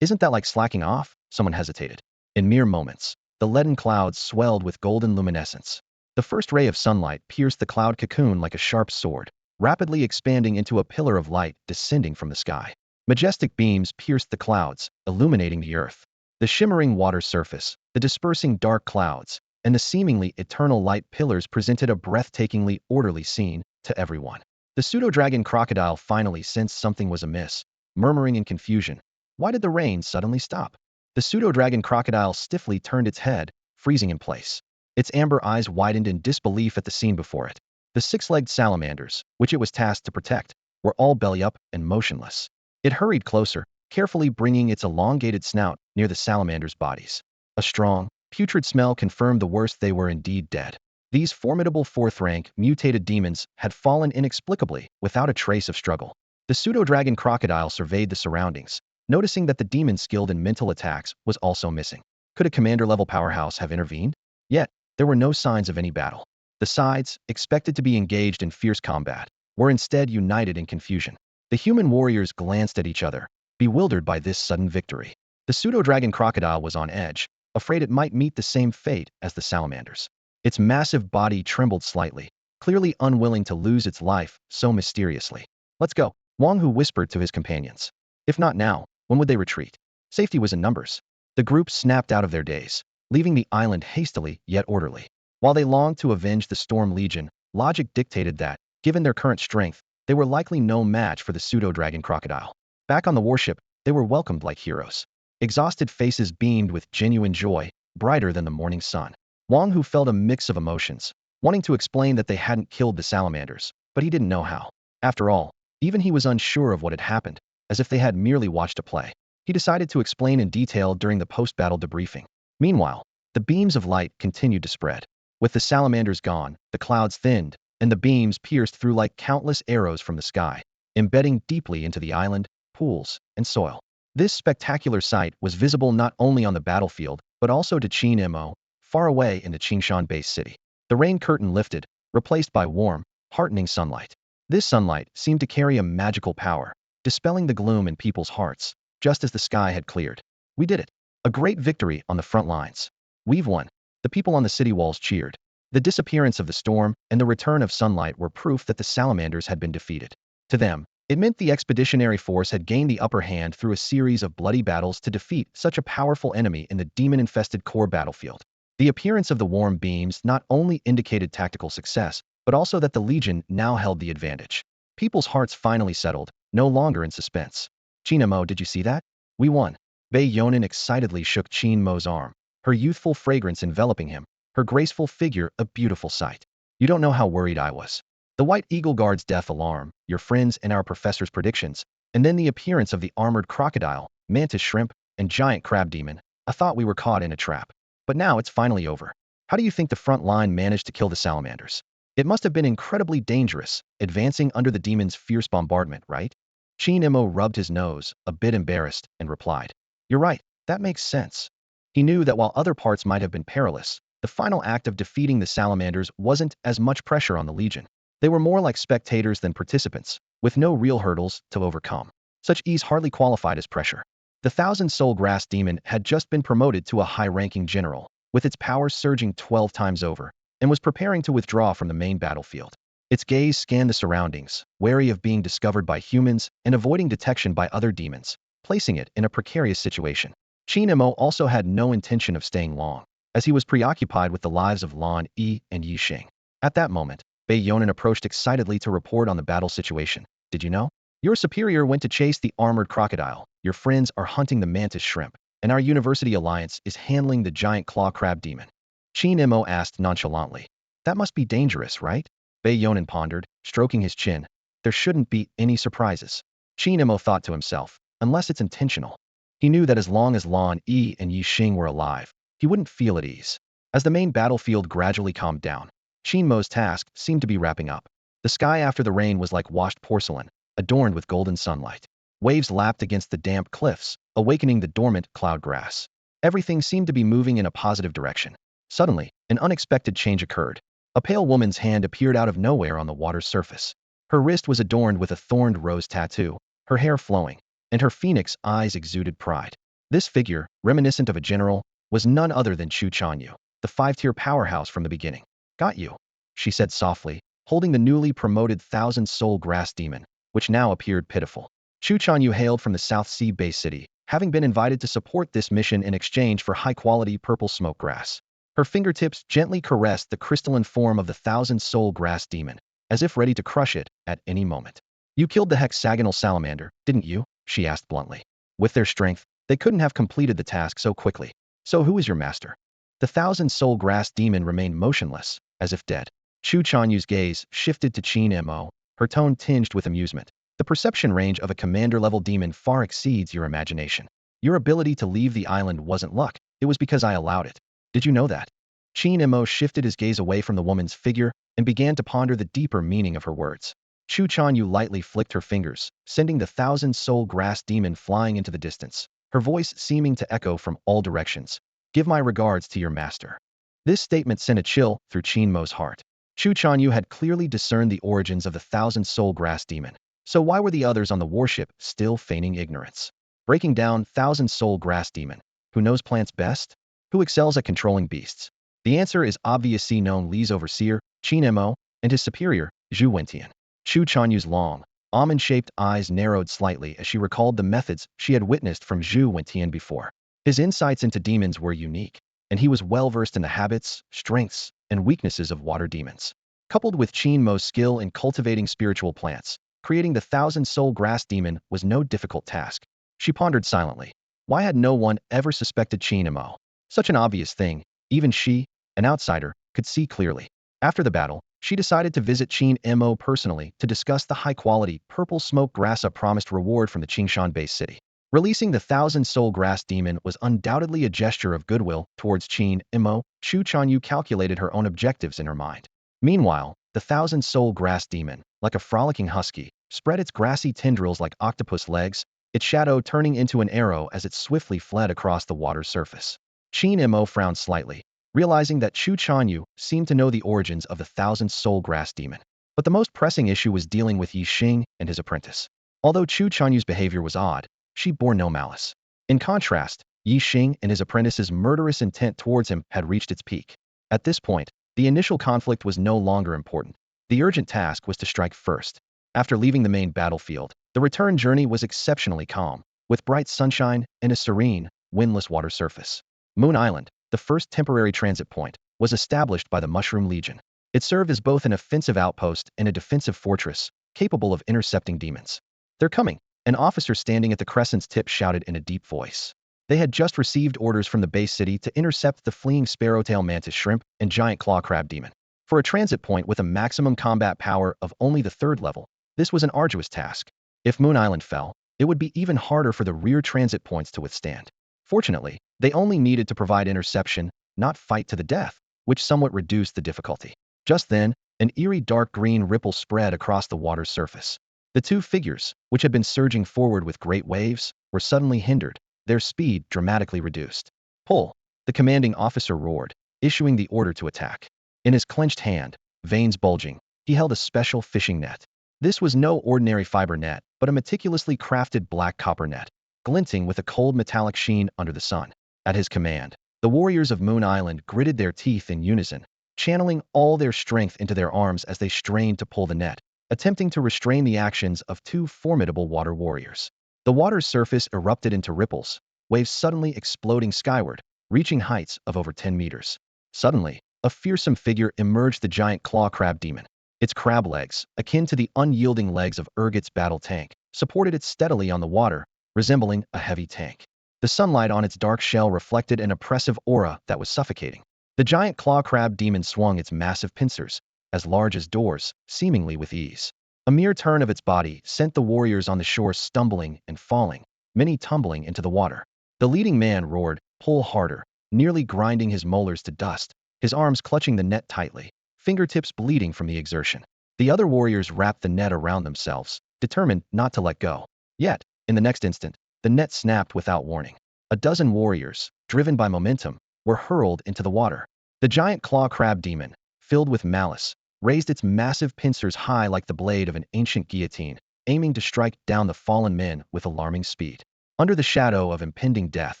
Isn't that like slacking off? Someone hesitated. In mere moments, the leaden clouds swelled with golden luminescence. The first ray of sunlight pierced the cloud cocoon like a sharp sword, rapidly expanding into a pillar of light descending from the sky. Majestic beams pierced the clouds, illuminating the earth. The shimmering water surface, the dispersing dark clouds, and the seemingly eternal light pillars presented a breathtakingly orderly scene to everyone. The pseudo-dragon crocodile finally sensed something was amiss, murmuring in confusion. Why did the rain suddenly stop? The pseudo-dragon crocodile stiffly turned its head, freezing in place. Its amber eyes widened in disbelief at the scene before it. The six-legged salamanders, which it was tasked to protect, were all belly up and motionless. It hurried closer, carefully bringing its elongated snout near the salamanders' bodies. A strong, putrid smell confirmed the worst. They were indeed dead. These formidable fourth-rank, mutated demons had fallen inexplicably, without a trace of struggle. The pseudo-dragon crocodile surveyed the surroundings, noticing that the demon skilled in mental attacks was also missing. Could a commander-level powerhouse have intervened? Yet, there were no signs of any battle. The sides, expected to be engaged in fierce combat, were instead united in confusion. The human warriors glanced at each other, bewildered by this sudden victory. The pseudo-dragon crocodile was on edge, afraid it might meet the same fate as the salamanders. Its massive body trembled slightly, clearly unwilling to lose its life so mysteriously. Let's go, Wang Hu whispered to his companions. If not now, when would they retreat? Safety was in numbers. The group snapped out of their daze, leaving the island hastily yet orderly. While they longed to avenge the Storm Legion, logic dictated that, given their current strength, they were likely no match for the pseudo-dragon crocodile. Back on the warship, they were welcomed like heroes. Exhausted faces beamed with genuine joy, brighter than the morning sun. Wang Hu felt a mix of emotions, wanting to explain that they hadn't killed the salamanders, but he didn't know how. After all, even he was unsure of what had happened, as if they had merely watched a play. He decided to explain in detail during the post-battle debriefing. Meanwhile, the beams of light continued to spread. With the salamanders gone, the clouds thinned, and the beams pierced through like countless arrows from the sky, embedding deeply into the island, pools, and soil. This spectacular sight was visible not only on the battlefield, but also to Qin Mo, far away in the Qingshan-based city. The rain curtain lifted, replaced by warm, heartening sunlight. This sunlight seemed to carry a magical power, dispelling the gloom in people's hearts, just as the sky had cleared. We did it. A great victory on the front lines. We've won. The people on the city walls cheered. The disappearance of the storm and the return of sunlight were proof that the salamanders had been defeated. To them, It meant the expeditionary force had gained the upper hand through a series of bloody battles to defeat such a powerful enemy in the demon-infested core battlefield. The appearance of the warm beams not only indicated tactical success, but also that the Legion now held the advantage. People's hearts finally settled, no longer in suspense. Qingmo, did you see that? We won. Bei Yonan excitedly shook Qin Mo's arm, her youthful fragrance enveloping him, her graceful figure a beautiful sight. You don't know how worried I was. The White Eagle Guard's death alarm, your friends and our professor's predictions, and then the appearance of the armored crocodile, mantis shrimp, and giant crab demon. I thought we were caught in a trap. But now it's finally over. How do you think the front line managed to kill the salamanders? It must have been incredibly dangerous, advancing under the demon's fierce bombardment, right? Qingmo rubbed his nose, a bit embarrassed, and replied, You're right, that makes sense. He knew that while other parts might have been perilous, the final act of defeating the salamanders wasn't as much pressure on the Legion. They were more like spectators than participants, with no real hurdles to overcome. Such ease hardly qualified as pressure. The thousand-soul grass demon had just been promoted to a high-ranking general, with its powers surging 12 times over, and was preparing to withdraw from the main battlefield. Its gaze scanned the surroundings, wary of being discovered by humans and avoiding detection by other demons, placing it in a precarious situation. Qingmo also had no intention of staying long, as he was preoccupied with the lives of Lan Yi and Yi Xing. At that moment, Bei Yonan approached excitedly to report on the battle situation. Did you know? Your superior went to chase the armored crocodile, your friends are hunting the mantis shrimp, and our university alliance is handling the giant claw crab demon. Qingmo asked nonchalantly. That must be dangerous, right? Bei Yonan pondered, stroking his chin. There shouldn't be any surprises. Qingmo thought to himself, unless it's intentional. He knew that as long as Lan Yi and Yi Xing were alive, he wouldn't feel at ease. As the main battlefield gradually calmed down, Qingmo's task seemed to be wrapping up. The sky after the rain was like washed porcelain, adorned with golden sunlight. Waves lapped against the damp cliffs, awakening the dormant cloud grass. Everything seemed to be moving in a positive direction. Suddenly, an unexpected change occurred. A pale woman's hand appeared out of nowhere on the water's surface. Her wrist was adorned with a thorned rose tattoo, her hair flowing, and her phoenix eyes exuded pride. This figure, reminiscent of a general, was none other than Chu Chanyu, the five-tier powerhouse from the beginning. Got you, she said softly, holding the newly promoted thousand-soul grass demon, which now appeared pitiful. Chu Chanyu hailed from the South Sea Bay City, having been invited to support this mission in exchange for high-quality purple smoke grass. Her fingertips gently caressed the crystalline form of the thousand-soul grass demon, as if ready to crush it at any moment. You killed the hexagonal salamander, didn't you? She asked bluntly. With their strength, they couldn't have completed the task so quickly. So who is your master? The thousand-soul grass demon remained motionless, as if dead. Chu Chanyu's gaze shifted to Qingmo, her tone tinged with amusement. The perception range of a commander-level demon far exceeds your imagination. Your ability to leave the island wasn't luck, it was because I allowed it. Did you know that? Qingmo shifted his gaze away from the woman's figure and began to ponder the deeper meaning of her words. Chu Chanyu lightly flicked her fingers, sending the thousand-soul grass demon flying into the distance, her voice seeming to echo from all directions. Give my regards to your master. This statement sent a chill through Qingmo's heart. Chu Chanyu had clearly discerned the origins of the thousand-soul grass demon. So why were the others on the warship still feigning ignorance? Breaking down thousand-soul grass demon. Who knows plants best? Who excels at controlling beasts? The answer is obvious. Known Li's overseer, Qingmo, and his superior, Zhu Wentian. Chu Chanyu's long, almond-shaped eyes narrowed slightly as she recalled the methods she had witnessed from Zhu Wentian before. His insights into demons were unique, and he was well-versed in the habits, strengths, and weaknesses of water demons. Coupled with Qingmo's skill in cultivating spiritual plants, creating the thousand-soul grass demon was no difficult task. She pondered silently. Why had no one ever suspected Qingmo? Such an obvious thing, even she, an outsider, could see clearly. After the battle, she decided to visit Qingmo personally to discuss the high-quality purple smoke grass, a promised reward from the Qingshan-based city. Releasing the thousand-soul grass demon was undoubtedly a gesture of goodwill towards Qingmo. Chu Chanyu calculated her own objectives in her mind. Meanwhile, the thousand-soul grass demon, like a frolicking husky, spread its grassy tendrils like octopus legs, its shadow turning into an arrow as it swiftly fled across the water's surface. Qingmo frowned slightly, realizing that Chu Chanyu seemed to know the origins of the thousand-soul grass demon. But the most pressing issue was dealing with Yi Xing and his apprentice. Although Chu Chanyu's behavior was odd, she bore no malice. In contrast, Yi Xing and his apprentice's murderous intent towards him had reached its peak. At this point, the initial conflict was no longer important. The urgent task was to strike first. After leaving the main battlefield, The return journey was exceptionally calm, with bright sunshine and a serene, windless water surface. Moon Island, the first temporary transit point, was established by the Mushroom Legion. It served as both an offensive outpost and a defensive fortress, capable of intercepting demons. "They're coming," an officer standing at the crescent's tip shouted in a deep voice. They had just received orders from the base city to intercept the fleeing sparrowtail mantis shrimp and giant claw crab demon. For a transit point with a maximum combat power of only the 3rd level, this was an arduous task. If Moon Island fell, it would be even harder for the rear transit points to withstand. Fortunately, they only needed to provide interception, not fight to the death, which somewhat reduced the difficulty. Just then, an eerie dark green ripple spread across the water's surface. The two figures, which had been surging forward with great waves, were suddenly hindered, their speed dramatically reduced. "Pull!" the commanding officer roared, issuing the order to attack. In his clenched hand, veins bulging, he held a special fishing net. This was no ordinary fiber net, but a meticulously crafted black copper net, glinting with a cold metallic sheen under the sun. At his command, the warriors of Moon Island gritted their teeth in unison, channeling all their strength into their arms as they strained to pull the net, attempting to restrain the actions of two formidable water warriors. The water's surface erupted into ripples, waves suddenly exploding skyward, reaching heights of over 10 meters. Suddenly, a fearsome figure emerged, the giant claw crab demon. Its crab legs, akin to the unyielding legs of Urgit's battle tank, supported it steadily on the water, resembling a heavy tank. The sunlight on its dark shell reflected an oppressive aura that was suffocating. The giant claw crab demon swung its massive pincers, as large as doors, seemingly with ease. A mere turn of its body sent the warriors on the shore stumbling and falling, many tumbling into the water. The leading man roared, "Pull harder," nearly grinding his molars to dust, his arms clutching the net tightly, fingertips bleeding from the exertion. The other warriors wrapped the net around themselves, determined not to let go. Yet, in the next instant, the net snapped without warning. A dozen warriors, driven by momentum, were hurled into the water. The giant claw crab demon, filled with malice, raised its massive pincers high like the blade of an ancient guillotine, aiming to strike down the fallen men with alarming speed. Under the shadow of impending death,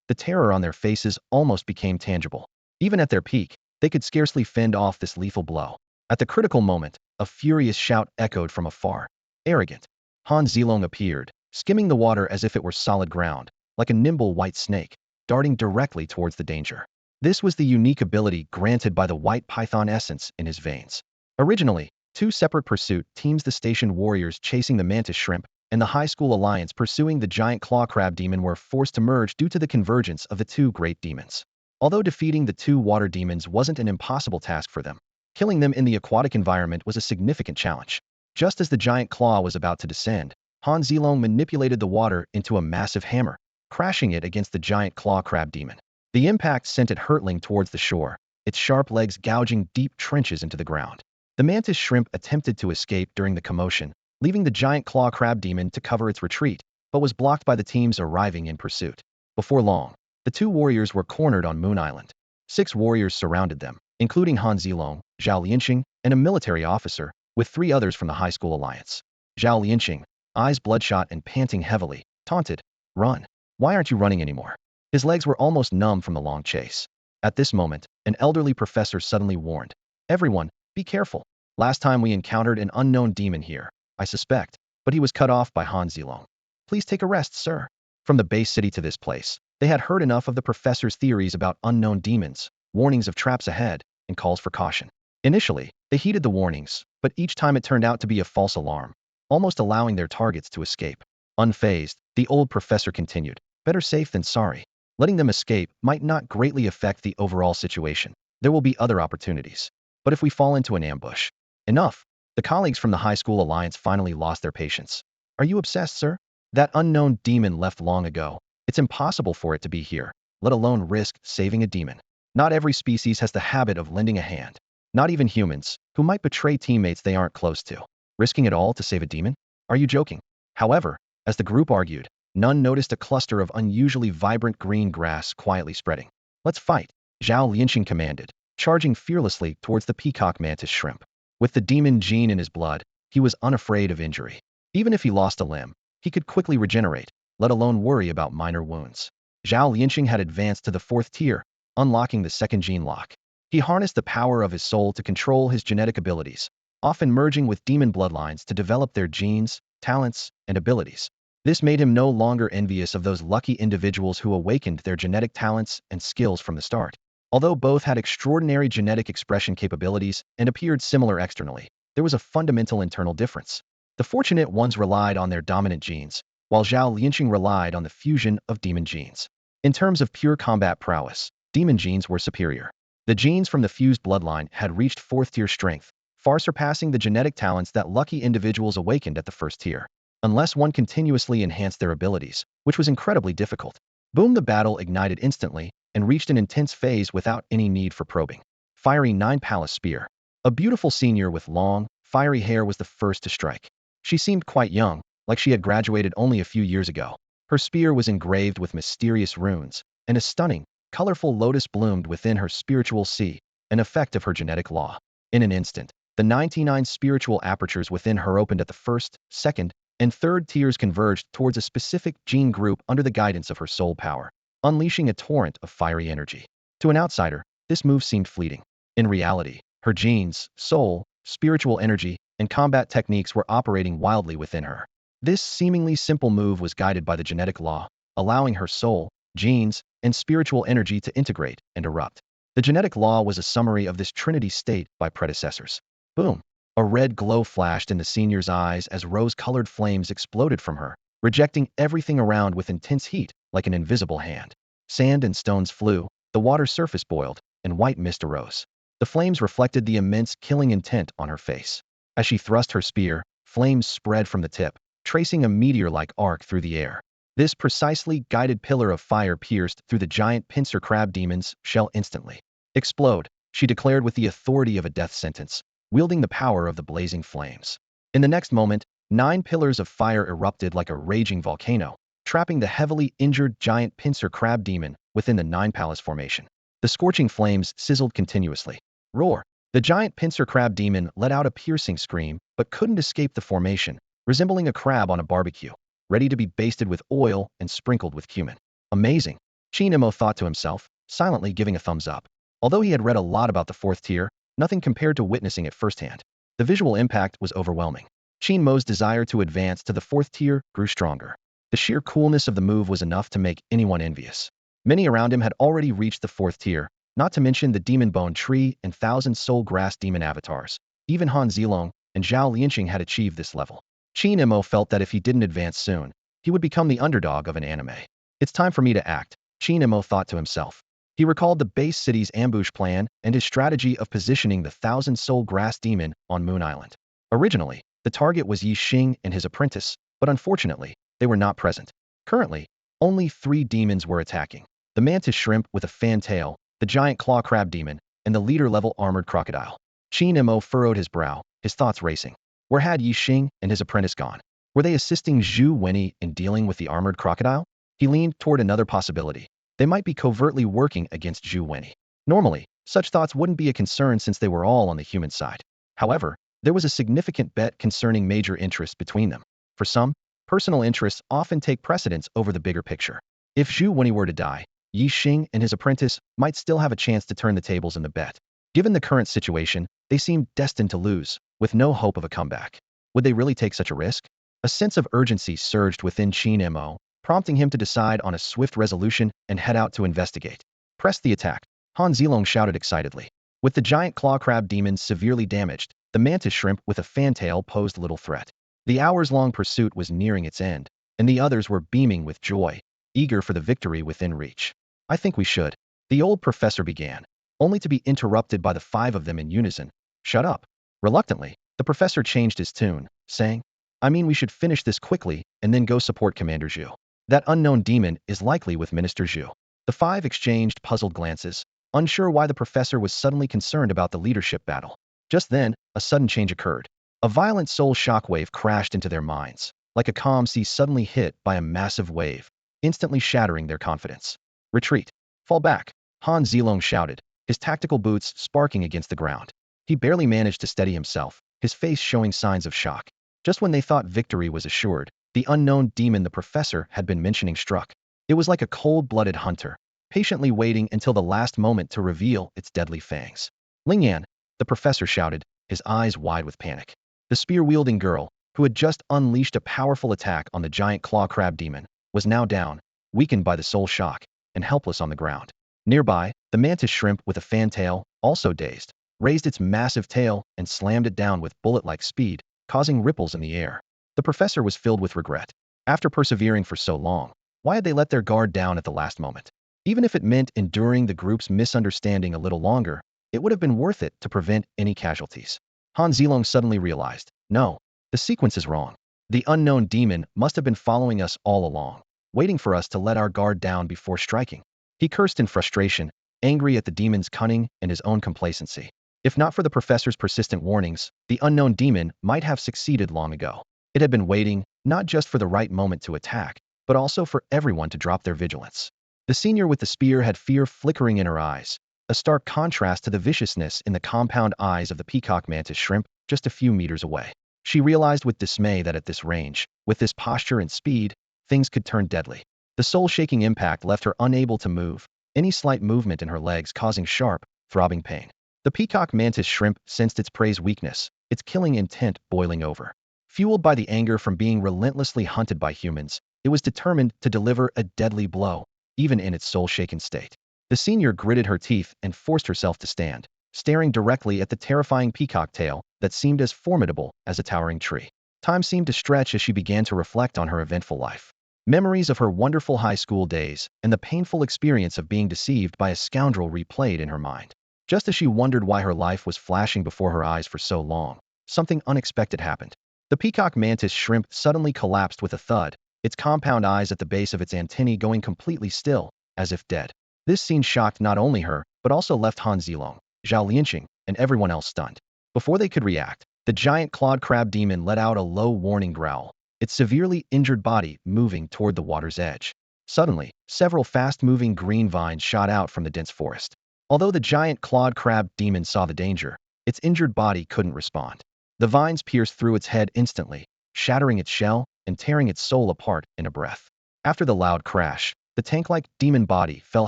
the terror on their faces almost became tangible. Even at their peak, they could scarcely fend off this lethal blow. At the critical moment, a furious shout echoed from afar. "Arrogant!" Han Zilong appeared, skimming the water as if it were solid ground, like a nimble white snake, darting directly towards the danger. This was the unique ability granted by the white python essence in his veins. Originally, two separate pursuit teams, the stationed warriors chasing the mantis shrimp and the high school alliance pursuing the giant claw crab demon, were forced to merge due to the convergence of the two great demons. Although defeating the two water demons wasn't an impossible task for them, killing them in the aquatic environment was a significant challenge. Just as the giant claw was about to descend, Han Zilong manipulated the water into a massive hammer, crashing it against the giant claw crab demon. The impact sent it hurtling towards the shore, its sharp legs gouging deep trenches into the ground. The mantis shrimp attempted to escape during the commotion, leaving the giant claw crab demon to cover its retreat, but was blocked by the teams arriving in pursuit. Before long, the two warriors were cornered on Moon Island. 6 warriors surrounded them, including Han Zilong, Zhao Lianqing, and a military officer, with 3 others from the high school alliance. Zhao Lianqing, eyes bloodshot and panting heavily, taunted, "Run! Why aren't you running anymore?" His legs were almost numb from the long chase. At this moment, an elderly professor suddenly warned, "Everyone, be careful. Last time we encountered an unknown demon here, I suspect," but he was cut off by Han Zilong. "Please take a rest, sir." From the base city to this place, they had heard enough of the professor's theories about unknown demons, warnings of traps ahead, and calls for caution. Initially, they heeded the warnings, but each time it turned out to be a false alarm, almost allowing their targets to escape. Unfazed, the old professor continued, "Better safe than sorry. Letting them escape might not greatly affect the overall situation. There will be other opportunities. But if we fall into an ambush..." Enough! The colleagues from the high school alliance finally lost their patience. "Are you obsessed, sir? That unknown demon left long ago. It's impossible for it to be here, let alone risk saving a demon. Not every species has the habit of lending a hand. Not even humans, who might betray teammates they aren't close to. Risking it all to save a demon? Are you joking?" However, as the group argued, none noticed a cluster of unusually vibrant green grass quietly spreading. "Let's fight," Zhao Lianqing commanded, charging fearlessly towards the peacock mantis shrimp. With the demon gene in his blood, he was unafraid of injury. Even if he lost a limb, he could quickly regenerate, let alone worry about minor wounds. Zhao Lianqing had advanced to the 4th tier, unlocking the second gene lock. He harnessed the power of his soul to control his genetic abilities, often merging with demon bloodlines to develop their genes, talents, and abilities. This made him no longer envious of those lucky individuals who awakened their genetic talents and skills from the start. Although both had extraordinary genetic expression capabilities and appeared similar externally, there was a fundamental internal difference. The fortunate ones relied on their dominant genes, while Zhao Lianqing relied on the fusion of demon genes. In terms of pure combat prowess, demon genes were superior. The genes from the fused bloodline had reached 4th-tier strength, far surpassing the genetic talents that lucky individuals awakened at the 1st tier. Unless one continuously enhanced their abilities, which was incredibly difficult. Boom! The battle ignited instantly and reached an intense phase without any need for probing. Fiery 9 Palace Spear. A beautiful senior with long, fiery hair was the first to strike. She seemed quite young, like she had graduated only a few years ago. Her spear was engraved with mysterious runes, and a stunning, colorful lotus bloomed within her spiritual sea, an effect of her genetic law. In an instant, the 99 spiritual apertures within her opened at the 1st, 2nd, and 3rd tiers converged towards a specific gene group under the guidance of her soul power, unleashing a torrent of fiery energy. To an outsider, this move seemed fleeting. In reality, her genes, soul, spiritual energy, and combat techniques were operating wildly within her. This seemingly simple move was guided by the genetic law, allowing her soul, genes, and spiritual energy to integrate and erupt. The genetic law was a summary of this trinity state by predecessors. Boom! A red glow flashed in the senior's eyes as rose-colored flames exploded from her, rejecting everything around with intense heat, like an invisible hand. Sand and stones flew, the water surface boiled, and white mist arose. The flames reflected the immense killing intent on her face. As she thrust her spear, flames spread from the tip, tracing a meteor-like arc through the air. This precisely guided pillar of fire pierced through the giant pincer crab demon's shell instantly. Explode, she declared with the authority of a death sentence, wielding the power of the blazing flames. In the next moment, 9 pillars of fire erupted like a raging volcano, trapping the heavily injured giant pincer crab demon within the 9 Palace formation. The scorching flames sizzled continuously. Roar! The giant pincer crab demon let out a piercing scream, but couldn't escape the formation, resembling a crab on a barbecue, ready to be basted with oil and sprinkled with cumin. Amazing, Qingmo thought to himself, silently giving a thumbs up. Although he had read a lot about the 4th tier, nothing compared to witnessing it firsthand. The visual impact was overwhelming. Qingmo's desire to advance to the 4th tier grew stronger. The sheer coolness of the move was enough to make anyone envious. Many around him had already reached the 4th tier, not to mention the Demon Bone Tree and 1,000 Soul Grass Demon avatars. Even Han Zilong and Zhao Lianqing had achieved this level. Qin felt that if he didn't advance soon, he would become the underdog of an anime. It's time for me to act, Qin thought to himself. He recalled the base city's ambush plan and his strategy of positioning the 1,000 Soul Grass Demon on Moon Island. Originally, the target was Yi Xing and his apprentice, but unfortunately, they were not present. Currently, only 3 demons were attacking. The mantis shrimp with a fan tail, the giant claw crab demon, and the leader-level armored crocodile. Qin furrowed his brow, his thoughts racing. Where had Yi Xing and his apprentice gone? Were they assisting Zhu Wenyi in dealing with the armored crocodile? He leaned toward another possibility. They might be covertly working against Zhu Wenyi. Normally, such thoughts wouldn't be a concern since they were all on the human side. However, there was a significant bet concerning major interests between them. For some, personal interests often take precedence over the bigger picture. If Zhu Wenyi were to die, Yi Xing and his apprentice might still have a chance to turn the tables in the bet. Given the current situation, they seemed destined to lose, with no hope of a comeback. Would they really take such a risk? A sense of urgency surged within Qin, prompting him to decide on a swift resolution and head out to investigate. Press the attack, Han Zilong shouted excitedly. With the giant claw crab demon severely damaged, the mantis shrimp with a fantail posed little threat. The hours-long pursuit was nearing its end, and the others were beaming with joy, eager for the victory within reach. I think we should, the old professor began, only to be interrupted by the 5 of them in unison. Shut up. Reluctantly, the professor changed his tune, saying, I mean we should finish this quickly and then go support Commander Zhu. That unknown demon is likely with Minister Zhu. The 5 exchanged puzzled glances, unsure why the professor was suddenly concerned about the leadership battle. Just then, a sudden change occurred. A violent soul shockwave crashed into their minds, like a calm sea suddenly hit by a massive wave, instantly shattering their confidence. Retreat. Fall back, Han Zilong shouted, his tactical boots sparking against the ground. He barely managed to steady himself, his face showing signs of shock. Just when they thought victory was assured, the unknown demon the professor had been mentioning struck. It was like a cold-blooded hunter, patiently waiting until the last moment to reveal its deadly fangs. Lingyan, the professor shouted, his eyes wide with panic. The spear-wielding girl, who had just unleashed a powerful attack on the giant claw crab demon, was now down, weakened by the soul shock, and helpless on the ground. Nearby, the mantis shrimp with a fantail, also dazed, raised its massive tail and slammed it down with bullet-like speed, causing ripples in the air. The professor was filled with regret. After persevering for so long, why had they let their guard down at the last moment? Even if it meant enduring the group's misunderstanding a little longer, it would have been worth it to prevent any casualties. Han Zilong suddenly realized, no, the sequence is wrong. The unknown demon must have been following us all along, waiting for us to let our guard down before striking. He cursed in frustration, angry at the demon's cunning and his own complacency. If not for the professor's persistent warnings, the unknown demon might have succeeded long ago. It had been waiting, not just for the right moment to attack, but also for everyone to drop their vigilance. The senior with the spear had fear flickering in her eyes, a stark contrast to the viciousness in the compound eyes of the peacock mantis shrimp just a few meters away. She realized with dismay that at this range, with this posture and speed, things could turn deadly. The soul-shaking impact left her unable to move, any slight movement in her legs causing sharp, throbbing pain. The peacock mantis shrimp sensed its prey's weakness, its killing intent boiling over. Fueled by the anger from being relentlessly hunted by humans, it was determined to deliver a deadly blow, even in its soul-shaken state. The senior gritted her teeth and forced herself to stand, staring directly at the terrifying peacock tail that seemed as formidable as a towering tree. Time seemed to stretch as she began to reflect on her eventful life. Memories of her wonderful high school days and the painful experience of being deceived by a scoundrel replayed in her mind. Just as she wondered why her life was flashing before her eyes for so long, something unexpected happened. The peacock mantis shrimp suddenly collapsed with a thud, its compound eyes at the base of its antennae going completely still, as if dead. This scene shocked not only her, but also left Han Zilong, Zhao Lianqing, and everyone else stunned. Before they could react, the giant clawed crab demon let out a low warning growl, its severely injured body moving toward the water's edge. Suddenly, several fast-moving green vines shot out from the dense forest. Although the giant clawed crab demon saw the danger, its injured body couldn't respond. The vines pierced through its head instantly, shattering its shell and tearing its soul apart in a breath. After the loud crash, the tank-like demon body fell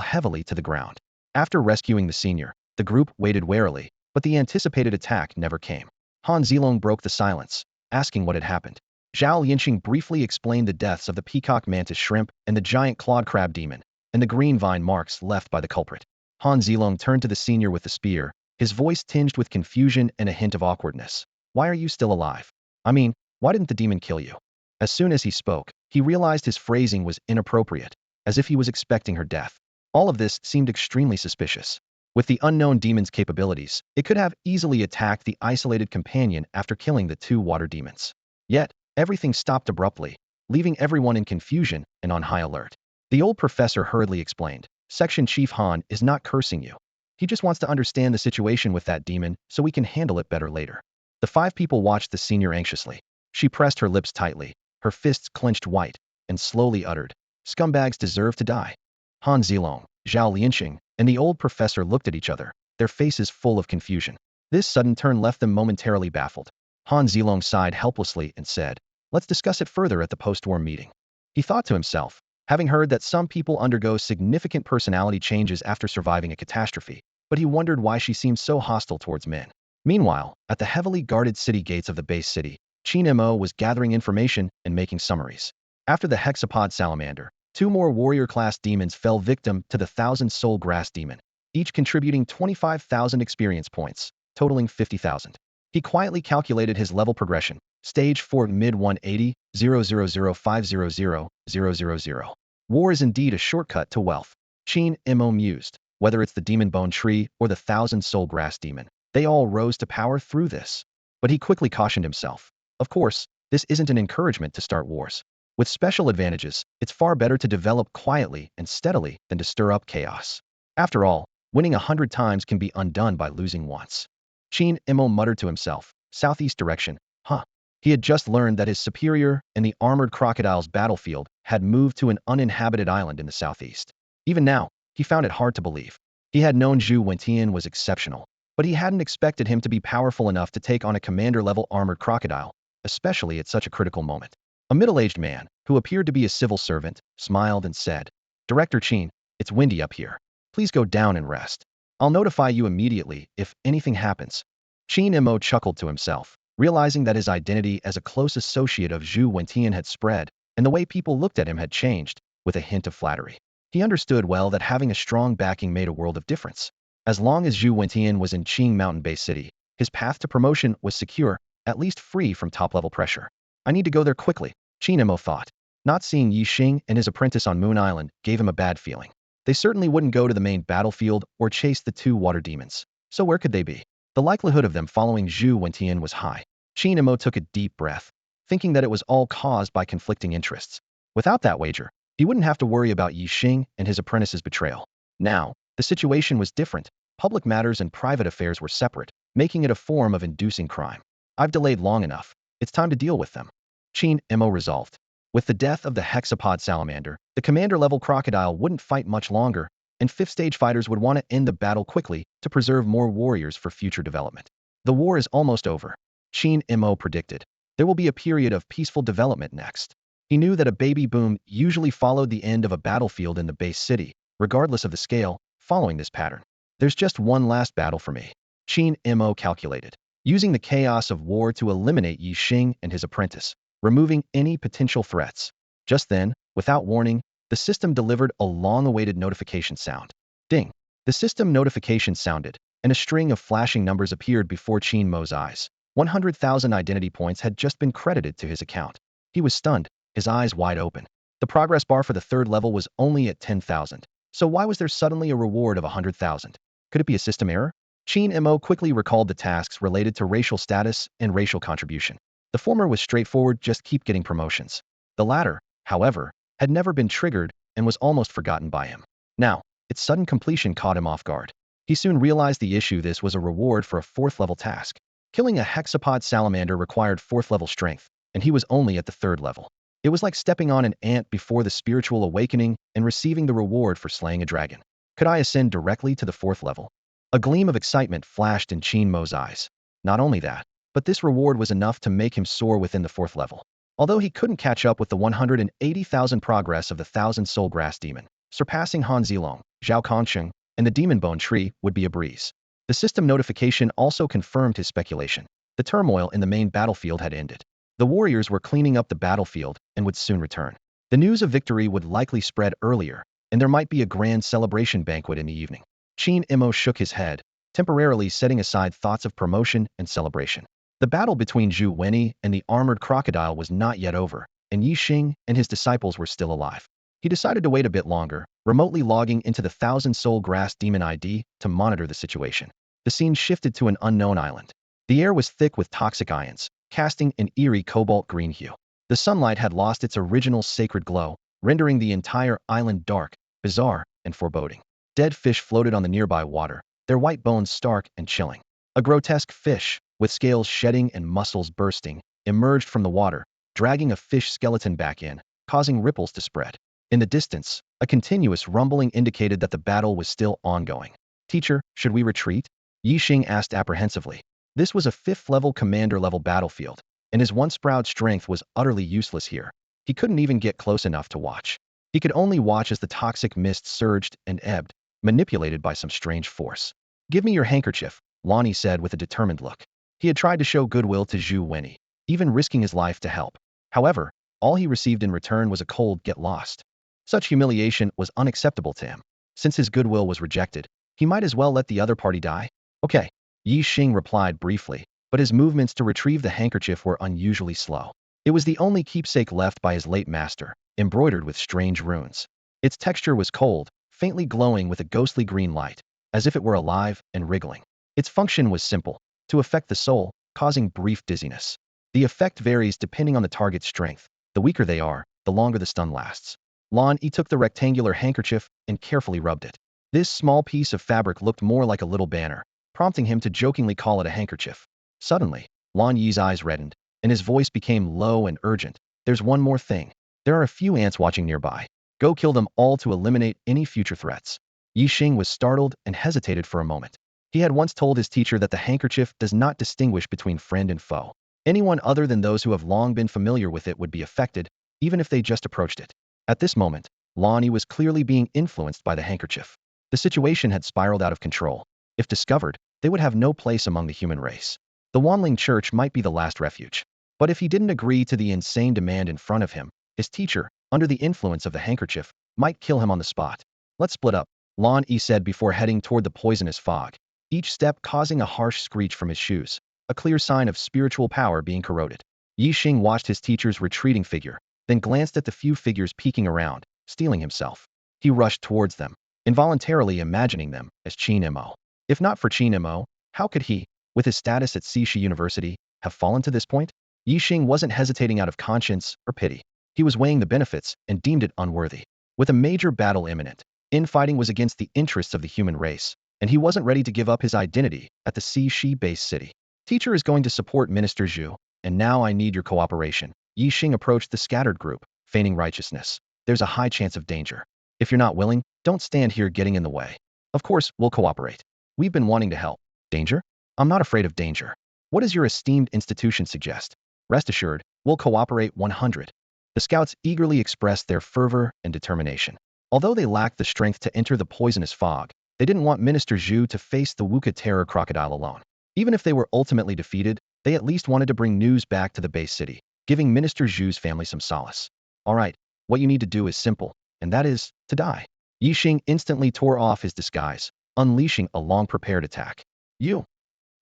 heavily to the ground. After rescuing the senior, the group waited warily, but the anticipated attack never came. Han Zilong broke the silence, asking what had happened. Zhao Lianqing briefly explained the deaths of the peacock mantis shrimp and the giant clawed crab demon, and the green vine marks left by the culprit. Han Zilong turned to the senior with the spear, his voice tinged with confusion and a hint of awkwardness. Why are you still alive? I mean, why didn't the demon kill you? As soon as he spoke, he realized his phrasing was inappropriate, as if he was expecting her death. All of this seemed extremely suspicious. With the unknown demon's capabilities, it could have easily attacked the isolated companion after killing the two water demons. Yet, everything stopped abruptly, leaving everyone in confusion and on high alert. The old professor hurriedly explained, Section Chief Han is not cursing you. He just wants to understand the situation with that demon so we can handle it better later. The five people watched the senior anxiously. She pressed her lips tightly, her fists clenched white, and slowly uttered, Scumbags deserve to die. Han Zilong, Zhao Lianqing, and the old professor looked at each other, their faces full of confusion. This sudden turn left them momentarily baffled. Han Zilong sighed helplessly and said, Let's discuss it further at the post-war meeting. He thought to himself, having heard that some people undergo significant personality changes after surviving a catastrophe, but he wondered why she seemed so hostile towards men. Meanwhile, at the heavily guarded city gates of the base city, Qin Mo was gathering information and making summaries. After the hexapod salamander, two more warrior-class demons fell victim to the 1,000-soul grass demon, each contributing 25,000 experience points, totaling 50,000. He quietly calculated his level progression. Stage 4 mid 180, 000500000. War is indeed a shortcut to wealth. Qin Mo mused, whether it's the demon bone tree or the 1,000-soul grass demon, they all rose to power through this. But he quickly cautioned himself. Of course, this isn't an encouragement to start wars. With special advantages, it's far better to develop quietly and steadily than to stir up chaos. After all, winning 100 times can be undone by losing once. Qin Mo muttered to himself, southeast direction, huh? He had just learned that his superior and the armored crocodile's battlefield had moved to an uninhabited island in the southeast. Even now, he found it hard to believe. He had known Zhu Wentian was exceptional, but he hadn't expected him to be powerful enough to take on a commander-level armored crocodile, especially at such a critical moment. A middle-aged man, who appeared to be a civil servant, smiled and said, Director Qin, it's windy up here. Please go down and rest. I'll notify you immediately if anything happens. Qin Mo chuckled to himself, realizing that his identity as a close associate of Zhu Wentian had spread, and the way people looked at him had changed, with a hint of flattery. He understood well that having a strong backing made a world of difference. As long as Zhu Wentian was in Qing Mountain-based city, his path to promotion was secure, at least free from top-level pressure. I need to go there quickly, Qin Mo thought. Not seeing Yi Xing and his apprentice on Moon Island gave him a bad feeling. They certainly wouldn't go to the main battlefield or chase the two water demons. So where could they be? The likelihood of them following Zhu Wentian was high. Qin Mo took a deep breath, thinking that it was all caused by conflicting interests. Without that wager, he wouldn't have to worry about Yi Xing and his apprentice's betrayal. Now, the situation was different. Public matters and private affairs were separate, making it a form of inducing crime. I've delayed long enough. It's time to deal with them. Qin Mo resolved. With the death of the hexapod salamander, the commander-level crocodile wouldn't fight much longer, and fifth-stage fighters would want to end the battle quickly to preserve more warriors for future development. The war is almost over, Qin Mo predicted. There will be a period of peaceful development next. He knew that a baby boom usually followed the end of a battlefield in the base city, regardless of the scale, following this pattern. There's just one last battle for me, Qin Mo calculated, using the chaos of war to eliminate Yi Xing and his apprentice, removing any potential threats. Just then, without warning, the system delivered a long-awaited notification sound. Ding! The system notification sounded, and a string of flashing numbers appeared before Qin Mo's eyes. 100,000 identity points had just been credited to his account. He was stunned, his eyes wide open. The progress bar for the third level was only at 10,000. So why was there suddenly a reward of 100,000? Could it be a system error? Qin Mo quickly recalled the tasks related to racial status and racial contribution. The former was straightforward, just keep getting promotions. The latter, however, had never been triggered and was almost forgotten by him. Now, its sudden completion caught him off guard. He soon realized the issue. This was a reward for a fourth-level task. Killing a hexapod salamander required fourth-level strength, and he was only at the third level. It was like stepping on an ant before the spiritual awakening and receiving the reward for slaying a dragon. Could I ascend directly to the fourth level? A gleam of excitement flashed in Qin Mo's eyes. Not only that, but this reward was enough to make him soar within the fourth level. Although he couldn't catch up with the 180,000 progress of the thousand-soul grass demon, surpassing Han Zilong, Zhao Kongsheng, and the demon bone tree would be a breeze. The system notification also confirmed his speculation. The turmoil in the main battlefield had ended. The warriors were cleaning up the battlefield and would soon return. The news of victory would likely spread earlier, and there might be a grand celebration banquet in the evening. Qin Mo shook his head, temporarily setting aside thoughts of promotion and celebration. The battle between Zhu Wenyi and the armored crocodile was not yet over, and Yi Xing and his disciples were still alive. He decided to wait a bit longer, remotely logging into the thousand-soul grass demon ID to monitor the situation. The scene shifted to an unknown island. The air was thick with toxic ions, casting an eerie cobalt green hue. The sunlight had lost its original sacred glow, rendering the entire island dark, bizarre, and foreboding. Dead fish floated on the nearby water, their white bones stark and chilling. A grotesque fish, with scales shedding and muscles bursting, emerged from the water, dragging a fish skeleton back in, causing ripples to spread. In the distance, a continuous rumbling indicated that the battle was still ongoing. Teacher, should we retreat? Yi Xing asked apprehensively. This was a fifth-level commander-level battlefield, and his once-proud strength was utterly useless here. He couldn't even get close enough to watch. He could only watch as the toxic mist surged and ebbed, manipulated by some strange force. Give me your handkerchief, Lonnie said with a determined look. He had tried to show goodwill to Zhu Wenyi, even risking his life to help. However, all he received in return was a cold get lost. Such humiliation was unacceptable to him. Since his goodwill was rejected, he might as well let the other party die. Okay, Yi Xing replied briefly, but his movements to retrieve the handkerchief were unusually slow. It was the only keepsake left by his late master, embroidered with strange runes. Its texture was cold, faintly glowing with a ghostly green light, as if it were alive and wriggling. Its function was simple, to affect the soul, causing brief dizziness. The effect varies depending on the target's strength. The weaker they are, the longer the stun lasts. Lon Yi took the rectangular handkerchief and carefully rubbed it. This small piece of fabric looked more like a little banner, prompting him to jokingly call it a handkerchief. Suddenly, Lon Yi's eyes reddened, and his voice became low and urgent. There's one more thing. There are a few ants watching nearby. Go kill them all to eliminate any future threats. Yi Xing was startled and hesitated for a moment. He had once told his teacher that the handkerchief does not distinguish between friend and foe. Anyone other than those who have long been familiar with it would be affected, even if they just approached it. At this moment, Lon Yi was clearly being influenced by the handkerchief. The situation had spiraled out of control. If discovered, they would have no place among the human race. The Wanling Church might be the last refuge. But if he didn't agree to the insane demand in front of him, his teacher, under the influence of the handkerchief, might kill him on the spot. Let's split up, Lan Yi said before heading toward the poisonous fog, each step causing a harsh screech from his shoes, a clear sign of spiritual power being corroded. Yi Xing watched his teacher's retreating figure, then glanced at the few figures peeking around, steeling himself. He rushed towards them, involuntarily imagining them as Qin Mo. If not for Qin Mo, how could he, with his status at Cixi University, have fallen to this point? Yi Xing wasn't hesitating out of conscience or pity. He was weighing the benefits and deemed it unworthy. With a major battle imminent, infighting was against the interests of the human race, and he wasn't ready to give up his identity at the Cixi-based city. Teacher is going to support Minister Zhu, and now I need your cooperation. Yi Xing approached the scattered group, feigning righteousness. There's a high chance of danger. If you're not willing, don't stand here getting in the way. Of course, we'll cooperate. We've been wanting to help. Danger? I'm not afraid of danger. What does your esteemed institution suggest? Rest assured, we'll cooperate 100. The scouts eagerly expressed their fervor and determination. Although they lacked the strength to enter the poisonous fog, they didn't want Minister Zhu to face the Wuka terror crocodile alone. Even if they were ultimately defeated, they at least wanted to bring news back to the base city, giving Minister Zhu's family some solace. All right, what you need to do is simple, and that is to die. Yi Xing instantly tore off his disguise, unleashing a long-prepared attack. You!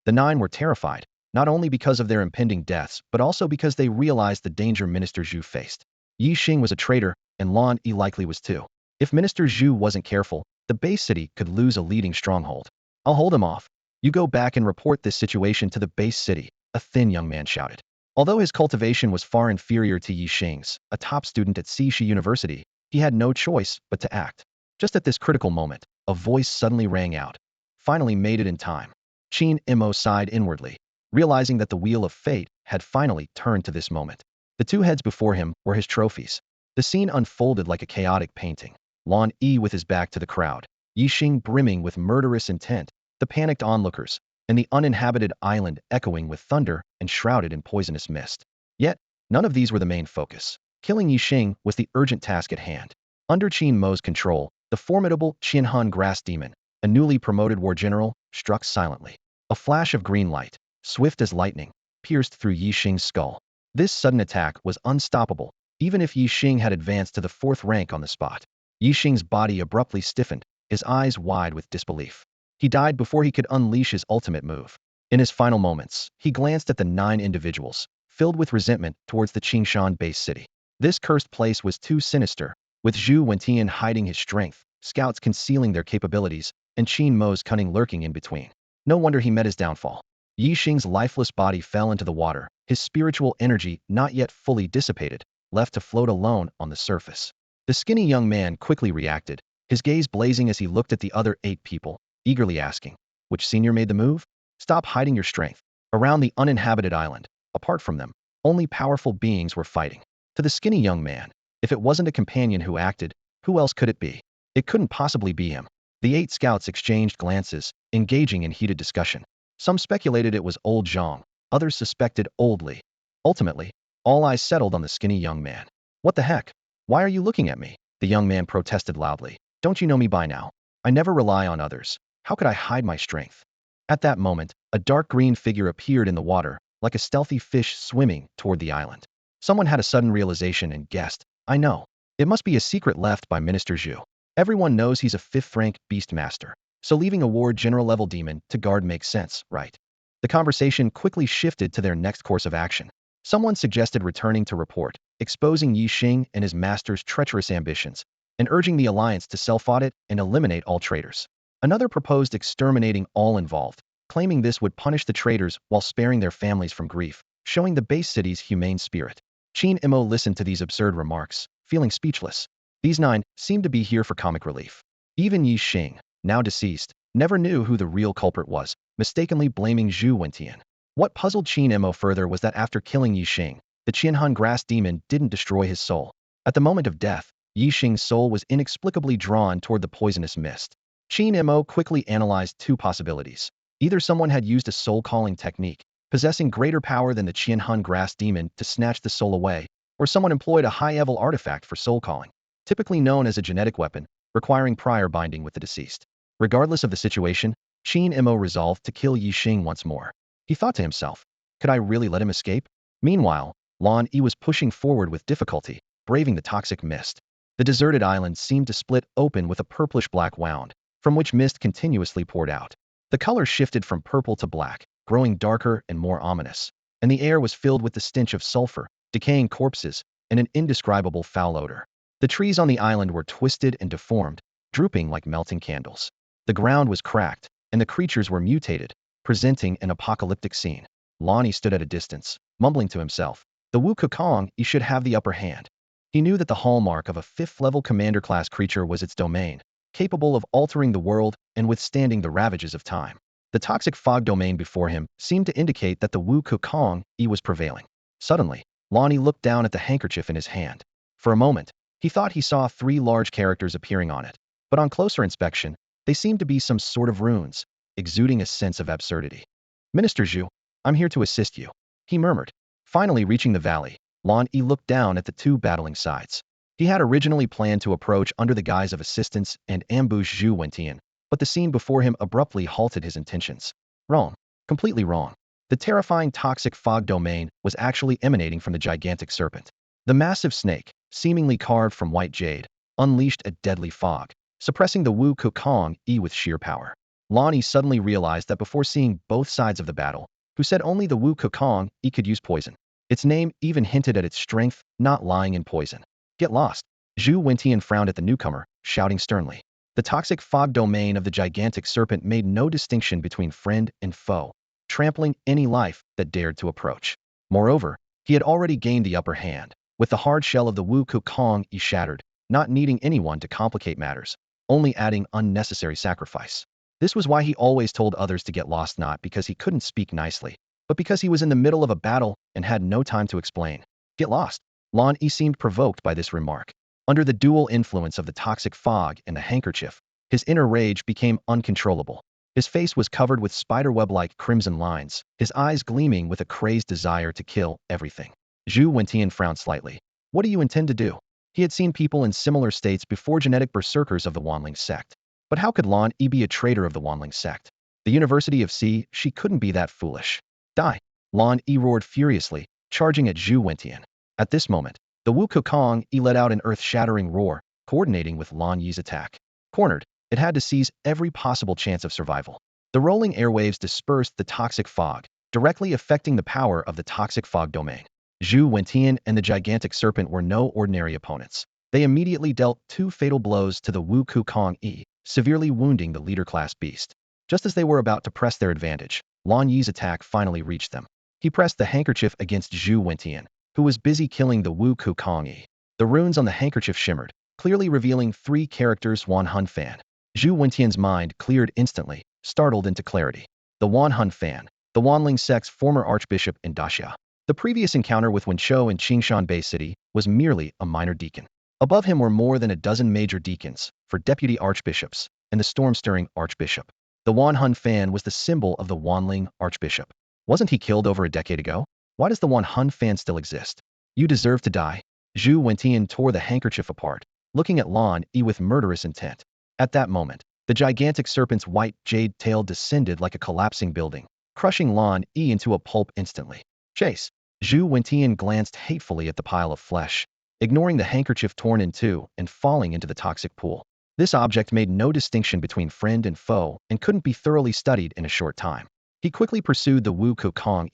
The 9 were terrified, not only because of their impending deaths, but also because they realized the danger Minister Zhu faced. Yi Xing was a traitor, and Lan Yi likely was too. If Minister Zhu wasn't careful, the base city could lose a leading stronghold. I'll hold him off. You go back and report this situation to the base city, a thin young man shouted. Although his cultivation was far inferior to Yi Xing's, a top student at Cixi University, he had no choice but to act. Just at this critical moment, a voice suddenly rang out. Finally made it in time. Qin Mo sighed inwardly, realizing that the wheel of fate had finally turned to this moment. The 2 heads before him were his trophies. The scene unfolded like a chaotic painting. Lan Yi with his back to the crowd, Yi Xing brimming with murderous intent, the panicked onlookers, and the uninhabited island echoing with thunder and shrouded in poisonous mist. Yet, none of these were the main focus. Killing Yi Xing was the urgent task at hand. Under Qin Mo's control, the formidable Qianhan grass demon, a newly promoted war general, struck silently. A flash of green light, swift as lightning, pierced through Yi Xing's skull. This sudden attack was unstoppable, even if Yi Xing had advanced to the 4th rank on the spot. Yi Xing's body abruptly stiffened, his eyes wide with disbelief. He died before he could unleash his ultimate move. In his final moments, he glanced at the 9 individuals, filled with resentment towards the Qingshan base city. This cursed place was too sinister, with Zhu Wentian hiding his strength, scouts concealing their capabilities, and Qin Mo's cunning lurking in between. No wonder he met his downfall. Yi Xing's lifeless body fell into the water, his spiritual energy not yet fully dissipated, left to float alone on the surface. The skinny young man quickly reacted, his gaze blazing as he looked at the other 8 people, eagerly asking, which senior made the move? Stop hiding your strength. Around the uninhabited island, apart from them, only powerful beings were fighting. To the skinny young man, if it wasn't a companion who acted, who else could it be? It couldn't possibly be him. The 8 scouts exchanged glances, engaging in heated discussion. Some speculated it was old Zhang, others suspected old Li. Ultimately, all eyes settled on the skinny young man. What the heck? Why are you looking at me? The young man protested loudly. Don't you know me by now? I never rely on others. How could I hide my strength? At that moment, a dark green figure appeared in the water, like a stealthy fish swimming toward the island. Someone had a sudden realization and guessed, I know. It must be a secret left by Minister Zhu. Everyone knows he's a 5th-rank beastmaster, so leaving a war general-level demon to guard makes sense, right? The conversation quickly shifted to their next course of action. Someone suggested returning to report, exposing Yi Xing and his master's treacherous ambitions, and urging the alliance to self-audit and eliminate all traitors. Another proposed exterminating all involved, claiming this would punish the traitors while sparing their families from grief, showing the base city's humane spirit. Qin Mo listened to these absurd remarks, feeling speechless. These 9 seemed to be here for comic relief. Even Yi Xing, now deceased, never knew who the real culprit was, mistakenly blaming Zhu Wentian. What puzzled Qin Mo further was that after killing Yi Xing, the Qianhan grass demon didn't destroy his soul. At the moment of death, Yi Xing's soul was inexplicably drawn toward the poisonous mist. Qin Mo quickly analyzed 2 possibilities. Either someone had used a soul-calling technique, possessing greater power than the Qianhan grass demon to snatch the soul away, or someone employed a high-level artifact for soul-calling, typically known as a genetic weapon, requiring prior binding with the deceased. Regardless of the situation, Qin Mo resolved to kill Yi Xing once more. He thought to himself, could I really let him escape? Meanwhile, Lan Yi was pushing forward with difficulty, braving the toxic mist. The deserted island seemed to split open with a purplish-black wound, from which mist continuously poured out. The color shifted from purple to black, growing darker and more ominous, and the air was filled with the stench of sulfur, decaying corpses, and an indescribable foul odor. The trees on the island were twisted and deformed, drooping like melting candles. The ground was cracked, and the creatures were mutated, presenting an apocalyptic scene. Lonnie stood at a distance, mumbling to himself, the Wu Kukong he should have the upper hand. He knew that the hallmark of a 5th-level commander-class creature was its domain, capable of altering the world and withstanding the ravages of time. The toxic fog domain before him seemed to indicate that the Wu Kukong was prevailing. Suddenly, Lonnie looked down at the handkerchief in his hand. For a moment, he thought he saw 3 large characters appearing on it, but on closer inspection, they seemed to be some sort of runes, exuding a sense of absurdity. Minister Zhu, I'm here to assist you, he murmured. Finally reaching the valley, Lan Yi looked down at the 2 battling sides. He had originally planned to approach under the guise of assistance and ambush Zhu Wentian, but the scene before him abruptly halted his intentions. Wrong. Completely wrong. The terrifying toxic fog domain was actually emanating from the gigantic serpent. The massive snake, seemingly carved from white jade, unleashed a deadly fog, suppressing the Wu Kukong with sheer power. Lan Yi suddenly realized that before seeing both sides of the battle, who said only the Wu Kukong could use poison. Its name even hinted at its strength, not lying in poison. Get lost. Zhu Wentian frowned at the newcomer, shouting sternly. The toxic fog domain of the gigantic serpent made no distinction between friend and foe, trampling any life that dared to approach. Moreover, he had already gained the upper hand, with the hard shell of the Wu Kukong shattered, not needing anyone to complicate matters, only adding unnecessary sacrifice. This was why he always told others to get lost, not because he couldn't speak nicely, but because he was in the middle of a battle and had no time to explain. Get lost. Lan Yi seemed provoked by this remark. Under the dual influence of the toxic fog and the handkerchief, his inner rage became uncontrollable. His face was covered with spiderweb-like crimson lines, his eyes gleaming with a crazed desire to kill everything. Zhu Wentian frowned slightly. What do you intend to do? He had seen people in similar states before, genetic berserkers of the Wanling sect. But how could Lan Yi be a traitor of the Wanling sect? The University of she couldn't be that foolish. Die! Lan Yi roared furiously, charging at Zhu Wentian. At this moment, the Wu Kukong let out an earth-shattering roar, coordinating with Lan Yi's attack. Cornered, it had to seize every possible chance of survival. The rolling airwaves dispersed the toxic fog, directly affecting the power of the toxic fog domain. Zhu Wentian and the gigantic serpent were no ordinary opponents. They immediately dealt 2 fatal blows to the Wu Kukong severely wounding the leader-class beast. Just as they were about to press their advantage, Lan Yi's attack finally reached them. He pressed the handkerchief against Zhu Wentian, who was busy killing the Wu Kukong. The runes on the handkerchief shimmered, clearly revealing 3 characters: Wan Hun Fan. Zhu Wentian's mind cleared instantly, startled into clarity. The Wan Hun Fan, the Wanling sect's former archbishop in Daxia. The previous encounter with Wenchou in Qingshan Bay City was merely a minor deacon. Above him were more than a dozen major deacons, for deputy archbishops, and the storm-stirring archbishop. The Wan Hun Fan was the symbol of the Wanling archbishop. Wasn't he killed over a decade ago? Why does the Wan Hun Fan still exist? You deserve to die. Zhu Wentian tore the handkerchief apart, looking at Lan Yi with murderous intent. At that moment, the gigantic serpent's white jade tail descended like a collapsing building, crushing Lan Yi into a pulp instantly. Chase! Zhu Wentian glanced hatefully at the pile of flesh, ignoring the handkerchief torn in 2 and falling into the toxic pool. This object made no distinction between friend and foe and couldn't be thoroughly studied in a short time. He quickly pursued the Wu Kukong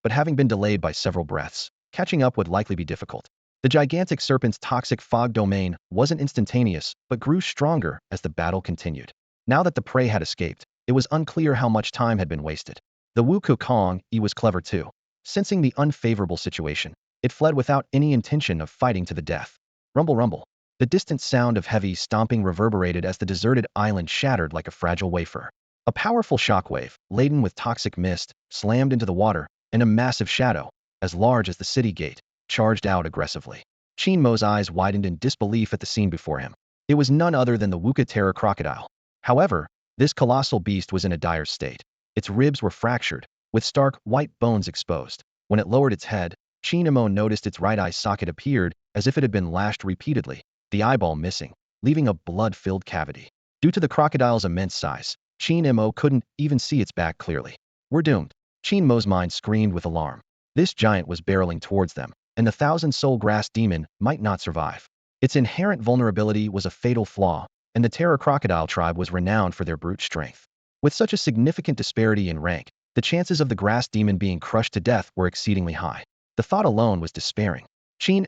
but having been delayed by several breaths, catching up would likely be difficult. The gigantic serpent's toxic fog domain wasn't instantaneous, but grew stronger as the battle continued. Now that the prey had escaped, it was unclear how much time had been wasted. The Wu Kukong was clever too. Sensing the unfavorable situation, it fled without any intention of fighting to the death. Rumble, rumble. The distant sound of heavy stomping reverberated as the deserted island shattered like a fragile wafer. A powerful shockwave, laden with toxic mist, slammed into the water, and a massive shadow, as large as the city gate, charged out aggressively. Qingmo's eyes widened in disbelief at the scene before him. It was none other than the Wuka Terror crocodile. However, this colossal beast was in a dire state. Its ribs were fractured, with stark, white bones exposed. When it lowered its head, Qingmo noticed its right eye socket appeared as if it had been lashed repeatedly, the eyeball missing, leaving a blood-filled cavity. Due to the crocodile's immense size, Mo couldn't even see its back clearly. We're doomed. Mo's mind screamed with alarm. This giant was barreling towards them, and the thousand-soul grass demon might not survive. Its inherent vulnerability was a fatal flaw, and the Terror Crocodile tribe was renowned for their brute strength. With such a significant disparity in rank, the chances of the grass demon being crushed to death were exceedingly high. The thought alone was despairing.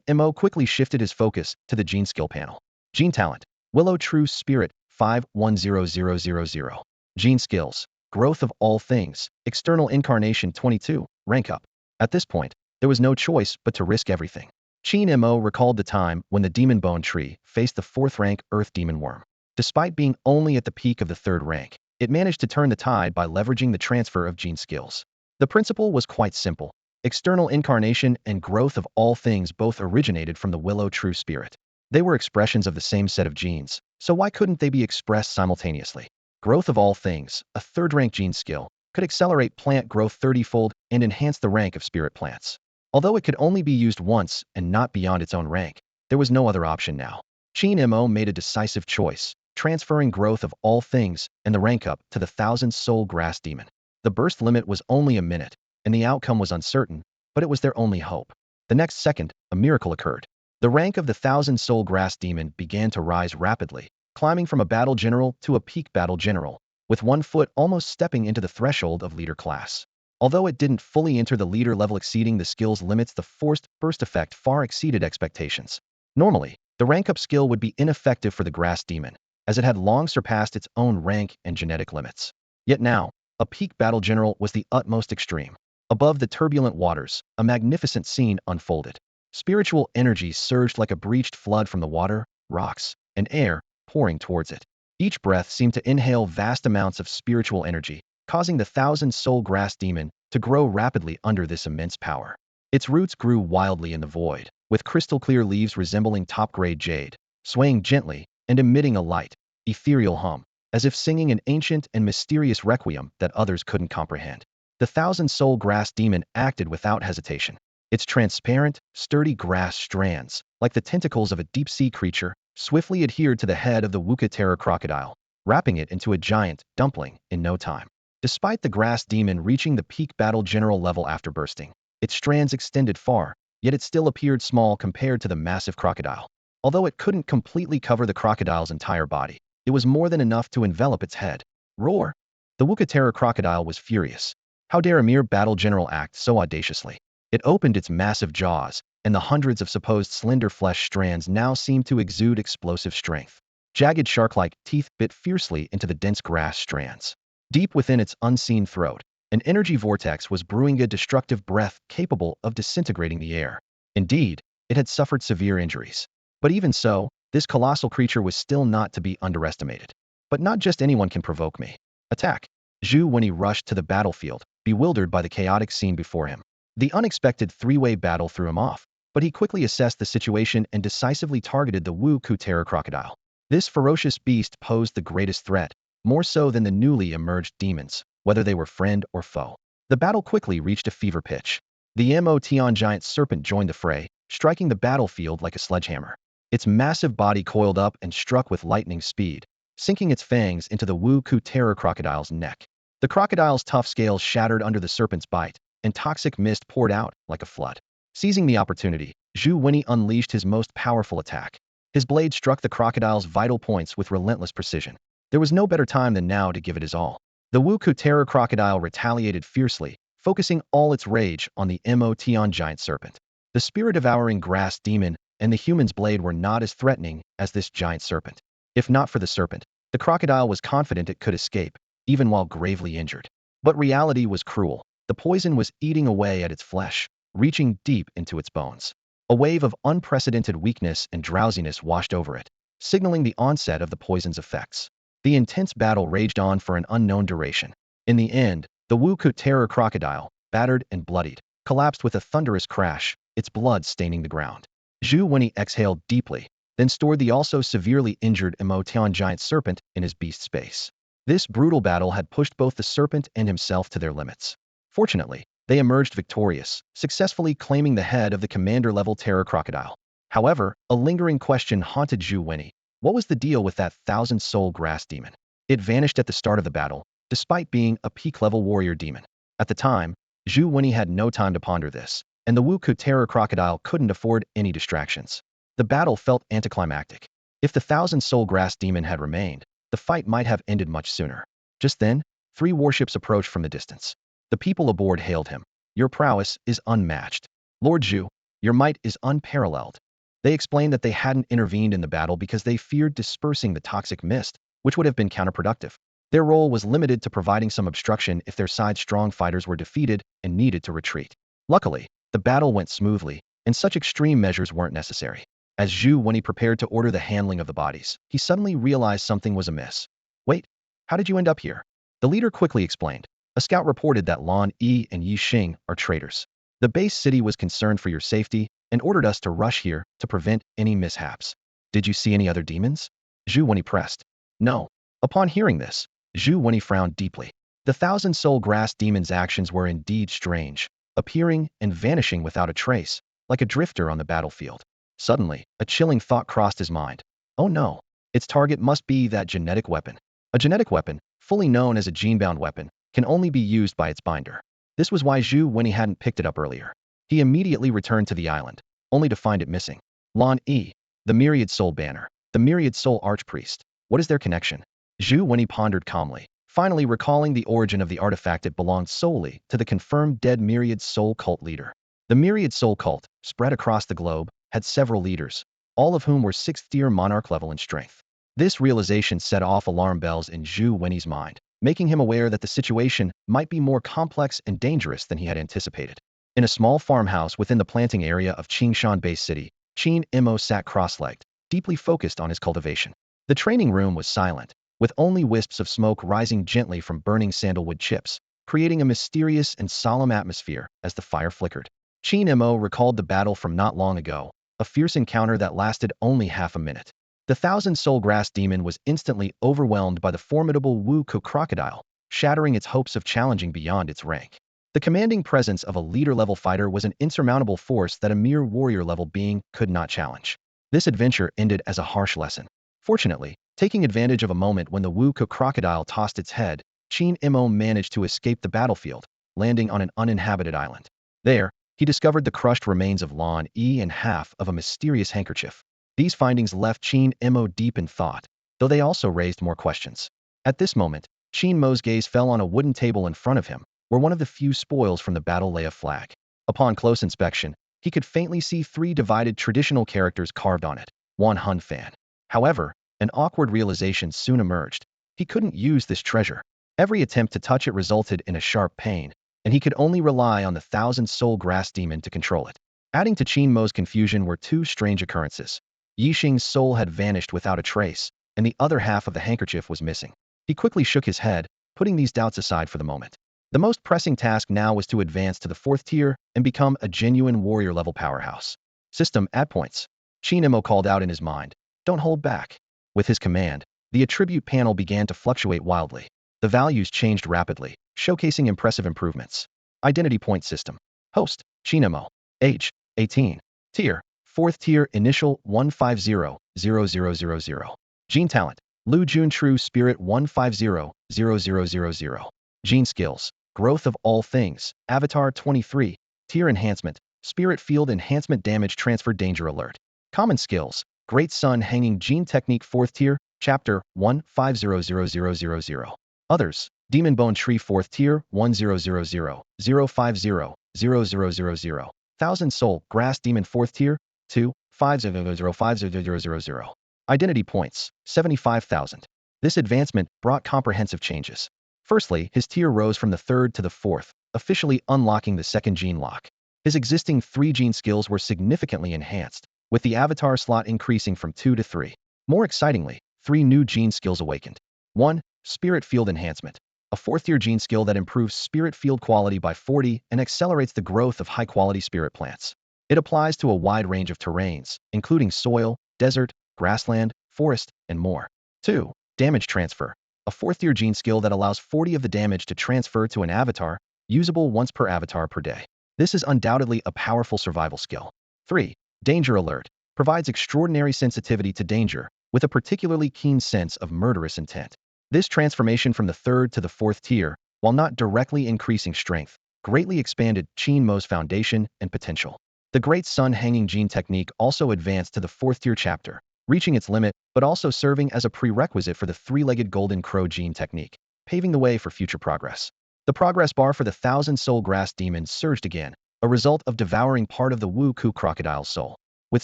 Mo quickly shifted his focus to the gene skill panel. Gene talent, Willow True Spirit 510000. Gene skills, growth of all things, external incarnation 22, rank up. At this point, there was no choice but to risk everything. Mo recalled the time when the demon bone tree faced the 4th rank earth demon worm. Despite being only at the peak of the 3rd rank, it managed to turn the tide by leveraging the transfer of gene skills. The principle was quite simple. External incarnation and growth of all things both originated from the Willow True Spirit. They were expressions of the same set of genes, so why couldn't they be expressed simultaneously? Growth of all things, a 3rd rank gene skill, could accelerate plant growth 30-fold and enhance the rank of spirit plants. Although it could only be used once and not beyond its own rank, there was no other option now. Mo made a decisive choice, transferring growth of all things and the rank up to the 1,000-soul grass demon. The burst limit was only a minute, and the outcome was uncertain, but it was their only hope. The next second, a miracle occurred. The rank of the 1,000-soul grass demon began to rise rapidly, climbing from a battle general to a peak battle general, with one foot almost stepping into the threshold of leader class. Although it didn't fully enter the leader level exceeding the skill's limits, the forced burst effect far exceeded expectations. Normally, the rank-up skill would be ineffective for the grass demon, as it had long surpassed its own rank and genetic limits. Yet now, a peak battle general was the utmost extreme. Above the turbulent waters, a magnificent scene unfolded. Spiritual energy surged like a breached flood from the water, rocks, and air, pouring towards it. Each breath seemed to inhale vast amounts of spiritual energy, causing the 1,000-soul grass demon to grow rapidly under this immense power. Its roots grew wildly in the void, with crystal-clear leaves resembling top-grade jade, swaying gently and emitting a light, ethereal hum, as if singing an ancient and mysterious requiem that others couldn't comprehend. The 1,000-soul grass demon acted without hesitation. Its transparent, sturdy grass strands, like the tentacles of a deep-sea creature, swiftly adhered to the head of the Wuka Terror Crocodile, wrapping it into a giant dumpling in no time. Despite the grass demon reaching the peak battle general level after bursting, its strands extended far, yet it still appeared small compared to the massive crocodile. Although it couldn't completely cover the crocodile's entire body, it was more than enough to envelop its head. Roar! The Wuka Terror Crocodile was furious. How dare a mere battle general act so audaciously? It opened its massive jaws, and the hundreds of supposed slender flesh strands now seemed to exude explosive strength. Jagged shark-like teeth bit fiercely into the dense grass strands. Deep within its unseen throat, an energy vortex was brewing a destructive breath capable of disintegrating the air. Indeed, it had suffered severe injuries. But even so, this colossal creature was still not to be underestimated. But not just anyone can provoke me. Attack! Zhu Wenyi rushed to the battlefield, bewildered by the chaotic scene before him. The unexpected three-way battle threw him off, but he quickly assessed the situation and decisively targeted the Wuka Terror Crocodile. This ferocious beast posed the greatest threat, more so than the newly emerged demons, whether they were friend or foe. The battle quickly reached a fever pitch. The Motion giant serpent joined the fray, striking the battlefield like a sledgehammer. Its massive body coiled up and struck with lightning speed, sinking its fangs into the Wuka Terror Crocodile's neck. The crocodile's tough scales shattered under the serpent's bite, and toxic mist poured out like a flood. Seizing the opportunity, Zhu Wenyi unleashed his most powerful attack. His blade struck the crocodile's vital points with relentless precision. There was no better time than now to give it his all. The Wuka Terror Crocodile retaliated fiercely, focusing all its rage on the Motion giant serpent. The spirit-devouring grass demon and the human's blade were not as threatening as this giant serpent. If not for the serpent, the crocodile was confident it could escape, even while gravely injured. But reality was cruel. The poison was eating away at its flesh, reaching deep into its bones. A wave of unprecedented weakness and drowsiness washed over it, signaling the onset of the poison's effects. The intense battle raged on for an unknown duration. In the end, the Wuka Terror Crocodile, battered and bloodied, collapsed with a thunderous crash, its blood staining the ground. Zhu Wenyi exhaled deeply, then stored the also severely injured Motion giant serpent in his beast space. This brutal battle had pushed both the serpent and himself to their limits. Fortunately, they emerged victorious, successfully claiming the head of the commander-level Terror Crocodile. However, a lingering question haunted Zhu Wenyi. What was the deal with that 1,000-soul grass demon? It vanished at the start of the battle, despite being a peak-level warrior demon. At the time, Zhu Wenyi had no time to ponder this, and the Wuku terror crocodile couldn't afford any distractions. The battle felt anticlimactic. If the thousand-soul grass demon had remained, the fight might have ended much sooner. Just then, 3 warships approached from the distance. The people aboard hailed him. Your prowess is unmatched. Lord Zhu, your might is unparalleled. They explained that they hadn't intervened in the battle because they feared dispersing the toxic mist, which would have been counterproductive. Their role was limited to providing some obstruction if their side's strong fighters were defeated and needed to retreat. Luckily, the battle went smoothly, and such extreme measures weren't necessary. As Zhu Wenyi prepared to order the handling of the bodies, he suddenly realized something was amiss. Wait, how did you end up here? The leader quickly explained. A scout reported that Lan Yi and Yi Xing are traitors. The base city was concerned for your safety and ordered us to rush here to prevent any mishaps. Did you see any other demons? Zhu Wenyi pressed. No. Upon hearing this, Zhu Wenyi frowned deeply. The thousand-soul grass demon's actions were indeed strange, appearing and vanishing without a trace, like a drifter on the battlefield. Suddenly, a chilling thought crossed his mind. Oh no, its target must be that genetic weapon. A genetic weapon, fully known as a gene-bound weapon, can only be used by its binder. This was why Zhu Wenyi hadn't picked it up earlier. He immediately returned to the island, only to find it missing. Lan Yi, the Myriad Soul Banner, the Myriad Soul Archpriest. What is their connection? Zhu Wenyi pondered calmly, finally recalling the origin of the artifact. It belonged solely to the confirmed dead Myriad Soul cult leader. The Myriad Soul cult, spread across the globe, had several leaders, all of whom were 6th-tier monarch level in strength. This realization set off alarm bells in Zhu Wenyi's mind, making him aware that the situation might be more complex and dangerous than he had anticipated. In a small farmhouse within the planting area of Qingshan Base City, Qin Mo sat cross-legged, deeply focused on his cultivation. The training room was silent, with only wisps of smoke rising gently from burning sandalwood chips, creating a mysterious and solemn atmosphere as the fire flickered. Qin Mo recalled the battle from not long ago, a fierce encounter that lasted only half a minute. The thousand-soul grass demon was instantly overwhelmed by the formidable Wuku crocodile, shattering its hopes of challenging beyond its rank. The commanding presence of a leader-level fighter was an insurmountable force that a mere warrior-level being could not challenge. This adventure ended as a harsh lesson. Fortunately, taking advantage of a moment when the Wuku crocodile tossed its head, Qin Mo managed to escape the battlefield, landing on an uninhabited island. There, he discovered the crushed remains of Lan Yi and half of a mysterious handkerchief. These findings left Qin Mo deep in thought, though they also raised more questions. At this moment, Qin Mo's gaze fell on a wooden table in front of him, where one of the few spoils from the battle lay a flag. Upon close inspection, he could faintly see 3 divided traditional characters carved on it. One Hun Fan. However, an awkward realization soon emerged. He couldn't use this treasure. Every attempt to touch it resulted in a sharp pain, and he could only rely on the thousand-soul grass demon to control it. Adding to Qin Mo's confusion were 2 strange occurrences. Yi Xing's soul had vanished without a trace, and the other half of the handkerchief was missing. He quickly shook his head, putting these doubts aside for the moment. The most pressing task now was to advance to the 4th tier and become a genuine warrior-level powerhouse. System add points. Qin Mo called out in his mind. Don't hold back. With his command, the attribute panel began to fluctuate wildly. The values changed rapidly, showcasing impressive improvements. Identity point system. Host, Qin Mo. Age, 18. Tier, 4th tier, initial 150,000. Gene talent, Lu Jun True Spirit 150,000. Gene skills, growth of all things, Avatar 23, tier enhancement, Spirit Field Enhancement Damage Transfer Danger Alert. Common skills, Great Sun Hanging Gene Technique 4th tier, Chapter 150,000. Others, Demon Bone Tree 4th tier 100,050,000. Thousand Soul Grass Demon 4th tier 250,050,000. Identity points 75,000. This advancement brought comprehensive changes. Firstly, his tier rose from the 3rd to the 4th, officially unlocking the 2nd gene lock. His existing 3 gene skills were significantly enhanced, with the avatar slot increasing from 2 to 3. More excitingly, 3 new gene skills awakened. 1. Spirit Field Enhancement. A 4th-tier gene skill that improves spirit field quality by 40 and accelerates the growth of high-quality spirit plants. It applies to a wide range of terrains, including soil, desert, grassland, forest, and more. 2. Damage Transfer. A 4th-tier gene skill that allows 40 of the damage to transfer to an avatar, usable once per avatar per day. This is undoubtedly a powerful survival skill. 3. Danger Alert. Provides extraordinary sensitivity to danger, with a particularly keen sense of murderous intent. This transformation from the third to the fourth tier, while not directly increasing strength, greatly expanded Qingmo's foundation and potential. The Great Sun Hanging Gene technique also advanced to the fourth tier chapter, reaching its limit, but also serving as a prerequisite for the three-legged golden crow gene technique, paving the way for future progress. The progress bar for the thousand-soul grass demon surged again, a result of devouring part of the Wu-Ku crocodile's soul. With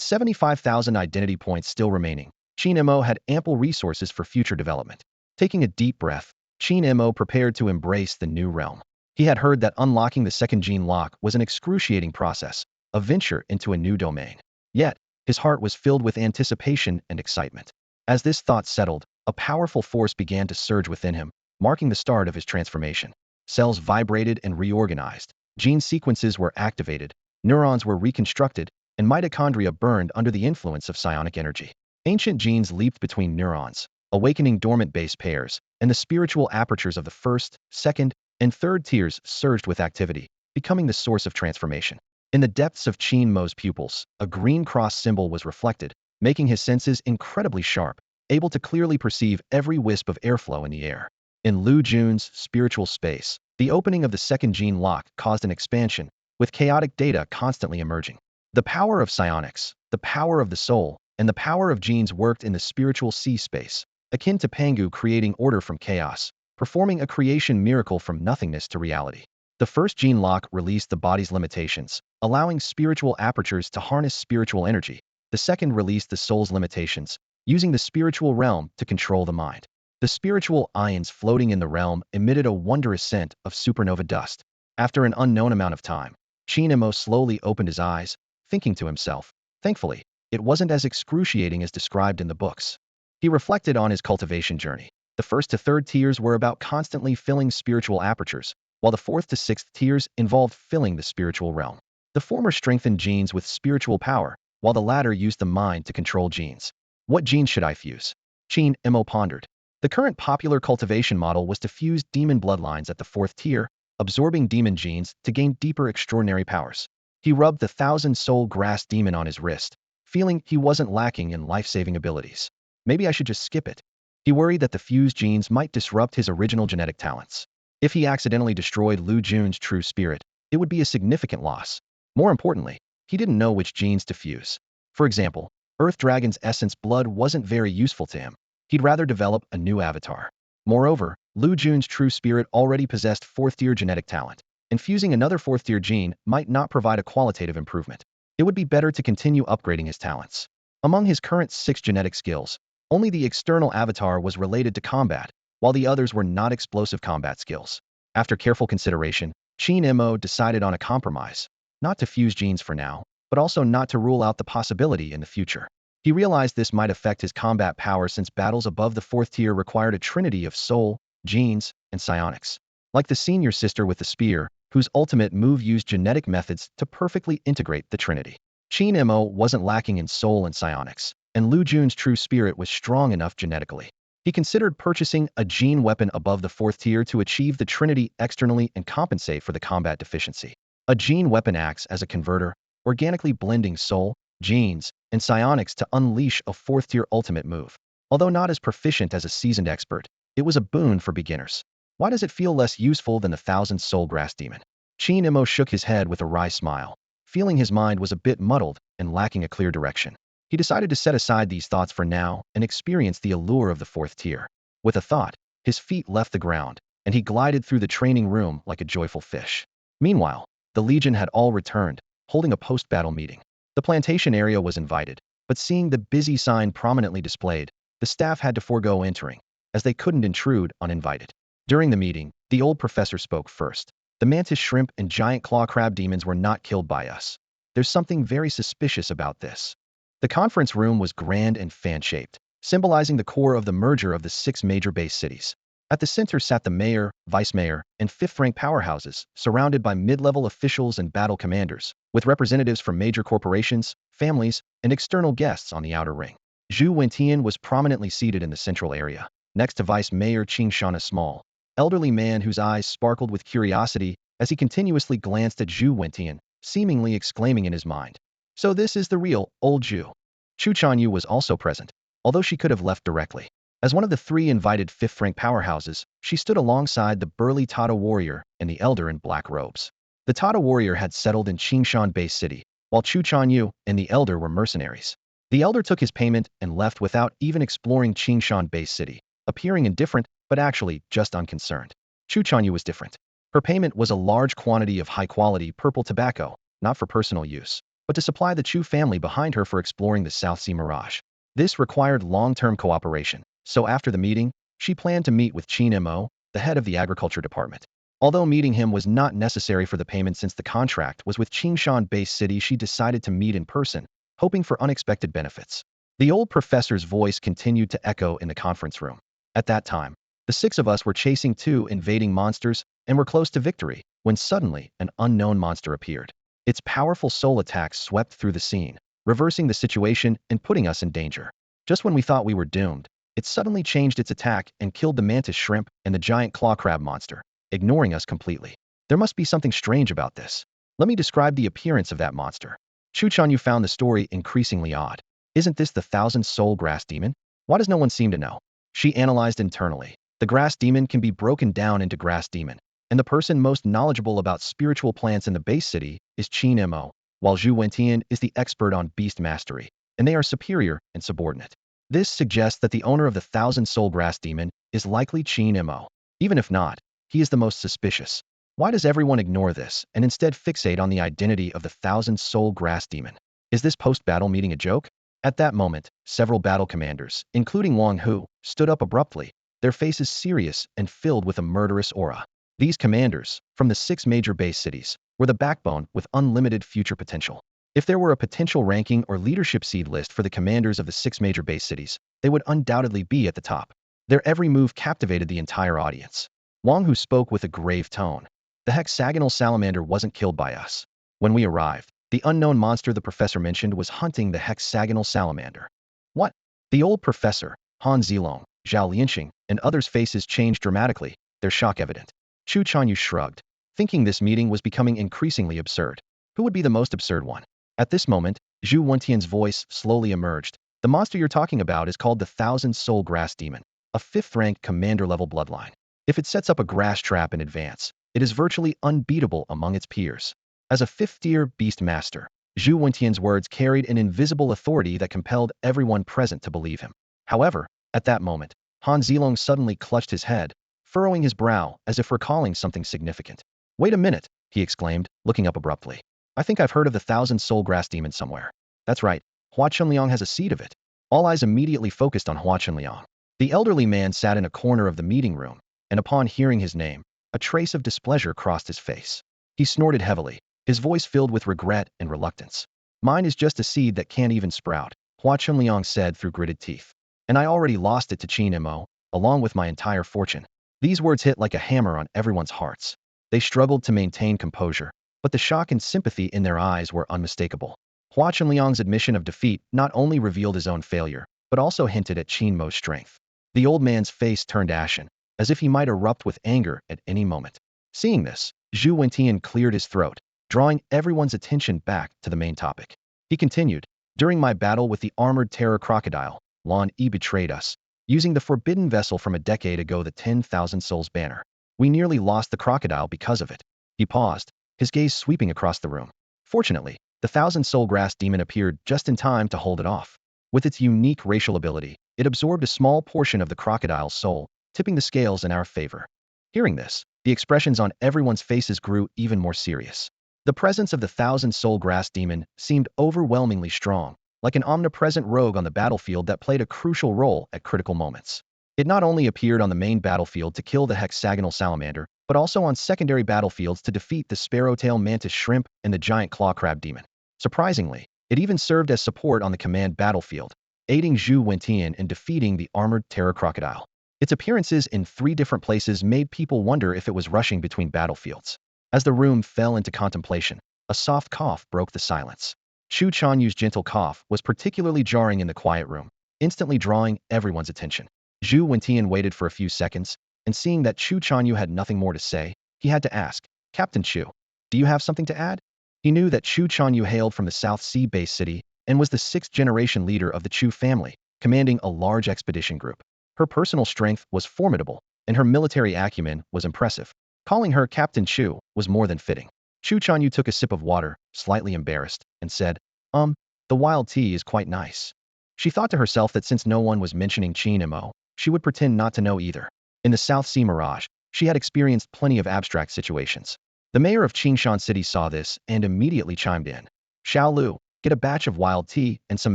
75,000 identity points still remaining, Qin Mo had ample resources for future development. Taking a deep breath, Qin Mo prepared to embrace the new realm. He had heard that unlocking the second gene lock was an excruciating process, a venture into a new domain. Yet, his heart was filled with anticipation and excitement. As this thought settled, a powerful force began to surge within him, marking the start of his transformation. Cells vibrated and reorganized, gene sequences were activated, neurons were reconstructed, and mitochondria burned under the influence of psionic energy. Ancient genes leaped between neurons, awakening dormant base pairs, and the spiritual apertures of the first, second, and third tiers surged with activity, becoming the source of transformation. In the depths of Qin-Mo's pupils, a green cross symbol was reflected, making his senses incredibly sharp, able to clearly perceive every wisp of airflow in the air. In Lu Jun's spiritual space, the opening of the second gene lock caused an expansion, with chaotic data constantly emerging. The power of psionics, the power of the soul, and the power of genes worked in the spiritual sea space, akin to Pangu creating order from chaos, performing a creation miracle from nothingness to reality. The first gene lock released the body's limitations, allowing spiritual apertures to harness spiritual energy. The second released the soul's limitations, using the spiritual realm to control the mind. The spiritual ions floating in the realm emitted a wondrous scent of supernova dust. After an unknown amount of time, Qin-Mo slowly opened his eyes, thinking to himself, thankfully, it wasn't as excruciating as described in the books. He reflected on his cultivation journey. The first to third tiers were about constantly filling spiritual apertures, while the fourth to sixth tiers involved filling the spiritual realm. The former strengthened genes with spiritual power, while the latter used the mind to control genes. What genes should I fuse? Qin-Mo pondered. The current popular cultivation model was to fuse demon bloodlines at the fourth tier, absorbing demon genes to gain deeper extraordinary powers. He rubbed the thousand-soul grass demon on his wrist, feeling he wasn't lacking in life-saving abilities. Maybe I should just skip it. He worried that the fused genes might disrupt his original genetic talents. If he accidentally destroyed Lu Jun's true spirit, it would be a significant loss. More importantly, he didn't know which genes to fuse. For example, Earth Dragon's essence blood wasn't very useful to him. He'd rather develop a new avatar. Moreover, Lu Jun's true spirit already possessed fourth-tier genetic talent. Infusing another fourth-tier gene might not provide a qualitative improvement. It would be better to continue upgrading his talents. Among his current 6 genetic skills, only the external avatar was related to combat, while the others were not explosive combat skills. After careful consideration, Qin-Mo decided on a compromise, not to fuse genes for now, but also not to rule out the possibility in the future. He realized this might affect his combat power since battles above the fourth tier required a trinity of soul, genes, and psionics. Like the senior sister with the spear, whose ultimate move used genetic methods to perfectly integrate the trinity. Qin-Mo wasn't lacking in soul and psionics, and Lu Jun's true spirit was strong enough genetically. He considered purchasing a gene weapon above the fourth tier to achieve the trinity externally and compensate for the combat deficiency. A gene weapon acts as a converter, organically blending soul, genes, and psionics to unleash a fourth-tier ultimate move. Although not as proficient as a seasoned expert, it was a boon for beginners. Why does it feel less useful than the thousand-soul grass demon? Qin-Mo shook his head with a wry smile, feeling his mind was a bit muddled and lacking a clear direction. He decided to set aside these thoughts for now and experience the allure of the fourth tier. With a thought, his feet left the ground, and he glided through the training room like a joyful fish. Meanwhile, the Legion had all returned, holding a post-battle meeting. The plantation area was invited, but seeing the busy sign prominently displayed, the staff had to forego entering, as they couldn't intrude uninvited. During the meeting, the old professor spoke first. The mantis shrimp and giant claw crab demons were not killed by us. There's something very suspicious about this. The conference room was grand and fan-shaped, symbolizing the core of the merger of the 6 major base cities. At the center sat the mayor, vice mayor, and fifth-rank powerhouses, surrounded by mid-level officials and battle commanders, with representatives from major corporations, families, and external guests on the outer ring. Zhu Wentian was prominently seated in the central area, next to Vice Mayor Qingshan, a small, elderly man whose eyes sparkled with curiosity as he continuously glanced at Zhu Wentian, seemingly exclaiming in his mind, "So this is the real, old Zhu." Chu Chanyu was also present, although she could have left directly. As one of the three invited fifth-rank powerhouses, she stood alongside the burly Tata warrior and the elder in black robes. The Tata warrior had settled in Qingshan Bay City, while Chu Chanyu and the elder were mercenaries. The elder took his payment and left without even exploring Qingshan Bay City, appearing indifferent but actually just unconcerned. Chu Chanyu was different. Her payment was a large quantity of high-quality purple tobacco, not for personal use, but to supply the Chu family behind her for exploring the South Sea Mirage. This required long-term cooperation, so after the meeting, she planned to meet with Qin Mo, the head of the agriculture department. Although meeting him was not necessary for the payment since the contract was with Qingshan Bay City, she decided to meet in person, hoping for unexpected benefits. The old professor's voice continued to echo in the conference room. At that time, the six of us were chasing two invading monsters and were close to victory, when suddenly an unknown monster appeared. Its powerful soul attacks swept through the scene, reversing the situation and putting us in danger. Just when we thought we were doomed, it suddenly changed its attack and killed the mantis shrimp and the giant claw crab monster, ignoring us completely. There must be something strange about this. Let me describe the appearance of that monster. Chu Chanyu found the story increasingly odd. Isn't this the thousand-soul grass demon? Why does no one seem to know? She analyzed internally. The grass demon can be broken down into grass demon, and the person most knowledgeable about spiritual plants in the base city is Qin Mo, while Zhu Wentian is the expert on beast mastery, and they are superior and subordinate. This suggests that the owner of the thousand-soul grass demon is likely Qin Mo. Even if not, he is the most suspicious. Why does everyone ignore this and instead fixate on the identity of the thousand-soul grass demon? Is this post-battle meeting a joke? At that moment, several battle commanders, including Wang Hu, stood up abruptly, their faces serious and filled with a murderous aura. These commanders, from the 6 major base cities, were the backbone with unlimited future potential. If there were a potential ranking or leadership seed list for the commanders of the 6 major base cities, they would undoubtedly be at the top. Their every move captivated the entire audience. Wang Hu spoke with a grave tone. The hexagonal salamander wasn't killed by us. When we arrived, the unknown monster the professor mentioned was hunting the hexagonal salamander. What? The old professor, Han Zilong, Zhao Lianxing, and others' faces changed dramatically, their shock evident. Chu Chanyu shrugged, thinking this meeting was becoming increasingly absurd. Who would be the most absurd one? At this moment, Zhu Wentian's voice slowly emerged. The monster you're talking about is called the Thousand-Soul Grass Demon, a 5th-rank commander-level bloodline. If it sets up a grass trap in advance, it is virtually unbeatable among its peers. As a 5th-tier beast master, Zhu Wentian's words carried an invisible authority that compelled everyone present to believe him. However, at that moment, Han Zilong suddenly clutched his head, furrowing his brow as if recalling something significant. Wait a minute, he exclaimed, looking up abruptly. I think I've heard of the Thousand-Soul Grass Demon somewhere. That's right, Hua Chunliang has a seed of it. All eyes immediately focused on Hua Chunliang. The elderly man sat in a corner of the meeting room, and upon hearing his name, a trace of displeasure crossed his face. He snorted heavily, his voice filled with regret and reluctance. Mine is just a seed that can't even sprout, Hua Chunliang said through gritted teeth. And I already lost it to Qin Mo, along with my entire fortune. These words hit like a hammer on everyone's hearts. They struggled to maintain composure, but the shock and sympathy in their eyes were unmistakable. Hua Chunliang's admission of defeat not only revealed his own failure, but also hinted at Qin Mo's strength. The old man's face turned ashen, as if he might erupt with anger at any moment. Seeing this, Zhu Wentian cleared his throat, drawing everyone's attention back to the main topic. He continued, during my battle with the armored terror crocodile, Lan Yi betrayed us, using the forbidden vessel from a decade ago, the 10,000 Souls banner. We nearly lost the crocodile because of it. He paused, his gaze sweeping across the room. Fortunately, the Thousand-Soul Grass Demon appeared just in time to hold it off. With its unique racial ability, it absorbed a small portion of the crocodile's soul, tipping the scales in our favor. Hearing this, the expressions on everyone's faces grew even more serious. The presence of the Thousand-Soul Grass Demon seemed overwhelmingly strong, like an omnipresent rogue on the battlefield that played a crucial role at critical moments. It not only appeared on the main battlefield to kill the hexagonal salamander, but also on secondary battlefields to defeat the sparrowtail mantis shrimp and the giant claw crab demon. Surprisingly, it even served as support on the command battlefield, aiding Zhu Wentian in defeating the armored terror crocodile. Its appearances in 3 different places made people wonder if it was rushing between battlefields. As the room fell into contemplation, a soft cough broke the silence. Chu Chanyu's gentle cough was particularly jarring in the quiet room, instantly drawing everyone's attention. Zhu Wentian waited for a few seconds, and seeing that Chu Chanyu had nothing more to say, he had to ask, Captain Chu, do you have something to add? He knew that Chu Chanyu hailed from the South Sea base city and was the 6th-generation leader of the Chu family, commanding a large expedition group. Her personal strength was formidable, and her military acumen was impressive. Calling her Captain Chu was more than fitting. Chu Chanyu took a sip of water, slightly embarrassed, and said, the wild tea is quite nice. She thought to herself that since no one was mentioning Qin Mo, she would pretend not to know either. In the South Sea Mirage, she had experienced plenty of abstract situations. The mayor of Qingshan City saw this and immediately chimed in. Xiao Lu, get a batch of wild tea and some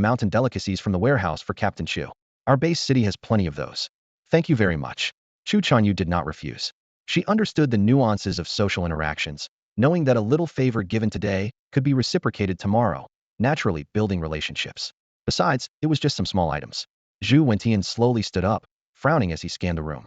mountain delicacies from the warehouse for Captain Chu. Our base city has plenty of those. Thank you very much. Chu Chanyu did not refuse. She understood the nuances of social interactions, knowing that a little favor given today could be reciprocated tomorrow, naturally building relationships. Besides, it was just some small items. Zhu Wentian slowly stood up, frowning as he scanned the room.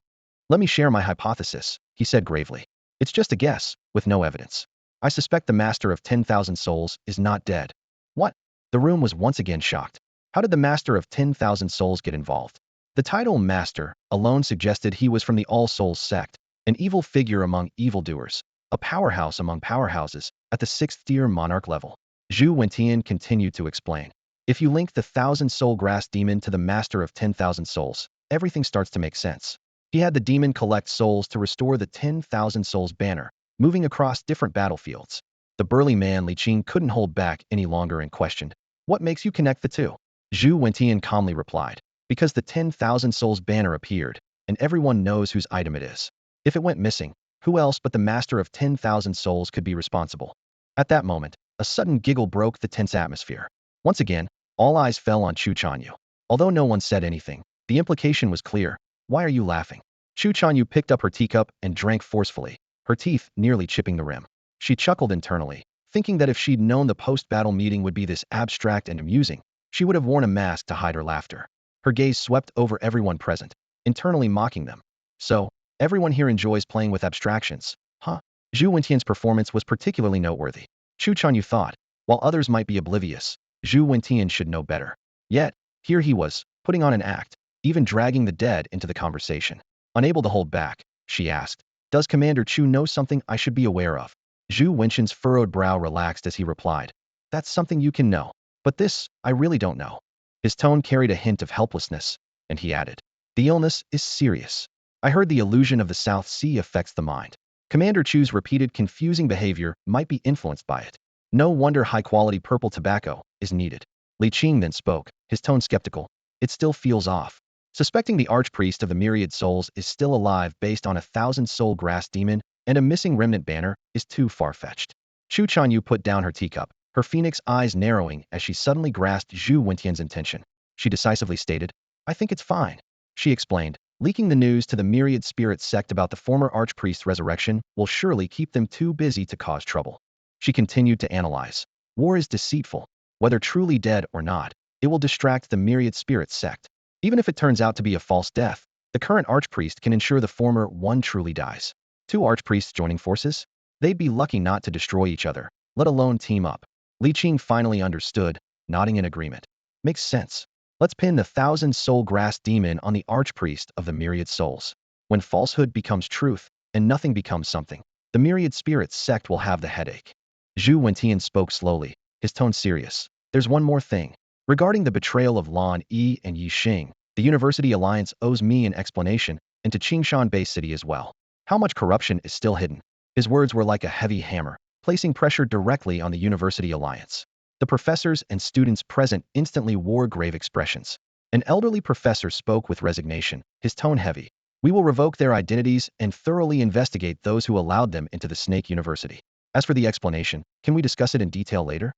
Let me share my hypothesis, he said gravely. It's just a guess, with no evidence. I suspect the master of 10,000 souls is not dead. What? The room was once again shocked. How did the master of 10,000 souls get involved? The title master alone suggested he was from the All Souls sect, an evil figure among evildoers, a powerhouse among powerhouses, at the 6th-tier monarch level. Zhu Wentian continued to explain. If you link the 1,000-soul grass demon to the master of 10,000 souls, everything starts to make sense. He had the demon collect souls to restore the 10,000 souls banner, moving across different battlefields. The burly man Li Qing couldn't hold back any longer and questioned, what makes you connect the two? Zhu Wentian calmly replied, because the 10,000 souls banner appeared, and everyone knows whose item it is. If it went missing, who else but the master of 10,000 souls could be responsible? At that moment, a sudden giggle broke the tense atmosphere. Once again, all eyes fell on Chu Chanyu. Although no one said anything, the implication was clear. Why are you laughing? Chu Chanyu picked up her teacup and drank forcefully, her teeth nearly chipping the rim. She chuckled internally, thinking that if she'd known the post-battle meeting would be this abstract and amusing, she would have worn a mask to hide her laughter. Her gaze swept over everyone present, internally mocking them. So, everyone here enjoys playing with abstractions, huh? Zhu Wentian's performance was particularly noteworthy. Chu Chanyu thought, while others might be oblivious, Zhu Wentian should know better. Yet, here he was, putting on an act, even dragging the dead into the conversation. Unable to hold back, she asked, does Commander Chu know something I should be aware of? Zhu Wentian's furrowed brow relaxed as he replied, that's something you can know. But this, I really don't know. His tone carried a hint of helplessness, and he added, the illness is serious. I heard the illusion of the South Sea affects the mind. Commander Chu's repeated confusing behavior might be influenced by it. No wonder high-quality purple tobacco is needed. Li Qing then spoke, his tone skeptical. It still feels off. Suspecting the archpriest of the myriad souls is still alive based on a 1,000-soul grass demon and a missing remnant banner is too far-fetched. Chu Chanyu put down her teacup, her phoenix eyes narrowing as she suddenly grasped Zhu Wentian's intention. She decisively stated, I think it's fine. She explained, leaking the news to the myriad spirit sect about the former archpriest's resurrection will surely keep them too busy to cause trouble. She continued to analyze. War is deceitful. Whether truly dead or not, it will distract the myriad spirit sect. Even if it turns out to be a false death, the current archpriest can ensure the former one truly dies. Two archpriests joining forces? They'd be lucky not to destroy each other, let alone team up. Li Qing finally understood, nodding in agreement. Makes sense. Let's pin the 1,000-soul grass demon on the archpriest of the myriad souls. When falsehood becomes truth, and nothing becomes something, the myriad spirits sect will have the headache. Zhu Wentian spoke slowly, his tone serious. There's one more thing. Regarding the betrayal of Lan Yi and Yi Xing, the University Alliance owes me an explanation, and to Qingshan Bay City as well. How much corruption is still hidden? His words were like a heavy hammer, placing pressure directly on the University Alliance. The professors and students present instantly wore grave expressions. An elderly professor spoke with resignation, his tone heavy. We will revoke their identities and thoroughly investigate those who allowed them into the Snake University. As for the explanation, can we discuss it in detail later?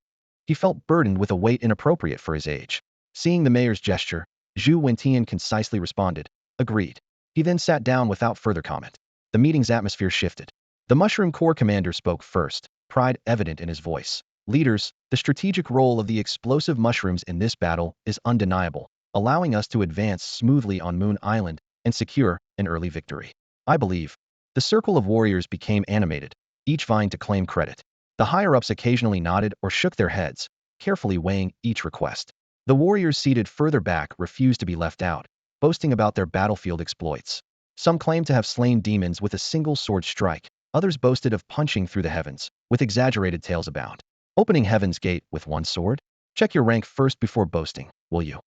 He felt burdened with a weight inappropriate for his age. Seeing the mayor's gesture, Zhu Wentian concisely responded, agreed. He then sat down without further comment. The meeting's atmosphere shifted. The Mushroom Corps commander spoke first, pride evident in his voice. Leaders, the strategic role of the explosive mushrooms in this battle is undeniable, allowing us to advance smoothly on Moon Island and secure an early victory. I believe. The circle of warriors became animated, each vying to claim credit. The higher-ups occasionally nodded or shook their heads, carefully weighing each request. The warriors seated further back refused to be left out, boasting about their battlefield exploits. Some claimed to have slain demons with a single sword strike, others boasted of punching through the heavens, with exaggerated tales abound. Opening Heaven's Gate with one sword? Check your rank first before boasting, will you?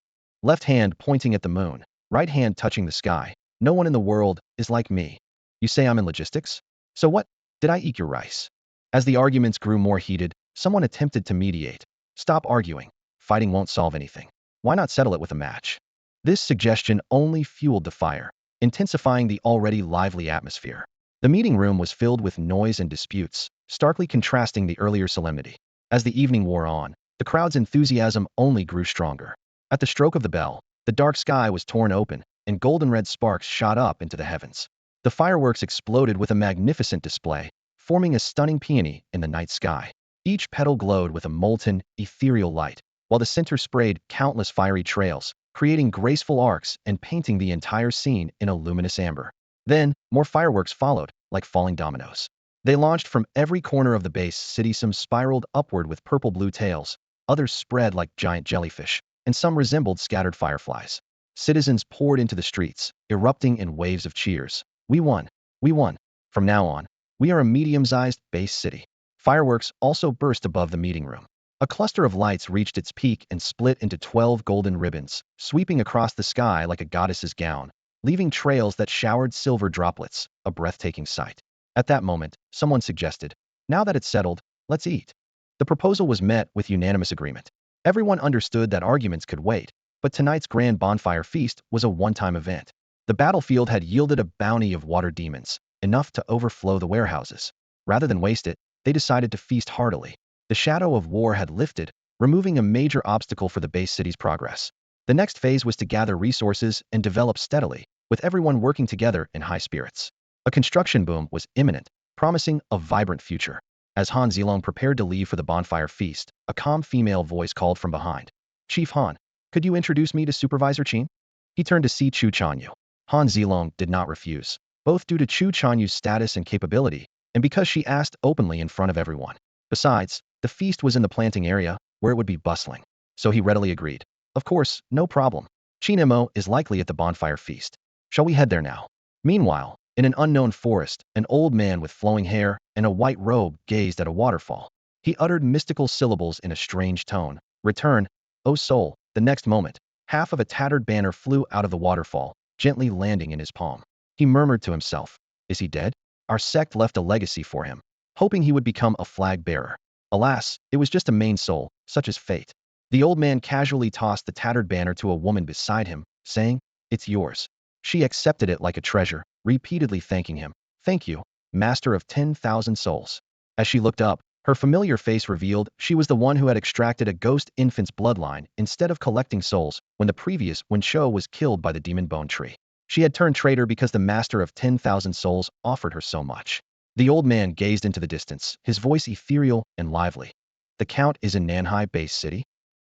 Left hand pointing at the moon, right hand touching the sky. No one in the world is like me. You say I'm in logistics? So what? Did I eat your rice? As the arguments grew more heated, someone attempted to mediate. Stop arguing. Fighting won't solve anything. Why not settle it with a match? This suggestion only fueled the fire, intensifying the already lively atmosphere. The meeting room was filled with noise and disputes, starkly contrasting the earlier solemnity. As the evening wore on, the crowd's enthusiasm only grew stronger. At the stroke of the bell, the dark sky was torn open, and golden red sparks shot up into the heavens. The fireworks exploded with a magnificent display, forming a stunning peony in the night sky. Each petal glowed with a molten, ethereal light, while the center sprayed countless fiery trails, creating graceful arcs and painting the entire scene in a luminous amber. Then, more fireworks followed, like falling dominoes. They launched from every corner of the base city. Some spiraled upward with purple-blue tails, others spread like giant jellyfish, and some resembled scattered fireflies. Citizens poured into the streets, erupting in waves of cheers. We won! We won! From now on, we are a medium-sized base city. Fireworks also burst above the meeting room. A cluster of lights reached its peak and split into 12 golden ribbons, sweeping across the sky like a goddess's gown, leaving trails that showered silver droplets, a breathtaking sight. At that moment, someone suggested, now that it's settled, let's eat. The proposal was met with unanimous agreement. Everyone understood that arguments could wait, but tonight's grand bonfire feast was a one-time event. The battlefield had yielded a bounty of water demons, enough to overflow the warehouses. Rather than waste it, they decided to feast heartily. The shadow of war had lifted, removing a major obstacle for the base city's progress. The next phase was to gather resources and develop steadily, with everyone working together in high spirits. A construction boom was imminent, promising a vibrant future. As Han Zilong prepared to leave for the bonfire feast, a calm female voice called from behind. Chief Han, could you introduce me to Supervisor Qin? He turned to see Chu Chanyu. Han Zilong did not refuse, both due to Chu Chanyu's status and capability, and because she asked openly in front of everyone. Besides, the feast was in the planting area, where it would be bustling. So he readily agreed. Of course, no problem. Qin Mo is likely at the bonfire feast. Shall we head there now? Meanwhile, in an unknown forest, an old man with flowing hair and a white robe gazed at a waterfall. He uttered mystical syllables in a strange tone. Return, O soul. The next moment, half of a tattered banner flew out of the waterfall, gently landing in his palm. He murmured to himself, is he dead? Our sect left a legacy for him, hoping he would become a flag bearer. Alas, it was just a main soul, such as fate. The old man casually tossed the tattered banner to a woman beside him, saying, it's yours. She accepted it like a treasure, repeatedly thanking him. Thank you, master of 10,000 souls. As she looked up, her familiar face revealed she was the one who had extracted a ghost infant's bloodline instead of collecting souls when the previous Wen Shou was killed by the demon bone tree. She had turned traitor because the master of 10,000 souls offered her so much. The old man gazed into the distance, his voice ethereal and lively. The Count is in Nanhai Base City?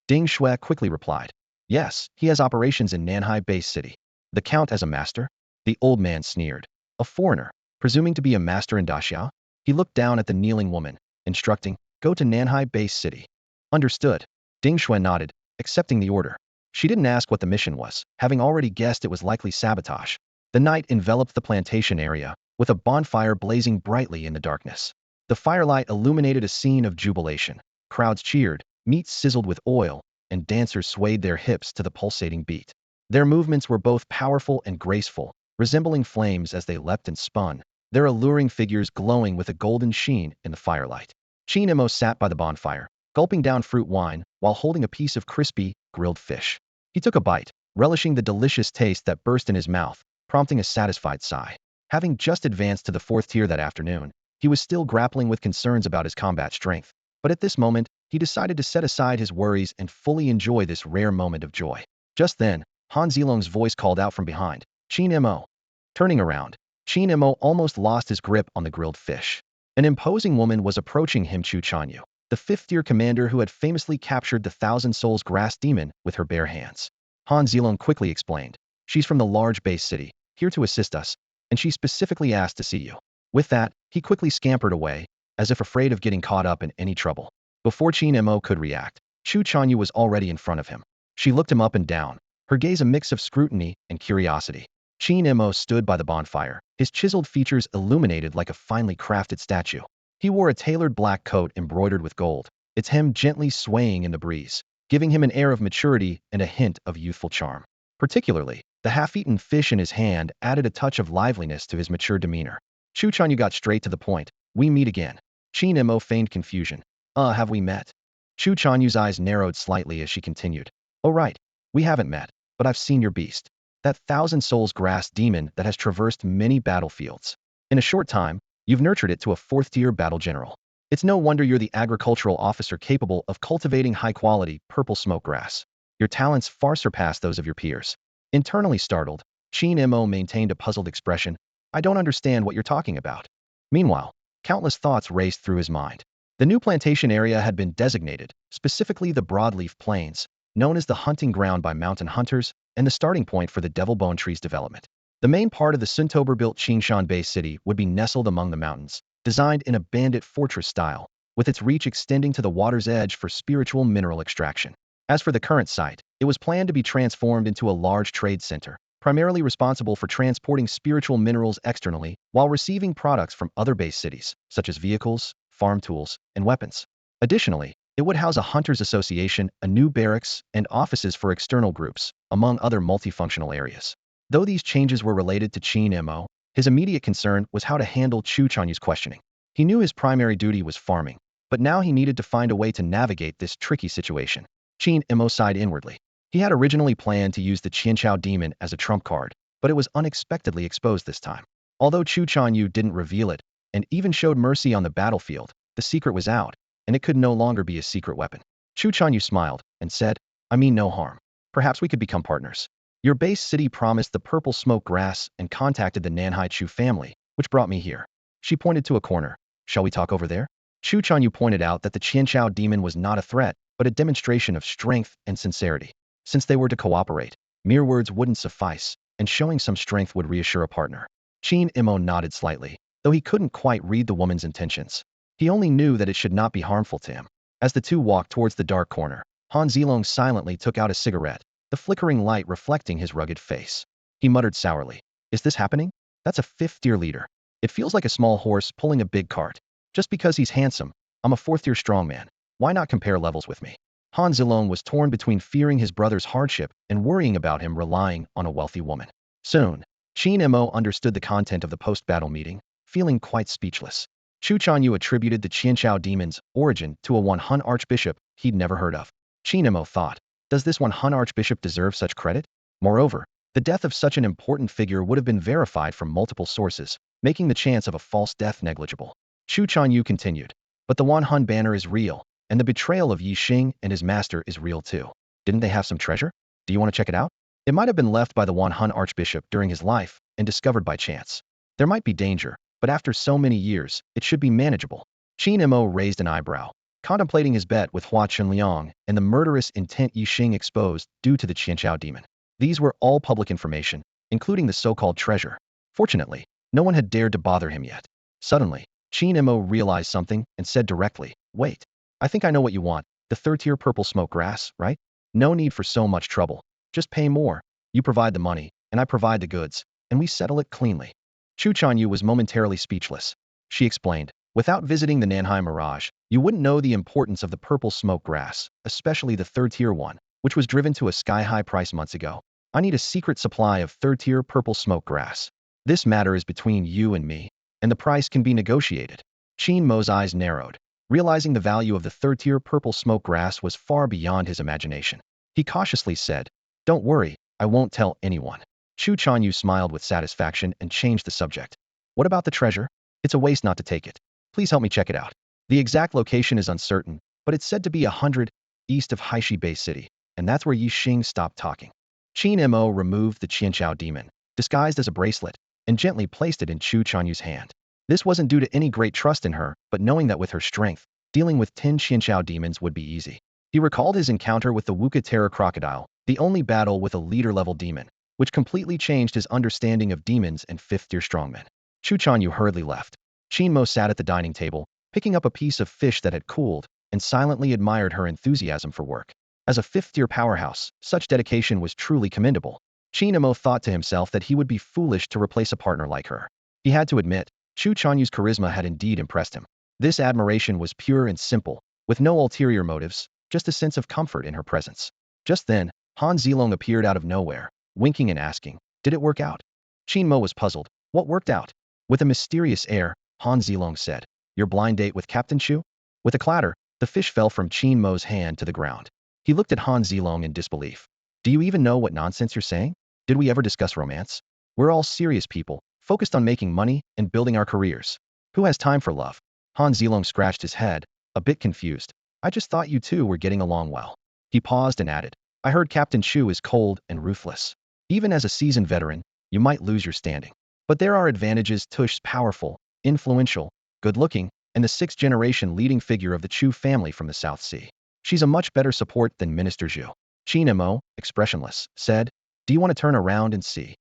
Ding Shui quickly replied. Yes, he has operations in Nanhai Base City. The Count as a master? The old man sneered. A foreigner, presuming to be a master in Daxia? He looked down at the kneeling woman, instructing, go to Nanhai Base City. Understood. Ding Shui nodded, accepting the order. She didn't ask what the mission was, having already guessed it was likely sabotage. The night enveloped the plantation area, with a bonfire blazing brightly in the darkness. The firelight illuminated a scene of jubilation. Crowds cheered, meat sizzled with oil, and dancers swayed their hips to the pulsating beat. Their movements were both powerful and graceful, resembling flames as they leapt and spun, their alluring figures glowing with a golden sheen in the firelight. Qin Mo sat by the bonfire, gulping down fruit wine while holding a piece of crispy, grilled fish. He took a bite, relishing the delicious taste that burst in his mouth, prompting a satisfied sigh. Having just advanced to the 4th tier that afternoon, he was still grappling with concerns about his combat strength. But at this moment, he decided to set aside his worries and fully enjoy this rare moment of joy. Just then, Han Zilong's voice called out from behind, Qin Mo. Turning around, Qin Mo almost lost his grip on the grilled fish. An imposing woman was approaching him. Chu Chanyu, the 5th-tier commander who had famously captured the Thousand Souls grass demon with her bare hands. Han Zilong quickly explained, she's from the large base city, here to assist us, and she specifically asked to see you. With that, he quickly scampered away, as if afraid of getting caught up in any trouble. Before Qin Mo could react, Chu Chanyu was already in front of him. She looked him up and down, her gaze a mix of scrutiny and curiosity. Qin Mo stood by the bonfire, his chiseled features illuminated like a finely crafted statue. He wore a tailored black coat embroidered with gold, its hem gently swaying in the breeze, giving him an air of maturity and a hint of youthful charm. Particularly, The half-eaten fish in his hand added a touch of liveliness to his mature demeanor. Chu Chanyu got straight to the point. We meet again. Qin Mo feigned confusion. Have we met? Chu Chanyu's eyes narrowed slightly as she continued. Oh right, we haven't met, but I've seen your beast. That 1,000 souls grass demon that has traversed many battlefields. In a short time, you've nurtured it to a 4th-tier battle general. It's no wonder you're the agricultural officer capable of cultivating high-quality purple smoke grass. Your talents far surpass those of your peers. Internally startled, Qin Mo maintained a puzzled expression. I don't understand what you're talking about. Meanwhile, countless thoughts raced through his mind. The new plantation area had been designated, specifically the broadleaf plains, known as the hunting ground by mountain hunters, and the starting point for the Devil Bone Tree's development. The main part of the Suntober-built Qingshan-based city would be nestled among the mountains, designed in a bandit fortress style, with its reach extending to the water's edge for spiritual mineral extraction. As for the current site, it was planned to be transformed into a large trade center, primarily responsible for transporting spiritual minerals externally while receiving products from other base cities, such as vehicles, farm tools, and weapons. Additionally, it would house a hunters association, a new barracks, and offices for external groups, among other multifunctional areas. Though these changes were related to Qin Mo, his immediate concern was how to handle Chu Chanyu's questioning. He knew his primary duty was farming, but now he needed to find a way to navigate this tricky situation. Qin Mo sighed inwardly. He had originally planned to use the Qianchao demon as a trump card, but it was unexpectedly exposed this time. Although Chu Chanyu didn't reveal it, and even showed mercy on the battlefield, the secret was out, and it could no longer be a secret weapon. Chu Chanyu smiled and said, I mean no harm. Perhaps we could become partners. Your base city promised the purple smoke grass and contacted the Nanhai Chu family, which brought me here. She pointed to a corner. Shall we talk over there? Chu Chanyu pointed out that the Qianchao demon was not a threat, but a demonstration of strength and sincerity. Since they were to cooperate, mere words wouldn't suffice, and showing some strength would reassure a partner. Qin Mo nodded slightly, though he couldn't quite read the woman's intentions. He only knew that it should not be harmful to him. As the two walked towards the dark corner, Han Zilong silently took out a cigarette, the flickering light reflecting his rugged face. He muttered sourly, Is this happening? That's a 5th-tier leader. It feels like a small horse pulling a big cart. Just because he's handsome, I'm a 4th-tier strongman. Why not compare levels with me? Han Zilong was torn between fearing his brother's hardship and worrying about him relying on a wealthy woman. Soon, Qin Mo understood the content of the post-battle meeting, feeling quite speechless. Chu Chanyu attributed the Qianchao demon's origin to a Han archbishop he'd never heard of. Qin Mo thought, does this Han archbishop deserve such credit? Moreover, the death of such an important figure would have been verified from multiple sources, making the chance of a false death negligible. Chu Chanyu continued, but the Han banner is real, and the betrayal of Yi Xing and his master is real too. Didn't they have some treasure? Do you want to check it out? It might have been left by the Han archbishop during his life and discovered by chance. There might be danger, but after so many years, it should be manageable. Qin Mo raised an eyebrow, contemplating his bet with Hua Chunliang and the murderous intent Yi Xing exposed due to the Qianchao demon. These were all public information, including the so-called treasure. Fortunately, no one had dared to bother him yet. Suddenly, Qin Mo realized something and said directly, Wait. I think I know what you want, the 3rd-tier purple smoke grass, right? No need for so much trouble. Just pay more. You provide the money, and I provide the goods, and we settle it cleanly. Chu Chanyu was momentarily speechless. She explained, without visiting the Nanhai Mirage, you wouldn't know the importance of the purple smoke grass, especially the 3rd-tier one, which was driven to a sky-high price months ago. I need a secret supply of 3rd-tier purple smoke grass. This matter is between you and me, and the price can be negotiated. Qin Mo's eyes narrowed, realizing the value of the 3rd-tier purple smoke grass was far beyond his imagination. He cautiously said, Don't worry, I won't tell anyone. Chu Chanyu smiled with satisfaction and changed the subject. What about the treasure? It's a waste not to take it. Please help me check it out. The exact location is uncertain, but it's said to be 100 east of Haishi Bay City, and that's where Yi Xing stopped talking. Qin Mo removed the Qianchao demon, disguised as a bracelet, and gently placed it in Chu Chanyu's hand. This wasn't due to any great trust in her, but knowing that with her strength, dealing with 10 Qianchao demons would be easy. He recalled his encounter with the Wuka Terror Crocodile, the only battle with a leader-level demon, which completely changed his understanding of demons and 5th-tier strongmen. Chu Chanyu hurriedly left. Qin Mo sat at the dining table, picking up a piece of fish that had cooled, and silently admired her enthusiasm for work. As a 5th-tier powerhouse, such dedication was truly commendable. Qin Mo thought to himself that he would be foolish to replace a partner like her. He had to admit, Chu Chanyu's charisma had indeed impressed him. This admiration was pure and simple, with no ulterior motives, just a sense of comfort in her presence. Just then, Han Zilong appeared out of nowhere, winking and asking, "Did it work out?" Qingmo was puzzled. "What worked out?" With a mysterious air, Han Zilong said, "Your blind date with Captain Chu?" With a clatter, the fish fell from Qingmo's hand to the ground. He looked at Han Zilong in disbelief. "Do you even know what nonsense you're saying? Did we ever discuss romance? We're all serious people, focused on making money and building our careers. Who has time for love?" Han Zilong scratched his head, a bit confused. "I just thought you two were getting along well." He paused and added, "I heard Captain Chu is cold and ruthless. Even as a seasoned veteran, you might lose your standing. But there are advantages. Tush's powerful, influential, good-looking, and the sixth-generation leading figure of the Chu family from the South Sea. She's a much better support than Minister Zhu." Qin Mo, expressionless, said, "Do you want to turn around and see?"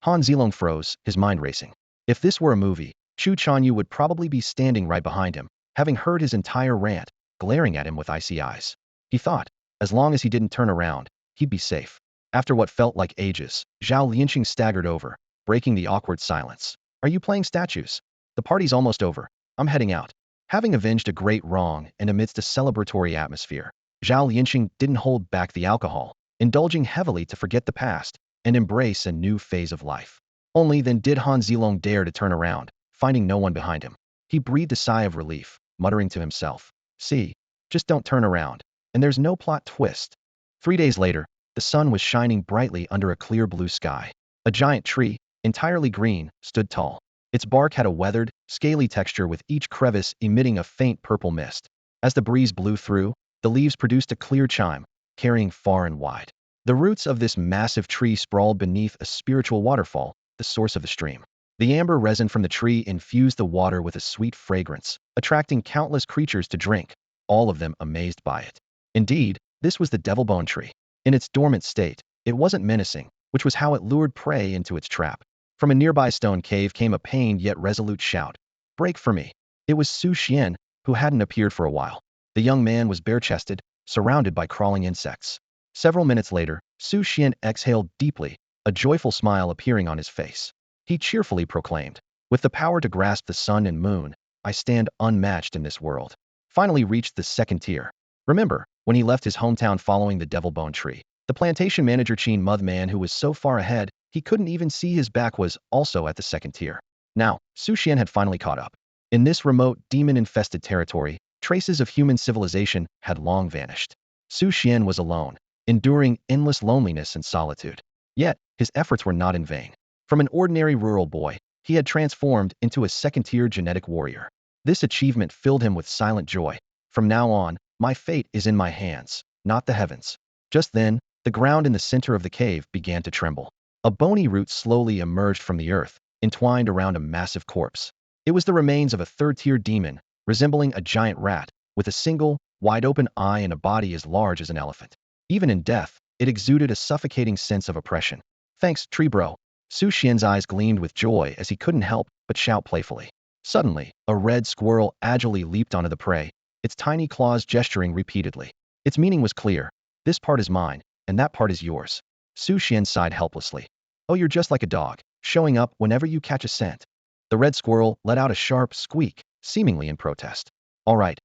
Han Zilong froze, his mind racing. If this were a movie, Chu Chanyu would probably be standing right behind him, having heard his entire rant, glaring at him with icy eyes. He thought, as long as he didn't turn around, he'd be safe. After what felt like ages, Zhao Lianqing staggered over, breaking the awkward silence. "Are you playing statues? The party's almost over. I'm heading out." Having avenged a great wrong and amidst a celebratory atmosphere, Zhao Lianqing didn't hold back the alcohol, indulging heavily to forget the past and embrace a new phase of life. Only then did Han Zilong dare to turn around, finding no one behind him. He breathed a sigh of relief, muttering to himself, "See, just don't turn around, and there's no plot twist." 3 days later, the sun was shining brightly under a clear blue sky. A giant tree, entirely green, stood tall. Its bark had a weathered, scaly texture with each crevice emitting a faint purple mist. As the breeze blew through, the leaves produced a clear chime, carrying far and wide. The roots of this massive tree sprawled beneath a spiritual waterfall, the source of the stream. The amber resin from the tree infused the water with a sweet fragrance, attracting countless creatures to drink, all of them amazed by it. Indeed, this was the devil bone tree. In its dormant state, it wasn't menacing, which was how it lured prey into its trap. From a nearby stone cave came a pained yet resolute shout. "Break for me." It was Su Xian, who hadn't appeared for a while. The young man was bare-chested, surrounded by crawling insects. Several minutes later, Su Xian exhaled deeply, a joyful smile appearing on his face. He cheerfully proclaimed, "With the power to grasp the sun and moon, I stand unmatched in this world." Finally reached the second tier. Remember, when he left his hometown following the devil bone tree, the plantation manager Qin Mo, man who was so far ahead, he couldn't even see his back, was also at the second tier. Now, Su Xian had finally caught up. In this remote, demon-infested territory, traces of human civilization had long vanished. Su Xian was alone, enduring endless loneliness and solitude. Yet, his efforts were not in vain. From an ordinary rural boy, he had transformed into a second-tier genetic warrior. This achievement filled him with silent joy. "From now on, my fate is in my hands, not the heavens." Just then, the ground in the center of the cave began to tremble. A bony root slowly emerged from the earth, entwined around a massive corpse. It was the remains of a third-tier demon, resembling a giant rat, with a single, wide-open eye and a body as large as an elephant. Even in death, it exuded a suffocating sense of oppression. "Thanks, tree bro." Su Xian's eyes gleamed with joy as he couldn't help but shout playfully. Suddenly, a red squirrel agilely leaped onto the prey, its tiny claws gesturing repeatedly. Its meaning was clear. "This part is mine, and that part is yours." Su Xian sighed helplessly. "Oh, you're just like a dog, showing up whenever you catch a scent." The red squirrel let out a sharp squeak, seemingly in protest. All right,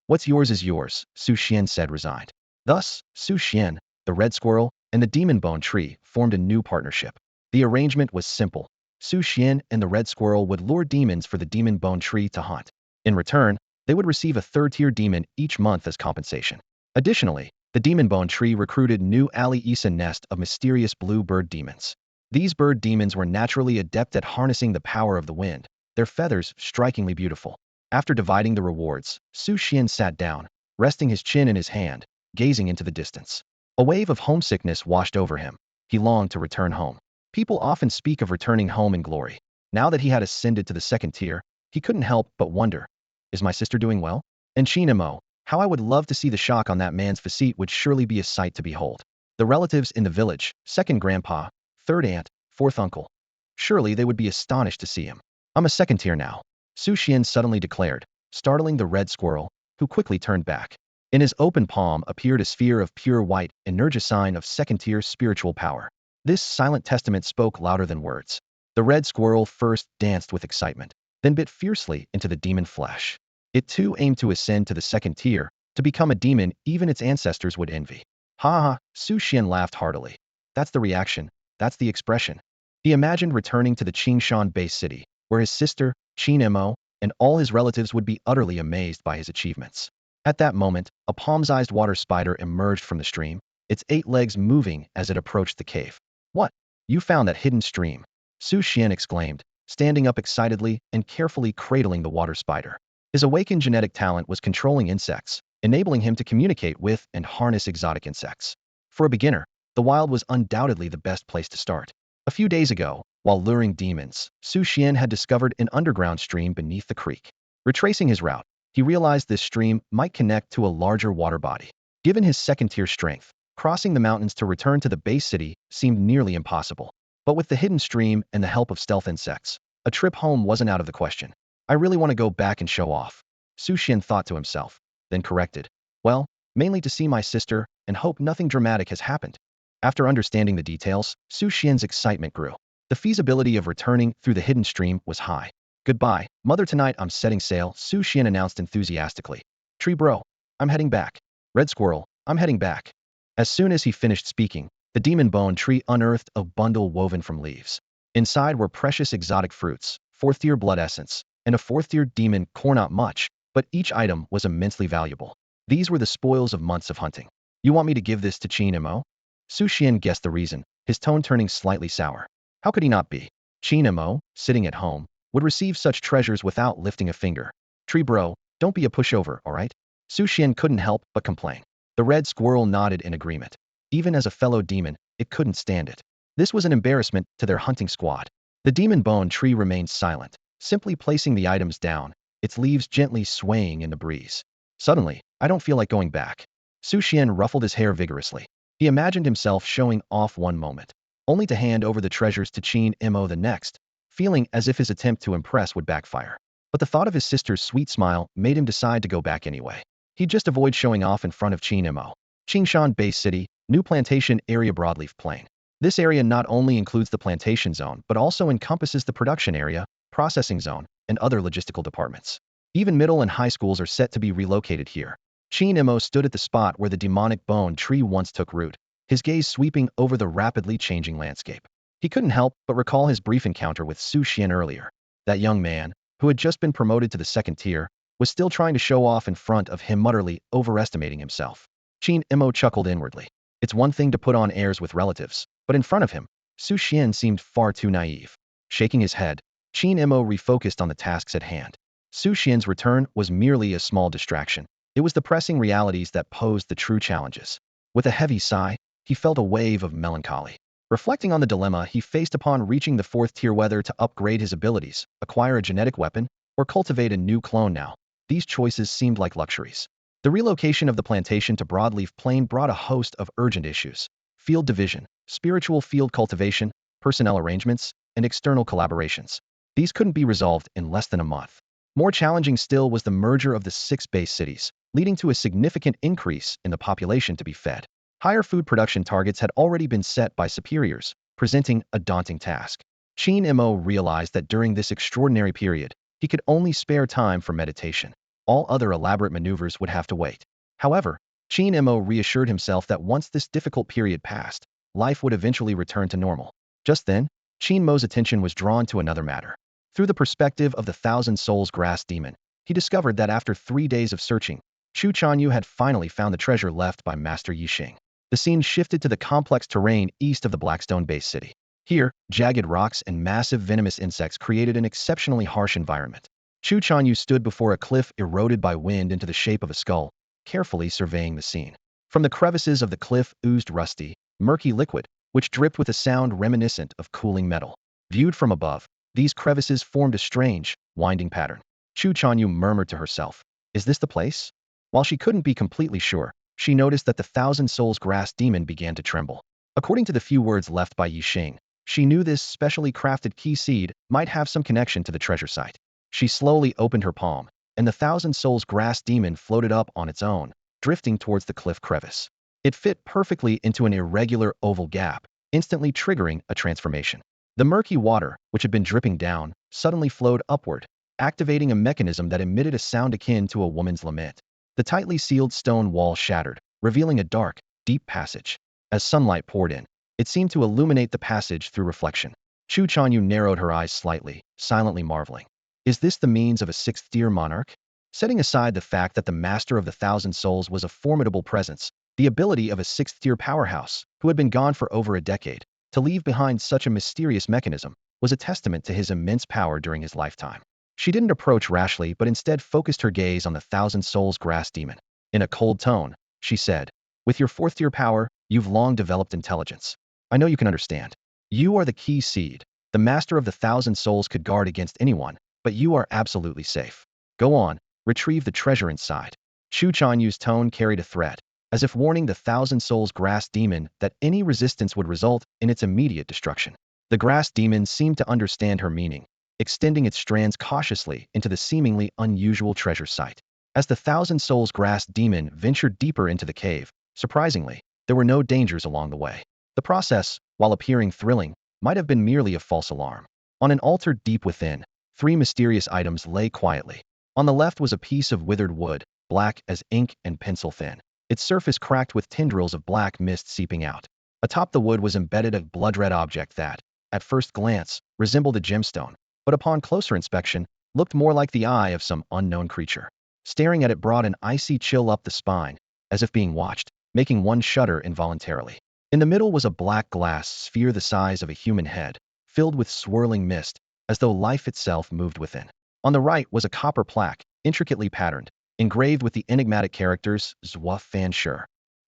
what's yours is yours," Su Xian said, resigned. Thus, Su Xian, the red squirrel, and the demon bone tree formed a new partnership. The arrangement was simple. Su Xian and the red squirrel would lure demons for the demon bone tree to hunt. In return, they would receive a third-tier demon each month as compensation. Additionally, the demon bone tree recruited new Ali Isa nest of mysterious blue bird demons. These bird demons were naturally adept at harnessing the power of the wind, their feathers strikingly beautiful. After dividing the rewards, Su Xian sat down, resting his chin in his hand, gazing into the distance. A wave of homesickness washed over him. He longed to return home. People often speak of returning home in glory. Now that he had ascended to the second tier, he couldn't help but wonder, "Is my sister doing well?" And Qin Mo, how I would love to see the shock on that man's face would surely be a sight to behold. The relatives in the village, second grandpa, third aunt, fourth uncle. Surely they would be astonished to see him. "I'm a second tier now," Su Xian suddenly declared, startling the red squirrel, who quickly turned back. In his open palm appeared a sphere of pure white, sign of second-tier spiritual power. This silent testament spoke louder than words. The red squirrel first danced with excitement, then bit fiercely into the demon flesh. It too aimed to ascend to the second tier, to become a demon even its ancestors would envy. "Ha ha," Su Xian laughed heartily. That's the reaction. That's the expression. He imagined returning to the Qingshan-based city, where his sister, Qin Mo, and all his relatives would be utterly amazed by his achievements. At that moment, a palm-sized water spider emerged from the stream, its 8 legs moving as it approached the cave. What? You found that hidden stream? Su Xian exclaimed, standing up excitedly and carefully cradling the water spider. His awakened genetic talent was controlling insects, enabling him to communicate with and harness exotic insects. For a beginner, the wild was undoubtedly the best place to start. A few days ago, while luring demons, Su Xian had discovered an underground stream beneath the creek. Retracing his route, he realized this stream might connect to a larger water body. Given his second-tier strength, crossing the mountains to return to the base city seemed nearly impossible. But with the hidden stream and the help of stealth insects, a trip home wasn't out of the question. I really want to go back and show off, Su Xian thought to himself, then corrected. Well, mainly to see my sister and hope nothing dramatic has happened. After understanding the details, Su Xian's excitement grew. The feasibility of returning through the hidden stream was high. Goodbye, Mother, tonight I'm setting sail, Su Xian announced enthusiastically. Tree bro, I'm heading back. Red squirrel, I'm heading back. As soon as he finished speaking, the demon bone tree unearthed a bundle woven from leaves. Inside were precious exotic fruits, 4th-tier blood essence, and a 4th-tier demon core. Not much, but each item was immensely valuable. These were the spoils of months of hunting. You want me to give this to Qin Mo? Su Xian guessed the reason, his tone turning slightly sour. How could he not be? Qin Mo, sitting at home, would receive such treasures without lifting a finger. Tree bro, don't be a pushover, alright? Su Xian couldn't help but complain. The red squirrel nodded in agreement. Even as a fellow demon, it couldn't stand it. This was an embarrassment to their hunting squad. The demon bone tree remained silent, simply placing the items down, its leaves gently swaying in the breeze. Suddenly, I don't feel like going back. Su Xian ruffled his hair vigorously. He imagined himself showing off one moment, only to hand over the treasures to Qin Mo the next, feeling as if his attempt to impress would backfire. But the thought of his sister's sweet smile made him decide to go back anyway. He'd just avoid showing off in front of Qin Mo. Qingshan Base City, New Plantation Area Broadleaf Plain. This area not only includes the plantation zone but also encompasses the production area, processing zone, and other logistical departments. Even middle and high schools are set to be relocated here. Qin Mo stood at the spot where the demonic bone tree once took root, his gaze sweeping over the rapidly changing landscape. He couldn't help but recall his brief encounter with Su Xian earlier. That young man, who had just been promoted to the 2nd tier, was still trying to show off in front of him, utterly overestimating himself. Qin Mo chuckled inwardly. It's one thing to put on airs with relatives, but in front of him, Su Xian seemed far too naive. Shaking his head, Qin Mo refocused on the tasks at hand. Su Xian's return was merely a small distraction. It was the pressing realities that posed the true challenges. With a heavy sigh, he felt a wave of melancholy. Reflecting on the dilemma he faced upon reaching the 4th tier, whether to upgrade his abilities, acquire a genetic weapon, or cultivate a new clone now, these choices seemed like luxuries. The relocation of the plantation to Broadleaf Plain brought a host of urgent issues: field division, spiritual field cultivation, personnel arrangements, and external collaborations. These couldn't be resolved in less than a month. More challenging still was the merger of the 6 base cities, leading to a significant increase in the population to be fed. Higher food production targets had already been set by superiors, presenting a daunting task. Qin Mo realized that during this extraordinary period, he could only spare time for meditation. All other elaborate maneuvers would have to wait. However, Qin Mo reassured himself that once this difficult period passed, life would eventually return to normal. Just then, Qin Mo's attention was drawn to another matter. Through the perspective of the Thousand Souls Grass Demon, he discovered that after 3 days of searching, Chu Chanyu had finally found the treasure left by Master Yixing. The scene shifted to the complex terrain east of the Blackstone Base City. Here, jagged rocks and massive venomous insects created an exceptionally harsh environment. Chu Chanyu stood before a cliff eroded by wind into the shape of a skull, carefully surveying the scene. From the crevices of the cliff oozed rusty, murky liquid, which dripped with a sound reminiscent of cooling metal. Viewed from above, these crevices formed a strange, winding pattern. Chu Chanyu murmured to herself, "Is this the place?" While she couldn't be completely sure, she noticed that the Thousand Souls Grass Demon began to tremble. According to the few words left by Yixing, she knew this specially crafted key seed might have some connection to the treasure site. She slowly opened her palm, and the Thousand Souls Grass Demon floated up on its own, drifting towards the cliff crevice. It fit perfectly into an irregular oval gap, instantly triggering a transformation. The murky water, which had been dripping down, suddenly flowed upward, activating a mechanism that emitted a sound akin to a woman's lament. The tightly sealed stone wall shattered, revealing a dark, deep passage. As sunlight poured in, It seemed to illuminate the passage through reflection. Chu Chanyu narrowed her eyes slightly, silently marveling. Is this the means of a sixth-tier monarch? Setting aside the fact that the Master of the Thousand Souls was a formidable presence, the ability of a sixth-tier powerhouse, who had been gone for over a decade, to leave behind such a mysterious mechanism, was a testament to his immense power during his lifetime. She didn't approach rashly but instead focused her gaze on the Thousand Souls grass demon. In a cold tone, she said, with your fourth-tier power, you've long developed intelligence. I know you can understand. You are the key seed. The Master of the Thousand Souls could guard against anyone, but you are absolutely safe. Go on, retrieve the treasure inside. Chu Chanyu's tone carried a threat, as if warning the Thousand Souls grass demon that any resistance would result in its immediate destruction. The grass demon seemed to understand her meaning, extending its strands cautiously into the seemingly unusual treasure site. As the Thousand Souls grass demon ventured deeper into the cave, surprisingly, there were no dangers along the way. The process, while appearing thrilling, might have been merely a false alarm. On an altar deep within, 3 mysterious items lay quietly. On the left was a piece of withered wood, black as ink and pencil thin, its surface cracked with tendrils of black mist seeping out. Atop the wood was embedded a blood-red object that, at first glance, resembled a gemstone, but upon closer inspection, looked more like the eye of some unknown creature. Staring at it brought an icy chill up the spine, as if being watched, making one shudder involuntarily. In the middle was a black glass sphere the size of a human head, filled with swirling mist, as though life itself moved within. On the right was a copper plaque, intricately patterned, engraved with the enigmatic characters Zhua Fan Shi.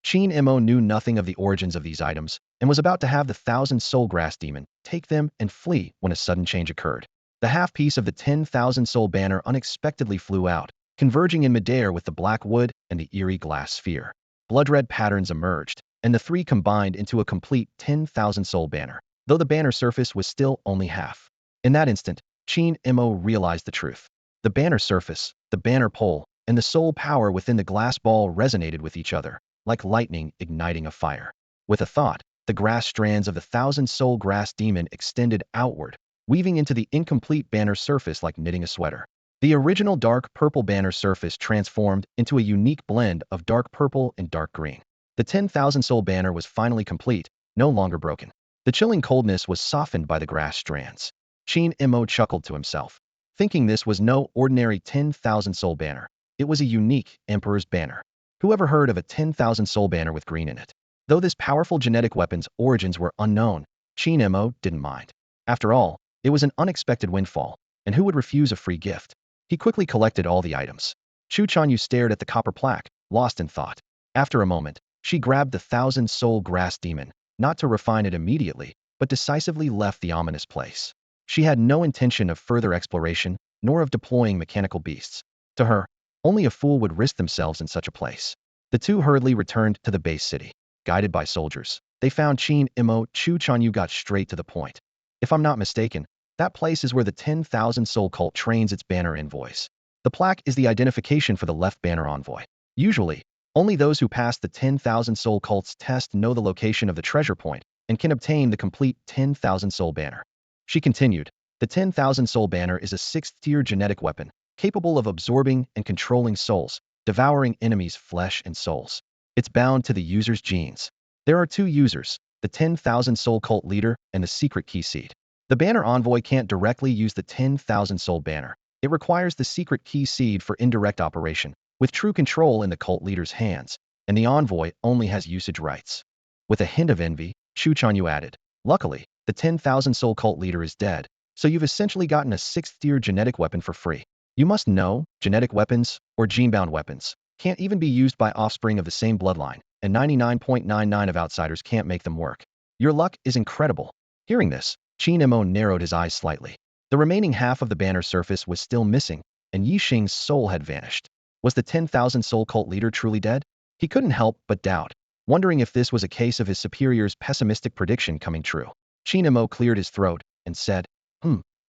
Qin Mo knew nothing of the origins of these items, and was about to have the Thousand Soul Grass Demon take them and flee when a sudden change occurred. The half-piece of the 10,000 Soul banner unexpectedly flew out, converging in midair with the black wood and the eerie glass sphere. Blood-red patterns emerged, and the 3 combined into a complete 10,000 Soul banner, though the banner surface was still only half. In that instant, Qin Mo realized the truth. The banner surface, the banner pole, and the soul power within the glass ball resonated with each other, like lightning igniting a fire. With a thought, the grass strands of the Thousand Soul Grass Demon extended outward, weaving into the incomplete banner surface like knitting a sweater. The original dark purple banner surface transformed into a unique blend of dark purple and dark green. The 10,000 Soul banner was finally complete, no longer broken. The chilling coldness was softened by the grass strands. Qin Mo chuckled to himself, thinking this was no ordinary 10,000 Soul banner. It was a unique Emperor's banner. Who ever heard of a 10,000 Soul banner with green in it? Though this powerful genetic weapon's origins were unknown, Qin Mo didn't mind. After all, it was an unexpected windfall, and who would refuse a free gift? He quickly collected all the items. Chu Chanyu stared at the copper plaque, lost in thought. After a moment, she grabbed the Thousand Soul Grass Demon, not to refine it immediately, but decisively left the ominous place. She had no intention of further exploration, nor of deploying mechanical beasts. To her, only a fool would risk themselves in such a place. The 2 hurriedly returned to the base city. Guided by soldiers, they found Qin Mo. Chu Chanyu got straight to the point. If I'm not mistaken, that place is where the 10,000 Soul cult trains its banner envoys. The plaque is the identification for the left banner envoy. Usually, only those who pass the 10,000 Soul cult's test know the location of the treasure point and can obtain the complete 10,000 Soul banner. She continued, the 10,000 Soul banner is a 6th-tier genetic weapon, capable of absorbing and controlling souls, devouring enemies' flesh and souls. It's bound to the user's genes. There are 2 users, the 10,000 Soul cult leader and the secret key seed. The banner envoy can't directly use the 10,000 Soul banner. It requires the secret key seed for indirect operation, with true control in the cult leader's hands, and the envoy only has usage rights. With a hint of envy, Chu Chanyu added, luckily, the 10,000 Soul cult leader is dead, so you've essentially gotten a 6th-tier genetic weapon for free. You must know, genetic weapons, or gene-bound weapons, can't even be used by offspring of the same bloodline, and 99.99% of outsiders can't make them work. Your luck is incredible. Hearing this, Qin Mo narrowed his eyes slightly. The remaining half of the banner surface was still missing, and Yi Xing's soul had vanished. Was the 10,000 Soul cult leader truly dead? He couldn't help but doubt, wondering if this was a case of his superior's pessimistic prediction coming true. Qin Mo cleared his throat and said,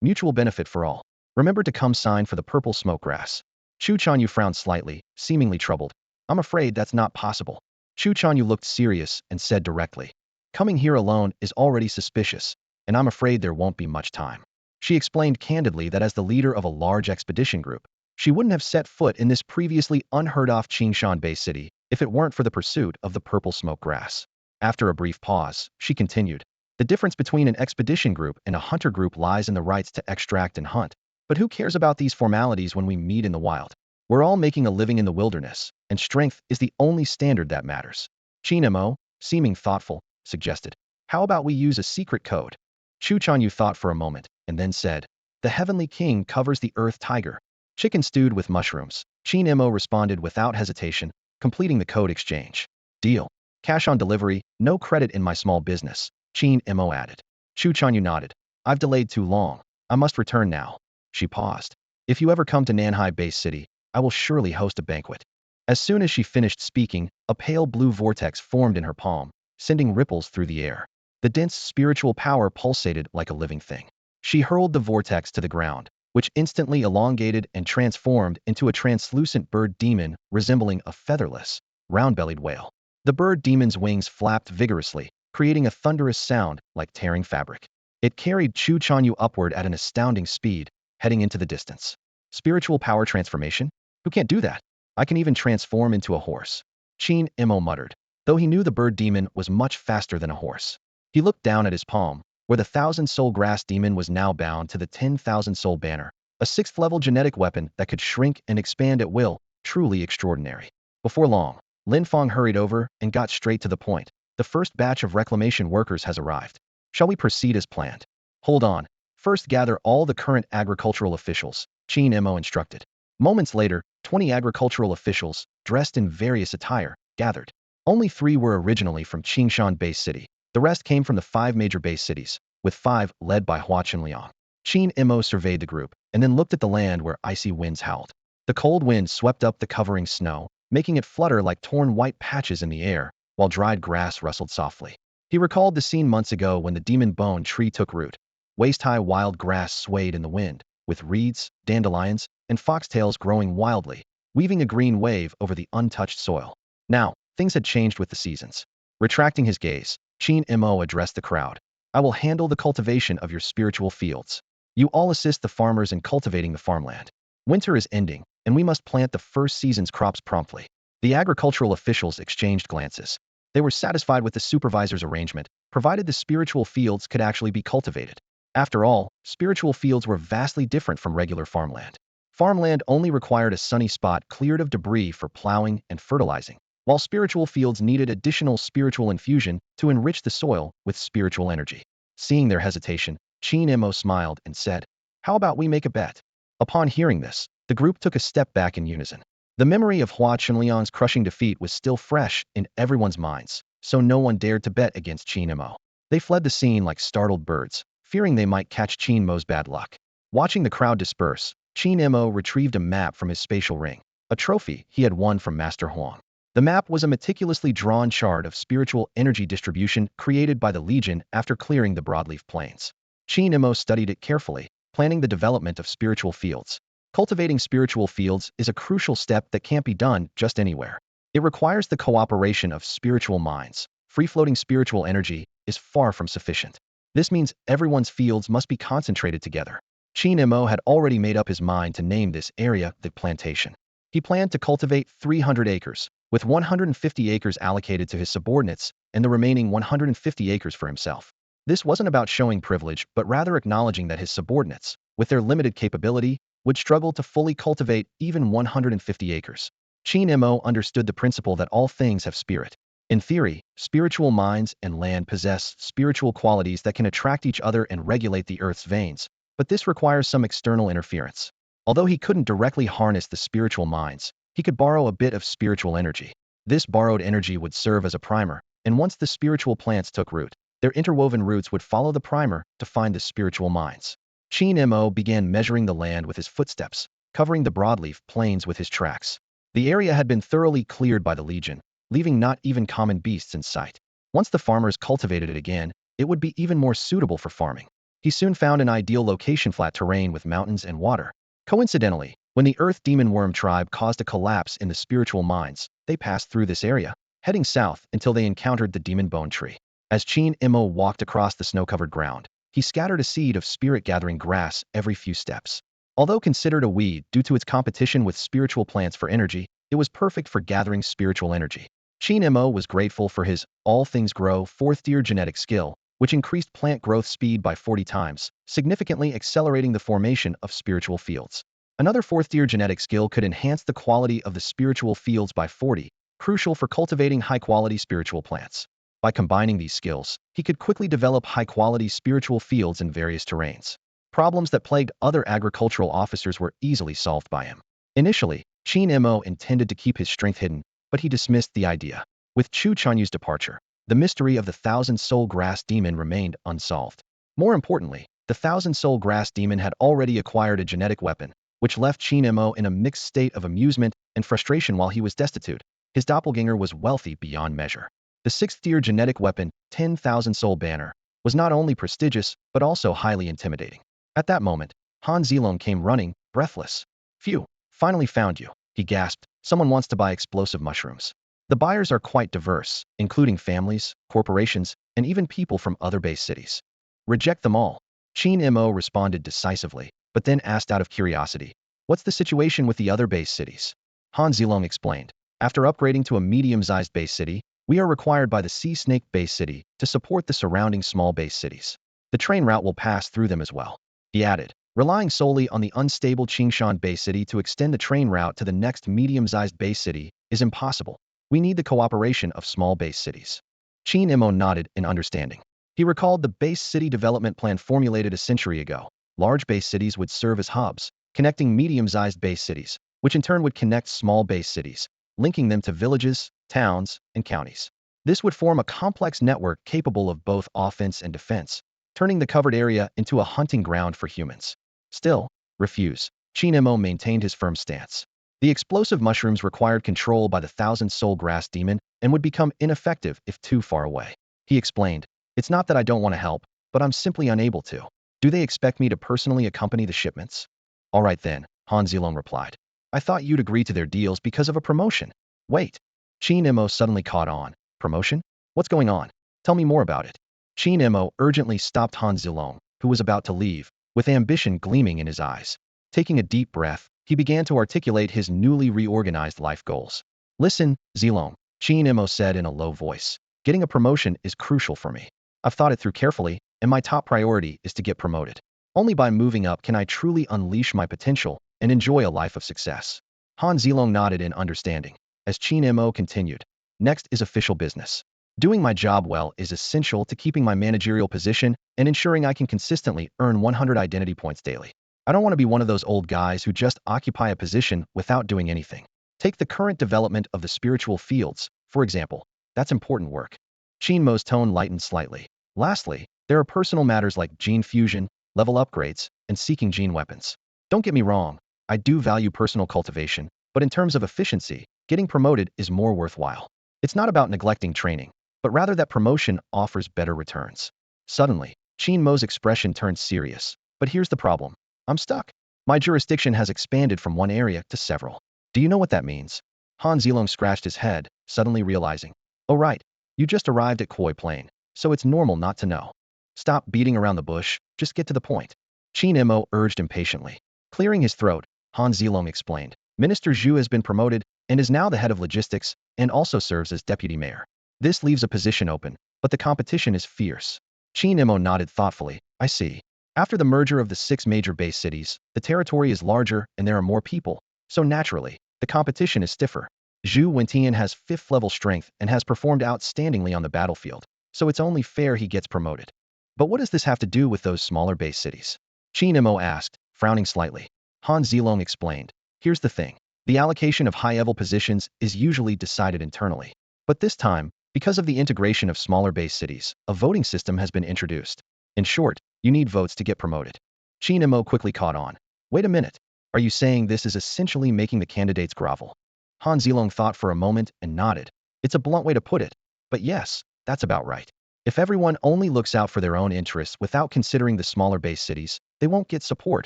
mutual benefit for all. Remember to come sign for the purple smoke grass. Chu Chanyu frowned slightly, seemingly troubled. I'm afraid that's not possible. Chu Chanyu looked serious and said directly, coming here alone is already suspicious, and I'm afraid there won't be much time. She explained candidly that as the leader of a large expedition group, she wouldn't have set foot in this previously unheard-of Qingshan Bay city if it weren't for the pursuit of the purple smoke grass. After a brief pause, she continued. The difference between an expedition group and a hunter group lies in the rights to extract and hunt. But who cares about these formalities when we meet in the wild? We're all making a living in the wilderness, and strength is the only standard that matters. Qin Mo, seeming thoughtful, suggested. How about we use a secret code? Chu Chanyu thought for a moment, and then said, the Heavenly King covers the Earth Tiger. Chicken stewed with mushrooms. Qin Mo responded without hesitation, completing the code exchange. Deal. Cash on delivery, no credit in my small business, Qin Mo added. Chu Chanyu nodded. I've delayed too long. I must return now. She paused. If you ever come to Nanhai Base City, I will surely host a banquet. As soon as she finished speaking, a pale blue vortex formed in her palm, sending ripples through the air. The dense spiritual power pulsated like a living thing. She hurled the vortex to the ground, which instantly elongated and transformed into a translucent bird demon resembling a featherless, round-bellied whale. The bird demon's wings flapped vigorously, creating a thunderous sound like tearing fabric. It carried Chu Chanyu upward at an astounding speed, heading into the distance. Spiritual power transformation? Who can't do that? I can even transform into a horse. Qin Mo muttered, though he knew the bird demon was much faster than a horse. He looked down at his palm, where the 1,000-soul grass demon was now bound to the 10,000-soul banner, a 6th-level genetic weapon that could shrink and expand at will, truly extraordinary. Before long, Lin Feng hurried over and got straight to the point. The first batch of reclamation workers has arrived. Shall we proceed as planned? Hold on. First gather all the current agricultural officials, Qin Mo instructed. Moments later, 20 agricultural officials, dressed in various attire, gathered. Only 3 were originally from Qingshan Base City. The rest came from the 5 major base cities, with 5 led by Hua Chenliang. Qin Mo surveyed the group, and then looked at the land where icy winds howled. The cold wind swept up the covering snow, making it flutter like torn white patches in the air, while dried grass rustled softly. He recalled the scene months ago when the demon bone tree took root. Waist-high wild grass swayed in the wind, with reeds, dandelions, and foxtails growing wildly, weaving a green wave over the untouched soil. Now, things had changed with the seasons. Retracting his gaze, Qin Mo addressed the crowd. I will handle the cultivation of your spiritual fields. You all assist the farmers in cultivating the farmland. Winter is ending, and we must plant the first season's crops promptly. The agricultural officials exchanged glances. They were satisfied with the supervisor's arrangement, provided the spiritual fields could actually be cultivated. After all, spiritual fields were vastly different from regular farmland. Farmland only required a sunny spot cleared of debris for plowing and fertilizing, while spiritual fields needed additional spiritual infusion to enrich the soil with spiritual energy. Seeing their hesitation, Qin Mo smiled and said, how about we make a bet? Upon hearing this, the group took a step back in unison. The memory of Hua Chenliang's crushing defeat was still fresh in everyone's minds, so no one dared to bet against Qin Mo. They fled the scene like startled birds, fearing they might catch Qin Mo's bad luck. Watching the crowd disperse, Qin Mo retrieved a map from his spatial ring, a trophy he had won from Master Huang. The map was a meticulously drawn chart of spiritual energy distribution created by the Legion after clearing the broadleaf plains. Qin Mo studied it carefully, planning the development of spiritual fields. Cultivating spiritual fields is a crucial step that can't be done just anywhere. It requires the cooperation of spiritual minds. Free-floating spiritual energy is far from sufficient. This means everyone's fields must be concentrated together. Qin Mo had already made up his mind to name this area the plantation. He planned to cultivate 300 acres, with 150 acres allocated to his subordinates and the remaining 150 acres for himself. This wasn't about showing privilege, but rather acknowledging that his subordinates, with their limited capability, would struggle to fully cultivate even 150 acres. Qin Mo understood the principle that all things have spirit. In theory, spiritual minds and land possess spiritual qualities that can attract each other and regulate the Earth's veins, but this requires some external interference. Although he couldn't directly harness the spiritual minds, he could borrow a bit of spiritual energy. This borrowed energy would serve as a primer, and once the spiritual plants took root, their interwoven roots would follow the primer to find the spiritual minds. Qin Mo began measuring the land with his footsteps, covering the broadleaf plains with his tracks. The area had been thoroughly cleared by the Legion, leaving not even common beasts in sight. Once the farmers cultivated it again, it would be even more suitable for farming. He soon found an ideal location: flat terrain with mountains and water. Coincidentally, when the Earth Demon Worm tribe caused a collapse in the spiritual mines, they passed through this area, heading south until they encountered the Demon Bone Tree. As Qin Mo walked across the snow-covered ground, he scattered a seed of spirit-gathering grass every few steps. Although considered a weed due to its competition with spiritual plants for energy, it was perfect for gathering spiritual energy. Qin Mo was grateful for his all things grow fourth-tier genetic skill, which increased plant growth speed by 40 times, significantly accelerating the formation of spiritual fields. Another fourth-tier genetic skill could enhance the quality of the spiritual fields by 40, crucial for cultivating high-quality spiritual plants. By combining these skills, he could quickly develop high-quality spiritual fields in various terrains. Problems that plagued other agricultural officers were easily solved by him. Initially, Qin Mo intended to keep his strength hidden, but he dismissed the idea. With Chu Chunyu's departure, the mystery of the thousand-soul grass demon remained unsolved. More importantly, the thousand-soul grass demon had already acquired a genetic weapon, which left Qin Mo in a mixed state of amusement and frustration while he was destitute. His doppelganger was wealthy beyond measure. The sixth-tier genetic weapon, 10,000-soul banner, was not only prestigious, but also highly intimidating. At that moment, Han Zilong came running, breathless. "Phew, finally found you," he gasped. "Someone wants to buy explosive mushrooms." The buyers are quite diverse, including families, corporations, and even people from other base cities. "Reject them all," Qin Mo responded decisively, but then asked out of curiosity, "What's the situation with the other base cities?" Han Zilong explained, "After upgrading to a medium-sized base city, we are required by the Sea Snake base city to support the surrounding small base cities. The train route will pass through them as well." He added, "Relying solely on the unstable Qingshan base city to extend the train route to the next medium-sized base city is impossible. We need the cooperation of small base cities." Qin Mo nodded in understanding. He recalled the base city development plan formulated a century ago. Large base cities would serve as hubs, connecting medium-sized base cities, which in turn would connect small base cities, linking them to villages, towns, and counties. This would form a complex network capable of both offense and defense, turning the covered area into a hunting ground for humans. Still, refuse. Qin Mo maintained his firm stance. The explosive mushrooms required control by the thousand-soul grass demon and would become ineffective if too far away. He explained, "It's not that I don't want to help, but I'm simply unable to. Do they expect me to personally accompany the shipments?" "All right then," Han Zilong replied. "I thought you'd agree to their deals because of a promotion." "Wait." Qin Mo suddenly caught on. "Promotion? What's going on? Tell me more about it." Qin Mo urgently stopped Han Zilong, who was about to leave, with ambition gleaming in his eyes. Taking a deep breath, he began to articulate his newly reorganized life goals. "Listen, Zilong," Qin Mo said in a low voice. "Getting a promotion is crucial for me. I've thought it through carefully, and my top priority is to get promoted. Only by moving up can I truly unleash my potential and enjoy a life of success." Han Zilong nodded in understanding. As Qin Mo continued, "Next is official business. Doing my job well is essential to keeping my managerial position and ensuring I can consistently earn 100 identity points daily. I don't want to be one of those old guys who just occupy a position without doing anything. Take the current development of the spiritual fields, for example. That's important work." Qin Mo's tone lightened slightly. "Lastly, there are personal matters like gene fusion, level upgrades, and seeking gene weapons. Don't get me wrong, I do value personal cultivation, but in terms of efficiency, getting promoted is more worthwhile. It's not about neglecting training, but rather that promotion offers better returns." Suddenly, Qin Mo's expression turned serious. "But here's the problem. I'm stuck. My jurisdiction has expanded from one area to several." "Do you know what that means?" Han Zilong scratched his head, suddenly realizing. "Oh right, you just arrived at Koi Plain, so it's normal not to know. Stop beating around the bush, just get to the point." Qin Mo urged impatiently. Clearing his throat, Han Zilong explained, "Minister Zhu has been promoted and is now the head of logistics and also serves as deputy mayor. This leaves a position open, but the competition is fierce." Qin Mo nodded thoughtfully. "I see. After the merger of the 6 major base cities, the territory is larger and there are more people, so naturally, the competition is stiffer. Zhu Wentian has 5th level strength and has performed outstandingly on the battlefield, so it's only fair he gets promoted." "But what does this have to do with those smaller base cities?" Qin Mo asked, frowning slightly. Han Zilong explained, "Here's the thing. The allocation of high-level positions is usually decided internally. But this time, because of the integration of smaller base cities, a voting system has been introduced. In short, you need votes to get promoted." Qin Mo quickly caught on. "Wait a minute. Are you saying this is essentially making the candidates grovel?" Han Zilong thought for a moment and nodded. "It's a blunt way to put it, but yes, that's about right. If everyone only looks out for their own interests without considering the smaller base cities, they won't get support,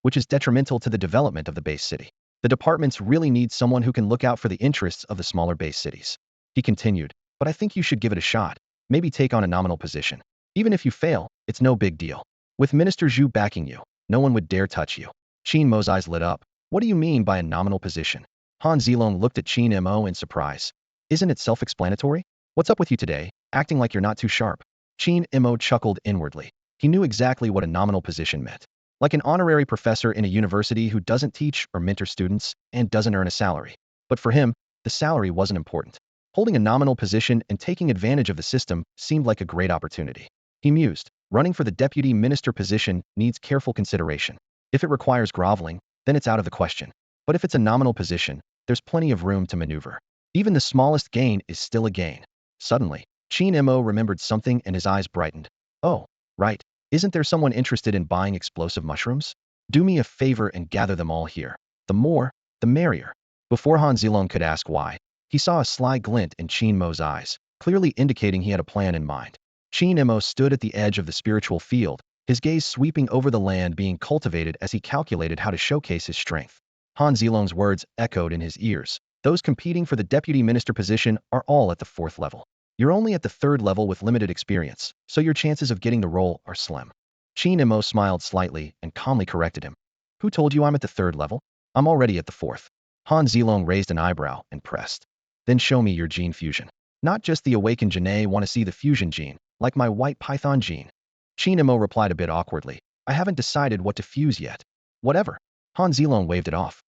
which is detrimental to the development of the base city. The departments really need someone who can look out for the interests of the smaller base cities." He continued, "But I think you should give it a shot. Maybe take on a nominal position. Even if you fail, it's no big deal. With Minister Zhu backing you, no one would dare touch you." Qin Mo's eyes lit up. "What do you mean by a nominal position?" Han Zilong looked at Qin Mo in surprise. Isn't it self-explanatory? What's up with you today, acting like you're not too sharp? Qin Mo chuckled inwardly. He knew exactly what a nominal position meant. Like an honorary professor in a university who doesn't teach or mentor students and doesn't earn a salary. But for him, the salary wasn't important. Holding a nominal position and taking advantage of the system seemed like a great opportunity. He mused, running for the deputy minister position needs careful consideration. If it requires groveling, then it's out of the question. But if it's a nominal position, there's plenty of room to maneuver. Even the smallest gain is still a gain. Suddenly, Qin Mo remembered something and his eyes brightened. Oh, right. Isn't there someone interested in buying explosive mushrooms? Do me a favor and gather them all here. The more, the merrier. Before Han Zilong could ask why, he saw a sly glint in Qin Mo's eyes, clearly indicating he had a plan in mind. Qin Mo stood at the edge of the spiritual field, his gaze sweeping over the land being cultivated as he calculated how to showcase his strength. Han Zilong's words echoed in his ears. Those competing for the deputy minister position are all at the 4th level. You're only at the 3rd level with limited experience, so your chances of getting the role are slim. Qin Mo smiled slightly and calmly corrected him. Who told you I'm at the 3rd level? I'm already at the 4th. Han Zilong raised an eyebrow and pressed. Then show me your gene fusion. Not just the awakened Janae want to see the fusion gene, like my white python gene. Qin Mo replied a bit awkwardly. I haven't decided what to fuse yet. Whatever. Han Zilong waved it off.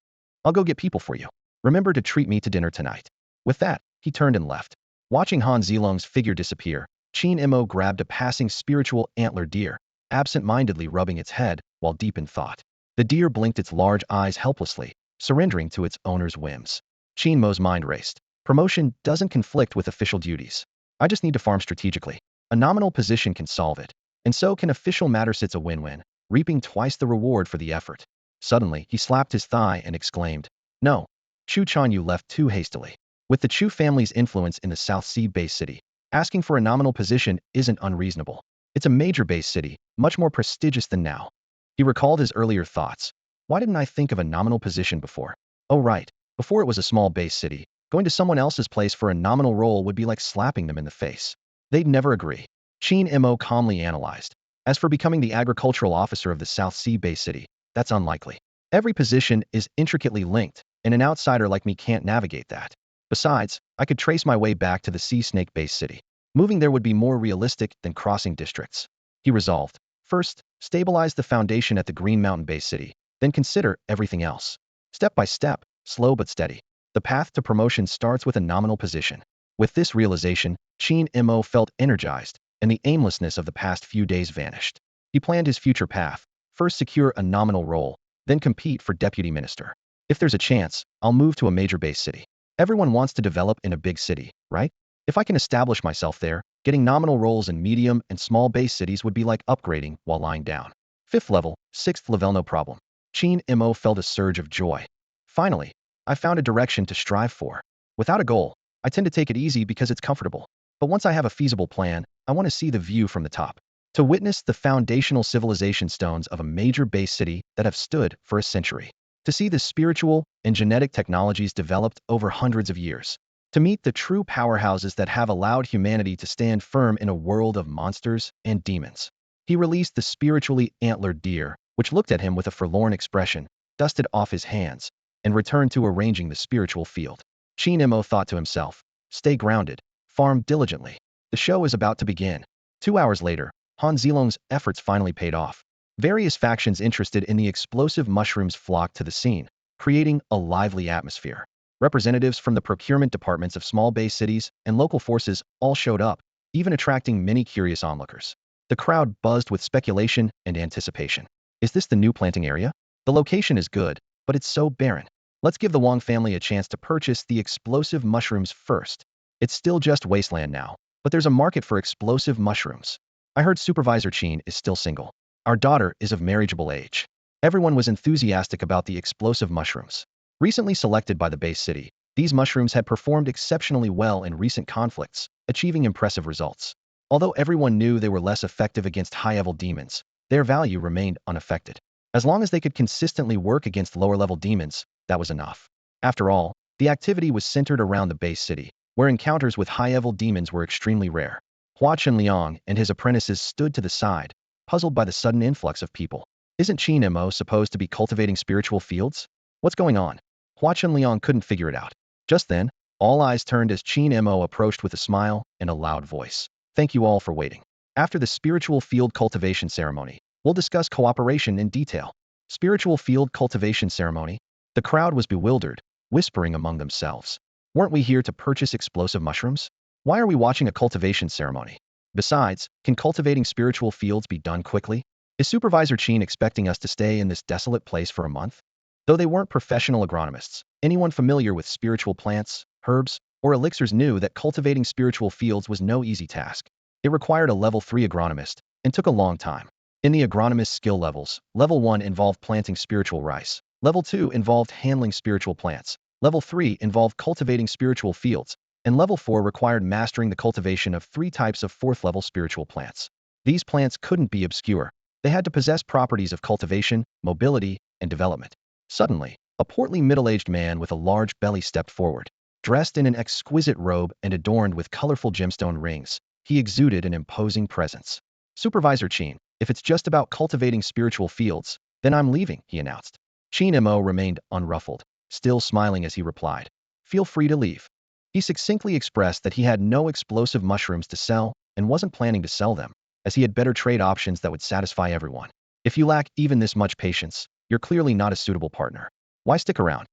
I'll go get people for you. Remember to treat me to dinner tonight. With that, he turned and left. Watching Han Zilong's figure disappear, Qin Mo grabbed a passing spiritual antler deer, absent-mindedly rubbing its head while deep in thought. The deer blinked its large eyes helplessly, surrendering to its owner's whims. Qin Mo's mind raced. Promotion doesn't conflict with official duties. I just need to farm strategically. A nominal position can solve it. And so can official matters. It's a win-win, reaping twice the reward for the effort. Suddenly, he slapped his thigh and exclaimed, No. Chu Chan, you left too hastily. With the Chu family's influence in the South Sea base city, asking for a nominal position isn't unreasonable. It's a major base city, much more prestigious than now. He recalled his earlier thoughts. Why didn't I think of a nominal position before? Oh right, before it was a small base city, going to someone else's place for a nominal role would be like slapping them in the face. They'd never agree. Qin Mo calmly analyzed. As for becoming the agricultural officer of the South Sea base city, that's unlikely. Every position is intricately linked, and an outsider like me can't navigate that. Besides, I could trace my way back to the Sea Snake base city. Moving there would be more realistic than crossing districts. He resolved. First, stabilize the foundation at the Green Mountain base city, then consider everything else. Step by step, slow but steady. The path to promotion starts with a nominal position. With this realization, Qin Mo felt energized, and the aimlessness of the past few days vanished. He planned his future path. First secure a nominal role, then compete for deputy minister. If there's a chance, I'll move to a major base city. Everyone wants to develop in a big city, right? If I can establish myself there, getting nominal roles in medium and small base cities would be like upgrading while lying down. 5th level, 6th level, no problem. Qin Mo felt a surge of joy. Finally, I found a direction to strive for. Without a goal, I tend to take it easy because it's comfortable. But once I have a feasible plan, I want to see the view from the top. To witness the foundational civilization stones of a major base city that have stood for a century. To see the spiritual and genetic technologies developed over hundreds of years. To meet the true powerhouses that have allowed humanity to stand firm in a world of monsters and demons. He released the spiritually antlered deer, which looked at him with a forlorn expression, dusted off his hands, and returned to arranging the spiritual field. Qin Mo thought to himself, stay grounded, farm diligently. The show is about to begin. 2 hours later, Han Zilong's efforts finally paid off. Various factions interested in the explosive mushrooms flocked to the scene, creating a lively atmosphere. Representatives from the procurement departments of small base cities and local forces all showed up, even attracting many curious onlookers. The crowd buzzed with speculation and anticipation. Is this the new planting area? The location is good, but it's so barren. Let's give the Wang family a chance to purchase the explosive mushrooms first. It's still just wasteland now, but there's a market for explosive mushrooms. I heard Supervisor Qin is still single. Our daughter is of marriageable age. Everyone was enthusiastic about the explosive mushrooms. Recently selected by the base city, these mushrooms had performed exceptionally well in recent conflicts, achieving impressive results. Although everyone knew they were less effective against high-level demons, their value remained unaffected. As long as they could consistently work against lower-level demons, that was enough. After all, the activity was centered around the base city, where encounters with high-level demons were extremely rare. Hua Chenliang and his apprentices stood to the side, puzzled by the sudden influx of people. Isn't Qin Mo supposed to be cultivating spiritual fields? What's going on? Hua Chenliang couldn't figure it out. Just then, All eyes turned as Qin Mo approached with a smile and a loud voice. Thank you all for waiting. After the spiritual field cultivation ceremony, we'll discuss cooperation in detail. Spiritual field cultivation ceremony? The crowd was bewildered, whispering among themselves. Weren't we here to purchase explosive mushrooms? Why are we watching a cultivation ceremony? Besides, can cultivating spiritual fields be done quickly? Is Supervisor Qin expecting us to stay in this desolate place for a month? Though they weren't professional agronomists, anyone familiar with spiritual plants, herbs, or elixirs knew that cultivating spiritual fields was no easy task. It required a level 3 agronomist and took a long time. In the agronomist's skill levels, level 1 involved planting spiritual rice, level 2 involved handling spiritual plants, level 3 involved cultivating spiritual fields, and level 4 required mastering the cultivation of 3 types of 4th level spiritual plants. These plants couldn't be obscure. They had to possess properties of cultivation, mobility, and development. Suddenly, a portly middle-aged man with a large belly stepped forward. Dressed in an exquisite robe and adorned with colorful gemstone rings, he exuded an imposing presence. Supervisor Qin, if it's just about cultivating spiritual fields, then I'm leaving, he announced. Qin Mo remained unruffled, still smiling as he replied, feel free to leave. He succinctly expressed that he had no explosive mushrooms to sell and wasn't planning to sell them, as he had better trade options that would satisfy everyone. If you lack even this much patience, you're clearly not a suitable partner. Why stick around?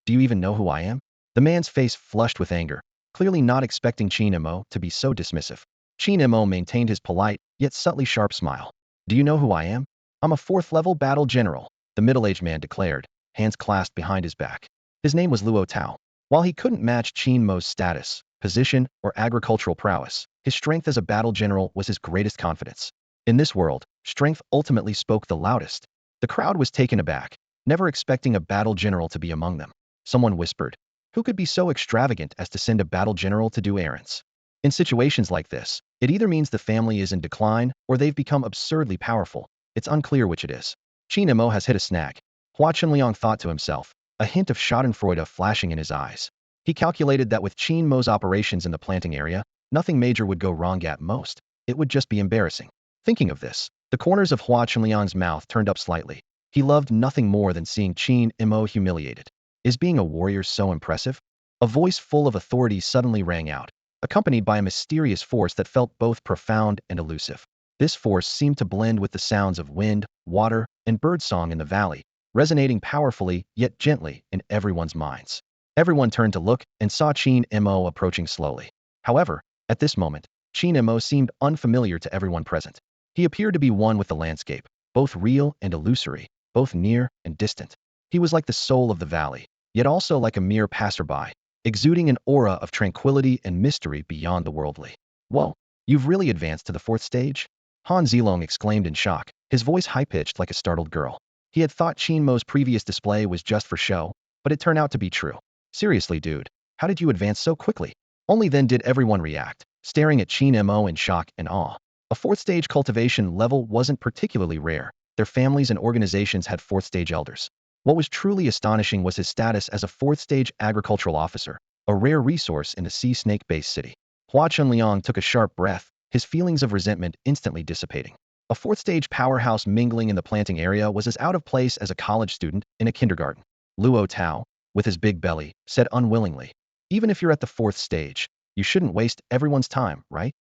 Do you even know who I am? The man's face flushed with anger, clearly not expecting Qin Mo to be so dismissive. Qin Mo maintained his polite, yet subtly sharp smile. Do you know who I am? I'm a 4th level battle general, the middle-aged man declared, hands clasped behind his back. His name was Luo Tao. While he couldn't match Qin Mo's status, position, or agricultural prowess, his strength as a battle general was his greatest confidence. In this world, strength ultimately spoke the loudest. The crowd was taken aback, never expecting a battle general to be among them. Someone whispered, who could be so extravagant as to send a battle general to do errands? In situations like this, it either means the family is in decline or they've become absurdly powerful. It's unclear which it is. Qin Mo has hit a snag. Hua Chunliang thought to himself, a hint of schadenfreude flashing in his eyes. He calculated that with Qin Mo's operations in the planting area, nothing major would go wrong at most. It would just be embarrassing. Thinking of this, the corners of Hua Chunliang's mouth turned up slightly. He loved nothing more than seeing Qin Mo humiliated. Is being a warrior so impressive? A voice full of authority suddenly rang out, accompanied by a mysterious force that felt both profound and elusive. This force seemed to blend with the sounds of wind, water, and birdsong in the valley, resonating powerfully yet gently in everyone's minds. Everyone turned to look and saw Qin Mo approaching slowly. However, at this moment, Qin Mo seemed unfamiliar to everyone present. He appeared to be one with the landscape, both real and illusory, both near and distant. He was like the soul of the valley, yet also like a mere passerby, exuding an aura of tranquility and mystery beyond the worldly. Whoa, you've really advanced to the 4th stage? Han Zilong exclaimed in shock, his voice high-pitched like a startled girl. He had thought Qin Mo's previous display was just for show, but it turned out to be true. Seriously, dude, how did you advance so quickly? Only then did everyone react, staring at Qin Mo in shock and awe. A 4th stage cultivation level wasn't particularly rare. Their families and organizations had 4th stage elders. What was truly astonishing was his status as a 4th stage agricultural officer, a rare resource in a sea snake-based city. Hua Chunliang took a sharp breath, his feelings of resentment instantly dissipating. A 4th stage powerhouse mingling in the planting area was as out of place as a college student in a kindergarten. Luo Tao, with his big belly, said unwillingly, even if you're at the 4th stage, you shouldn't waste everyone's time, right?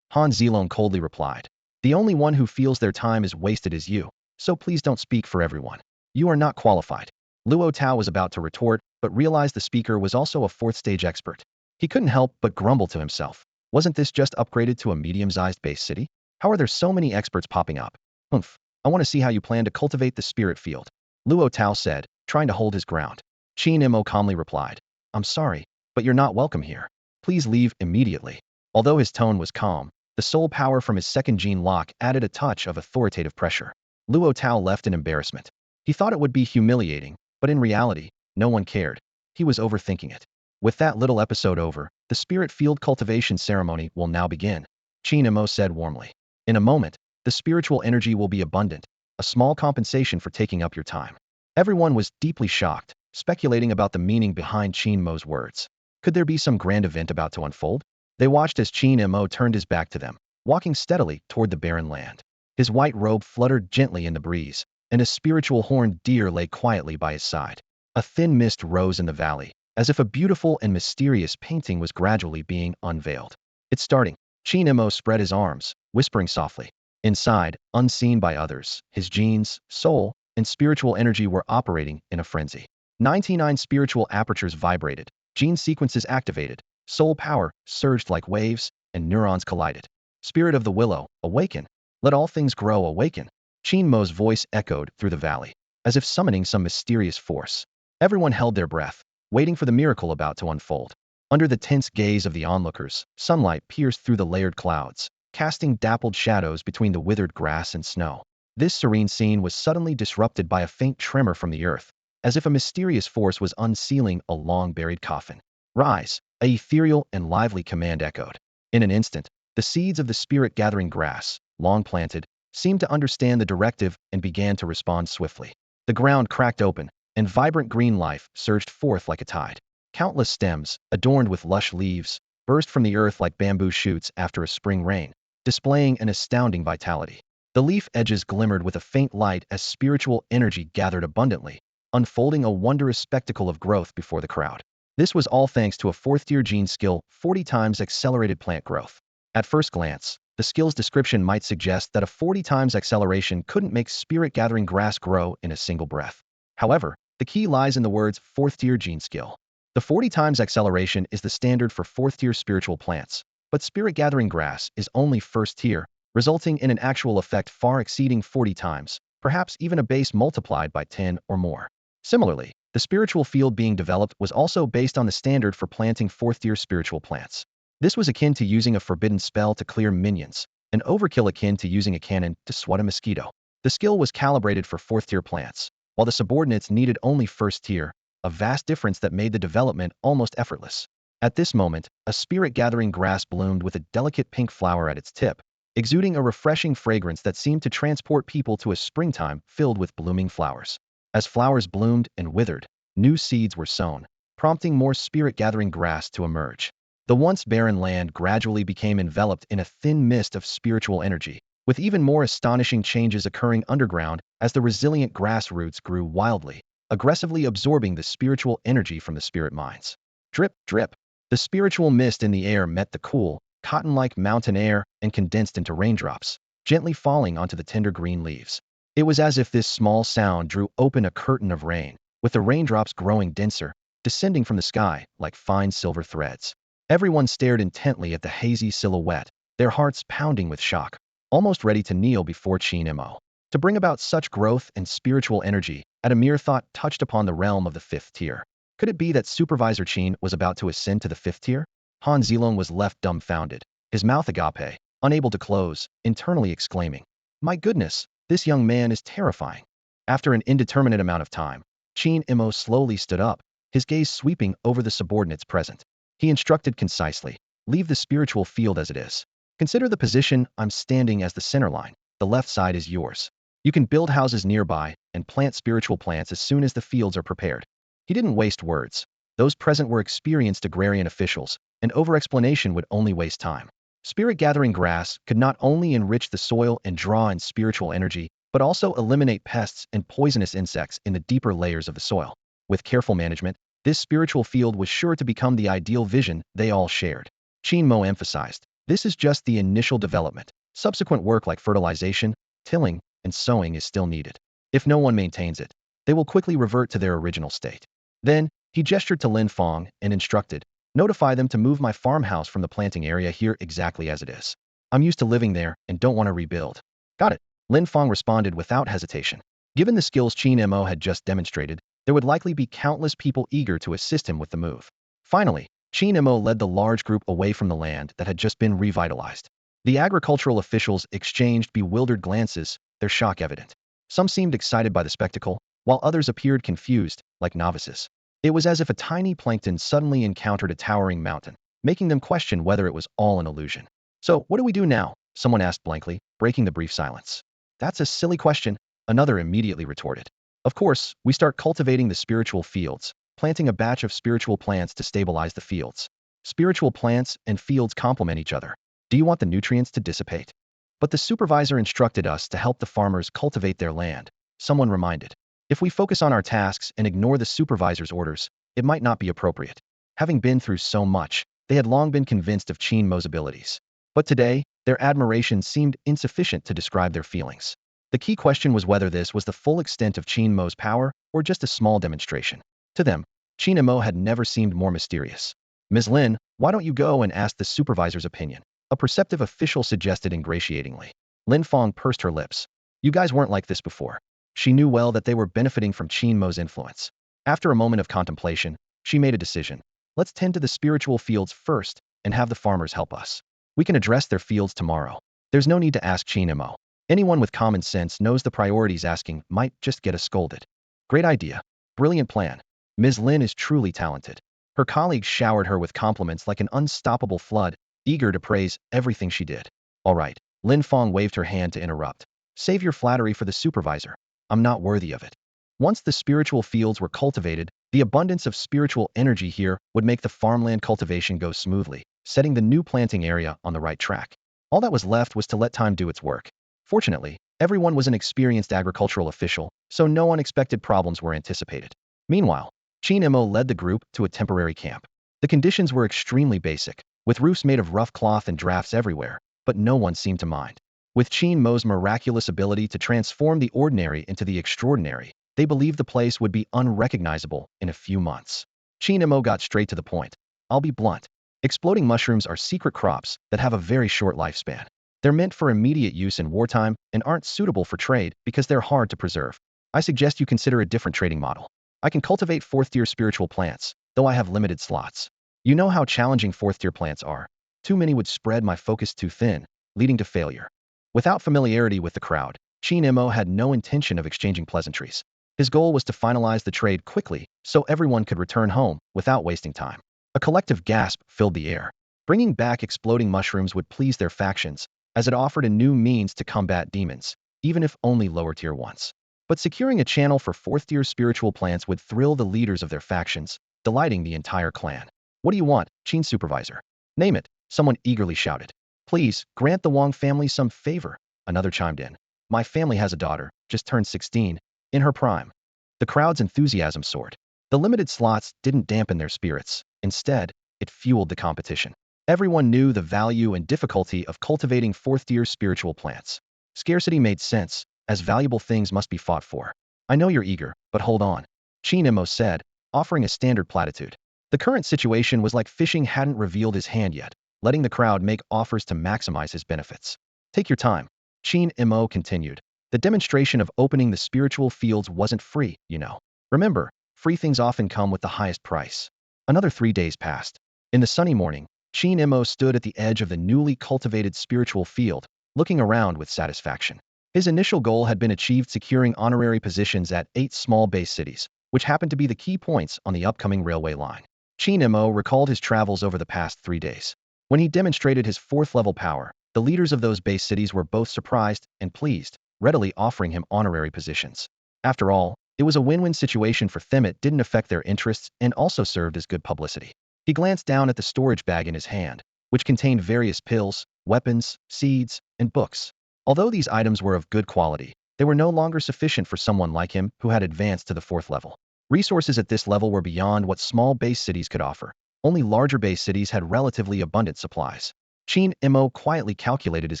Han Zilong coldly replied, the only one who feels their time is wasted is you, so please don't speak for everyone. You are not qualified. Luo Tao was about to retort, but realized the speaker was also a 4th stage expert. He couldn't help but grumble to himself. Wasn't this just upgraded to a medium-sized base city? How are there so many experts popping up? Humph, I want to see how you plan to cultivate the spirit field, Luo Tao said, trying to hold his ground. Qin Mo calmly replied, I'm sorry, but you're not welcome here. Please leave immediately. Although his tone was calm, the soul power from his second gene lock added a touch of authoritative pressure. Luo Tao left in embarrassment. He thought it would be humiliating, but in reality, no one cared. He was overthinking it. With that little episode over, the spirit field cultivation ceremony will now begin, Qin Mo said warmly. In a moment, the spiritual energy will be abundant, a small compensation for taking up your time. Everyone was deeply shocked, speculating about the meaning behind Qin Mo's words. Could there be some grand event about to unfold? They watched as Qin Mo turned his back to them, walking steadily toward the barren land. His white robe fluttered gently in the breeze, and a spiritual horned deer lay quietly by his side. A thin mist rose in the valley, as if a beautiful and mysterious painting was gradually being unveiled. It's starting. Qin Mo spread his arms, whispering softly. Inside, unseen by others, his genes, soul, and spiritual energy were operating in a frenzy. 99 spiritual apertures vibrated, gene sequences activated, soul power surged like waves, and neurons collided. Spirit of the willow, awaken. Let all things grow, awaken. Qingmo's voice echoed through the valley, as if summoning some mysterious force. Everyone held their breath, waiting for the miracle about to unfold. Under the tense gaze of the onlookers, sunlight pierced through the layered clouds, casting dappled shadows between the withered grass and snow. This serene scene was suddenly disrupted by a faint tremor from the earth, as if a mysterious force was unsealing a long-buried coffin. Rise, a ethereal and lively command echoed. In an instant, the seeds of the spirit-gathering grass, long planted, seemed to understand the directive and began to respond swiftly. The ground cracked open, and vibrant green life surged forth like a tide. Countless stems, adorned with lush leaves, burst from the earth like bamboo shoots after a spring rain, displaying an astounding vitality. The leaf edges glimmered with a faint light as spiritual energy gathered abundantly, unfolding a wondrous spectacle of growth before the crowd. This was all thanks to a fourth-tier gene skill, 40 times accelerated plant growth. At first glance, the skill's description might suggest that a 40 times acceleration couldn't make spirit-gathering grass grow in a single breath. However, the key lies in the words fourth-tier gene skill. The 40 times acceleration is the standard for fourth-tier spiritual plants, but spirit-gathering grass is only first-tier, resulting in an actual effect far exceeding 40 times, perhaps even a base multiplied by 10 or more. Similarly, the spiritual field being developed was also based on the standard for planting fourth-tier spiritual plants. This was akin to using a forbidden spell to clear minions, an overkill akin to using a cannon to swat a mosquito. The skill was calibrated for fourth-tier plants, while the subordinates needed only first-tier, a vast difference that made the development almost effortless. At this moment, a spirit-gathering grass bloomed with a delicate pink flower at its tip, exuding a refreshing fragrance that seemed to transport people to a springtime filled with blooming flowers. As flowers bloomed and withered, new seeds were sown, prompting more spirit-gathering grass to emerge. The once barren land gradually became enveloped in a thin mist of spiritual energy, with even more astonishing changes occurring underground as the resilient grass roots grew wildly, aggressively absorbing the spiritual energy from the spirit mines. Drip, drip. The spiritual mist in the air met the cool, cotton-like mountain air and condensed into raindrops, gently falling onto the tender green leaves. It was as if this small sound drew open a curtain of rain, with the raindrops growing denser, descending from the sky like fine silver threads. Everyone stared intently at the hazy silhouette, their hearts pounding with shock, almost ready to kneel before Qin Mo. To bring about such growth and spiritual energy, at a mere thought touched upon the realm of the fifth tier. Could it be that Supervisor Qin was about to ascend to the fifth tier? Han Zilong was left dumbfounded, his mouth agape, unable to close, internally exclaiming, "My goodness, this young man is terrifying." After an indeterminate amount of time, Qin Mo slowly stood up, his gaze sweeping over the subordinates present. He instructed concisely, "Leave the spiritual field as it is. Consider the position I'm standing as the center line. The left side is yours. You can build houses nearby and plant spiritual plants as soon as the fields are prepared." He didn't waste words. Those present were experienced agrarian officials, and over-explanation would only waste time. Spirit-gathering grass could not only enrich the soil and draw in spiritual energy, but also eliminate pests and poisonous insects in the deeper layers of the soil. With careful management, this spiritual field was sure to become the ideal vision they all shared. Qingmo emphasized, "This is just the initial development. Subsequent work like fertilization, tilling, and sowing is still needed. If no one maintains it, they will quickly revert to their original state." Then, he gestured to Lin Fong and instructed, "Notify them to move my farmhouse from the planting area here exactly as it is. I'm used to living there and don't want to rebuild." "Got it," Lin Fong responded without hesitation. Given the skills Qin Mo had just demonstrated, there would likely be countless people eager to assist him with the move. Finally, Qin Mo led the large group away from the land that had just been revitalized. The agricultural officials exchanged bewildered glances, their shock evident. Some seemed excited by the spectacle, while others appeared confused, like novices. It was as if a tiny plankton suddenly encountered a towering mountain, making them question whether it was all an illusion. "So, what do we do now?" someone asked blankly, breaking the brief silence. "That's a silly question," another immediately retorted. "Of course, we start cultivating the spiritual fields, planting a batch of spiritual plants to stabilize the fields. Spiritual plants and fields complement each other. Do you want the nutrients to dissipate?" "But the supervisor instructed us to help the farmers cultivate their land," someone reminded. "If we focus on our tasks and ignore the supervisor's orders, it might not be appropriate. Having been through so much, they had long been convinced of Qin Mo's abilities. But today, their admiration seemed insufficient to describe their feelings. The key question was whether this was the full extent of Qin Mo's power or just a small demonstration. To them, Qin Mo had never seemed more mysterious. Ms. Lin, why don't you go and ask the supervisor's opinion? A perceptive official suggested ingratiatingly. Lin Fong pursed her lips. You guys weren't like this before. She knew well that they were benefiting from Qin Mo's influence. After a moment of contemplation, she made a decision. Let's tend to the spiritual fields first and have the farmers help us. We can address their fields tomorrow. There's no need to ask Qin Mo. Anyone with common sense knows the priorities asking might just get us scolded. Great idea. Brilliant plan. Ms. Lin is truly talented. Her colleagues showered her with compliments like an unstoppable flood, eager to praise everything she did. All right. Lin Fong waved her hand to interrupt. Save your flattery for the supervisor. I'm not worthy of it. Once the spiritual fields were cultivated, the abundance of spiritual energy here would make the farmland cultivation go smoothly, setting the new planting area on the right track. All that was left was to let time do its work. Fortunately, everyone was an experienced agricultural official, so no unexpected problems were anticipated. Meanwhile, Qin Mo led the group to a temporary camp. The conditions were extremely basic, with roofs made of rough cloth and drafts everywhere, but no one seemed to mind. With Qin Mo's miraculous ability to transform the ordinary into the extraordinary, they believed the place would be unrecognizable in a few months. Qin Mo got straight to the point. I'll be blunt. Exploding mushrooms are secret crops that have a very short lifespan. They're meant for immediate use in wartime and aren't suitable for trade because they're hard to preserve. I suggest you consider a different trading model. I can cultivate fourth-tier spiritual plants, though I have limited slots. You know how challenging fourth-tier plants are. Too many would spread my focus too thin, leading to failure. Without familiarity with the crowd, Qin Mo had no intention of exchanging pleasantries. His goal was to finalize the trade quickly so everyone could return home without wasting time. A collective gasp filled the air. Bringing back exploding mushrooms would please their factions, as it offered a new means to combat demons, even if only lower-tier ones. But securing a channel for fourth-tier spiritual plants would thrill the leaders of their factions, delighting the entire clan. What do you want, Qin Supervisor? Name it, someone eagerly shouted. Please, grant the Wang family some favor, another chimed in. My family has a daughter, just turned 16, in her prime. The crowd's enthusiasm soared. The limited slots didn't dampen their spirits. Instead, it fueled the competition. Everyone knew the value and difficulty of cultivating fourth-tier spiritual plants. Scarcity made sense, as valuable things must be fought for. I know you're eager, but hold on, Qin Mo said, offering a standard platitude. The current situation was like fishing hadn't revealed his hand yet, letting the crowd make offers to maximize his benefits. Take your time, Qin Mo continued. The demonstration of opening the spiritual fields wasn't free, you know. Remember, free things often come with the highest price. Another 3 days passed. In the sunny morning, Qin Mo stood at the edge of the newly cultivated spiritual field, looking around with satisfaction. His initial goal had been achieved, securing honorary positions at 8 small base cities, which happened to be the key points on the upcoming railway line. Qin Mo recalled his travels over the past 3 days. When he demonstrated his 4th-level power, the leaders of those base cities were both surprised and pleased, readily offering him honorary positions. After all, it was a win-win situation for them. It didn't affect their interests and also served as good publicity. He glanced down at the storage bag in his hand, which contained various pills, weapons, seeds, and books. Although these items were of good quality, they were no longer sufficient for someone like him who had advanced to the 4th level. Resources at this level were beyond what small base cities could offer. Only larger base cities had relatively abundant supplies. Qin Mo quietly calculated his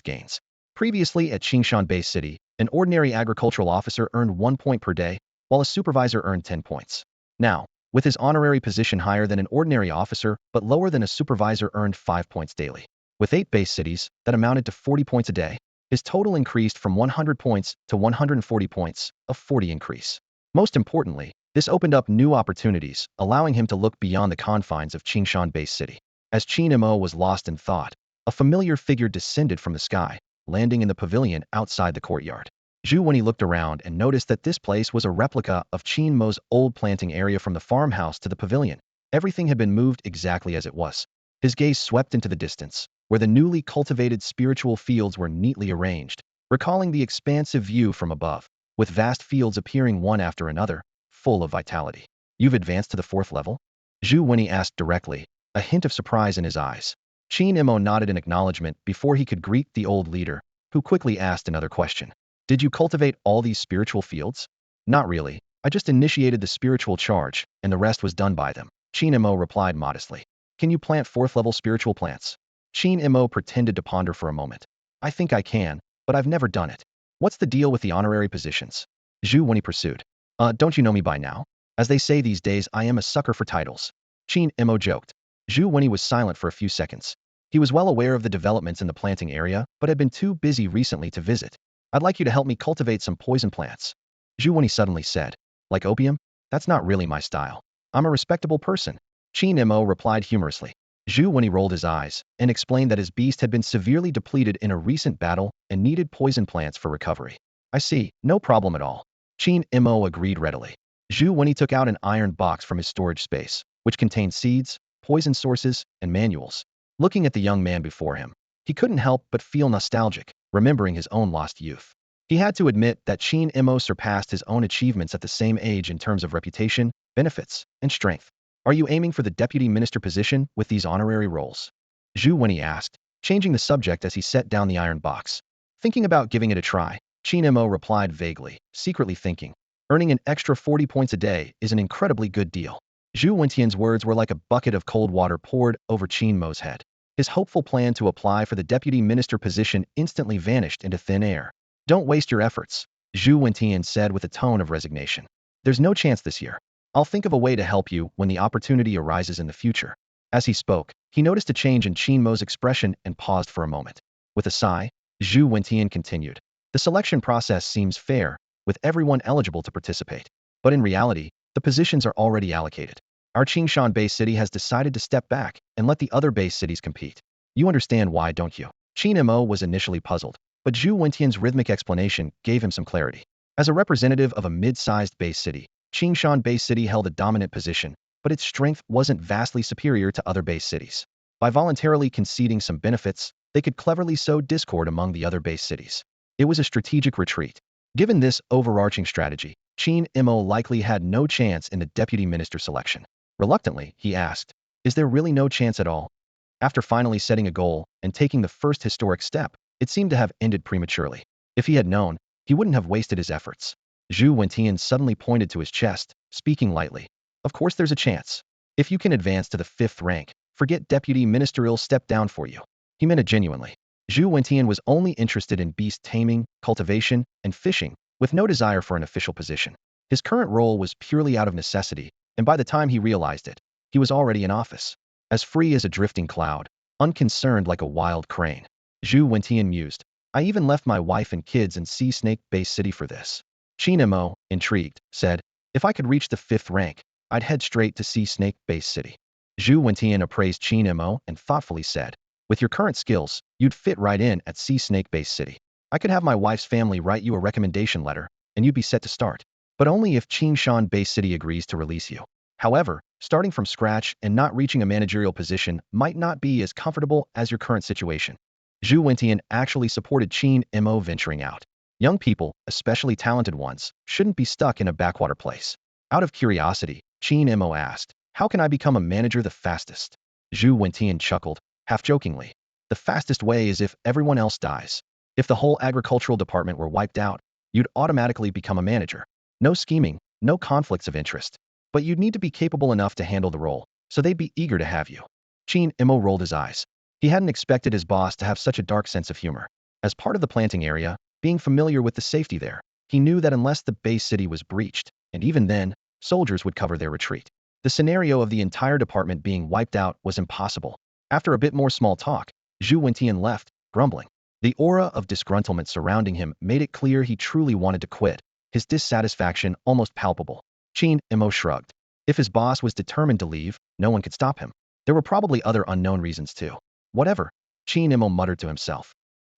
gains. Previously at Qingshan Base City, an ordinary agricultural officer earned 1 point per day, while a supervisor earned 10 points. Now, with his honorary position higher than an ordinary officer but lower than a supervisor, earned 5 points daily. With 8 base cities, that amounted to 40 points a day. His total increased from 100 points to 140 points, a 40 increase. Most importantly, this opened up new opportunities, allowing him to look beyond the confines of Qingshan Base City. As Qin Mo was lost in thought, a familiar figure descended from the sky, landing in the pavilion outside the courtyard. When he looked around and noticed that this place was a replica of Qin Mo's old planting area from the farmhouse to the pavilion. Everything had been moved exactly as it was. His gaze swept into the distance, where the newly cultivated spiritual fields were neatly arranged, recalling the expansive view from above, with vast fields appearing one after another, full of vitality. You've advanced to the 4th level? When he asked directly, a hint of surprise in his eyes. Qin Mo nodded in acknowledgement before he could greet the old leader, who quickly asked another question. Did you cultivate all these spiritual fields? Not really. I just initiated the spiritual charge, and the rest was done by them. Qingmo replied modestly. Can you plant 4th-level spiritual plants? Qingmo pretended to ponder for a moment. I think I can, but I've never done it. What's the deal with the honorary positions? Zhu Wenyi pursued. Don't you know me by now? As they say these days, I am a sucker for titles. Qingmo joked. Zhu Wenyi was silent for a few seconds. He was well aware of the developments in the planting area, but had been too busy recently to visit. I'd like you to help me cultivate some poison plants. Zhu Wenyi suddenly said. Like opium? That's not really my style. I'm a respectable person. Qingmo replied humorously. Zhu Wenyi rolled his eyes and explained that his beast had been severely depleted in a recent battle and needed poison plants for recovery. I see, no problem at all. Qingmo agreed readily. Zhu Wenyi took out an iron box from his storage space, which contained seeds, poison sources, and manuals. Looking at the young man before him, he couldn't help but feel nostalgic, remembering his own lost youth. He had to admit that Qingmo surpassed his own achievements at the same age in terms of reputation, benefits, and strength. Are you aiming for the deputy minister position with these honorary roles? Zhu Wenyi asked, changing the subject as he set down the iron box. Thinking about giving it a try, Qingmo replied vaguely, secretly thinking, earning an extra 40 points a day is an incredibly good deal. Zhu Wentian's words were like a bucket of cold water poured over Qingmo's head. His hopeful plan to apply for the deputy minister position instantly vanished into thin air. Don't waste your efforts, Zhu Wentian said with a tone of resignation. There's no chance this year. I'll think of a way to help you when the opportunity arises in the future. As he spoke, he noticed a change in Qingmo's expression and paused for a moment. With a sigh, Zhu Wentian continued. The selection process seems fair, with everyone eligible to participate. But in reality, the positions are already allocated. Our Qingshan base city has decided to step back and let the other base cities compete. You understand why, don't you? Qingmo was initially puzzled, but Zhu Wentian's rhythmic explanation gave him some clarity. As a representative of a mid-sized base city, Qingshan base city held a dominant position, but its strength wasn't vastly superior to other base cities. By voluntarily conceding some benefits, they could cleverly sow discord among the other base cities. It was a strategic retreat. Given this overarching strategy, Qingmo likely had no chance in the deputy minister selection. Reluctantly, he asked, is there really no chance at all? After finally setting a goal and taking the first historic step, it seemed to have ended prematurely. If he had known, he wouldn't have wasted his efforts. Zhu Wentian suddenly pointed to his chest, speaking lightly. Of course there's a chance. If you can advance to the 5th rank, forget deputy ministerial step down for you. He meant it genuinely. Zhu Wentian was only interested in beast taming, cultivation, and fishing, with no desire for an official position. His current role was purely out of necessity, and by the time he realized it, he was already in office. As free as a drifting cloud, unconcerned like a wild crane. Zhu Wentian mused. I even left my wife and kids in Sea Snake Base City for this. Qingmo, intrigued, said, if I could reach the 5th rank, I'd head straight to Sea Snake Base City. Zhu Wentian appraised Qingmo and thoughtfully said, with your current skills, you'd fit right in at Sea Snake Base City. I could have my wife's family write you a recommendation letter, and you'd be set to start. But only if Qingshan Base City agrees to release you. However, starting from scratch and not reaching a managerial position might not be as comfortable as your current situation. Zhu Wentian actually supported Qingmo venturing out. Young people, especially talented ones, shouldn't be stuck in a backwater place. Out of curiosity, Qingmo asked, how can I become a manager the fastest? Zhu Wentian chuckled, half jokingly. The fastest way is if everyone else dies. If the whole agricultural department were wiped out, you'd automatically become a manager. No scheming, no conflicts of interest. But you'd need to be capable enough to handle the role, so they'd be eager to have you. Qingmo rolled his eyes. He hadn't expected his boss to have such a dark sense of humor. As part of the planting area, being familiar with the safety there, he knew that unless the base city was breached, and even then, soldiers would cover their retreat. The scenario of the entire department being wiped out was impossible. After a bit more small talk, Zhu Wentian left, grumbling. The aura of disgruntlement surrounding him made it clear he truly wanted to quit, his dissatisfaction almost palpable. Qingmo shrugged. If his boss was determined to leave, no one could stop him. There were probably other unknown reasons too. Whatever, Qingmo muttered to himself.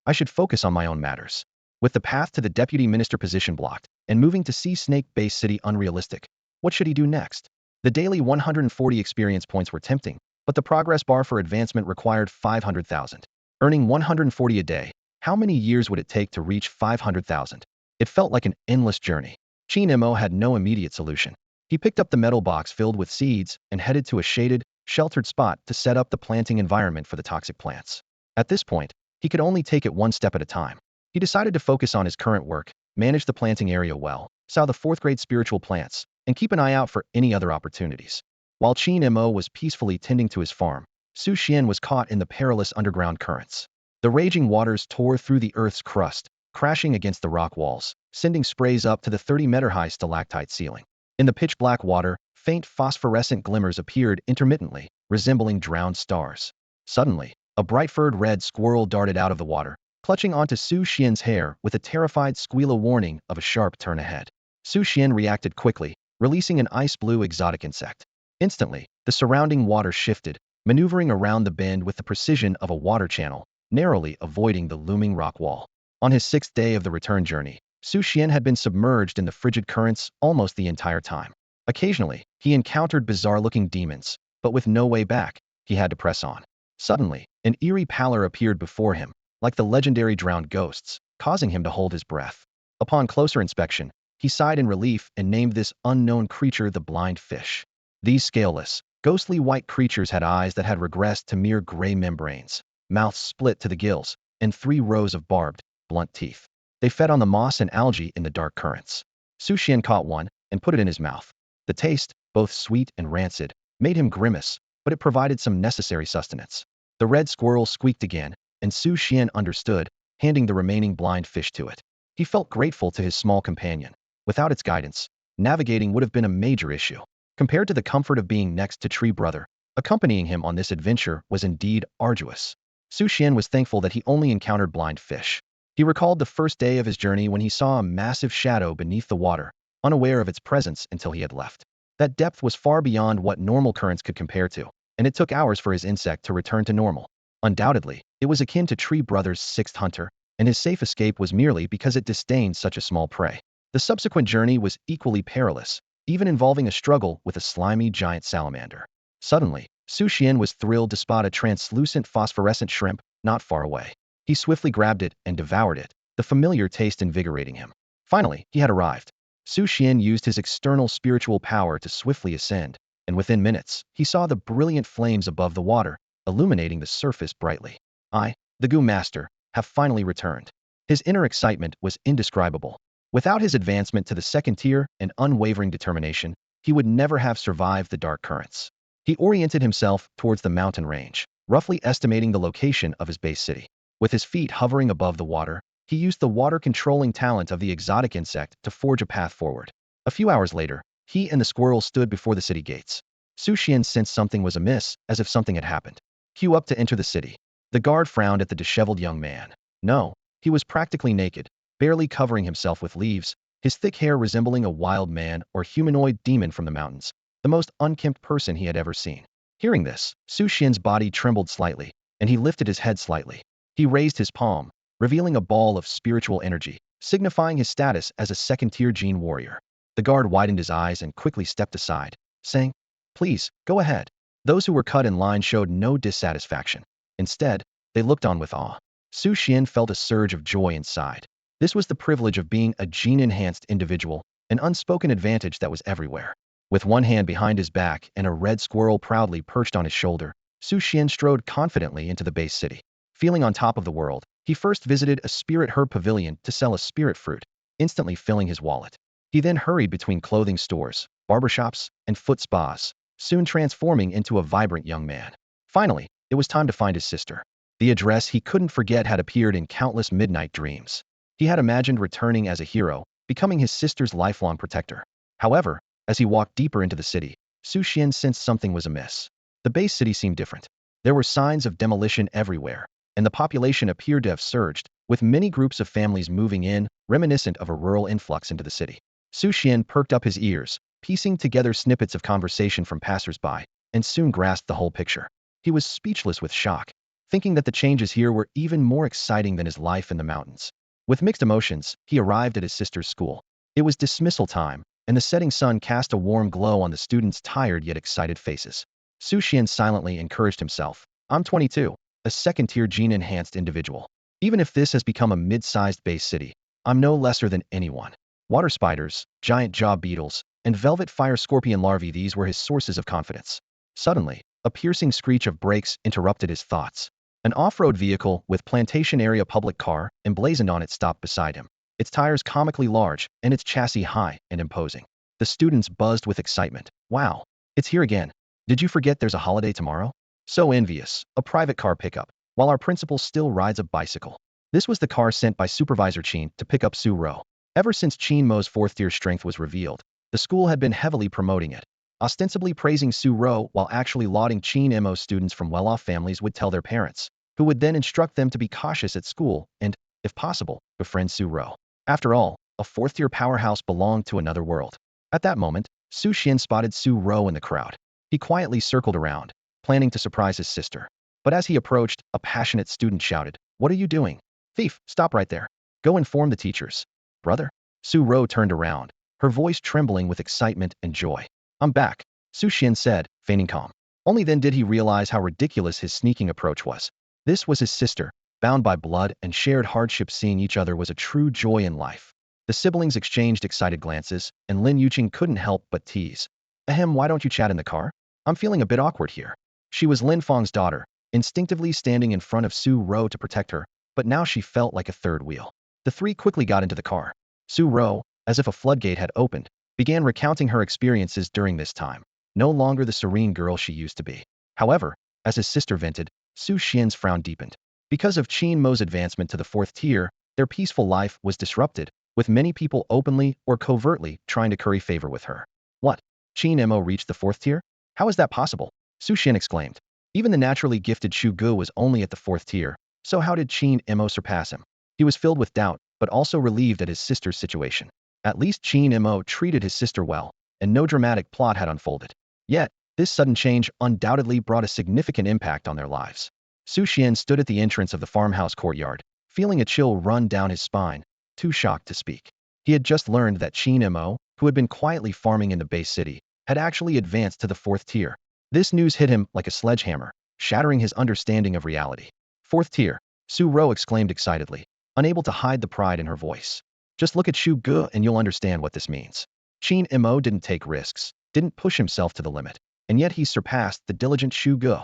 I should focus on my own matters. With the path to the deputy minister position blocked, and moving to Sea Snake Base City unrealistic, what should he do next? The daily 140 experience points were tempting, but the progress bar for advancement required 500,000. Earning 140 a day, how many years would it take to reach 500,000? It felt like an endless journey. Qingmo had no immediate solution. He picked up the metal box filled with seeds and headed to a shaded, sheltered spot to set up the planting environment for the toxic plants. At this point, he could only take it one step at a time. He decided to focus on his current work, manage the planting area well, sow the fourth-grade spiritual plants, and keep an eye out for any other opportunities. While Qin Mo was peacefully tending to his farm, Su Xian was caught in the perilous underground currents. The raging waters tore through the earth's crust, crashing against the rock walls, sending sprays up to the 30-meter-high stalactite ceiling. In the pitch-black water, faint phosphorescent glimmers appeared intermittently, resembling drowned stars. Suddenly, a bright-furred red squirrel darted out of the water, clutching onto Su Xian's hair with a terrified squeal warning of a sharp turn ahead. Su Xian reacted quickly, releasing an ice-blue exotic insect. Instantly, the surrounding water shifted, maneuvering around the bend with the precision of a water channel, narrowly avoiding the looming rock wall. On his sixth day of the return journey, Su Xian had been submerged in the frigid currents almost the entire time. Occasionally, he encountered bizarre-looking demons, but with no way back, he had to press on. Suddenly, an eerie pallor appeared before him, like the legendary drowned ghosts, causing him to hold his breath. Upon closer inspection, he sighed in relief and named this unknown creature the blind fish. These scaleless, ghostly white creatures had eyes that had regressed to mere gray membranes, mouths split to the gills, and 3 rows of barbed, blunt teeth. They fed on the moss and algae in the dark currents. Su Xian caught one and put it in his mouth. The taste, both sweet and rancid, made him grimace, but it provided some necessary sustenance. The red squirrel squeaked again, and Su Xian understood, handing the remaining blind fish to it. He felt grateful to his small companion. Without its guidance, navigating would have been a major issue. Compared to the comfort of being next to Tree Brother, accompanying him on this adventure was indeed arduous. Su Xian was thankful that he only encountered blind fish. He recalled the first day of his journey when he saw a massive shadow beneath the water, unaware of its presence until he had left. That depth was far beyond what normal currents could compare to, and it took hours for his insect to return to normal. Undoubtedly, it was akin to Tree Brother's sixth hunter, and his safe escape was merely because it disdained such a small prey. The subsequent journey was equally perilous, even involving a struggle with a slimy giant salamander. Suddenly, Su Xian was thrilled to spot a translucent phosphorescent shrimp not far away. He swiftly grabbed it and devoured it, the familiar taste invigorating him. Finally, he had arrived. Su Xian used his external spiritual power to swiftly ascend, and within minutes, he saw the brilliant flames above the water, illuminating the surface brightly. I, the Gu Master, have finally returned. His inner excitement was indescribable. Without his advancement to the second tier and unwavering determination, he would never have survived the dark currents. He oriented himself towards the mountain range, roughly estimating the location of his base city. With his feet hovering above the water, he used the water-controlling talent of the exotic insect to forge a path forward. A few hours later, he and the squirrel stood before the city gates. Su Xian sensed something was amiss, as if something had happened. Queue up to enter the city. The guard frowned at the disheveled young man. No, he was practically naked, barely covering himself with leaves, his thick hair resembling a wild man or humanoid demon from the mountains, the most unkempt person he had ever seen. Hearing this, Su Xian's body trembled slightly, and he lifted his head slightly. He raised his palm, revealing a ball of spiritual energy, signifying his status as a second-tier Jin warrior. The guard widened his eyes and quickly stepped aside, saying, "Please, go ahead." Those who were cut in line showed no dissatisfaction. Instead, they looked on with awe. Su Xian felt a surge of joy inside. This was the privilege of being a gene-enhanced individual, an unspoken advantage that was everywhere. With one hand behind his back and a red squirrel proudly perched on his shoulder, Su Xian strode confidently into the base city. Feeling on top of the world, he first visited a spirit herb pavilion to sell a spirit fruit, instantly filling his wallet. He then hurried between clothing stores, barbershops, and foot spas, soon transforming into a vibrant young man. Finally, it was time to find his sister. The address he couldn't forget had appeared in countless midnight dreams. He had imagined returning as a hero, becoming his sister's lifelong protector. However, as he walked deeper into the city, Su Xian sensed something was amiss. The base city seemed different. There were signs of demolition everywhere, and the population appeared to have surged, with many groups of families moving in, reminiscent of a rural influx into the city. Su Xian perked up his ears, piecing together snippets of conversation from passers-by, and soon grasped the whole picture. He was speechless with shock, thinking that the changes here were even more exciting than his life in the mountains. With mixed emotions, he arrived at his sister's school. It was dismissal time, and the setting sun cast a warm glow on the students' tired yet excited faces. Su Xian silently encouraged himself. "I'm 22, a second-tier gene-enhanced individual. Even if this has become a mid-sized base city, I'm no lesser than anyone." Water spiders, giant jaw beetles, and velvet fire scorpion larvae, these were his sources of confidence. Suddenly, a piercing screech of brakes interrupted his thoughts. An off-road vehicle with plantation area public car emblazoned on it stopped beside him. its tires comically large and its chassis high and imposing. The students buzzed with excitement. Wow, it's here again. Did you forget there's a holiday tomorrow? So envious, a private car pickup, while our principal still rides a bicycle. This was the car sent by Supervisor Qin to pick up Su-ro. Ever since Qingmo's fourth-tier strength was revealed, the school had been heavily promoting it. Ostensibly praising Su-ro while actually lauding Qingmo students from well-off families would tell their parents, who would then instruct them to be cautious at school and, if possible, befriend Su-ro. After all, a fourth-tier powerhouse belonged to another world. At that moment, Su Xian spotted Su-ro in the crowd. He quietly circled around, planning to surprise his sister. But as he approached, a passionate student shouted, "What are you doing? Thief, stop right there. Go inform the teachers." "Brother?" Su-ro turned around, her voice trembling with excitement and joy. "I'm back," Su Xian said, feigning calm. Only then did he realize how ridiculous his sneaking approach was. This was his sister, bound by blood and shared hardship. Seeing each other was a true joy in life. The siblings exchanged excited glances, and Lin Yuqing couldn't help but tease. "Ahem, why don't you chat in the car? I'm feeling a bit awkward here." She was Lin Feng's daughter, instinctively standing in front of Su-ro to protect her, but now she felt like a third wheel. The three quickly got into the car. Su-ro, as if a floodgate had opened, began recounting her experiences during this time, no longer the serene girl she used to be. However, as his sister vented, Su Xian's frown deepened. Because of Qin Mo's advancement to the fourth tier, their peaceful life was disrupted, with many people openly or covertly trying to curry favor with her. "What? Qin Mo reached the fourth tier? How is that possible?" Su Xian exclaimed. Even the naturally gifted Shu Gu was only at the fourth tier, so how did Qin Mo surpass him? He was filled with doubt, but also relieved at his sister's situation. At least Qin Mo treated his sister well, and no dramatic plot had unfolded. Yet, this sudden change undoubtedly brought a significant impact on their lives. Su Xian stood at the entrance of the farmhouse courtyard, feeling a chill run down his spine, too shocked to speak. He had just learned that Qin Mo, who had been quietly farming in the base city, had actually advanced to the fourth tier. This news hit him like a sledgehammer, shattering his understanding of reality. "Fourth tier," Su-ro exclaimed excitedly, unable to hide the pride in her voice. "Just look at Shu Gu and you'll understand what this means." Qin Mo didn't take risks, didn't push himself to the limit, and yet he surpassed the diligent Shu Gu.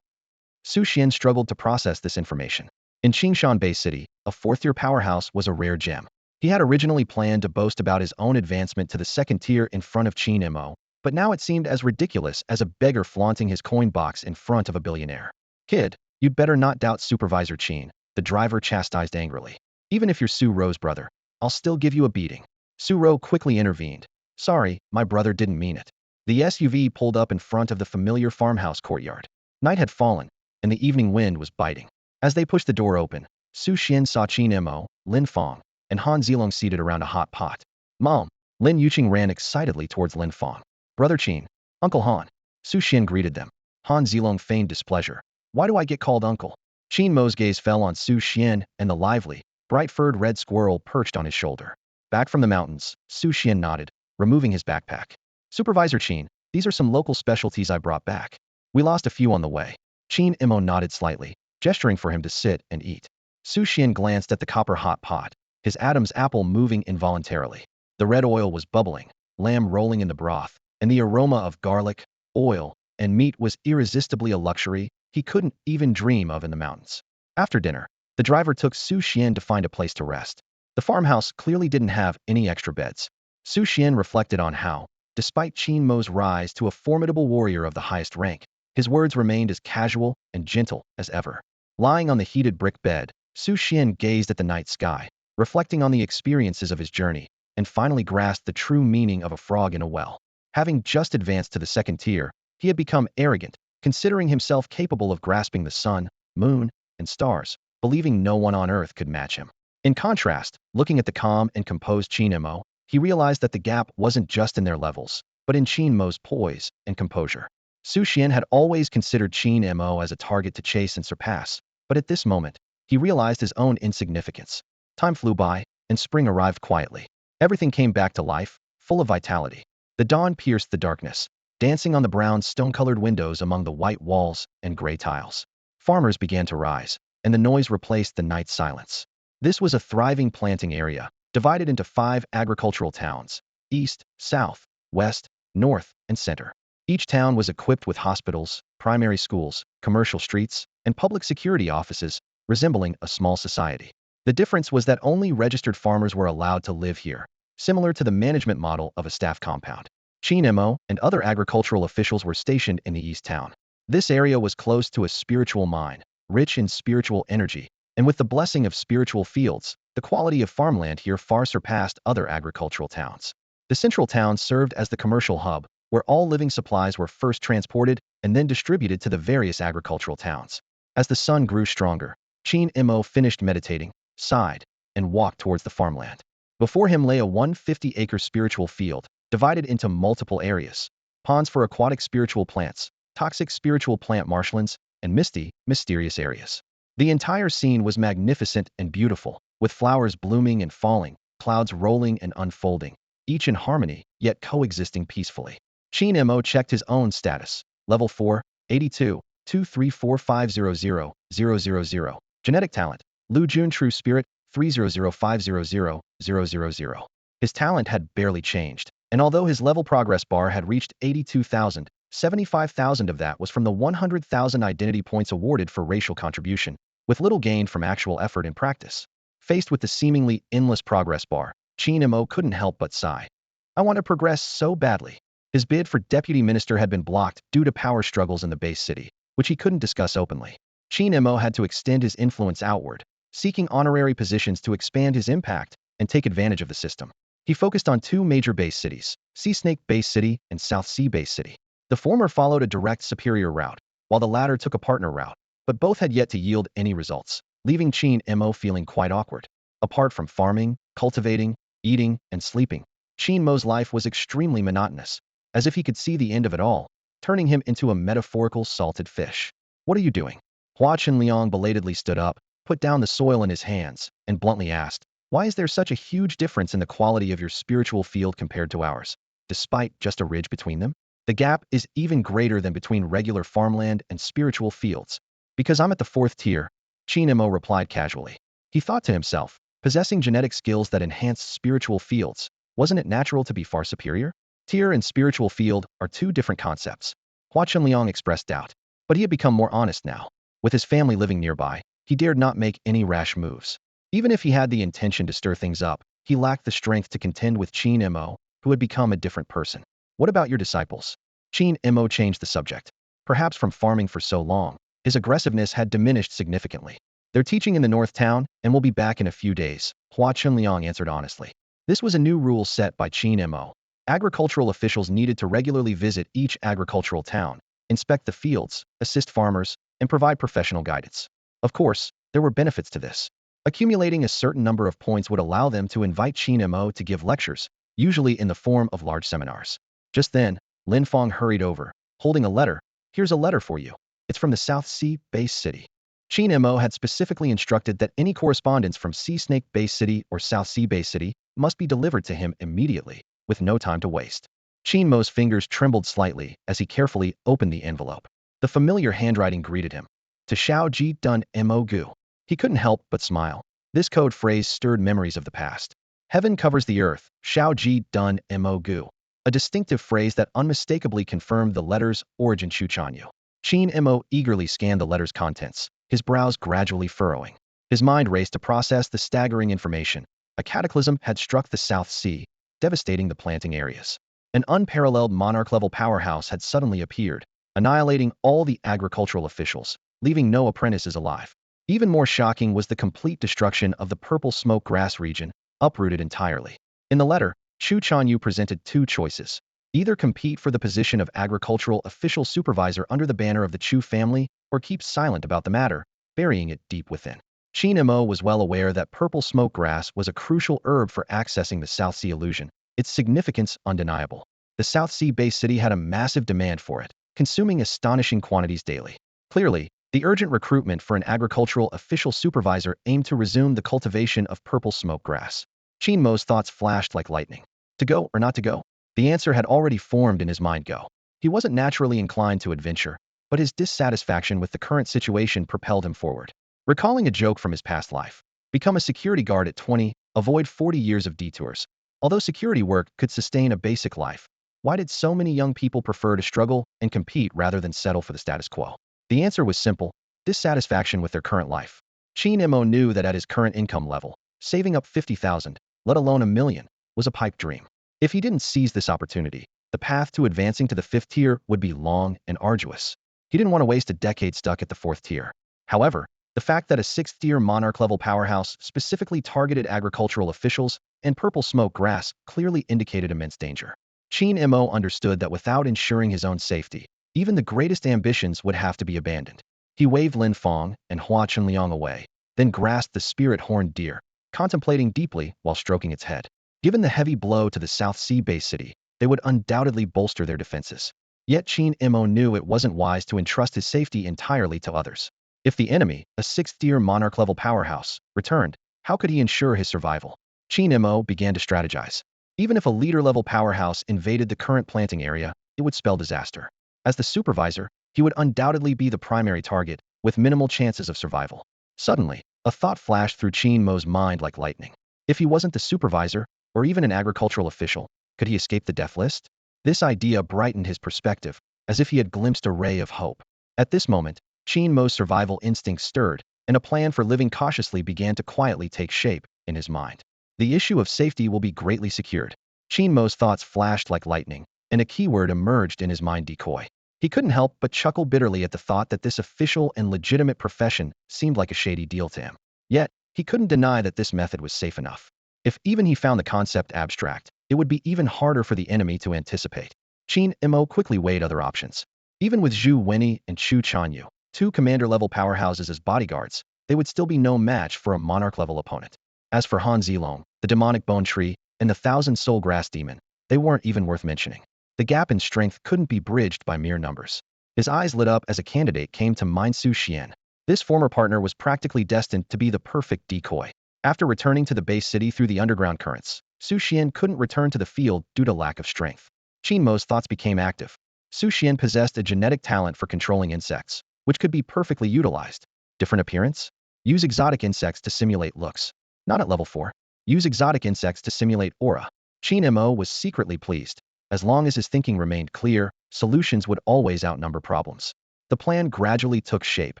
Su Xian struggled to process this information. In Qingshan Bay City, a fourth-tier powerhouse was a rare gem. He had originally planned to boast about his own advancement to the second tier in front of Qin Mo, but now it seemed as ridiculous as a beggar flaunting his coin box in front of a billionaire. "Kid, you'd better not doubt Supervisor Qin," the driver chastised angrily. "Even if you're Su-ro's brother, I'll still give you a beating." Su-ro quickly intervened. "Sorry, my brother didn't mean it." The SUV pulled up in front of the familiar farmhouse courtyard. Night had fallen, and the evening wind was biting. As they pushed the door open, Su Xian saw Qin Mo, Lin Feng, and Han Zilong seated around a hot pot. "Mom!" Lin Yuqing ran excitedly towards Lin Feng. "Brother Qin, Uncle Han." Su Xian greeted them. Han Zilong feigned displeasure. "Why do I get called uncle?" Qin Mo's gaze fell on Su Xian and the lively, bright-furred red squirrel perched on his shoulder. "Back from the mountains," Su Xian nodded, removing his backpack. "Supervisor Qin, these are some local specialties I brought back. We lost a few on the way." Qin Mo nodded slightly, gesturing for him to sit and eat. Su Xian glanced at the copper-hot pot, his Adam's apple moving involuntarily. The red oil was bubbling, lamb rolling in the broth, and the aroma of garlic, oil, and meat was irresistibly a luxury he couldn't even dream of in the mountains. After dinner, the driver took Su Xian to find a place to rest. The farmhouse clearly didn't have any extra beds. Su Xian reflected on how, despite Qin Mo's rise to a formidable warrior of the highest rank, his words remained as casual and gentle as ever. Lying on the heated brick bed, Su Xian gazed at the night sky, reflecting on the experiences of his journey, and finally grasped the true meaning of a frog in a well. Having just advanced to the second tier, he had become arrogant, considering himself capable of grasping the sun, moon, and stars, believing no one on earth could match him. In contrast, looking at the calm and composed Qin Mo, he realized that the gap wasn't just in their levels, but in Qin Mo's poise and composure. Su Xian had always considered Qin Mo as a target to chase and surpass, but at this moment, he realized his own insignificance. Time flew by, and spring arrived quietly. Everything came back to life, full of vitality. The dawn pierced the darkness, dancing on the brown stone-colored windows among the white walls and gray tiles. Farmers began to rise, and the noise replaced the night silence. This was a thriving planting area, divided into 5 agricultural towns: east, south, west, north, and center. Each town was equipped with hospitals, primary schools, commercial streets, and public security offices, resembling a small society. The difference was that only registered farmers were allowed to live here, similar to the management model of a staff compound. Qin and other agricultural officials were stationed in the East Town. This area was close to a spiritual mine, rich in spiritual energy, and with the blessing of spiritual fields, the quality of farmland here far surpassed other agricultural towns. The central town served as the commercial hub, where all living supplies were first transported and then distributed to the various agricultural towns. As the sun grew stronger, Qin Mo finished meditating, sighed, and walked towards the farmland. Before him lay a 150-acre spiritual field, divided into multiple areas: ponds for aquatic spiritual plants, toxic spiritual plant marshlands, and misty, mysterious areas. The entire scene was magnificent and beautiful, with flowers blooming and falling, clouds rolling and unfolding, each in harmony, yet coexisting peacefully. Qin Mo checked his own status: level 4, 82, 234500000. Genetic talent: Lu Jun True Spirit, 300500000. His talent had barely changed, and although his level progress bar had reached 82,000, 75,000 of that was from the 100,000 identity points awarded for racial contribution, with little gained from actual effort in practice. Faced with the seemingly endless progress bar, Qin Mo couldn't help but sigh. I want to progress so badly. His bid for deputy minister had been blocked due to power struggles in the base city, which he couldn't discuss openly. Qin Mo had to extend his influence outward, seeking honorary positions to expand his impact and take advantage of the system. He focused on two major base cities: Sea Snake Base City and South Sea Base City. The former followed a direct superior route, while the latter took a partner route, but both had yet to yield any results, leaving Qin Mo feeling quite awkward. Apart from farming, cultivating, eating, and sleeping, Qin Mo's life was extremely monotonous, as if he could see the end of it all, turning him into a metaphorical salted fish. What are you doing? Hua Chenliang belatedly stood up, put down the soil in his hands, and bluntly asked, why is there such a huge difference in the quality of your spiritual field compared to ours, despite just a ridge between them? The gap is even greater than between regular farmland and spiritual fields. Because I'm at the 4th tier, Qin Mo replied casually. He thought to himself, possessing genetic skills that enhance spiritual fields, wasn't it natural to be far superior? Tier and spiritual field are two different concepts. Hua Chenliang expressed doubt, but he had become more honest now. With his family living nearby, he dared not make any rash moves. Even if he had the intention to stir things up, he lacked the strength to contend with Qin Mo, who had become a different person. What about your disciples? Qin Mo changed the subject. Perhaps from farming for so long, his aggressiveness had diminished significantly. They're teaching in the North Town, and will be back in a few days, Hua Chenliang answered honestly. This was a new rule set by Qin Mo. Agricultural officials needed to regularly visit each agricultural town, inspect the fields, assist farmers, and provide professional guidance. Of course, there were benefits to this. Accumulating a certain number of points would allow them to invite Qin Mo to give lectures, usually in the form of large seminars. Just then, Lin Fong hurried over, holding a letter. Here's a letter for you. It's from the South Sea Base City. Qin Mo had specifically instructed that any correspondence from Sea Snake Base City or South Sea Base City must be delivered to him immediately, with no time to waste. Qin Mo's fingers trembled slightly as he carefully opened the envelope. The familiar handwriting greeted him. To Xiao Ji Dun Mo Gu. He couldn't help but smile. This code phrase stirred memories of the past. Heaven covers the earth, Xiao Ji Dun Mo Gu. A distinctive phrase that unmistakably confirmed the letter's origin. Chuchanyu. Qin Mo eagerly scanned the letter's contents, his brows gradually furrowing. His mind raced to process the staggering information. A cataclysm had struck the South Sea, devastating the planting areas. An unparalleled monarch-level powerhouse had suddenly appeared, annihilating all the agricultural officials, leaving no apprentices alive. Even more shocking was the complete destruction of the purple smoke grass region, uprooted entirely. In the letter, Chu Chanyu presented two choices. Either compete for the position of agricultural official supervisor under the banner of the Chu family, or keep silent about the matter, burying it deep within. Qin Mo was well aware that purple smoke grass was a crucial herb for accessing the South Sea illusion, its significance undeniable. The South Sea Base City had a massive demand for it, consuming astonishing quantities daily. Clearly, the urgent recruitment for an agricultural official supervisor aimed to resume the cultivation of purple smoke grass. Qin Mo's thoughts flashed like lightning. To go or not to go? The answer had already formed in his mind. Go. He wasn't naturally inclined to adventure, but his dissatisfaction with the current situation propelled him forward. Recalling a joke from his past life. Become a security guard at 20, avoid 40 years of detours. Although security work could sustain a basic life, why did so many young people prefer to struggle and compete rather than settle for the status quo? The answer was simple: dissatisfaction with their current life. Qin Mo knew that at his current income level, saving up 50,000, let alone a million, was a pipe dream. If he didn't seize this opportunity, the path to advancing to the 5th tier would be long and arduous. He didn't want to waste a decade stuck at the 4th tier. However, the fact that a 6th tier monarch-level powerhouse specifically targeted agricultural officials and purple smoke grass clearly indicated immense danger. Qin Mo understood that without ensuring his own safety, even the greatest ambitions would have to be abandoned. He waved Lin Fong and Hua Chunliang away, then grasped the spirit-horned deer, contemplating deeply while stroking its head. Given the heavy blow to the South Sea base city, they would undoubtedly bolster their defenses. Yet Qin Mo knew it wasn't wise to entrust his safety entirely to others. If the enemy, a 6th-tier monarch-level powerhouse, returned, how could he ensure his survival? Qin Mo began to strategize. Even if a leader-level powerhouse invaded the current planting area, it would spell disaster. As the supervisor, he would undoubtedly be the primary target, with minimal chances of survival. Suddenly, a thought flashed through Qin Mo's mind like lightning. If he wasn't the supervisor, or even an agricultural official, could he escape the death list? This idea brightened his perspective, as if he had glimpsed a ray of hope. At this moment, Qin Mo's survival instincts stirred, and a plan for living cautiously began to quietly take shape in his mind. The issue of safety will be greatly secured. Qin Mo's thoughts flashed like lightning, and a keyword emerged in his mind: decoy. He couldn't help but chuckle bitterly at the thought that this official and legitimate profession seemed like a shady deal to him. Yet, he couldn't deny that this method was safe enough. If even he found the concept abstract, it would be even harder for the enemy to anticipate. Qin Mo quickly weighed other options. Even with Zhu Wenyi and Chu Chanyu, two commander-level powerhouses as bodyguards, they would still be no match for a monarch-level opponent. As for Han Zilong, the demonic bone tree, and the thousand-soul grass demon, they weren't even worth mentioning. The gap in strength couldn't be bridged by mere numbers. His eyes lit up as a candidate came to mind: Su Xian. This former partner was practically destined to be the perfect decoy. After returning to the base city through the underground currents, Su Xian couldn't return to the field due to lack of strength. Qin Mo's thoughts became active. Su Xian possessed a genetic talent for controlling insects, which could be perfectly utilized. Different appearance? Use exotic insects to simulate looks. Not at level 4. Use exotic insects to simulate aura. Qin Mo was secretly pleased. As long as his thinking remained clear, solutions would always outnumber problems. The plan gradually took shape.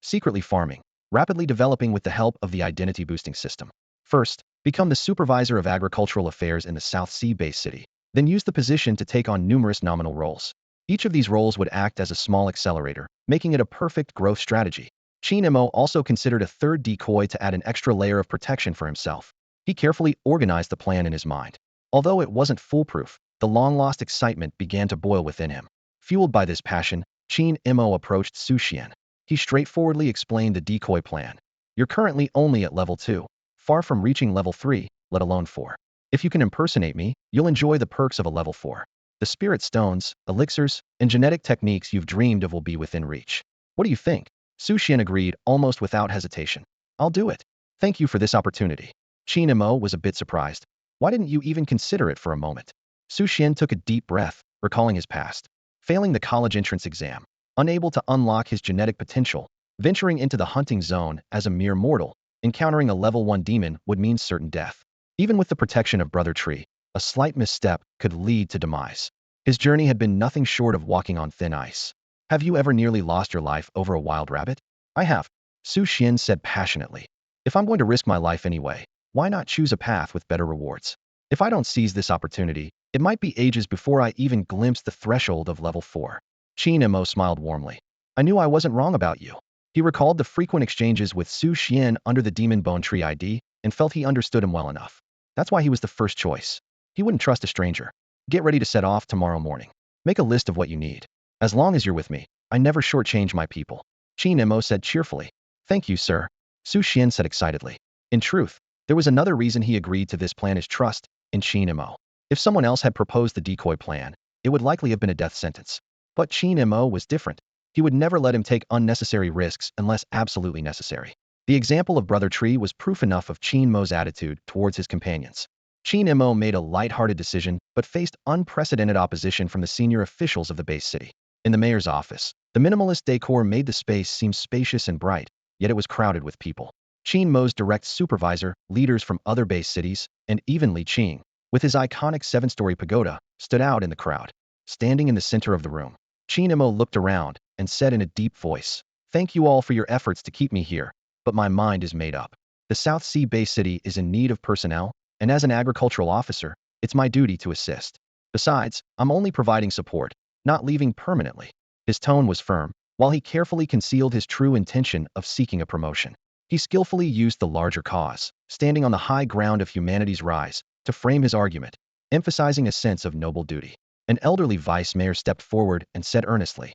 Secretly farming, rapidly developing with the help of the identity-boosting system. First, become the supervisor of agricultural affairs in the South Sea base city. Then use the position to take on numerous nominal roles. Each of these roles would act as a small accelerator, making it a perfect growth strategy. Qin Mo also considered a third decoy to add an extra layer of protection for himself. He carefully organized the plan in his mind. Although it wasn't foolproof, the long-lost excitement began to boil within him. Fueled by this passion, Qin Mo approached Su Xian. He straightforwardly explained the decoy plan. You're currently only at level 2, far from reaching level 3, let alone 4. If you can impersonate me, you'll enjoy the perks of a level 4. The spirit stones, elixirs, and genetic techniques you've dreamed of will be within reach. What do you think? Su Xian agreed almost without hesitation. I'll do it. Thank you for this opportunity. Qin Mo was a bit surprised. Why didn't you even consider it for a moment? Su Xian took a deep breath, recalling his past. Failing the college entrance exam, unable to unlock his genetic potential, venturing into the hunting zone as a mere mortal, encountering a level 1 demon would mean certain death. Even with the protection of Brother Tree, a slight misstep could lead to demise. His journey had been nothing short of walking on thin ice. Have you ever nearly lost your life over a wild rabbit? I have, Su Xian said passionately. If I'm going to risk my life anyway, why not choose a path with better rewards? If I don't seize this opportunity, it might be ages before I even glimpse the threshold of level 4. Qin Mo smiled warmly. I knew I wasn't wrong about you. He recalled the frequent exchanges with Su Xian under the Demon Bone Tree ID and felt he understood him well enough. That's why he was the first choice. He wouldn't trust a stranger. Get ready to set off tomorrow morning. Make a list of what you need. As long as you're with me, I never shortchange my people. Qin Mo said cheerfully. Thank you, sir. Su Xian said excitedly. In truth, there was another reason he agreed to this plan: his trust in Qin Mo. If someone else had proposed the decoy plan, it would likely have been a death sentence. But Qin Mo was different. He would never let him take unnecessary risks unless absolutely necessary. The example of Brother Tree was proof enough of Qin Mo's attitude towards his companions. Qin Mo made a light-hearted decision, but faced unprecedented opposition from the senior officials of the base city. In the mayor's office, the minimalist decor made the space seem spacious and bright, yet it was crowded with people. Qin Mo's direct supervisor, leaders from other base cities, and even Li Qing, with his iconic 7-story pagoda, stood out in the crowd. Standing in the center of the room, Qin Mo looked around and said in a deep voice, "Thank you all for your efforts to keep me here. but my mind is made up. The South Sea Bay City is in need of personnel, and as an agricultural officer, it's my duty to assist. Besides, I'm only providing support, not leaving permanently. His tone was firm, while he carefully concealed his true intention of seeking a promotion. He skillfully used the larger cause, standing on the high ground of humanity's rise, to frame his argument, emphasizing a sense of noble duty. An elderly vice mayor stepped forward and said earnestly,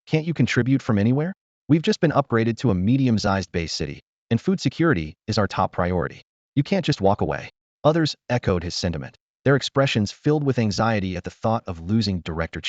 "Can't you contribute from anywhere? We've just been upgraded to a medium-sized base city, and food security is our top priority. You can't just walk away." Others echoed his sentiment, their expressions filled with anxiety at the thought of losing Director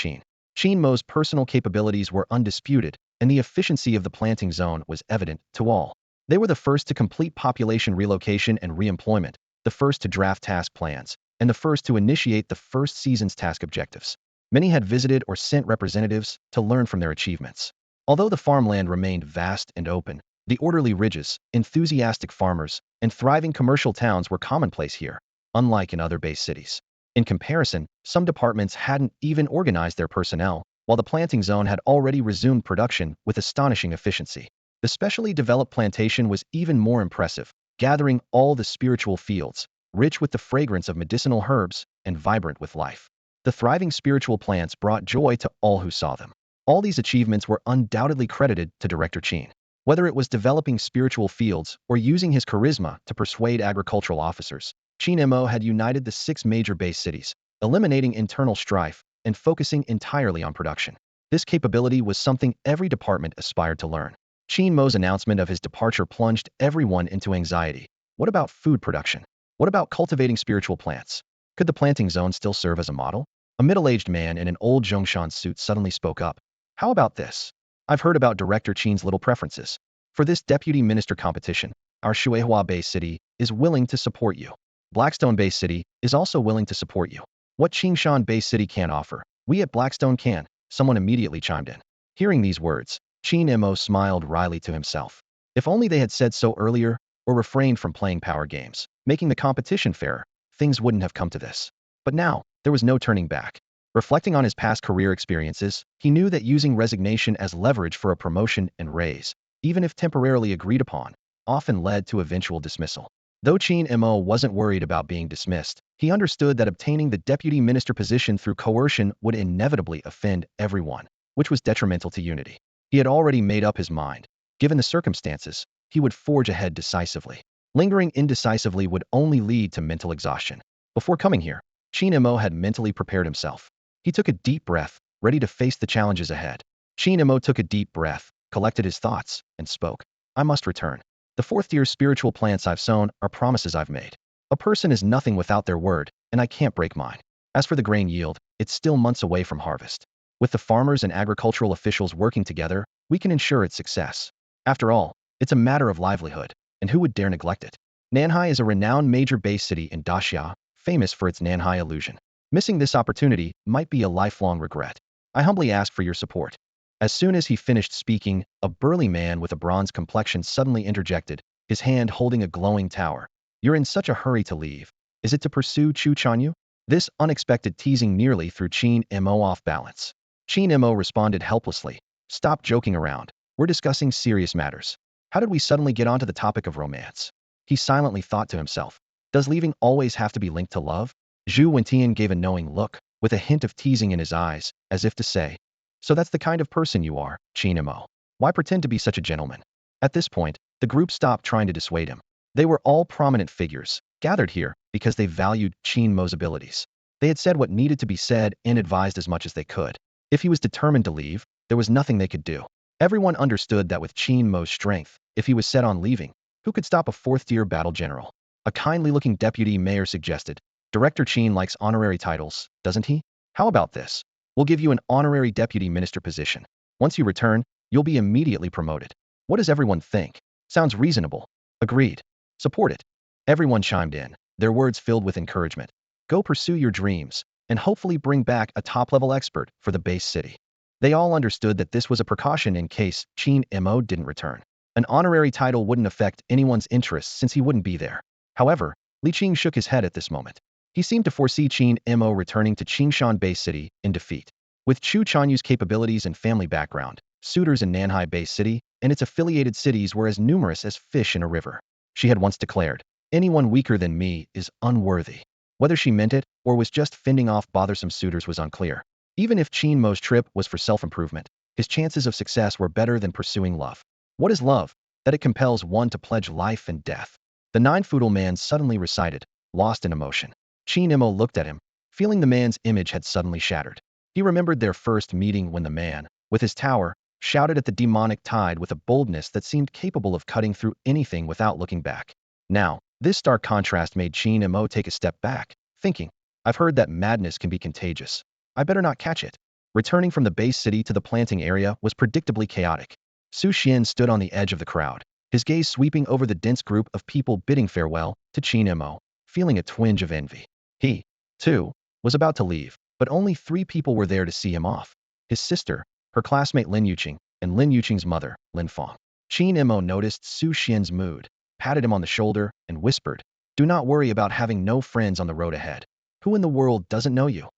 Qingmo's personal capabilities were undisputed, and the efficiency of the planting zone was evident to all. They were the first to complete population relocation and reemployment, the first to draft task plans, and the first to initiate the first season's task objectives. Many had visited or sent representatives to learn from their achievements. Although the farmland remained vast and open, the orderly ridges, enthusiastic farmers, and thriving commercial towns were commonplace here, unlike in other base cities. In comparison, some departments hadn't even organized their personnel, while the planting zone had already resumed production with astonishing efficiency. The specially developed plantation was even more impressive, gathering all the spiritual fields, rich with the fragrance of medicinal herbs and vibrant with life. The thriving spiritual plants brought joy to all who saw them. All these achievements were undoubtedly credited to Director Qin. Whether it was developing spiritual fields or using his charisma to persuade agricultural officers, Qingmo had united the 6 major base cities, eliminating internal strife and focusing entirely on production. This capability was something every department aspired to learn. Qingmo's announcement of his departure plunged everyone into anxiety. What about food production? What about cultivating spiritual plants? Could the planting zone still serve as a model? A middle-aged man in an old Zhongshan suit suddenly spoke up. "How about this? I've heard about Director Qin's little preferences. For this deputy minister competition, our Shuihua Bay City is willing to support you. Blackstone Bay City is also willing to support you. What Qingshan Bay City can't offer, we at Blackstone can," someone immediately chimed in. Hearing these words, Qingmo smiled wryly to himself. If only they had said so earlier, or refrained from playing power games, making the competition fairer, things wouldn't have come to this. But now, there was no turning back. Reflecting on his past career experiences, he knew that using resignation as leverage for a promotion and raise, even if temporarily agreed upon, often led to eventual dismissal. Though Qingmo wasn't worried about being dismissed, he understood that obtaining the deputy minister position through coercion would inevitably offend everyone, which was detrimental to unity. He had already made up his mind. Given the circumstances, he would forge ahead decisively. Lingering indecisively would only lead to mental exhaustion. Before coming here, Qingmo had mentally prepared himself. He took a deep breath, ready to face the challenges ahead. Qingmo took a deep breath, collected his thoughts, and spoke. "I must return. The 4th-tier spiritual plants I've sown are promises I've made. A person is nothing without their word, and I can't break mine. As for the grain yield, it's still months away from harvest. With the farmers and agricultural officials working together, we can ensure its success. After all, it's a matter of livelihood, and who would dare neglect it?" Nanhai is a renowned major base city in Daxia, famous for its Nanhai illusion. Missing this opportunity might be a lifelong regret. I humbly ask for your support. As soon as he finished speaking, a burly man with a bronze complexion suddenly interjected, his hand holding a glowing tower. "You're in such a hurry to leave. Is it to pursue Chu Chanyu?" This unexpected teasing nearly threw Qingmo off balance. Qingmo responded helplessly. "Stop joking around. We're discussing serious matters. How did we suddenly get onto the topic of romance?" He silently thought to himself. Does leaving always have to be linked to love? Zhu Wentian gave a knowing look, with a hint of teasing in his eyes, as if to say, "So that's the kind of person you are, Qingmo. Why pretend to be such a gentleman?" At this point, the group stopped trying to dissuade him. They were all prominent figures, gathered here because they valued Qingmo's abilities. They had said what needed to be said and advised as much as they could. If he was determined to leave, there was nothing they could do. Everyone understood that with Qingmo's strength, if he was set on leaving, who could stop a 4th-tier battle general? A kindly-looking deputy mayor suggested, "Director Qin likes honorary titles, doesn't he? How about this? We'll give you an honorary deputy minister position. Once you return, you'll be immediately promoted." What does everyone think? Sounds reasonable. Agreed. Support it. Everyone chimed in, their words filled with encouragement. Go pursue your dreams, and hopefully bring back a top-level expert for the base city. They all understood that this was a precaution in case Qingmo didn't return. An honorary title wouldn't affect anyone's interests since he wouldn't be there. However, Li Qing shook his head at this moment. He seemed to foresee Qingmo returning to Qingshan Bay City in defeat. With Chu Chanyu's capabilities and family background, Suitors in Nanhai Bay City and its affiliated cities were as numerous as fish in a river. She had once declared, "Anyone weaker than me is unworthy." Whether she meant it or was just fending off bothersome suitors was unclear. Even if Qin Mo's trip was for self-improvement, his chances of success were better than pursuing love. What is love? That it compels one to pledge life and death. The nine-foodle man suddenly recited, lost in emotion. Qingmo looked at him, feeling the man's image had suddenly shattered. He remembered their first meeting when the man, with his tower, shouted at the demonic tide with a boldness that seemed capable of cutting through anything without looking back. Now, this stark contrast made Qingmo take a step back, thinking, I've heard that madness can be contagious. I better not catch it. Returning from the base city to the planting area was predictably chaotic. Su Xian stood on the edge of the crowd, his gaze sweeping over the dense group of people bidding farewell to Qingmo, feeling a twinge of envy. He, too, was about to leave, but only 3 people were there to see him off. His sister, her classmate Lin Yuqing, and Lin Yuqing's mother, Lin Fong. Qingmo noticed Su Xian's mood, patted him on the shoulder, and whispered, "Do not worry about having no friends on the road ahead. Who in the world doesn't know you?"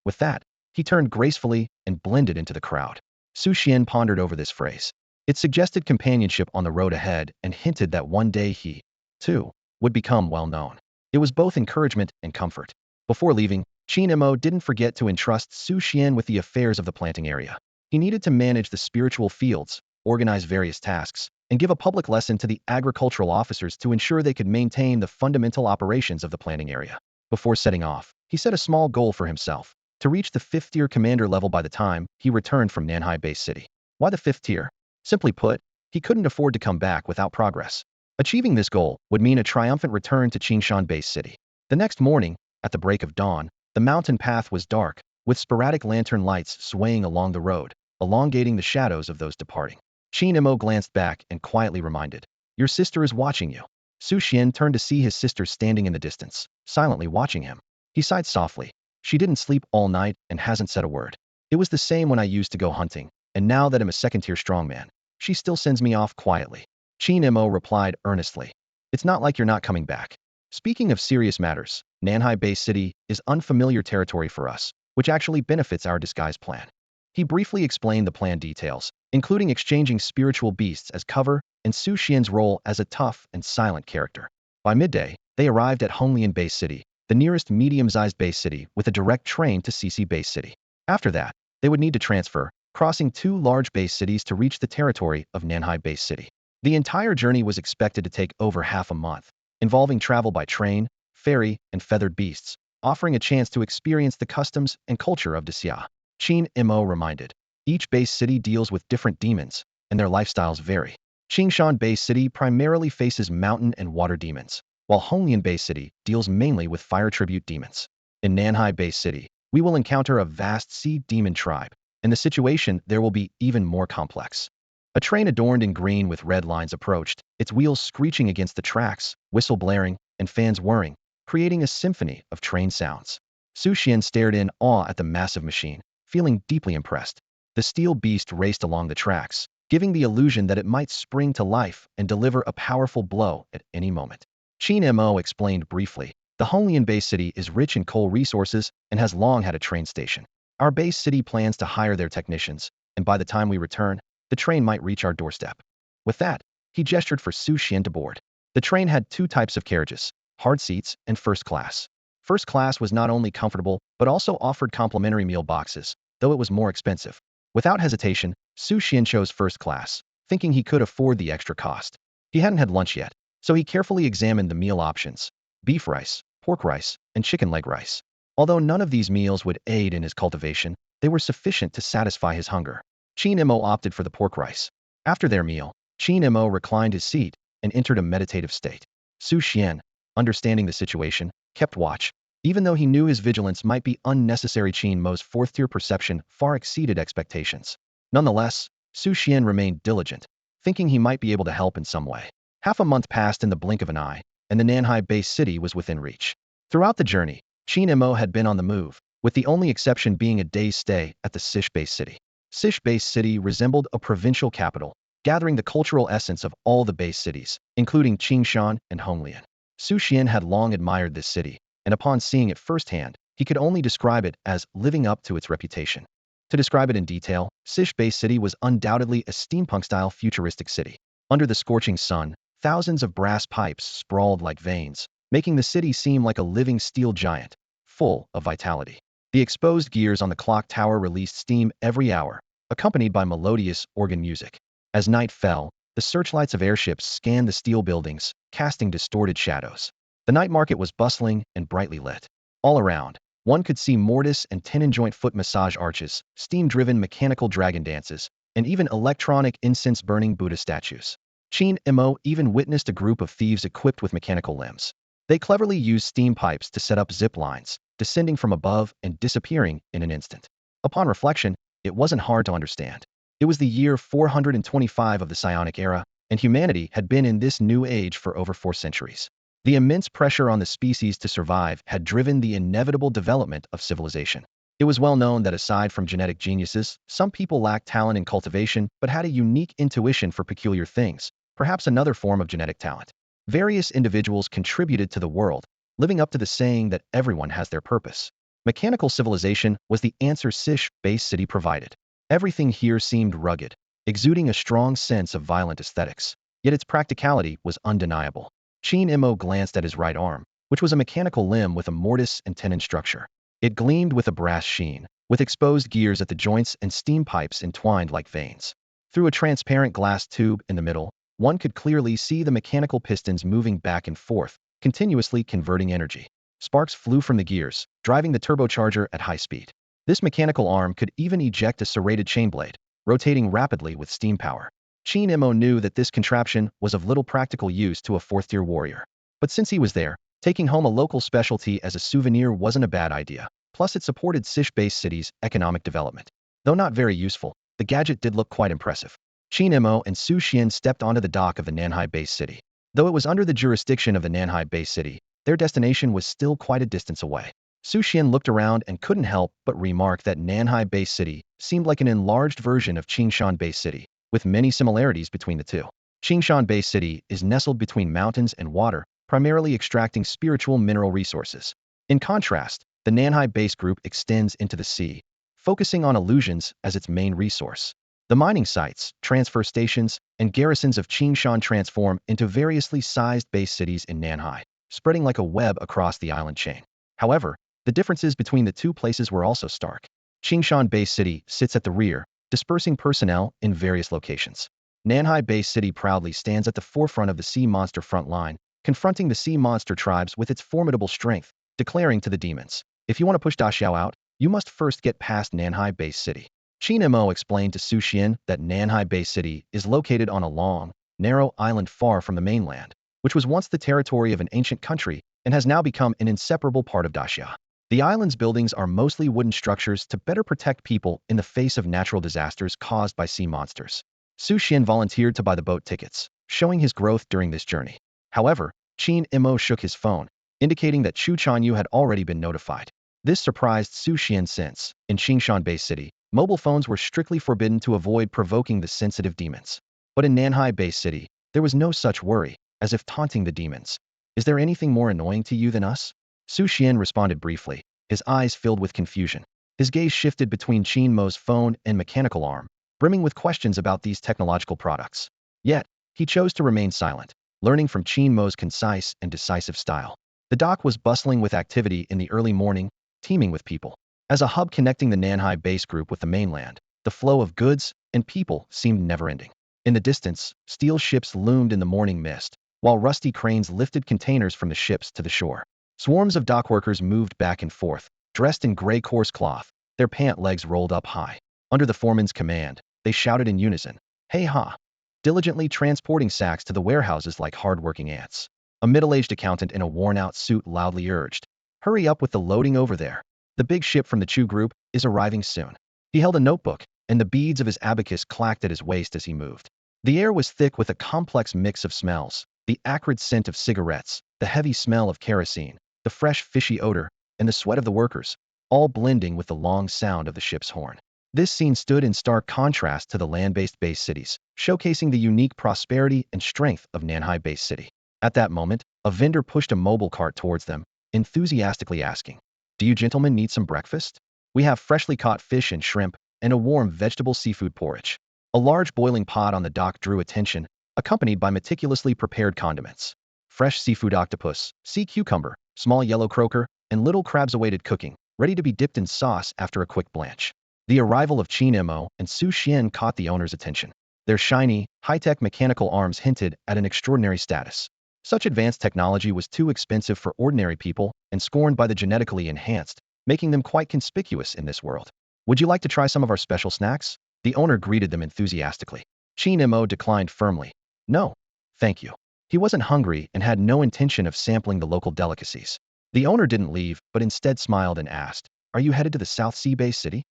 With that, he turned gracefully and blended into the crowd. Su Xian pondered over this phrase. It suggested companionship on the road ahead and hinted that one day he, too, would become well known. It was both encouragement and comfort. Before leaving, Qingmo didn't forget to entrust Su Xian with the affairs of the planting area. He needed to manage the spiritual fields, organize various tasks, and give a public lesson to the agricultural officers to ensure they could maintain the fundamental operations of the planting area. Before setting off, he set a small goal for himself, to reach the 5th tier commander level by the time he returned from Nanhai Base City. Why the 5th tier? Simply put, he couldn't afford to come back without progress. Achieving this goal would mean a triumphant return to Qingshan Base City. The next morning, at the break of dawn, the mountain path was dark, with sporadic lantern lights swaying along the road, elongating the shadows of those departing. Qingmo glanced back and quietly reminded, "Your sister is watching you." Su Xian turned to see his sister standing in the distance, silently watching him. He sighed softly. "She didn't sleep all night and hasn't said a word. It was the same when I used to go hunting, and now that I'm a 2nd-tier strongman, she still sends me off quietly." Qingmo replied earnestly, "It's not like you're not coming back. Speaking of serious matters, Nanhai Base City is unfamiliar territory for us, which actually benefits our disguise plan." He briefly explained the plan details, including exchanging spiritual beasts as cover and Su Xian's role as a tough and silent character. By midday, they arrived at Honglian Base City, the nearest medium-sized base city with a direct train to CC Base City. After that, they would need to transfer, crossing 2 large base cities to reach the territory of Nanhai Base City. The entire journey was expected to take over half a month, involving travel by train, ferry, and feathered beasts, offering a chance to experience the customs and culture of Xia. Qingmo reminded, each base city deals with different demons, and their lifestyles vary. Qingshan Base City primarily faces mountain and water demons, while Honglian Base City deals mainly with fire tribute demons. In Nanhai Base City, we will encounter a vast sea demon tribe, and the situation there will be even more complex. A train adorned in green with red lines approached, its wheels screeching against the tracks, whistle blaring, and fans whirring, creating a symphony of train sounds. Su Xian stared in awe at the massive machine, feeling deeply impressed. The steel beast raced along the tracks, giving the illusion that it might spring to life and deliver a powerful blow at any moment. Qingmo explained briefly, the Honglian Base City is rich in coal resources and has long had a train station. Our base city plans to hire their technicians, and by the time we return, the train might reach our doorstep. With that, he gestured for Su Xian to board. The train had 2 types of carriages, hard seats and first class. First class was not only comfortable, but also offered complimentary meal boxes, though it was more expensive. Without hesitation, Su Xian chose first class, thinking he could afford the extra cost. He hadn't had lunch yet, so he carefully examined the meal options: beef rice, pork rice, and chicken leg rice. Although none of these meals would aid in his cultivation, they were sufficient to satisfy his hunger. Qingmo opted for the pork rice. After their meal, Qingmo reclined his seat and entered a meditative state. Su Xian, understanding the situation, kept watch. Even though he knew his vigilance might be unnecessary, Qingmo's 4th-tier perception far exceeded expectations. Nonetheless, Su Xian remained diligent, thinking he might be able to help in some way. Half a month passed in the blink of an eye, and the Nanhai Base City was within reach. Throughout the journey, Qingmo had been on the move, with the only exception being a day's stay at the Sish Base City. Sish Base City resembled a provincial capital, gathering the cultural essence of all the base cities, including Qingshan and Honglian. Su Xian had long admired this city, and upon seeing it firsthand, he could only describe it as living up to its reputation. To To describe it in detail, Sish Bay City was undoubtedly a steampunk-style futuristic city. Under the scorching sun, thousands of brass pipes sprawled like veins, making the city seem like a living steel giant, full of vitality. The exposed gears on the clock tower released steam every hour, accompanied by melodious organ music. As night fell, the searchlights of airships scanned the steel buildings, casting distorted shadows. The night market was bustling and brightly lit. All around, one could see mortise and tenon-joint foot massage arches, steam-driven mechanical dragon dances, and even electronic incense-burning Buddha statues. Qin Mo even witnessed a group of thieves equipped with mechanical limbs. They cleverly used steam pipes to set up zip lines, descending from above and disappearing in an instant. Upon reflection, it wasn't hard to understand. It was the year 425 of the Psionic Era, and humanity had been in this new age for over 4 centuries. The immense pressure on the species to survive had driven the inevitable development of civilization. It was well known that aside from genetic geniuses, some people lacked talent in cultivation but had a unique intuition for peculiar things, perhaps another form of genetic talent. Various individuals contributed to the world, living up to the saying that everyone has their purpose. Mechanical civilization was the answer Sish Bay City provided. Everything here seemed rugged, exuding a strong sense of violent aesthetics, yet its practicality was undeniable. Qin Mo glanced at his right arm, which was a mechanical limb with a mortise and tenon structure. It gleamed with a brass sheen, with exposed gears at the joints and steam pipes entwined like veins. Through a transparent glass tube in the middle, one could clearly see the mechanical pistons moving back and forth, continuously converting energy. Sparks flew from the gears, driving the turbocharger at high speed. This mechanical arm could even eject a serrated chain blade, rotating rapidly with steam power. Qin Mo knew that this contraption was of little practical use to a fourth-tier warrior. But since he was there, taking home a local specialty as a souvenir wasn't a bad idea. Plus, it supported Sish Bay City's economic development. Though not very useful, the gadget did look quite impressive. Qin Mo and Su Xian stepped onto the dock of the Nanhai Bay City. Though it was under the jurisdiction of the Nanhai Bay City, their destination was still quite a distance away. Su Xian looked around and couldn't help but remark that Nanhai Bay City seemed like an enlarged version of Qingshan Bay City, with many similarities between the two. Qingshan Bay City is nestled between mountains and water, primarily extracting spiritual mineral resources. In contrast, the Nanhai Base Group extends into the sea, focusing on illusions as its main resource. The mining sites, transfer stations, and garrisons of Qingshan transform into variously sized base cities in Nanhai, spreading like a web across the island chain. However, the differences between the two places were also stark. Qingshan Base City sits at the rear, dispersing personnel in various locations. Nanhai Base City proudly stands at the forefront of the sea monster front line, confronting the sea monster tribes with its formidable strength, declaring to the demons, "If you want to push Da Xiao out, you must first get past Nanhai Base City." Qin Mo explained to Su Xian that Nanhai Base City is located on a long, narrow island far from the mainland, which was once the territory of an ancient country and has now become an inseparable part of Daxia. The island's buildings are mostly wooden structures to better protect people in the face of natural disasters caused by sea monsters. Su Xian volunteered to buy the boat tickets, showing his growth during this journey. However, Qin Mo shook his phone, indicating that Chu Chanyu had already been notified. This surprised Su Xian since, in Qingshan Bay City, mobile phones were strictly forbidden to avoid provoking the sensitive demons. But in Nanhai Bay City, there was no such worry, as if taunting the demons. "Is there anything more annoying to you than us?" Su Xian responded briefly, his eyes filled with confusion. His gaze shifted between Qin Mo's phone and mechanical arm, brimming with questions about these technological products. Yet, he chose to remain silent, learning from Qin Mo's concise and decisive style. The dock was bustling with activity in the early morning, teeming with people. As a hub connecting the Nanhai Base Group with the mainland, the flow of goods and people seemed never-ending. In the distance, steel ships loomed in the morning mist, while rusty cranes lifted containers from the ships to the shore. Swarms of dockworkers moved back and forth, dressed in gray coarse cloth, their pant legs rolled up high. Under the foreman's command, they shouted in unison, "Hey ha!" diligently transporting sacks to the warehouses like hard-working ants. A middle-aged accountant in a worn-out suit loudly urged, "Hurry up with the loading over there. The big ship from the Chu Group is arriving soon." He held a notebook, and the beads of his abacus clacked at his waist as he moved. The air was thick with a complex mix of smells, the acrid scent of cigarettes, the heavy smell of kerosene, the fresh fishy odor, and the sweat of the workers, all blending with the long sound of the ship's horn. This scene stood in stark contrast to the land-based base cities, showcasing the unique prosperity and strength of Nanhai Base City. At that moment, a vendor pushed a mobile cart towards them, enthusiastically asking, "Do you gentlemen need some breakfast? We have freshly caught fish and shrimp, and a warm vegetable seafood porridge. A large boiling pot on the dock drew attention, accompanied by meticulously prepared condiments. Fresh seafood octopus, sea cucumber, small yellow croaker, and little crabs awaited cooking, ready to be dipped in sauce after a quick blanch. The arrival of Qin Mo and Su Xian caught the owner's attention. Their shiny, high-tech mechanical arms hinted at an extraordinary status. Such advanced technology was too expensive for ordinary people and scorned by the genetically enhanced, making them quite conspicuous in this world. Would you like to try some of our special snacks? The owner greeted them enthusiastically. Qin Mo declined firmly. No, thank you. He wasn't hungry and had no intention of sampling the local delicacies. The owner didn't leave, but instead smiled and asked, "Are you headed to the South Sea-based city?"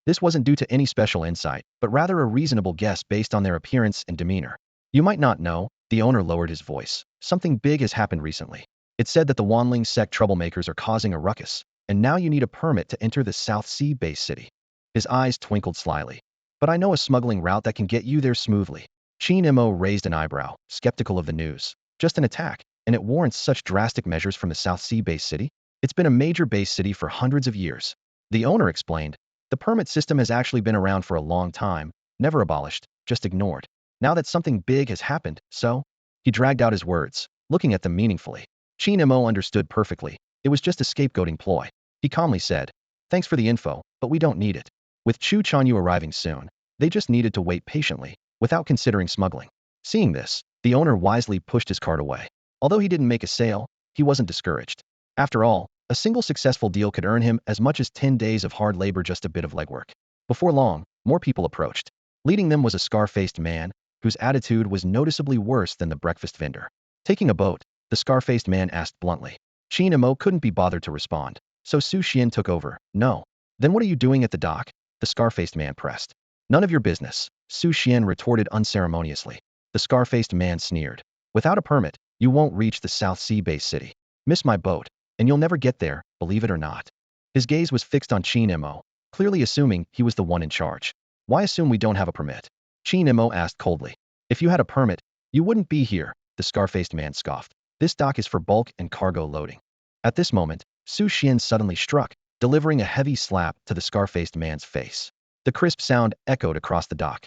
This wasn't due to any special insight, but rather a reasonable guess based on their appearance and demeanor. You might not know, the owner lowered his voice. Something big has happened recently. It said that the Wanling sect troublemakers are causing a ruckus, and now you need a permit to enter the South Sea-based city. His eyes twinkled slyly. But I know a smuggling route that can get you there smoothly. Qin Mo raised an eyebrow, skeptical of the news. Just an attack, and it warrants such drastic measures from the South Sea-based city? It's been a major base city for hundreds of years. The owner explained. The permit system has actually been around for a long time, never abolished, just ignored. Now that something big has happened, so? He dragged out his words, looking at them meaningfully. Qin Mo understood perfectly. It was just a scapegoating ploy. He calmly said, "Thanks for the info, but we don't need it." With Chu Chanyu arriving soon, they just needed to wait patiently, without considering smuggling. Seeing this, the owner wisely pushed his cart away. Although he didn't make a sale, he wasn't discouraged. After all, a single successful deal could earn him as much as 10 days of hard labor, just a bit of legwork. Before long, more people approached. Leading them was a scar-faced man, whose attitude was noticeably worse than the breakfast vendor. Taking a boat, the scar-faced man asked bluntly. Qin Mo couldn't be bothered to respond, so Su Xian took over. "No. Then what are you doing at the dock?" the scar-faced man pressed. "None of your business," Su Xian retorted unceremoniously. The scar-faced man sneered. "Without a permit, you won't reach the South Sea-based city. Miss my boat, and you'll never get there, believe it or not." His gaze was fixed on Qin Mo, clearly assuming he was the one in charge. "Why assume we don't have a permit?" Qin Mo asked coldly. "If you had a permit, you wouldn't be here," the scar-faced man scoffed. "This dock is for bulk and cargo loading." At this moment, Su Xian suddenly struck, delivering a heavy slap to the scar-faced man's face. The crisp sound echoed across the dock.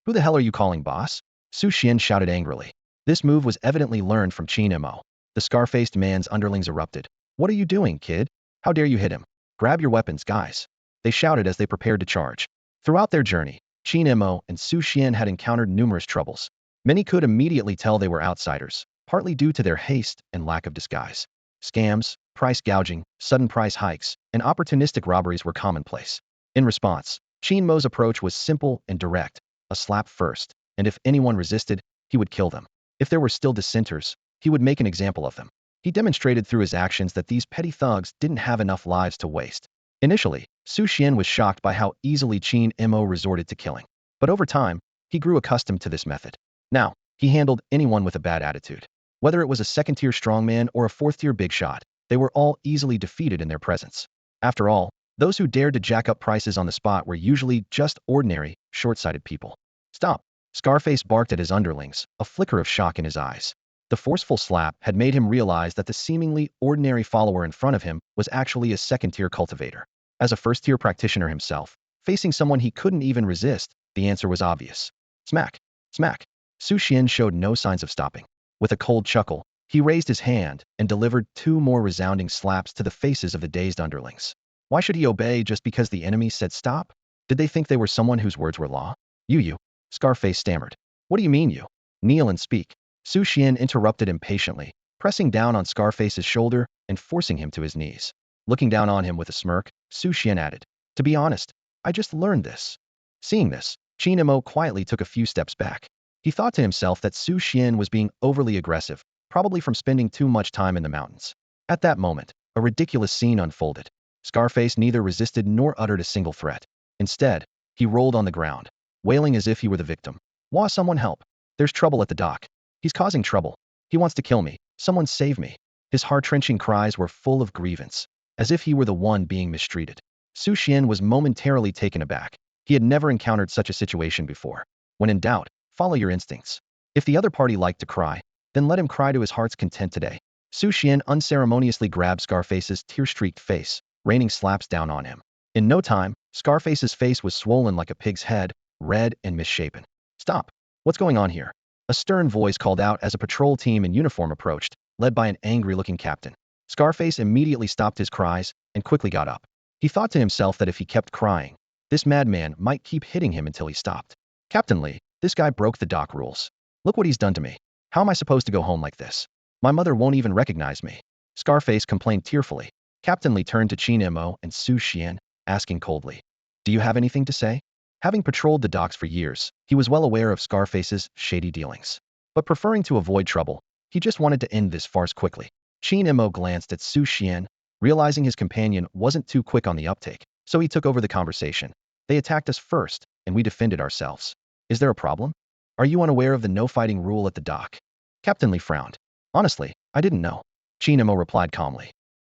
"Who the hell are you calling boss?" Su Xian shouted angrily. This move was evidently learned from Qin Mo. The scar-faced man's underlings erupted. "What are you doing, kid? How dare you hit him? Grab your weapons, guys!" They shouted as they prepared to charge. Throughout their journey, Qin Mo and Su Xian had encountered numerous troubles. Many could immediately tell they were outsiders, partly due to their haste and lack of disguise. Scams, price gouging, sudden price hikes, and opportunistic robberies were commonplace. In response, Qin Mo's approach was simple and direct, a slap first, and if anyone resisted, he would kill them. If there were still dissenters, he would make an example of them. He demonstrated through his actions that these petty thugs didn't have enough lives to waste. Initially, Su Xian was shocked by how easily Qin Mo resorted to killing. But over time, he grew accustomed to this method. Now, he handled anyone with a bad attitude. Whether it was a second-tier strongman or a fourth-tier big shot, they were all easily defeated in their presence. After all, those who dared to jack up prices on the spot were usually just ordinary, short-sighted people. "Stop!" Scarface barked at his underlings, a flicker of shock in his eyes. The forceful slap had made him realize that the seemingly ordinary follower in front of him was actually a second-tier cultivator. As a first-tier practitioner himself, facing someone he couldn't even resist, the answer was obvious. Smack! Smack! Su Xian showed no signs of stopping. With a cold chuckle, he raised his hand and delivered 2 more resounding slaps to the faces of the dazed underlings. Why should he obey just because the enemy said stop? Did they think they were someone whose words were law? You, Scarface stammered. "What do you mean you? Kneel and speak." Su Xian interrupted impatiently, pressing down on Scarface's shoulder and forcing him to his knees. Looking down on him with a smirk, Su Xian added, "To be honest, I just learned this." Seeing this, Qin Mo quietly took a few steps back. He thought to himself that Su Xian was being overly aggressive, probably from spending too much time in the mountains. At that moment, a ridiculous scene unfolded. Scarface neither resisted nor uttered a single threat. Instead, he rolled on the ground, wailing as if he were the victim. "Wah, someone help! There's trouble at the dock. He's causing trouble. He wants to kill me. Someone save me." His heart-wrenching cries were full of grievance, as if he were the one being mistreated. Su Xian was momentarily taken aback. He had never encountered such a situation before. When in doubt, follow your instincts. If the other party liked to cry, then let him cry to his heart's content today. Su Xian unceremoniously grabbed Scarface's tear-streaked face, raining slaps down on him. In no time, Scarface's face was swollen like a pig's head, red and misshapen. Stop! What's going on here? A stern voice called out as a patrol team in uniform approached, led by an angry-looking captain. Scarface immediately stopped his cries and quickly got up. He thought to himself that if he kept crying, this madman might keep hitting him until he stopped. Captain Lee, this guy broke the dock rules. Look what he's done to me. How am I supposed to go home like this? My mother won't even recognize me. Scarface complained tearfully. Captain Lee turned to Qin Mo and Su Xian, asking coldly, "Do you have anything to say?" Having patrolled the docks for years, he was well aware of Scarface's shady dealings. But preferring to avoid trouble, he just wanted to end this farce quickly. Qin Mo glanced at Su Xian, realizing his companion wasn't too quick on the uptake, so he took over the conversation. They attacked us first, and we defended ourselves. Is there a problem? Are you unaware of the no-fighting rule at the dock? Captain Lee frowned. Honestly, I didn't know. Qin Mo replied calmly.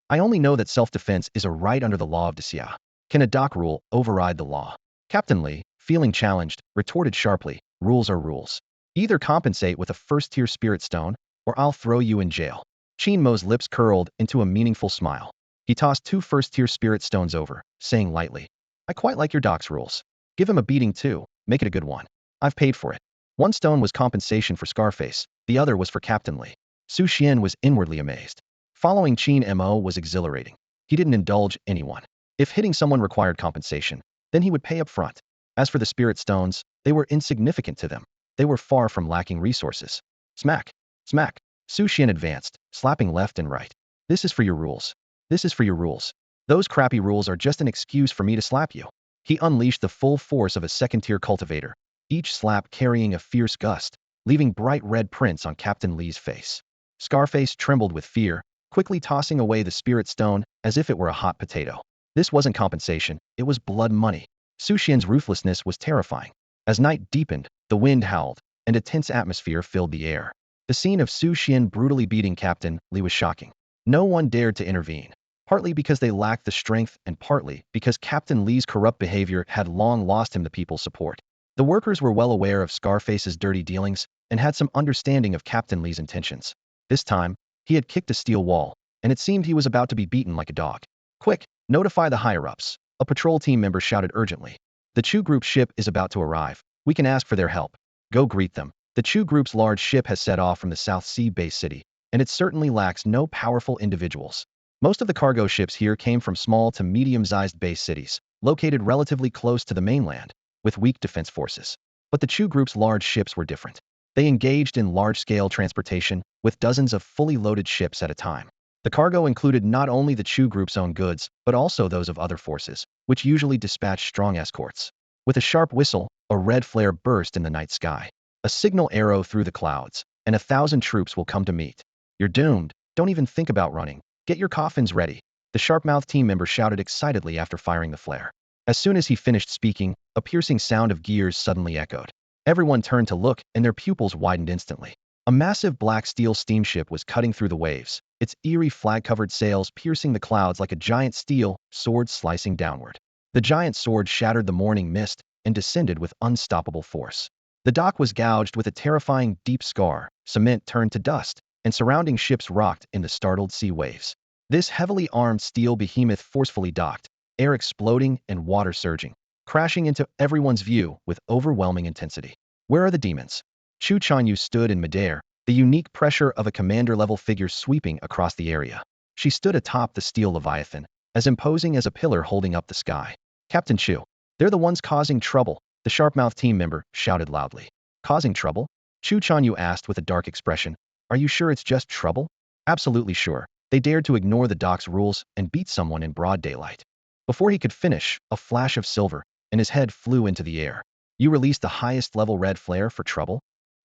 I only know that self-defense is a right under the law of Desia. Can a dock rule override the law? Captain Lee, feeling challenged, retorted sharply, rules are rules. Either compensate with a first-tier spirit stone, or I'll throw you in jail. Qin Mo's lips curled into a meaningful smile. He tossed 2 first-tier spirit stones over, saying lightly, I quite like your dock's rules. Give him a beating too, make it a good one. I've paid for it. 1 stone was compensation for Scarface, the other was for Captain Lee. Su Xian was inwardly amazed. Following Qin Mo was exhilarating. He didn't indulge anyone. If hitting someone required compensation, then he would pay up front. As for the spirit stones, they were insignificant to them. They were far from lacking resources. Smack! Smack! Su Xian advanced, slapping left and right. This is for your rules. This is for your rules. Those crappy rules are just an excuse for me to slap you. He unleashed the full force of a second-tier cultivator, each slap carrying a fierce gust, leaving bright red prints on Captain Lee's face. Scarface trembled with fear, quickly tossing away the spirit stone as if it were a hot potato. This wasn't compensation, it was blood money. Su Xian's ruthlessness was terrifying. As night deepened, the wind howled, and a tense atmosphere filled the air. The scene of Su Xian brutally beating Captain Lee was shocking. No one dared to intervene, partly because they lacked the strength and partly because Captain Lee's corrupt behavior had long lost him the people's support. The workers were well aware of Scarface's dirty dealings and had some understanding of Captain Lee's intentions. This time, he had kicked a steel wall, and it seemed he was about to be beaten like a dog. Quick, notify the higher-ups, a patrol team member shouted urgently. The Chu Group's ship is about to arrive. We can ask for their help. Go greet them. The Chu Group's large ship has set off from the South Sea base city, and it certainly lacks no powerful individuals. Most of the cargo ships here came from small to medium-sized base cities, located relatively close to the mainland, with weak defense forces. But the Chu Group's large ships were different. They engaged in large-scale transportation, with dozens of fully loaded ships at a time. The cargo included not only the Chu Group's own goods, but also those of other forces, which usually dispatched strong escorts. With a sharp whistle, a red flare burst in the night sky. A signal arrow through the clouds, and 1,000 troops will come to meet. You're doomed. Don't even think about running. Get your coffins ready. The sharp-mouthed team member shouted excitedly after firing the flare. As soon as he finished speaking, a piercing sound of gears suddenly echoed. Everyone turned to look, and their pupils widened instantly. A massive black steel steamship was cutting through the waves, its eerie flag-covered sails piercing the clouds like a giant steel sword slicing downward. The giant sword shattered the morning mist and descended with unstoppable force. The dock was gouged with a terrifying deep scar, cement turned to dust, and surrounding ships rocked in the startled sea waves. This heavily armed steel behemoth forcefully docked, air exploding and water surging, crashing into everyone's view with overwhelming intensity. Where are the demons? Chu Chanyu stood in midair, the unique pressure of a commander-level figure sweeping across the area. She stood atop the steel leviathan, as imposing as a pillar holding up the sky. Captain Chu, they're the ones causing trouble, the sharp-mouthed team member shouted loudly. Causing trouble? Chu Chanyu asked with a dark expression. Are you sure it's just trouble? Absolutely sure. They dared to ignore the dock's rules and beat someone in broad daylight. Before he could finish, a flash of silver, and his head flew into the air. You released the highest-level red flare for trouble?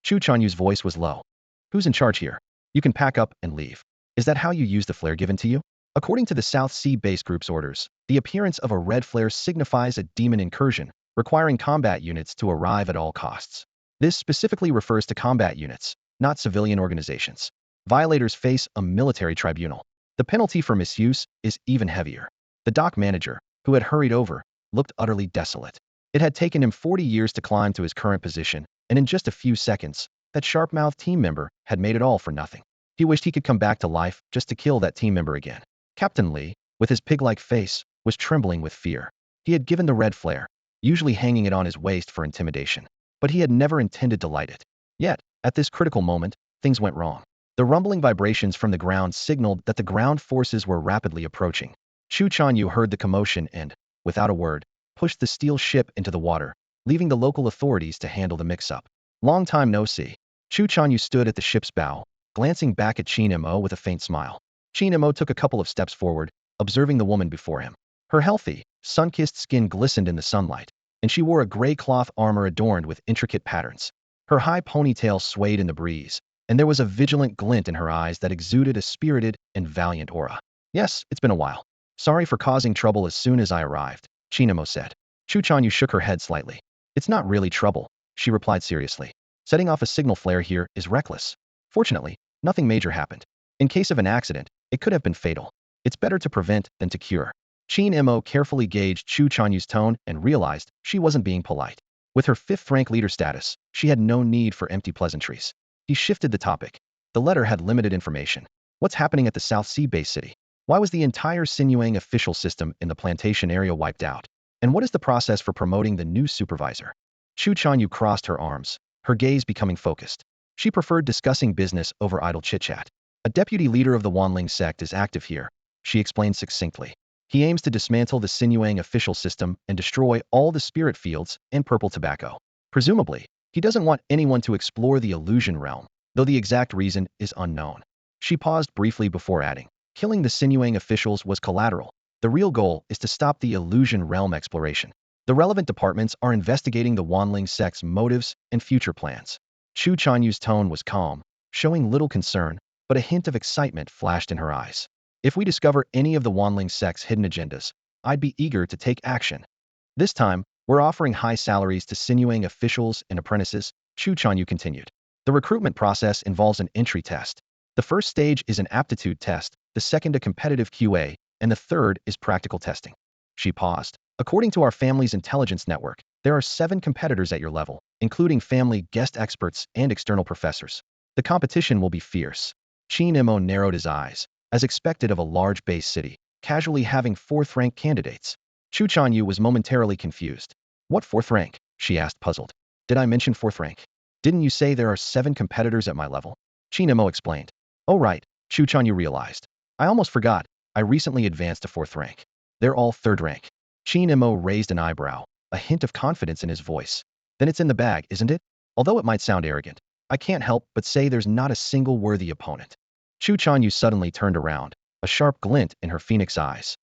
Chu Chanyu's voice was low. Who's in charge here? You can pack up and leave. Is that how you use the flare given to you? According to the South Sea Base Group's orders, the appearance of a red flare signifies a demon incursion, requiring combat units to arrive at all costs. This specifically refers to combat units, not civilian organizations. Violators face a military tribunal. The penalty for misuse is even heavier. The dock manager, who had hurried over, looked utterly desolate. It had taken him 40 years to climb to his current position, and in just a few seconds, that sharp-mouthed team member had made it all for nothing. He wished he could come back to life just to kill that team member again. Captain Lee, with his pig-like face, was trembling with fear. He had given the red flare, usually hanging it on his waist for intimidation, but he had never intended to light it. Yet, at this critical moment, things went wrong. The rumbling vibrations from the ground signaled that the ground forces were rapidly approaching. Chu Chanyu heard the commotion and, without a word, pushed the steel ship into the water, leaving the local authorities to handle the mix-up. Long time no see. Chu Chanyu stood at the ship's bow, glancing back at Qin Mo with a faint smile. Qin Mo took a couple of steps forward, observing the woman before him. Her healthy, sun-kissed skin glistened in the sunlight, and she wore a gray cloth armor adorned with intricate patterns. Her high ponytail swayed in the breeze, and there was a vigilant glint in her eyes that exuded a spirited and valiant aura. Yes, it's been a while. Sorry for causing trouble as soon as I arrived, Qin Mo said. Chu Chanyu shook her head slightly. It's not really trouble, she replied seriously. Setting off a signal flare here is reckless. Fortunately, nothing major happened. In case of an accident, it could have been fatal. It's better to prevent than to cure. Qin Mo carefully gauged Chu Chanyu's tone and realized she wasn't being polite. With her fifth-rank leader status, she had no need for empty pleasantries. He shifted the topic. The letter had limited information. What's happening at the South Sea base city? Why was the entire Sinuang official system in the plantation area wiped out? And what is the process for promoting the new supervisor? Chu Chanyu crossed her arms, her gaze becoming focused. She preferred discussing business over idle chit-chat. A deputy leader of the Wanling sect is active here, she explained succinctly. He aims to dismantle the Sinuang official system and destroy all the spirit fields and purple tobacco. Presumably, he doesn't want anyone to explore the illusion realm, though the exact reason is unknown. She paused briefly before adding, killing the Sinuang officials was collateral. The real goal is to stop the illusion realm exploration. The relevant departments are investigating the Wanling sect's motives and future plans. Chu Chanyu's tone was calm, showing little concern, but a hint of excitement flashed in her eyes. If we discover any of the Wanling sect's hidden agendas, I'd be eager to take action. This time, we're offering high salaries to Sinuang officials and apprentices, Chu Chanyu continued. The recruitment process involves an entry test. The first stage is an aptitude test, the second a competitive QA, and the third is practical testing. She paused. According to our family's intelligence network, there are 7 competitors at your level, including family guest experts and external professors. The competition will be fierce. Qin Mo narrowed his eyes, as expected of a large base city, casually having 4th-rank candidates. Chu Chanyu was momentarily confused. What 4th rank? She asked, puzzled. Did I mention 4th rank? Didn't you say there are 7 competitors at my level? Qin Mo explained. Oh right, Chu Chanyu realized. I almost forgot, I recently advanced to 4th rank. They're all 3rd rank. Qin Mo raised an eyebrow, a hint of confidence in his voice. Then it's in the bag, isn't it? Although it might sound arrogant, I can't help but say there's not a single worthy opponent. Chu Chanyu suddenly turned around, a sharp glint in her phoenix eyes.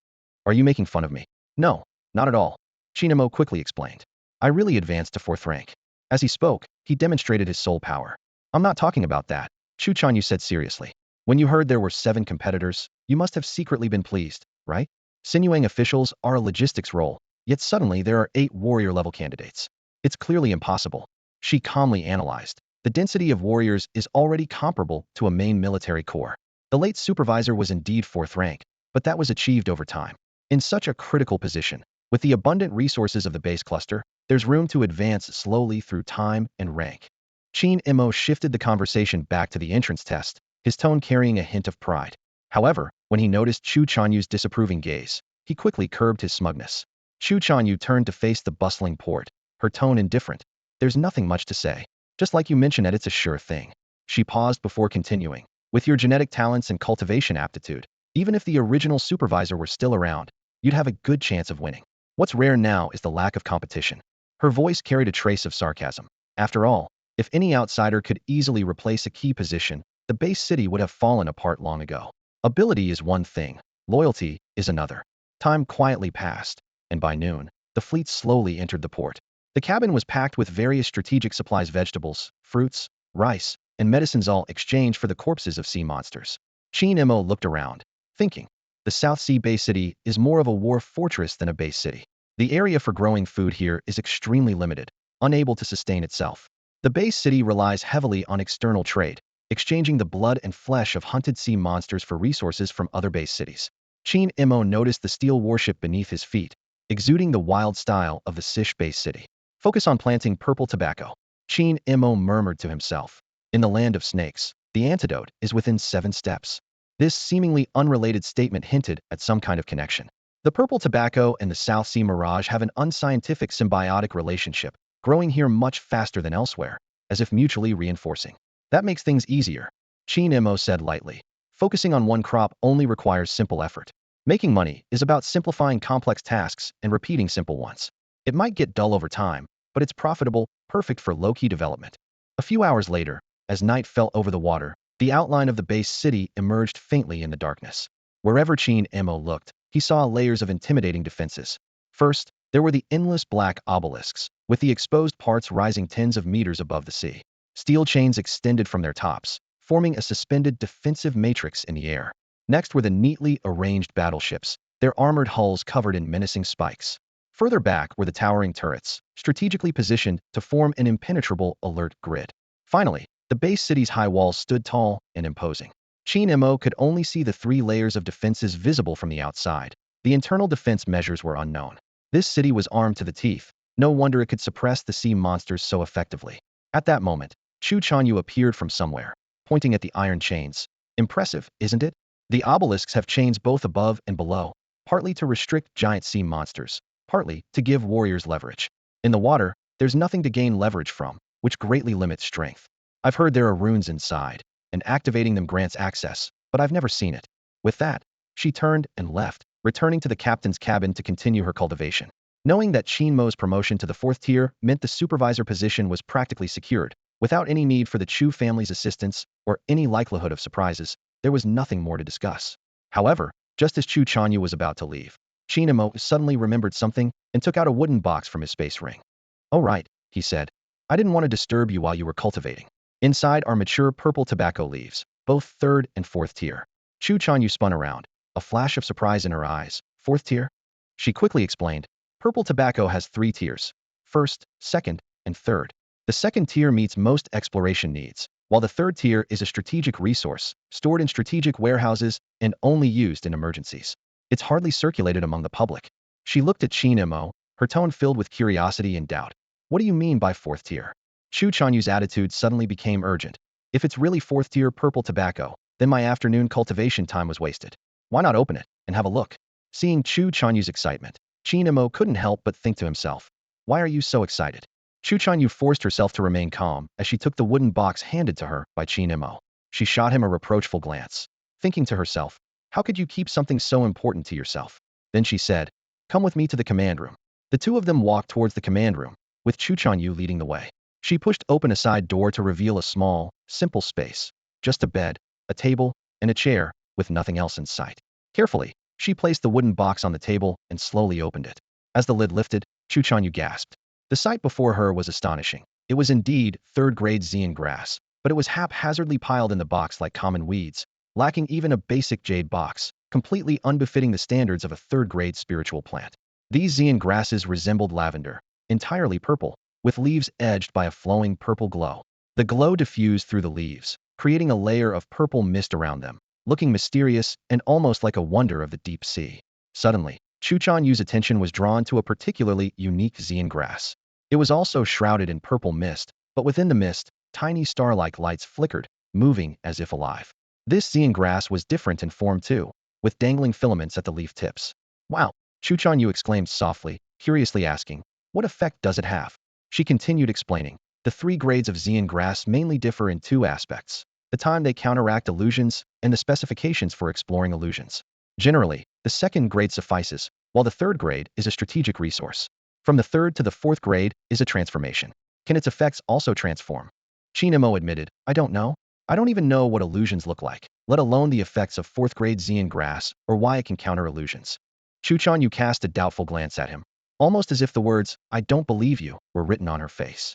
Are you making fun of me? No, not at all. Qin Mo quickly explained. I really advanced to 4th rank. As he spoke, he demonstrated his soul power. I'm not talking about that, Chu Chanyu said seriously. When you heard there were 7 competitors, you must have secretly been pleased, right? Sinuang officials are a logistics role, yet suddenly there are 8 warrior-level candidates. It's clearly impossible. She calmly analyzed. The density of warriors is already comparable to a main military corps. The late supervisor was indeed 4th rank, but that was achieved over time. In such a critical position, with the abundant resources of the base cluster, there's room to advance slowly through time and rank. Qin Mo shifted the conversation back to the entrance test, his tone carrying a hint of pride. However, when he noticed Chu Chanyu's disapproving gaze, he quickly curbed his smugness. Chu Chanyu turned to face the bustling port, her tone indifferent. There's nothing much to say. Just like you mentioned it's a sure thing. She paused before continuing. With your genetic talents and cultivation aptitude, even if the original supervisor were still around, you'd have a good chance of winning. What's rare now is the lack of competition. Her voice carried a trace of sarcasm. After all, if any outsider could easily replace a key position, the base city would have fallen apart long ago. Ability is one thing, loyalty is another. Time quietly passed, and by noon, the fleet slowly entered the port. The cabin was packed with various strategic supplies, vegetables, fruits, rice, and medicines, all exchanged for the corpses of sea monsters. Qin Mo looked around, thinking, the South Sea base city is more of a war fortress than a base city. The area for growing food here is extremely limited, unable to sustain itself. The base city relies heavily on external trade, exchanging the blood and flesh of hunted sea monsters for resources from other base cities. Qin Mo noticed the steel warship beneath his feet, exuding the wild style of the Sish base city. Focus on planting purple tobacco. Qin Mo murmured to himself. In the land of snakes, the antidote is within 7 steps. This seemingly unrelated statement hinted at some kind of connection. The purple tobacco and the South Sea mirage have an unscientific symbiotic relationship, growing here much faster than elsewhere, as if mutually reinforcing. That makes things easier, Qin Mo said lightly. Focusing on one crop only requires simple effort. Making money is about simplifying complex tasks and repeating simple ones. It might get dull over time, but it's profitable, perfect for low-key development. A few hours later, as night fell over the water, the outline of the base city emerged faintly in the darkness. Wherever Qin Mo looked, he saw layers of intimidating defenses. First, there were the endless black obelisks, with the exposed parts rising tens of meters above the sea. Steel chains extended from their tops, forming a suspended defensive matrix in the air. Next were the neatly arranged battleships, their armored hulls covered in menacing spikes. Further back were the towering turrets, strategically positioned to form an impenetrable alert grid. Finally, the base city's high walls stood tall and imposing. Qin Mo could only see the 3 layers of defenses visible from the outside. The internal defense measures were unknown. This city was armed to the teeth. No wonder it could suppress the sea monsters so effectively. At that moment, Chu Chanyu appeared from somewhere, pointing at the iron chains. Impressive, isn't it? The obelisks have chains both above and below, partly to restrict giant sea monsters, partly to give warriors leverage. In the water, there's nothing to gain leverage from, which greatly limits strength. I've heard there are runes inside, and activating them grants access, but I've never seen it. With that, she turned and left, returning to the captain's cabin to continue her cultivation. Knowing that Qingmo's promotion to the 4th tier meant the supervisor position was practically secured, without any need for the Chu family's assistance or any likelihood of surprises, there was nothing more to discuss. However, just as Chu Chanyu was about to leave, Qingmo suddenly remembered something and took out a wooden box from his space ring. "Oh right," he said. "I didn't want to disturb you while you were cultivating. Inside are mature purple tobacco leaves, both 3rd and 4th tier." Chu Chanyu spun around, a flash of surprise in her eyes. "4th tier?" She quickly explained. Purple tobacco has 3 tiers: 1st, 2nd, and 3rd. The 2nd tier meets most exploration needs, while the 3rd tier is a strategic resource, stored in strategic warehouses and only used in emergencies. It's hardly circulated among the public. She looked at Qin Mo, her tone filled with curiosity and doubt. "What do you mean by 4th tier?" Chu Chanyu's attitude suddenly became urgent. "If it's really 4th tier purple tobacco, then my afternoon cultivation time was wasted. Why not open it and have a look?" Seeing Chu Chanyu's excitement, Qin Mo couldn't help but think to himself, "Why are you so excited?" Chu Chanyu forced herself to remain calm as she took the wooden box handed to her by Qin Mo. She shot him a reproachful glance, thinking to herself, "How could you keep something so important to yourself?" Then she said, "Come with me to the command room." The two of them walked towards the command room, with Chu Chanyu leading the way. She pushed open a side door to reveal a small, simple space. Just a bed, a table, and a chair, with nothing else in sight. Carefully, she placed the wooden box on the table and slowly opened it. As the lid lifted, Chu Chanyu gasped. The sight before her was astonishing. It was indeed 3rd-grade Xian grass, but it was haphazardly piled in the box like common weeds, lacking even a basic jade box, completely unbefitting the standards of a 3rd-grade spiritual plant. These Xian grasses resembled lavender, entirely purple, with leaves edged by a flowing purple glow. The glow diffused through the leaves, creating a layer of purple mist around them, looking mysterious and almost like a wonder of the deep sea. Suddenly, Chu Chanyu's attention was drawn to a particularly unique Xian grass. It was also shrouded in purple mist, but within the mist, tiny star-like lights flickered, moving as if alive. This Xian grass was different in form too, with dangling filaments at the leaf tips. "Wow!" Chu Chanyu exclaimed softly, curiously asking, "What effect does it have?" She continued explaining. The 3 grades of Xian grass mainly differ in 2 aspects: the time they counteract illusions and the specifications for exploring illusions. Generally, the 2nd grade suffices, while the 3rd grade is a strategic resource. From the 3rd to the 4th grade is a transformation. Can its effects also transform? Qin Mo admitted, "I don't know. I don't even know what illusions look like, let alone the effects of 4th grade Xian grass or why it can counter illusions." Chu Chanyu cast a doubtful glance at him, almost as if the words, "I don't believe you," were written on her face.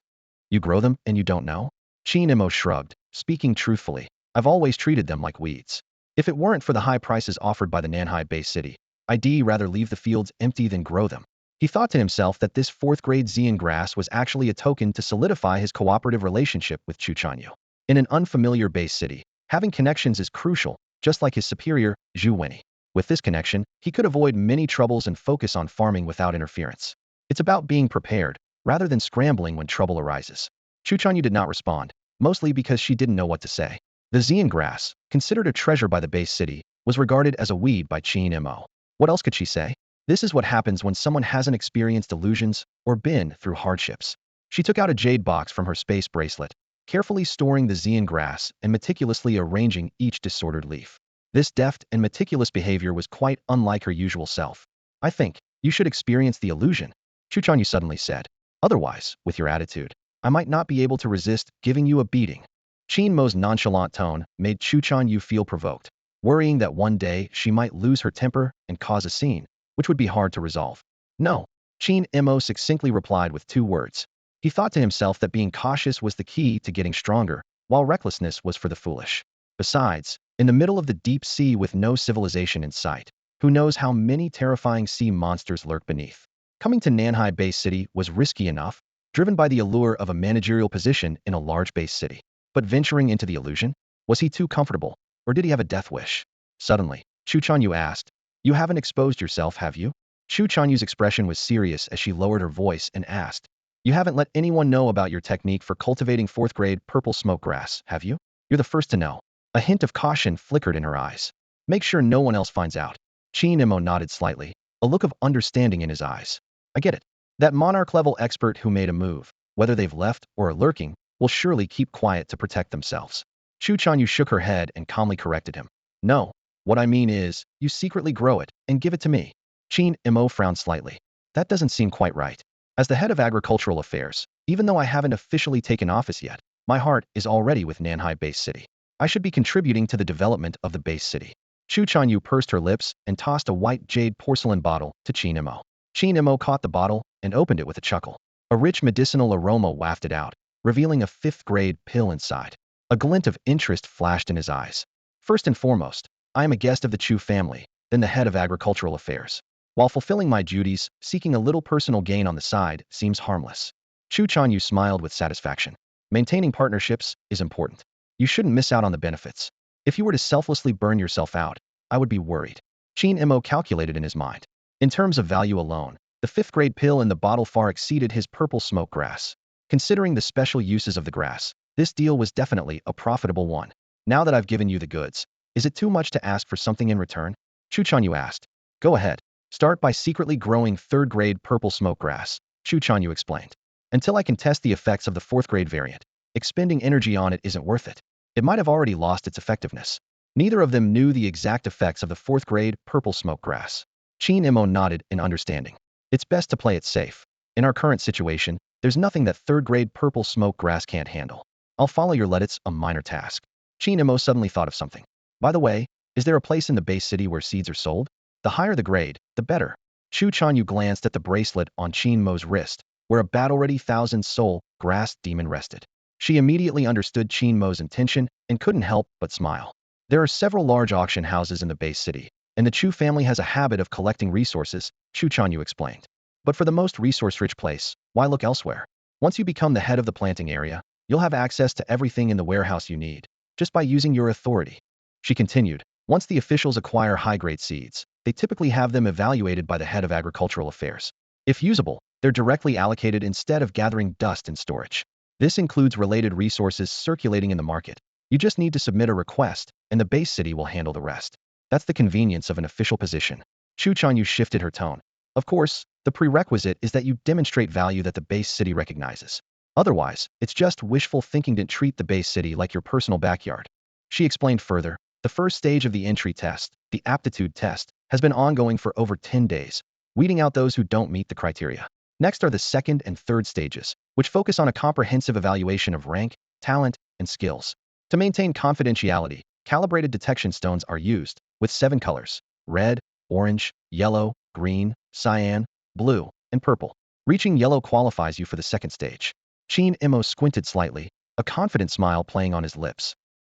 "You grow them and you don't know?" Qin Mo shrugged, speaking truthfully. "I've always treated them like weeds. If it weren't for the high prices offered by the Nanhai base city, I'd rather leave the fields empty than grow them." He thought to himself that this 4th-grade Xian grass was actually a token to solidify his cooperative relationship with Chu Chanyu. In an unfamiliar base city, having connections is crucial, just like his superior, Zhu Wenyi. With this connection, he could avoid many troubles and focus on farming without interference. It's about being prepared, rather than scrambling when trouble arises. Chu Chanyu did not respond, mostly because she didn't know what to say. The Xian grass, considered a treasure by the base city, was regarded as a weed by Qin Mo. What else could she say? This is what happens when someone hasn't experienced illusions or been through hardships. She took out a jade box from her space bracelet, carefully storing the Xian grass and meticulously arranging each disordered leaf. This deft and meticulous behavior was quite unlike her usual self. I think you should experience the illusion, Chuchanyu suddenly said. Otherwise, with your attitude, I might not be able to resist giving you a beating. Qingmo's nonchalant tone made Chuchanyu feel provoked, worrying that one day she might lose her temper and cause a scene, which would be hard to resolve. No, Qingmo succinctly replied with 2 words. He thought to himself that being cautious was the key to getting stronger, while recklessness was for the foolish. Besides, in the middle of the deep sea with no civilization in sight, who knows how many terrifying sea monsters lurk beneath? Coming to Nanhai Base City was risky enough, driven by the allure of a managerial position in a large base city. But venturing into the illusion? Was he too comfortable, or did he have a death wish? Suddenly, Chuchanyu asked, "You haven't exposed yourself, have you?" Chuchanyu's expression was serious as she lowered her voice and asked, "You haven't let anyone know about your technique for cultivating 4th grade purple smoke grass, have you? You're the first to know." A hint of caution flickered in her eyes. "Make sure no one else finds out." Qingmo nodded slightly, a look of understanding in his eyes. "I get it. That monarch-level expert who made a move, whether they've left or are lurking, will surely keep quiet to protect themselves." Chuchanyu shook her head and calmly corrected him. "No, what I mean is, you secretly grow it and give it to me." Qingmo frowned slightly. "That doesn't seem quite right. As the head of agricultural affairs, even though I haven't officially taken office yet, my heart is already with Nanhai Base City. I should be contributing to the development of the base city." Chuchanyu pursed her lips and tossed a white jade porcelain bottle to Qingmo. Qingmo caught the bottle and opened it with a chuckle. A rich medicinal aroma wafted out, revealing a 5th grade pill inside. A glint of interest flashed in his eyes. "First and foremost, I am a guest of the Chu family, then the head of agricultural affairs. While fulfilling my duties, seeking a little personal gain on the side seems harmless." Chuchanyu smiled with satisfaction. Maintaining partnerships is important. You shouldn't miss out on the benefits. If you were to selflessly burn yourself out, I would be worried. Qingmo calculated in his mind. In terms of value alone, the 5th grade pill in the bottle far exceeded his purple smoke grass. Considering the special uses of the grass, this deal was definitely a profitable one. "Now that I've given you the goods, is it too much to ask for something in return?" Chuchanyu asked. "Go ahead. Start by secretly growing 3rd grade purple smoke grass," Chuchanyu explained. "Until I can test the effects of the 4th grade variant, expending energy on it isn't worth it. It might have already lost its effectiveness." Neither of them knew the exact effects of the 4th grade purple smoke grass. Qingmo nodded in understanding. "It's best to play it safe. In our current situation, there's nothing that 3rd grade purple smoke grass can't handle. I'll follow your lead. It's a minor task." Qingmo suddenly thought of something. "By the way, is there a place in the base city where seeds are sold? The higher the grade, the better." Chuchanyu glanced at the bracelet on Qingmo's wrist, where a battle-ready 1,000-soul grass demon rested. She immediately understood Qingmo's intention and couldn't help but smile. "There are several large auction houses in the base city, and the Chu family has a habit of collecting resources," Chuchanyu explained. "But for the most resource-rich place, why look elsewhere? Once you become the head of the planting area, you'll have access to everything in the warehouse you need, just by using your authority." She continued, "Once the officials acquire high-grade seeds, they typically have them evaluated by the head of agricultural affairs. If usable, they're directly allocated instead of gathering dust in storage. This includes related resources circulating in the market. You just need to submit a request, and the base city will handle the rest. That's the convenience of an official position." Chuchanyu shifted her tone. "Of course, the prerequisite is that you demonstrate value that the base city recognizes. Otherwise, it's just wishful thinking to treat the base city like your personal backyard." She explained further, "The first stage of the entry test, the aptitude test, has been ongoing for over 10 days, weeding out those who don't meet the criteria. Next are the 2nd and 3rd stages, which focus on a comprehensive evaluation of rank, talent, and skills. To maintain confidentiality, calibrated detection stones are used, with 7 colors: red, orange, yellow, green, cyan, blue, and purple. Reaching yellow qualifies you for the 2nd stage." Qingmo squinted slightly, a confident smile playing on his lips.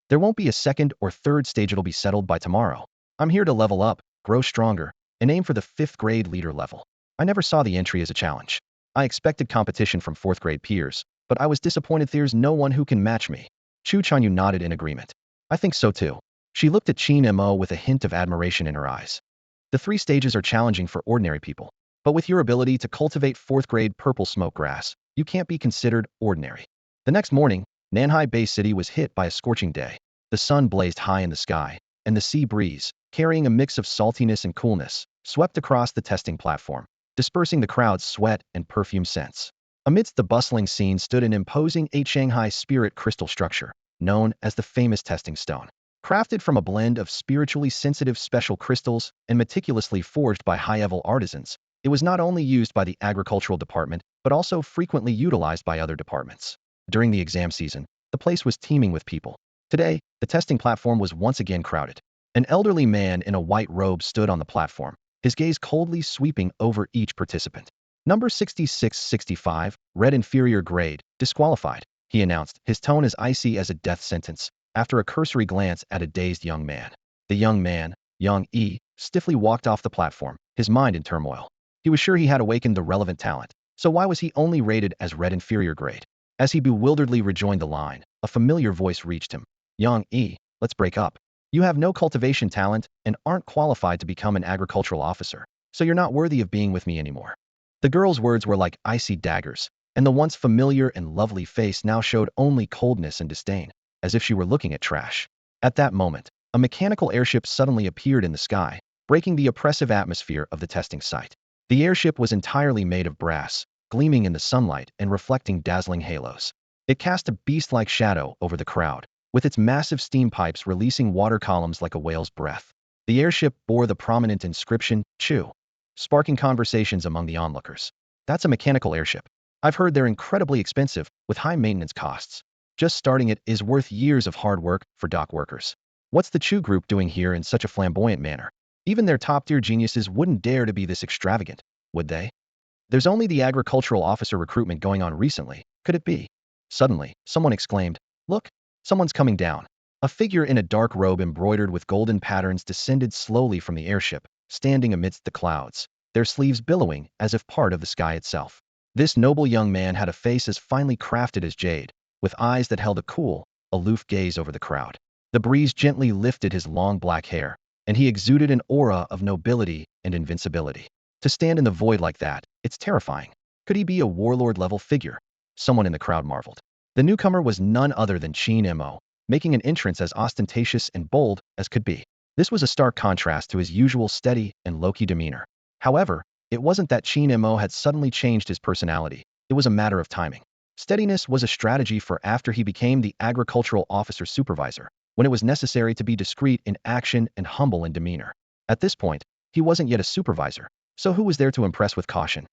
"There won't be a 2nd or 3rd stage. It'll be settled by tomorrow. I'm here to level up, grow stronger, and aim for the 5th grade leader level. I never saw the entry as a challenge. I expected competition from 4th grade peers, but I was disappointed there's no one who can match me." Chuchanyu nodded in agreement. "I think so too." She looked at Qingmo with a hint of admiration in her eyes. "The 3 stages are challenging for ordinary people, but with your ability to cultivate 4th grade purple smoke grass, you can't be considered ordinary." The next morning, Nanhai Bay City was hit by a scorching day. The sun blazed high in the sky, and the sea breeze, carrying a mix of saltiness and coolness, swept across the testing platform, dispersing the crowd's sweat and perfume scents. Amidst the bustling scene stood an imposing Shanghai spirit crystal structure, known as the famous testing stone. Crafted from a blend of spiritually sensitive special crystals and meticulously forged by high-level artisans, it was not only used by the agricultural department, but also frequently utilized by other departments. During the exam season, the place was teeming with people. Today, the testing platform was once again crowded. An elderly man in a white robe stood on the platform, his gaze coldly sweeping over each participant. Number 6665, red inferior grade, disqualified, he announced, his tone as icy as a death sentence, after a cursory glance at a dazed young man. The young man, young E, stiffly walked off the platform, his mind in turmoil. He was sure he had awakened the relevant talent, so why was he only rated as red inferior grade? As he bewilderedly rejoined the line, a familiar voice reached him. Young E, let's break up. You have no cultivation talent and aren't qualified to become an agricultural officer, so you're not worthy of being with me anymore. The girl's words were like icy daggers, and the once familiar and lovely face now showed only coldness and disdain, as if she were looking at trash. At that moment, a mechanical airship suddenly appeared in the sky, breaking the oppressive atmosphere of the testing site. The airship was entirely made of brass, gleaming in the sunlight and reflecting dazzling halos. It cast a beast-like shadow over the crowd, with its massive steam pipes releasing water columns like a whale's breath. The airship bore the prominent inscription, Chu, sparking conversations among the onlookers. That's a mechanical airship. I've heard they're incredibly expensive, with high maintenance costs. Just starting it is worth years of hard work for dock workers. What's the Chu group doing here in such a flamboyant manner? Even their top-tier geniuses wouldn't dare to be this extravagant, would they? There's only the agricultural officer recruitment going on recently. Could it be? Suddenly, someone exclaimed, look, someone's coming down. A figure in a dark robe embroidered with golden patterns descended slowly from the airship, standing amidst the clouds, their sleeves billowing as if part of the sky itself. This noble young man had a face as finely crafted as jade, with eyes that held a cool, aloof gaze over the crowd. The breeze gently lifted his long black hair, and he exuded an aura of nobility and invincibility. To stand in the void like that, it's terrifying. Could he be a warlord-level figure? Someone in the crowd marveled. The newcomer was none other than Qin Mo, making an entrance as ostentatious and bold as could be. This was a stark contrast to his usual steady and low-key demeanor. However, it wasn't that Qin Mo had suddenly changed his personality. It was a matter of timing. Steadiness was a strategy for after he became the agricultural officer supervisor, when it was necessary to be discreet in action and humble in demeanor. At this point, he wasn't yet a supervisor, so who was there to impress with caution?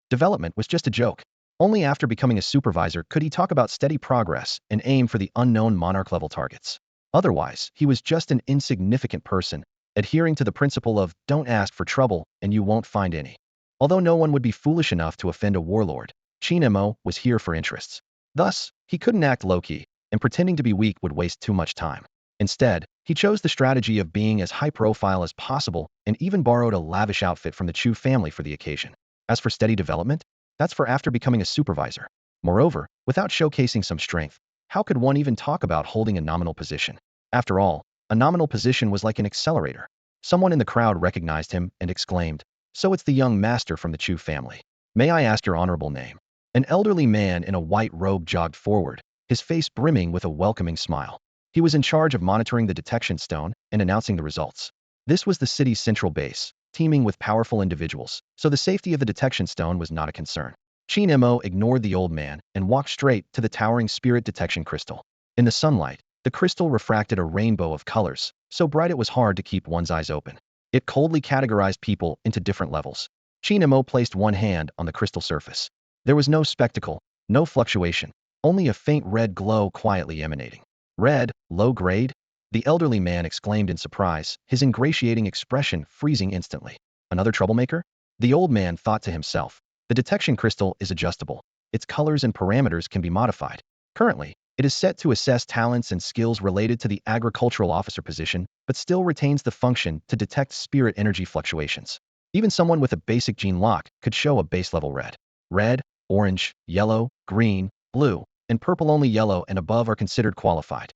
Development was just a joke. Only after becoming a supervisor could he talk about steady progress and aim for the unknown monarch-level targets. Otherwise, he was just an insignificant person, adhering to the principle of don't ask for trouble and you won't find any. Although no one would be foolish enough to offend a warlord, Qin Mo was here for interests. Thus, he couldn't act low-key, and pretending to be weak would waste too much time. Instead, he chose the strategy of being as high-profile as possible and even borrowed a lavish outfit from the Chu family for the occasion. As for steady development, that's for after becoming a supervisor. Moreover, without showcasing some strength, how could one even talk about holding a nominal position? After all, a nominal position was like an accelerator. Someone in the crowd recognized him and exclaimed, so it's the young master from the Chu family. May I ask your honorable name? An elderly man in a white robe jogged forward, his face brimming with a welcoming smile. He was in charge of monitoring the detection stone and announcing the results. This was the city's central base, teeming with powerful individuals, so the safety of the detection stone was not a concern. Qin Mo ignored the old man and walked straight to the towering spirit detection crystal. In the sunlight, the crystal refracted a rainbow of colors, so bright it was hard to keep one's eyes open. It coldly categorized people into different levels. Qin Mo placed one hand on the crystal surface. There was no spectacle, no fluctuation, only a faint red glow quietly emanating. Red, low grade? The elderly man exclaimed in surprise, his ingratiating expression freezing instantly. Another troublemaker? The old man thought to himself. The detection crystal is adjustable. Its colors and parameters can be modified. Currently, it is set to assess talents and skills related to the agricultural officer position, but still retains the function to detect spirit energy fluctuations. Even someone with a basic gene lock could show a base level red. Red, orange, yellow, green, blue, and purple. Only yellow and above are considered qualified.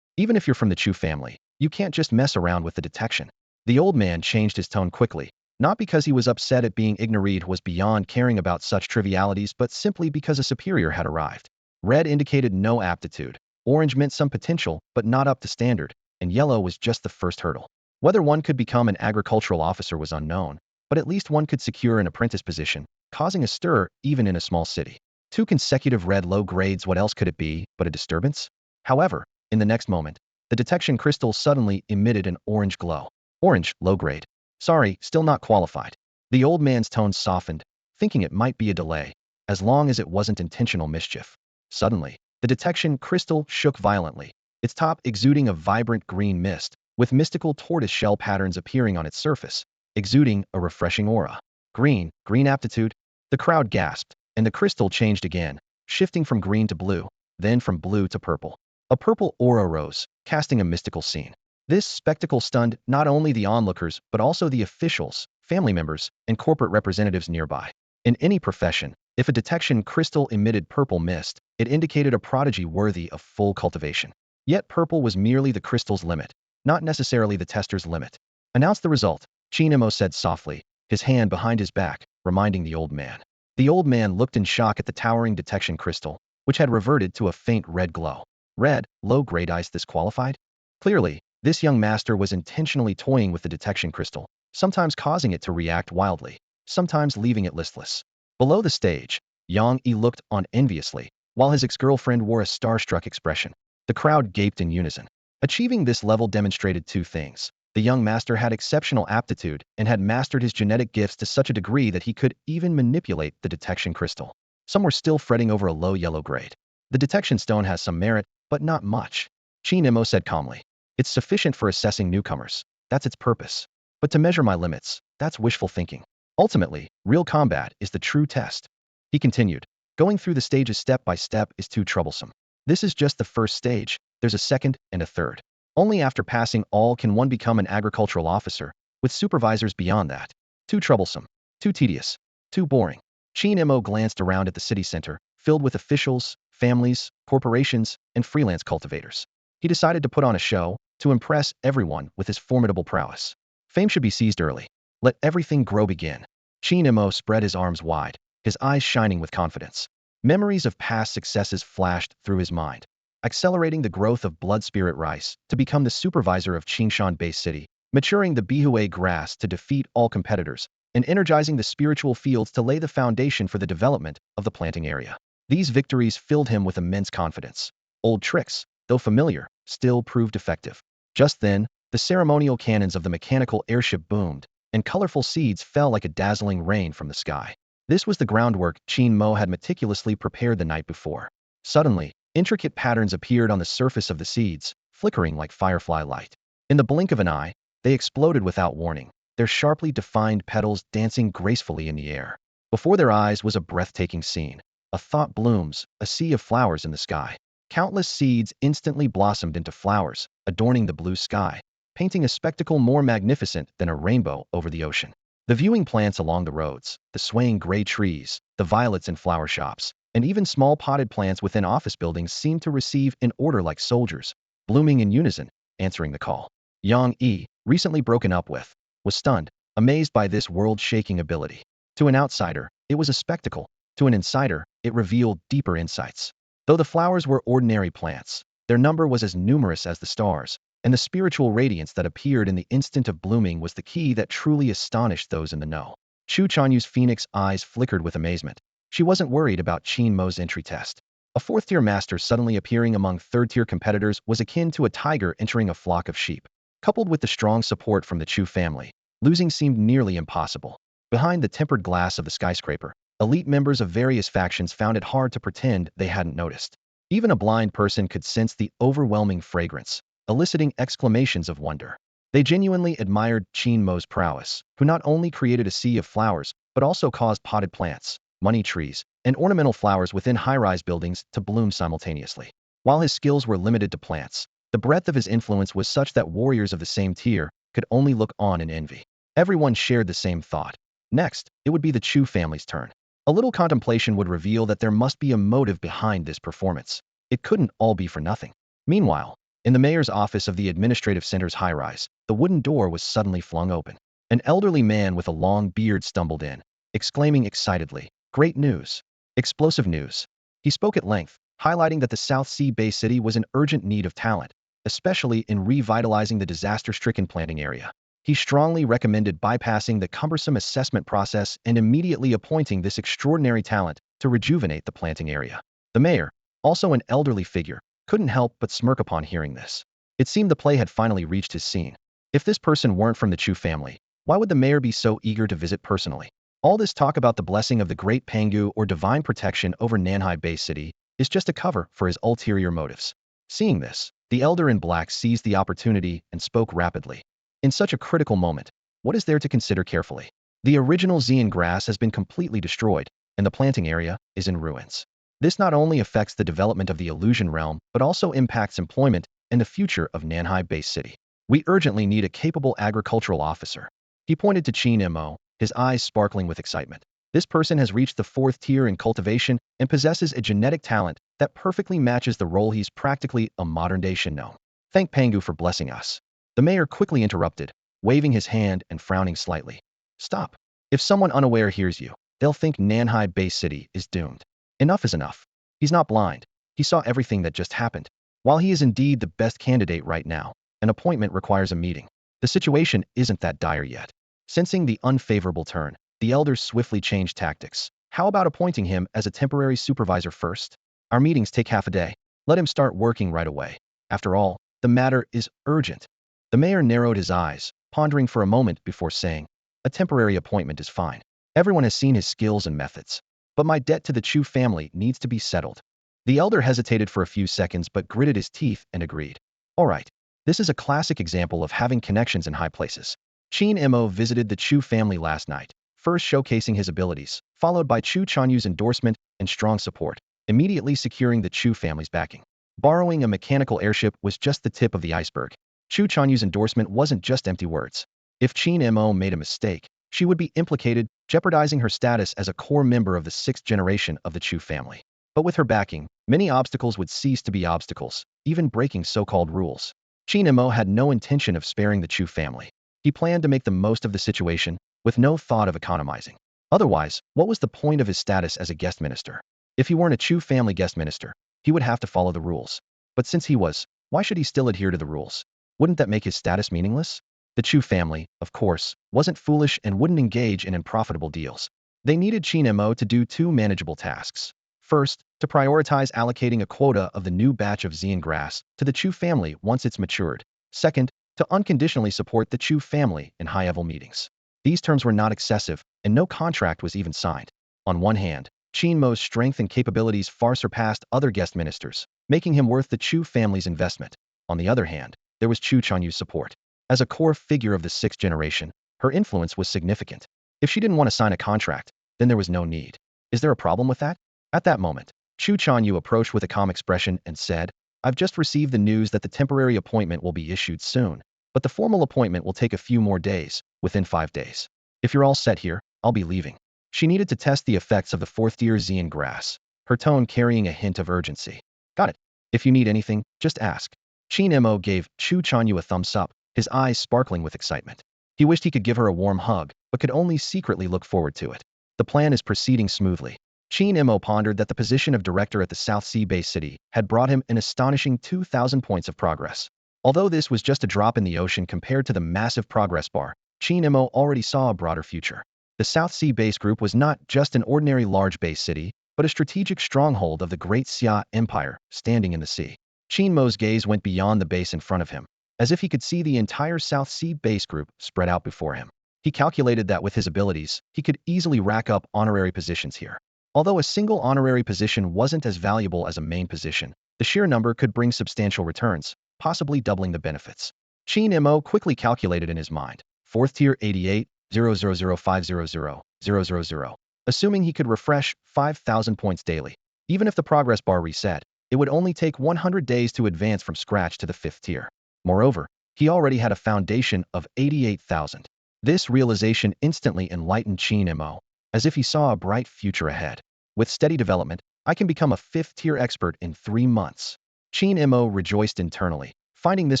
Even if you're from the Chu family, you can't just mess around with the detection. The old man changed his tone quickly, not because he was upset at being ignored was beyond caring about such trivialities, but simply because a superior had arrived. Red indicated no aptitude, orange meant some potential but not up to standard, and yellow was just the first hurdle. Whether one could become an agricultural officer was unknown, but at least one could secure an apprentice position, causing a stir even in a small city. 2 consecutive red low grades, what else could it be but a disturbance? However, in the next moment, the detection crystal suddenly emitted an orange glow. Orange, low grade. Sorry, still not qualified. The old man's tone softened, thinking it might be a delay, as long as it wasn't intentional mischief. Suddenly, the detection crystal shook violently, its top exuding a vibrant green mist, with mystical tortoise shell patterns appearing on its surface, exuding a refreshing aura. Green aptitude? The crowd gasped, and the crystal changed again, shifting from green to blue, then from blue to purple. A purple aura rose, casting a mystical scene. This spectacle stunned not only the onlookers but also the officials, family members, and corporate representatives nearby. In any profession, if a detection crystal emitted purple mist, it indicated a prodigy worthy of full cultivation. Yet purple was merely the crystal's limit, not necessarily the tester's limit. Announce the result, Qin said softly, his hand behind his back, reminding the old man. The old man looked in shock at the towering detection crystal, which had reverted to a faint red glow. Red, low-grade ice disqualified? Clearly, this young master was intentionally toying with the detection crystal, sometimes causing it to react wildly, sometimes leaving it listless. Below the stage, Yang Yi looked on enviously, while his ex-girlfriend wore a starstruck expression. The crowd gaped in unison. Achieving this level demonstrated 2 things. The young master had exceptional aptitude and had mastered his genetic gifts to such a degree that he could even manipulate the detection crystal. Some were still fretting over a low yellow grade. The detection stone has some merit, but not much, Qin said calmly. It's sufficient for assessing newcomers. That's its purpose. But to measure my limits, that's wishful thinking. Ultimately, real combat is the true test. He continued. Going through the stages step by step is too troublesome. This is just the first stage. There's a second and a third. Only after passing all can one become an agricultural officer, with supervisors beyond that. Too troublesome. Too tedious. Too boring. Qin glanced around at the city center, filled with officials, families, corporations, and freelance cultivators. He decided to put on a show, to impress everyone with his formidable prowess. Fame should be seized early. Let everything grow begin. Qin spread his arms wide, his eyes shining with confidence. Memories of past successes flashed through his mind. Accelerating the growth of blood spirit rice to become the supervisor of Qingshan-based city, maturing the Bihue grass to defeat all competitors, and energizing the spiritual fields to lay the foundation for the development of the planting area. These victories filled him with immense confidence. Old tricks, though familiar, still proved effective. Just then, the ceremonial cannons of the mechanical airship boomed, and colorful seeds fell like a dazzling rain from the sky. This was the groundwork Qin Mo had meticulously prepared the night before. Suddenly, intricate patterns appeared on the surface of the seeds, flickering like firefly light. In the blink of an eye, they exploded without warning, their sharply defined petals dancing gracefully in the air. Before their eyes was a breathtaking scene. A thought blooms, a sea of flowers in the sky. Countless seeds instantly blossomed into flowers, adorning the blue sky, painting a spectacle more magnificent than a rainbow over the ocean. The viewing plants along the roads, the swaying gray trees, the violets in flower shops, and even small potted plants within office buildings seemed to receive an order like soldiers, blooming in unison, answering the call. Yang Yi, recently broken up with, was stunned, amazed by this world-shaking ability. To an outsider, it was a spectacle. To an insider, it revealed deeper insights. Though the flowers were ordinary plants, their number was as numerous as the stars, and the spiritual radiance that appeared in the instant of blooming was the key that truly astonished those in the know. Chu Chanyu's phoenix eyes flickered with amazement. She wasn't worried about Qin Mo's entry test. A fourth-tier master suddenly appearing among third-tier competitors was akin to a tiger entering a flock of sheep. Coupled with the strong support from the Chu family, losing seemed nearly impossible. Behind the tempered glass of the skyscraper, elite members of various factions found it hard to pretend they hadn't noticed. Even a blind person could sense the overwhelming fragrance, eliciting exclamations of wonder. They genuinely admired Qin Mo's prowess, who not only created a sea of flowers, but also caused potted plants, money trees, and ornamental flowers within high-rise buildings to bloom simultaneously. While his skills were limited to plants, the breadth of his influence was such that warriors of the same tier could only look on in envy. Everyone shared the same thought. Next, it would be the Chu family's turn. A little contemplation would reveal that there must be a motive behind this performance. It couldn't all be for nothing. Meanwhile, in the mayor's office of the administrative center's high-rise, the wooden door was suddenly flung open. An elderly man with a long beard stumbled in, exclaiming excitedly, "Great news! Explosive news!" He spoke at length, highlighting that the South Sea Bay City was in urgent need of talent, especially in revitalizing the disaster-stricken planting area. He strongly recommended bypassing the cumbersome assessment process and immediately appointing this extraordinary talent to rejuvenate the planting area. The mayor, also an elderly figure, couldn't help but smirk upon hearing this. It seemed the play had finally reached his scene. If this person weren't from the Chu family, why would the mayor be so eager to visit personally? All this talk about the blessing of the great Pangu or divine protection over Nanhai Bay City is just a cover for his ulterior motives. Seeing this, the elder in black seized the opportunity and spoke rapidly. In such a critical moment, what is there to consider carefully? The original Xian grass has been completely destroyed, and the planting area is in ruins. This not only affects the development of the illusion realm, but also impacts employment and the future of Nanhai Bay City. We urgently need a capable agricultural officer. He pointed to Qin Mo, his eyes sparkling with excitement. This person has reached the 4th tier in cultivation and possesses a genetic talent that perfectly matches the role. He's practically a modern-day Qingmo. Thank Pangu for blessing us. The mayor quickly interrupted, waving his hand and frowning slightly. Stop. If someone unaware hears you, they'll think Nanhai Bay City is doomed. Enough is enough. He's not blind. He saw everything that just happened. While he is indeed the best candidate right now, an appointment requires a meeting. The situation isn't that dire yet. Sensing the unfavorable turn, the elders swiftly changed tactics. How about appointing him as a temporary supervisor first? Our meetings take half a day. Let him start working right away. After all, the matter is urgent. The mayor narrowed his eyes, pondering for a moment before saying, a temporary appointment is fine. Everyone has seen his skills and methods. But my debt to the Chu family needs to be settled. The elder hesitated for a few seconds but gritted his teeth and agreed. All right. This is a classic example of having connections in high places. Qin Mo visited the Chu family last night, first showcasing his abilities, followed by Chu Chanyu's endorsement and strong support, immediately securing the Chu family's backing. Borrowing a mechanical airship was just the tip of the iceberg. Chu Chanyu's endorsement wasn't just empty words. If Qin Mo made a mistake, she would be implicated, jeopardizing her status as a core member of the 6th generation of the Chu family. But with her backing, many obstacles would cease to be obstacles, even breaking so-called rules. Qin Mo had no intention of sparing the Chu family. He planned to make the most of the situation, with no thought of economizing. Otherwise, what was the point of his status as a guest minister? If he weren't a Chu family guest minister, he would have to follow the rules. But since he was, why should he still adhere to the rules? Wouldn't that make his status meaningless? The Chu family, of course, wasn't foolish and wouldn't engage in unprofitable deals. They needed Qin Mo to do 2 manageable tasks. First, to prioritize allocating a quota of the new batch of Xian grass to the Chu family once it's matured. Second, to unconditionally support the Chu family in high-level meetings. These terms were not excessive, and no contract was even signed. On one hand, Qin Mo's strength and capabilities far surpassed other guest ministers, making him worth the Chu family's investment. On the other hand, there was Chu Chanyu's support. As a core figure of the 6th generation, her influence was significant. If she didn't want to sign a contract, then there was no need. Is there a problem with that? At that moment, Chu Chanyu approached with a calm expression and said, I've just received the news that the temporary appointment will be issued soon, but the formal appointment will take a few more days, within 5 days. If you're all set here, I'll be leaving. She needed to test the effects of the 4th year Xian grass, her tone carrying a hint of urgency. Got it. If you need anything, just ask. Qin Mo gave Chu Chanyu a thumbs up, his eyes sparkling with excitement. He wished he could give her a warm hug, but could only secretly look forward to it. The plan is proceeding smoothly. Qin Mo pondered that the position of director at the South Sea Bay City had brought him an astonishing 2,000 points of progress. Although this was just a drop in the ocean compared to the massive progress bar, Qin Mo already saw a broader future. The South Sea Base Group was not just an ordinary large base city, but a strategic stronghold of the Great Xia Empire, standing in the sea. Qin Mo's gaze went beyond the base in front of him, as if he could see the entire South Sea Base Group spread out before him. He calculated that with his abilities, he could easily rack up honorary positions here. Although a single honorary position wasn't as valuable as a main position, the sheer number could bring substantial returns, possibly doubling the benefits. Qin Mo quickly calculated in his mind. 4th tier 88, 0005000, assuming he could refresh 5,000 points daily. Even if the progress bar reset, it would only take 100 days to advance from scratch to the 5th tier. Moreover, he already had a foundation of 88,000. This realization instantly enlightened Qin Mo, as if he saw a bright future ahead. With steady development, I can become a 5th tier expert in 3 months. Qin Mo rejoiced internally, finding this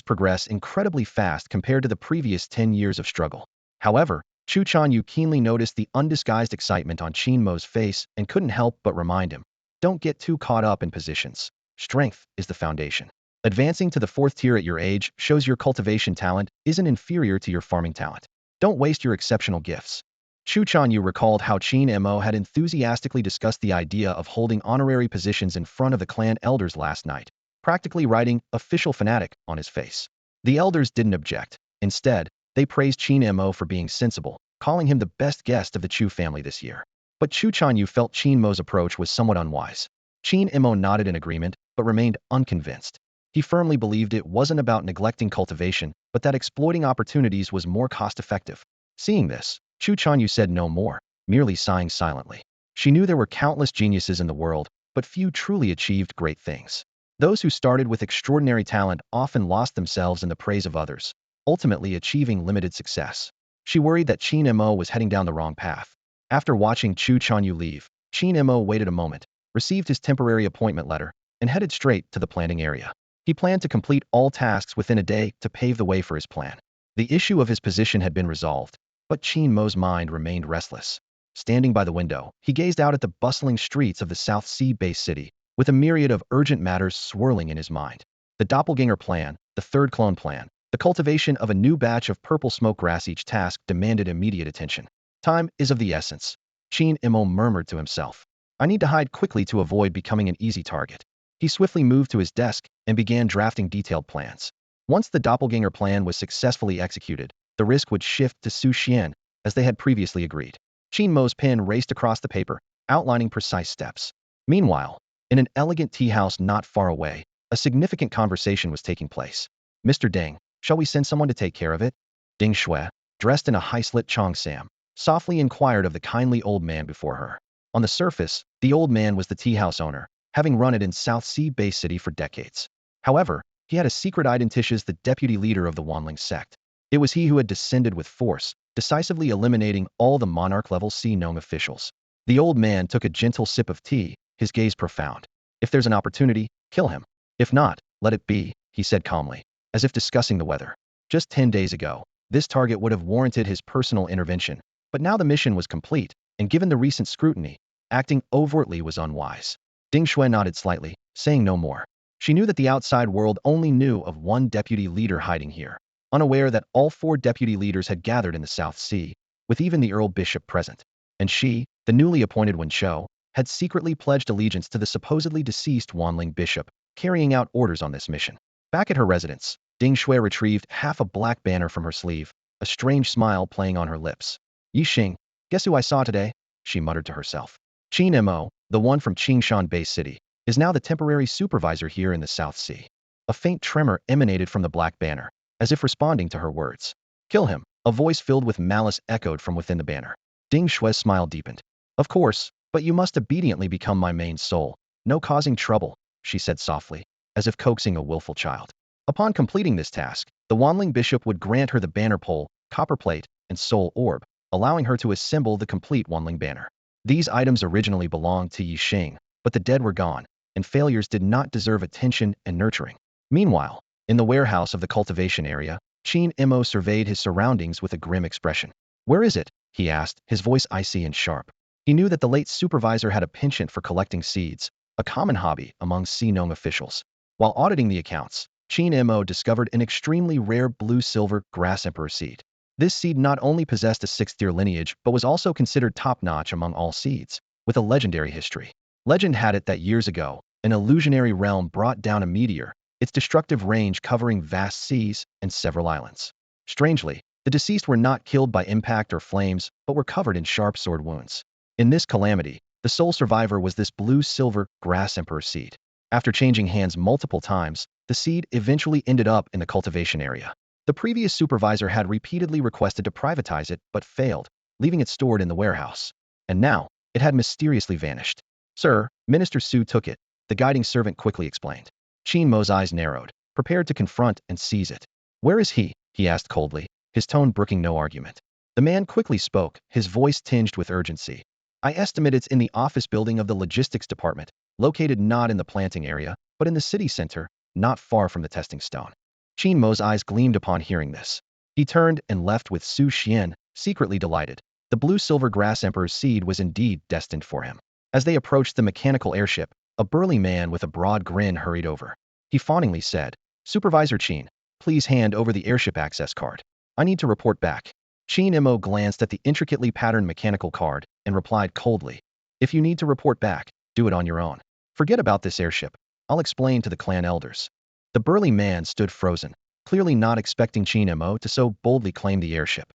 progress incredibly fast compared to the previous 10 years of struggle. However, Chu Chanyu keenly noticed the undisguised excitement on Qin Mo's face and couldn't help but remind him, don't get too caught up in positions. Strength is the foundation. Advancing to the fourth tier at your age shows your cultivation talent isn't inferior to your farming talent. Don't waste your exceptional gifts. Chu Chanyu recalled how Qin Mo had enthusiastically discussed the idea of holding honorary positions in front of the clan elders last night, practically writing "official fanatic" on his face. The elders didn't object. Instead, they praised Qin Mo for being sensible, calling him the best guest of the Chu family this year. But Chu Chanyu felt Qin Mo's approach was somewhat unwise. Qin Mo nodded in agreement, but remained unconvinced. He firmly believed it wasn't about neglecting cultivation, but that exploiting opportunities was more cost-effective. Seeing this, Chu Chanyu said no more, merely sighing silently. She knew there were countless geniuses in the world, but few truly achieved great things. Those who started with extraordinary talent often lost themselves in the praise of others, ultimately achieving limited success. She worried that Qin Mo was heading down the wrong path. After watching Chu Chanyu leave, Qin Mo waited a moment, received his temporary appointment letter, and headed straight to the planting area. He planned to complete all tasks within a day to pave the way for his plan. The issue of his position had been resolved, but Qin Mo's mind remained restless. Standing by the window, he gazed out at the bustling streets of the South Sea-based city, with a myriad of urgent matters swirling in his mind. The doppelganger plan, the third clone plan, the cultivation of a new batch of purple smoke grass, each task demanded immediate attention. Time is of the essence. Qin Mo murmured to himself. I need to hide quickly to avoid becoming an easy target. He swiftly moved to his desk and began drafting detailed plans. Once the doppelganger plan was successfully executed, the risk would shift to Su Xian, as they had previously agreed. Qin Mo's pen raced across the paper, outlining precise steps. Meanwhile, in an elegant tea house not far away, a significant conversation was taking place. Mr. Deng, shall we send someone to take care of it? Ding Shui, dressed in a high-slit cheongsam, softly inquired of the kindly old man before her. On the surface, the old man was the tea house owner, having run it in South Sea-based city for decades. However, he had a secret identity as the deputy leader of the Wanling sect. It was he who had descended with force, decisively eliminating all the monarch-level Xinong officials. The old man took a gentle sip of tea, his gaze profound. If there's an opportunity, kill him. If not, let it be, he said calmly, as if discussing the weather. Just 10 days ago, this target would have warranted his personal intervention, but now the mission was complete, and given the recent scrutiny, acting overtly was unwise. Ding Shui nodded slightly, saying no more. She knew that the outside world only knew of one deputy leader hiding here, unaware that all 4 deputy leaders had gathered in the South Sea, with even the Earl Bishop present. And she, the newly appointed Wen Shou, had secretly pledged allegiance to the supposedly deceased Wanling Bishop, carrying out orders on this mission. Back at her residence, Ding Shui retrieved half a black banner from her sleeve, a strange smile playing on her lips. Yi Xing, guess who I saw today? She muttered to herself. Qin Mo, the one from Qingshan Bay City, is now the temporary supervisor here in the South Sea. A faint tremor emanated from the black banner, as if responding to her words. Kill him, a voice filled with malice echoed from within the banner. Ding Shui's smile deepened. Of course, but you must obediently become my main soul. No causing trouble, she said softly, as if coaxing a willful child. Upon completing this task, the Wanling Bishop would grant her the banner pole, copper plate, and soul orb, allowing her to assemble the complete Wanling banner. These items originally belonged to Yi Xing, but the dead were gone, and failures did not deserve attention and nurturing. Meanwhile, in the warehouse of the cultivation area, Qin Mo surveyed his surroundings with a grim expression. Where is it? He asked, his voice icy and sharp. He knew that the late supervisor had a penchant for collecting seeds, a common hobby among Xinong officials. While auditing the accounts, Qin Mo discovered an extremely rare blue-silver grass emperor seed. This seed not only possessed a 6th-tier lineage, but was also considered top-notch among all seeds, with a legendary history. Legend had it that years ago, an illusionary realm brought down a meteor, its destructive range covering vast seas and several islands. Strangely, the deceased were not killed by impact or flames, but were covered in sharp sword wounds. In this calamity, the sole survivor was this blue-silver grass emperor seed. After changing hands multiple times, the seed eventually ended up in the cultivation area. The previous supervisor had repeatedly requested to privatize it, but failed, leaving it stored in the warehouse. And now, it had mysteriously vanished. Sir, Minister Su took it, the guiding servant quickly explained. Qin Mo's eyes narrowed, prepared to confront and seize it. Where is he? He asked coldly, his tone brooking no argument. The man quickly spoke, his voice tinged with urgency. I estimate it's in the office building of the logistics department, located not in the planting area, but in the city center, not far from the testing stone. Qin Mo's eyes gleamed upon hearing this. He turned and left with Su Xian, secretly delighted. The blue-silver grass emperor's seed was indeed destined for him. As they approached the mechanical airship, a burly man with a broad grin hurried over. He fawningly said, "Supervisor Qin, please hand over the airship access card. I need to report back." Mo glanced at the intricately patterned mechanical card and replied coldly, "If you need to report back, do it on your own. Forget about this airship. I'll explain to the clan elders." The burly man stood frozen, clearly not expecting Mo to so boldly claim the airship.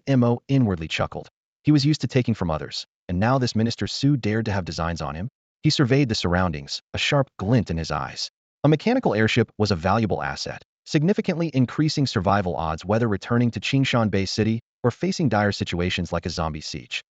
Mo inwardly chuckled. He was used to taking from others, and now this Minister Su dared to have designs on him. He surveyed the surroundings, a sharp glint in his eyes. A mechanical airship was a valuable asset, significantly increasing survival odds whether returning to Qingshan Bay City or facing dire situations like a zombie siege.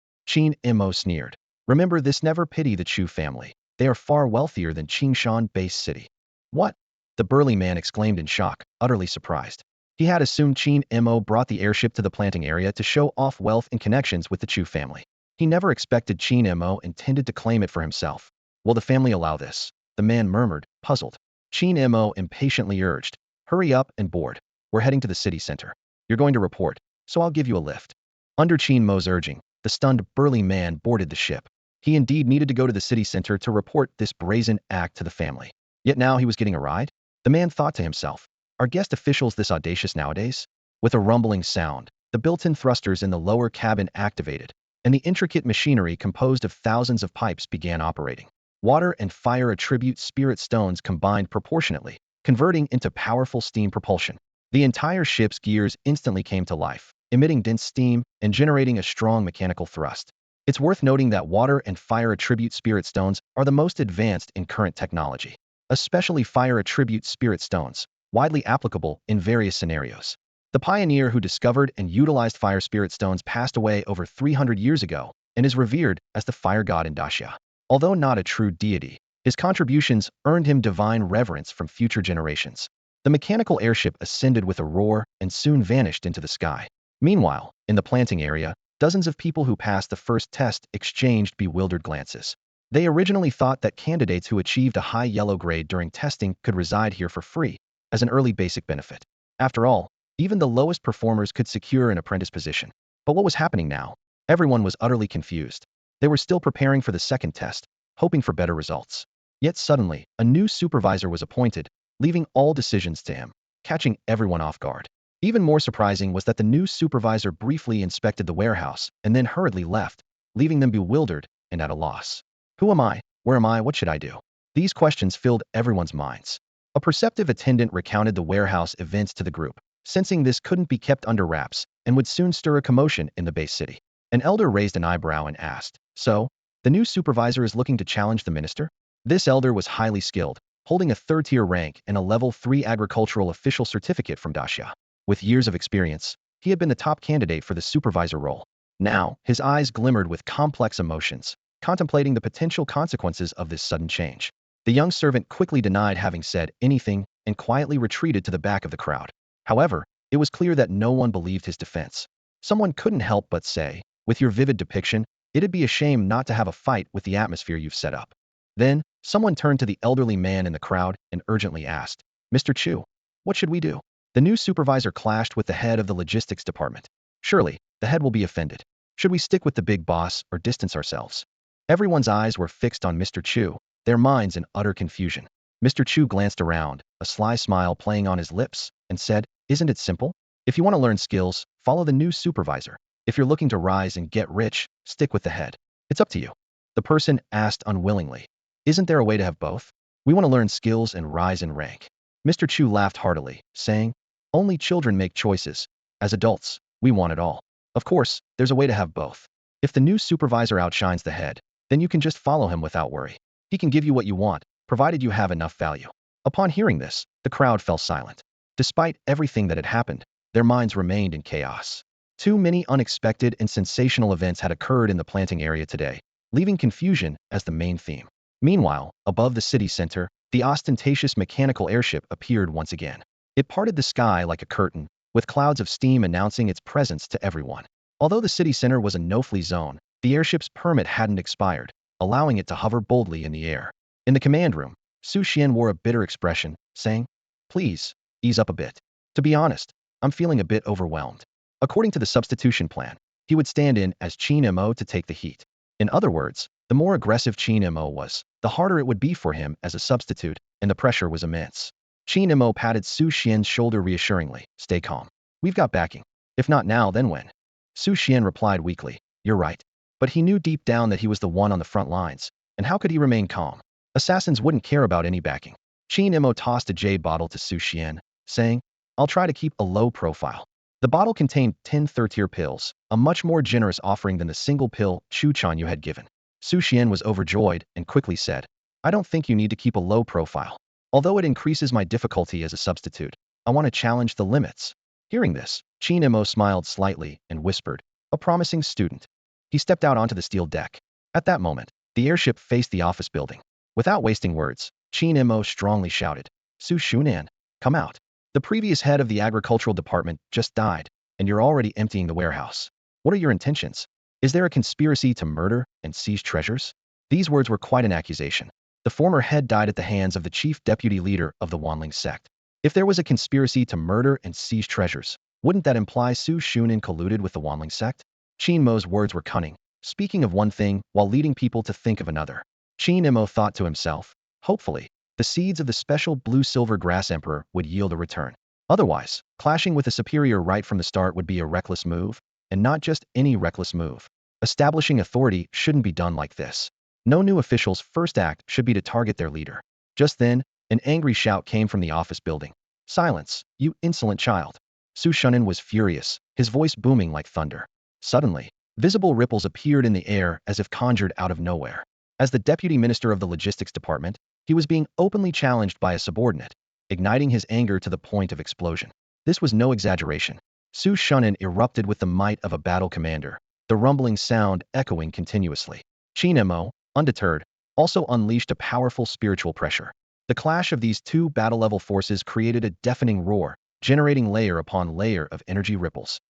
Mo sneered. "Remember this, never pity the Chu family. They are far wealthier than Qingshan Bay City." "What?" the burly man exclaimed in shock, utterly surprised. He had assumed Mo brought the airship to the planting area to show off wealth and connections with the Chu family. He never expected Mo intended to claim it for himself. "Will the family allow this?" the man murmured, puzzled. Mo impatiently urged, "Hurry up and board. We're heading to the city center. You're going to report, so I'll give you a lift." Under Mo's urging, the stunned burly man boarded the ship. He indeed needed to go to the city center to report this brazen act to the family. Yet now he was getting a ride? The man thought to himself, "Are guest officials this audacious nowadays?" With a rumbling sound, the built-in thrusters in the lower cabin activated, and the intricate machinery composed of thousands of pipes began operating. Water and fire attribute spirit stones combined proportionately, converting into powerful steam propulsion. The entire ship's gears instantly came to life, emitting dense steam and generating a strong mechanical thrust. It's worth noting that water and fire attribute spirit stones are the most advanced in current technology, especially fire attribute spirit stones, widely applicable in various scenarios. The pioneer who discovered and utilized fire spirit stones passed away over 300 years ago and is revered as the fire god in Daxia. Although not a true deity, his contributions earned him divine reverence from future generations. The mechanical airship ascended with a roar and soon vanished into the sky. Meanwhile, in the planting area, dozens of people who passed the first test exchanged bewildered glances. They originally thought that candidates who achieved a high yellow grade during testing could reside here for free, as an early basic benefit. After all, even the lowest performers could secure an apprentice position. But what was happening now? Everyone was utterly confused. They were still preparing for the second test, hoping for better results. Yet suddenly, a new supervisor was appointed, leaving all decisions to him, catching everyone off guard. Even more surprising was that the new supervisor briefly inspected the warehouse and then hurriedly left, leaving them bewildered and at a loss. Who am I? Where am I? What should I do? These questions filled everyone's minds. A perceptive attendant recounted the warehouse events to the group, sensing this couldn't be kept under wraps and would soon stir a commotion in the base city. An elder raised an eyebrow and asked, "So, the new supervisor is looking to challenge the minister?" This elder was highly skilled, holding a third-tier rank and a level 3 agricultural official certificate from Daxia. With years of experience, he had been the top candidate for the supervisor role. Now, his eyes glimmered with complex emotions, contemplating the potential consequences of this sudden change. The young servant quickly denied having said anything and quietly retreated to the back of the crowd. However, it was clear that no one believed his defense. Someone couldn't help but say, "With your vivid depiction, it'd be a shame not to have a fight with the atmosphere you've set up." Then, someone turned to the elderly man in the crowd and urgently asked, "Mr. Chu, what should we do?" The new supervisor clashed with the head of the logistics department. "Surely, the head will be offended. Should we stick with the big boss or distance ourselves?" Everyone's eyes were fixed on Mr. Chu, their minds in utter confusion. Mr. Chu glanced around, a sly smile playing on his lips, and said, "Isn't it simple? If you want to learn skills, follow the new supervisor. If you're looking to rise and get rich, stick with the head. It's up to you." The person asked unwillingly, "Isn't there a way to have both? We want to learn skills and rise in rank." Mr. Chu laughed heartily, saying, "Only children make choices. As adults, we want it all. Of course, there's a way to have both. If the new supervisor outshines the head, then you can just follow him without worry. He can give you what you want, provided you have enough value." Upon hearing this, the crowd fell silent. Despite everything that had happened, their minds remained in chaos. Too many unexpected and sensational events had occurred in the planting area today, leaving confusion as the main theme. Meanwhile, above the city center, the ostentatious mechanical airship appeared once again. It parted the sky like a curtain, with clouds of steam announcing its presence to everyone. Although the city center was a no-fly zone, the airship's permit hadn't expired, allowing it to hover boldly in the air. In the command room, Su Xian wore a bitter expression, saying, "Please, ease up a bit. To be honest, I'm feeling a bit overwhelmed." According to the substitution plan, he would stand in as Qingmo to take the heat. In other words, the more aggressive Qingmo was, the harder it would be for him as a substitute, and the pressure was immense. Qin Mo patted Su Xian's shoulder reassuringly. Stay calm. We've got backing. If not now, then when? Su Xian replied weakly. You're right. But he knew deep down that he was the one on the front lines, and how could he remain calm? Assassins wouldn't care about any backing. Qin Mo tossed a jade bottle to Su Xian, saying, I'll try to keep a low profile. The bottle contained 10 third-tier pills, a much more generous offering than the single pill Chu Chanyu had given. Su Xian was overjoyed and quickly said, I don't think you need to keep a low profile. Although it increases my difficulty as a substitute, I want to challenge the limits. Hearing this, Qin Mo smiled slightly and whispered, a promising student. He stepped out onto the steel deck. At that moment, the airship faced the office building. Without wasting words, Qin Mo strongly shouted, Su Shunan, come out. The previous head of the agricultural department just died, and you're already emptying the warehouse. What are your intentions? Is there a conspiracy to murder and seize treasures? These words were quite an accusation. The former head died at the hands of the chief deputy leader of the Wanling sect. If there was a conspiracy to murder and seize treasures, wouldn't that imply Su Shunan colluded with the Wanling sect? Qin Mo's words were cunning, speaking of one thing while leading people to think of another. Qin Mo thought to himself, hopefully, the seeds of the special blue-silver grass emperor would yield a return. Otherwise, clashing with a superior right from the start would be a reckless move, and not just any reckless move. Establishing authority shouldn't be done like this. No new official's first act should be to target their leader. Just then, an angry shout came from the office building. Silence, you insolent child. Su Shunan was furious, his voice booming like thunder. Suddenly, visible ripples appeared in the air as if conjured out of nowhere. As the deputy minister of the logistics department, he was being openly challenged by a subordinate, igniting his anger to the point of explosion. This was no exaggeration. Su Shunan erupted with the might of a battle commander, the rumbling sound echoing continuously. Qin Mo, undeterred, also unleashed a powerful spiritual pressure. The clash of these two battle-level forces created a deafening roar, generating layer upon layer of energy ripples.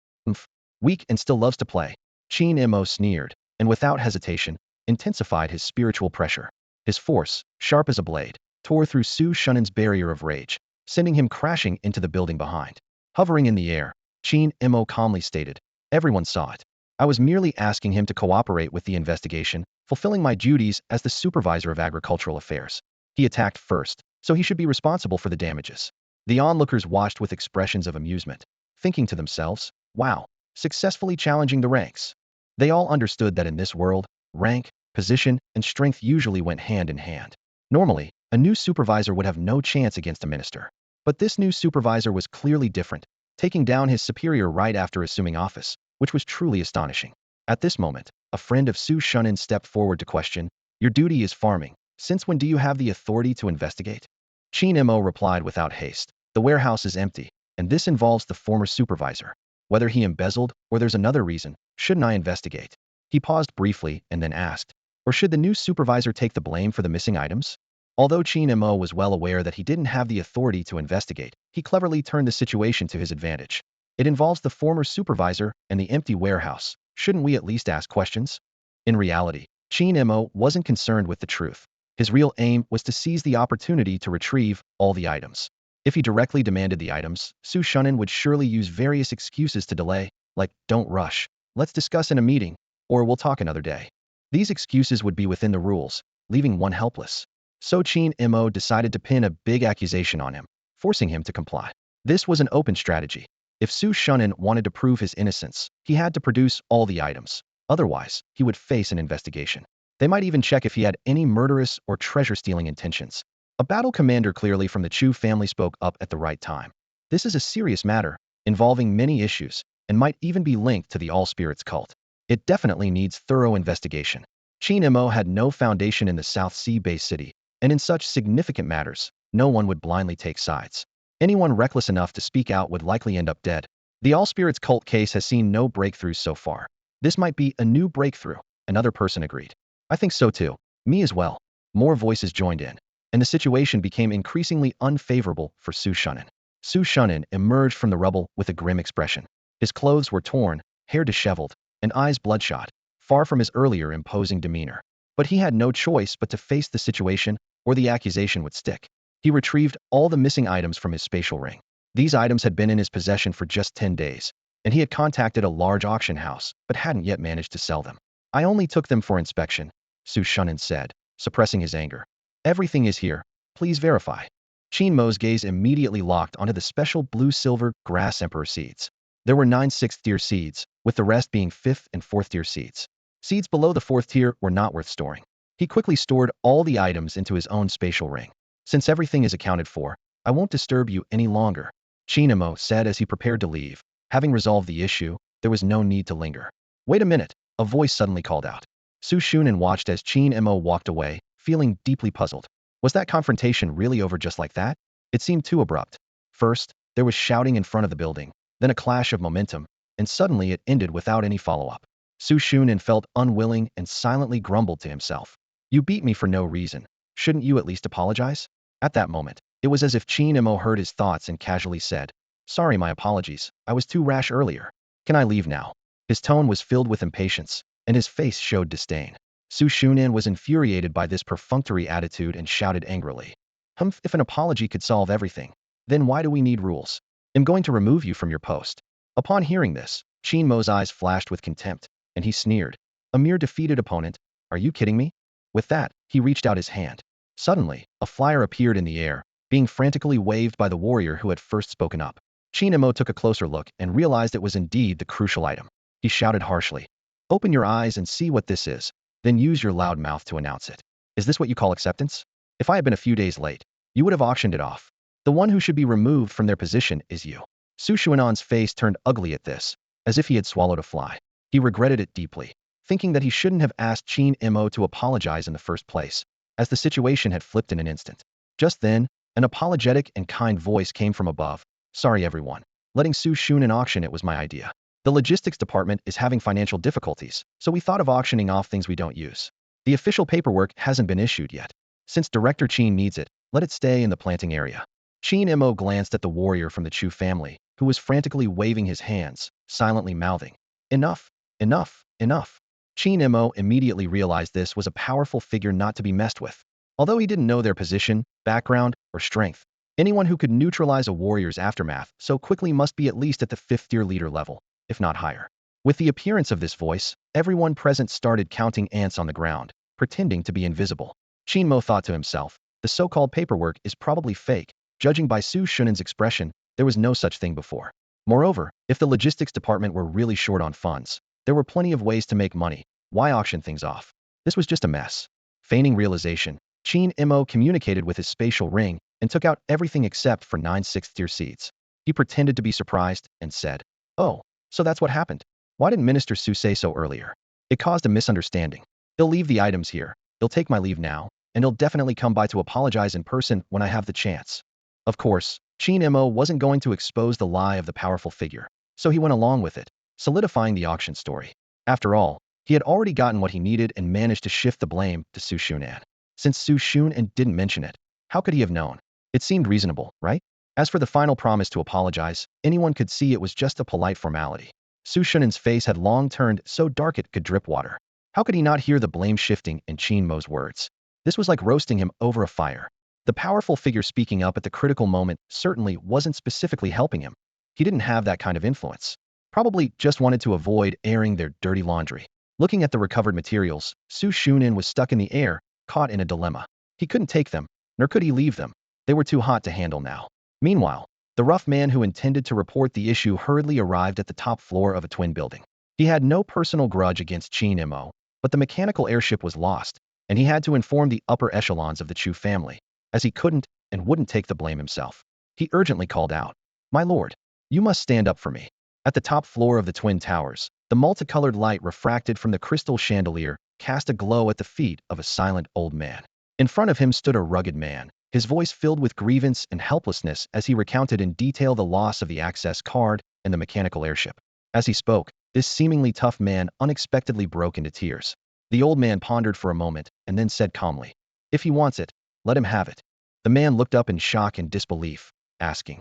Weak and still loves to play. Qin Mo sneered, and without hesitation, intensified his spiritual pressure. His force, sharp as a blade, tore through Su Shunan's barrier of rage, sending him crashing into the building behind. Hovering in the air, Qin Mo calmly stated, everyone saw it. I was merely asking him to cooperate with the investigation, fulfilling my duties as the supervisor of agricultural affairs. He attacked first, so he should be responsible for the damages. The onlookers watched with expressions of amusement, thinking to themselves, wow, successfully challenging the ranks. They all understood that in this world, rank, position, and strength usually went hand in hand. Normally, a new supervisor would have no chance against a minister. But this new supervisor was clearly different, taking down his superior right after assuming office, which was truly astonishing. At this moment, a friend of Su Shunan stepped forward to question, your duty is farming. Since when do you have the authority to investigate? Qin Mo replied without haste, the warehouse is empty, and this involves the former supervisor. Whether he embezzled or there's another reason, shouldn't I investigate? He paused briefly and then asked, or should the new supervisor take the blame for the missing items? Although Qin Mo was well aware that he didn't have the authority to investigate, he cleverly turned the situation to his advantage. It involves the former supervisor and the empty warehouse. Shouldn't we at least ask questions? In reality, Qin Mo wasn't concerned with the truth. His real aim was to seize the opportunity to retrieve all the items. If he directly demanded the items, Su Shunan would surely use various excuses to delay, like, don't rush, let's discuss in a meeting, or we'll talk another day. These excuses would be within the rules, leaving one helpless. So Qin Mo decided to pin a big accusation on him, forcing him to comply. This was an open strategy. If Su Shunan wanted to prove his innocence, he had to produce all the items. Otherwise, he would face an investigation. They might even check if he had any murderous or treasure-stealing intentions. A battle commander clearly from the Chu family spoke up at the right time. This is a serious matter, involving many issues, and might even be linked to the All-Spirits cult. It definitely needs thorough investigation. Qin Mo had no foundation in the South Sea-based city, and in such significant matters, no one would blindly take sides. Anyone reckless enough to speak out would likely end up dead. The All-Spirits cult case has seen no breakthroughs so far. This might be a new breakthrough, another person agreed. I think so too. Me as well. More voices joined in, and the situation became increasingly unfavorable for Su Shunan. Su Shunan emerged from the rubble with a grim expression. His clothes were torn, hair disheveled, and eyes bloodshot, far from his earlier imposing demeanor. But he had no choice but to face the situation, or the accusation would stick. He retrieved all the missing items from his spatial ring. These items had been in his possession for just 10 days, and he had contacted a large auction house, but hadn't yet managed to sell them. I only took them for inspection, Su Shunan said, suppressing his anger. Everything is here. Please verify. Qin Mo's gaze immediately locked onto the special blue-silver grass emperor seeds. There were 9 sixth-tier seeds, with the rest being 5th and 4th-tier seeds. Seeds below the 4th tier were not worth storing. He quickly stored all the items into his own spatial ring. Since everything is accounted for, I won't disturb you any longer, Qingmo said as he prepared to leave. Having resolved the issue, there was no need to linger. Wait a minute, a voice suddenly called out. Su Shunan watched as Qingmo walked away, feeling deeply puzzled. Was that confrontation really over just like that? It seemed too abrupt. First, there was shouting in front of the building, then a clash of momentum, and suddenly it ended without any follow-up. Su Shunan felt unwilling and silently grumbled to himself. You beat me for no reason. Shouldn't you at least apologize? At that moment, it was as if Qingmo heard his thoughts and casually said, Sorry, my apologies, I was too rash earlier. Can I leave now? His tone was filled with impatience, and his face showed disdain. Su Shunan was infuriated by this perfunctory attitude and shouted angrily. If an apology could solve everything, then why do we need rules? I'm going to remove you from your post. Upon hearing this, Qingmo's eyes flashed with contempt, and he sneered. A mere defeated opponent? Are you kidding me? With that, he reached out his hand. Suddenly, a flyer appeared in the air, being frantically waved by the warrior who had first spoken up. Qingmo took a closer look and realized it was indeed the crucial item. He shouted harshly. Open your eyes and see what this is, then use your loud mouth to announce it. Is this what you call acceptance? If I had been a few days late, you would have auctioned it off. The one who should be removed from their position is you. Su Shuanan's face turned ugly at this, as if he had swallowed a fly. He regretted it deeply, thinking that he shouldn't have asked Qingmo to apologize in the first place, as the situation had flipped in an instant. Just then, an apologetic and kind voice came from above. Sorry everyone. Letting Su Shunan auction it was my idea. The logistics department is having financial difficulties, so we thought of auctioning off things we don't use. The official paperwork hasn't been issued yet. Since Director Qin needs it, let it stay in the planting area. Qingmo glanced at the warrior from the Chu family, who was frantically waving his hands, silently mouthing, Enough, enough, enough. Qingmo immediately realized this was a powerful figure not to be messed with. Although he didn't know their position, background, or strength, anyone who could neutralize a warrior's aftermath so quickly must be at least at the 5th-tier leader level, if not higher. With the appearance of this voice, everyone present started counting ants on the ground, pretending to be invisible. Qingmo thought to himself, the so-called paperwork is probably fake. Judging by Su Shunan's expression, there was no such thing before. Moreover, if the logistics department were really short on funds, there were plenty of ways to make money. Why auction things off? This was just a mess. Feigning realization, Qingmo communicated with his spatial ring and took out everything except for 9 6th-tier seeds. He pretended to be surprised and said, Oh, so that's what happened. Why didn't Minister Su say so earlier? It caused a misunderstanding. He'll leave the items here. He'll take my leave now, and he'll definitely come by to apologize in person when I have the chance. Of course, Qingmo wasn't going to expose the lie of the powerful figure, so he went along with it, solidifying the auction story. After all, he had already gotten what he needed and managed to shift the blame to Su Shunan. Since Su Shunan didn't mention it, how could he have known? It seemed reasonable, right? As for the final promise to apologize, anyone could see it was just a polite formality. Su Shunan's face had long turned so dark it could drip water. How could he not hear the blame shifting in Qingmo's words? This was like roasting him over a fire. The powerful figure speaking up at the critical moment certainly wasn't specifically helping him. He didn't have that kind of influence. Probably just wanted to avoid airing their dirty laundry. Looking at the recovered materials, Su Shunan was stuck in the air, caught in a dilemma. He couldn't take them, nor could he leave them. They were too hot to handle now. Meanwhile, the rough man who intended to report the issue hurriedly arrived at the top floor of a twin building. He had no personal grudge against Qingmo, but the mechanical airship was lost, and he had to inform the upper echelons of the Chu family, as he couldn't and wouldn't take the blame himself. He urgently called out, My lord, you must stand up for me. At the top floor of the twin towers, the multicolored light refracted from the crystal chandelier cast a glow at the feet of a silent old man. In front of him stood a rugged man, his voice filled with grievance and helplessness as he recounted in detail the loss of the access card and the mechanical airship. As he spoke, this seemingly tough man unexpectedly broke into tears. The old man pondered for a moment and then said calmly, If he wants it, let him have it. The man looked up in shock and disbelief, asking,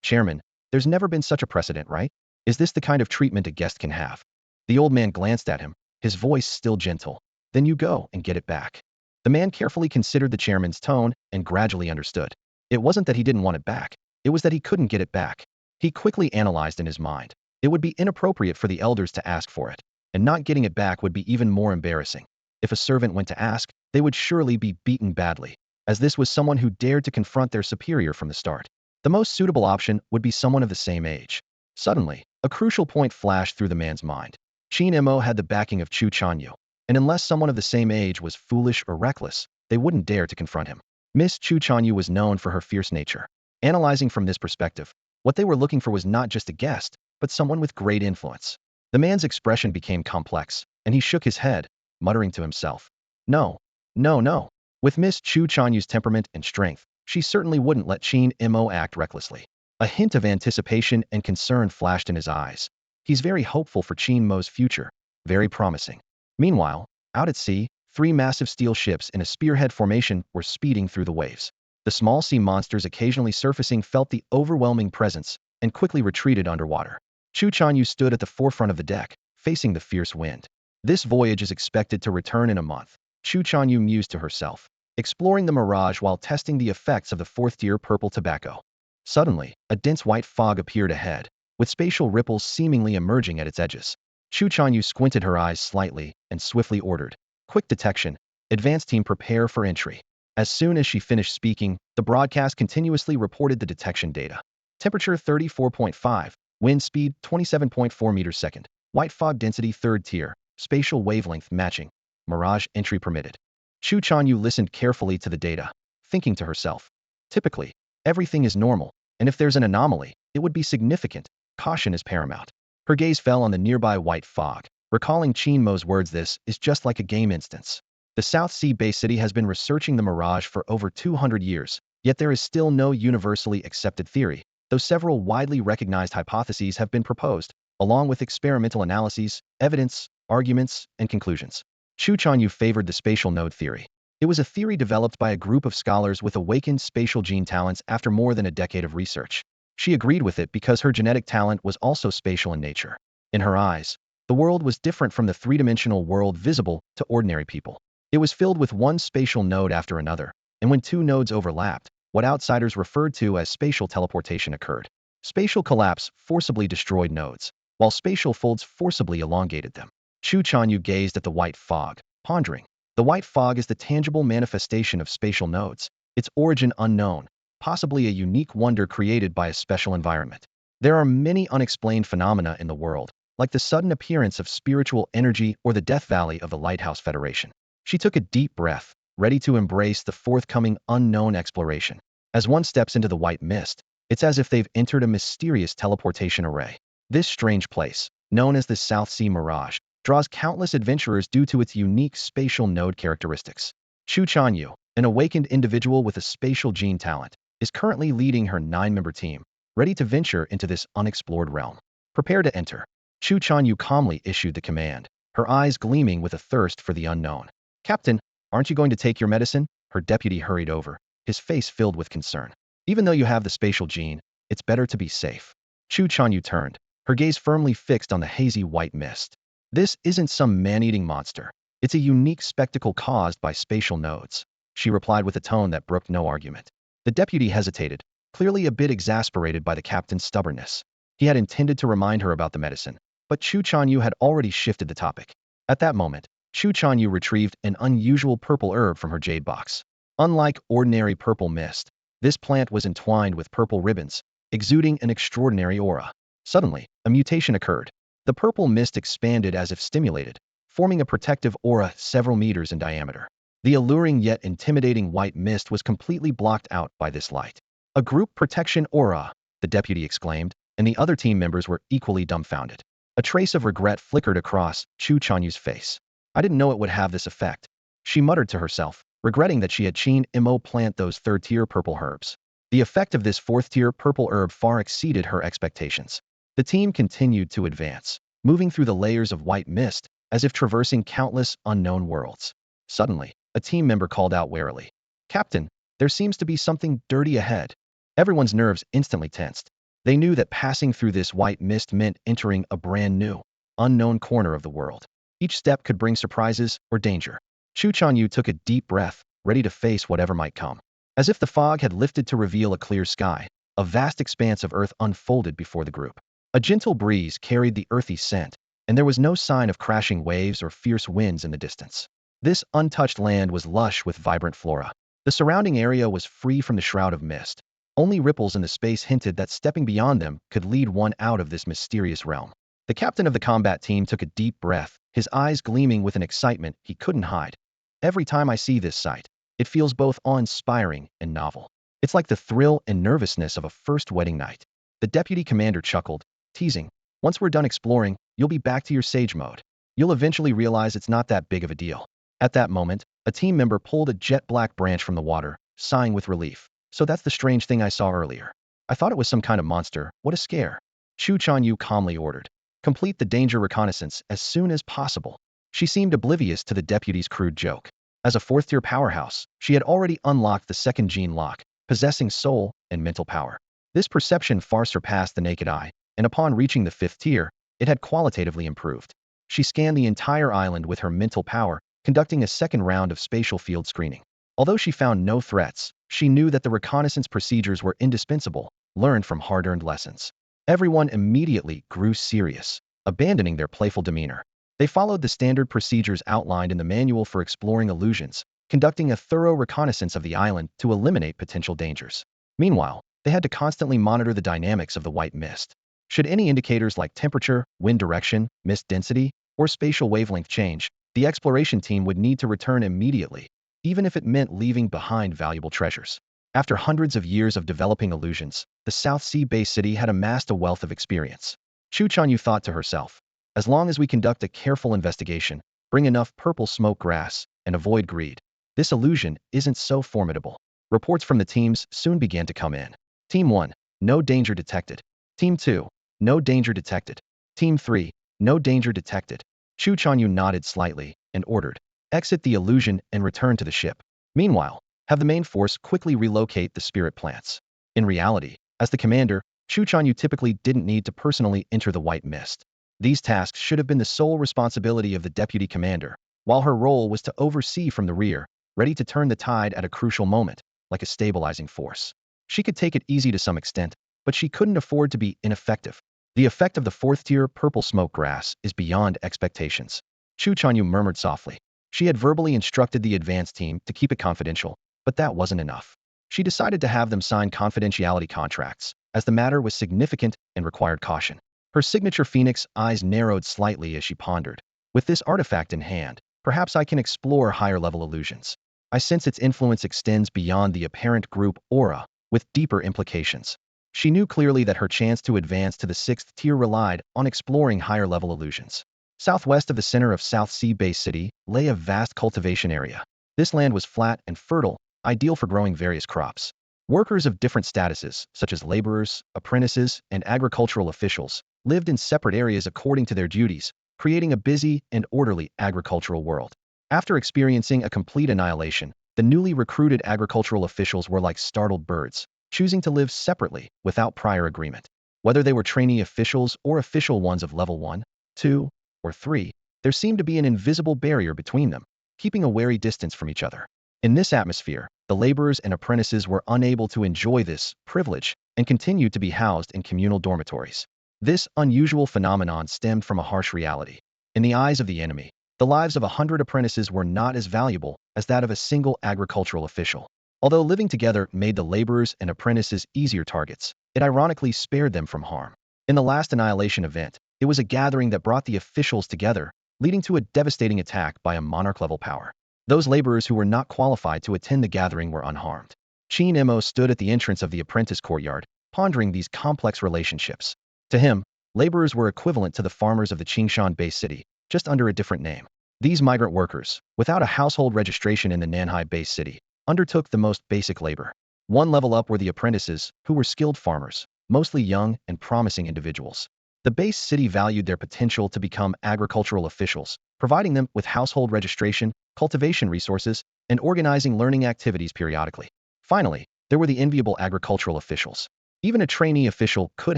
Chairman, there's never been such a precedent, right? Is this the kind of treatment a guest can have? The old man glanced at him, his voice still gentle. Then you go and get it back. The man carefully considered the chairman's tone and gradually understood. It wasn't that he didn't want it back. It was that he couldn't get it back. He quickly analyzed in his mind. It would be inappropriate for the elders to ask for it, and not getting it back would be even more embarrassing. If a servant went to ask, they would surely be beaten badly. as this was someone who dared to confront their superior from the start. The most suitable option would be someone of the same age. Suddenly, a crucial point flashed through the man's mind. Qin Mo had the backing of Chu Chanyu, and unless someone of the same age was foolish or reckless, they wouldn't dare to confront him. Miss Chu Chanyu was known for her fierce nature. Analyzing from this perspective, what they were looking for was not just a guest, but someone with great influence. The man's expression became complex, and he shook his head, muttering to himself, "No, no, no." With Miss Chu Chanyu's temperament and strength, she certainly wouldn't let Qin Mo act recklessly. A hint of anticipation and concern flashed in his eyes. He's very hopeful for Qin Mo's future, very promising. Meanwhile, out at sea, 3 massive steel ships in a spearhead formation were speeding through the waves. The small sea monsters occasionally surfacing felt the overwhelming presence and quickly retreated underwater. Chu Chanyu stood at the forefront of the deck, facing the fierce wind. This voyage is expected to return in a month, Chu Chanyu mused to herself, exploring the mirage while testing the effects of the 4th-tier purple tobacco. Suddenly, a dense white fog appeared ahead, with spatial ripples seemingly emerging at its edges. Chu Chanyu squinted her eyes slightly and swiftly ordered, "Quick detection. Advanced team prepare for entry." As soon as she finished speaking, the broadcast continuously reported the detection data. Temperature 34.5, wind speed 27.4 meters second, white fog density 3rd tier, spatial wavelength matching, mirage entry permitted. Chu Chanyu listened carefully to the data, thinking to herself, typically, everything is normal, and if there's an anomaly, it would be significant. Caution is paramount. Her gaze fell on the nearby white fog, recalling Qin Mo's words. This is just like a game instance. The South Sea Bay City has been researching the mirage for over 200 years, yet there is still no universally accepted theory, though several widely recognized hypotheses have been proposed, along with experimental analyses, evidence, arguments, and conclusions. Chu Chanyu favored the spatial node theory. It was a theory developed by a group of scholars with awakened spatial gene talents after more than a decade of research. She agreed with it because her genetic talent was also spatial in nature. In her eyes, the world was different from the three-dimensional world visible to ordinary people. It was filled with one spatial node after another, and when 2 nodes overlapped, what outsiders referred to as spatial teleportation occurred. Spatial collapse forcibly destroyed nodes, while spatial folds forcibly elongated them. Chu Chanyu gazed at the white fog, pondering. The white fog is the tangible manifestation of spatial nodes, its origin unknown, possibly a unique wonder created by a special environment. There are many unexplained phenomena in the world, like the sudden appearance of spiritual energy or the Death Valley of the Lighthouse Federation. She took a deep breath, ready to embrace the forthcoming unknown exploration. As one steps into the white mist, it's as if they've entered a mysterious teleportation array. This strange place, known as the South Sea Mirage, draws countless adventurers due to its unique spatial node characteristics. Chu Chanyu, an awakened individual with a spatial gene talent, is currently leading her 9-member team, ready to venture into this unexplored realm. Prepare to enter. Chu Chanyu calmly issued the command, her eyes gleaming with a thirst for the unknown. "Captain, aren't you going to take your medicine?" Her deputy hurried over, his face filled with concern. "Even though you have the spatial gene, it's better to be safe." Chu Chanyu turned, her gaze firmly fixed on the hazy white mist. "This isn't some man-eating monster. It's a unique spectacle caused by spatial nodes," she replied with a tone that brooked no argument. The deputy hesitated, clearly a bit exasperated by the captain's stubbornness. He had intended to remind her about the medicine, but Chu Chanyu had already shifted the topic. At that moment, Chu Chanyu retrieved an unusual purple herb from her jade box. Unlike ordinary purple mist, this plant was entwined with purple ribbons, exuding an extraordinary aura. Suddenly, a mutation occurred. The purple mist expanded as if stimulated, forming a protective aura several meters in diameter. The alluring yet intimidating white mist was completely blocked out by this light. "A group protection aura," the deputy exclaimed, and the other team members were equally dumbfounded. A trace of regret flickered across Chu Chanyu's face. "I didn't know it would have this effect," she muttered to herself, regretting that she had Qin Mo plant those 3rd-tier purple herbs. The effect of this 4th-tier purple herb far exceeded her expectations. The team continued to advance, moving through the layers of white mist, as if traversing countless unknown worlds. Suddenly, a team member called out warily, "Captain, there seems to be something dirty ahead." Everyone's nerves instantly tensed. They knew that passing through this white mist meant entering a brand new, unknown corner of the world. Each step could bring surprises or danger. Chu Chanyu took a deep breath, ready to face whatever might come. As if the fog had lifted to reveal a clear sky, a vast expanse of earth unfolded before the group. A gentle breeze carried the earthy scent, and there was no sign of crashing waves or fierce winds in the distance. This untouched land was lush with vibrant flora. The surrounding area was free from the shroud of mist. Only ripples in the space hinted that stepping beyond them could lead one out of this mysterious realm. The captain of the combat team took a deep breath, his eyes gleaming with an excitement he couldn't hide. Every time I see this sight, it feels both awe-inspiring and novel. It's like the thrill and nervousness of a first wedding night. The deputy commander chuckled, teasing, "Once we're done exploring, you'll be back to your sage mode. You'll eventually realize it's not that big of a deal." At that moment, a team member pulled a jet-black branch from the water, sighing with relief. "So that's the strange thing I saw earlier. I thought it was some kind of monster. What a scare." Chu Chanyu calmly ordered, "Complete the danger reconnaissance as soon as possible." She seemed oblivious to the deputy's crude joke. As a fourth-tier powerhouse, she had already unlocked the second gene lock, possessing soul and mental power. This perception far surpassed the naked eye, and upon reaching the fifth tier, it had qualitatively improved. She scanned the entire island with her mental power, conducting a second round of spatial field screening. Although she found no threats, she knew that the reconnaissance procedures were indispensable, learned from hard-earned lessons. Everyone immediately grew serious, abandoning their playful demeanor. They followed the standard procedures outlined in the manual for exploring illusions, conducting a thorough reconnaissance of the island to eliminate potential dangers. Meanwhile, they had to constantly monitor the dynamics of the white mist. Should any indicators like temperature, wind direction, mist density, or spatial wavelength change, the exploration team would need to return immediately, even if it meant leaving behind valuable treasures. After hundreds of years of developing illusions, the South Sea Bay City had amassed a wealth of experience. Chu Chanyu thought to herself, "As long as we conduct a careful investigation, bring enough purple smoke grass, and avoid greed, this illusion isn't so formidable." Reports from the teams soon began to come in. Team 1, no danger detected. Team 2, no danger detected. Team 3, no danger detected. Chu Chanyu nodded slightly and ordered, "Exit the illusion and return to the ship. Meanwhile, have the main force quickly relocate the spirit plants." In reality, as the commander, Chu Chanyu typically didn't need to personally enter the white mist. These tasks should have been the sole responsibility of the deputy commander, while her role was to oversee from the rear, ready to turn the tide at a crucial moment, like a stabilizing force. She could take it easy to some extent, but she couldn't afford to be ineffective. The effect of the fourth-tier purple smoke grass is beyond expectations. Chu Chanyu murmured softly. She had verbally instructed the advance team to keep it confidential, but that wasn't enough. She decided to have them sign confidentiality contracts, as the matter was significant and required caution. Her signature phoenix eyes narrowed slightly as she pondered. "With this artifact in hand, perhaps I can explore higher-level illusions. I sense its influence extends beyond the apparent group aura, with deeper implications." She knew clearly that her chance to advance to the sixth tier relied on exploring higher-level illusions. Southwest of the center of South Sea Bay City lay a vast cultivation area. This land was flat and fertile, ideal for growing various crops. Workers of different statuses, such as laborers, apprentices, and agricultural officials, lived in separate areas according to their duties, creating a busy and orderly agricultural world. After experiencing a complete annihilation, the newly recruited agricultural officials were like startled birds, choosing to live separately without prior agreement. Whether they were trainee officials or official ones of level 1, 2, or 3, there seemed to be an invisible barrier between them, keeping a wary distance from each other. In this atmosphere, the laborers and apprentices were unable to enjoy this privilege and continued to be housed in communal dormitories. This unusual phenomenon stemmed from a harsh reality. In the eyes of the enemy, the lives of 100 apprentices were not as valuable as that of a single agricultural official. Although living together made the laborers and apprentices easier targets, it ironically spared them from harm. In the last annihilation event, it was a gathering that brought the officials together, leading to a devastating attack by a monarch-level power. Those laborers who were not qualified to attend the gathering were unharmed. Qin Mo stood at the entrance of the apprentice courtyard, pondering these complex relationships. To him, laborers were equivalent to the farmers of the Qingshan Bay City, just under a different name. These migrant workers, without a household registration in the Nanhai Bay City, undertook the most basic labor. One level up were the apprentices, who were skilled farmers, mostly young and promising individuals. The base city valued their potential to become agricultural officials, providing them with household registration, cultivation resources, and organizing learning activities periodically. Finally, there were the enviable agricultural officials. Even a trainee official could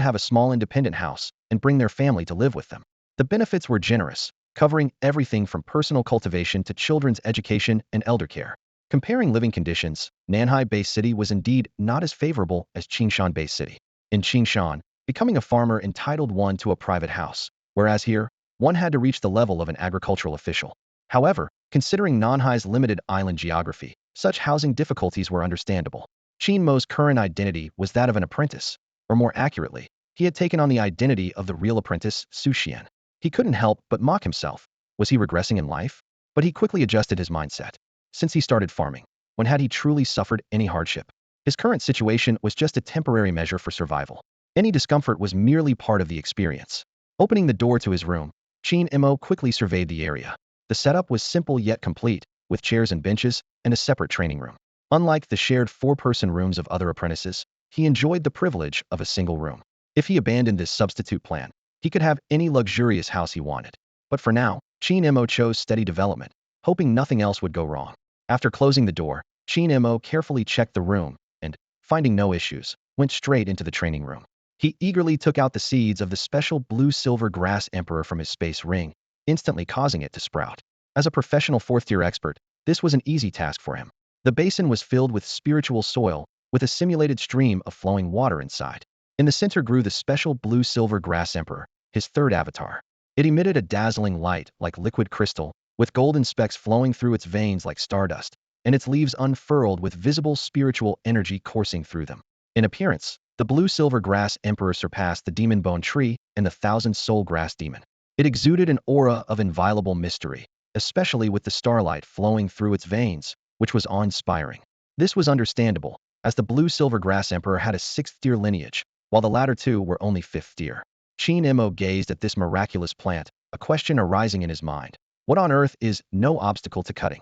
have a small independent house and bring their family to live with them. The benefits were generous, covering everything from personal cultivation to children's education and elder care. Comparing living conditions, Nanhai Bay City was indeed not as favorable as Qingshan Bay City. In Qingshan, becoming a farmer entitled one to a private house, whereas here, one had to reach the level of an agricultural official. However, considering Nanhai's limited island geography, Such housing difficulties were understandable. Qin Mo's current identity was that of an apprentice, or more accurately, he had taken on the identity of the real apprentice, Su Xian. He couldn't help but mock himself. Was he regressing in life? But he quickly adjusted his mindset. Since he started farming, when had he truly suffered any hardship? His current situation was just a temporary measure for survival. Any discomfort was merely part of the experience. Opening the door to his room, Qingmo quickly surveyed the area. The setup was simple yet complete, with chairs and benches, and a separate training room. Unlike the shared four-person rooms of other apprentices, he enjoyed the privilege of a single room. If he abandoned this substitute plan, he could have any luxurious house he wanted. But for now, Qingmo chose steady development, hoping nothing else would go wrong. After closing the door, Qingmo carefully checked the room and, finding no issues, went straight into the training room. He eagerly took out the seeds of the special blue-silver grass emperor from his space ring, instantly causing it to sprout. As a professional fourth-tier expert, this was an easy task for him. The basin was filled with spiritual soil, with a simulated stream of flowing water inside. In the center grew the special blue-silver grass emperor, his third avatar. It emitted a dazzling light like liquid crystal, with golden specks flowing through its veins like stardust, and its leaves unfurled with visible spiritual energy coursing through them. In appearance, the blue-silver grass emperor surpassed the demon bone tree and the thousand-soul grass demon. It exuded an aura of inviolable mystery, especially with the starlight flowing through its veins, which was awe-inspiring. This was understandable, as the blue-silver grass emperor had a sixth-tier lineage, while the latter two were only fifth-tier. Qingmo gazed at this miraculous plant, a question arising in his mind. What on earth is no obstacle to cutting?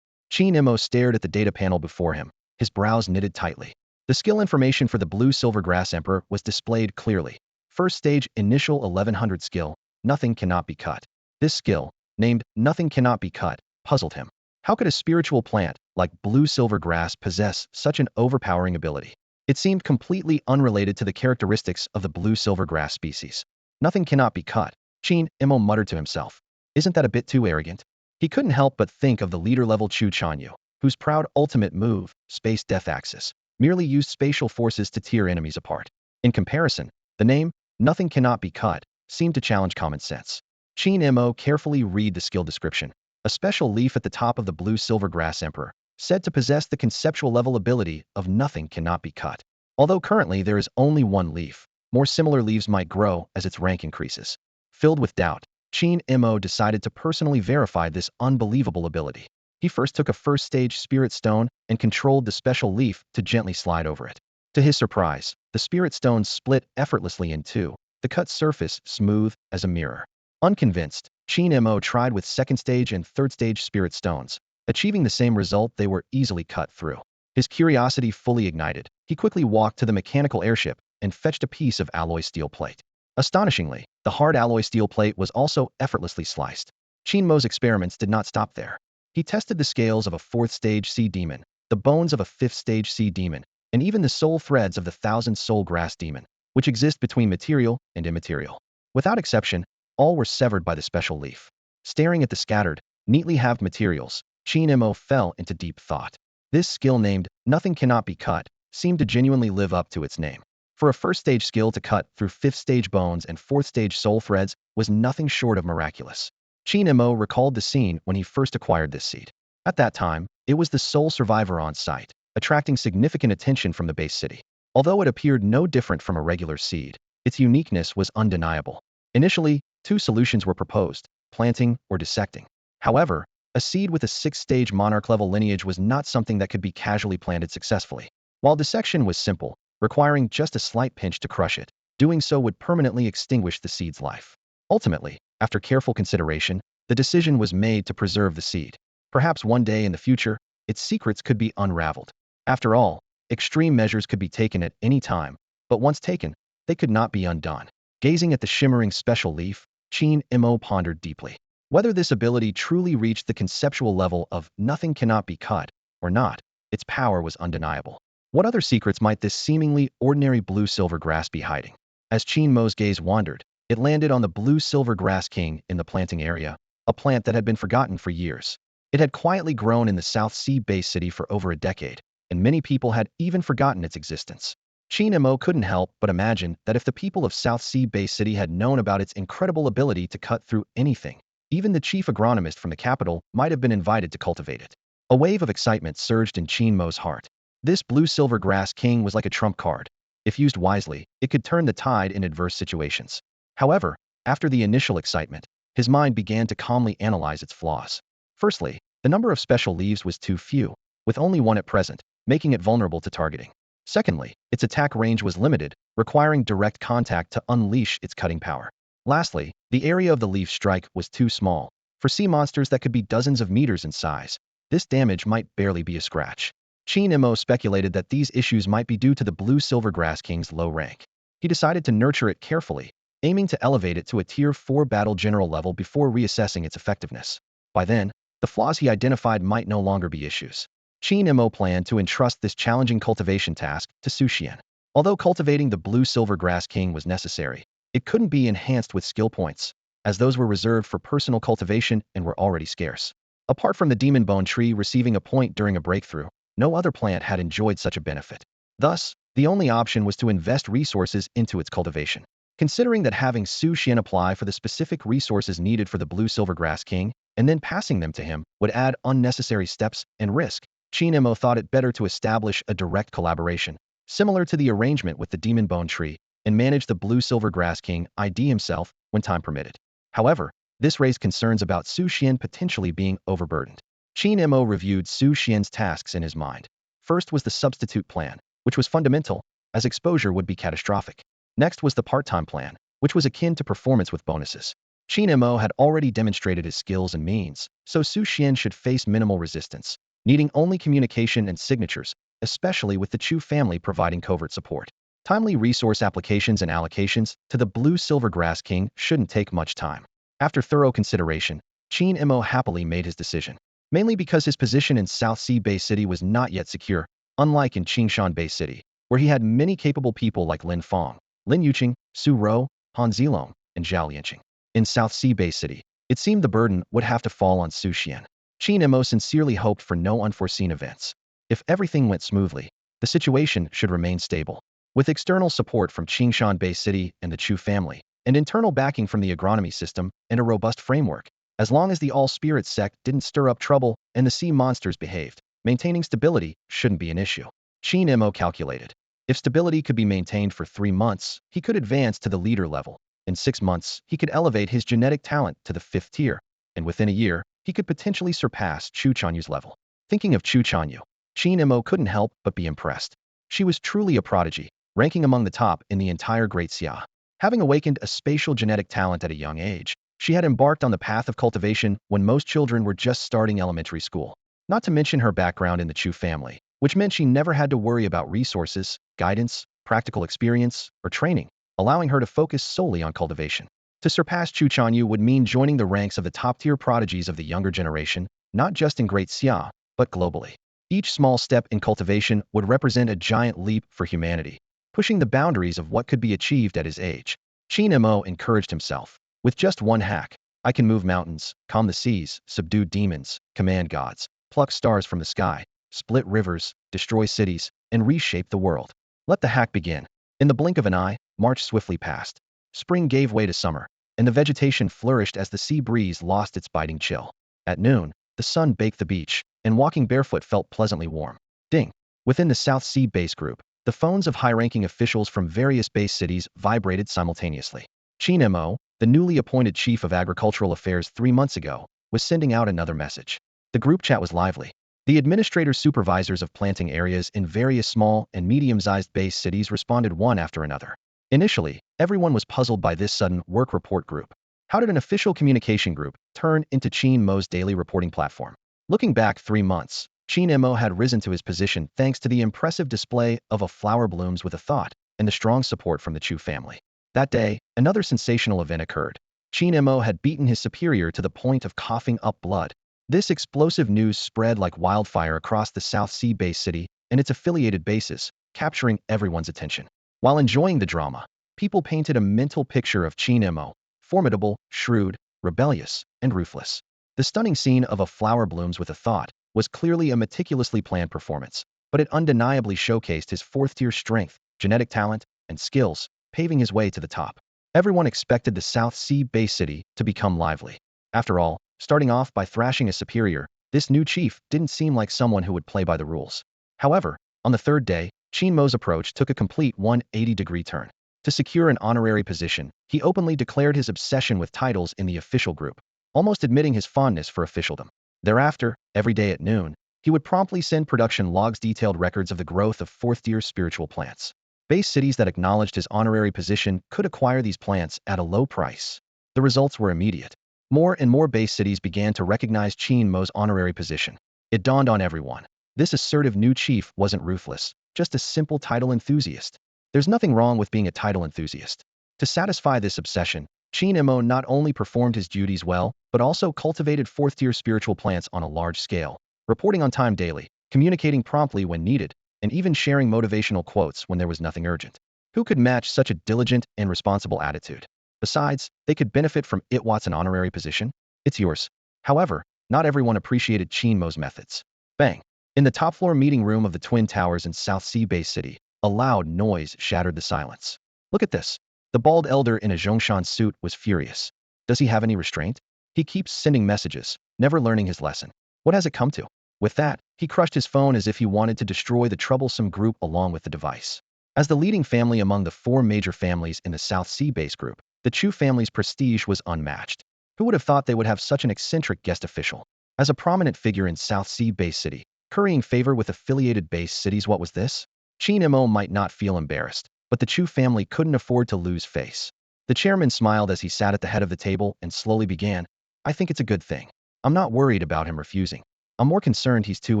Qingmo stared at the data panel before him, his brows knitted tightly. The skill information for the blue-silver grass emperor was displayed clearly. First stage initial 1100 skill, nothing cannot be cut. This skill, named Nothing Cannot Be Cut, puzzled him. How could a spiritual plant, like blue-silver grass, possess such an overpowering ability? It seemed completely unrelated to the characteristics of the blue-silver grass species. Nothing cannot be cut, Qingmo muttered to himself. Isn't that a bit too arrogant? He couldn't help but think of the leader-level Chu Chanyu, whose proud ultimate move, Space Death Axis, merely used spatial forces to tear enemies apart. In comparison, the name, Nothing Cannot Be Cut, seemed to challenge common sense. Qingmo carefully read the skill description. A special leaf at the top of the blue-silver grass emperor, said to possess the conceptual level ability of Nothing Cannot Be Cut. Although currently there is only one leaf, more similar leaves might grow as its rank increases. Filled with doubt, Qingmo decided to personally verify this unbelievable ability. He first took a first-stage spirit stone and controlled the special leaf to gently slide over it. To his surprise, the spirit stone split effortlessly in two, the cut surface smooth as a mirror. Unconvinced, Qingmo tried with second-stage and third-stage spirit stones. Achieving the same result, they were easily cut through. His curiosity fully ignited, he quickly walked to the mechanical airship and fetched a piece of alloy steel plate. Astonishingly, the hard alloy steel plate was also effortlessly sliced. Qingmo's experiments did not stop there. He tested the scales of a fourth-stage sea demon, the bones of a fifth-stage sea demon, and even the soul threads of the thousand-soul grass demon, which exist between material and immaterial. Without exception, all were severed by the special leaf. Staring at the scattered, neatly halved materials, Qingmo fell into deep thought. This skill named Nothing Cannot Be Cut seemed to genuinely live up to its name. For a first-stage skill to cut through fifth-stage bones and fourth-stage soul threads was nothing short of miraculous. Qingmo recalled the scene when he first acquired this seed. At that time, it was the sole survivor on site, attracting significant attention from the base city. Although it appeared no different from a regular seed, its uniqueness was undeniable. Initially, two solutions were proposed, planting or dissecting. However, a seed with a sixth-stage monarch-level lineage was not something that could be casually planted successfully. While dissection was simple, requiring just a slight pinch to crush it, doing so would permanently extinguish the seed's life. Ultimately, after careful consideration, the decision was made to preserve the seed. Perhaps one day in the future, its secrets could be unraveled. After all, extreme measures could be taken at any time, but once taken, they could not be undone. Gazing at the shimmering special leaf, Qingmo pondered deeply. Whether this ability truly reached the conceptual level of Nothing Cannot Be Cut or not, its power was undeniable. What other secrets might this seemingly ordinary blue-silver grass be hiding? As Qingmo's gaze wandered, it landed on the blue-silver grass king in the planting area, a plant that had been forgotten for years. It had quietly grown in the South Sea base city for over a decade, and many people had even forgotten its existence. Qingmo couldn't help but imagine that if the people of South Sea base city had known about its incredible ability to cut through anything, even the chief agronomist from the capital might have been invited to cultivate it. A wave of excitement surged in Qingmo's heart. This blue-silver grass king was like a trump card. If used wisely, it could turn the tide in adverse situations. However, after the initial excitement, his mind began to calmly analyze its flaws. Firstly, the number of special leaves was too few, with only one at present, making it vulnerable to targeting. Secondly, its attack range was limited, requiring direct contact to unleash its cutting power. Lastly, the area of the leaf strike was too small. For sea monsters that could be dozens of meters in size, this damage might barely be a scratch. Qin speculated that these issues might be due to the blue-silver grass king's low rank. He decided to nurture it carefully, aiming to elevate it to a Tier 4 battle general level before reassessing its effectiveness. By then, the flaws he identified might no longer be issues. Qin planned to entrust this challenging cultivation task to Su Xian. Although cultivating the blue-silver grass king was necessary, it couldn't be enhanced with skill points, as those were reserved for personal cultivation and were already scarce. Apart from the demon bone tree receiving a point during a breakthrough, no other plant had enjoyed such a benefit. Thus, the only option was to invest resources into its cultivation. Considering that having Su Xian apply for the specific resources needed for the blue-silver grass king, and then passing them to him, would add unnecessary steps and risk, Qin thought it better to establish a direct collaboration, similar to the arrangement with the demon bone tree, and manage the blue-silver grass king ID himself when time permitted. However, this raised concerns about Su Xian potentially being overburdened. Qin reviewed Su Xian's tasks in his mind. First was the substitute plan, which was fundamental, as exposure would be catastrophic. Next was the part-time plan, which was akin to performance with bonuses. Qin had already demonstrated his skills and means, so Su Xian should face minimal resistance, needing only communication and signatures, especially with the Chu family providing covert support. Timely resource applications and allocations to the blue-silver grass king shouldn't take much time. After thorough consideration, Qin happily made his decision. Mainly because his position in South Sea Bay City was not yet secure, unlike in Qingshan Bay City, where he had many capable people like Lin Fong, Lin Yuqing, Su Rou, Han Zilong, and Zhao Lianqing. In South Sea Bay City, it seemed the burden would have to fall on Su Xian. Qin sincerely hoped for no unforeseen events. If everything went smoothly, the situation should remain stable. With external support from Qingshan Bay City and the Chu family, and internal backing from the agronomy system and a robust framework, as long as the all-spirit sect didn't stir up trouble and the sea monsters behaved, maintaining stability shouldn't be an issue. Qin calculated. If stability could be maintained for 3 months, he could advance to the leader level. In 6 months, he could elevate his genetic talent to the 5th tier, and within a year, he could potentially surpass Chu Chanyu's level. Thinking of Chu Chanyu, Qin couldn't help but be impressed. She was truly a prodigy, ranking among the top in the entire Great Xia. Having awakened a spatial genetic talent at a young age, she had embarked on the path of cultivation when most children were just starting elementary school. Not to mention her background in the Chu family, which meant she never had to worry about resources, guidance, practical experience, or training, allowing her to focus solely on cultivation. To surpass Chu Chanyu would mean joining the ranks of the top-tier prodigies of the younger generation, not just in Great Xia, but globally. Each small step in cultivation would represent a giant leap for humanity, pushing the boundaries of what could be achieved at his age. Qin encouraged himself. With just one hack, I can move mountains, calm the seas, subdue demons, command gods, pluck stars from the sky, split rivers, destroy cities, and reshape the world. Let the hack begin. In the blink of an eye, March swiftly passed. Spring gave way to summer, and the vegetation flourished as the sea breeze lost its biting chill. At noon, the sun baked the beach, and walking barefoot felt pleasantly warm. Ding! Within the South Sea base group, the phones of high-ranking officials from various base cities vibrated simultaneously. Qin, the newly appointed chief of agricultural affairs 3 months ago, was sending out another message. The group chat was lively. The administrators supervisors of planting areas in various small and medium-sized base cities responded one after another. Initially, everyone was puzzled by this sudden work report group. How did an official communication group turn into Qingmo's daily reporting platform? Looking back 3 months, Qingmo had risen to his position thanks to the impressive display of a flower blooms with a thought and the strong support from the Chu family. That day, another sensational event occurred. Qin had beaten his superior to the point of coughing up blood. This explosive news spread like wildfire across the South Sea base city and its affiliated bases, capturing everyone's attention. While enjoying the drama, people painted a mental picture of Qin, formidable, shrewd, rebellious, and ruthless. The stunning scene of a flower blooms with a thought was clearly a meticulously planned performance, but it undeniably showcased his 4th-tier strength, genetic talent, and skills, paving his way to the top. Everyone expected the South Sea base city to become lively. After all, starting off by thrashing a superior, This new chief didn't seem like someone who would play by the rules. However, on the third day, Qin Mo's approach took a complete 180-degree turn. To secure an honorary position, he openly declared his obsession with titles in the official group, almost admitting his fondness for officialdom. Thereafter, every day at noon, he would promptly send production logs detailed records of the growth of fourth-tier spiritual plants. Base cities that acknowledged his honorary position could acquire these plants at a low price. The results were immediate. More and more base cities began to recognize Qin Mo's honorary position. It dawned on everyone. This assertive new chief wasn't ruthless, just a simple title enthusiast. There's nothing wrong with being a title enthusiast. To satisfy this obsession, Qingmo not only performed his duties well, but also cultivated fourth-tier spiritual plants on a large scale, reporting on time daily, communicating promptly when needed, and even sharing motivational quotes when there was nothing urgent. Who could match such a diligent and responsible attitude? Besides, they could benefit from it. What's an honorary position? It's yours. However, not everyone appreciated Qingmo's methods. Bang! In the top-floor meeting room of the Twin Towers in South Sea Base City, a loud noise shattered the silence. Look at this. The bald elder in a Zhongshan suit was furious. Does he have any restraint? He keeps sending messages, never learning his lesson. What has it come to? With that, he crushed his phone as if he wanted to destroy the troublesome group along with the device. As the leading family among the four major families in the South Sea Base group, the Chu family's prestige was unmatched. Who would have thought they would have such an eccentric guest official? As a prominent figure in South Sea Base City, currying favor with affiliated base cities, what was this? Qingmo might not feel embarrassed, but the Chu family couldn't afford to lose face. The chairman smiled as he sat at the head of the table and slowly began, I think it's a good thing. I'm not worried about him refusing. I'm more concerned he's too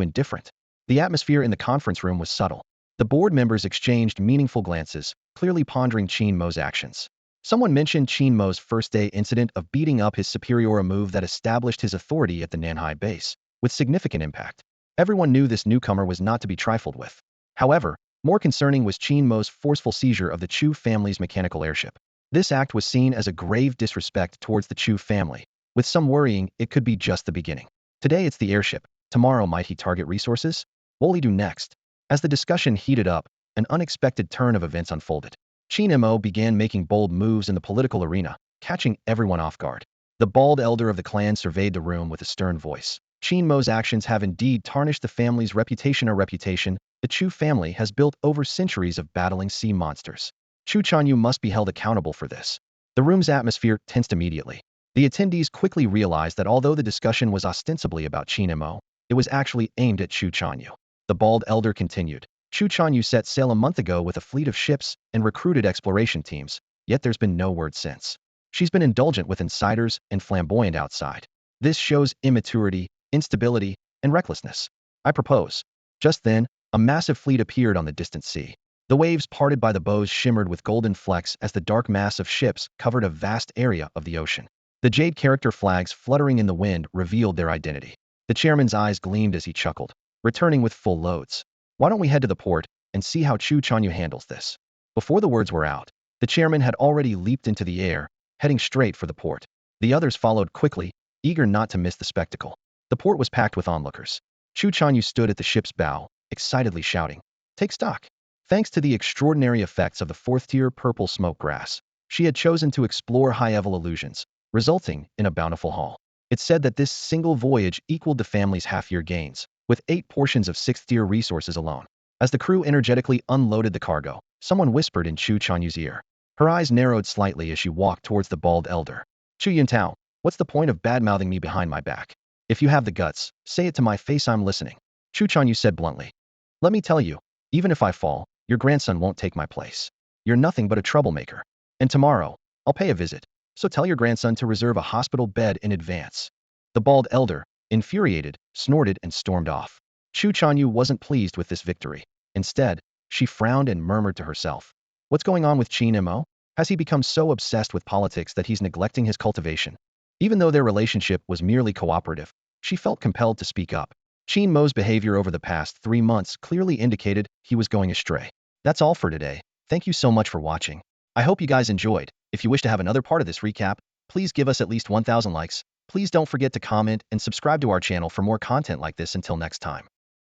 indifferent. The atmosphere in the conference room was subtle. The board members exchanged meaningful glances, clearly pondering Qingmo's actions. Someone mentioned Qingmo's first-day incident of beating up his superior, a move that established his authority at the Nanhai base, with significant impact. Everyone knew this newcomer was not to be trifled with. However, more concerning was Qingmo's forceful seizure of the Chu family's mechanical airship. This act was seen as a grave disrespect towards the Chu family. With some worrying, it could be just the beginning. Today it's the airship. Tomorrow might he target resources? What will he do next? As the discussion heated up, an unexpected turn of events unfolded. Qingmo began making bold moves in the political arena, catching everyone off guard. The bald elder of the clan surveyed the room with a stern voice. Qingmo's actions have indeed tarnished the family's reputation. A reputation the Chu family has built over centuries of battling sea monsters. Chu Chanyu must be held accountable for this. The room's atmosphere tensed immediately. The attendees quickly realized that although the discussion was ostensibly about Qingmo, it was actually aimed at Chu Chanyu. The bald elder continued. Chu Chanyu set sail a month ago with a fleet of ships and recruited exploration teams, yet there's been no word since. She's been indulgent with insiders and flamboyant outside. This shows immaturity, instability, and recklessness. I propose. Just then, a massive fleet appeared on the distant sea. The waves parted by the bows shimmered with golden flecks as the dark mass of ships covered a vast area of the ocean. The jade character flags fluttering in the wind revealed their identity. The chairman's eyes gleamed as he chuckled, returning with full loads. Why don't we head to the port and see how Chu Chanyu handles this? Before the words were out, the chairman had already leaped into the air, heading straight for the port. The others followed quickly, eager not to miss the spectacle. The port was packed with onlookers. Chu Chanyu stood at the ship's bow, excitedly shouting, "Take stock!" Thanks to the extraordinary effects of the fourth-tier purple smoke grass, she had chosen to explore high-level illusions, resulting in a bountiful haul. It's said that this single voyage equaled the family's half-year gains, with 8 portions of sixth-tier resources alone. As the crew energetically unloaded the cargo, someone whispered in Chu Chanyu's ear. Her eyes narrowed slightly as she walked towards the bald elder. Chu Yuntao, what's the point of bad-mouthing me behind my back? If you have the guts, say it to my face. I'm listening. Chu Chanyu said bluntly. Let me tell you, even if I fall, your grandson won't take my place. You're nothing but a troublemaker. And tomorrow, I'll pay a visit, so tell your grandson to reserve a hospital bed in advance. The bald elder, infuriated, snorted and stormed off. Chu Chanyu wasn't pleased with this victory. Instead, she frowned and murmured to herself. What's going on with Qin Mo? Has he become so obsessed with politics that he's neglecting his cultivation? Even though their relationship was merely cooperative, she felt compelled to speak up. Qin Mo's behavior over the past 3 months clearly indicated he was going astray. That's all for today. Thank you so much for watching. I hope you guys enjoyed. If you wish to have another part of this recap, please give us at least 1,000 likes. Please don't forget to comment and subscribe to our channel for more content like this. Until next time.